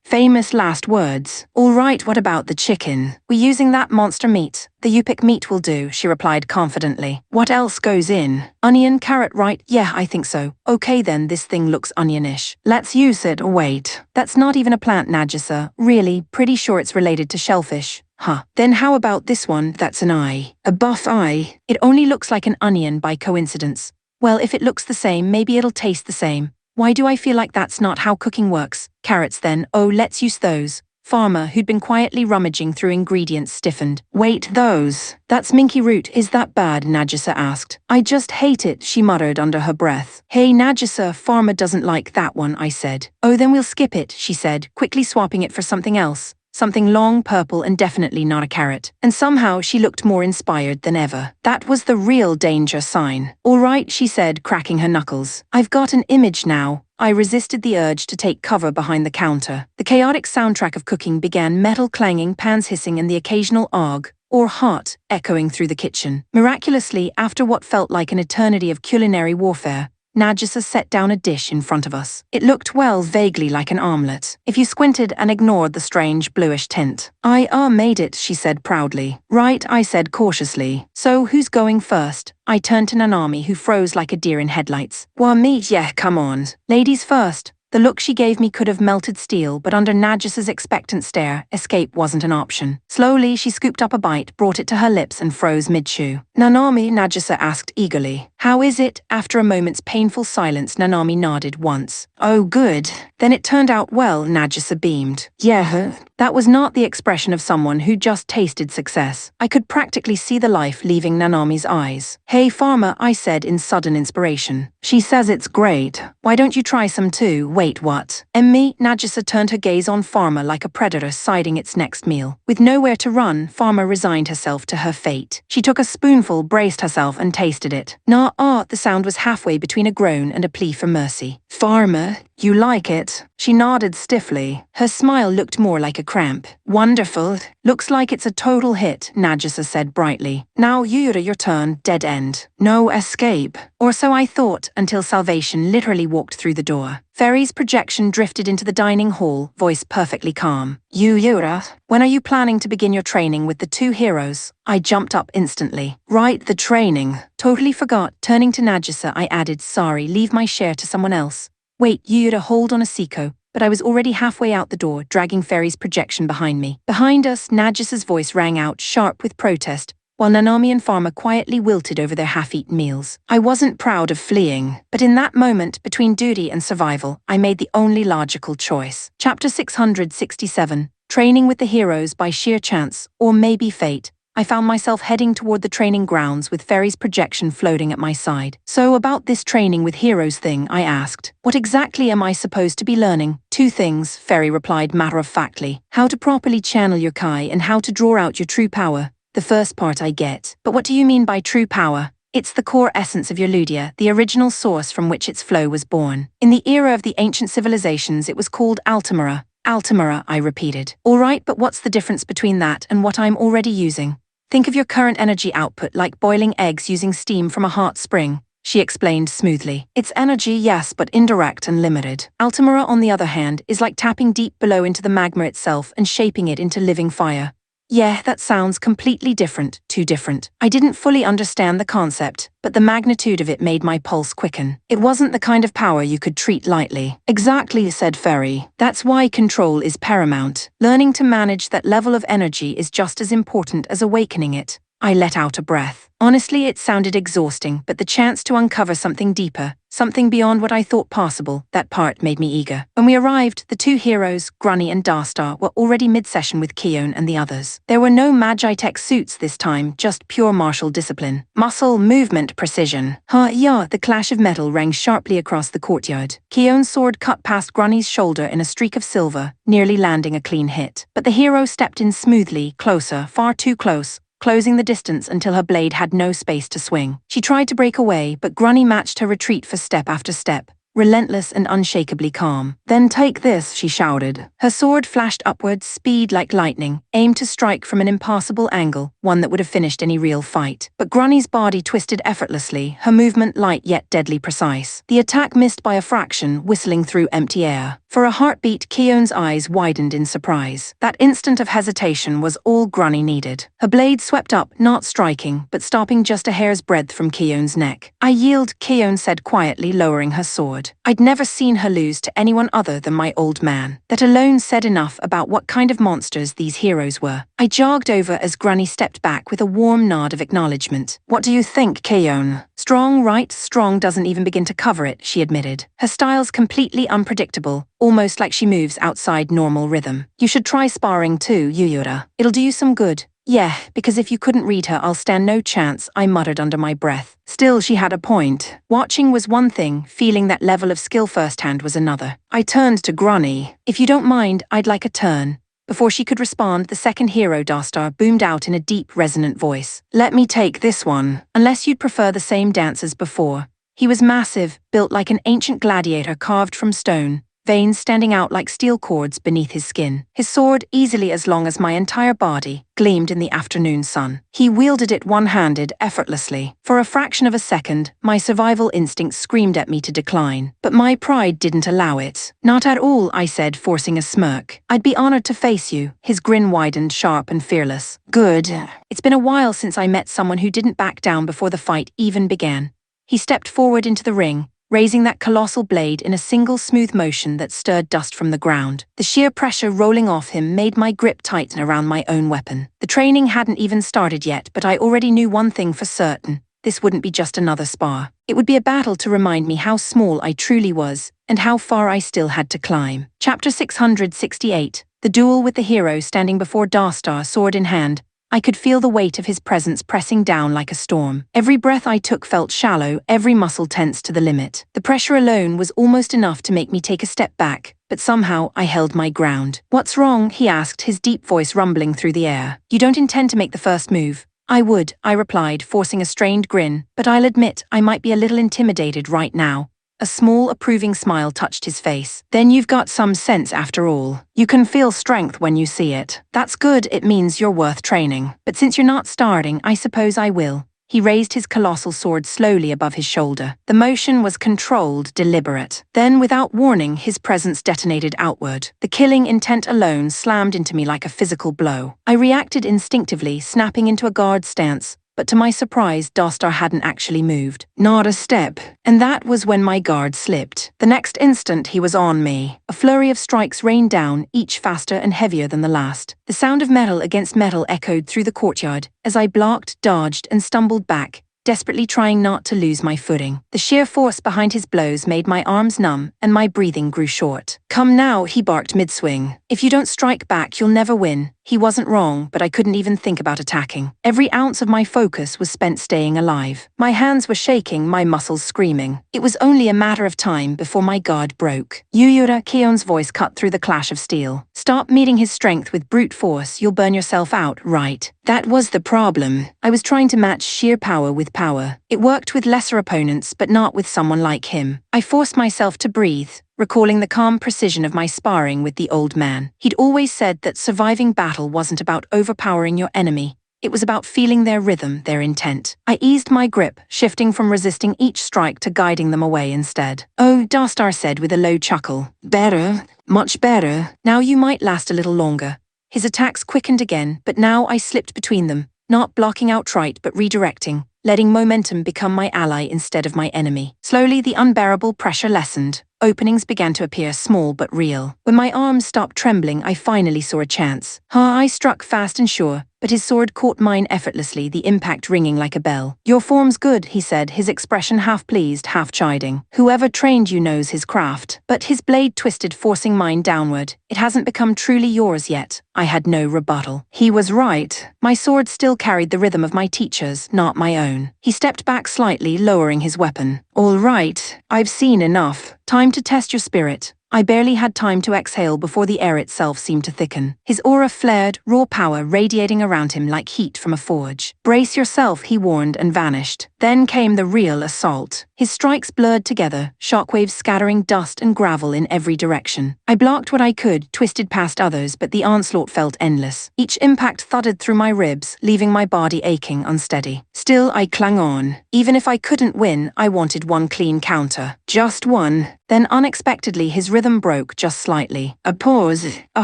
Famous last words. All right, what about the chicken? We're using that monster meat. The Yupik meat will do, she replied confidently. What else goes in? Onion, carrot, right? Yeah, I think so. Okay then, this thing looks onionish. Let's use it. Wait. That's not even a plant, Nagisa. Really, pretty sure it's related to shellfish. Huh. Then how about this one? That's an eye. A buff eye. It only looks like an onion by coincidence. Well, if it looks the same, maybe it'll taste the same. Why do I feel like that's not how cooking works? Carrots then. Oh, let's use those. Farmer, who'd been quietly rummaging through ingredients, stiffened. Wait, those? That's minky root. Is that bad? Nagisa asked. I just hate it, she muttered under her breath. Hey, Nagisa, Farmer doesn't like that one, I said. Oh, then we'll skip it, she said, quickly swapping it for something else. Something long, purple, and definitely not a carrot. And somehow she looked more inspired than ever. That was the real danger sign. All right, she said, cracking her knuckles. I've got an image now. I resisted the urge to take cover behind the counter. The chaotic soundtrack of cooking began, metal clanging, pans hissing, and the occasional arg, or heart, echoing through the kitchen. Miraculously, after what felt like an eternity of culinary warfare, Nagisa set down a dish in front of us. It looked, well, vaguely like an omelette, if you squinted and ignored the strange bluish tint. I made it, she said proudly. Right, I said cautiously. So who's going first? I turned to Nanami, who froze like a deer in headlights. Well, me, yeah, come on. Ladies first. The look she gave me could have melted steel, but under Nagisa's expectant stare, escape wasn't an option. Slowly, she scooped up a bite, brought it to her lips, and froze mid-chew. Nanami, Nagisa asked eagerly. How is it? After a moment's painful silence, Nanami nodded once. Oh, good. Then it turned out well, Nagisa beamed. Yeah, that was not the expression of someone who just tasted success. I could practically see the life leaving Nanami's eyes. Hey, Farmer, I said in sudden inspiration. She says it's great. Why don't you try some too? Wait, what? Me? Nagisa turned her gaze on Farmer like a predator siding its next meal. With nowhere to run, Farmer resigned herself to her fate. She took a spoonful, braced herself, and tasted it. The sound was halfway between a groan and a plea for mercy. Farmer, you like it? She nodded stiffly. Her smile looked more like a cramp. Wonderful. Looks like it's a total hit, Nagisa said brightly. Now, Yura, your turn. Dead end. No escape. Or so I thought, until Salvation literally walked through the door. Fairy's projection drifted into the dining hall, voice perfectly calm. Yura, when are you planning to begin your training with the two heroes? I jumped up instantly. Right, the training. Totally forgot. Turning to Nagisa, I added, sorry, leave my share to someone else. Wait, Yura, hold on a seco. But I was already halfway out the door, dragging Fairy's projection behind me. Behind us, Nagisa's voice rang out, sharp with protest, while Nanami and Farmer quietly wilted over their half-eaten meals. I wasn't proud of fleeing, but in that moment, between duty and survival, I made the only logical choice. Chapter 667, Training with the Heroes by sheer chance, or maybe fate. I found myself heading toward the training grounds with Fairy's projection floating at my side. So about this training with heroes thing, I asked. What exactly am I supposed to be learning? Two things, Fairy replied matter-of-factly. How to properly channel your Kai and how to draw out your true power. The first part I get. But what do you mean by true power? It's the core essence of your Ludia, the original source from which its flow was born. In the era of the ancient civilizations, it was called Altamira. Altamira, I repeated. All right, but what's the difference between that and what I'm already using? Think of your current energy output like boiling eggs using steam from a hot spring, she explained smoothly. It's energy, yes, but indirect and limited. Altamira, on the other hand, is like tapping deep below into the magma itself and shaping it into living fire. Yeah, that sounds completely different, too different. I didn't fully understand the concept, but the magnitude of it made my pulse quicken. It wasn't the kind of power you could treat lightly. Exactly, said Fairy. That's why control is paramount. Learning to manage that level of energy is just as important as awakening it. I let out a breath. Honestly, it sounded exhausting, but the chance to uncover something deeper, something beyond what I thought possible, that part made me eager. When we arrived, the two heroes, Grunny and Darstar, were already mid-session with Keone and the others. There were no Magi-Tech suits this time, just pure martial discipline. Muscle, movement, precision. Yeah, the clash of metal rang sharply across the courtyard. Keone's sword cut past Grunny's shoulder in a streak of silver, nearly landing a clean hit. But the hero stepped in smoothly, closer, far too close, closing the distance until her blade had no space to swing. She tried to break away, but Grunny matched her retreat for step after step, relentless and unshakably calm. "Then take this," she shouted. Her sword flashed upwards, speed like lightning, aimed to strike from an impossible angle, one that would have finished any real fight. But Grunny's body twisted effortlessly, her movement light yet deadly precise. The attack missed by a fraction, whistling through empty air. For a heartbeat, Keone's eyes widened in surprise. That instant of hesitation was all Grunny needed. Her blade swept up, not striking, but stopping just a hair's breadth from Keone's neck. "I yield," Keone said quietly, lowering her sword. I'd never seen her lose to anyone other than my old man. That alone said enough about what kind of monsters these heroes were. I jogged over as Grunny stepped back with a warm nod of acknowledgement. "What do you think, Keone?" "Strong, right? Strong doesn't even begin to cover it," she admitted. Her style's completely unpredictable, almost like she moves outside normal rhythm. "You should try sparring too, Yuyura. It'll do you some good." "Yeah, because if you couldn't read her, I'll stand no chance," I muttered under my breath. Still, she had a point. Watching was one thing, feeling that level of skill firsthand was another. I turned to Grunny. "If you don't mind, I'd like a turn." Before she could respond, the second hero, Darstar, boomed out in a deep, resonant voice. "Let me take this one, unless you'd prefer the same dance as before." He was massive, built like an ancient gladiator carved from stone, veins standing out like steel cords beneath his skin. His sword, easily as long as my entire body, gleamed in the afternoon sun. He wielded it one-handed, effortlessly. For a fraction of a second, my survival instinct screamed at me to decline. But my pride didn't allow it. "Not at all," I said, forcing a smirk. "I'd be honored to face you." His grin widened, sharp and fearless. "Good. It's been a while since I met someone who didn't back down before the fight even began." He stepped forward into the ring, raising that colossal blade in a single smooth motion that stirred dust from the ground. The sheer pressure rolling off him made my grip tighten around my own weapon. The training hadn't even started yet, but I already knew one thing for certain. This wouldn't be just another spar. It would be a battle to remind me how small I truly was, and how far I still had to climb. Chapter 668, the duel with the hero standing before Darstar, sword in hand. I could feel the weight of his presence pressing down like a storm. Every breath I took felt shallow, every muscle tense to the limit. The pressure alone was almost enough to make me take a step back, but somehow I held my ground. "What's wrong?" he asked, his deep voice rumbling through the air. "You don't intend to make the first move?" "I would," I replied, forcing a strained grin, "but I'll admit I might be a little intimidated right now." A small, approving smile touched his face. "Then you've got some sense after all. You can feel strength when you see it. That's good, it means you're worth training. But since you're not starting, I suppose I will." He raised his colossal sword slowly above his shoulder. The motion was controlled, deliberate. Then, without warning, his presence detonated outward. The killing intent alone slammed into me like a physical blow. I reacted instinctively, snapping into a guard stance. But to my surprise, Darstar hadn't actually moved. Not a step. And that was when my guard slipped. The next instant, he was on me. A flurry of strikes rained down, each faster and heavier than the last. The sound of metal against metal echoed through the courtyard as I blocked, dodged, and stumbled back, desperately trying not to lose my footing. The sheer force behind his blows made my arms numb, and my breathing grew short. "Come now," he barked mid-swing. "If you don't strike back, you'll never win." He wasn't wrong, but I couldn't even think about attacking. Every ounce of my focus was spent staying alive. My hands were shaking, my muscles screaming. It was only a matter of time before my guard broke. "Yuyura," Keone's voice cut through the clash of steel. "Stop meeting his strength with brute force, you'll burn yourself out, right?" That was the problem. I was trying to match sheer power with power. It worked with lesser opponents, but not with someone like him. I forced myself to breathe, recalling the calm precision of my sparring with the old man. He'd always said that surviving battle wasn't about overpowering your enemy. It was about feeling their rhythm, their intent. I eased my grip, shifting from resisting each strike to guiding them away instead. "Oh," Darstar said with a low chuckle. "Better, much better. Now you might last a little longer." His attacks quickened again, but now I slipped between them, not blocking outright but redirecting, letting momentum become my ally instead of my enemy. Slowly, the unbearable pressure lessened. Openings began to appear small but real. When my arms stopped trembling, I finally saw a chance. I struck fast and sure, but his sword caught mine effortlessly, the impact ringing like a bell. "Your form's good," he said, his expression half pleased, half chiding. "Whoever trained you knows his craft." But his blade twisted, forcing mine downward. "It hasn't become truly yours yet." I had no rebuttal. He was right. My sword still carried the rhythm of my teachers, not my own. He stepped back slightly, lowering his weapon. "All right, I've seen enough. Time to test your spirit." I barely had time to exhale before the air itself seemed to thicken. His aura flared, raw power radiating around him like heat from a forge. "Brace yourself," he warned, and vanished. Then came the real assault. His strikes blurred together, shockwaves scattering dust and gravel in every direction. I blocked what I could, twisted past others, but the onslaught felt endless. Each impact thudded through my ribs, leaving my body aching, unsteady. Still, I clung on. Even if I couldn't win, I wanted one clean counter. Just one. Then unexpectedly his rhythm broke just slightly. A pause, a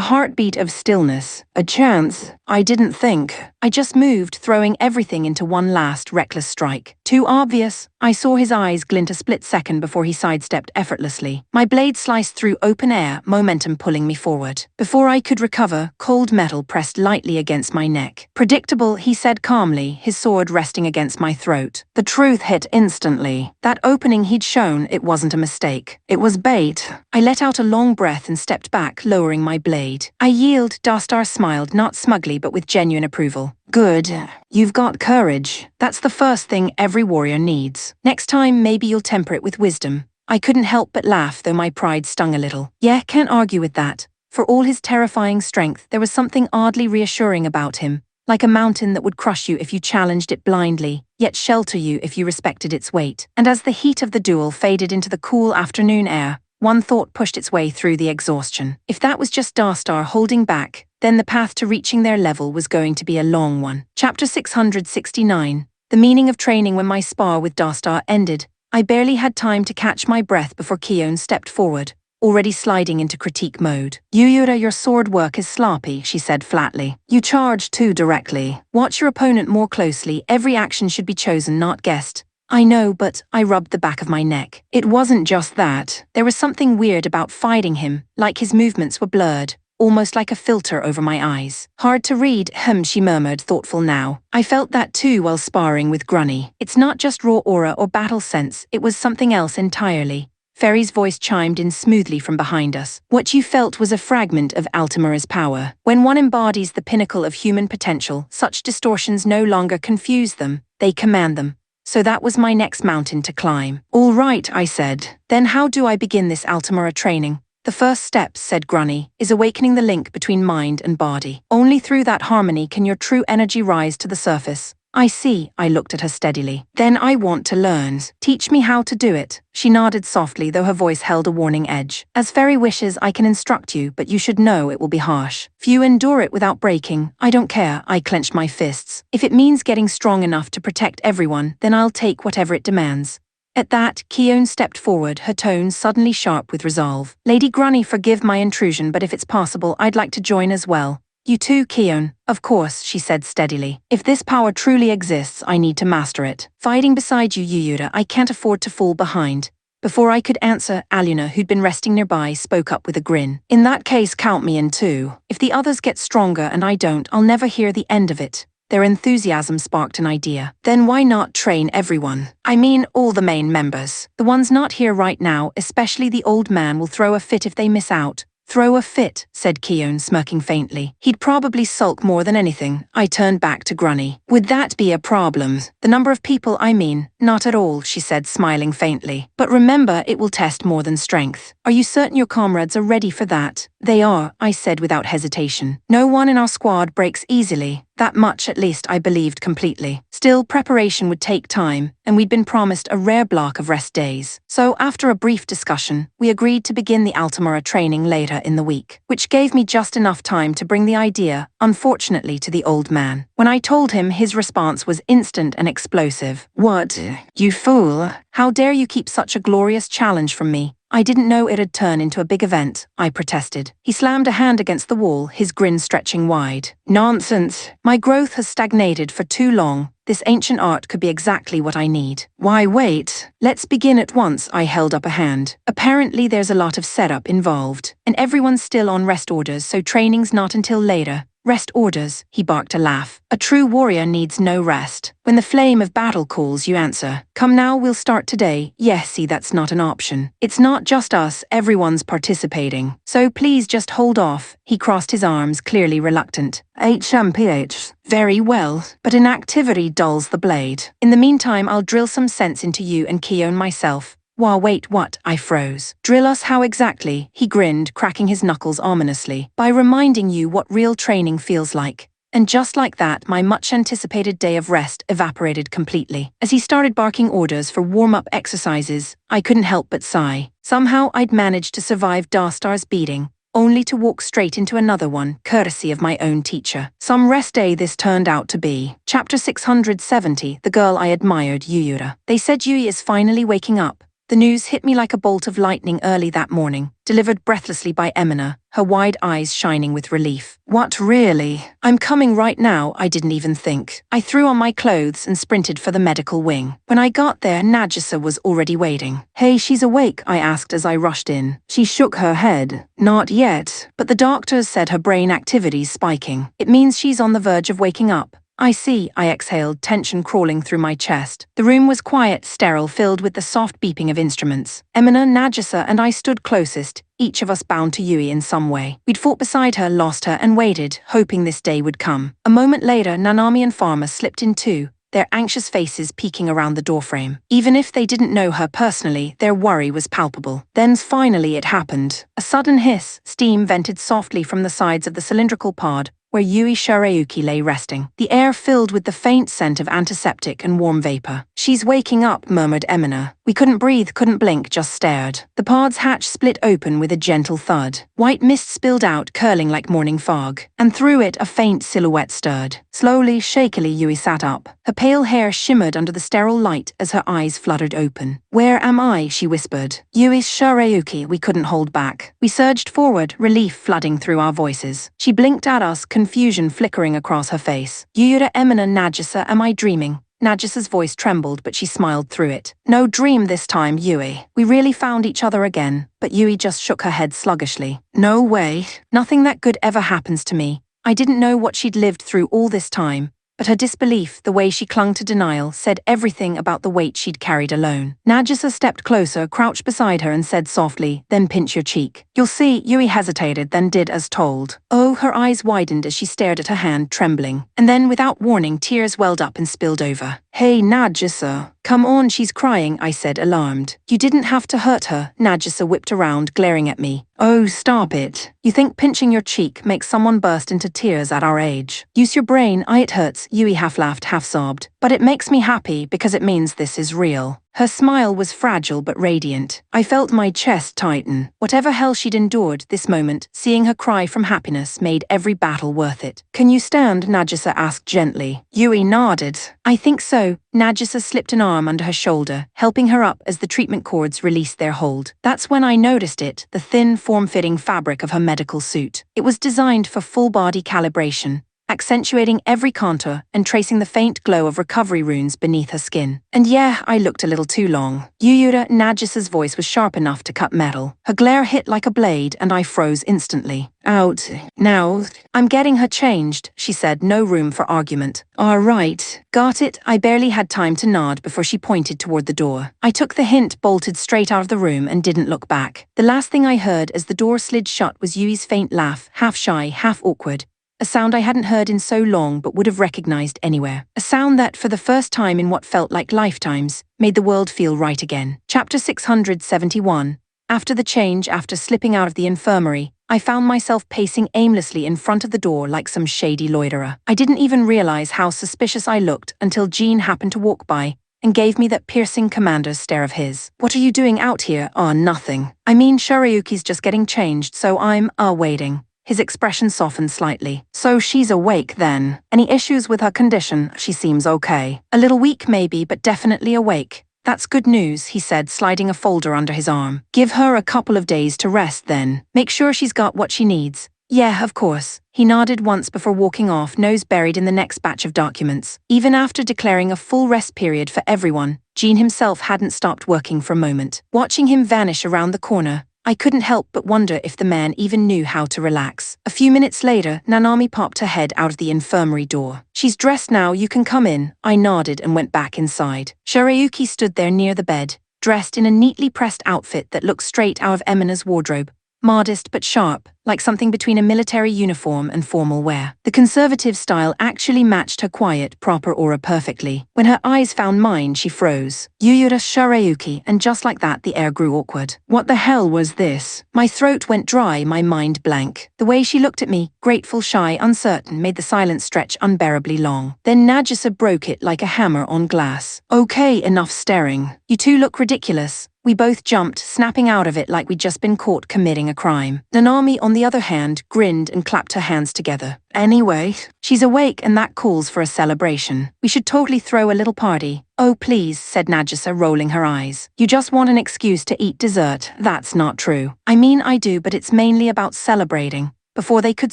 heartbeat of stillness, a chance. I didn't think. I just moved, throwing everything into one last reckless strike. Too obvious. I saw his eyes glint a split second before he sidestepped effortlessly. My blade sliced through open air, momentum pulling me forward. Before I could recover, cold metal pressed lightly against my neck. "Predictable," he said calmly, his sword resting against my throat. The truth hit instantly. That opening he'd shown, it wasn't a mistake. It was bait. I let out a long breath and stepped back, lowering my blade. "I yield," Dastar smiled, not smugly but with genuine approval. "Good. You've got courage. That's the first thing every warrior needs. Next time, maybe you'll temper it with wisdom." I couldn't help but laugh, though my pride stung a little. Yeah, can't argue with that. For all his terrifying strength, there was something oddly reassuring about him, like a mountain that would crush you if you challenged it blindly, yet shelter you if you respected its weight. And as the heat of the duel faded into the cool afternoon air, one thought pushed its way through the exhaustion. If that was just Darstar holding back, then the path to reaching their level was going to be a long one. Chapter 669. The meaning of training. When my spar with Darstar ended, I barely had time to catch my breath before Kion stepped forward, already sliding into critique mode. "Yuyura, your sword work is sloppy," she said flatly. "You charge too directly. Watch your opponent more closely. Every action should be chosen, not guessed." "I know, but..." I rubbed the back of my neck. It wasn't just that. There was something weird about fighting him, like his movements were blurred, almost like a filter over my eyes. "Hard to read," she murmured, thoughtful now. I felt that too while sparring with Grunny. It's not just raw aura or battle sense, it was something else entirely. Fairy's voice chimed in smoothly from behind us. "What you felt was a fragment of Altamira's power. When one embodies the pinnacle of human potential, such distortions no longer confuse them, they command them. So that was my next mountain to climb." "All right," I said. "Then how do I begin this Altamira training?" "The first step," said Grunny, "is awakening the link between mind and body. Only through that harmony can your true energy rise to the surface." "I see," I looked at her steadily. "Then I want to learn. Teach me how to do it." She nodded softly, though her voice held a warning edge. "As Fairy wishes, I can instruct you, but you should know it will be harsh. Few endure it without breaking. I don't care." I clenched my fists. "If it means getting strong enough to protect everyone, then I'll take whatever it demands." At that, Kion stepped forward, her tone suddenly sharp with resolve. "Lady Grunny, forgive my intrusion, but if it's possible, I'd like to join as well." "You too, Kion?" "Of course," she said steadily. "If this power truly exists, I need to master it. Fighting beside you, Yuyura, I can't afford to fall behind." Before I could answer, Aluna, who'd been resting nearby, spoke up with a grin. "In that case, count me in too. If the others get stronger and I don't, I'll never hear the end of it." Their enthusiasm sparked an idea. "Then why not train everyone? I mean, all the main members. The ones not here right now, especially the old man, will throw a fit if they miss out." "Throw a fit," said Kion, smirking faintly. "He'd probably sulk more than anything." I turned back to Grunny. "Would that be a problem?" "The number of people, I mean." "Not at all," she said, smiling faintly. "But remember, it will test more than strength. Are you certain your comrades are ready for that?" "They are," I said without hesitation. "No one in our squad breaks easily. That much, at least, I believed completely. Still, preparation would take time, and we'd been promised a rare block of rest days. So, after a brief discussion, we agreed to begin the Altamira training later in the week, which gave me just enough time to bring the idea, unfortunately, to the old man. When I told him, his response was instant and explosive. "What? You fool! How dare you keep such a glorious challenge from me? I didn't know it'd turn into a big event," I protested. He slammed a hand against the wall, his grin stretching wide. "Nonsense. My growth has stagnated for too long. This ancient art could be exactly what I need." "Why wait? Let's begin at once," I held up a hand. "Apparently there's a lot of setup involved, and everyone's still on rest orders, so training's not until later." Rest orders, he barked a laugh. A true warrior needs no rest. When the flame of battle calls, you answer. Come now, we'll start today. Yes, see, that's not an option. It's not just us, everyone's participating. So please just hold off. He crossed his arms, clearly reluctant. HMPH. Very well, but inactivity dulls the blade. In the meantime, I'll drill some sense into you and Keon myself. Wait, what? I froze. Drill us how exactly? He grinned, cracking his knuckles ominously. By reminding you what real training feels like. And just like that, my much-anticipated day of rest evaporated completely. As he started barking orders for warm-up exercises, I couldn't help but sigh. Somehow I'd managed to survive Darstar's beating, only to walk straight into another one, courtesy of my own teacher. Some rest day this turned out to be. Chapter 670, The Girl I Admired, Yuyura. They said Yui is finally waking up. The news hit me like a bolt of lightning early that morning, delivered breathlessly by Emina, her wide eyes shining with relief. What, really? I'm coming right now, I didn't even think. I threw on my clothes and sprinted for the medical wing. When I got there, Nagisa was already waiting. Hey, she's awake, I asked as I rushed in. She shook her head. Not yet, but the doctors said her brain activity's spiking. It means she's on the verge of waking up. I see, I exhaled, tension crawling through my chest. The room was quiet, sterile, filled with the soft beeping of instruments. Emina, Nagisa, and I stood closest, each of us bound to Yui in some way. We'd fought beside her, lost her, and waited, hoping this day would come. A moment later, Nanami and Pharma slipped in too, their anxious faces peeking around the doorframe. Even if they didn't know her personally, their worry was palpable. Then finally it happened. A sudden hiss, steam vented softly from the sides of the cylindrical pod, where Yui Shirayuki lay resting. The air filled with the faint scent of antiseptic and warm vapor. She's waking up, murmured Emina. We couldn't breathe, couldn't blink, just stared. The pod's hatch split open with a gentle thud. White mist spilled out, curling like morning fog, and through it a faint silhouette stirred. Slowly, shakily, Yui sat up. Her pale hair shimmered under the sterile light as her eyes fluttered open. Where am I? She whispered. Yui Shirayuki, we couldn't hold back. We surged forward, relief flooding through our voices. She blinked at us, confusion flickering across her face. Yuyura, Emina, Nagisa, am I dreaming? Nagisa's voice trembled, but she smiled through it. No dream this time, Yui. We really found each other again, but Yui just shook her head sluggishly. No way. Nothing that good ever happens to me. I didn't know what she'd lived through all this time, but her disbelief, the way she clung to denial, said everything about the weight she'd carried alone. Nagisa stepped closer, crouched beside her and said softly, then pinch your cheek. You'll see, Yui hesitated, then did as told. Oh, her eyes widened as she stared at her hand, trembling. And then, without warning, tears welled up and spilled over. Hey, Nagisa. Come on, she's crying, I said, alarmed. You didn't have to hurt her, Nagisa whipped around, glaring at me. Oh, stop it. You think pinching your cheek makes someone burst into tears at our age? Use your brain, it hurts, Yui half laughed, half sobbed. But it makes me happy because it means this is real. Her smile was fragile but radiant. I felt my chest tighten. Whatever hell she'd endured this moment, seeing her cry from happiness made every battle worth it. Can you stand? Nagisa asked gently. Yui nodded. I think so. Nagisa slipped an arm under her shoulder, helping her up as the treatment cords released their hold. That's when I noticed it, the thin, form-fitting fabric of her medical suit. It was designed for full-body calibration, accentuating every contour and tracing the faint glow of recovery runes beneath her skin. And yeah, I looked a little too long. Yuyura, Nagisa's voice was sharp enough to cut metal. Her glare hit like a blade, and I froze instantly. Out. Now. I'm getting her changed, she said, no room for argument. All right. Got it? I barely had time to nod before she pointed toward the door. I took the hint, bolted straight out of the room, and didn't look back. The last thing I heard as the door slid shut was Yui's faint laugh, half shy, half awkward. A sound I hadn't heard in so long but would have recognized anywhere. A sound that, for the first time in what felt like lifetimes, made the world feel right again. Chapter 671. After the change, after slipping out of the infirmary, I found myself pacing aimlessly in front of the door like some shady loiterer. I didn't even realize how suspicious I looked until Jean happened to walk by and gave me that piercing commander's stare of his. What are you doing out here? Nothing. I mean, Shirayuki's just getting changed, so I'm, waiting. His expression softened slightly. So she's awake then. Any issues with her condition? She seems okay. A little weak maybe, but definitely awake. That's good news, he said, sliding a folder under his arm. Give her a couple of days to rest then. Make sure she's got what she needs. Yeah, of course. He nodded once before walking off, nose buried in the next batch of documents. Even after declaring a full rest period for everyone, Jean himself hadn't stopped working for a moment. Watching him vanish around the corner, I couldn't help but wonder if the man even knew how to relax. A few minutes later, Nanami popped her head out of the infirmary door. "She's dressed now, you can come in." I nodded and went back inside. Shirayuki stood there near the bed, dressed in a neatly pressed outfit that looked straight out of Emina's wardrobe. Modest but sharp, like something between a military uniform and formal wear. The conservative style actually matched her quiet, proper aura perfectly. When her eyes found mine, she froze. Yuyura Shirayuki, and just like that the air grew awkward. What the hell was this? My throat went dry, my mind blank. The way she looked at me, grateful, shy, uncertain, made the silence stretch unbearably long. Then Nagisa broke it like a hammer on glass. "Okay, enough staring. You two look ridiculous." We both jumped, snapping out of it like we'd just been caught committing a crime. Nanami, on the other hand, grinned and clapped her hands together. "Anyway, she's awake and that calls for a celebration. We should totally throw a little party." "Oh please," said Nagisa, rolling her eyes. "You just want an excuse to eat dessert." "That's not true." "I mean I do, but it's mainly about celebrating." Before they could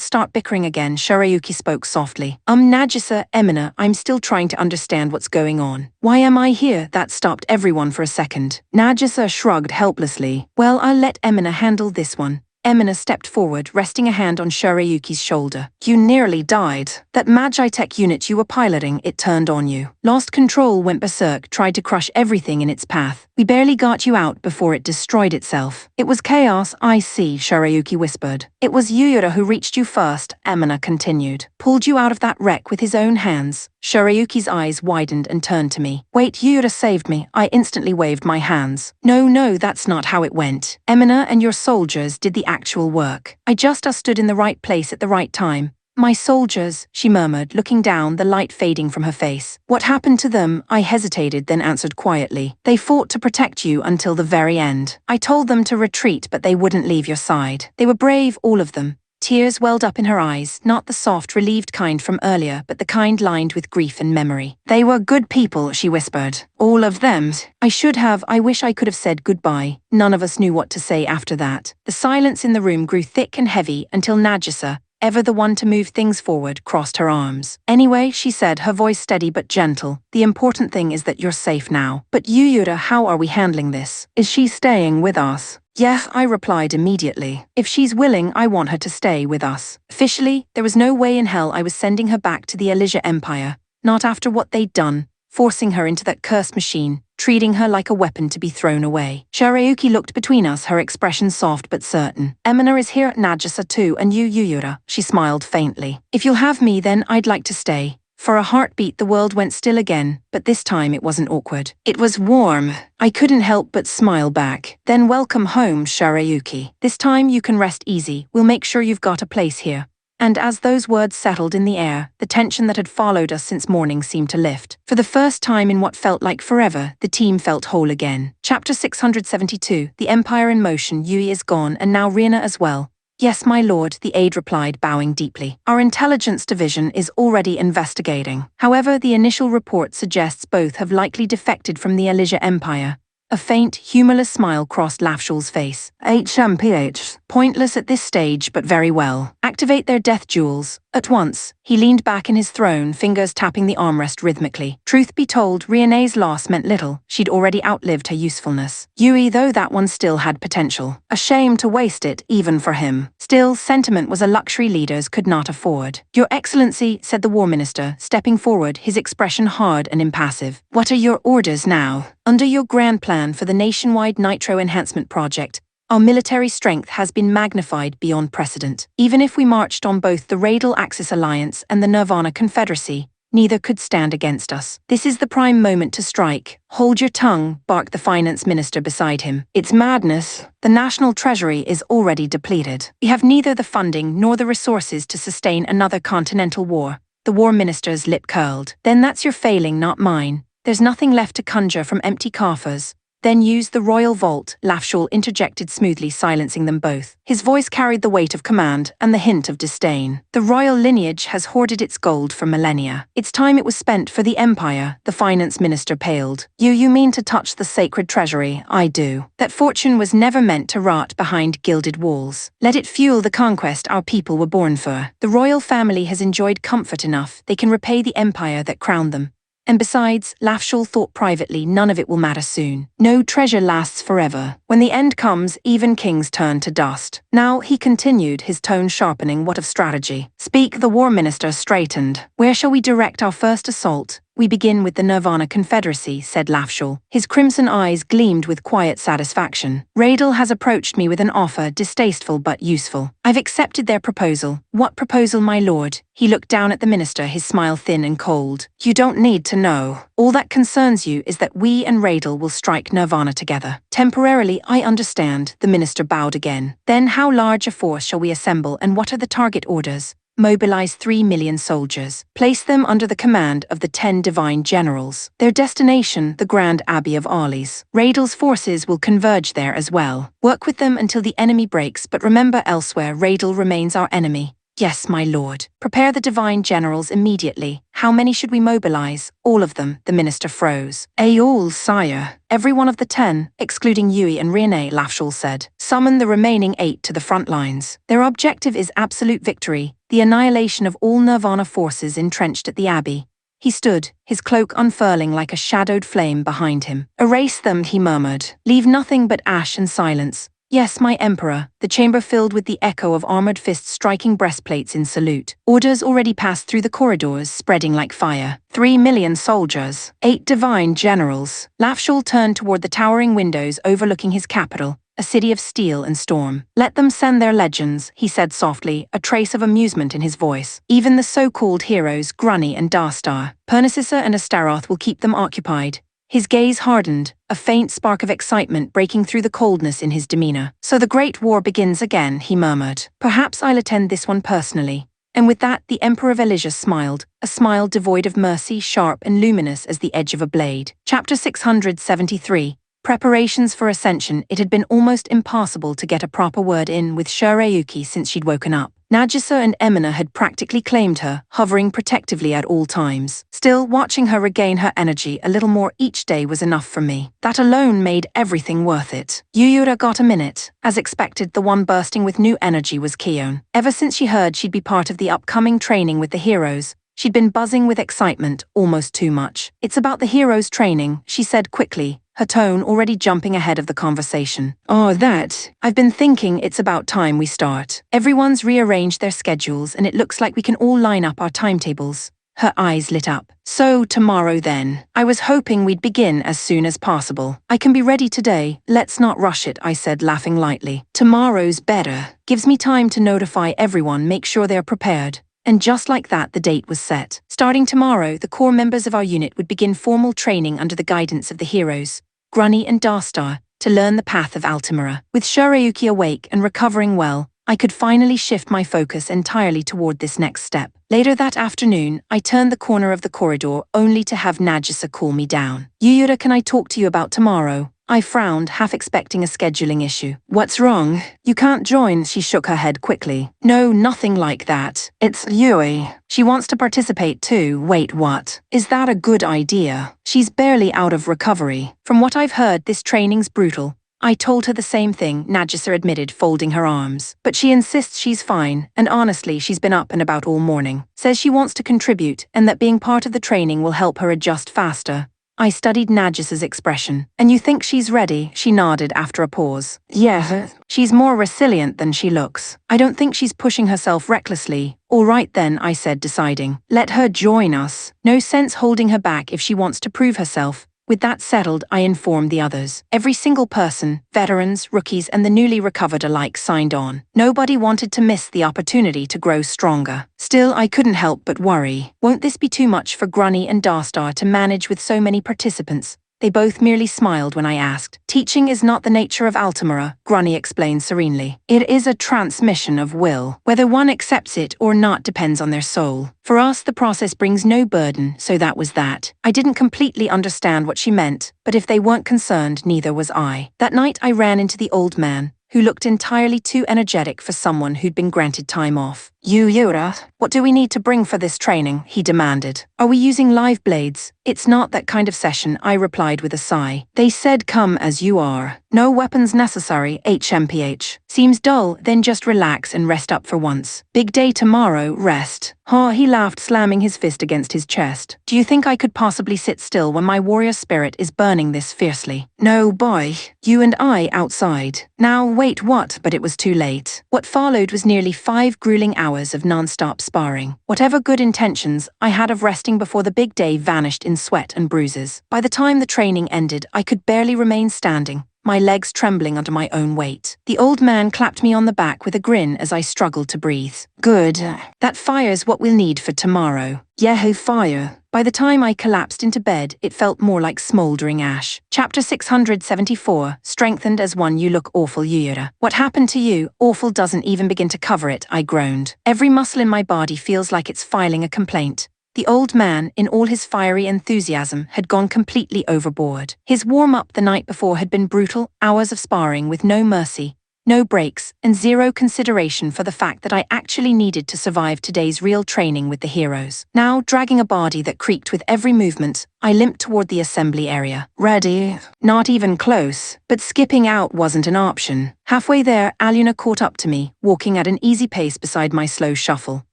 start bickering again, Shirayuki spoke softly. Nagisa, Emina, I'm still trying to understand what's going on. Why am I here?" That stopped everyone for a second. Nagisa shrugged helplessly. "Well, I'll let Emina handle this one." Emina stepped forward, resting a hand on Shirayuki's shoulder. "You nearly died. That Magi-Tech unit you were piloting, it turned on you. Lost control, went berserk, tried to crush everything in its path. We barely got you out before it destroyed itself." "It was chaos, I see," Shirayuki whispered. "It was Yuyura who reached you first," Emina continued. "Pulled you out of that wreck with his own hands." Shirayuki's eyes widened and turned to me. "Wait, Yuyura saved me." I instantly waved my hands. No, that's not how it went. Emina and your soldiers did the actual work. I just stood in the right place at the right time. "My soldiers," she murmured, looking down, the light fading from her face. "What happened to them?" I hesitated, then answered quietly. "They fought to protect you until the very end. I told them to retreat, but they wouldn't leave your side. They were brave, all of them." Tears welled up in her eyes, not the soft, relieved kind from earlier, but the kind lined with grief and memory. "They were good people," she whispered. "All of them." I wish I could have said goodbye. None of us knew what to say after that. The silence in the room grew thick and heavy until Nagisa, ever the one to move things forward, crossed her arms. "Anyway," she said, her voice steady but gentle, "the important thing is that you're safe now. But Yuyura, how are we handling this? Is she staying with us?" "Yes," I replied immediately. "If she's willing, I want her to stay with us." Officially, there was no way in hell I was sending her back to the Elysia Empire, not after what they'd done, forcing her into that cursed machine, treating her like a weapon to be thrown away. Shirayuki looked between us, her expression soft but certain. "Emina is here, Nagisa too, and you, Yuyura." She smiled faintly. "If you'll have me, then I'd like to stay." For a heartbeat, the world went still again, but this time it wasn't awkward. It was warm. I couldn't help but smile back. "Then welcome home, Shirayuki. This time you can rest easy. We'll make sure you've got a place here." And as those words settled in the air, the tension that had followed us since morning seemed to lift. For the first time in what felt like forever, the team felt whole again. Chapter 672, The Empire in Motion. Yui is gone, and now Rina as well. "Yes, my lord," the aide replied, bowing deeply. "Our intelligence division is already investigating. However, the initial report suggests both have likely defected from the Elysia Empire." A faint, humorless smile crossed Lafshul's face. "HMPH. Pointless at this stage, but very well. Activate their death jewels. At once." He leaned back in his throne, fingers tapping the armrest rhythmically. Truth be told, Rione's loss meant little. She'd already outlived her usefulness. Yui, though, that one still had potential. A shame to waste it, even for him. Still, sentiment was a luxury leaders could not afford. "Your Excellency," said the War Minister, stepping forward, his expression hard and impassive. "What are your orders now? Under your grand plan for the nationwide Nitro Enhancement Project, our military strength has been magnified beyond precedent. Even if we marched on both the Radial Axis Alliance and the Nirvana Confederacy, neither could stand against us. This is the prime moment to strike." "Hold your tongue," barked the finance minister beside him. "It's madness. The national treasury is already depleted. We have neither the funding nor the resources to sustain another continental war." The war minister's lip curled. "Then that's your failing, not mine. There's nothing left to conjure from empty coffers." "Then use the royal vault," Lafshul interjected smoothly, silencing them both. His voice carried the weight of command and the hint of disdain. "The royal lineage has hoarded its gold for millennia. It's time it was spent for the empire." The finance minister paled. You mean to touch the sacred treasury?" "I do. That fortune was never meant to rot behind gilded walls. Let it fuel the conquest our people were born for. The royal family has enjoyed comfort enough. They can repay the empire that crowned them." And besides, Lafshul thought privately, none of it will matter soon. No treasure lasts forever. When the end comes, even kings turn to dust. Now, he continued, his tone sharpening. What of strategy? Speak, the war minister straightened. Where shall we direct our first assault? We begin with the Nirvana Confederacy, said Lafshul. His crimson eyes gleamed with quiet satisfaction. Radel has approached me with an offer, distasteful but useful. I've accepted their proposal. What proposal, my lord? He looked down at the minister, his smile thin and cold. You don't need to know. All that concerns you is that we and Radel will strike Nirvana together. Temporarily, I understand, the minister bowed again. Then how large a force shall we assemble, and what are the target orders? Mobilize 3 million soldiers. Place them under the command of the 10 divine generals. Their destination, the Grand Abbey of Arles. Radel's forces will converge there as well. Work with them until the enemy breaks, but remember, elsewhere Radel remains our enemy. Yes, my lord. Prepare the divine generals immediately. How many should we mobilize? All of them, the minister froze. All, sire. Every one of the 10, excluding Yui and Rene, Lafshul said. Summon the remaining 8 to the front lines. Their objective is absolute victory, the annihilation of all Nirvana forces entrenched at the Abbey. He stood, his cloak unfurling like a shadowed flame behind him. Erase them, he murmured. Leave nothing but ash and silence. Yes, my emperor, the chamber filled with the echo of armored fists striking breastplates in salute. Orders already passed through the corridors, spreading like fire. 3 million soldiers, 8 divine generals. Lafshul turned toward the towering windows overlooking his capital, a city of steel and storm. Let them send their legends, he said softly, a trace of amusement in his voice. Even the so-called heroes, Grunny and Darstar, Pernississa and Astaroth will keep them occupied. His gaze hardened, a faint spark of excitement breaking through the coldness in his demeanor. So the Great War begins again, he murmured. Perhaps I'll attend this one personally. And with that, the Emperor of Elysia smiled, a smile devoid of mercy, sharp and luminous as the edge of a blade. Chapter 673. Preparations for Ascension. It had been almost impossible to get a proper word in with Shirayuki since she'd woken up. Nagisa and Emina had practically claimed her, hovering protectively at all times. Still, watching her regain her energy a little more each day was enough for me. That alone made everything worth it. Yuyura got a minute. As expected, the one bursting with new energy was Kion. Ever since she heard she'd be part of the upcoming training with the heroes, she'd been buzzing with excitement, almost too much. It's about the heroes' training, she said quickly, her tone already jumping ahead of the conversation. Oh, that. I've been thinking it's about time we start. Everyone's rearranged their schedules and it looks like we can all line up our timetables. Her eyes lit up. So, tomorrow then. I was hoping we'd begin as soon as possible. I can be ready today. Let's not rush it, I said, laughing lightly. Tomorrow's better. Gives me time to notify everyone, make sure they're prepared. And just like that, the date was set. Starting tomorrow, the core members of our unit would begin formal training under the guidance of the heroes, Grunny and Darstar, to learn the path of Altimura. With Shirayuki awake and recovering well, I could finally shift my focus entirely toward this next step. Later that afternoon, I turned the corner of the corridor only to have Nagisa call me down. Yuyura, can I talk to you about tomorrow? I frowned, half expecting a scheduling issue. What's wrong? You can't join, she shook her head quickly. No, nothing like that. It's Yui. She wants to participate too. Wait, what? Is that a good idea? She's barely out of recovery. From what I've heard, this training's brutal. I told her the same thing, Nagisa admitted, folding her arms. But she insists she's fine, and honestly, she's been up and about all morning. Says she wants to contribute, and that being part of the training will help her adjust faster. I studied Nagisa's expression. And you think she's ready? She nodded after a pause. Yeah, she's more resilient than she looks. I don't think she's pushing herself recklessly. All right then, I said, deciding. Let her join us. No sense holding her back if she wants to prove herself. With that settled, I informed the others. Every single person, veterans, rookies, and the newly recovered alike signed on. Nobody wanted to miss the opportunity to grow stronger. Still, I couldn't help but worry. Won't this be too much for Grunny and Darstar to manage with so many participants? They both merely smiled when I asked. Teaching is not the nature of Altimura, Grunny explained serenely. It is a transmission of will. Whether one accepts it or not depends on their soul. For us, the process brings no burden, so that was that. I didn't completely understand what she meant, but if they weren't concerned, neither was I. That night I ran into the old man, who looked entirely too energetic for someone who'd been granted time off. Yura, what do we need to bring for this training? He demanded. Are we using live blades? It's not that kind of session, I replied with a sigh. They said come as you are. No weapons necessary, HMPH. Seems dull, then just relax and rest up for once. Big day tomorrow, rest. He laughed, slamming his fist against his chest. Do you think I could possibly sit still when my warrior spirit is burning this fiercely? No, boy. You and I outside. Now, wait, what? But it was too late. What followed was nearly 5 grueling hours of non-stop sparring. Whatever good intentions I had of resting before the big day vanished in sweat and bruises. By the time the training ended, I could barely remain standing, my legs trembling under my own weight. The old man clapped me on the back with a grin as I struggled to breathe. Good. That fire's what we'll need for tomorrow. Yahoo, fire. By the time I collapsed into bed, it felt more like smoldering ash. Chapter 674, strengthened as one. You look awful, Yura. What happened to you? Awful doesn't even begin to cover it, I groaned. Every muscle in my body feels like it's filing a complaint. The old man, in all his fiery enthusiasm, had gone completely overboard. His warm-up the night before had been brutal, hours of sparring with no mercy, no breaks, and zero consideration for the fact that I actually needed to survive today's real training with the heroes. Now, dragging a body that creaked with every movement, I limped toward the assembly area. Ready? Not even close. But skipping out wasn't an option. Halfway there, Aluna caught up to me, walking at an easy pace beside my slow shuffle.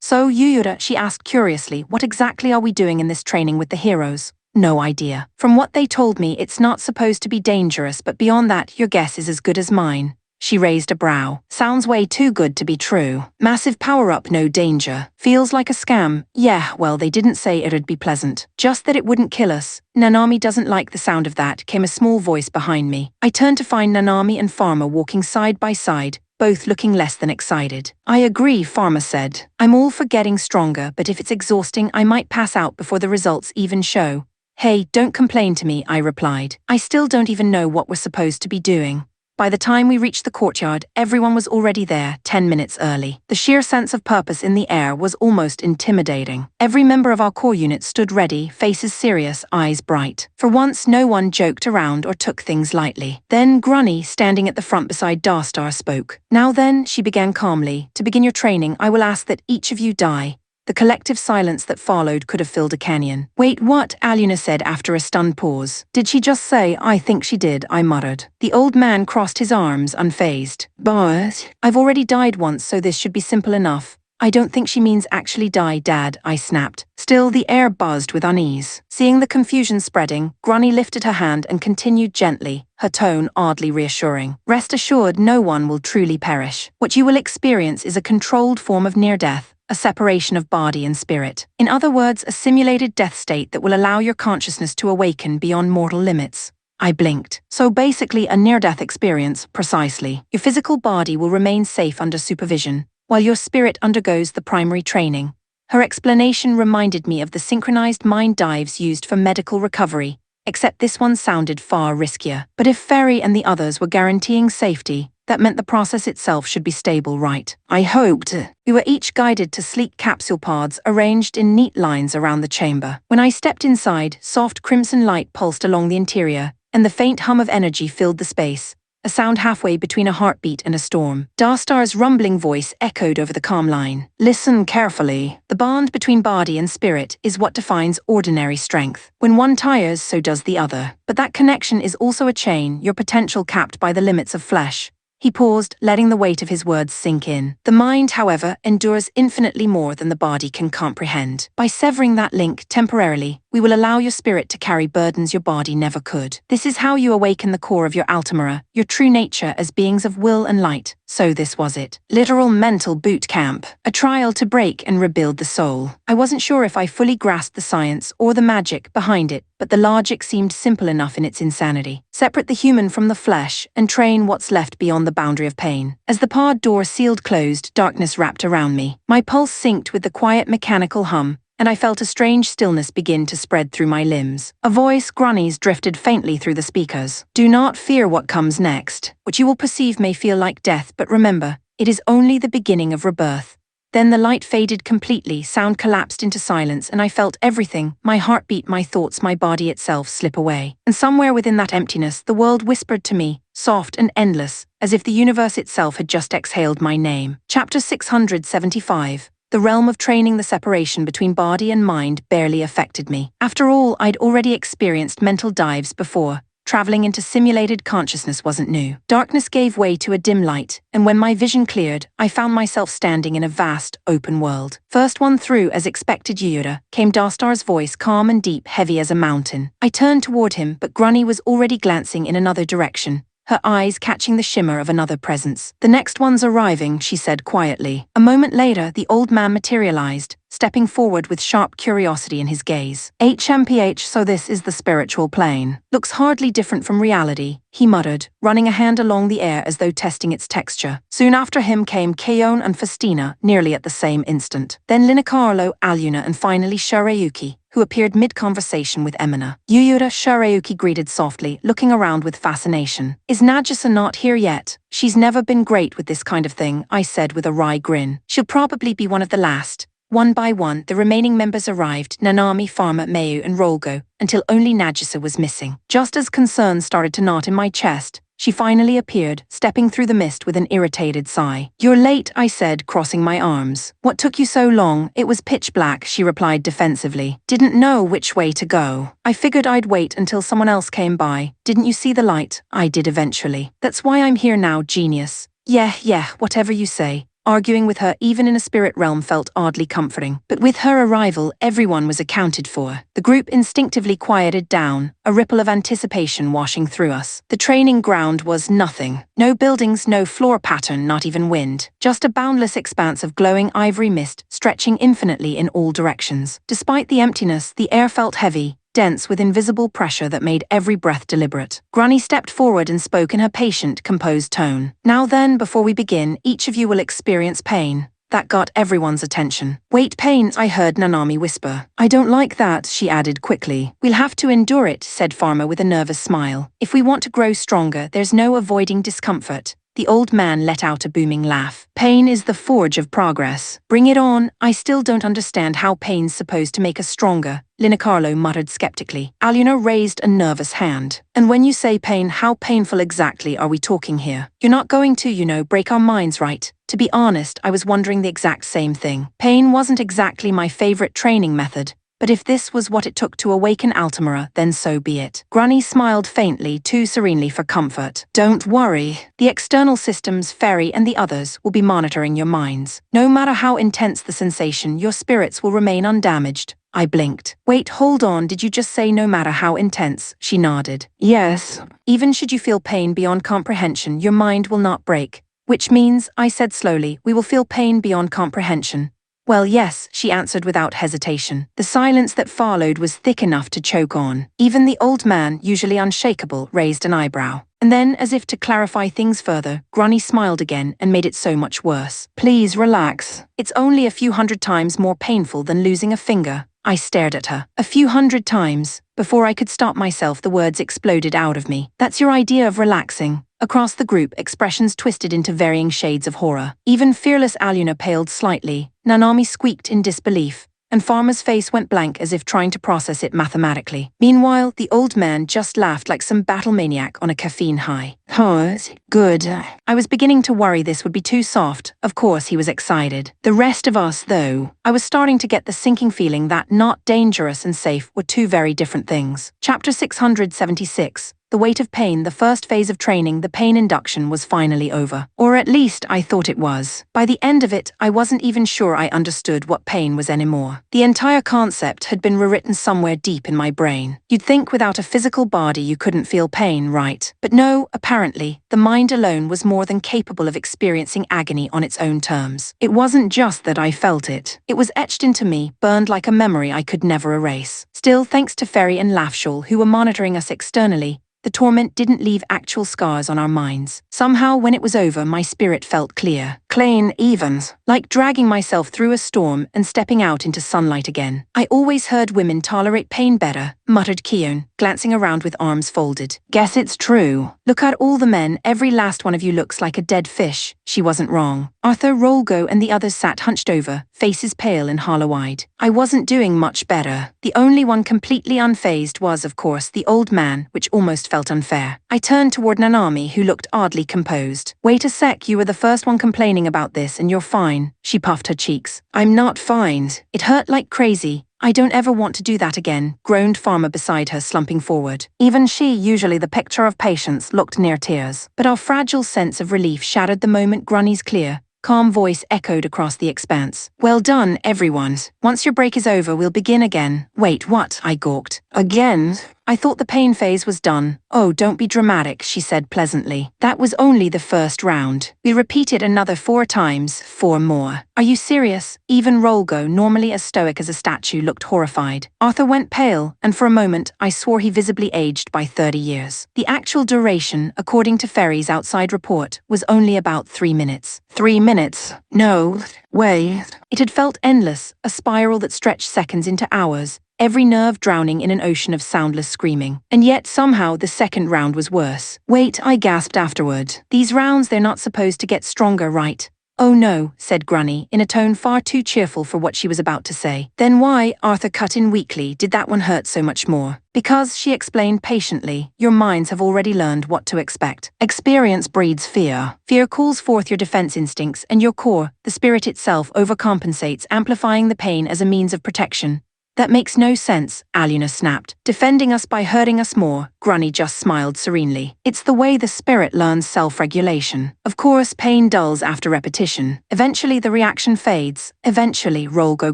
So, Yura, she asked curiously, what exactly are we doing in this training with the heroes? No idea. From what they told me, it's not supposed to be dangerous, but beyond that, your guess is as good as mine. She raised a brow. Sounds way too good to be true. Massive power-up, no danger. Feels like a scam. Yeah, well, they didn't say it'd be pleasant. Just that it wouldn't kill us. Nanami doesn't like the sound of that, came a small voice behind me. I turned to find Nanami and Pharma walking side by side, both looking less than excited. I agree, Pharma said. I'm all for getting stronger, but if it's exhausting, I might pass out before the results even show. Hey, don't complain to me, I replied. I still don't even know what we're supposed to be doing. By the time we reached the courtyard, everyone was already there, 10 minutes early. The sheer sense of purpose in the air was almost intimidating. Every member of our core unit stood ready, faces serious, eyes bright. For once, no one joked around or took things lightly. Then Grunny, standing at the front beside Darstar, spoke. Now then, she began calmly, to begin your training, I will ask that each of you die. The collective silence that followed could have filled a canyon. Wait, what? Aluna said after a stunned pause. Did she just say, I think she did, I muttered. The old man crossed his arms, unfazed. But I've already died once, so this should be simple enough. I don't think she means actually die, Dad, I snapped. Still, the air buzzed with unease. Seeing the confusion spreading, Grunny lifted her hand and continued gently, her tone oddly reassuring. Rest assured, no one will truly perish. What you will experience is a controlled form of near-death, a separation of body and spirit. In other words, a simulated death state that will allow your consciousness to awaken beyond mortal limits. I blinked. So basically a near-death experience, precisely. Your physical body will remain safe under supervision, while your spirit undergoes the primary training. Her explanation reminded me of the synchronized mind dives used for medical recovery, except this one sounded far riskier. But if Ferry and the others were guaranteeing safety, that meant the process itself should be stable, right? I hoped. We were each guided to sleek capsule pods arranged in neat lines around the chamber. When I stepped inside, soft crimson light pulsed along the interior, and the faint hum of energy filled the space, a sound halfway between a heartbeat and a storm. Darstar's rumbling voice echoed over the calm line. Listen carefully. The bond between body and spirit is what defines ordinary strength. When one tires, so does the other. But that connection is also a chain, your potential capped by the limits of flesh. He paused, letting the weight of his words sink in. The mind, however, endures infinitely more than the body can comprehend. By severing that link temporarily, we will allow your spirit to carry burdens your body never could. This is how you awaken the core of your Altamira, your true nature as beings of will and light. So this was it. Literal mental boot camp. A trial to break and rebuild the soul. I wasn't sure if I fully grasped the science or the magic behind it, but the logic seemed simple enough in its insanity. Separate the human from the flesh and train what's left beyond the boundary of pain. As the pod door sealed closed, darkness wrapped around me. My pulse synced with the quiet mechanical hum, and I felt a strange stillness begin to spread through my limbs. A voice, Grunny's, drifted faintly through the speakers. Do not fear what comes next. What you will perceive may feel like death, but remember, it is only the beginning of rebirth. Then the light faded completely, sound collapsed into silence, and I felt everything, my heartbeat, my thoughts, my body itself, slip away. And somewhere within that emptiness, the world whispered to me, soft and endless, as if the universe itself had just exhaled my name. Chapter 675. The realm of training, the separation between body and mind, barely affected me. After all, I'd already experienced mental dives before. Traveling into simulated consciousness wasn't new. Darkness gave way to a dim light, and when my vision cleared, I found myself standing in a vast, open world. First one through, as expected, Yura, came Dastar's voice, calm and deep, heavy as a mountain. I turned toward him, but Grunny was already glancing in another direction, her eyes catching the shimmer of another presence. "The next one's arriving," she said quietly. A moment later, the old man materialized, stepping forward with sharp curiosity in his gaze. "HMPH, so this is the spiritual plane. Looks hardly different from reality," he muttered, running a hand along the air as though testing its texture. Soon after him came Kaon and Festina, nearly at the same instant. Then Linacarlo, Aluna, and finally Shirayuki, who appeared mid-conversation with Emina. "Yuyura," Shirayuki greeted softly, looking around with fascination. "Is Nagisa not here yet?" "She's never been great with this kind of thing," I said with a wry grin. "She'll probably be one of the last." One by one, the remaining members arrived, Nanami, Pharma, Mayu, and Rolgo, until only Nagisa was missing. Just as concern started to knot in my chest, she finally appeared, stepping through the mist with an irritated sigh. "You're late," I said, crossing my arms. "What took you so long?" "It was pitch black," she replied defensively. "Didn't know which way to go. I figured I'd wait until someone else came by. Didn't you see the light?" "I did eventually. That's why I'm here now, genius." Yeah, whatever you say." Arguing with her, even in a spirit realm, felt oddly comforting. But with her arrival, everyone was accounted for. The group instinctively quieted down, a ripple of anticipation washing through us. The training ground was nothing. No buildings, no floor pattern, not even wind. Just a boundless expanse of glowing ivory mist stretching infinitely in all directions. Despite the emptiness, the air felt heavy, dense with invisible pressure that made every breath deliberate. Granny stepped forward and spoke in her patient, composed tone. "Now then, before we begin, each of you will experience pain." That got everyone's attention. "Wait, pain," I heard Nanami whisper. "I don't like that," she added quickly. "We'll have to endure it," said Pharma with a nervous smile. "If we want to grow stronger, there's no avoiding discomfort." The old man let out a booming laugh. "Pain is the forge of progress. Bring it on." "I still don't understand how pain's supposed to make us stronger," Linacarlo muttered skeptically. Aluna raised a nervous hand. "And when you say pain, how painful exactly are we talking here? You're not going to, break our minds, right?" To be honest, I was wondering the exact same thing. Pain wasn't exactly my favorite training method, but if this was what it took to awaken Altamira, then so be it. Granny smiled faintly, too serenely for comfort. "Don't worry. The external systems, Fairy and the others, will be monitoring your minds. No matter how intense the sensation, your spirits will remain undamaged." I blinked. "Wait, hold on, did you just say no matter how intense?" She nodded. "Yes. Even should you feel pain beyond comprehension, your mind will not break. Which means," I said slowly, "we will feel pain beyond comprehension." "Well, yes," she answered without hesitation. The silence that followed was thick enough to choke on. Even the old man, usually unshakable, raised an eyebrow. And then, as if to clarify things further, Granny smiled again and made it so much worse. "Please relax. It's only a few hundred times more painful than losing a finger." I stared at her. "A few hundred times." Before I could stop myself, the words exploded out of me. "That's your idea of relaxing?" Across the group, expressions twisted into varying shades of horror. Even fearless Aluna paled slightly. Nanami squeaked in disbelief, and Pharma's face went blank as if trying to process it mathematically. Meanwhile, the old man just laughed like some battle maniac on a caffeine high. "Oh, good." I was beginning to worry this would be too soft. Of course he was excited. The rest of us, though, I was starting to get the sinking feeling that not dangerous and safe were two very different things. Chapter 676. The weight of pain, the first phase of training, the pain induction, was finally over. Or at least I thought it was. By the end of it, I wasn't even sure I understood what pain was anymore. The entire concept had been rewritten somewhere deep in my brain. You'd think without a physical body you couldn't feel pain, right? But no, apparently, the mind alone was more than capable of experiencing agony on its own terms. It wasn't just that I felt it. It was etched into me, burned like a memory I could never erase. Still, thanks to Ferry and Laughshall, who were monitoring us externally, the torment didn't leave actual scars on our minds. Somehow, when it was over, my spirit felt clear. Clean evens. Like dragging myself through a storm and stepping out into sunlight again. "I always heard women tolerate pain better," muttered Keon, glancing around with arms folded. "Guess it's true. Look at all the men, every last one of you looks like a dead fish." She wasn't wrong. Arthur, Rolgo, and the others sat hunched over, faces pale and hollow-eyed. I wasn't doing much better. The only one completely unfazed was, of course, the old man, which almost felt unfair. I turned toward Nanami, who looked oddly composed. "Wait a sec, you were the first one complaining complaining about this and you're fine. She puffed her cheeks. I'm not fine. It hurt like crazy. I don't ever want to do that again, groaned Farmer beside her, slumping forward. Even she, usually the picture of patience, looked near tears. But our fragile sense of relief shattered the moment Grunny's clear, calm voice echoed across the expanse. Well done, everyone. Once your break is over, we'll begin again. Wait, what? I gawked. Again? I thought the pain phase was done. Oh, don't be dramatic, she said pleasantly. That was only the first round. We repeated another 4 times, 4 more. Are you serious? Even Rolgo, normally as stoic as a statue, looked horrified. Arthur went pale, and for a moment I swore he visibly aged by 30 years. The actual duration, according to Ferry's outside report, was only about 3 minutes. 3 minutes? No way. It had felt endless, a spiral that stretched seconds into hours, every nerve drowning in an ocean of soundless screaming. And yet somehow the second round was worse. Wait, I gasped afterward. These rounds, they're not supposed to get stronger, right? Oh no, said Grunny, in a tone far too cheerful for what she was about to say. Then why, Arthur cut in weakly, did that one hurt so much more? Because, she explained patiently, your minds have already learned what to expect. Experience breeds fear. Fear calls forth your defense instincts, and your core, the spirit itself, overcompensates, amplifying the pain as a means of protection. That makes no sense, Aluna snapped. Defending us by hurting us more, Grunny just smiled serenely. It's the way the spirit learns self-regulation. Of course, pain dulls after repetition. Eventually the reaction fades. Eventually, Rolgo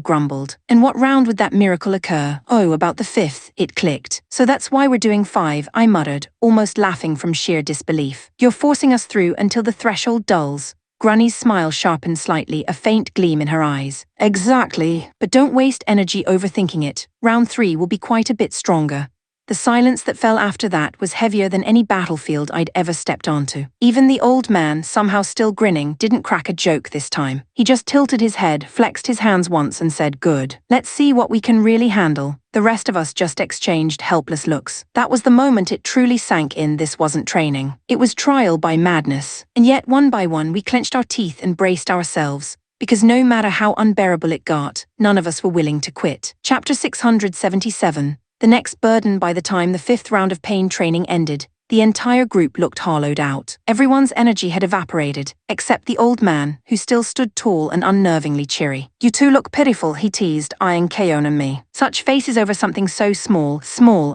grumbled. And what round would that miracle occur? Oh, about the 5th, it clicked. So that's why we're doing 5, I muttered, almost laughing from sheer disbelief. You're forcing us through until the threshold dulls. Grunny's smile sharpened slightly, a faint gleam in her eyes. Exactly. But don't waste energy overthinking it. Round 3 will be quite a bit stronger. The silence that fell after that was heavier than any battlefield I'd ever stepped onto. Even the old man, somehow still grinning, didn't crack a joke this time. He just tilted his head, flexed his hands once and said, good. Let's see what we can really handle. The rest of us just exchanged helpless looks. That was the moment it truly sank in, this wasn't training. It was trial by madness. And yet one by one we clenched our teeth and braced ourselves. Because no matter how unbearable it got, none of us were willing to quit. Chapter 677. The next burden. By the time the 5th round of pain training ended, the entire group looked hollowed out. Everyone's energy had evaporated, except the old man, who still stood tall and unnervingly cheery. You two look pitiful, he teased, eyeing Keon and me. Such faces over something so small,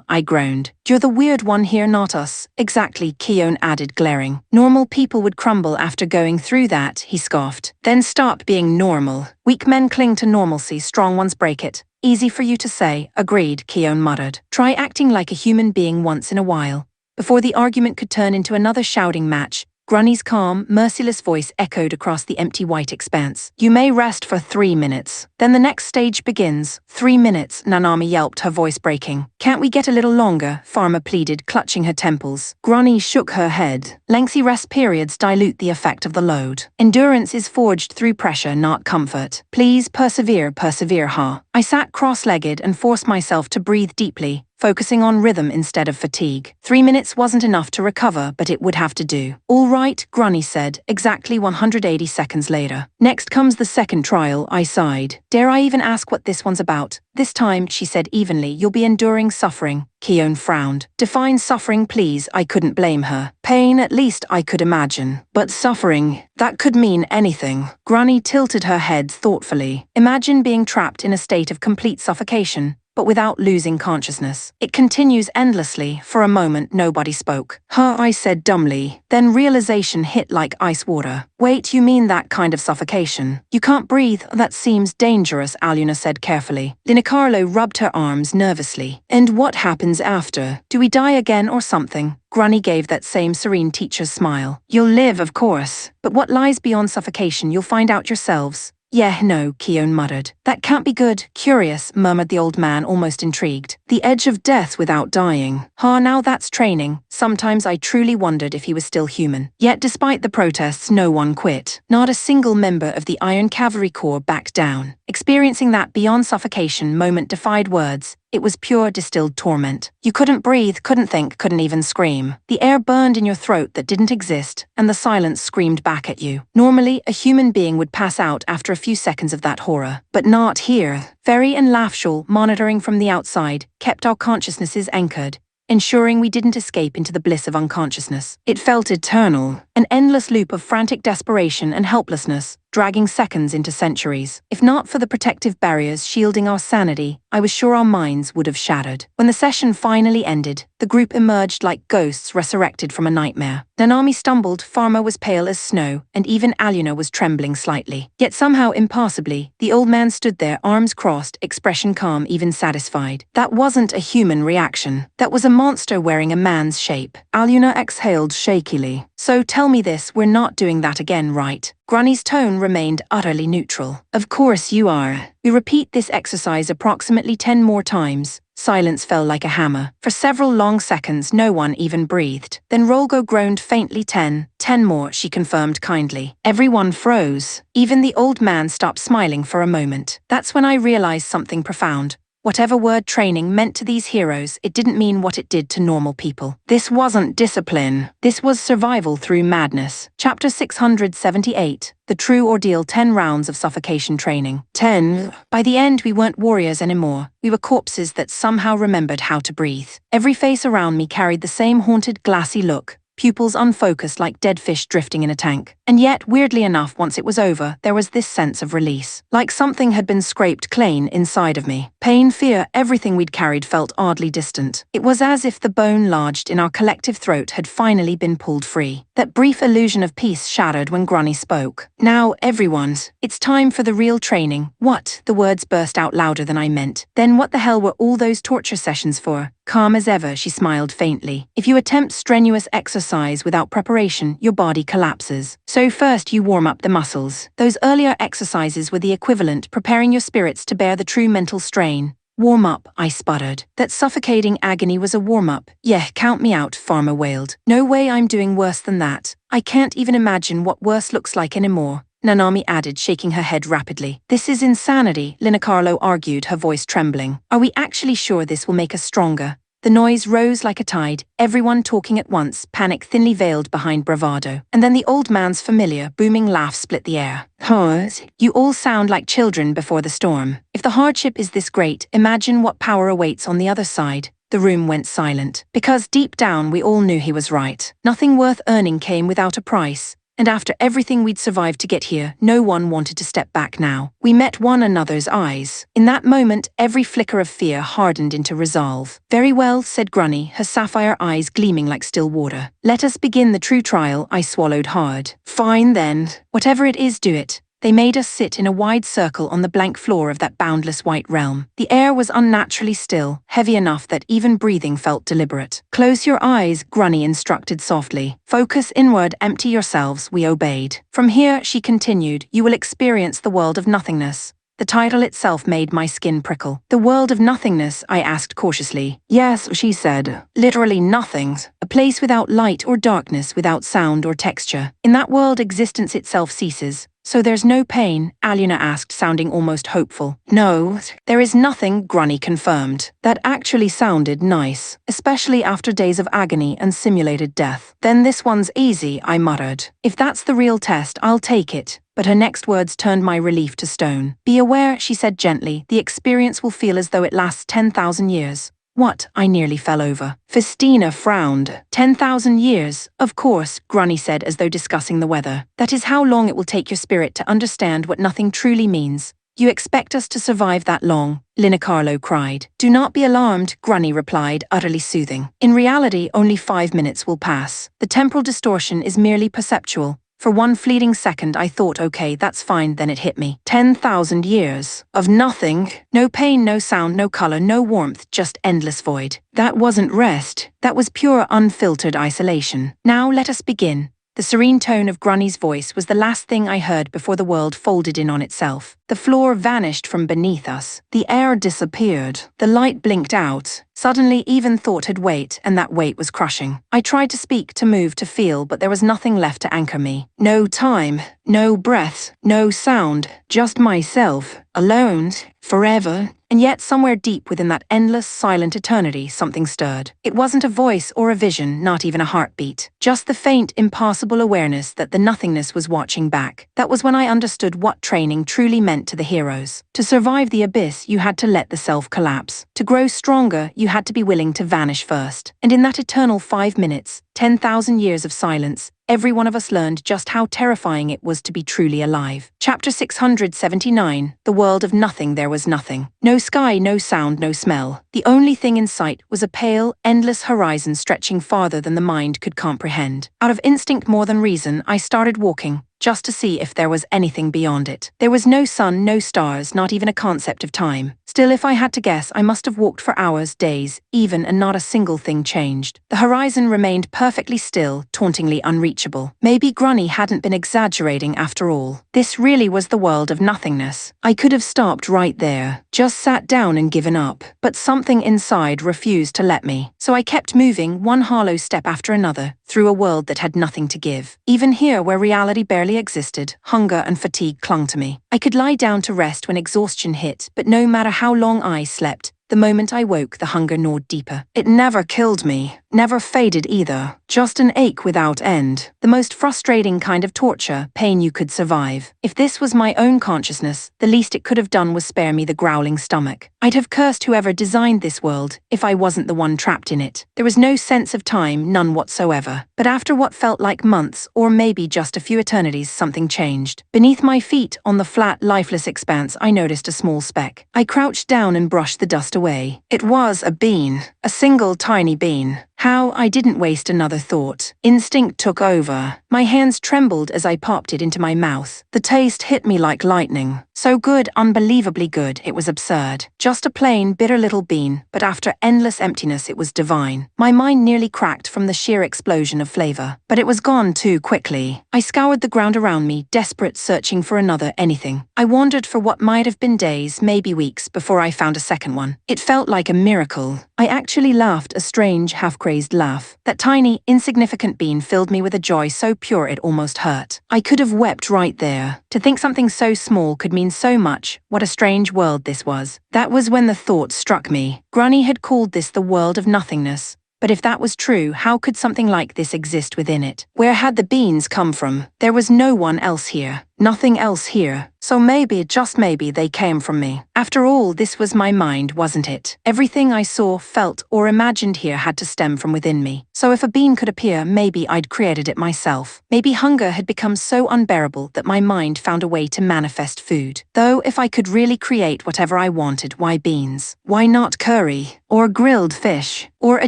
I groaned. You're the weird one here, not us. Exactly, Keon added, glaring. Normal people would crumble after going through that, he scoffed. Then stop being normal. Weak men cling to normalcy, strong ones break it. Easy for you to say, agreed, Keon muttered. Try acting like a human being once in a while. Before the argument could turn into another shouting match, Grunny's calm, merciless voice echoed across the empty white expanse. You may rest for 3 minutes. Then the next stage begins. 3 minutes, Nanami yelped, her voice breaking. Can't we get a little longer? Farmer pleaded, clutching her temples. Grunny shook her head. Lengthy rest periods dilute the effect of the load. Endurance is forged through pressure, not comfort. Please persevere, huh? I sat cross-legged and forced myself to breathe deeply, focusing on rhythm instead of fatigue. 3 minutes wasn't enough to recover, but it would have to do. All right, Grunny said, exactly 180 seconds later. Next comes the second trial, I sighed. Dare I even ask what this one's about? This time, she said evenly, you'll be enduring suffering. Keon frowned. Define suffering, please. I couldn't blame her. Pain, at least I could imagine. But suffering, that could mean anything. Grunny tilted her head thoughtfully. Imagine being trapped in a state of complete suffocation, but without losing consciousness. It continues endlessly. For a moment, nobody spoke. Huh, I said dumbly. Then realization hit like ice water. Wait, you mean that kind of suffocation? You can't breathe? That seems dangerous, Aluna said carefully. Linicarlo rubbed her arms nervously. And what happens after? Do we die again or something? Grunny gave that same serene teacher's smile. You'll live, of course. But what lies beyond suffocation, you'll find out yourselves. Yeah, no, Keon muttered. That can't be good. Curious, murmured the old man, almost intrigued. The edge of death without dying. Now that's training. Sometimes I truly wondered if he was still human. Yet despite the protests, no one quit. Not a single member of the Iron Cavalry Corps backed down. Experiencing that beyond suffocation moment defied words. It was pure distilled torment. You couldn't breathe, couldn't think, couldn't even scream. The air burned in your throat that didn't exist, and the silence screamed back at you. Normally, a human being would pass out after a few seconds of that horror. But not here. Ferry and Lafshul, monitoring from the outside, kept our consciousnesses anchored. ensuring we didn't escape into the bliss of unconsciousness. It felt eternal, an endless loop of frantic desperation and helplessness, dragging seconds into centuries. If not for the protective barriers shielding our sanity, I was sure our minds would have shattered. When the session finally ended, the group emerged like ghosts resurrected from a nightmare. Nanami stumbled, Pharma was pale as snow, and even Aluna was trembling slightly. Yet somehow impassibly, the old man stood there, arms crossed, expression calm, even satisfied. That wasn't a human reaction. That was a monster wearing a man's shape. Aluna exhaled shakily. So tell me this, we're not doing that again, right? Granny's tone remained utterly neutral. Of course you are. We repeat this exercise approximately 10 more times. Silence fell like a hammer. For several long seconds, no one even breathed. Then Rolgo groaned faintly. 10 more, she confirmed kindly. Everyone froze. Even the old man stopped smiling for a moment. That's when I realized something profound. Whatever word training meant to these heroes, it didn't mean what it did to normal people. This wasn't discipline. This was survival through madness. Chapter 678. The True Ordeal. 10 rounds of suffocation training. 10. By the end, we weren't warriors anymore. We were corpses that somehow remembered how to breathe. Every face around me carried the same haunted, glassy look. Pupils unfocused like dead fish drifting in a tank. And yet, weirdly enough, once it was over, there was this sense of release. Like something had been scraped clean inside of me. Pain, fear, everything we'd carried felt oddly distant. It was as if the bone lodged in our collective throat had finally been pulled free. That brief illusion of peace shattered when Granny spoke. Now, everyone, it's time for the real training. What? The words burst out louder than I meant. Then what the hell were all those torture sessions for? Calm as ever, she smiled faintly. If you attempt strenuous exercise without preparation, your body collapses. So first you warm up the muscles. Those earlier exercises were the equivalent, preparing your spirits to bear the true mental strain. Warm up, I sputtered. That suffocating agony was a warm-up. Yeah, count me out, Pharma wailed. No way I'm doing worse than that. I can't even imagine what worse looks like anymore. Nanami added, shaking her head rapidly. This is insanity, Linacarlo argued, her voice trembling. Are we actually sure this will make us stronger? The noise rose like a tide, everyone talking at once, panic thinly veiled behind bravado. And then the old man's familiar, booming laugh split the air. Huh? You all sound like children before the storm. If the hardship is this great, imagine what power awaits on the other side. The room went silent. Because deep down we all knew he was right. Nothing worth earning came without a price. And after everything we'd survived to get here, no one wanted to step back now. We met one another's eyes. In that moment, every flicker of fear hardened into resolve. Very well, said Grunny, her sapphire eyes gleaming like still water. Let us begin the true trial. I swallowed hard. Fine then. Whatever it is, do it. They made us sit in a wide circle on the blank floor of that boundless white realm. The air was unnaturally still, heavy enough that even breathing felt deliberate. Close your eyes, Grunny instructed softly. Focus inward, empty yourselves, we obeyed. From here, she continued, you will experience the world of nothingness. The title itself made my skin prickle. The world of nothingness, I asked cautiously. Yes, she said. Literally nothing. A place without light or darkness, without sound or texture. In that world, existence itself ceases. So there's no pain? Aluna asked, sounding almost hopeful. No, there is nothing, Grunny confirmed. That actually sounded nice, especially after days of agony and simulated death. Then this one's easy, I muttered. If that's the real test, I'll take it. But her next words turned my relief to stone. Be aware, she said gently, the experience will feel as though it lasts 10,000 years. What? I nearly fell over. Festina frowned. 10,000 years? Of course, Grunny said as though discussing the weather. That is how long it will take your spirit to understand what nothing truly means. You expect us to survive that long? Linacarlo cried. Do not be alarmed, Grunny replied, utterly soothing. In reality, only 5 minutes will pass. The temporal distortion is merely perceptual. For one fleeting second I thought, okay, that's fine, then it hit me. 10,000 years. Of nothing. No pain, no sound, no color, no warmth, just endless void. That wasn't rest. That was pure, unfiltered isolation. Now let us begin. The serene tone of Grunny's voice was the last thing I heard before the world folded in on itself. The floor vanished from beneath us. The air disappeared. The light blinked out. Suddenly, even thought had weight, and that weight was crushing. I tried to speak, to move, to feel, but there was nothing left to anchor me. No time, no breath, no sound, just myself, alone, forever. And yet somewhere deep within that endless, silent eternity, something stirred. It wasn't a voice or a vision, not even a heartbeat. Just the faint, impossible awareness that the nothingness was watching back. That was when I understood what training truly meant to the heroes. To survive the abyss, you had to let the self collapse. To grow stronger, you had to be willing to vanish first. And in that eternal 5 minutes, 10,000 years of silence, every one of us learned just how terrifying it was to be truly alive. Chapter 679, The World of Nothing. There was nothing. No sky, no sound, no smell. The only thing in sight was a pale, endless horizon stretching farther than the mind could comprehend. Out of instinct more than reason, I started walking, just to see if there was anything beyond it. There was no sun, no stars, not even a concept of time. Still, if I had to guess, I must have walked for hours, days, even, and not a single thing changed. The horizon remained perfectly still, tauntingly unreachable. Maybe Grunny hadn't been exaggerating after all. This really was the world of nothingness. I could have stopped right there, just sat down and given up. But something inside refused to let me. So I kept moving, one hollow step after another, through a world that had nothing to give. Even here, where reality barely existed, hunger and fatigue clung to me. I could lie down to rest when exhaustion hit, but no matter how long I slept, the moment I woke, the hunger gnawed deeper. It never killed me, never faded either, just an ache without end. The most frustrating kind of torture, pain you could survive. If this was my own consciousness, the least it could have done was spare me the growling stomach. I'd have cursed whoever designed this world, if I wasn't the one trapped in it. There was no sense of time, none whatsoever. But after what felt like months, or maybe just a few eternities, something changed. Beneath my feet, on the flat, lifeless expanse, I noticed a small speck. I crouched down and brushed the dust away. It was a bean. A single tiny bean. How I didn't waste another thought. Instinct took over. My hands trembled as I popped it into my mouth. The taste hit me like lightning. So good, unbelievably good, it was absurd. Just a plain, bitter little bean, but after endless emptiness it was divine. My mind nearly cracked from the sheer explosion of flavor. But it was gone too quickly. I scoured the ground around me, desperate, searching for another anything. I wandered for what might have been days, maybe weeks, before I found a second one. It felt like a miracle. I actually laughed, a strange, half-crazed laugh. That tiny, insignificant bean filled me with a joy so pure it almost hurt. I could have wept right there. To think something so small could mean so much, what a strange world this was. That was when the thought struck me. Grunny had called this the world of nothingness. But if that was true, how could something like this exist within it? Where had the beans come from? There was no one else here. Nothing else here. So maybe, just maybe, they came from me. After all, this was my mind, wasn't it? Everything I saw, felt, or imagined here had to stem from within me. So if a bean could appear, maybe I'd created it myself. Maybe hunger had become so unbearable that my mind found a way to manifest food. Though if I could really create whatever I wanted, why beans? Why not curry? Or grilled fish? Or a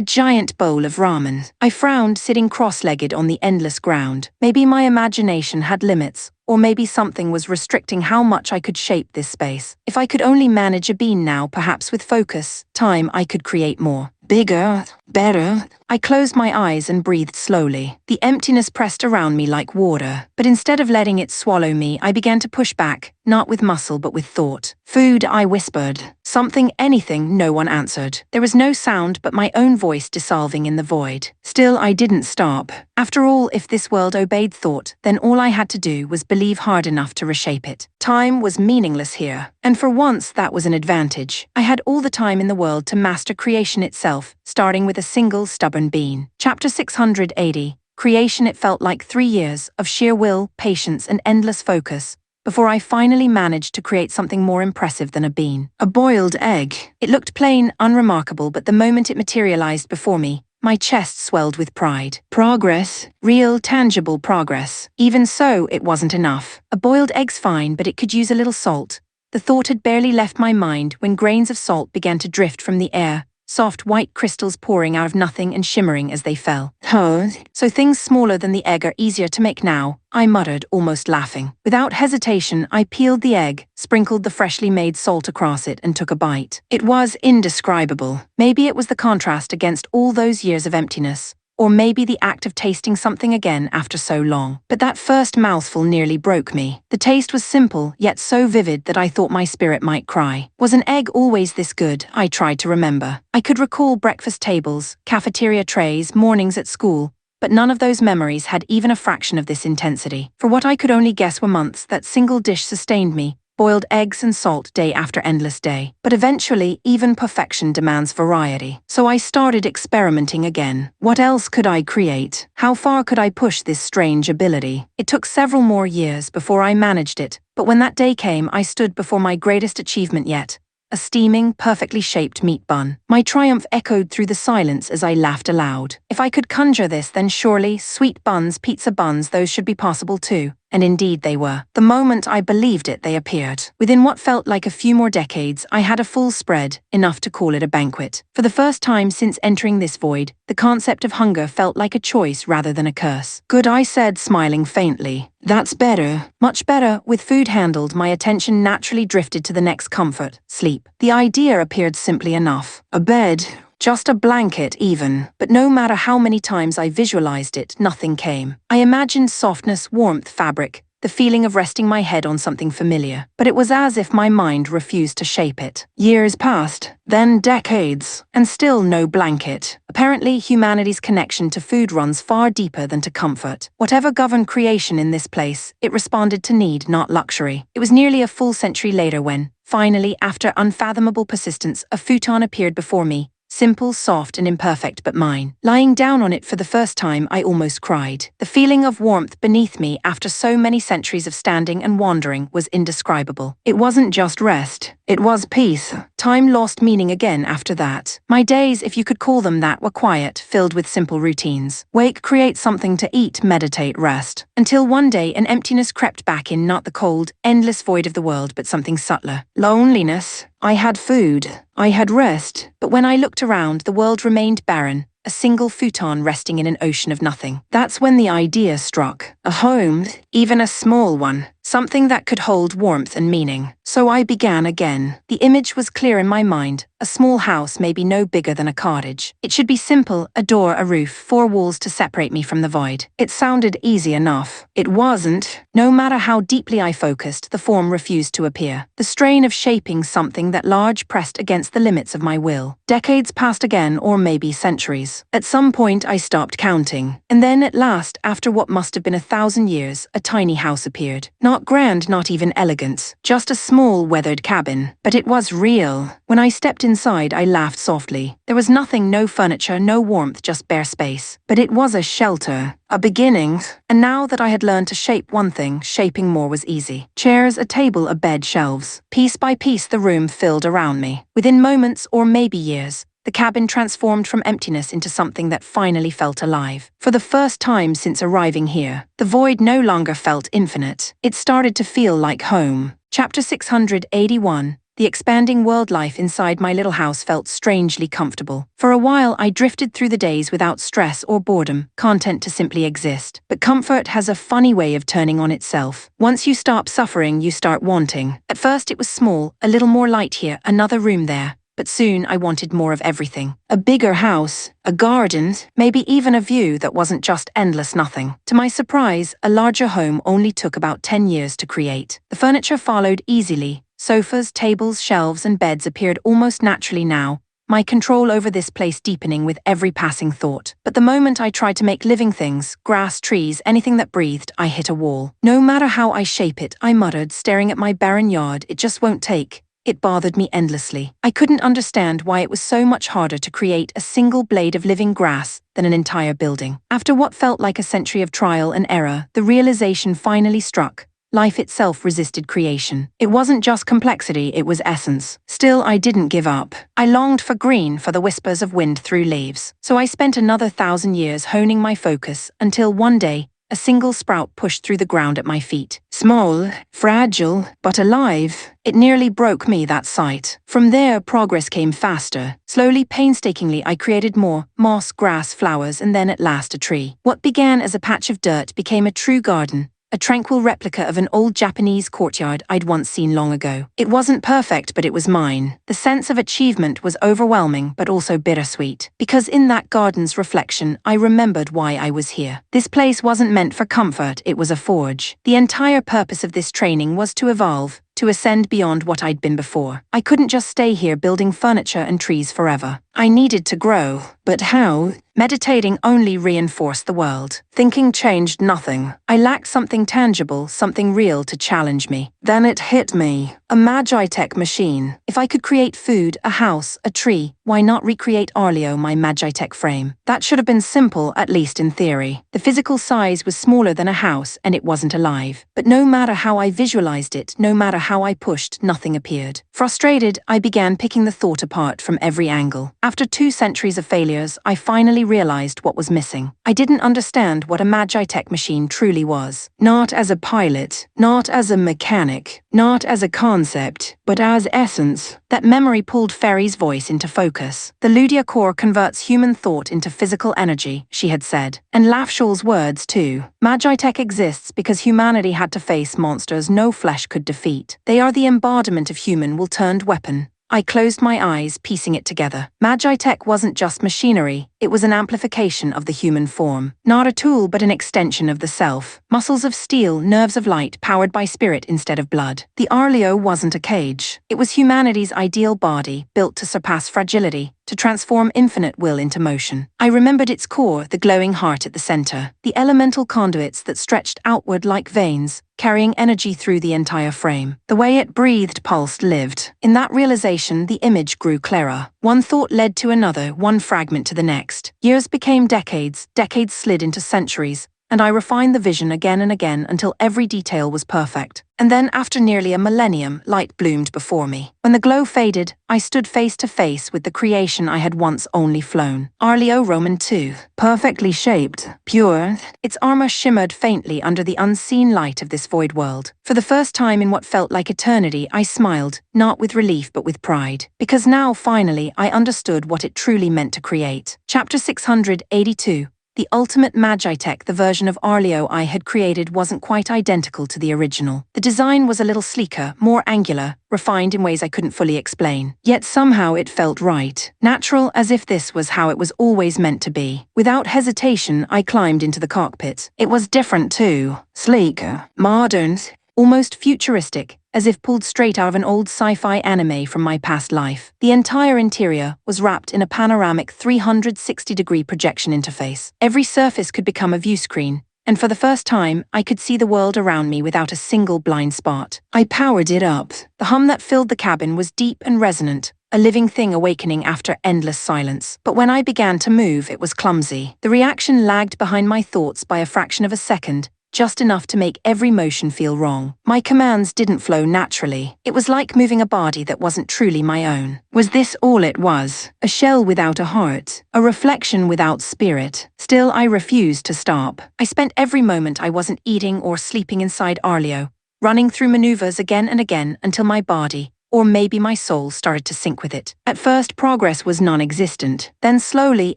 giant bowl of ramen? I frowned, sitting cross-legged on the endless ground. Maybe my imagination had limits. Or maybe something was restricting how much I could shape this space. If I could only manage a bean now, perhaps with focus, time, I could create more. Bigger, better. I closed my eyes and breathed slowly. The emptiness pressed around me like water. But instead of letting it swallow me, I began to push back, not with muscle but with thought. Food, I whispered. Something, anything, no one answered. There was no sound but my own voice dissolving in the void. Still, I didn't stop. After all, if this world obeyed thought, then all I had to do was believe hard enough to reshape it. Time was meaningless here. And for once, that was an advantage. I had all the time in the world to master creation itself, starting with a single stubborn bean. Chapter 680. Creation. It felt like 3 years of sheer will, patience, and endless focus before I finally managed to create something more impressive than a bean. A boiled egg. It looked plain, unremarkable, but the moment it materialized before me, my chest swelled with pride. Progress. Real, tangible progress. Even so, it wasn't enough. A boiled egg's fine, but it could use a little salt. The thought had barely left my mind when grains of salt began to drift from the air, soft white crystals pouring out of nothing and shimmering as they fell. Oh, so things smaller than the egg are easier to make now, I muttered, almost laughing. Without hesitation, I peeled the egg, sprinkled the freshly made salt across it, and took a bite. It was indescribable. Maybe it was the contrast against all those years of emptiness. Or maybe the act of tasting something again after so long. But that first mouthful nearly broke me. The taste was simple, yet so vivid that I thought my spirit might cry. Was an egg always this good? I tried to remember. I could recall breakfast tables, cafeteria trays, mornings at school, but none of those memories had even a fraction of this intensity. For what I could only guess were months, that single dish sustained me, boiled eggs and salt day after endless day. But eventually, even perfection demands variety. So I started experimenting again. What else could I create? How far could I push this strange ability? It took several more years before I managed it, but when that day came, I stood before my greatest achievement yet. A steaming, perfectly shaped meat bun. My triumph echoed through the silence as I laughed aloud. If I could conjure this, then surely sweet buns, pizza buns, those should be possible too. And indeed they were. The moment I believed it, they appeared. Within what felt like a few more decades, I had a full spread, enough to call it a banquet. For the first time since entering this void, the concept of hunger felt like a choice rather than a curse. Good, I said, smiling faintly. That's better. Much better. With food handled, my attention naturally drifted to the next comfort, sleep. The idea appeared simply enough. A bed. Just a blanket even, but no matter how many times I visualized it, nothing came. I imagined softness, warmth, fabric, the feeling of resting my head on something familiar, but it was as if my mind refused to shape it. Years passed, then decades, and still no blanket. Apparently, humanity's connection to food runs far deeper than to comfort. Whatever governed creation in this place, it responded to need, not luxury. It was nearly a full century later when, finally, after unfathomable persistence, a futon appeared before me. Simple, soft, and imperfect, but mine. Lying down on it for the first time, I almost cried. The feeling of warmth beneath me after so many centuries of standing and wandering was indescribable. It wasn't just rest. It was peace. Time lost meaning again after that. My days, if you could call them that, were quiet, filled with simple routines. Wake, create something to eat, meditate, rest. Until one day, an emptiness crept back in, not the cold, endless void of the world, but something subtler. Loneliness. I had food. I had rest. But when I looked around, the world remained barren. A single futon resting in an ocean of nothing. That's when the idea struck. A home, even a small one. Something that could hold warmth and meaning. So I began again. The image was clear in my mind. A small house, maybe no bigger than a cottage. It should be simple, a door, a roof, 4 walls to separate me from the void. It sounded easy enough. It wasn't. No matter how deeply I focused, the form refused to appear. The strain of shaping something that large pressed against the limits of my will. Decades passed again, or maybe centuries. At some point I stopped counting. And then at last, after what must have been 1,000 years, a tiny house appeared. Not grand, not even elegant. Just a small, weathered cabin. But it was real. When I stepped inside, I laughed softly. There was nothing, no furniture, no warmth, just bare space. But it was a shelter. A beginning. And now that I had learned to shape one thing, shaping more was easy. Chairs, a table, a bed, shelves. Piece by piece, the room filled around me. Within moments, or maybe years, the cabin transformed from emptiness into something that finally felt alive. For the first time since arriving here, the void no longer felt infinite. It started to feel like home. Chapter 681. The expanding world life inside my little house felt strangely comfortable. For a while, I drifted through the days without stress or boredom, content to simply exist. But comfort has a funny way of turning on itself. Once you stop suffering, you start wanting. At first, it was small, a little more light here, another room there. But soon I wanted more of everything. A bigger house, a garden, maybe even a view that wasn't just endless nothing. To my surprise, a larger home only took about 10 years to create. The furniture followed easily. Sofas, tables, shelves, and beds appeared almost naturally now, my control over this place deepening with every passing thought. But the moment I tried to make living things, grass, trees, anything that breathed, I hit a wall. No matter how I shape it, I muttered, staring at my barren yard, it just won't take. It bothered me endlessly. I couldn't understand why it was so much harder to create a single blade of living grass than an entire building. After what felt like a century of trial and error, the realization finally struck. Life itself resisted creation. It wasn't just complexity, it was essence. Still, I didn't give up. I longed for green, for the whispers of wind through leaves. So I spent another 1,000 years honing my focus until one day, a single sprout pushed through the ground at my feet. Small, fragile, but alive. It nearly broke me, that sight. From there, progress came faster. Slowly, painstakingly, I created more: moss, grass, flowers, and then at last a tree. What began as a patch of dirt became a true garden. A tranquil replica of an old Japanese courtyard I'd once seen long ago. It wasn't perfect, but it was mine. The sense of achievement was overwhelming, but also bittersweet. Because in that garden's reflection, I remembered why I was here. This place wasn't meant for comfort, it was a forge. The entire purpose of this training was to evolve, to ascend beyond what I'd been before. I couldn't just stay here building furniture and trees forever. I needed to grow. But how? Meditating only reinforced the world. Thinking changed nothing. I lacked something tangible, something real to challenge me. Then it hit me. A Magitech machine. If I could create food, a house, a tree, why not recreate Arleo, my Magitech frame? That should have been simple, at least in theory. The physical size was smaller than a house, and it wasn't alive. But no matter how I visualized it, no matter how I pushed, nothing appeared. Frustrated, I began picking the thought apart from every angle. After 2 centuries of failures, I finally realized what was missing. I didn't understand what a Magitech machine truly was. Not as a pilot, not as a mechanic, not as a concept, but as essence. That memory pulled Fairy's voice into focus. The Ludia core converts human thought into physical energy, she had said. And Lafshaw's words too. Magitech exists because humanity had to face monsters no flesh could defeat. They are the embodiment of human will-turned weapon. I closed my eyes, piecing it together. Magitech wasn't just machinery, it was an amplification of the human form. Not a tool, but an extension of the self. Muscles of steel, nerves of light, powered by spirit instead of blood. The Arleo wasn't a cage. It was humanity's ideal body, built to surpass fragility, to transform infinite will into motion. I remembered its core, the glowing heart at the center, the elemental conduits that stretched outward like veins, carrying energy through the entire frame. The way it breathed, pulsed, lived. In that realization, the image grew clearer. One thought led to another, one fragment to the next. Years became decades, decades slid into centuries, and I refined the vision again and again until every detail was perfect. And then, after nearly a millennium, light bloomed before me. When the glow faded, I stood face to face with the creation I had once only flown. Arleo Roman II. Perfectly shaped, pure, its armor shimmered faintly under the unseen light of this void world. For the first time in what felt like eternity, I smiled, not with relief but with pride. Because now, finally, I understood what it truly meant to create. Chapter 682. The ultimate Magitech, the version of Arleo I had created, wasn't quite identical to the original. The design was a little sleeker, more angular, refined in ways I couldn't fully explain. Yet somehow it felt right. Natural, as if this was how it was always meant to be. Without hesitation, I climbed into the cockpit. It was different too. Sleeker, modern, almost futuristic, as if pulled straight out of an old sci-fi anime from my past life. The entire interior was wrapped in a panoramic 360-degree projection interface. Every surface could become a view screen, and for the first time, I could see the world around me without a single blind spot. I powered it up. The hum that filled the cabin was deep and resonant, a living thing awakening after endless silence. But when I began to move, it was clumsy. The reaction lagged behind my thoughts by a fraction of a second, just enough to make every motion feel wrong. My commands didn't flow naturally. It was like moving a body that wasn't truly my own. Was this all it was? A shell without a heart? A reflection without spirit? Still, I refused to stop. I spent every moment I wasn't eating or sleeping inside Arleo, running through maneuvers again and again until my body, or maybe my soul, started to sync with it. At first, progress was non-existent. Then slowly,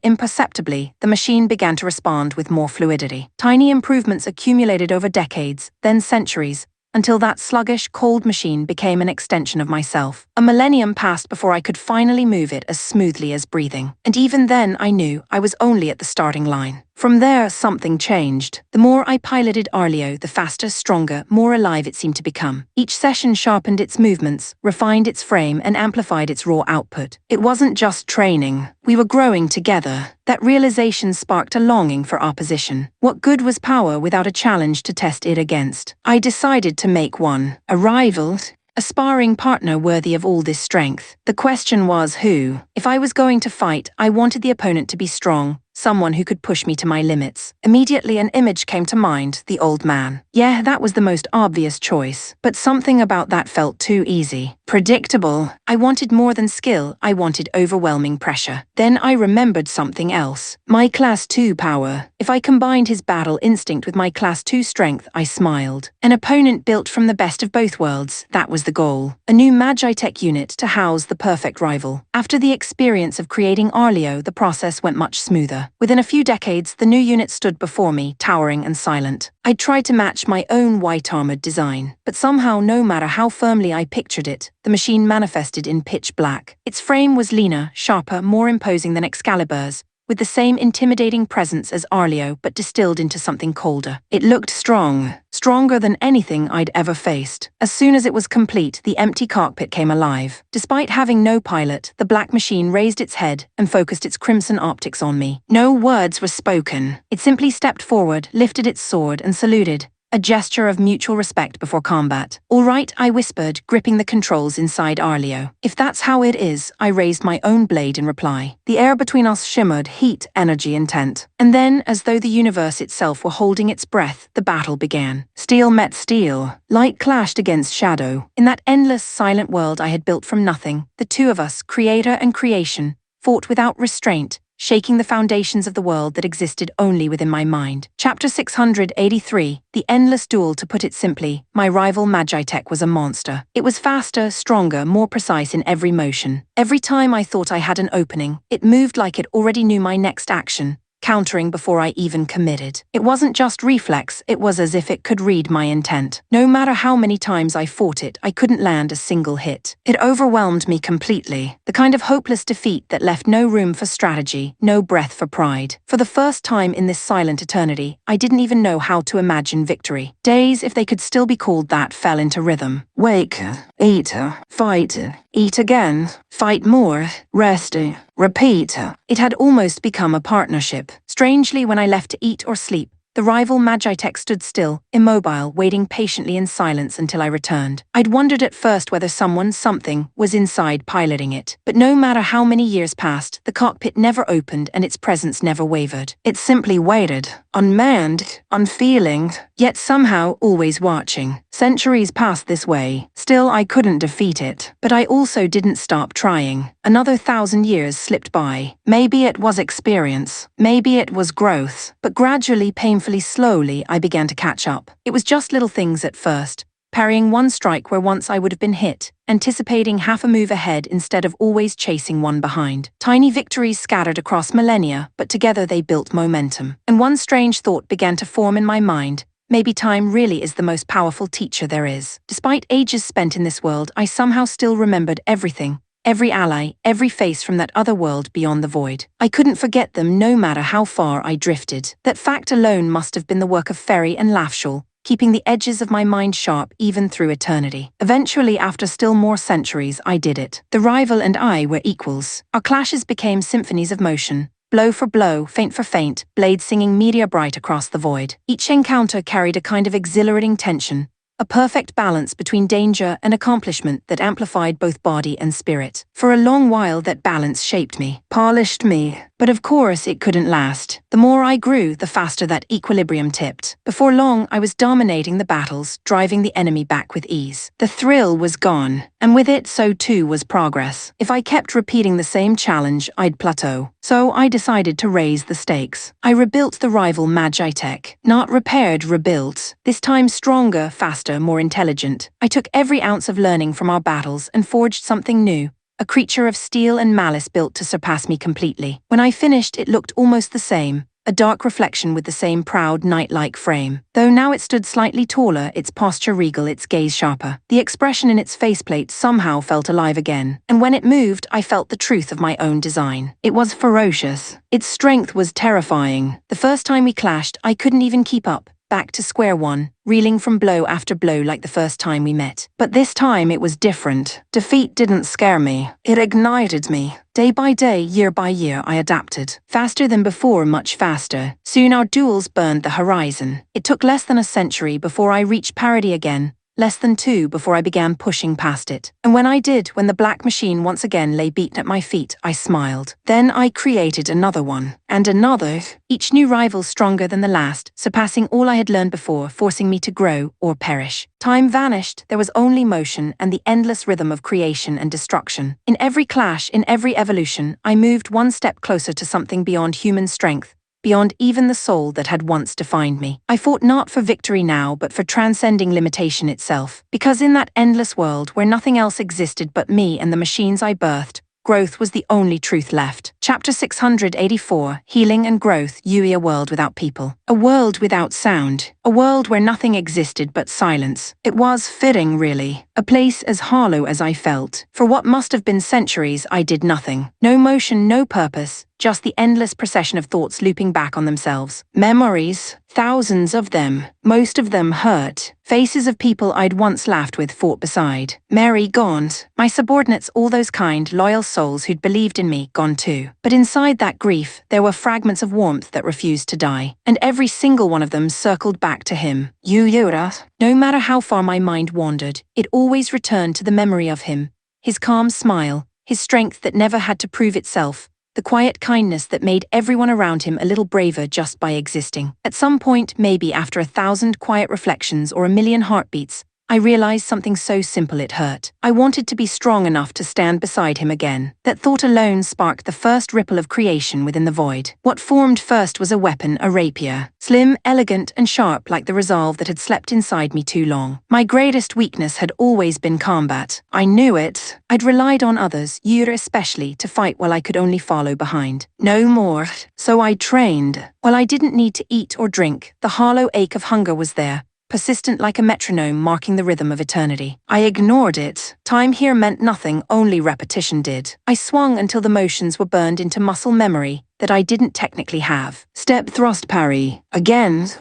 imperceptibly, the machine began to respond with more fluidity. Tiny improvements accumulated over decades, then centuries, until that sluggish, cold machine became an extension of myself. A millennium passed before I could finally move it as smoothly as breathing. And even then, I knew I was only at the starting line. From there, something changed. The more I piloted Arleo, the faster, stronger, more alive it seemed to become. Each session sharpened its movements, refined its frame, and amplified its raw output. It wasn't just training. We were growing together. That realization sparked a longing for opposition. What good was power without a challenge to test it against? I decided to make one. A rival? A sparring partner worthy of all this strength. The question was who? If I was going to fight, I wanted the opponent to be strong, someone who could push me to my limits. Immediately an image came to mind, the old man. Yeah, that was the most obvious choice. But something about that felt too easy. Predictable. I wanted more than skill, I wanted overwhelming pressure. Then I remembered something else. My Class 2 power. If I combined his battle instinct with my Class 2 strength, I smiled. An opponent built from the best of both worlds, that was the goal. A new Magitech unit to house the perfect rival. After the experience of creating Arleo, the process went much smoother. Within a few decades, the new unit stood before me, towering and silent. I tried to match my own white-armored design, but somehow, no matter how firmly I pictured it, the machine manifested in pitch black. Its frame was leaner, sharper, more imposing than Excalibur's, with the same intimidating presence as Arleo, but distilled into something colder. It looked strong, stronger than anything I'd ever faced. As soon as it was complete, the empty cockpit came alive. Despite having no pilot, the black machine raised its head and focused its crimson optics on me. No words were spoken. It simply stepped forward, lifted its sword, and saluted. a gesture of mutual respect before combat. All right, I whispered, gripping the controls inside Arleo. If that's how it is, I raised my own blade in reply. The air between us shimmered, heat, energy, intent. And then, as though the universe itself were holding its breath, the battle began. Steel met steel. Light clashed against shadow. In that endless, silent world I had built from nothing, the two of us, creator and creation, fought without restraint, shaking the foundations of the world that existed only within my mind. Chapter 683, The Endless Duel. To put it simply, my rival Manhwatycoon was a monster. It was faster, stronger, more precise in every motion. Every time I thought I had an opening, it moved like it already knew my next action, countering before I even committed. It wasn't just reflex, it was as if it could read my intent. No matter how many times I fought it, I couldn't land a single hit. It overwhelmed me completely, the kind of hopeless defeat that left no room for strategy, no breath for pride. For the first time in this silent eternity, I didn't even know how to imagine victory. Days, if they could still be called that, fell into rhythm. Wake, eat, fight, eat again, fight more, rest, repeat. It had almost become a partnership. Strangely, when I left to eat or sleep, the rival Manhwatycoon stood still, immobile, waiting patiently in silence until I returned. I'd wondered at first whether something, was inside piloting it. But no matter how many years passed, the cockpit never opened and its presence never wavered. It simply waited, unmanned, unfeeling, yet somehow always watching. Centuries passed this way. Still, I couldn't defeat it. But I also didn't stop trying. Another 1,000 years slipped by. Maybe it was experience. Maybe it was growth. But gradually, painfully, slowly, I began to catch up. It was just little things at first. Parrying one strike where once I would have been hit, anticipating half a move ahead instead of always chasing one behind. Tiny victories scattered across millennia, but together they built momentum. And one strange thought began to form in my mind. Maybe time really is the most powerful teacher there is. Despite ages spent in this world, I somehow still remembered everything. Every ally, every face from that other world beyond the void. I couldn't forget them no matter how far I drifted. That fact alone must have been the work of Fairy and Laughshall, keeping the edges of my mind sharp even through eternity. Eventually, after still more centuries, I did it. The rival and I were equals. Our clashes became symphonies of motion. Blow for blow, feint for feint, blades singing meteor bright across the void. Each encounter carried a kind of exhilarating tension, a perfect balance between danger and accomplishment that amplified both body and spirit. For a long while that balance shaped me, polished me, but of course it couldn't last. The more I grew, the faster that equilibrium tipped. Before long, I was dominating the battles, driving the enemy back with ease. The thrill was gone, and with it so too was progress. If I kept repeating the same challenge, I'd plateau. So I decided to raise the stakes. I rebuilt the rival Manhwatycoon. Not repaired, rebuilt. This time stronger, faster, more intelligent. I took every ounce of learning from our battles and forged something new. A creature of steel and malice built to surpass me completely. When I finished, it looked almost the same. A dark reflection with the same proud, knight-like frame. Though now it stood slightly taller, its posture regal, its gaze sharper. The expression in its faceplate somehow felt alive again. And when it moved, I felt the truth of my own design. It was ferocious. Its strength was terrifying. The first time we clashed, I couldn't even keep up. Back to square one, reeling from blow after blow like the first time we met. But this time it was different. Defeat didn't scare me. It ignited me. Day by day, year by year, I adapted. Faster than before, much faster. Soon our duels burned the horizon. It took less than a century before I reached parity again. Less than 2 before I began pushing past it. And when I did, when the black machine once again lay beaten at my feet, I smiled. Then I created another one. And another. Each new rival stronger than the last, surpassing all I had learned before, forcing me to grow or perish. Time vanished, there was only motion and the endless rhythm of creation and destruction. In every clash, in every evolution, I moved one step closer to something beyond human strength, beyond even the soul that had once defined me. I fought not for victory now, but for transcending limitation itself. Because in that endless world, where nothing else existed but me and the machines I birthed, growth was the only truth left. Chapter 684, Healing and Growth, Yui. A world without people. A world without sound. A world where nothing existed but silence. It was fitting, really. A place as hollow as I felt. For what must have been centuries, I did nothing. No motion, no purpose. just the endless procession of thoughts looping back on themselves. Memories, thousands of them, most of them hurt. Faces of people I'd once laughed with fought beside. Mary gone. My subordinates, all those kind, loyal souls who'd believed in me, gone too. But inside that grief, there were fragments of warmth that refused to die. And every single one of them circled back to him. Yura. No matter how far my mind wandered, it always returned to the memory of him. His calm smile, his strength that never had to prove itself, the quiet kindness that made everyone around him a little braver just by existing. At some point, maybe after 1,000 quiet reflections or 1,000,000 heartbeats, I realized something so simple it hurt. I wanted to be strong enough to stand beside him again. That thought alone sparked the first ripple of creation within the void. What formed first was a weapon, a rapier. Slim, elegant, and sharp like the resolve that had slept inside me too long. My greatest weakness had always been combat. I knew it. I'd relied on others, Yura especially, to fight while I could only follow behind. No more. So I trained. While I didn't need to eat or drink, the hollow ache of hunger was there, persistent like a metronome marking the rhythm of eternity. I ignored it. Time here meant nothing, only repetition did. I swung until the motions were burned into muscle memory that I didn't technically have. Step, thrust, parry. Again.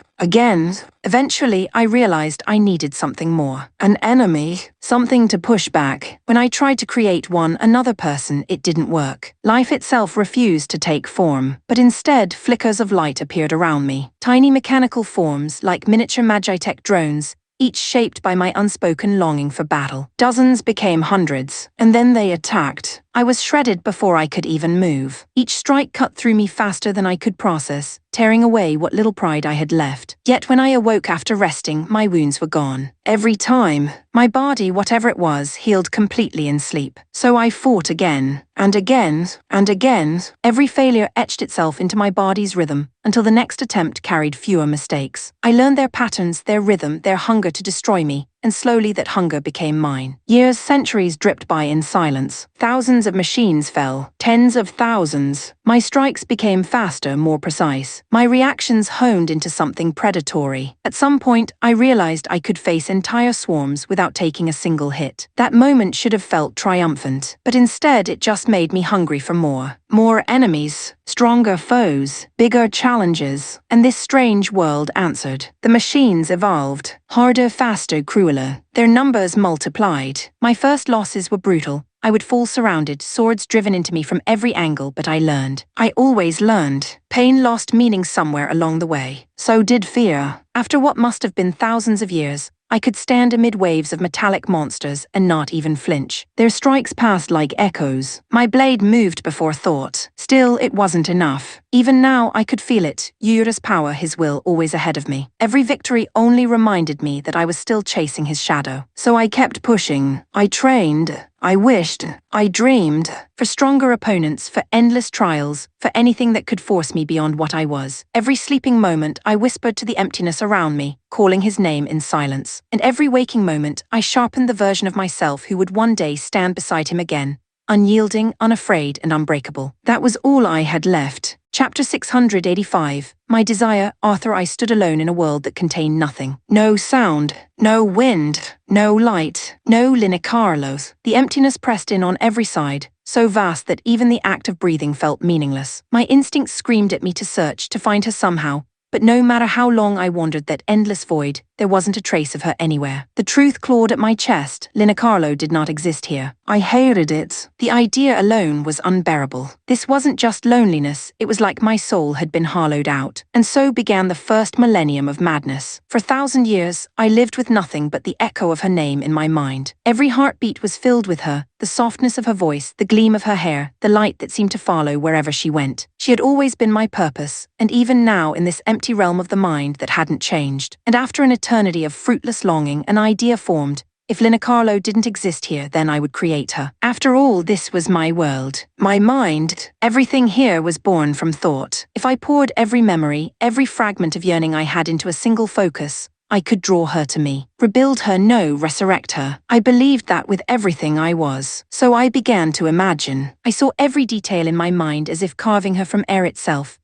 Eventually, I realized I needed something more. An enemy. Something to push back. When I tried to create another person, it didn't work. Life itself refused to take form, but instead, flickers of light appeared around me. Tiny mechanical forms, like miniature Magitech drones, each shaped by my unspoken longing for battle. Dozens became hundreds, and then they attacked. I was shredded before I could even move. Each strike cut through me faster than I could process, tearing away what little pride I had left. Yet when I awoke after resting, my wounds were gone. Every time, my body, whatever it was, healed completely in sleep. So I fought again, and again, and again. Every failure etched itself into my body's rhythm, until the next attempt carried fewer mistakes. I learned their patterns, their rhythm, their hunger to destroy me, and slowly that hunger became mine. Years, centuries dripped by in silence. Thousands of machines fell, tens of thousands. My strikes became faster, more precise. My reactions honed into something predatory. At some point, I realized I could face entire swarms without taking a single hit. That moment should have felt triumphant, but instead it just made me hungry for more. More enemies, stronger foes, bigger challenges, and this strange world answered. The machines evolved, harder, faster, crueler. Their numbers multiplied. My first losses were brutal. I would fall surrounded, swords driven into me from every angle, but I learned. I always learned. Pain lost meaning somewhere along the way. So did fear. After what must have been thousands of years, I could stand amid waves of metallic monsters and not even flinch. Their strikes passed like echoes. My blade moved before thought. Still, it wasn't enough. Even now, I could feel it, Yura's power, his will, always ahead of me. Every victory only reminded me that I was still chasing his shadow. So I kept pushing. I trained. I wished, I dreamed, for stronger opponents, for endless trials, for anything that could force me beyond what I was. Every sleeping moment, I whispered to the emptiness around me, calling his name in silence. And every waking moment, I sharpened the version of myself who would one day stand beside him again, unyielding, unafraid, and unbreakable. That was all I had left. Chapter 685. My desire, Arthur. I stood alone in a world that contained nothing. No sound, no wind, no light, no Carlos. The emptiness pressed in on every side, so vast that even the act of breathing felt meaningless. My instincts screamed at me to search, to find her somehow, but no matter how long I wandered that endless void, there wasn't a trace of her anywhere. The truth clawed at my chest. Carlo did not exist here. I hated it. The idea alone was unbearable. This wasn't just loneliness, it was like my soul had been hollowed out. And so began the first millennium of madness. For 1,000 years, I lived with nothing but the echo of her name in my mind. Every heartbeat was filled with her, the softness of her voice, the gleam of her hair, the light that seemed to follow wherever she went. She had always been my purpose, and even now in this empty realm of the mind that hadn't changed. And after an eternity of fruitless longing, an idea formed. If Carlo didn't exist here, then I would create her. After all, this was my world. My mind. Everything here was born from thought. If I poured every memory, every fragment of yearning I had into a single focus, I could draw her to me. Rebuild her, no, resurrect her. I believed that with everything I was. So I began to imagine. I saw every detail in my mind as if carving her from air itself.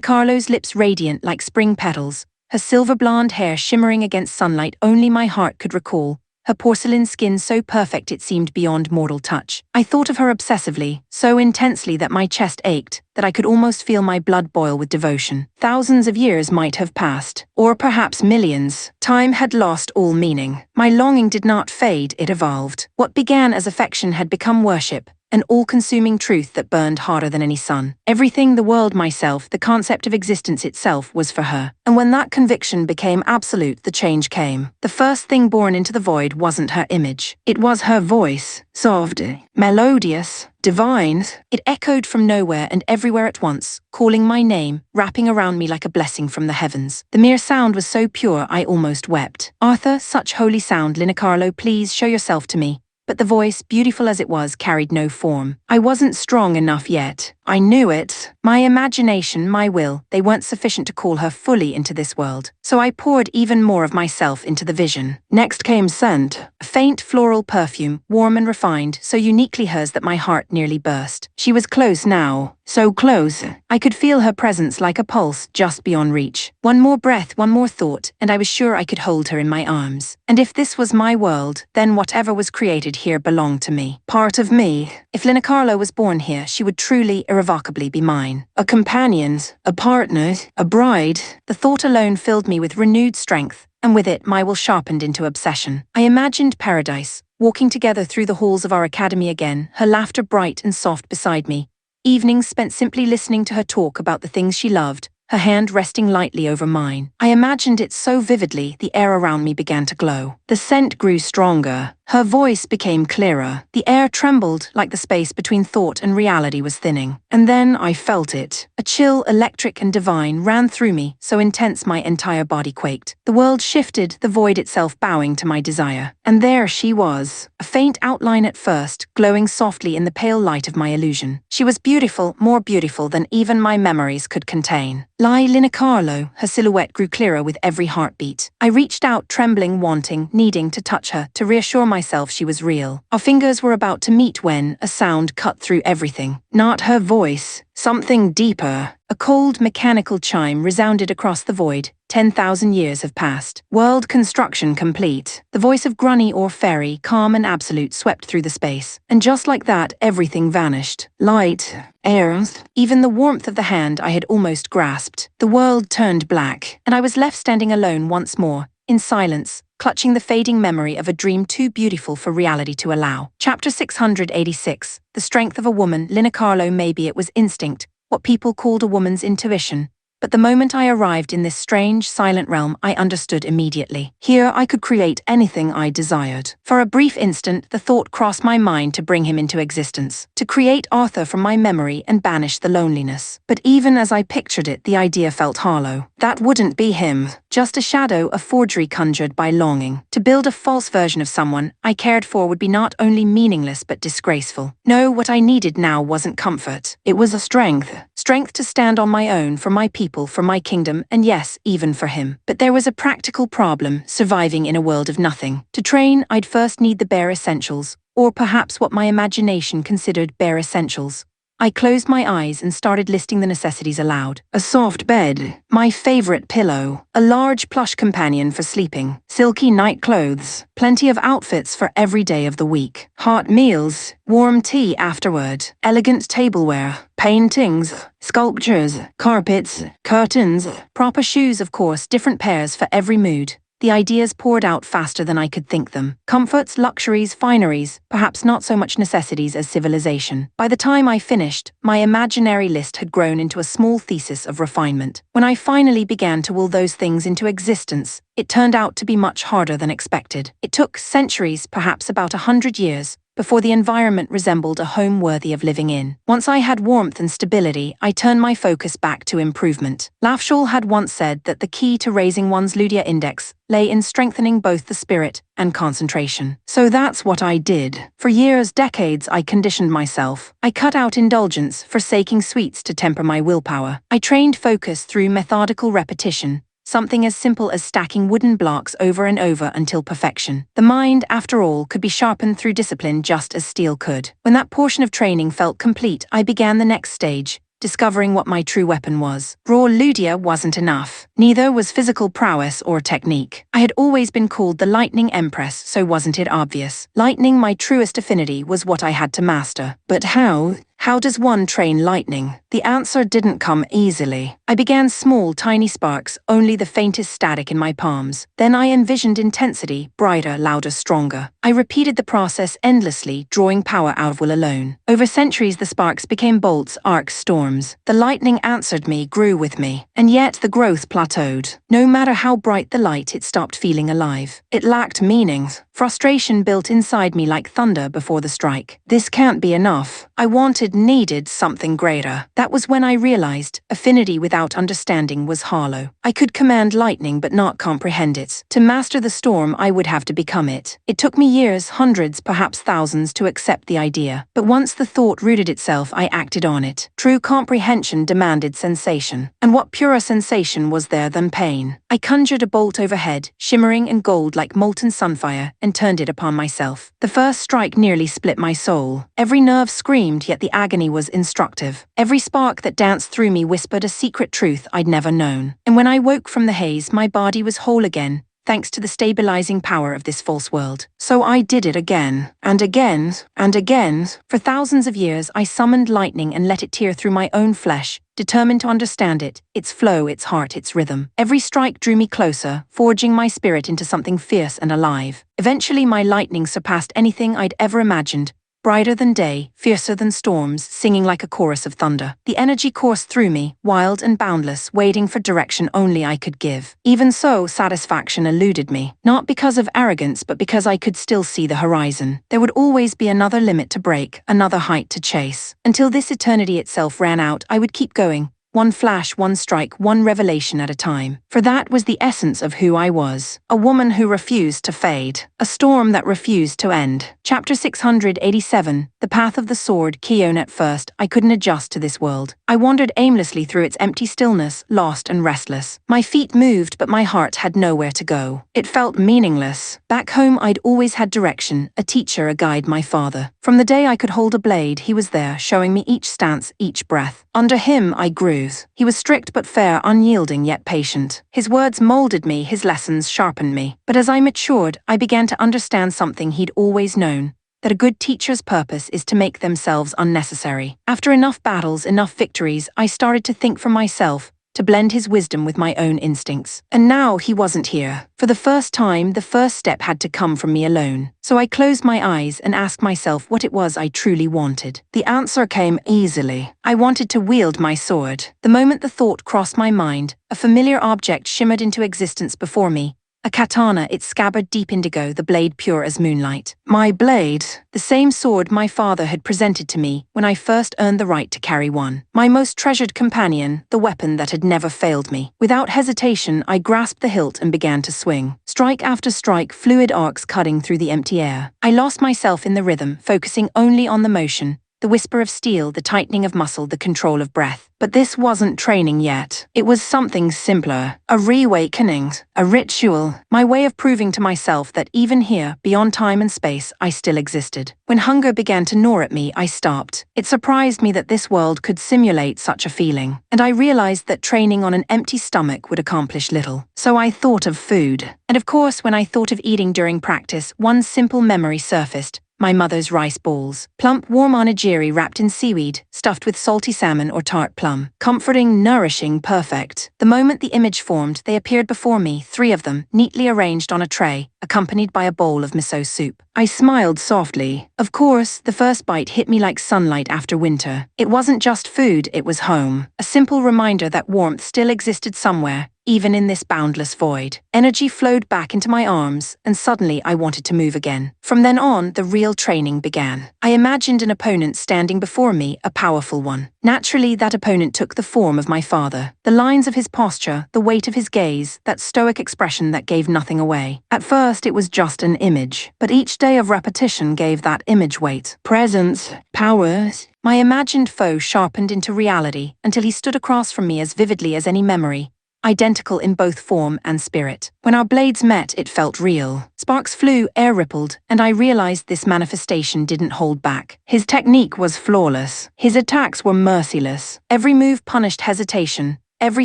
Carlo's lips radiant like spring petals, her silver blonde hair shimmering against sunlight only my heart could recall, her porcelain skin so perfect it seemed beyond mortal touch. I thought of her obsessively, so intensely that my chest ached, that I could almost feel my blood boil with devotion. Thousands of years might have passed, or perhaps millions. Time had lost all meaning. My longing did not fade, it evolved. What began as affection had become worship, an all-consuming truth that burned harder than any sun. Everything, the world, myself, the concept of existence itself was for her. And when that conviction became absolute, the change came. The first thing born into the void wasn't her image. It was her voice, soft, melodious, divine. It echoed from nowhere and everywhere at once, calling my name, wrapping around me like a blessing from the heavens. The mere sound was so pure I almost wept. Arthur, such holy sound, Linacarlo, please show yourself to me. But the voice, beautiful as it was, carried no form. I wasn't strong enough yet. I knew it. My imagination, my will, they weren't sufficient to call her fully into this world. So I poured even more of myself into the vision. Next came scent, a faint floral perfume, warm and refined, so uniquely hers that my heart nearly burst. She was close now. So close. I could feel her presence like a pulse just beyond reach. One more breath, one more thought, and I was sure I could hold her in my arms. And if this was my world, then whatever was created here belonged to me. Part of me. If Linacarlo was born here, she would truly, irrevocably be mine. A companion, a partner, a bride. The thought alone filled me with renewed strength, and with it my will sharpened into obsession. I imagined paradise, walking together through the halls of our academy again, her laughter bright and soft beside me. Evenings spent simply listening to her talk about the things she loved, her hand resting lightly over mine. I imagined it so vividly, the air around me began to glow. The scent grew stronger. Her voice became clearer. The air trembled like the space between thought and reality was thinning. And then I felt it. A chill, electric and divine, ran through me, so intense my entire body quaked. The world shifted, the void itself bowing to my desire. And there she was, a faint outline at first, glowing softly in the pale light of my illusion. She was beautiful, more beautiful than even my memories could contain. Linacarlo, her silhouette grew clearer with every heartbeat. I reached out, trembling, wanting, needing to touch her, to reassure myself she was real. Our fingers were about to meet when a sound cut through everything. Not her voice, something deeper. A cold, mechanical chime resounded across the void. 10,000 years have passed. World construction complete. The voice of Grunny or Fairy, calm and absolute, swept through the space. And just like that, everything vanished. Light, air, even the warmth of the hand I had almost grasped. The world turned black, and I was left standing alone once more, in silence, clutching the fading memory of a dream too beautiful for reality to allow. Chapter 686. The Strength of a Woman. Linacarlo, maybe it was instinct, what people called a woman's intuition. But the moment I arrived in this strange, silent realm, I understood immediately. Here I could create anything I desired. For a brief instant, the thought crossed my mind to bring him into existence, to create Arthur from my memory and banish the loneliness. But even as I pictured it, the idea felt hollow. That wouldn't be him, just a shadow, a forgery conjured by longing. To build a false version of someone I cared for would be not only meaningless but disgraceful. No, what I needed now wasn't comfort. It was a strength. Strength to stand on my own, for my people, for my kingdom, and yes, even for him. But there was a practical problem, surviving in a world of nothing. To train, I'd first need the bare essentials, or perhaps what my imagination considered bare essentials. I closed my eyes and started listing the necessities aloud. A soft bed, my favorite pillow, a large plush companion for sleeping, silky night clothes, plenty of outfits for every day of the week, hot meals, warm tea afterward, elegant tableware, paintings, sculptures, carpets, curtains, proper shoes, of course, different pairs for every mood. The ideas poured out faster than I could think them. Comforts, luxuries, fineries, perhaps not so much necessities as civilization. By the time I finished, my imaginary list had grown into a small thesis of refinement. When I finally began to will those things into existence, it turned out to be much harder than expected. It took centuries, perhaps about 100 years, before the environment resembled a home worthy of living in. Once I had warmth and stability, I turned my focus back to improvement. Lafshall had once said that the key to raising one's Ludia index lay in strengthening both the spirit and concentration. So that's what I did. For years, decades, I conditioned myself. I cut out indulgence, forsaking sweets to temper my willpower. I trained focus through methodical repetition, something as simple as stacking wooden blocks over and over until perfection. The mind, after all, could be sharpened through discipline just as steel could. When that portion of training felt complete, I began the next stage, discovering what my true weapon was. Raw ludia wasn't enough. Neither was physical prowess or technique. I had always been called the Lightning Empress, so wasn't it obvious? Lightning, my truest affinity, was what I had to master. But how? How does one train lightning? The answer didn't come easily. I began small, tiny sparks, only the faintest static in my palms. Then I envisioned intensity, brighter, louder, stronger. I repeated the process endlessly, drawing power out of will alone. Over centuries, the sparks became bolts, arcs, storms. The lightning answered me, grew with me. And yet the growth plateaued. No matter how bright the light, it stopped feeling alive. It lacked meaning. Frustration built inside me like thunder before the strike. This can't be enough. I needed something greater. That was when I realized affinity without understanding was hollow. I could command lightning but not comprehend it. To master the storm, I would have to become it. It took me years, hundreds, perhaps thousands, to accept the idea. But once the thought rooted itself, I acted on it. True comprehension demanded sensation. And what purer sensation was there than pain? I conjured a bolt overhead, shimmering in gold like molten sunfire, and turned it upon myself. The first strike nearly split my soul. Every nerve screamed, yet the agony was instructive. Every spark that danced through me whispered a secret truth I'd never known. And when I woke from the haze, my body was whole again, thanks to the stabilizing power of this false world. So I did it again, and again, and again. For thousands of years, I summoned lightning and let it tear through my own flesh, determined to understand it, its flow, its heart, its rhythm. Every strike drew me closer, forging my spirit into something fierce and alive. Eventually, my lightning surpassed anything I'd ever imagined. Brighter than day, fiercer than storms, singing like a chorus of thunder. The energy coursed through me, wild and boundless, waiting for direction only I could give. Even so, satisfaction eluded me. Not because of arrogance, but because I could still see the horizon. There would always be another limit to break, another height to chase. Until this eternity itself ran out, I would keep going. One flash, one strike, one revelation at a time. For that was the essence of who I was. A woman who refused to fade. A storm that refused to end. Chapter 687, The Path of the Sword. Kion. At first, I couldn't adjust to this world. I wandered aimlessly through its empty stillness, lost and restless. My feet moved, but my heart had nowhere to go. It felt meaningless. Back home, I'd always had direction, a teacher, a guide, my father. From the day I could hold a blade, he was there, showing me each stance, each breath. Under him, I grew. He was strict but fair, unyielding yet patient. His words molded me, his lessons sharpened me. But as I matured, I began to understand something he'd always known, that a good teacher's purpose is to make themselves unnecessary. After enough battles, enough victories, I started to think for myself, to blend his wisdom with my own instincts. And now he wasn't here. For the first time, the first step had to come from me alone. So I closed my eyes and asked myself what it was I truly wanted. The answer came easily. I wanted to wield my sword. The moment the thought crossed my mind, a familiar object shimmered into existence before me. A katana, its scabbard deep indigo, the blade pure as moonlight. My blade, the same sword my father had presented to me when I first earned the right to carry one. My most treasured companion, the weapon that had never failed me. Without hesitation, I grasped the hilt and began to swing. Strike after strike, fluid arcs cutting through the empty air. I lost myself in the rhythm, focusing only on the motion. The whisper of steel, the tightening of muscle, the control of breath. But this wasn't training yet. It was something simpler. A reawakening. A ritual. My way of proving to myself that even here, beyond time and space, I still existed. When hunger began to gnaw at me, I stopped. It surprised me that this world could simulate such a feeling. And I realized that training on an empty stomach would accomplish little. So I thought of food. And of course, when I thought of eating during practice, one simple memory surfaced. My mother's rice balls. Plump, warm onigiri wrapped in seaweed, stuffed with salty salmon or tart plum. Comforting, nourishing, perfect. The moment the image formed, they appeared before me, 3 of them, neatly arranged on a tray, accompanied by a bowl of miso soup. I smiled softly. Of course, the first bite hit me like sunlight after winter. It wasn't just food, it was home. A simple reminder that warmth still existed somewhere, even in this boundless void. Energy flowed back into my arms, and suddenly I wanted to move again. From then on, the real training began. I imagined an opponent standing before me, a powerful one. Naturally, that opponent took the form of my father. The lines of his posture, the weight of his gaze, that stoic expression that gave nothing away. At first, it was just an image, but each day of repetition gave that image weight, presence, power. My imagined foe sharpened into reality until he stood across from me as vividly as any memory. identical in both form and spirit. When our blades met, it felt real. Sparks flew, air rippled, and I realized this manifestation didn't hold back. His technique was flawless. His attacks were merciless. Every move punished hesitation. Every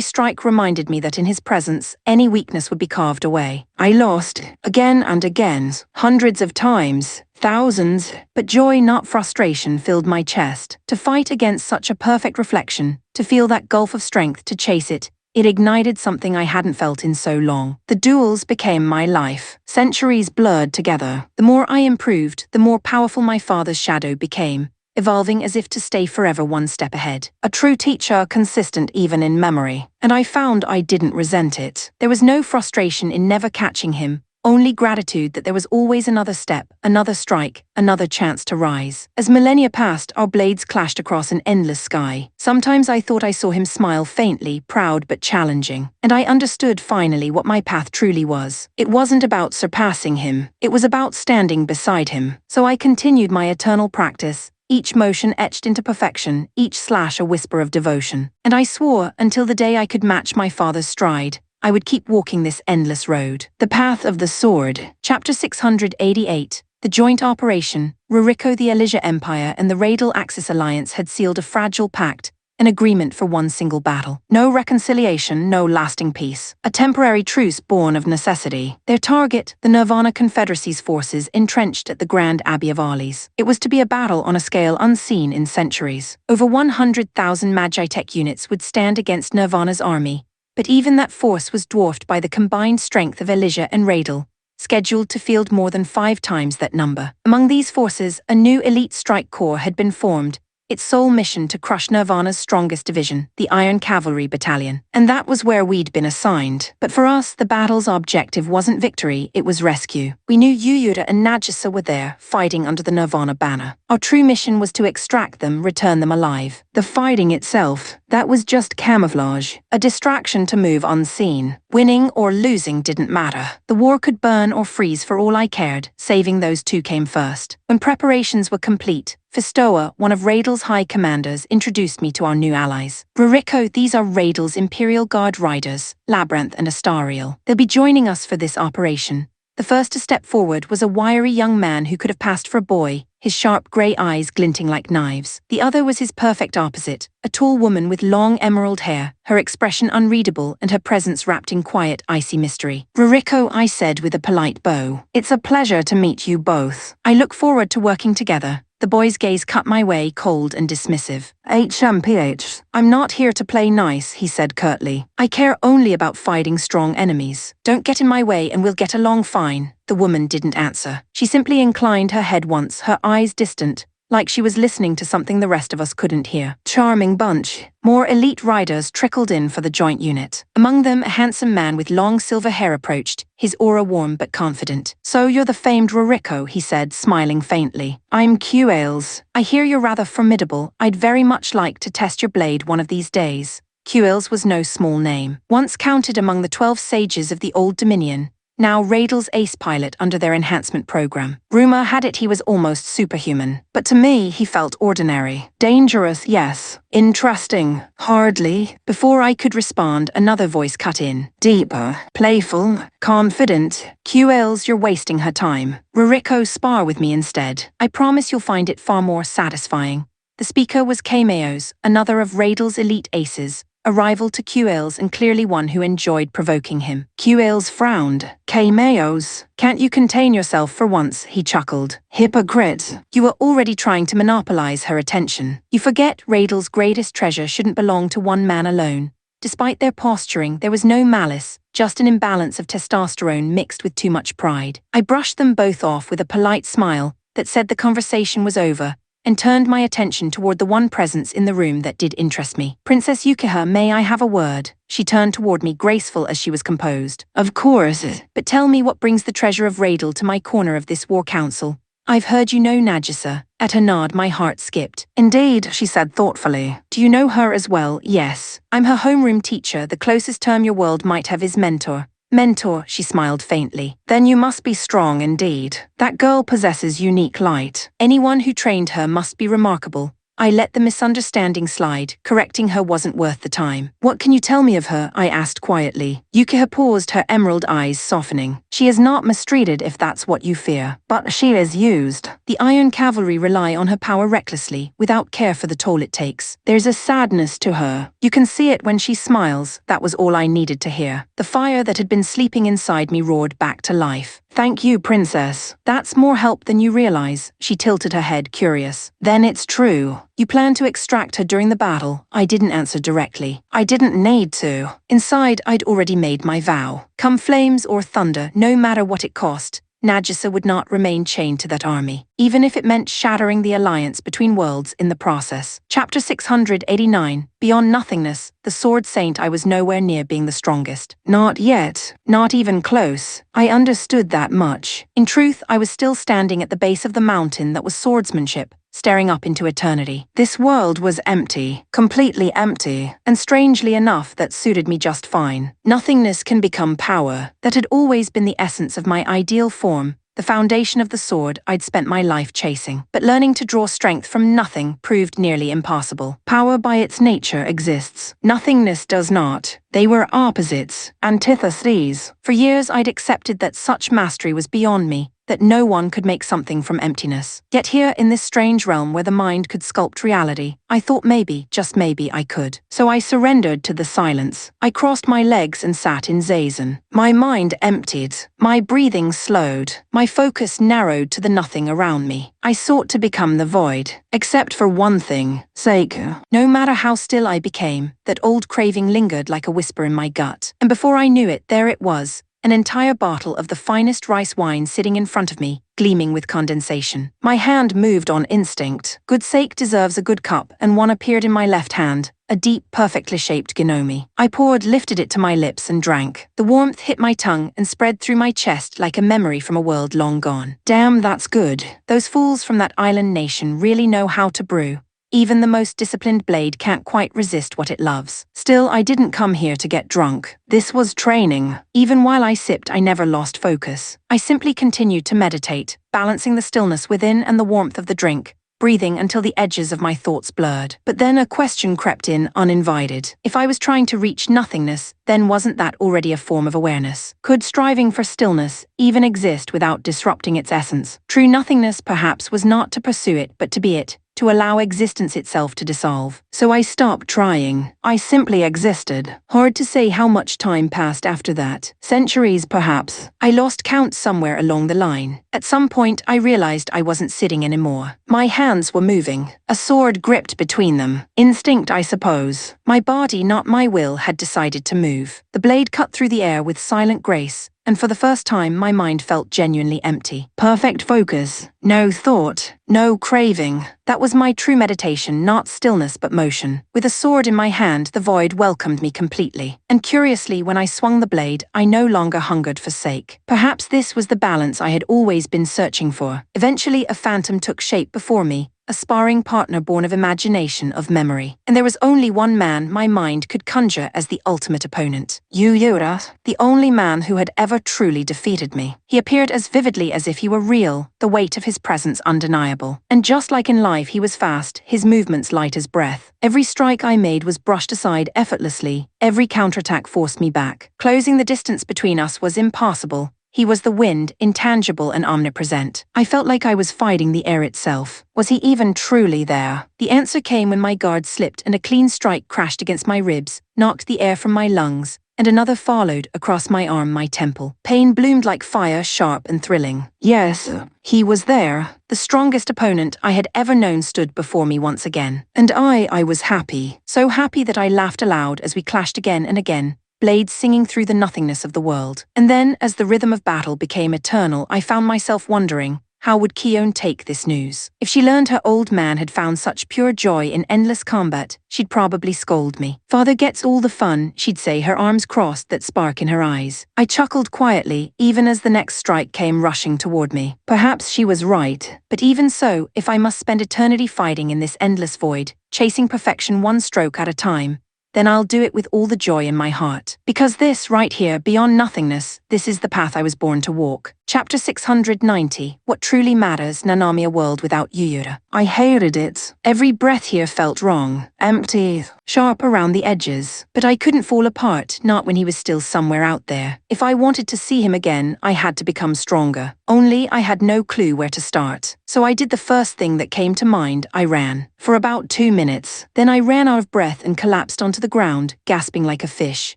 strike reminded me that in his presence, any weakness would be carved away. I lost, again and again, hundreds of times, thousands, but joy, not frustration, filled my chest. To fight against such a perfect reflection, to feel that gulf of strength, to chase it, it ignited something I hadn't felt in so long. The duels became my life. Centuries blurred together. The more I improved, the more powerful my father's shadow became, evolving as if to stay forever one step ahead. A true teacher, consistent even in memory. And I found I didn't resent it. There was no frustration in never catching him, only gratitude that there was always another step, another strike, another chance to rise. As millennia passed, our blades clashed across an endless sky. Sometimes I thought I saw him smile faintly, proud but challenging. And I understood finally what my path truly was. It wasn't about surpassing him. It was about standing beside him. So I continued my eternal practice, each motion etched into perfection, each slash a whisper of devotion. And I swore, until the day I could match my father's stride, I would keep walking this endless road. The Path of the Sword. Chapter 688. The joint operation. Ruriko, the Elysia Empire, and the Radial Axis Alliance had sealed a fragile pact, an agreement for one single battle. No reconciliation, no lasting peace. A temporary truce born of necessity. Their target, the Nirvana Confederacy's forces entrenched at the Grand Abbey of Arles. It was to be a battle on a scale unseen in centuries. Over 100,000 Magitech units would stand against Nirvana's army, but even that force was dwarfed by the combined strength of Elysia and Radial, scheduled to field more than 5 times that number. Among these forces, a new elite strike corps had been formed, its sole mission to crush Nirvana's strongest division, the Iron Cavalry Battalion. And that was where we'd been assigned. But for us, the battle's objective wasn't victory, it was rescue. We knew Yuyura and Nagisa were there, fighting under the Nirvana banner. Our true mission was to extract them, return them alive. The fighting itself, that was just camouflage, a distraction to move unseen. Winning or losing didn't matter. The war could burn or freeze for all I cared, saving those 2 came first. When preparations were complete, Fistoa, one of Radial's high commanders, introduced me to our new allies. Ruriko, these are Radial's Imperial Guard riders, Labyrinth and Astariel. They'll be joining us for this operation. The first to step forward was a wiry young man who could have passed for a boy, his sharp grey eyes glinting like knives. The other was his perfect opposite, a tall woman with long emerald hair, her expression unreadable and her presence wrapped in quiet, icy mystery. Ruriko, I said with a polite bow. It's a pleasure to meet you both. I look forward to working together. The boy's gaze cut my way, cold and dismissive. HMPH. I'm not here to play nice, he said curtly. I care only about fighting strong enemies. Don't get in my way and we'll get along fine. The woman didn't answer. She simply inclined her head once, her eyes distant, like she was listening to something the rest of us couldn't hear. Charming bunch. More elite riders trickled in for the joint unit. Among them, a handsome man with long silver hair approached, his aura warm but confident. So you're the famed Ruriko, he said, smiling faintly. I'm Q-Ales. I hear you're rather formidable. I'd very much like to test your blade one of these days. Q-Ales was no small name. Once counted among the 12 sages of the Old Dominion, now Radial's ace pilot under their enhancement program. Rumor had it he was almost superhuman. But to me, he felt ordinary. Dangerous, yes. Interesting, hardly. Before I could respond, another voice cut in. Deeper, playful, confident. Q-Ales, you're wasting her time. Ruriko, spar with me instead. I promise you'll find it far more satisfying. The speaker was K-Meos, another of Radial's elite aces, a rival to Q-Ales and clearly one who enjoyed provoking him. Q-Ales frowned. K-Meos, can't you contain yourself for once, he chuckled. Hypocrite. You are already trying to monopolize her attention. You forget Radial's greatest treasure shouldn't belong to one man alone. Despite their posturing, there was no malice, just an imbalance of testosterone mixed with too much pride. I brushed them both off with a polite smile that said the conversation was over, and turned my attention toward the one presence in the room that did interest me. Princess Yukiha, may I have a word? She turned toward me, graceful as she was composed. Of course, but tell me what brings the treasure of Radial to my corner of this war council. I've heard you know Nagisa. At her nod, my heart skipped. Indeed, she said thoughtfully. Do you know her as well? Yes. I'm her homeroom teacher, the closest term your world might have is mentor. Mentor, she smiled faintly. Then you must be strong indeed. That girl possesses unique light. Anyone who trained her must be remarkable. I let the misunderstanding slide. Correcting her wasn't worth the time. What can you tell me of her? I asked quietly. Yukiha paused, her emerald eyes softening. She is not mistreated if that's what you fear. But she is used. The Iron Cavalry rely on her power recklessly, without care for the toll it takes. There's a sadness to her. You can see it when she smiles. That was all I needed to hear. The fire that had been sleeping inside me roared back to life. Thank you, Princess. That's more help than you realize. She tilted her head, curious. Then it's true. You planned to extract her during the battle. I didn't answer directly. I didn't need to. Inside, I'd already made my vow. Come flames or thunder, no matter what it cost, Nagisa would not remain chained to that army, even if it meant shattering the alliance between worlds in the process. Chapter 689, Beyond Nothingness, the Sword Saint. I was nowhere near being the strongest. Not yet. Not even close. I understood that much. In truth, I was still standing at the base of the mountain that was swordsmanship, staring up into eternity. This world was empty, completely empty, and strangely enough that suited me just fine. Nothingness can become power. That had always been the essence of my ideal form, the foundation of the sword I'd spent my life chasing. But learning to draw strength from nothing proved nearly impossible. Power by its nature exists. Nothingness does not. They were opposites, antitheses. For years I'd accepted that such mastery was beyond me, that no one could make something from emptiness. Yet here, in this strange realm where the mind could sculpt reality, I thought maybe, just maybe, I could. So I surrendered to the silence. I crossed my legs and sat in zazen. My mind emptied. My breathing slowed. My focus narrowed to the nothing around me. I sought to become the void. Except for one thing. Seiko. No matter how still I became, that old craving lingered like a whisper in my gut. And before I knew it, there it was. An entire bottle of the finest rice wine sitting in front of me, gleaming with condensation. My hand moved on instinct. Good sake deserves a good cup, and one appeared in my left hand, a deep, perfectly shaped ginome. I poured, lifted it to my lips, and drank. The warmth hit my tongue and spread through my chest like a memory from a world long gone. Damn, that's good. Those fools from that island nation really know how to brew. Even the most disciplined blade can't quite resist what it loves. Still, I didn't come here to get drunk. This was training. Even while I sipped, I never lost focus. I simply continued to meditate, balancing the stillness within and the warmth of the drink, breathing until the edges of my thoughts blurred. But then a question crept in, uninvited. If I was trying to reach nothingness, then wasn't that already a form of awareness? Could striving for stillness even exist without disrupting its essence? True nothingness, perhaps, was not to pursue it, but to be it, to allow existence itself to dissolve. So I stopped trying. I simply existed. Hard to say how much time passed after that. Centuries, perhaps. I lost count somewhere along the line. At some point, I realized I wasn't sitting anymore. My hands were moving, a sword gripped between them. Instinct, I suppose. My body, not my will, had decided to move. The blade cut through the air with silent grace, and for the first time my mind felt genuinely empty. Perfect focus. No thought. No craving. That was my true meditation, not stillness but motion. With a sword in my hand, the void welcomed me completely. And curiously, when I swung the blade, I no longer hungered for sake. Perhaps this was the balance I had always been searching for. Eventually, a phantom took shape before me, a sparring partner born of imagination, of memory. And there was only one man my mind could conjure as the ultimate opponent. Yura, the only man who had ever truly defeated me. He appeared as vividly as if he were real, the weight of his presence undeniable. And just like in life, he was fast, his movements light as breath. Every strike I made was brushed aside effortlessly. Every counterattack forced me back. Closing the distance between us was impossible. He was the wind, intangible and omnipresent. I felt like I was fighting the air itself. Was he even truly there? The answer came when my guard slipped and a clean strike crashed against my ribs, knocked the air from my lungs, and another followed across my arm, my temple. Pain bloomed like fire, sharp and thrilling. Yes, he was there. The strongest opponent I had ever known stood before me once again. And I was happy. So happy that I laughed aloud as we clashed again and again, blades singing through the nothingness of the world. And then, as the rhythm of battle became eternal, I found myself wondering, how would Kion take this news? If she learned her old man had found such pure joy in endless combat, she'd probably scold me. Father gets all the fun, she'd say, her arms crossed, that spark in her eyes. I chuckled quietly, even as the next strike came rushing toward me. Perhaps she was right. But even so, if I must spend eternity fighting in this endless void, chasing perfection one stroke at a time, then I'll do it with all the joy in my heart. Because this, right here, beyond nothingness, this is the path I was born to walk. Chapter 690, What Truly Matters, Nanami, a world without Yuyura. I hated it. Every breath here felt wrong, empty, sharp around the edges. But I couldn't fall apart, not when he was still somewhere out there. If I wanted to see him again, I had to become stronger. Only I had no clue where to start. So I did the first thing that came to mind, I ran. For about 2 minutes. Then I ran out of breath and collapsed onto the ground, gasping like a fish.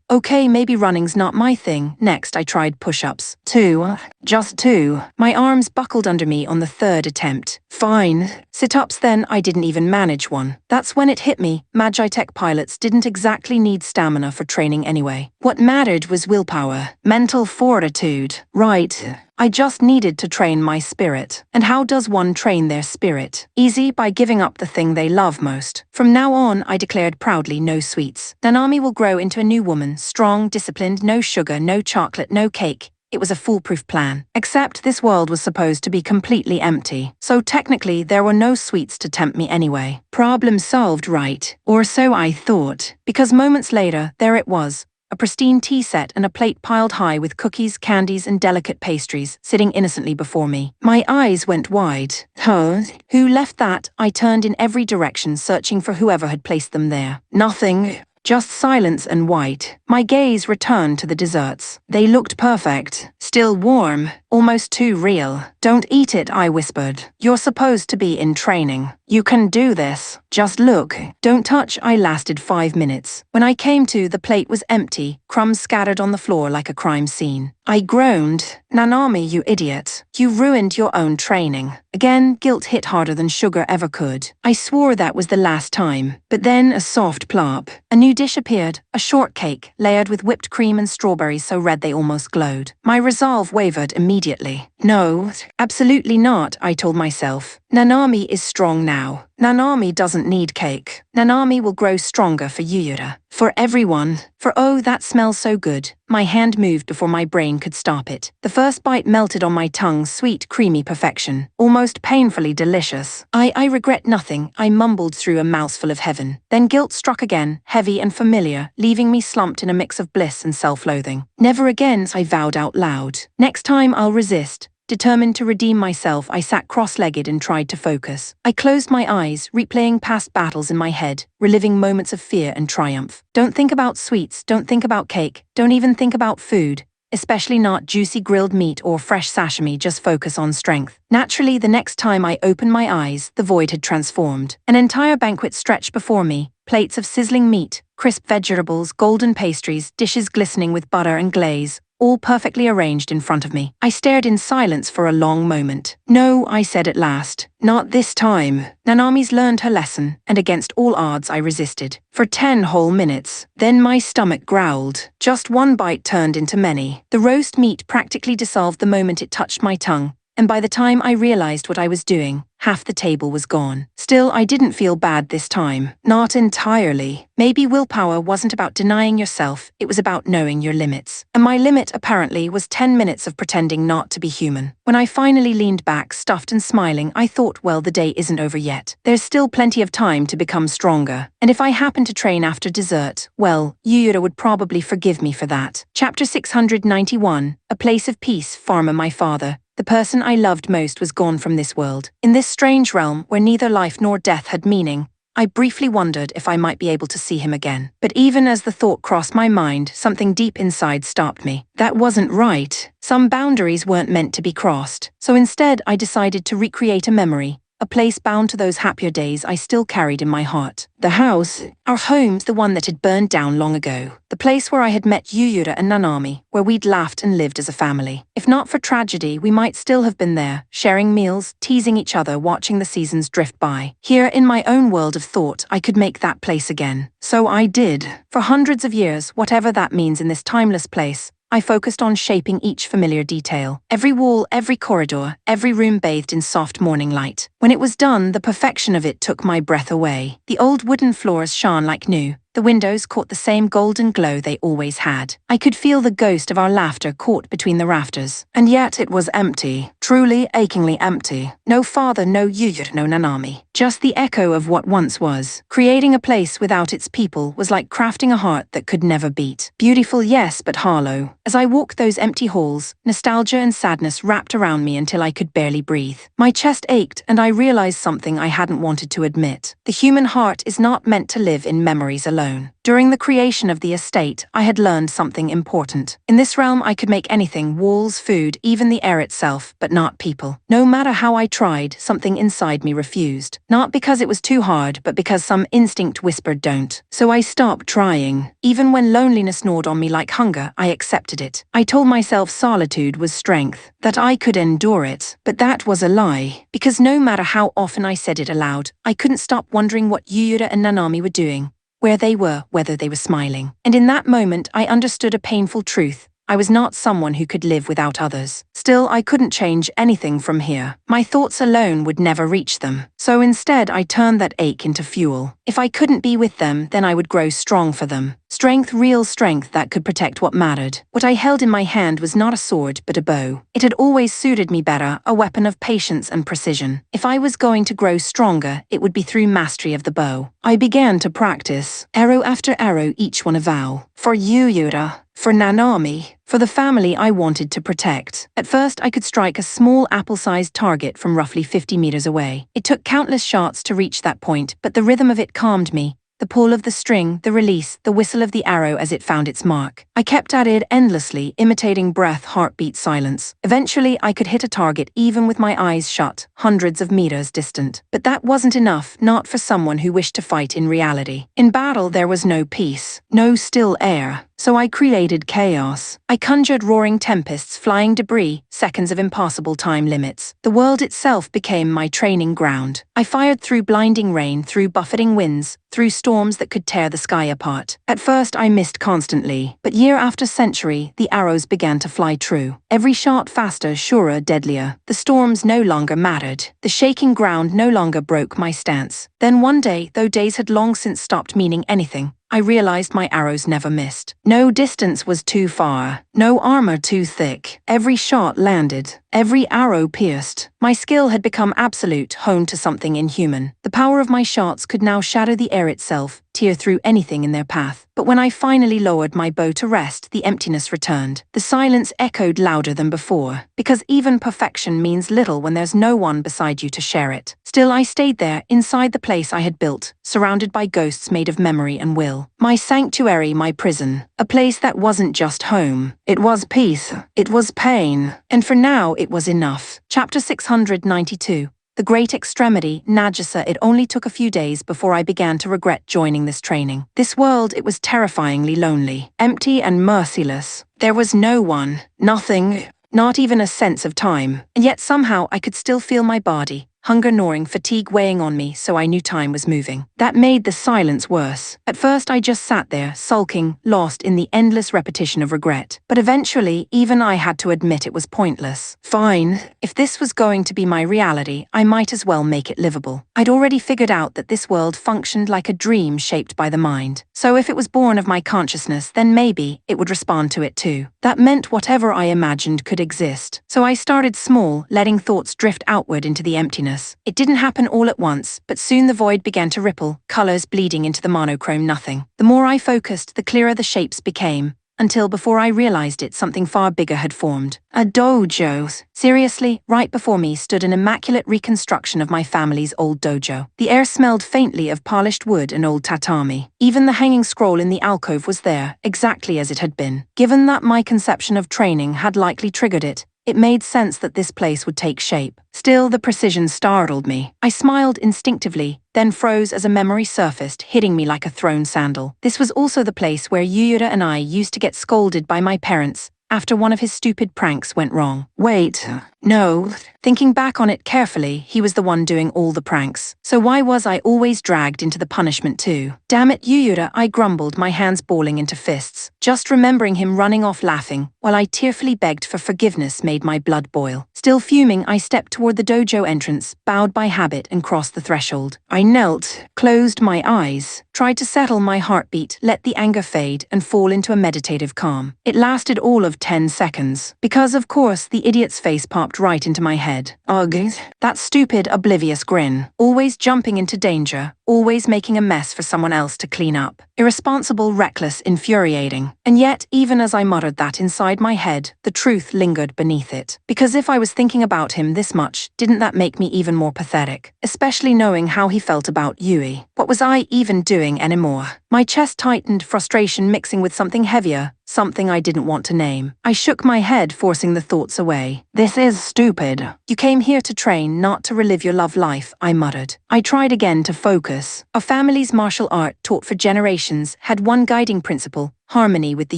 Okay, maybe running's not my thing. Next, I tried push-ups. 2. Just 2. My arms buckled under me on the 3rd attempt. Fine. Sit-ups then, I didn't even manage one. That's when it hit me. Magi Tech pilots didn't exactly need stamina for training anyway. What mattered was willpower. Mental fortitude. Right. I just needed to train my spirit. And how does one train their spirit? Easy, by giving up the thing they love most. From now on, I declared proudly, no sweets. Nanami will grow into a new woman, strong, disciplined, no sugar, no chocolate, no cake. It was a foolproof plan. Except this world was supposed to be completely empty. So technically, there were no sweets to tempt me anyway. Problem solved, right? Or so I thought. Because moments later, there it was. A pristine tea set and a plate piled high with cookies, candies, and delicate pastries, sitting innocently before me. My eyes went wide. Huh? Who left that? I turned in every direction, searching for whoever had placed them there. Nothing. Just silence and white. My gaze returned to the desserts. They looked perfect. Still warm. Almost too real. Don't eat it, I whispered. You're supposed to be in training. You can do this. Just look. Don't touch. I lasted 5 minutes. When I came to, the plate was empty, crumbs scattered on the floor like a crime scene. I groaned. Nanami, you idiot. You ruined your own training. Again, guilt hit harder than sugar ever could. I swore that was the last time. But then a soft plop. A new dish appeared, a shortcake, layered with whipped cream and strawberries so red they almost glowed. My resolve wavered immediately. No, absolutely not, I told myself. Nanami is strong now. Nanami doesn't need cake. Nanami will grow stronger for Yuyura. For everyone. For oh, that smells so good. My hand moved before my brain could stop it. The first bite melted on my tongue, sweet, creamy perfection. Almost painfully delicious. I regret nothing, I mumbled through a mouthful of heaven. Then guilt struck again, heavy and familiar, leaving me slumped in a mix of bliss and self-loathing. Never again, I vowed out loud. Next time I'll resist. Determined to redeem myself, I sat cross-legged and tried to focus. I closed my eyes, replaying past battles in my head, reliving moments of fear and triumph. Don't think about sweets, don't think about cake, don't even think about food. Especially not juicy grilled meat or fresh sashimi, just focus on strength. Naturally, the next time I opened my eyes, the void had transformed. An entire banquet stretched before me, plates of sizzling meat, crisp vegetables, golden pastries, dishes glistening with butter and glaze, all perfectly arranged in front of me. I stared in silence for a long moment. No, I said at last. Not this time. Nanami's learned her lesson, and against all odds I resisted. For 10 whole minutes. Then my stomach growled. Just one bite turned into many. The roast meat practically dissolved the moment it touched my tongue, and by the time I realized what I was doing, half the table was gone. Still, I didn't feel bad this time. Not entirely. Maybe willpower wasn't about denying yourself, it was about knowing your limits. And my limit, apparently, was 10 minutes of pretending not to be human. When I finally leaned back, stuffed and smiling, I thought, well, the day isn't over yet. There's still plenty of time to become stronger. And if I happen to train after dessert, well, Yuyura would probably forgive me for that. Chapter 691, A Place of Peace, Farmer my father. The person I loved most was gone from this world. In this strange realm where neither life nor death had meaning, I briefly wondered if I might be able to see him again. But even as the thought crossed my mind, something deep inside stopped me. That wasn't right. Some boundaries weren't meant to be crossed. So instead, I decided to recreate a memory, a place bound to those happier days I still carried in my heart. The house, our home, the one that had burned down long ago. The place where I had met Yuyura and Nanami, where we'd laughed and lived as a family. If not for tragedy, we might still have been there, sharing meals, teasing each other, watching the seasons drift by. Here, in my own world of thought, I could make that place again. So I did. For hundreds of years, whatever that means in this timeless place, I focused on shaping each familiar detail. Every wall, every corridor, every room bathed in soft morning light. When it was done, the perfection of it took my breath away. The old wooden floors shone like new, The windows caught the same golden glow they always had. I could feel the ghost of our laughter caught between the rafters. And yet it was empty, truly achingly empty. No father, no Yuyur, no Nanami. Just the echo of what once was. Creating a place without its people was like crafting a heart that could never beat. Beautiful, yes, but hollow. As I walked those empty halls, nostalgia and sadness wrapped around me until I could barely breathe. My chest ached, and I realized something I hadn't wanted to admit. The human heart is not meant to live in memories alone. During the creation of the estate, I had learned something important. In this realm, I could make anything: walls, food, even the air itself, but not people. No matter how I tried, something inside me refused. Not because it was too hard, but because some instinct whispered don't. So I stopped trying. Even when loneliness gnawed on me like hunger, I accepted it. I told myself solitude was strength, that I could endure it. But that was a lie, because no matter how often I said it aloud, I couldn't stop wondering what Yura and Nanami were doing, where they were, whether they were smiling. And in that moment, I understood a painful truth. I was not someone who could live without others. Still, I couldn't change anything from here. My thoughts alone would never reach them. So instead, I turned that ache into fuel. If I couldn't be with them, then I would grow strong for them. Strength, real strength that could protect what mattered. What I held in my hand was not a sword, but a bow. It had always suited me better, a weapon of patience and precision. If I was going to grow stronger, it would be through mastery of the bow. I began to practice, arrow after arrow, each one a vow. For Yura, for Nanami, for the family I wanted to protect. At first, I could strike a small apple-sized target from roughly 50 meters away. It took countless shots to reach that point, but the rhythm of it calmed me. The pull of the string, the release, the whistle of the arrow as it found its mark. I kept at it endlessly, imitating breath, heartbeat, silence. Eventually, I could hit a target even with my eyes shut, hundreds of meters distant. But that wasn't enough, not for someone who wished to fight in reality. In battle, there was no peace, no still air. So I created chaos. I conjured roaring tempests, flying debris, seconds of impossible time limits. The world itself became my training ground. I fired through blinding rain, through buffeting winds, through storms that could tear the sky apart. At first, I missed constantly, but year after century, the arrows began to fly true. Every shot faster, surer, deadlier. The storms no longer mattered. The shaking ground no longer broke my stance. Then one day, though days had long since stopped meaning anything, I realized my arrows never missed. No distance was too far, no armor too thick. Every shot landed, every arrow pierced. My skill had become absolute, honed to something inhuman. The power of my shots could now shatter the air itself, tear through anything in their path. But when I finally lowered my bow to rest, the emptiness returned. The silence echoed louder than before, because even perfection means little when there's no one beside you to share it. Still, I stayed there, inside the place I had built, surrounded by ghosts made of memory and will. My sanctuary, my prison. A place that wasn't just home. It was peace. It was pain. And for now, it was enough. Chapter 692. The Great Extremity, Najasa. It only took a few days before I began to regret joining this training. This world, it was terrifyingly lonely, empty and merciless. There was no one, nothing, not even a sense of time. And yet somehow I could still feel my body, hunger gnawing, fatigue weighing on me, so I knew time was moving. That made the silence worse. At first I just sat there, sulking, lost in the endless repetition of regret. But eventually, even I had to admit it was pointless. Fine, if this was going to be my reality, I might as well make it livable. I'd already figured out that this world functioned like a dream shaped by the mind. So if it was born of my consciousness, then maybe it would respond to it too. That meant whatever I imagined could exist. So I started small, letting thoughts drift outward into the emptiness. It didn't happen all at once, but soon the void began to ripple, colors bleeding into the monochrome nothing. The more I focused, the clearer the shapes became, until before I realized it, something far bigger had formed. A dojo. Seriously, right before me stood an immaculate reconstruction of my family's old dojo. The air smelled faintly of polished wood and old tatami. Even the hanging scroll in the alcove was there, exactly as it had been. Given that my conception of training had likely triggered it, it made sense that this place would take shape. Still, the precision startled me. I smiled instinctively, then froze as a memory surfaced, hitting me like a thrown sandal. This was also the place where Yura and I used to get scolded by my parents after one of his stupid pranks went wrong. Wait, No. Thinking back on it carefully, he was the one doing all the pranks. So why was I always dragged into the punishment too? Damn it, Yuyura, I grumbled, my hands balling into fists. Just remembering him running off laughing, while I tearfully begged for forgiveness, made my blood boil. Still fuming, I stepped toward the dojo entrance, bowed by habit, and crossed the threshold. I knelt, closed my eyes, tried to settle my heartbeat, let the anger fade, and fall into a meditative calm. It lasted all of 10 seconds. Because, of course, the idiot's face popped right into my head. Ugh, that stupid, oblivious grin. Always jumping into danger, always making a mess for someone else to clean up. Irresponsible, reckless, infuriating. And yet, even as I muttered that inside my head, the truth lingered beneath it. Because if I was thinking about him this much, didn't that make me even more pathetic? Especially knowing how he felt about Yui. What was I even doing anymore? My chest tightened, frustration mixing with something heavier, something I didn't want to name. I shook my head, forcing the thoughts away. This is stupid. You came here to train, not to relive your love life, I muttered. I tried again to focus. Our family's martial art, taught for generations, had one guiding principle: harmony with the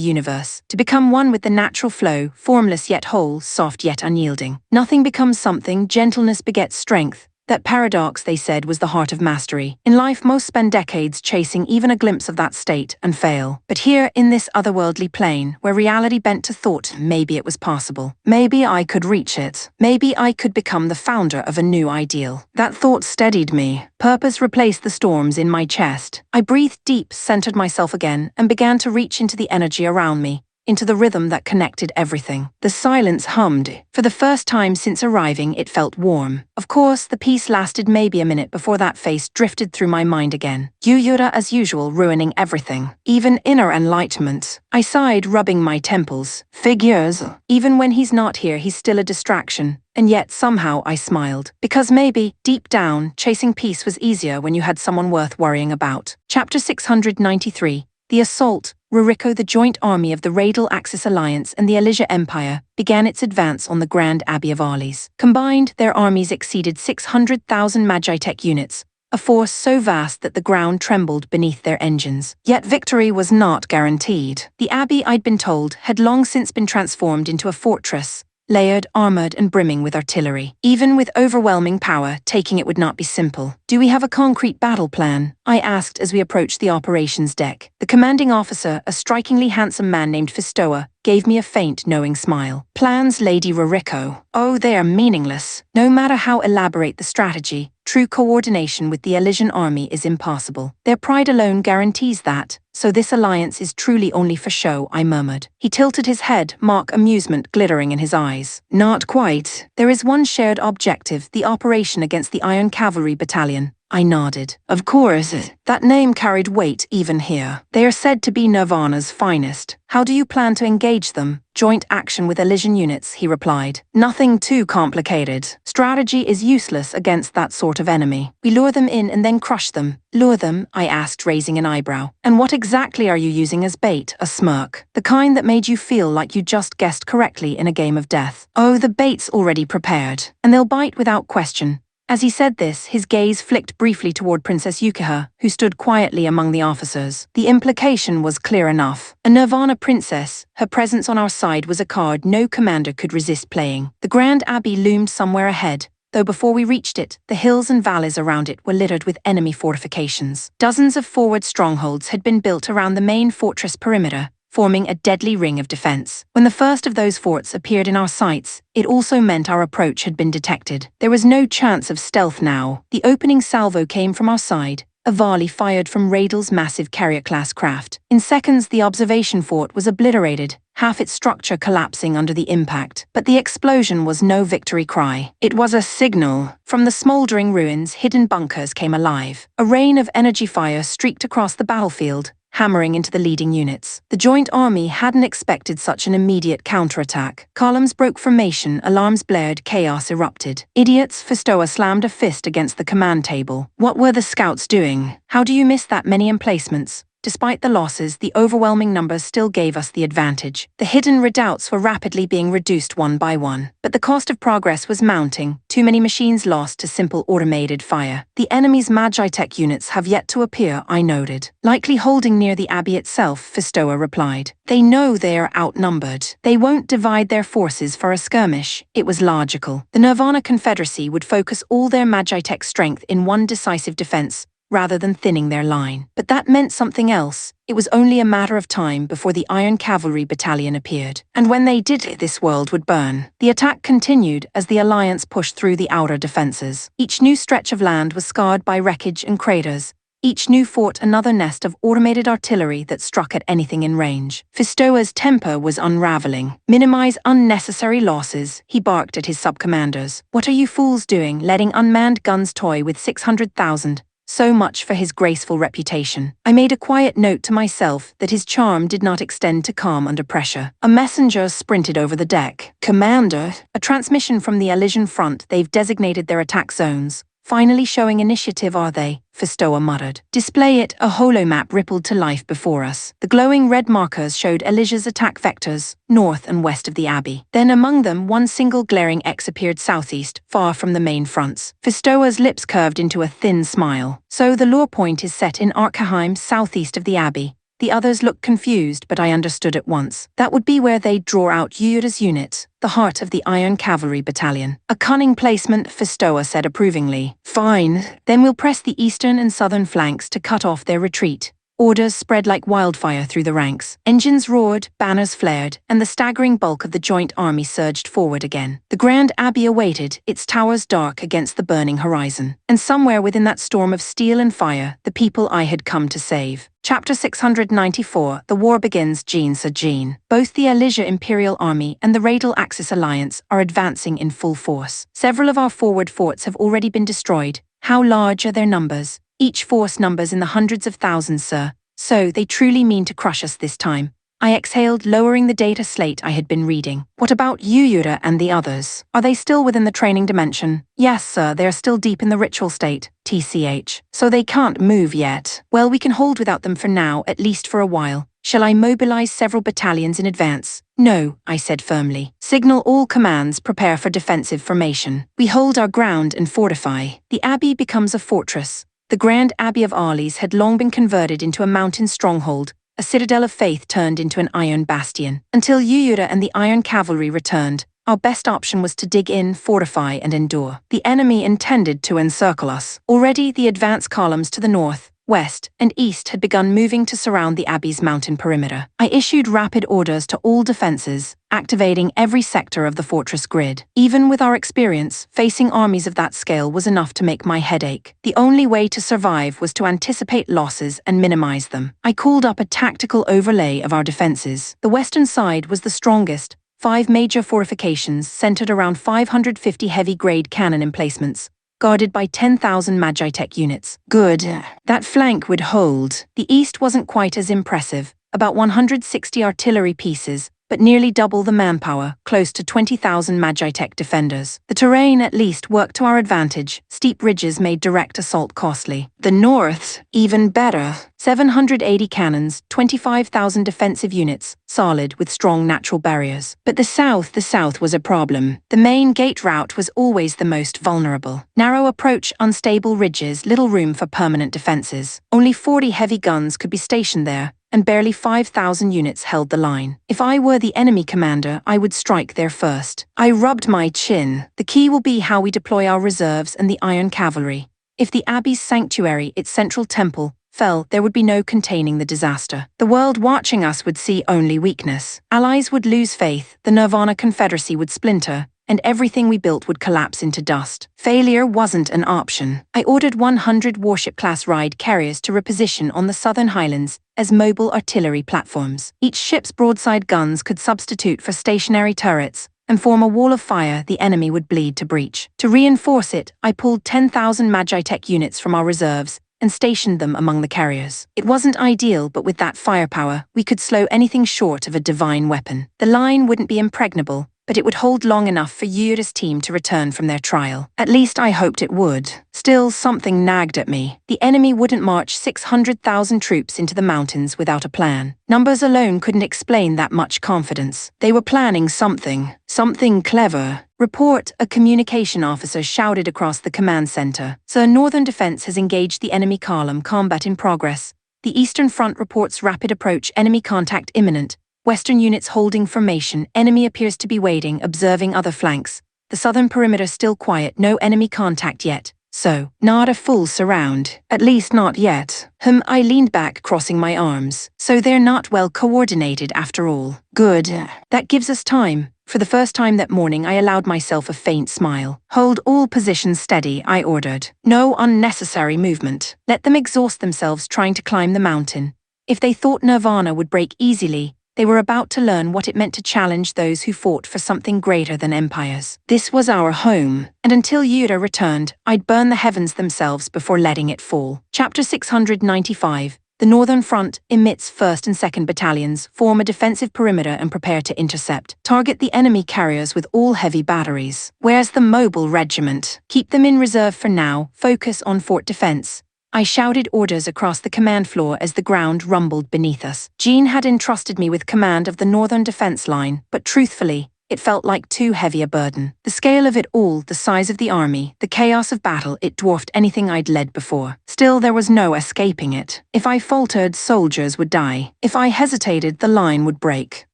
universe. To become one with the natural flow, formless yet whole, soft yet unyielding. Nothing becomes something, gentleness begets strength. That paradox, they said, was the heart of mastery. In life, most spend decades chasing even a glimpse of that state and fail. But here, in this otherworldly plane, where reality bent to thought, maybe it was possible. Maybe I could reach it. Maybe I could become the founder of a new ideal. That thought steadied me. Purpose replaced the storms in my chest. I breathed deep, centered myself again, and began to reach into the energy around me, into the rhythm that connected everything. The silence hummed. For the first time since arriving, it felt warm. Of course, the peace lasted maybe a minute before that face drifted through my mind again. Yuyura, as usual, ruining everything. Even inner enlightenment. I sighed, rubbing my temples. Figures. Even when he's not here, he's still a distraction. And yet, somehow, I smiled. Because maybe, deep down, chasing peace was easier when you had someone worth worrying about. Chapter 693. The assault. Ruriko, the joint army of the Radial Axis Alliance and the Elysia Empire, began its advance on the Grand Abbey of Arles. Combined, their armies exceeded 600,000 Magitech units, a force so vast that the ground trembled beneath their engines. Yet victory was not guaranteed. The abbey, I'd been told, had long since been transformed into a fortress, layered, armored, and brimming with artillery. Even with overwhelming power, taking it would not be simple. Do we have a concrete battle plan? I asked as we approached the operations deck. The commanding officer, a strikingly handsome man named Fistoa, gave me a faint, knowing smile. Plans, Lady Ruriko. Oh, they are meaningless. No matter how elaborate the strategy, true coordination with the Elysian army is impossible. Their pride alone guarantees that. So this alliance is truly only for show, I murmured. He tilted his head, mock amusement glittering in his eyes. Not quite. There is one shared objective, the operation against the Iron Cavalry Battalion. I nodded. Of course, that name carried weight even here. They are said to be Nirvana's finest. How do you plan to engage them? Joint action with Elysian units, he replied. Nothing too complicated. Strategy is useless against that sort of enemy. We lure them in and then crush them. Lure them? I asked, raising an eyebrow. And what exactly are you using as bait? A smirk. The kind that made you feel like you just guessed correctly in a game of death. Oh, the bait's already prepared. And they'll bite without question. As he said this, his gaze flicked briefly toward Princess Yukiha, who stood quietly among the officers. The implication was clear enough. A Nirvana princess, her presence on our side was a card no commander could resist playing. The Grand Abbey loomed somewhere ahead, though before we reached it, the hills and valleys around it were littered with enemy fortifications. Dozens of forward strongholds had been built around the main fortress perimeter, forming a deadly ring of defense. When the first of those forts appeared in our sights, it also meant our approach had been detected. There was no chance of stealth now. The opening salvo came from our side, a volley fired from Radial's massive carrier-class craft. In seconds, the observation fort was obliterated, half its structure collapsing under the impact. But the explosion was no victory cry. It was a signal. From the smoldering ruins, hidden bunkers came alive. A rain of energy fire streaked across the battlefield, hammering into the leading units. The joint army hadn't expected such an immediate counterattack. Columns broke formation, alarms blared, chaos erupted. Idiots, Fistoa slammed a fist against the command table. What were the scouts doing? How do you miss that many emplacements? despite the losses, the overwhelming numbers still gave us the advantage. The hidden redoubts were rapidly being reduced one by one. But the cost of progress was mounting, too many machines lost to simple automated fire. The enemy's Magitech units have yet to appear, I noted. Likely holding near the abbey itself, Fistoa replied. They know they are outnumbered. They won't divide their forces for a skirmish. It was logical. The Nirvana Confederacy would focus all their Magitech strength in one decisive defense, rather than thinning their line. But that meant something else. It was only a matter of time before the Iron Cavalry Battalion appeared. And when they did, this world would burn. The attack continued as the Alliance pushed through the outer defenses. Each new stretch of land was scarred by wreckage and craters. Each new fort another nest of automated artillery that struck at anything in range. Fistoa's temper was unraveling. Minimize unnecessary losses, he barked at his sub-commanders. What are you fools doing, letting unmanned guns toy with 600,000? So much for his graceful reputation. I made a quiet note to myself that his charm did not extend to calm under pressure. A messenger sprinted over the deck. Commander, a transmission from the Elysian front. They've designated their attack zones. Finally showing initiative, are they? Fistoa muttered. Display it. A holomap rippled to life before us. The glowing red markers showed Elysia's attack vectors, north and west of the abbey. Then among them, one single glaring X appeared southeast, far from the main fronts. Fistoa's lips curved into a thin smile. So the lure point is set in Arkheim, southeast of the abbey. The others looked confused, but I understood at once. That would be where they'd draw out Yura's unit, the heart of the Iron Cavalry Battalion. A cunning placement, Fistoa said approvingly. Fine, then we'll press the eastern and southern flanks to cut off their retreat. Orders spread like wildfire through the ranks. Engines roared, banners flared, and the staggering bulk of the joint army surged forward again. The Grand Abbey awaited, its towers dark against the burning horizon. And somewhere within that storm of steel and fire, the people I had come to save. Chapter 694, The War Begins. Jean Sir Jean. Both the Elysia Imperial Army and the Radial Axis Alliance are advancing in full force. Several of our forward forts have already been destroyed. How large are their numbers? Each force numbers in the hundreds of thousands, sir. So they truly mean to crush us this time. I exhaled, lowering the data slate I had been reading. What about you, Yura, and the others? Are they still within the training dimension? Yes, sir, they are still deep in the ritual state. TCH. So they can't move yet. Well, we can hold without them for now, at least for a while. Shall I mobilize several battalions in advance? No, I said firmly. Signal all commands, prepare for defensive formation. We hold our ground and fortify. The abbey becomes a fortress. The Grand Abbey of Arles had long been converted into a mountain stronghold, a citadel of faith turned into an iron bastion. Until Yura and the Iron Cavalry returned, our best option was to dig in, fortify, and endure. The enemy intended to encircle us. Already the advance columns to the north, west, and east had begun moving to surround the abbey's mountain perimeter. I issued rapid orders to all defenses, activating every sector of the fortress grid. Even with our experience, facing armies of that scale was enough to make my head ache. The only way to survive was to anticipate losses and minimize them. I called up a tactical overlay of our defenses. The western side was the strongest, 5 major fortifications centered around 550 heavy-grade cannon emplacements, guarded by 10,000 Magitech units. Good. That flank would hold. The east wasn't quite as impressive, about 160 artillery pieces, but nearly double the manpower, close to 20,000 Magitech defenders. The terrain at least worked to our advantage. Steep ridges made direct assault costly. The north, even better. 780 cannons, 25,000 defensive units, solid with strong natural barriers. But the south was a problem. The main gate route was always the most vulnerable. Narrow approach, unstable ridges, little room for permanent defenses. Only 40 heavy guns could be stationed there, and barely 5,000 units held the line. If I were the enemy commander, I would strike there first. I rubbed my chin. The key will be how we deploy our reserves and the Iron Cavalry. If the Abbey's sanctuary, its central temple, fell, there would be no containing the disaster. The world watching us would see only weakness. Allies would lose faith, the Nirvana Confederacy would splinter, and everything we built would collapse into dust. Failure wasn't an option. I ordered 100 warship-class ride carriers to reposition on the southern highlands as mobile artillery platforms. Each ship's broadside guns could substitute for stationary turrets and form a wall of fire the enemy would bleed to breach. To reinforce it, I pulled 10,000 Magitech units from our reserves and stationed them among the carriers. It wasn't ideal, but with that firepower, we could slow anything short of a divine weapon. The line wouldn't be impregnable, but it would hold long enough for Yura's team to return from their trial. At least I hoped it would. Still, something nagged at me. The enemy wouldn't march 600,000 troops into the mountains without a plan. Numbers alone couldn't explain that much confidence. They were planning something. Something clever. Report, a communication officer shouted across the command center. Sir, Northern Defense has engaged the enemy column. Combat in progress. The Eastern Front reports rapid approach. Enemy contact imminent. Western units holding formation. Enemy appears to be waiting, observing other flanks. The southern perimeter still quiet. No enemy contact yet. So, not a full surround. At least not yet. I leaned back, crossing my arms. So they're not well coordinated after all. Good. That gives us time. For the first time that morning, I allowed myself a faint smile. Hold all positions steady, I ordered. No unnecessary movement. Let them exhaust themselves trying to climb the mountain. If they thought Nirvana would break easily, they were about to learn what it meant to challenge those who fought for something greater than empires. This was our home, and until Yura returned, I'd burn the heavens themselves before letting it fall. Chapter 695. The Northern Front emits 1st and 2nd Battalions, form a defensive perimeter and prepare to intercept. Target the enemy carriers with all heavy batteries. Where's the mobile regiment? Keep them in reserve for now, focus on fort defense. I shouted orders across the command floor as the ground rumbled beneath us. Jean had entrusted me with command of the Northern Defense Line, but truthfully, it felt like too heavy a burden. The scale of it all, the size of the army, the chaos of battle, it dwarfed anything I'd led before. Still, there was no escaping it. If I faltered, soldiers would die. If I hesitated, the line would break.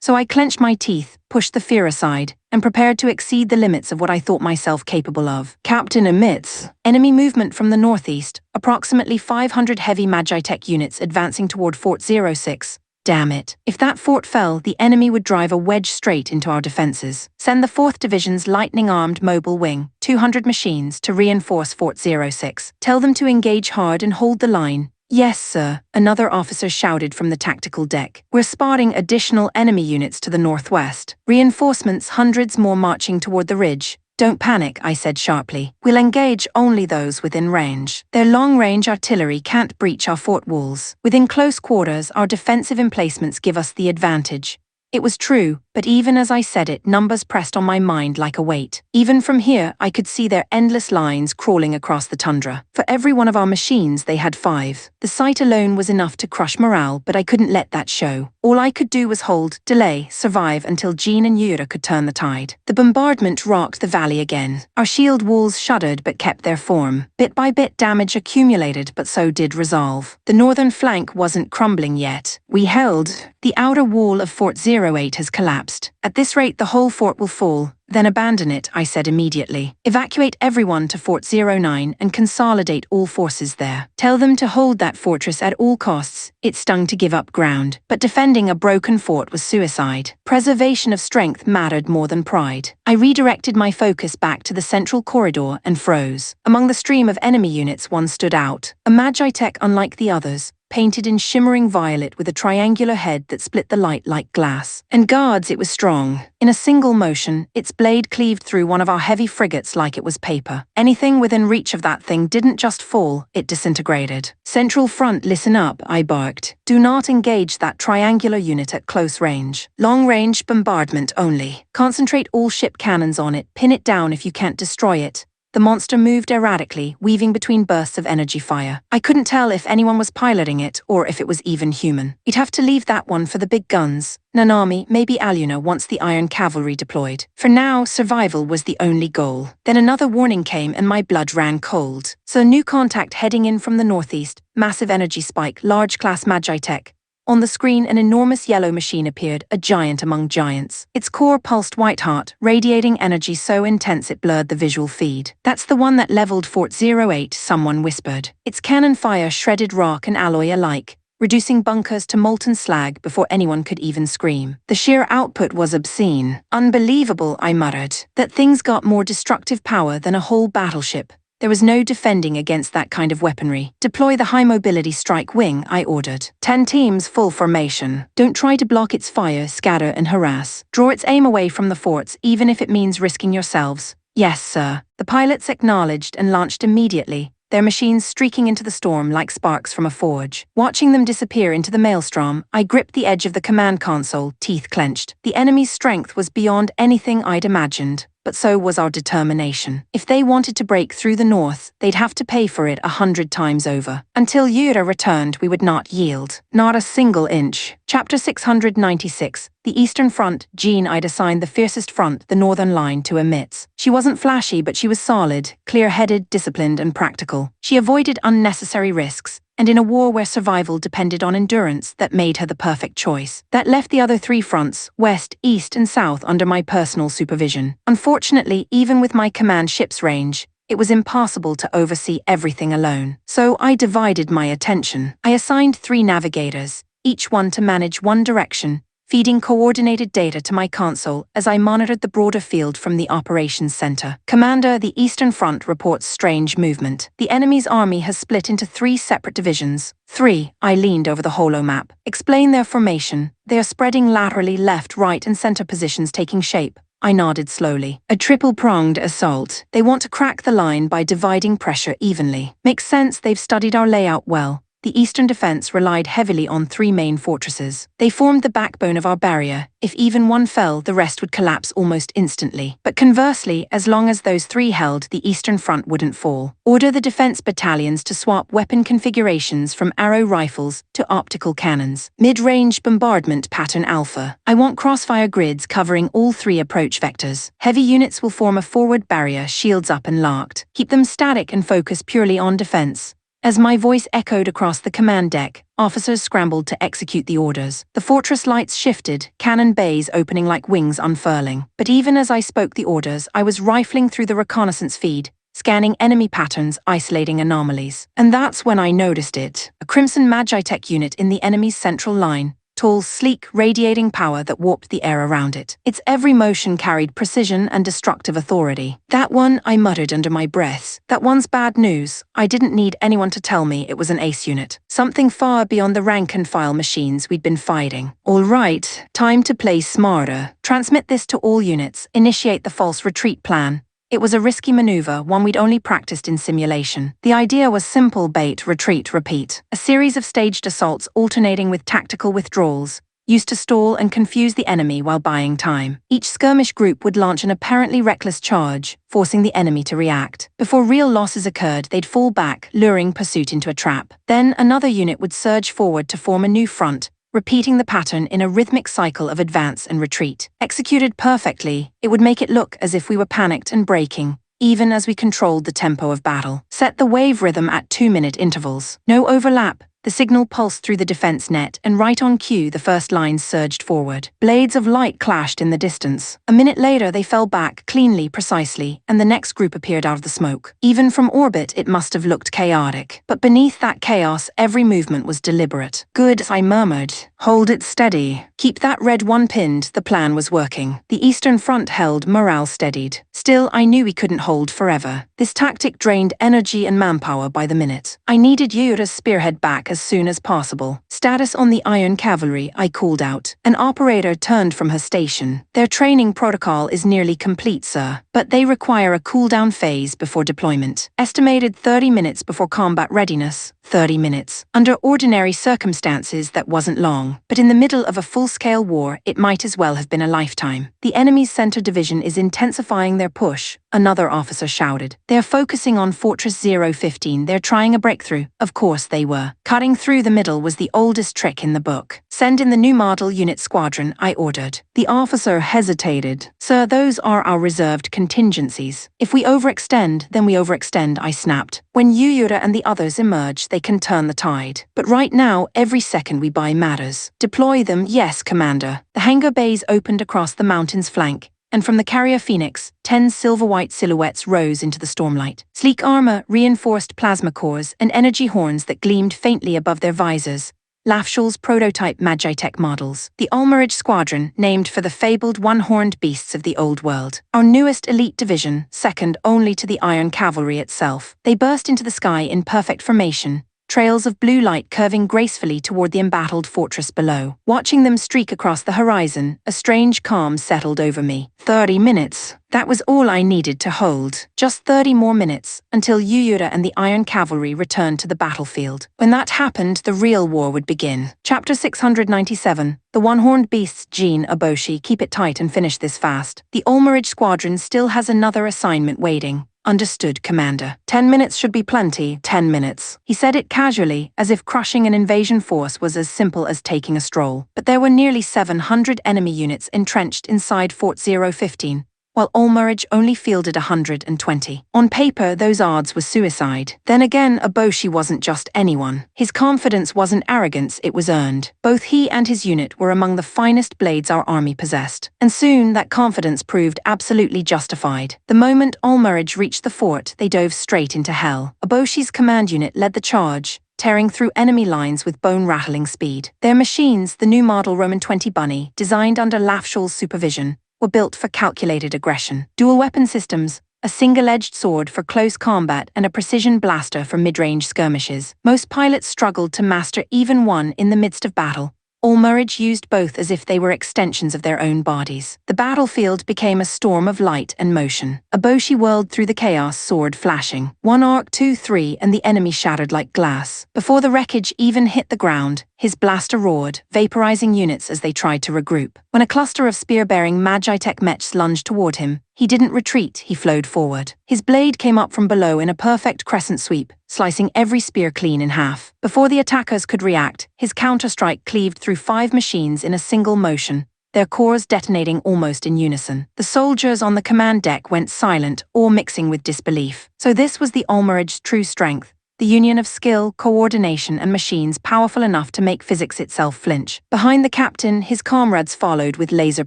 So I clenched my teeth, pushed the fear aside, and prepared to exceed the limits of what I thought myself capable of. Captain emits. Enemy movement from the northeast, approximately 500 heavy Magitech units advancing toward Fort 06. Damn it. If that fort fell, the enemy would drive a wedge straight into our defenses. Send the 4th Division's lightning-armed mobile wing, 200 machines, to reinforce Fort 06. Tell them to engage hard and hold the line. Yes, sir, another officer shouted from the tactical deck. We're spotting additional enemy units to the northwest. Reinforcements, hundreds more marching toward the ridge. Don't panic, I said sharply. We'll engage only those within range. Their long-range artillery can't breach our fort walls. Within close quarters, our defensive emplacements give us the advantage. It was true, but even as I said it, numbers pressed on my mind like a weight. Even from here, I could see their endless lines crawling across the tundra. For every one of our machines, they had 5. The sight alone was enough to crush morale, but I couldn't let that show. All I could do was hold, delay, survive until Jean and Yura could turn the tide. The bombardment rocked the valley again. Our shield walls shuddered but kept their form. Bit by bit, damage accumulated, but so did resolve. The northern flank wasn't crumbling yet. We held. The outer wall of Fort 08 has collapsed. At this rate, the whole fort will fall. Then abandon it, I said immediately. Evacuate everyone to Fort 09 and consolidate all forces there. Tell them to hold that fortress at all costs. It stung to give up ground, but defending a broken fort was suicide. Preservation of strength mattered more than pride. I redirected my focus back to the central corridor and froze. Among the stream of enemy units, one stood out. A Magitech unlike the others, painted in shimmering violet with a triangular head that split the light like glass. And guards, it was strong. In a single motion, its blade cleaved through one of our heavy frigates like it was paper. Anything within reach of that thing didn't just fall, it disintegrated. Central Front, listen up, I barked. Do not engage that triangular unit at close range. Long-range bombardment only. Concentrate all ship cannons on it, pin it down if you can't destroy it. The monster moved erratically, weaving between bursts of energy fire. I couldn't tell if anyone was piloting it or if it was even human. You'd have to leave that one for the big guns. Nanami, maybe Aluna once the Iron Cavalry deployed. For now, survival was the only goal. Then another warning came and my blood ran cold. So new contact heading in from the northeast, massive energy spike, large class Magitech. On the screen, an enormous yellow machine appeared, a giant among giants. Its core pulsed white-hot, radiating energy so intense it blurred the visual feed. That's the one that leveled Fort 08, someone whispered. Its cannon fire shredded rock and alloy alike, reducing bunkers to molten slag before anyone could even scream. The sheer output was obscene. Unbelievable, I muttered. That thing's got more destructive power than a whole battleship. There was no defending against that kind of weaponry. Deploy the high-mobility strike wing, I ordered. 10 teams, full formation. Don't try to block its fire, scatter and harass. Draw its aim away from the forts, even if it means risking yourselves. Yes, sir. The pilots acknowledged and launched immediately, their machines streaking into the storm like sparks from a forge. Watching them disappear into the maelstrom, I gripped the edge of the command console, teeth clenched. The enemy's strength was beyond anything I'd imagined. But so was our determination. If they wanted to break through the north, they'd have to pay for it 100 times over. Until Yura returned, we would not yield. Not a single inch. Chapter 696. The Eastern Front. Jean I'd assigned the fiercest front, the northern line, to emits. She wasn't flashy, but she was solid, clear-headed, disciplined, and practical. She avoided unnecessary risks, and in a war where survival depended on endurance, that made her the perfect choice. That left the other three fronts, west, east, and south, under my personal supervision. Unfortunately, even with my command ship's range, it was impossible to oversee everything alone. So I divided my attention. I assigned 3 navigators, each one to manage one direction, feeding coordinated data to my console as I monitored the broader field from the operations center. Commander, the Eastern Front reports strange movement. The enemy's army has split into 3 separate divisions. 3, I leaned over the holomap. Explain their formation. They are spreading laterally, left, right, and center positions taking shape. I nodded slowly. A triple-pronged assault. They want to crack the line by dividing pressure evenly. Makes sense, they've studied our layout well. The eastern defense relied heavily on 3 main fortresses. They formed the backbone of our barrier. If even one fell, the rest would collapse almost instantly. But conversely, as long as those 3 held, the eastern front wouldn't fall. Order the defense battalions to swap weapon configurations from arrow rifles to optical cannons. Mid-range bombardment pattern alpha. I want crossfire grids covering all 3 approach vectors. Heavy units will form a forward barrier, shields up and locked. Keep them static and focus purely on defense. As my voice echoed across the command deck, officers scrambled to execute the orders. The fortress lights shifted, cannon bays opening like wings unfurling. But even as I spoke the orders, I was rifling through the reconnaissance feed, scanning enemy patterns, isolating anomalies. And that's when I noticed it. A Crimson Magitech unit in the enemy's central line. Tall, sleek, radiating power that warped the air around it. Its every motion carried precision and destructive authority. That one, I muttered under my breath. That one's bad news. I didn't need anyone to tell me it was an ace unit. Something far beyond the rank-and-file machines we'd been fighting. All right, time to play smarter. Transmit this to all units. Initiate the false retreat plan. It was a risky maneuver, one we'd only practiced in simulation. The idea was simple: bait, retreat, repeat. A series of staged assaults alternating with tactical withdrawals, used to stall and confuse the enemy while buying time. Each skirmish group would launch an apparently reckless charge, forcing the enemy to react. Before real losses occurred, they'd fall back, luring pursuit into a trap. Then another unit would surge forward to form a new front, repeating the pattern in a rhythmic cycle of advance and retreat. Executed perfectly, it would make it look as if we were panicked and breaking, even as we controlled the tempo of battle. Set the wave rhythm at 2-minute intervals. No overlap. The signal pulsed through the defense net, and right on cue, the first lines surged forward. Blades of light clashed in the distance. A minute later, they fell back, cleanly, precisely, and the next group appeared out of the smoke. Even from orbit, it must have looked chaotic. But beneath that chaos, every movement was deliberate. Good, I murmured. Hold it steady. Keep that red one pinned. The plan was working. The Eastern Front held, morale steadied. Still, I knew we couldn't hold forever. This tactic drained energy and manpower by the minute. I needed Yura's spearhead back as soon as possible. Status on the Iron Cavalry, I called out. An operator turned from her station. Their training protocol is nearly complete, sir, but they require a cooldown phase before deployment. Estimated 30 minutes before combat readiness. 30 minutes. Under ordinary circumstances, that wasn't long, but in the middle of a full-scale war, it might as well have been a lifetime. The enemy's center division is intensifying their push, another officer shouted. They're focusing on Fortress 015. They're trying a breakthrough. Of course they were. Cutting through the middle was the oldest trick in the book. Send in the new model unit squadron, I ordered. The officer hesitated. Sir, those are our reserved contingencies. If we overextend, then we overextend, I snapped. When Yura and the others emerge, they can turn the tide. But right now, every second we buy matters. Deploy them, yes, Commander. The hangar bays opened across the mountain's flank, and from the carrier Phoenix, 10 silver-white silhouettes rose into the stormlight. Sleek armor, reinforced plasma cores, and energy horns that gleamed faintly above their visors. Lafshul's prototype Magitech models. The Ulmerage Squadron, named for the fabled one-horned beasts of the Old World. Our newest elite division, second only to the Iron Cavalry itself. They burst into the sky in perfect formation, trails of blue light curving gracefully toward the embattled fortress below. Watching them streak across the horizon, a strange calm settled over me. 30 minutes. That was all I needed to hold. Just 30 more minutes, until Yuyura and the Iron Cavalry returned to the battlefield. When that happened, the real war would begin. Chapter 697. The One-Horned Beasts. Jean, Oboshi, keep it tight and finish this fast. The Ulmerich Squadron still has another assignment waiting. Understood, Commander. 10 minutes should be plenty. 10 minutes. He said it casually, as if crushing an invasion force was as simple as taking a stroll. But there were nearly 700 enemy units entrenched inside Fort 015. While Ulmerich only fielded 120. On paper, those odds were suicide. Then again, Oboshi wasn't just anyone. His confidence wasn't arrogance, it was earned. Both he and his unit were among the finest blades our army possessed. And soon, that confidence proved absolutely justified. The moment Ulmerich reached the fort, they dove straight into hell. Oboshi's command unit led the charge, tearing through enemy lines with bone-rattling speed. Their machines, the new model Roman 20 Bunny, designed under Lafshul's supervision, were built for calculated aggression. Dual weapon systems, a single-edged sword for close combat and a precision blaster for mid-range skirmishes. Most pilots struggled to master even one in the midst of battle. Ulmerich used both as if they were extensions of their own bodies. The battlefield became a storm of light and motion. Oboshi whirled through the chaos, sword flashing. One arc, 2, 3, and the enemy shattered like glass. Before the wreckage even hit the ground, his blaster roared, vaporizing units as they tried to regroup. When a cluster of spear-bearing Magitech mechs lunged toward him, he didn't retreat, he flowed forward. His blade came up from below in a perfect crescent sweep, slicing every spear clean in half. Before the attackers could react, his counterstrike cleaved through 5 machines in a single motion, their cores detonating almost in unison. The soldiers on the command deck went silent, or mixing with disbelief. So this was the Ulmerich's true strength. The union of skill, coordination, and machines powerful enough to make physics itself flinch. Behind the captain, his comrades followed with laser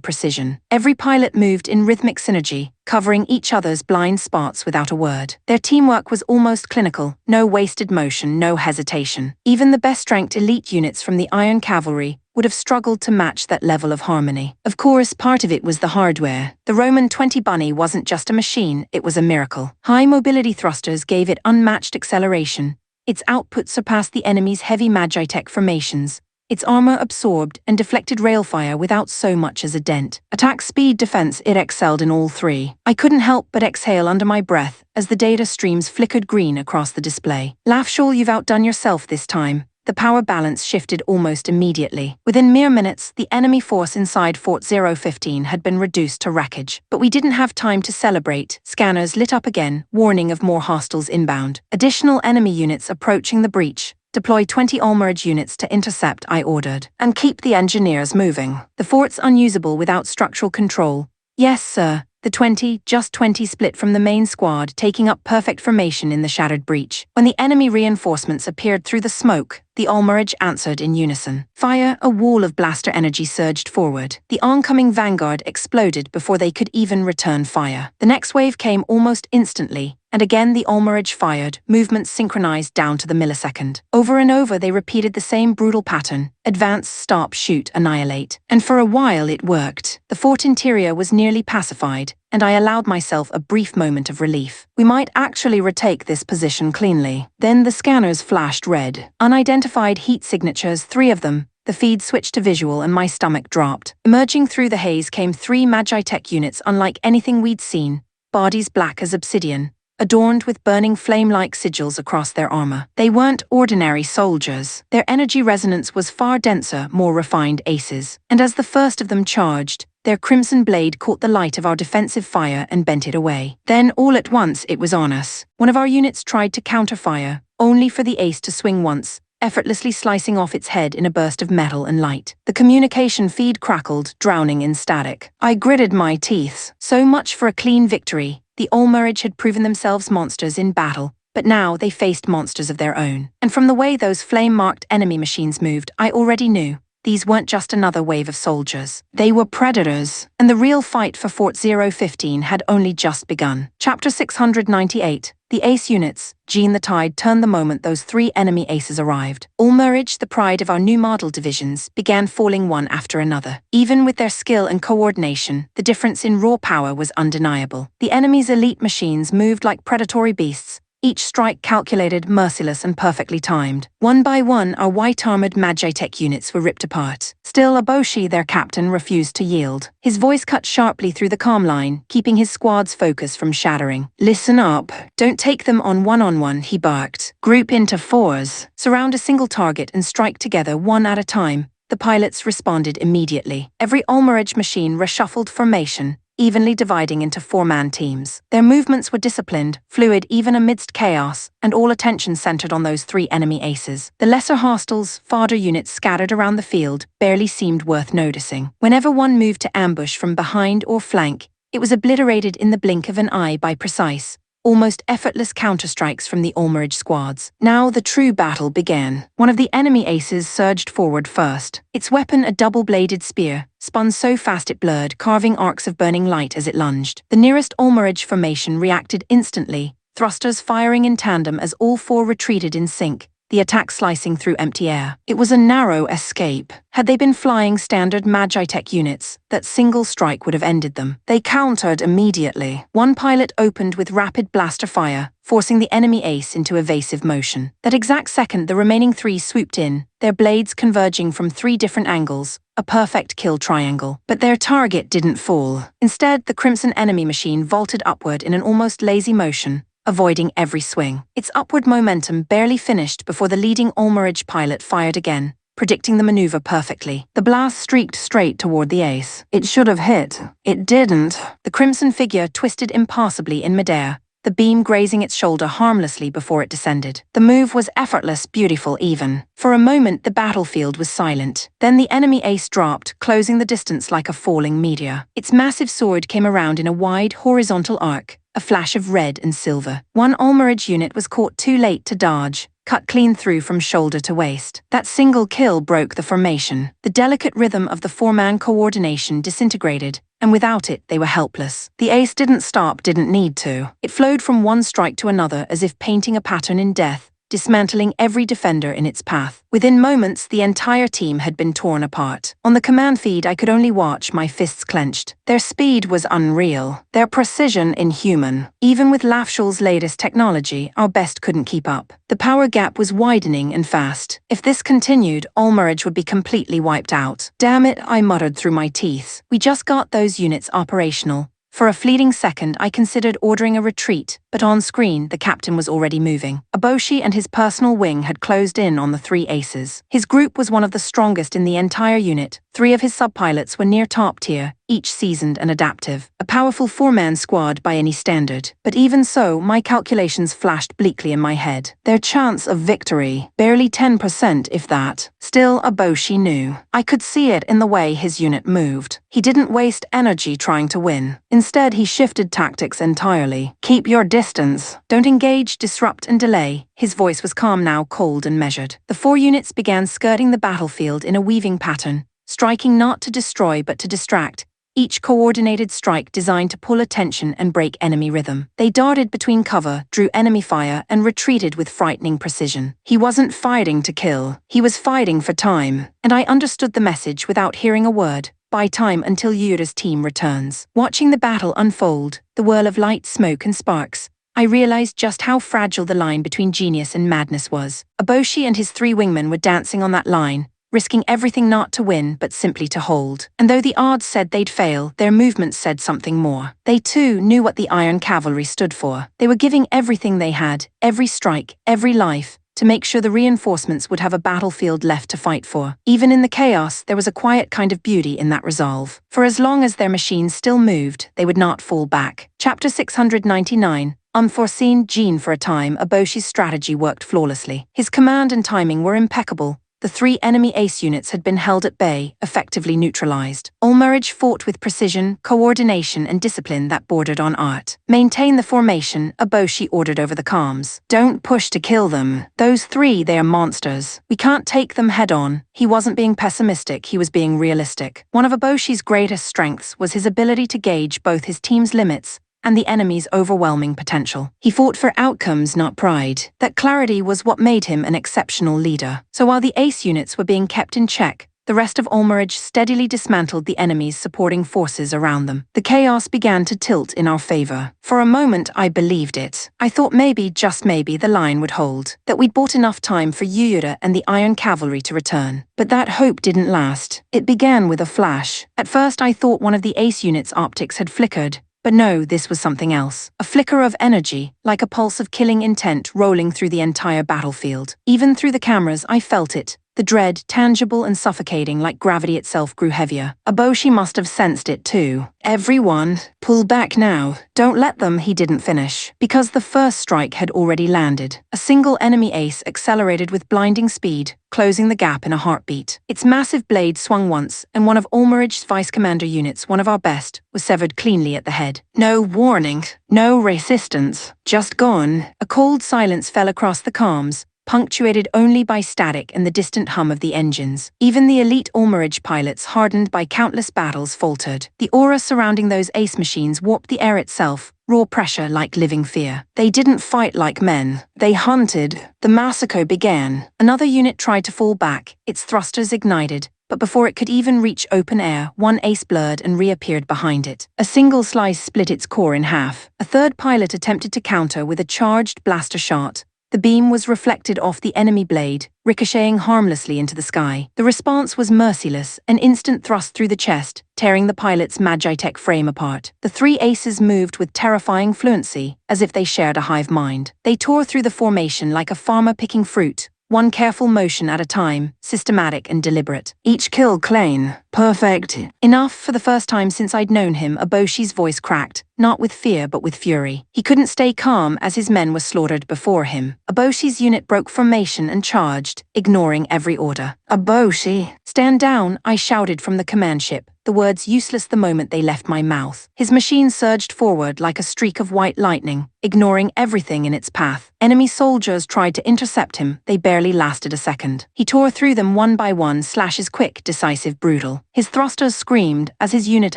precision. Every pilot moved in rhythmic synergy, covering each other's blind spots without a word. Their teamwork was almost clinical, no wasted motion, no hesitation. Even the best-ranked elite units from the Iron Cavalry would have struggled to match that level of harmony. Of course, part of it was the hardware. The Roman 20 Bunny wasn't just a machine, it was a miracle. High mobility thrusters gave it unmatched acceleration. Its output surpassed the enemy's heavy Magitech formations. Its armor absorbed and deflected railfire without so much as a dent. Attack speed, defense, it excelled in all 3. I couldn't help but exhale under my breath as the data streams flickered green across the display. Lafshul, you've outdone yourself this time. The power balance shifted almost immediately. Within mere minutes, the enemy force inside Fort 015 had been reduced to wreckage. But we didn't have time to celebrate. Scanners lit up again, warning of more hostiles inbound. Additional enemy units approaching the breach. Deploy 20 Ulmerich units to intercept, I ordered. And keep the engineers moving. The fort's unusable without structural control. Yes, sir. The just 20 split from the main squad, taking up perfect formation in the shattered breach. When the enemy reinforcements appeared through the smoke, the Ulmerich answered in unison. Fire, a wall of blaster energy surged forward. The oncoming vanguard exploded before they could even return fire. The next wave came almost instantly, and again the Ulmerich fired, movements synchronized down to the millisecond. Over and over they repeated the same brutal pattern: advance, stop, shoot, annihilate. And for a while it worked. The fort interior was nearly pacified, and I allowed myself a brief moment of relief. We might actually retake this position cleanly. Then the scanners flashed red. Unidentified heat signatures, 3 of them. The feed switched to visual and my stomach dropped. Emerging through the haze came 3 Magitech units unlike anything we'd seen, bodies black as obsidian, adorned with burning flame-like sigils across their armor. They weren't ordinary soldiers. Their energy resonance was far denser, more refined aces. And as the first of them charged, their crimson blade caught the light of our defensive fire and bent it away. Then, all at once, it was on us. One of our units tried to counterfire, only for the ace to swing once, effortlessly slicing off its head in a burst of metal and light. The communication feed crackled, drowning in static. I gritted my teeth. So much for a clean victory. The Ulmerich had proven themselves monsters in battle, but now they faced monsters of their own. And from the way those flame-marked enemy machines moved, I already knew. These weren't just another wave of soldiers. They were predators, and the real fight for Fort 015 had only just begun. Chapter 698. The Ace Units. Jean the Tide turned the moment those 3 enemy aces arrived. Ulmerich, the pride of our new model divisions, began falling one after another. Even with their skill and coordination, the difference in raw power was undeniable. The enemy's elite machines moved like predatory beasts, each strike calculated, merciless and perfectly timed. One by one, our white-armored Magitech units were ripped apart. Still, Aboshi, their captain, refused to yield. His voice cut sharply through the calm line, keeping his squad's focus from shattering. "Listen up. Don't take them on one-on-one," he barked. "Group into fours. Surround a single target and strike together one at a time." The pilots responded immediately. Every Ulmerich machine reshuffled formation, evenly dividing into four-man teams. Their movements were disciplined, fluid even amidst chaos, and all attention centered on those three enemy aces. The lesser hostiles, fodder units scattered around the field, barely seemed worth noticing. Whenever one moved to ambush from behind or flank, it was obliterated in the blink of an eye by precise, almost effortless counterstrikes from the Ulmerich squads. Now the true battle began. One of the enemy aces surged forward first. Its weapon, a double-bladed spear, spun so fast it blurred, carving arcs of burning light as it lunged. The nearest Ulmerich formation reacted instantly, thrusters firing in tandem as all four retreated in sync, the attack slicing through empty air. It was a narrow escape. Had they been flying standard Magitech units, that single strike would have ended them. They countered immediately. One pilot opened with rapid blaster fire, forcing the enemy ace into evasive motion. That exact second, the remaining three swooped in, their blades converging from three different angles, a perfect kill triangle. But their target didn't fall. Instead, the Crimson enemy machine vaulted upward in an almost lazy motion, avoiding every swing. Its upward momentum barely finished before the leading Ulmerich pilot fired again, predicting the maneuver perfectly. The blast streaked straight toward the ace. It should have hit. It didn't. The Crimson figure twisted impassably in midair, the beam grazing its shoulder harmlessly before it descended. The move was effortless, beautiful even. For a moment, the battlefield was silent. Then the enemy ace dropped, closing the distance like a falling meteor. Its massive sword came around in a wide, horizontal arc, a flash of red and silver. One Ulmerich unit was caught too late to dodge, cut clean through from shoulder to waist. That single kill broke the formation. The delicate rhythm of the four-man coordination disintegrated, and without it, they were helpless. The ace didn't stop, didn't need to. It flowed from one strike to another as if painting a pattern in death, dismantling every defender in its path. Within moments, the entire team had been torn apart. On the command feed, I could only watch, my fists clenched. Their speed was unreal, their precision inhuman. Even with Lafshul's latest technology, our best couldn't keep up. The power gap was widening and fast. If this continued, Ulmerich would be completely wiped out. "Damn it," I muttered through my teeth. We just got those units operational. For a fleeting second, I considered ordering a retreat, but on screen, the captain was already moving. Aboshi and his personal wing had closed in on the three aces. His group was one of the strongest in the entire unit. Three of his subpilots were near top tier, each seasoned and adaptive. A powerful four-man squad by any standard. But even so, my calculations flashed bleakly in my head. Their chance of victory, barely 10% if that. Still, Aboshi knew. I could see it in the way his unit moved. He didn't waste energy trying to win. Instead, he shifted tactics entirely. "Keep your distance. Don't engage, disrupt and delay." His voice was calm now, cold and measured. The four units began skirting the battlefield in a weaving pattern, striking not to destroy but to distract, each coordinated strike designed to pull attention and break enemy rhythm. They darted between cover, drew enemy fire, and retreated with frightening precision. He wasn't fighting to kill. He was fighting for time. And I understood the message without hearing a word. Buy time until Yura's team returns. Watching the battle unfold, the whirl of light, smoke, and sparks, I realized just how fragile the line between genius and madness was. Aboshi and his three wingmen were dancing on that line, risking everything not to win but simply to hold. And though the odds said they'd fail, their movements said something more. They too knew what the Iron Cavalry stood for. They were giving everything they had, every strike, every life, to make sure the reinforcements would have a battlefield left to fight for. Even in the chaos, there was a quiet kind of beauty in that resolve. For as long as their machines still moved, they would not fall back. Chapter 699. Unforeseen. Gene. For a time, Aboshi's strategy worked flawlessly. His command and timing were impeccable. The three enemy ace units had been held at bay, effectively neutralized. Ulmerich fought with precision, coordination, and discipline that bordered on art. "Maintain the formation," Aboshi ordered over the comms. "Don't push to kill them. Those three, they are monsters. We can't take them head-on." He wasn't being pessimistic, he was being realistic. One of Aboshi's greatest strengths was his ability to gauge both his team's limits and the enemy's overwhelming potential. He fought for outcomes, not pride. That clarity was what made him an exceptional leader. So while the ace units were being kept in check, The rest of Ulmerich steadily dismantled the enemy's supporting forces around them. The chaos began to tilt in our favor. For a moment, I believed it. I thought maybe, just maybe, the line would hold, that we'd bought enough time for Yuyura and the Iron Cavalry to return. But that hope didn't last. It began with a flash. At first, I thought one of the ace unit's optics had flickered. But no, this was something else. A flicker of energy, like a pulse of killing intent rolling through the entire battlefield. Even through the cameras, I felt it. The dread, tangible and suffocating like gravity itself, grew heavier. Eboshi must have sensed it too. Everyone, pull back now. Don't let them, he didn't finish. Because the first strike had already landed. A single enemy ace accelerated with blinding speed, closing the gap in a heartbeat. Its massive blade swung once, and one of Ulmerich's vice commander units, one of our best, was severed cleanly at the head. No warning, no resistance, just gone. A cold silence fell across the calms, punctuated only by static and the distant hum of the engines. Even the elite Ulmerich pilots, hardened by countless battles, faltered. The aura surrounding those ace machines warped the air itself, raw pressure like living fear. They didn't fight like men. They hunted. The massacre began. Another unit tried to fall back, its thrusters ignited. But before it could even reach open air, one ace blurred and reappeared behind it. A single slice split its core in half. A third pilot attempted to counter with a charged blaster shot. The beam was reflected off the enemy blade, ricocheting harmlessly into the sky. The response was merciless, an instant thrust through the chest, tearing the pilot's Magitech frame apart. The three aces moved with terrifying fluency, as if they shared a hive mind. They tore through the formation like a farmer picking fruit, one careful motion at a time, systematic and deliberate. Each kill clean. Perfect. Enough. For the first time since I'd known him, Eboshi's voice cracked, not with fear but with fury. He couldn't stay calm as his men were slaughtered before him. Eboshi's unit broke formation and charged, ignoring every order. Eboshi! Stand down, I shouted from the command ship, the words useless the moment they left my mouth. His machine surged forward like a streak of white lightning, ignoring everything in its path. Enemy soldiers tried to intercept him, they barely lasted a second. He tore through them one by one, slashes quick, decisive, brutal. His thrusters screamed as his unit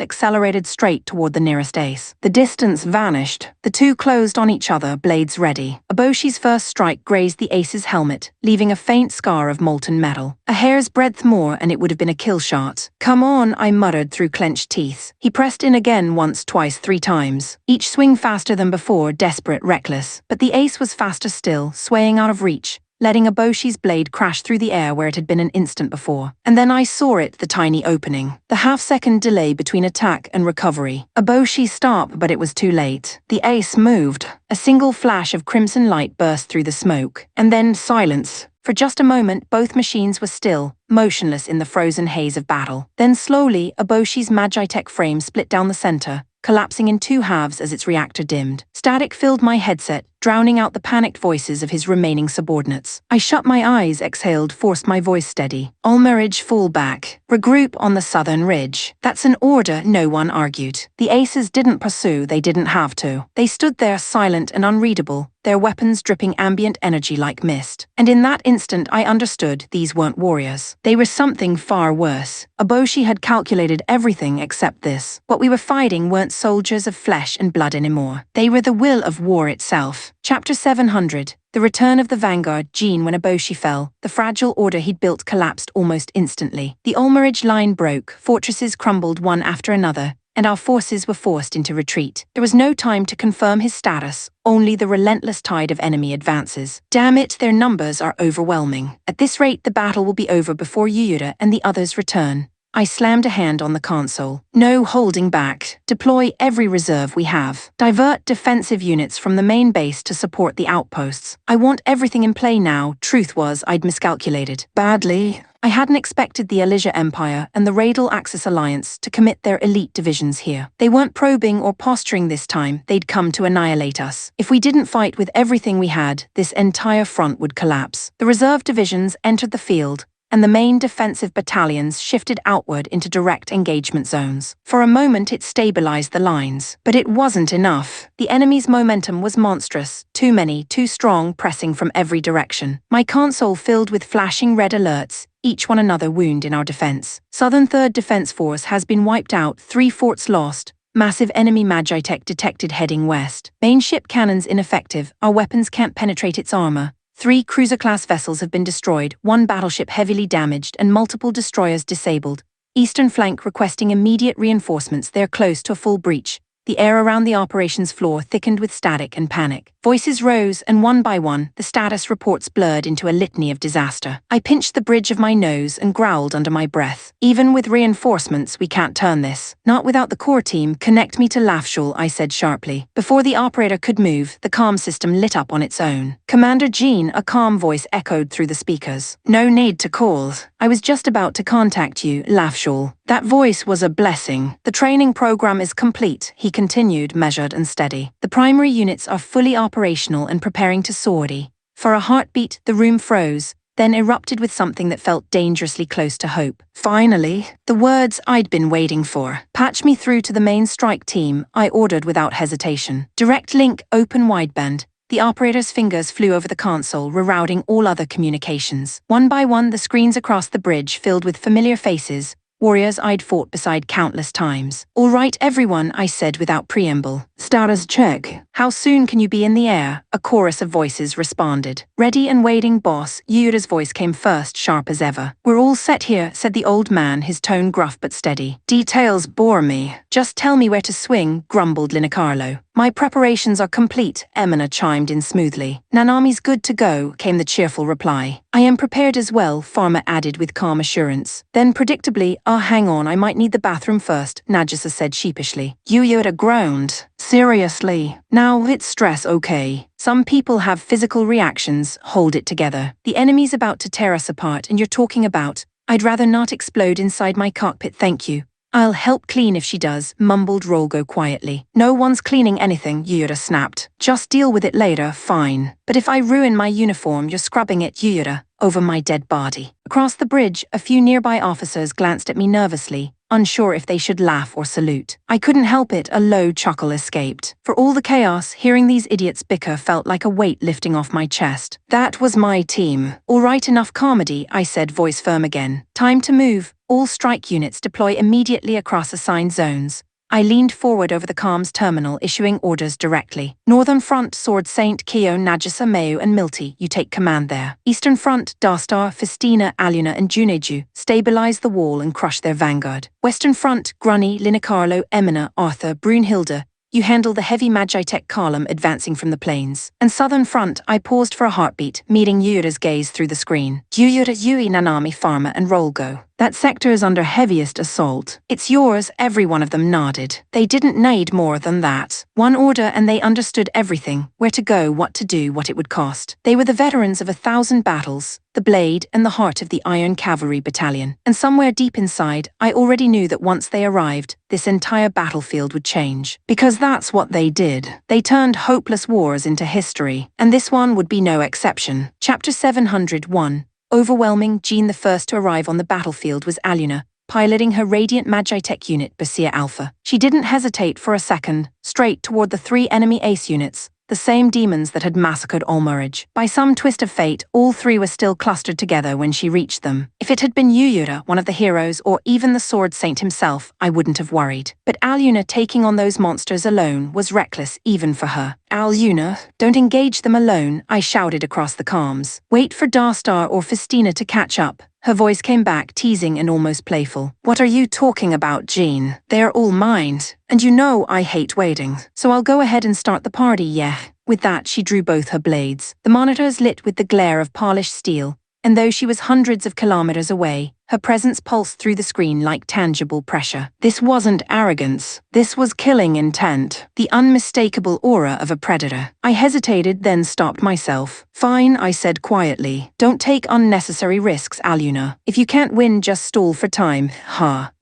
accelerated straight toward the nearest ace. The distance vanished. The two closed on each other, blades ready. Eboshi's first strike grazed the ace's helmet, leaving a faint scar of molten metal. A hair's breadth more and it would have been a kill shot. Come on, I muttered through clenched teeth. He pressed in again once, twice, three times. Each swing faster than before, desperate, reckless. But the ace was faster still, swaying out of reach, letting Eboshi's blade crash through the air where it had been an instant before. And then I saw it, the tiny opening. The half-second delay between attack and recovery. Eboshi stopped, but it was too late. The ace moved. A single flash of crimson light burst through the smoke. And then silence. For just a moment, both machines were still, motionless in the frozen haze of battle. Then slowly, Eboshi's Magitech frame split down the center, collapsing in two halves as its reactor dimmed. Static filled my headset, drowning out the panicked voices of his remaining subordinates. I shut my eyes, exhaled, forced my voice steady. Ulmerich, fall back. Regroup on the southern ridge. That's an order, no one argued. The aces didn't pursue, they didn't have to. They stood there silent and unreadable, their weapons dripping ambient energy like mist. And in that instant I understood these weren't warriors. They were something far worse. Eboshi had calculated everything except this. What we were fighting weren't soldiers of flesh and blood anymore. They were the will of war itself. Chapter 700. The return of the vanguard. Jean. When Eboshi fell, the fragile order he'd built collapsed almost instantly. The Ulmerich line broke, fortresses crumbled one after another, and our forces were forced into retreat. There was no time to confirm his status, only the relentless tide of enemy advances. Damn it, their numbers are overwhelming. At this rate, the battle will be over before Yuyura and the others return. I slammed a hand on the console. No holding back. Deploy every reserve we have. Divert defensive units from the main base to support the outposts. I want everything in play now. Truth was, I'd miscalculated. Badly. I hadn't expected the Elysia Empire and the Radial Axis Alliance to commit their elite divisions here. They weren't probing or posturing this time, they'd come to annihilate us. If we didn't fight with everything we had, this entire front would collapse. The reserve divisions entered the field, and the main defensive battalions shifted outward into direct engagement zones. For a moment it stabilized the lines, but it wasn't enough. The enemy's momentum was monstrous, too many, too strong, pressing from every direction. My console filled with flashing red alerts, each one another wound in our defense. Southern 3rd Defense Force has been wiped out, 3 forts lost. Massive enemy Magitech detected heading west. Main ship cannons ineffective, our weapons can't penetrate its armor. 3 cruiser-class vessels have been destroyed, 1 battleship heavily damaged, and multiple destroyers disabled. Eastern flank requesting immediate reinforcements. They're close to a full breach. The air around the operations floor thickened with static and panic. Voices rose, and one by one, the status reports blurred into a litany of disaster. I pinched the bridge of my nose and growled under my breath. Even with reinforcements, we can't turn this. Not without the core team. Connect me to Lafshul, I said sharply. Before the operator could move, the comm system lit up on its own. Commander Jean, a calm voice echoed through the speakers. No need to call. I was just about to contact you, Lafshul. That voice was a blessing. The training program is complete, he continued, measured and steady. The primary units are fully operational and preparing to sortie. For a heartbeat, the room froze, then erupted with something that felt dangerously close to hope. Finally, the words I'd been waiting for. Patch me through to the main strike team, I ordered without hesitation. Direct link, open wideband. The operator's fingers flew over the console, rerouting all other communications. One by one, the screens across the bridge filled with familiar faces, warriors I'd fought beside countless times. All right, everyone, I said without preamble. Status check. How soon can you be in the air? A chorus of voices responded. Ready and waiting, boss. Yura's voice came first, sharp as ever. We're all set here, said the old man, his tone gruff but steady. Details bore me. Just tell me where to swing, grumbled Linicarlo. My preparations are complete, Emina chimed in smoothly. Nanami's good to go, came the cheerful reply. I am prepared as well, Pharma added with calm assurance. Then predictably, hang on, I might need the bathroom first, Nagisa said sheepishly. Yura groaned. Seriously. Now, it's stress, okay? Some people have physical reactions, hold it together. The enemy's about to tear us apart and you're talking about, I'd rather not explode inside my cockpit, thank you. I'll help clean if she does, mumbled Rolgo quietly. No one's cleaning anything, Yura snapped. Just deal with it later, fine. But if I ruin my uniform, you're scrubbing it, Yura, over my dead body. Across the bridge, a few nearby officers glanced at me nervously, unsure if they should laugh or salute. I couldn't help it, a low chuckle escaped. For all the chaos, hearing these idiots bicker felt like a weight lifting off my chest. That was my team. All right, enough comedy, I said, voice firm again. Time to move. All strike units deploy immediately across assigned zones. I leaned forward over the comms terminal, issuing orders directly. Northern Front, Sword Saint, Kyo, Nagisa, Mayu, and Milty, you take command there. Eastern Front, Darstar, Festina, Aluna, and Juneju, stabilize the wall and crush their vanguard. Western Front, Grunny, Linicarlo, Emina, Arthur, Brunhilde, you handle the heavy Magitech column advancing from the plains. And Southern Front, I paused for a heartbeat, meeting Yura's gaze through the screen. Yura, Yui, Nanami, Pharma, and Rolgo. That sector is under heaviest assault. It's yours, every one of them nodded. They didn't need more than that. One order and they understood everything, where to go, what to do, what it would cost. They were the veterans of 1,000 battles, the blade and the heart of the Iron Cavalry Battalion. And somewhere deep inside, I already knew that once they arrived, this entire battlefield would change. Because that's what they did. They turned hopeless wars into history. And this one would be no exception. Chapter 701. Overwhelming. Jean, the first to arrive on the battlefield, was Aluna, piloting her radiant Magitech unit, Basia Alpha. She didn't hesitate for a second, straight toward the 3 enemy ace units, the same demons that had massacred Olmerage. By some twist of fate, all 3 were still clustered together when she reached them. If it had been Yura, one of the heroes, or even the Sword Saint himself, I wouldn't have worried. But Aluna taking on those monsters alone was reckless even for her. Aluna, don't engage them alone, I shouted across the comms. Wait for Darstar or Festina to catch up. Her voice came back, teasing and almost playful. What are you talking about, Jean? They're all mine. And you know I hate waiting. So I'll go ahead and start the party, yeah. With that, she drew both her blades. The monitors lit with the glare of polished steel, and though she was hundreds of kilometers away, her presence pulsed through the screen like tangible pressure. This wasn't arrogance. This was killing intent, the unmistakable aura of a predator. I hesitated, then stopped myself. Fine, I said quietly. Don't take unnecessary risks, Aluna. If you can't win, just stall for time.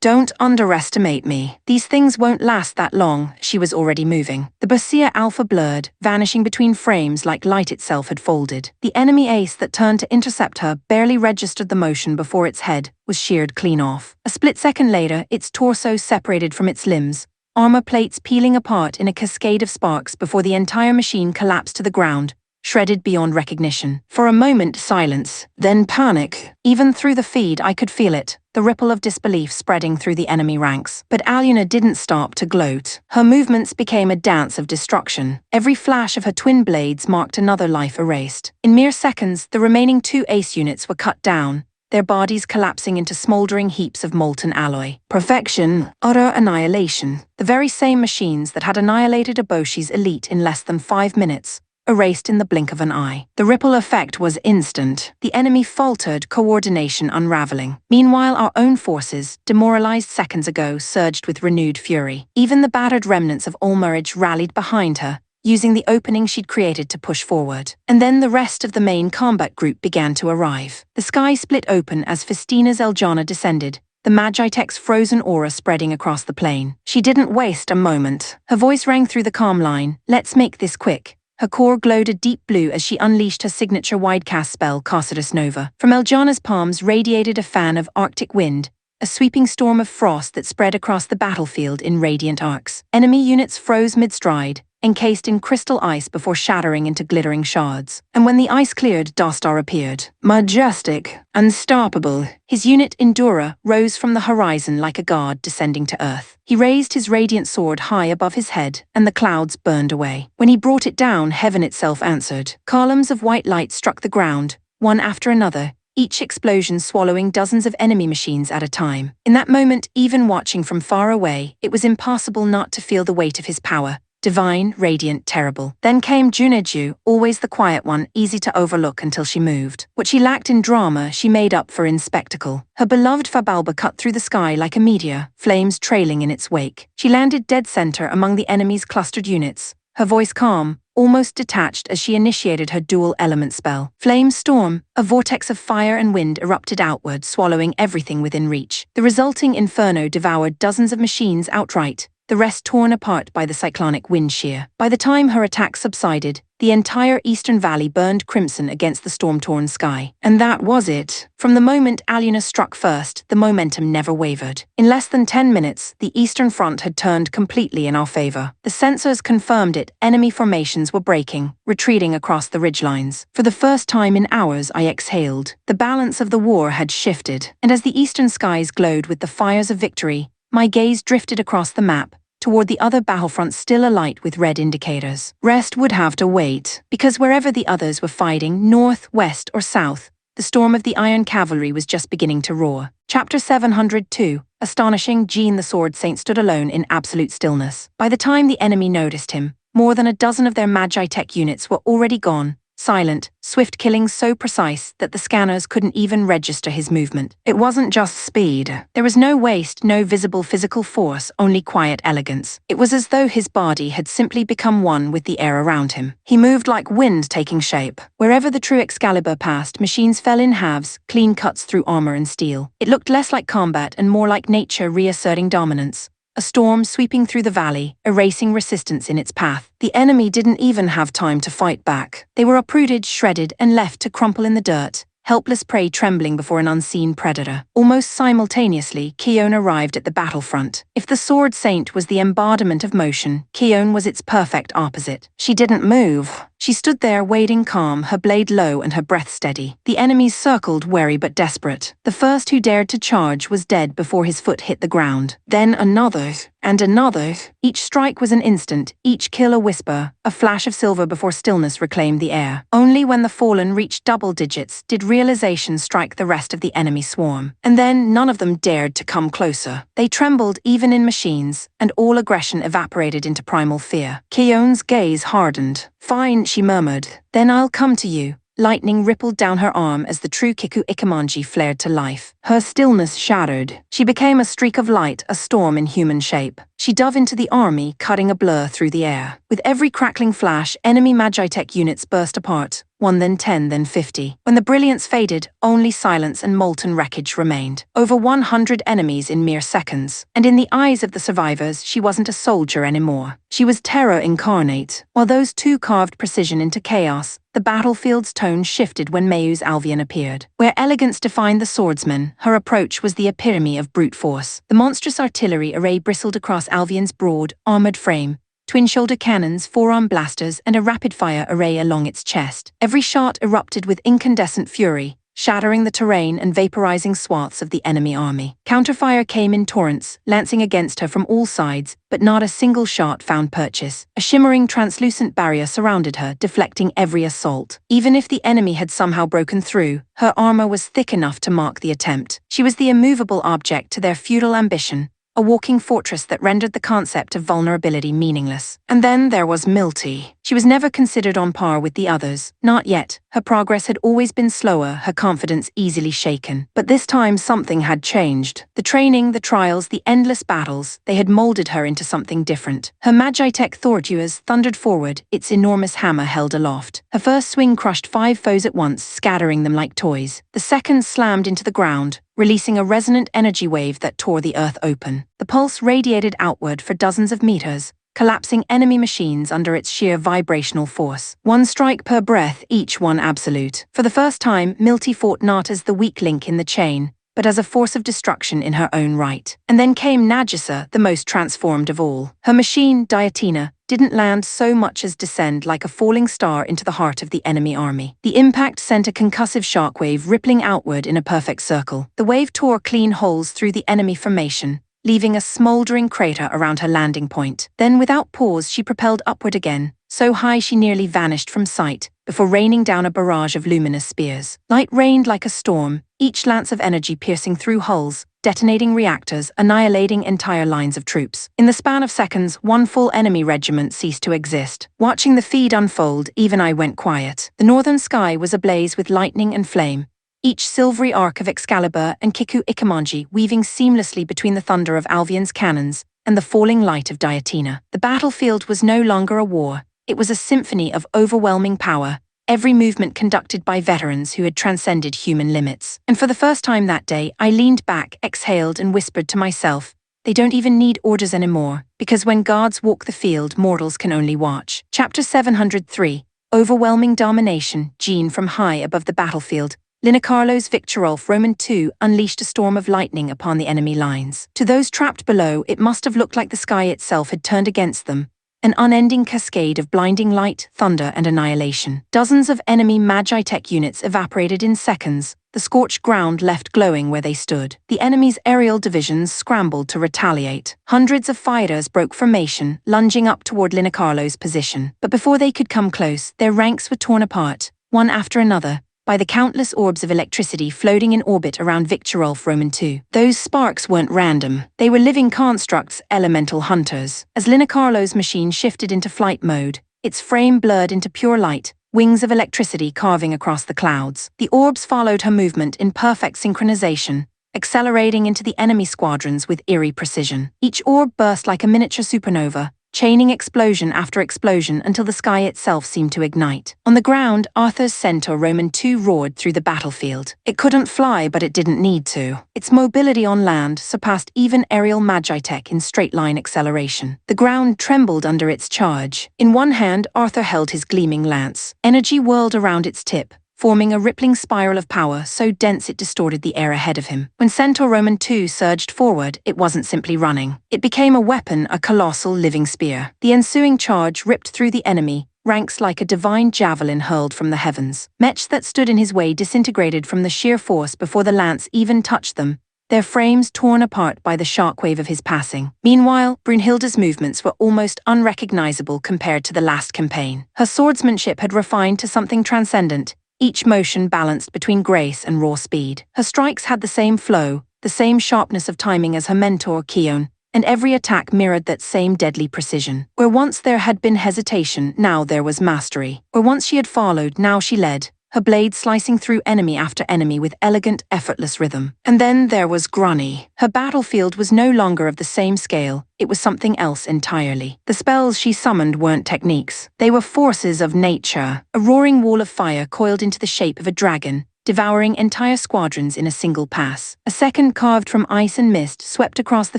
Don't underestimate me. These things won't last that long. She was already moving. The Basia Alpha blurred, vanishing between frames like light itself had folded. The enemy ace that turned to intercept her barely registered the motion before its head was sheared clean off. A split second later, its torso separated from its limbs, armor plates peeling apart in a cascade of sparks before the entire machine collapsed to the ground, shredded beyond recognition. For a moment, silence, then panic. Even through the feed, I could feel it, the ripple of disbelief spreading through the enemy ranks. But Alyona didn't stop to gloat. Her movements became a dance of destruction. Every flash of her twin blades marked another life erased. In mere seconds, the remaining 2 ace units were cut down, their bodies collapsing into smoldering heaps of molten alloy. Perfection, utter annihilation. The very same machines that had annihilated Eboshi's elite in less than 5 minutes, erased in the blink of an eye. The ripple effect was instant. The enemy faltered, coordination unraveling. Meanwhile, our own forces, demoralized seconds ago, surged with renewed fury. Even the battered remnants of Ulmarage rallied behind her, using the opening she'd created to push forward. And then the rest of the main combat group began to arrive. The sky split open as Festina's Eljana descended, the Magite's frozen aura spreading across the plain. She didn't waste a moment. Her voice rang through the calm line, "Let's make this quick." Her core glowed a deep blue as she unleashed her signature widecast spell, Caucidus Nova. From Eljana's palms radiated a fan of Arctic wind, a sweeping storm of frost that spread across the battlefield in radiant arcs. Enemy units froze mid-stride, encased in crystal ice before shattering into glittering shards. And when the ice cleared, Dostar appeared. Majestic, unstoppable. His unit, Endura, rose from the horizon like a god descending to earth. He raised his radiant sword high above his head, and the clouds burned away. When he brought it down, heaven itself answered. Columns of white light struck the ground, one after another, each explosion swallowing dozens of enemy machines at a time. In that moment, even watching from far away, it was impossible not to feel the weight of his power. Divine, radiant, terrible. Then came Juneju, always the quiet one, easy to overlook until she moved. What she lacked in drama, she made up for in spectacle. Her beloved Fabalba cut through the sky like a meteor, flames trailing in its wake. She landed dead center among the enemy's clustered units, her voice calm, almost detached as she initiated her dual-element spell. Flame Storm, a vortex of fire and wind erupted outward, swallowing everything within reach. The resulting inferno devoured dozens of machines outright, the rest torn apart by the cyclonic wind shear. By the time her attack subsided, the entire eastern valley burned crimson against the storm-torn sky. And that was it. From the moment Alyona struck first, the momentum never wavered. In less than 10 minutes, the eastern front had turned completely in our favor. The sensors confirmed it. Enemy formations were breaking, retreating across the ridgelines. For the first time in hours, I exhaled. The balance of the war had shifted. And as the eastern skies glowed with the fires of victory, my gaze drifted across the map, toward the other battlefront still alight with red indicators. Rest would have to wait, because wherever the others were fighting, north, west, or south, the storm of the Iron Cavalry was just beginning to roar. Chapter 702. Astonishing. Jean the Sword Saint stood alone in absolute stillness. By the time the enemy noticed him, more than a dozen of their Magitech units were already gone, silent, swift killings so precise that the scanners couldn't even register his movement. It wasn't just speed. There was no waste, no visible physical force, only quiet elegance. It was as though his body had simply become one with the air around him. He moved like wind taking shape. Wherever the true Excalibur passed, machines fell in halves, clean cuts through armor and steel. It looked less like combat and more like nature reasserting dominance. A storm sweeping through the valley, erasing resistance in its path. The enemy didn't even have time to fight back. They were uprooted, shredded, and left to crumple in the dirt, helpless prey trembling before an unseen predator. Almost simultaneously, Kion arrived at the battlefront. If the Sword Saint was the embodiment of motion, Kion was its perfect opposite. She didn't move. She stood there waiting calm, her blade low and her breath steady. The enemies circled, wary but desperate. The first who dared to charge was dead before his foot hit the ground. Then another, and another. Each strike was an instant, each kill a whisper, a flash of silver before stillness reclaimed the air. Only when the fallen reached double digits did realization strike the rest of the enemy swarm. And then none of them dared to come closer. They trembled even in machines, and all aggression evaporated into primal fear. Kion's gaze hardened. "Fine," she murmured. "Then I'll come to you." Lightning rippled down her arm as the true Kiku Ikemanji flared to life. Her stillness shattered. She became a streak of light, a storm in human shape. She dove into the army, cutting a blur through the air. With every crackling flash, enemy Magitech units burst apart, one then 10, then 50. When the brilliance faded, only silence and molten wreckage remained. Over 100 enemies in mere seconds. And in the eyes of the survivors, she wasn't a soldier anymore. She was terror incarnate. While those two carved precision into chaos, the battlefield's tone shifted when Mayu's Alvian appeared. Where elegance defined the swordsman, her approach was the epitome of brute force. The monstrous artillery array bristled across Alvian's broad, armored frame, twin-shoulder cannons, forearm blasters, and a rapid-fire array along its chest. Every shot erupted with incandescent fury, shattering the terrain and vaporizing swaths of the enemy army. Counterfire came in torrents, lancing against her from all sides, but not a single shot found purchase. A shimmering, translucent barrier surrounded her, deflecting every assault. Even if the enemy had somehow broken through, her armor was thick enough to mark the attempt. She was the immovable object to their futile ambition, a walking fortress that rendered the concept of vulnerability meaningless. And then there was Milty. She was never considered on par with the others. Not yet. Her progress had always been slower, her confidence easily shaken. But this time something had changed. The training, the trials, the endless battles, they had molded her into something different. Her Magitech Thortuas thundered forward, its enormous hammer held aloft. Her first swing crushed 5 foes at once, scattering them like toys. The second slammed into the ground, releasing a resonant energy wave that tore the earth open. The pulse radiated outward for dozens of meters, collapsing enemy machines under its sheer vibrational force. 1 strike per breath, each one absolute. For the first time, Milty fought not as the weak link in the chain, but as a force of destruction in her own right. And then came Nagisa, the most transformed of all. Her machine, Diatina, didn't land so much as descend like a falling star into the heart of the enemy army. The impact sent a concussive shockwave rippling outward in a perfect circle. The wave tore clean holes through the enemy formation, leaving a smoldering crater around her landing point. Then without pause she propelled upward again, so high she nearly vanished from sight, before raining down a barrage of luminous spears. Light rained like a storm, each lance of energy piercing through hulls, detonating reactors, annihilating entire lines of troops. In the span of seconds, 1 full enemy regiment ceased to exist. Watching the feed unfold, even I went quiet. The northern sky was ablaze with lightning and flame, each silvery arc of Excalibur and Kiku Ikamanji weaving seamlessly between the thunder of Alvian's cannons and the falling light of Diatina. The battlefield was no longer a war, it was a symphony of overwhelming power, every movement conducted by veterans who had transcended human limits. And for the first time that day, I leaned back, exhaled, and whispered to myself, they don't even need orders anymore, because when gods walk the field, mortals can only watch. Chapter 703, Overwhelming Domination, Jean from high above the battlefield. Linacarlo's Victorolf Roman II unleashed a storm of lightning upon the enemy lines. To those trapped below, it must have looked like the sky itself had turned against them, an unending cascade of blinding light, thunder, and annihilation. Dozens of enemy Magitech units evaporated in seconds, the scorched ground left glowing where they stood. The enemy's aerial divisions scrambled to retaliate. Hundreds of fighters broke formation, lunging up toward Linacarlo's position. But before they could come close, their ranks were torn apart, one after another, by the countless orbs of electricity floating in orbit around Victorolf Roman II. Those sparks weren't random. They were living constructs, elemental hunters. As Linacarlo's machine shifted into flight mode, its frame blurred into pure light, wings of electricity carving across the clouds. The orbs followed her movement in perfect synchronization, accelerating into the enemy squadrons with eerie precision. Each orb burst like a miniature supernova, chaining explosion after explosion until the sky itself seemed to ignite. On the ground, Arthur's Centaur Roman II roared through the battlefield. It couldn't fly, but it didn't need to. Its mobility on land surpassed even aerial Magitech in straight-line acceleration. The ground trembled under its charge. In one hand, Arthur held his gleaming lance. Energy whirled around its tip, forming a rippling spiral of power so dense it distorted the air ahead of him. When Centaur Roman II surged forward, it wasn't simply running. It became a weapon, a colossal living spear. The ensuing charge ripped through the enemy, ranks like a divine javelin hurled from the heavens. Mechs that stood in his way disintegrated from the sheer force before the lance even touched them, their frames torn apart by the shockwave of his passing. Meanwhile, Brunhilde's movements were almost unrecognizable compared to the last campaign. Her swordsmanship had refined to something transcendent, each motion balanced between grace and raw speed. Her strikes had the same flow, the same sharpness of timing as her mentor, Keon, and every attack mirrored that same deadly precision. Where once there had been hesitation, now there was mastery. Where once she had followed, now she led, her blade slicing through enemy after enemy with elegant, effortless rhythm. And then there was Grani. Her battlefield was no longer of the same scale, it was something else entirely. The spells she summoned weren't techniques. They were forces of nature. A roaring wall of fire coiled into the shape of a dragon, devouring entire squadrons in a single pass. A second carved from ice and mist swept across the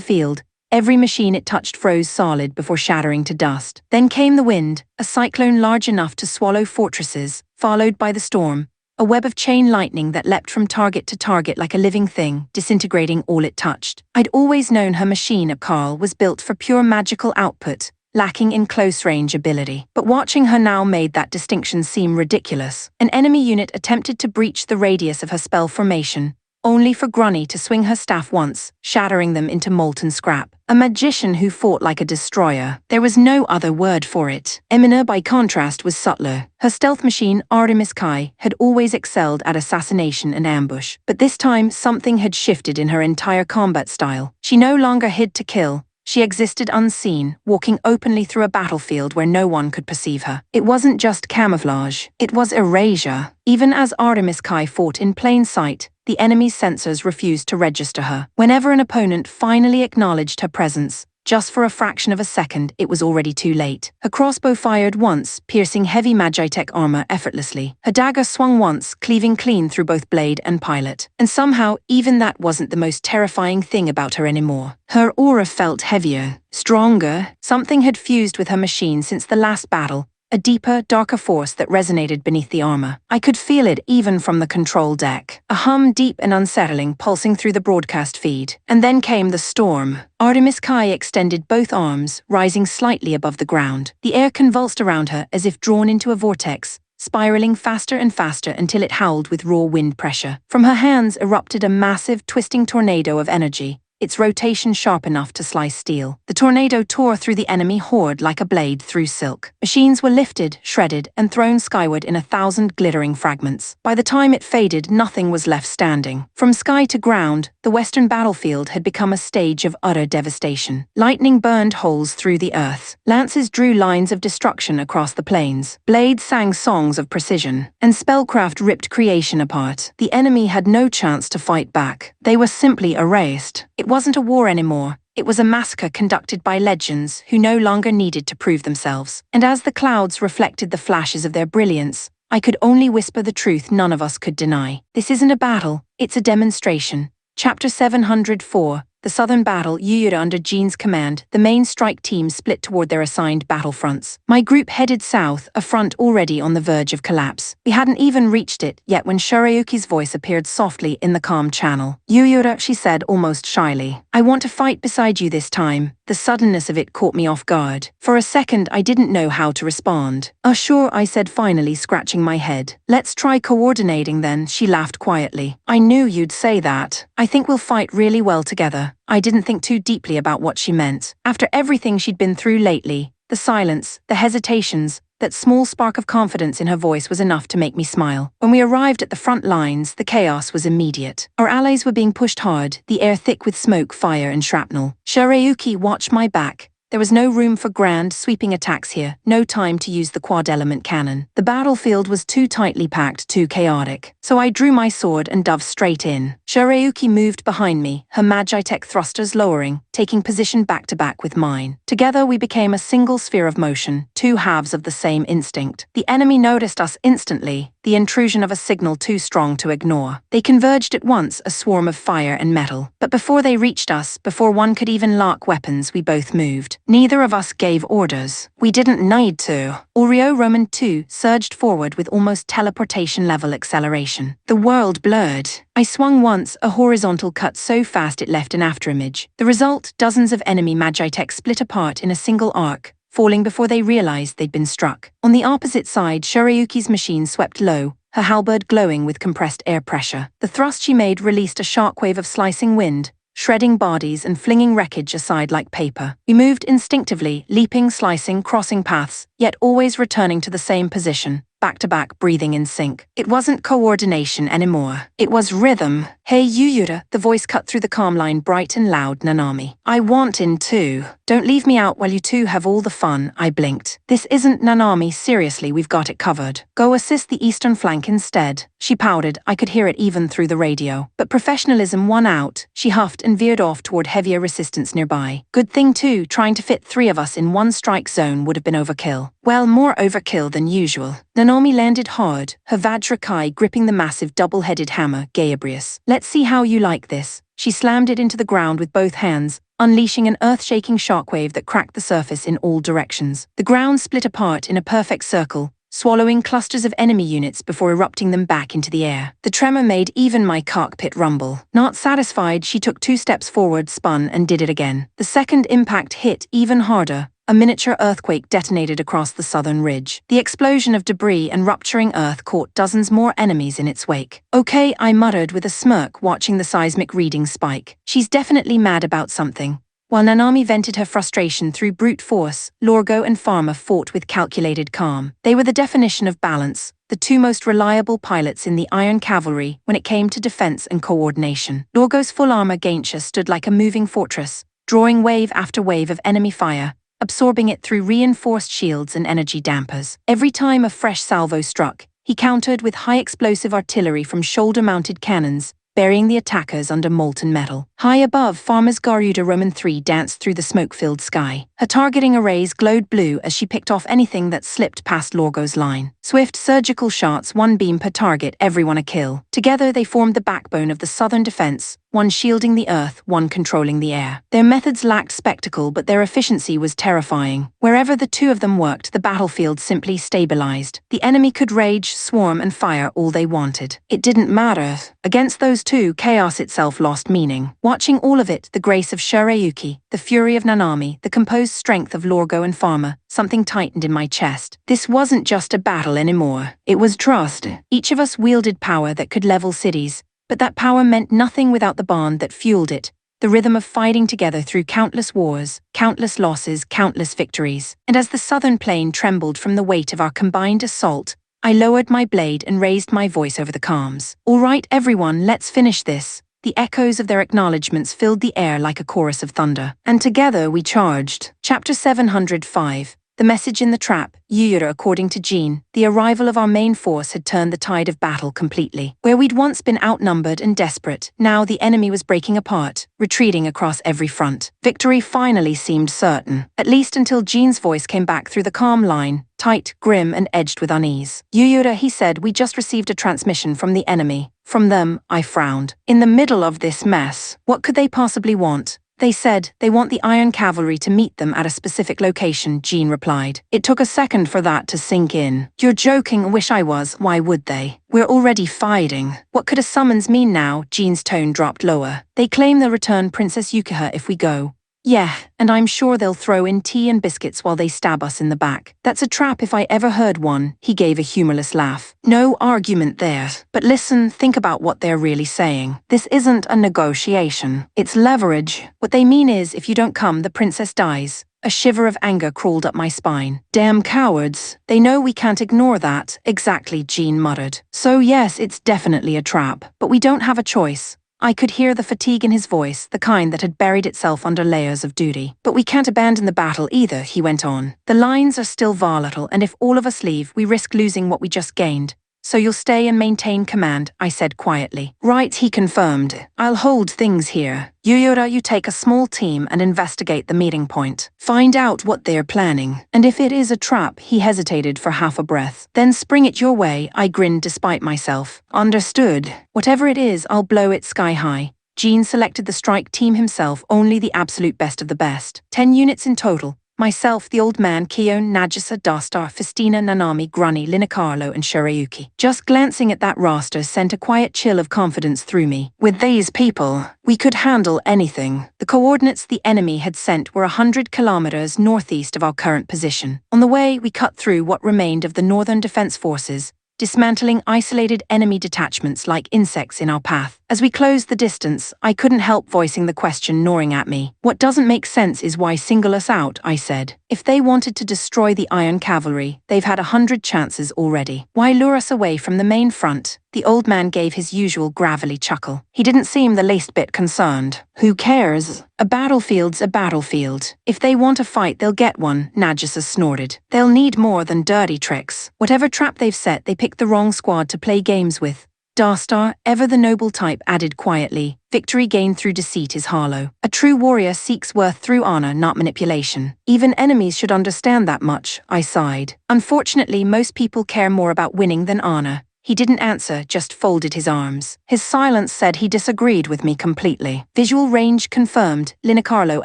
field. Every machine it touched froze solid before shattering to dust. Then came the wind, a cyclone large enough to swallow fortresses, followed by the storm, a web of chain lightning that leapt from target to target like a living thing, disintegrating all it touched. I'd always known her machine at Carl was built for pure magical output, lacking in close-range ability. But watching her now made that distinction seem ridiculous. An enemy unit attempted to breach the radius of her spell formation, only for Grunny to swing her staff once, shattering them into molten scrap. A magician who fought like a destroyer. There was no other word for it. Emina, by contrast, was subtler. Her stealth machine, Artemis Kai, had always excelled at assassination and ambush. But this time, something had shifted in her entire combat style. She no longer hid to kill. She existed unseen, walking openly through a battlefield where no one could perceive her. It wasn't just camouflage, it was erasure. Even as Artemis Kai fought in plain sight, the enemy's sensors refused to register her. Whenever an opponent finally acknowledged her presence, just for a fraction of a second, it was already too late. Her crossbow fired once, piercing heavy Magitech armor effortlessly. Her dagger swung once, cleaving clean through both blade and pilot. And somehow, even that wasn't the most terrifying thing about her anymore. Her aura felt heavier, stronger. Something had fused with her machine since the last battle. A deeper, darker force that resonated beneath the armor. I could feel it even from the control deck. A hum deep and unsettling pulsing through the broadcast feed. And then came the storm. Artemis Kai extended both arms, rising slightly above the ground. The air convulsed around her as if drawn into a vortex, spiraling faster and faster until it howled with raw wind pressure. From her hands erupted a massive, twisting tornado of energy, its rotation sharp enough to slice steel. The tornado tore through the enemy horde like a blade through silk. Machines were lifted, shredded, and thrown skyward in 1,000 glittering fragments. By the time it faded, nothing was left standing. From sky to ground, the western battlefield had become a stage of utter devastation. Lightning burned holes through the earth. Lances drew lines of destruction across the plains. Blades sang songs of precision. And spellcraft ripped creation apart. The enemy had no chance to fight back. They were simply erased. It wasn't a war anymore. It was a massacre conducted by legends who no longer needed to prove themselves. And as the clouds reflected the flashes of their brilliance, I could only whisper the truth none of us could deny. This isn't a battle, it's a demonstration. Chapter 704. The Southern Battle. Yuyura under Jean's command, the main strike team split toward their assigned battlefronts. My group headed south, a front already on the verge of collapse. We hadn't even reached it yet when Shirayuki's voice appeared softly in the calm channel. Yuyura, she said almost shyly. I want to fight beside you this time. The suddenness of it caught me off guard. For a second, I didn't know how to respond. Sure, I said finally, scratching my head. Let's try coordinating then, she laughed quietly. I knew you'd say that. I think we'll fight really well together. I didn't think too deeply about what she meant. After everything she'd been through lately, the silence, the hesitations, that small spark of confidence in her voice was enough to make me smile. When we arrived at the front lines, the chaos was immediate. Our allies were being pushed hard, the air thick with smoke, fire, and shrapnel. Shirayuki watched my back. There was no room for grand, sweeping attacks here, no time to use the quad-element cannon. The battlefield was too tightly packed, too chaotic. So I drew my sword and dove straight in. Shirayuki moved behind me, her Magitech thrusters lowering, taking position back-to-back with mine. Together we became a single sphere of motion, two halves of the same instinct. The enemy noticed us instantly, the intrusion of a signal too strong to ignore. They converged at once, a swarm of fire and metal. But before they reached us, before one could even lock weapons, we both moved. Neither of us gave orders. We didn't need to. Oreo Roman 2 surged forward with almost teleportation-level acceleration. The world blurred. I swung once, a horizontal cut so fast it left an afterimage. The result, dozens of enemy Magitech split apart in a single arc, falling before they realized they'd been struck. On the opposite side, Shirayuki's machine swept low, her halberd glowing with compressed air pressure. The thrust she made released a shockwave of slicing wind, shredding bodies and flinging wreckage aside like paper. We moved instinctively, leaping, slicing, crossing paths, yet always returning to the same position, back-to-back, breathing in sync. It wasn't coordination anymore. It was rhythm. Hey Yuyura, the voice cut through the calm line, bright and loud. Nanami. I want in too. Don't leave me out while you two have all the fun, I blinked. This isn't Nanami, seriously, we've got it covered. Go assist the eastern flank instead. She pouted, I could hear it even through the radio. But professionalism won out. She huffed and veered off toward heavier resistance nearby. Good thing too, trying to fit three of us in one strike zone would have been overkill. Well, more overkill than usual. Nanami landed hard, her Vajra Kai gripping the massive double-headed hammer, Gaebrius. Let's see how you like this. She slammed it into the ground with both hands, unleashing an earth-shaking shockwave that cracked the surface in all directions. The ground split apart in a perfect circle, swallowing clusters of enemy units before erupting them back into the air. The tremor made even my cockpit rumble. Not satisfied, she took 2 steps forward, spun, and did it again. The second impact hit even harder, A miniature earthquake detonated across the southern ridge. The explosion of debris and rupturing earth caught dozens more enemies in its wake. Okay, I muttered with a smirk, watching the seismic readings spike. She's definitely mad about something. While Nanami vented her frustration through brute force, Lorgo and Pharma fought with calculated calm. They were the definition of balance, the two most reliable pilots in the Iron Cavalry when it came to defense and coordination. Lorgo's full-armor Gaintia stood like a moving fortress, drawing wave after wave of enemy fire, absorbing it through reinforced shields and energy dampers. Every time a fresh salvo struck, he countered with high-explosive artillery from shoulder-mounted cannons, burying the attackers under molten metal. High above, Pharma's Garuda Roman 3 danced through the smoke-filled sky. Her targeting arrays glowed blue as she picked off anything that slipped past Lorgo's line. Swift surgical shots, one beam per target, everyone a kill. Together they formed the backbone of the southern defense, one shielding the earth, one controlling the air. Their methods lacked spectacle, but their efficiency was terrifying. Wherever the two of them worked, the battlefield simply stabilized. The enemy could rage, swarm, and fire all they wanted. It didn't matter. Against those two, chaos itself lost meaning. Watching all of it, the grace of Shirayuki, the fury of Nanami, the composed strength of Lorgo and Pharma, something tightened in my chest. This wasn't just a battle anymore. It was trust. Each of us wielded power that could level cities, but that power meant nothing without the bond that fueled it, the rhythm of fighting together through countless wars, countless losses, countless victories. And as the southern plain trembled from the weight of our combined assault, I lowered my blade and raised my voice over the calms. All right, everyone, let's finish this. The echoes of their acknowledgements filled the air like a chorus of thunder. And together we charged. Chapter 705. The message in the trap. Yuyura, according to Jean, the arrival of our main force had turned the tide of battle completely. Where we'd once been outnumbered and desperate, now the enemy was breaking apart, retreating across every front. Victory finally seemed certain, at least until Jean's voice came back through the calm line, tight, grim, and edged with unease. Yuyura, he said, we just received a transmission from the enemy. From them, I frowned. In the middle of this mess, what could they possibly want? They said they want the Iron Cavalry to meet them at a specific location, Jean replied. It took a second for that to sink in. You're joking, wish I was, why would they? We're already fighting. What could a summons mean now? Jean's tone dropped lower. They claim they'll return Princess Yukiha if we go. Yeah, and I'm sure they'll throw in tea and biscuits while they stab us in the back. That's a trap if I ever heard one, he gave a humorless laugh. No argument there. But listen, think about what they're really saying. This isn't a negotiation. It's leverage. What they mean is, if you don't come, the princess dies. A shiver of anger crawled up my spine. Damn cowards. They know we can't ignore that. Exactly, Jean muttered. So yes, it's definitely a trap. But we don't have a choice. I could hear the fatigue in his voice, the kind that had buried itself under layers of duty. But we can't abandon the battle either, he went on. The lines are still volatile, and if all of us leave, we risk losing what we just gained. So you'll stay and maintain command, I said quietly. Right, he confirmed. I'll hold things here. Yuyura, you take a small team and investigate the meeting point. Find out what they're planning. And if it is a trap, he hesitated for half a breath. Then spring it your way, I grinned despite myself. Understood. Whatever it is, I'll blow it sky high. Jean selected the strike team himself, only the absolute best of the best. 10 units in total. Myself, the old man, Kion, Nagisa, Dastar, Festina, Nanami, Grunny, Linacarlo, and Shirayuki. Just glancing at that roster sent a quiet chill of confidence through me. With these people, we could handle anything. The coordinates the enemy had sent were 100 kilometers northeast of our current position. On the way, we cut through what remained of the Northern Defense Forces, dismantling isolated enemy detachments like insects in our path. As we closed the distance, I couldn't help voicing the question gnawing at me. What doesn't make sense is why single us out, I said. If they wanted to destroy the Iron Cavalry, they've had 100 chances already. Why lure us away from the main front? The old man gave his usual gravelly chuckle. He didn't seem the least bit concerned. Who cares? A battlefield's a battlefield. If they want a fight, they'll get one, Nagisa snorted. They'll need more than dirty tricks. Whatever trap they've set, they picked the wrong squad to play games with. Dastar, ever the noble type, added quietly. Victory gained through deceit is hollow. A true warrior seeks worth through honor, not manipulation. Even enemies should understand that much, I sighed. Unfortunately, most people care more about winning than honor. He didn't answer, just folded his arms. His silence said he disagreed with me completely. Visual range confirmed, Linacarlo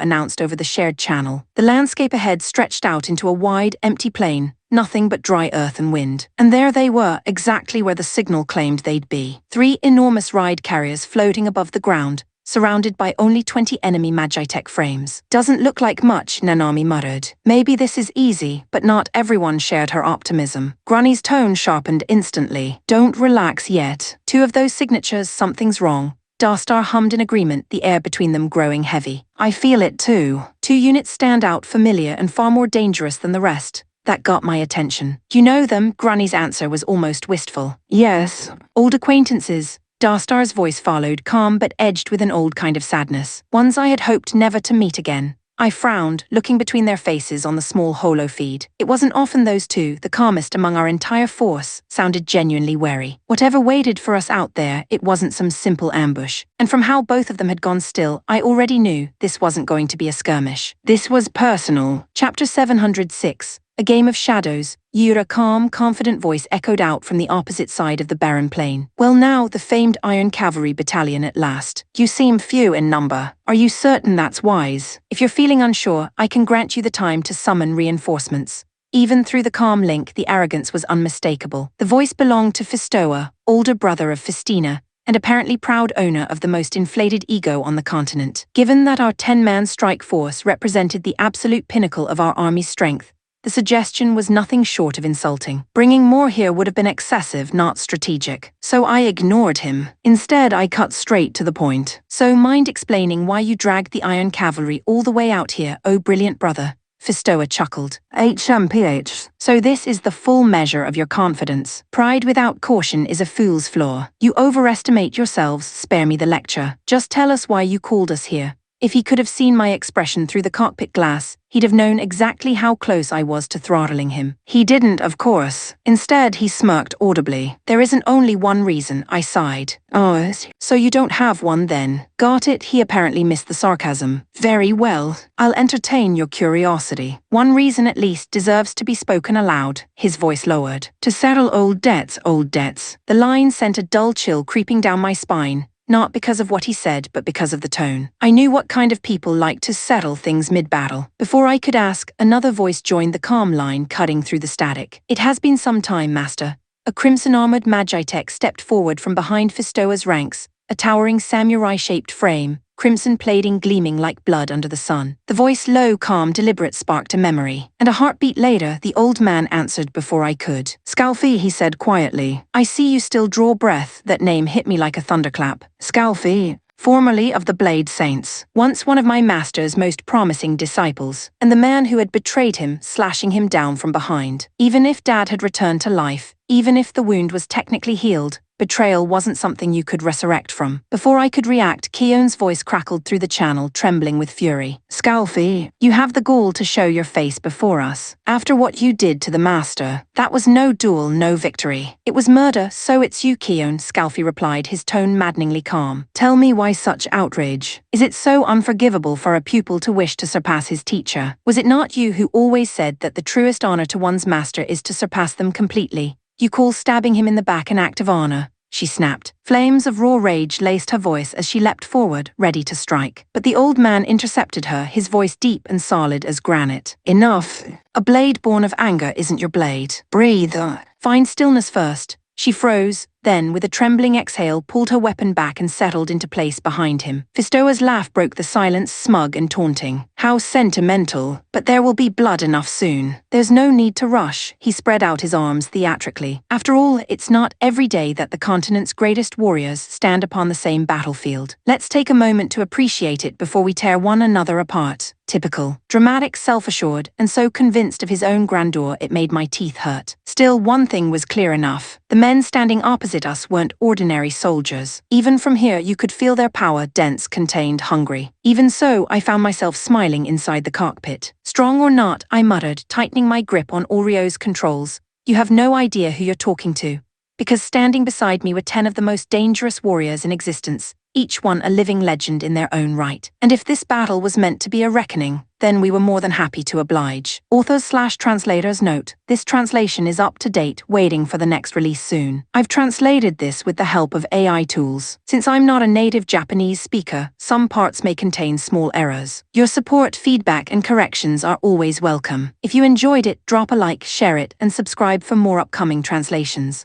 announced over the shared channel. The landscape ahead stretched out into a wide, empty plain. Nothing but dry earth and wind. And there they were, exactly where the signal claimed they'd be. 3 enormous ride carriers floating above the ground, surrounded by only 20 enemy Magitech frames. Doesn't look like much, Nanami muttered. Maybe this is easy, but not everyone shared her optimism. Granny's tone sharpened instantly. Don't relax yet. 2 of those signatures, something's wrong. Darstar hummed in agreement, the air between them growing heavy. I feel it too. 2 units stand out, familiar and far more dangerous than the rest. That got my attention. You know them? Granny's answer was almost wistful. Yes. Old acquaintances. Darstar's voice followed, calm but edged with an old kind of sadness. Ones I had hoped never to meet again. I frowned, looking between their faces on the small holo feed. It wasn't often those 2, the calmest among our entire force, sounded genuinely wary. Whatever waited for us out there, it wasn't some simple ambush. And from how both of them had gone still, I already knew this wasn't going to be a skirmish. This was personal. Chapter 706. A Game of Shadows. Yura calm, confident voice echoed out from the opposite side of the barren plain. Well now, the famed Iron Cavalry Battalion at last. You seem few in number. Are you certain that's wise? If you're feeling unsure, I can grant you the time to summon reinforcements. Even through the calm link, the arrogance was unmistakable. The voice belonged to Fistoa, older brother of Festina, and apparently proud owner of the most inflated ego on the continent. Given that our 10-man strike force represented the absolute pinnacle of our army's strength, the suggestion was nothing short of insulting. Bringing more here would have been excessive, not strategic. So I ignored him. Instead, I cut straight to the point. So mind explaining why you dragged the Iron Cavalry all the way out here, oh brilliant brother? Fistoa chuckled. HMPH. So this is the full measure of your confidence. Pride without caution is a fool's flaw. You overestimate yourselves, spare me the lecture. Just tell us why you called us here. If he could have seen my expression through the cockpit glass, he'd have known exactly how close I was to throttling him. He didn't, of course. Instead, he smirked audibly. There isn't only one reason, I sighed. Oh, so you don't have one then? Got it, he apparently missed the sarcasm. Very well. I'll entertain your curiosity. One reason at least deserves to be spoken aloud. His voice lowered. To settle old debts, old debts. The line sent a dull chill creeping down my spine. Not because of what he said, but because of the tone. I knew what kind of people like to settle things mid-battle. Before I could ask, another voice joined the calm line, cutting through the static. It has been some time, Master. A crimson-armored Magitech stepped forward from behind Fistoa's ranks, a towering samurai-shaped frame, crimson plating gleaming like blood under the sun. The voice, low, calm, deliberate, sparked a memory. And a heartbeat later, the old man answered before I could. Scalfi, he said quietly. I see you still draw breath. That name hit me like a thunderclap. Scalfi, formerly of the Blade Saints. Once one of my master's most promising disciples. And the man who had betrayed him, slashing him down from behind. Even if Dad had returned to life, even if the wound was technically healed, betrayal wasn't something you could resurrect from. Before I could react, Keon's voice crackled through the channel, trembling with fury. Scalfi, you have the gall to show your face before us. After what you did to the master, that was no duel, no victory. It was murder, so it's you, Keon, Scalfi replied, his tone maddeningly calm. Tell me why such outrage? Is it so unforgivable for a pupil to wish to surpass his teacher? Was it not you who always said that the truest honor to one's master is to surpass them completely? You call stabbing him in the back an act of honor, she snapped. Flames of raw rage laced her voice as she leapt forward, ready to strike. But the old man intercepted her, his voice deep and solid as granite. Enough. A blade born of anger isn't your blade. Breathe. Find stillness first. She froze, then, with a trembling exhale, pulled her weapon back and settled into place behind him. Fistoa's laugh broke the silence, smug and taunting. How sentimental. But there will be blood enough soon. There's no need to rush. He spread out his arms theatrically. After all, it's not every day that the continent's greatest warriors stand upon the same battlefield. Let's take a moment to appreciate it before we tear one another apart. Typical. Dramatic, self-assured, and so convinced of his own grandeur it made my teeth hurt. Still, one thing was clear enough. The men standing opposite us weren't ordinary soldiers. Even from here, you could feel their power, dense, contained, hungry. Even so, I found myself smiling inside the cockpit. Strong or not, I muttered, tightening my grip on Oreo's controls. You have no idea who you're talking to. Because standing beside me were 10 of the most dangerous warriors in existence, each one a living legend in their own right. And if this battle was meant to be a reckoning, then we were more than happy to oblige. Authors/translators note, this translation is up to date, waiting for the next release soon. I've translated this with the help of AI tools. Since I'm not a native Japanese speaker, some parts may contain small errors. Your support, feedback, and corrections are always welcome. If you enjoyed it, drop a like, share it, and subscribe for more upcoming translations.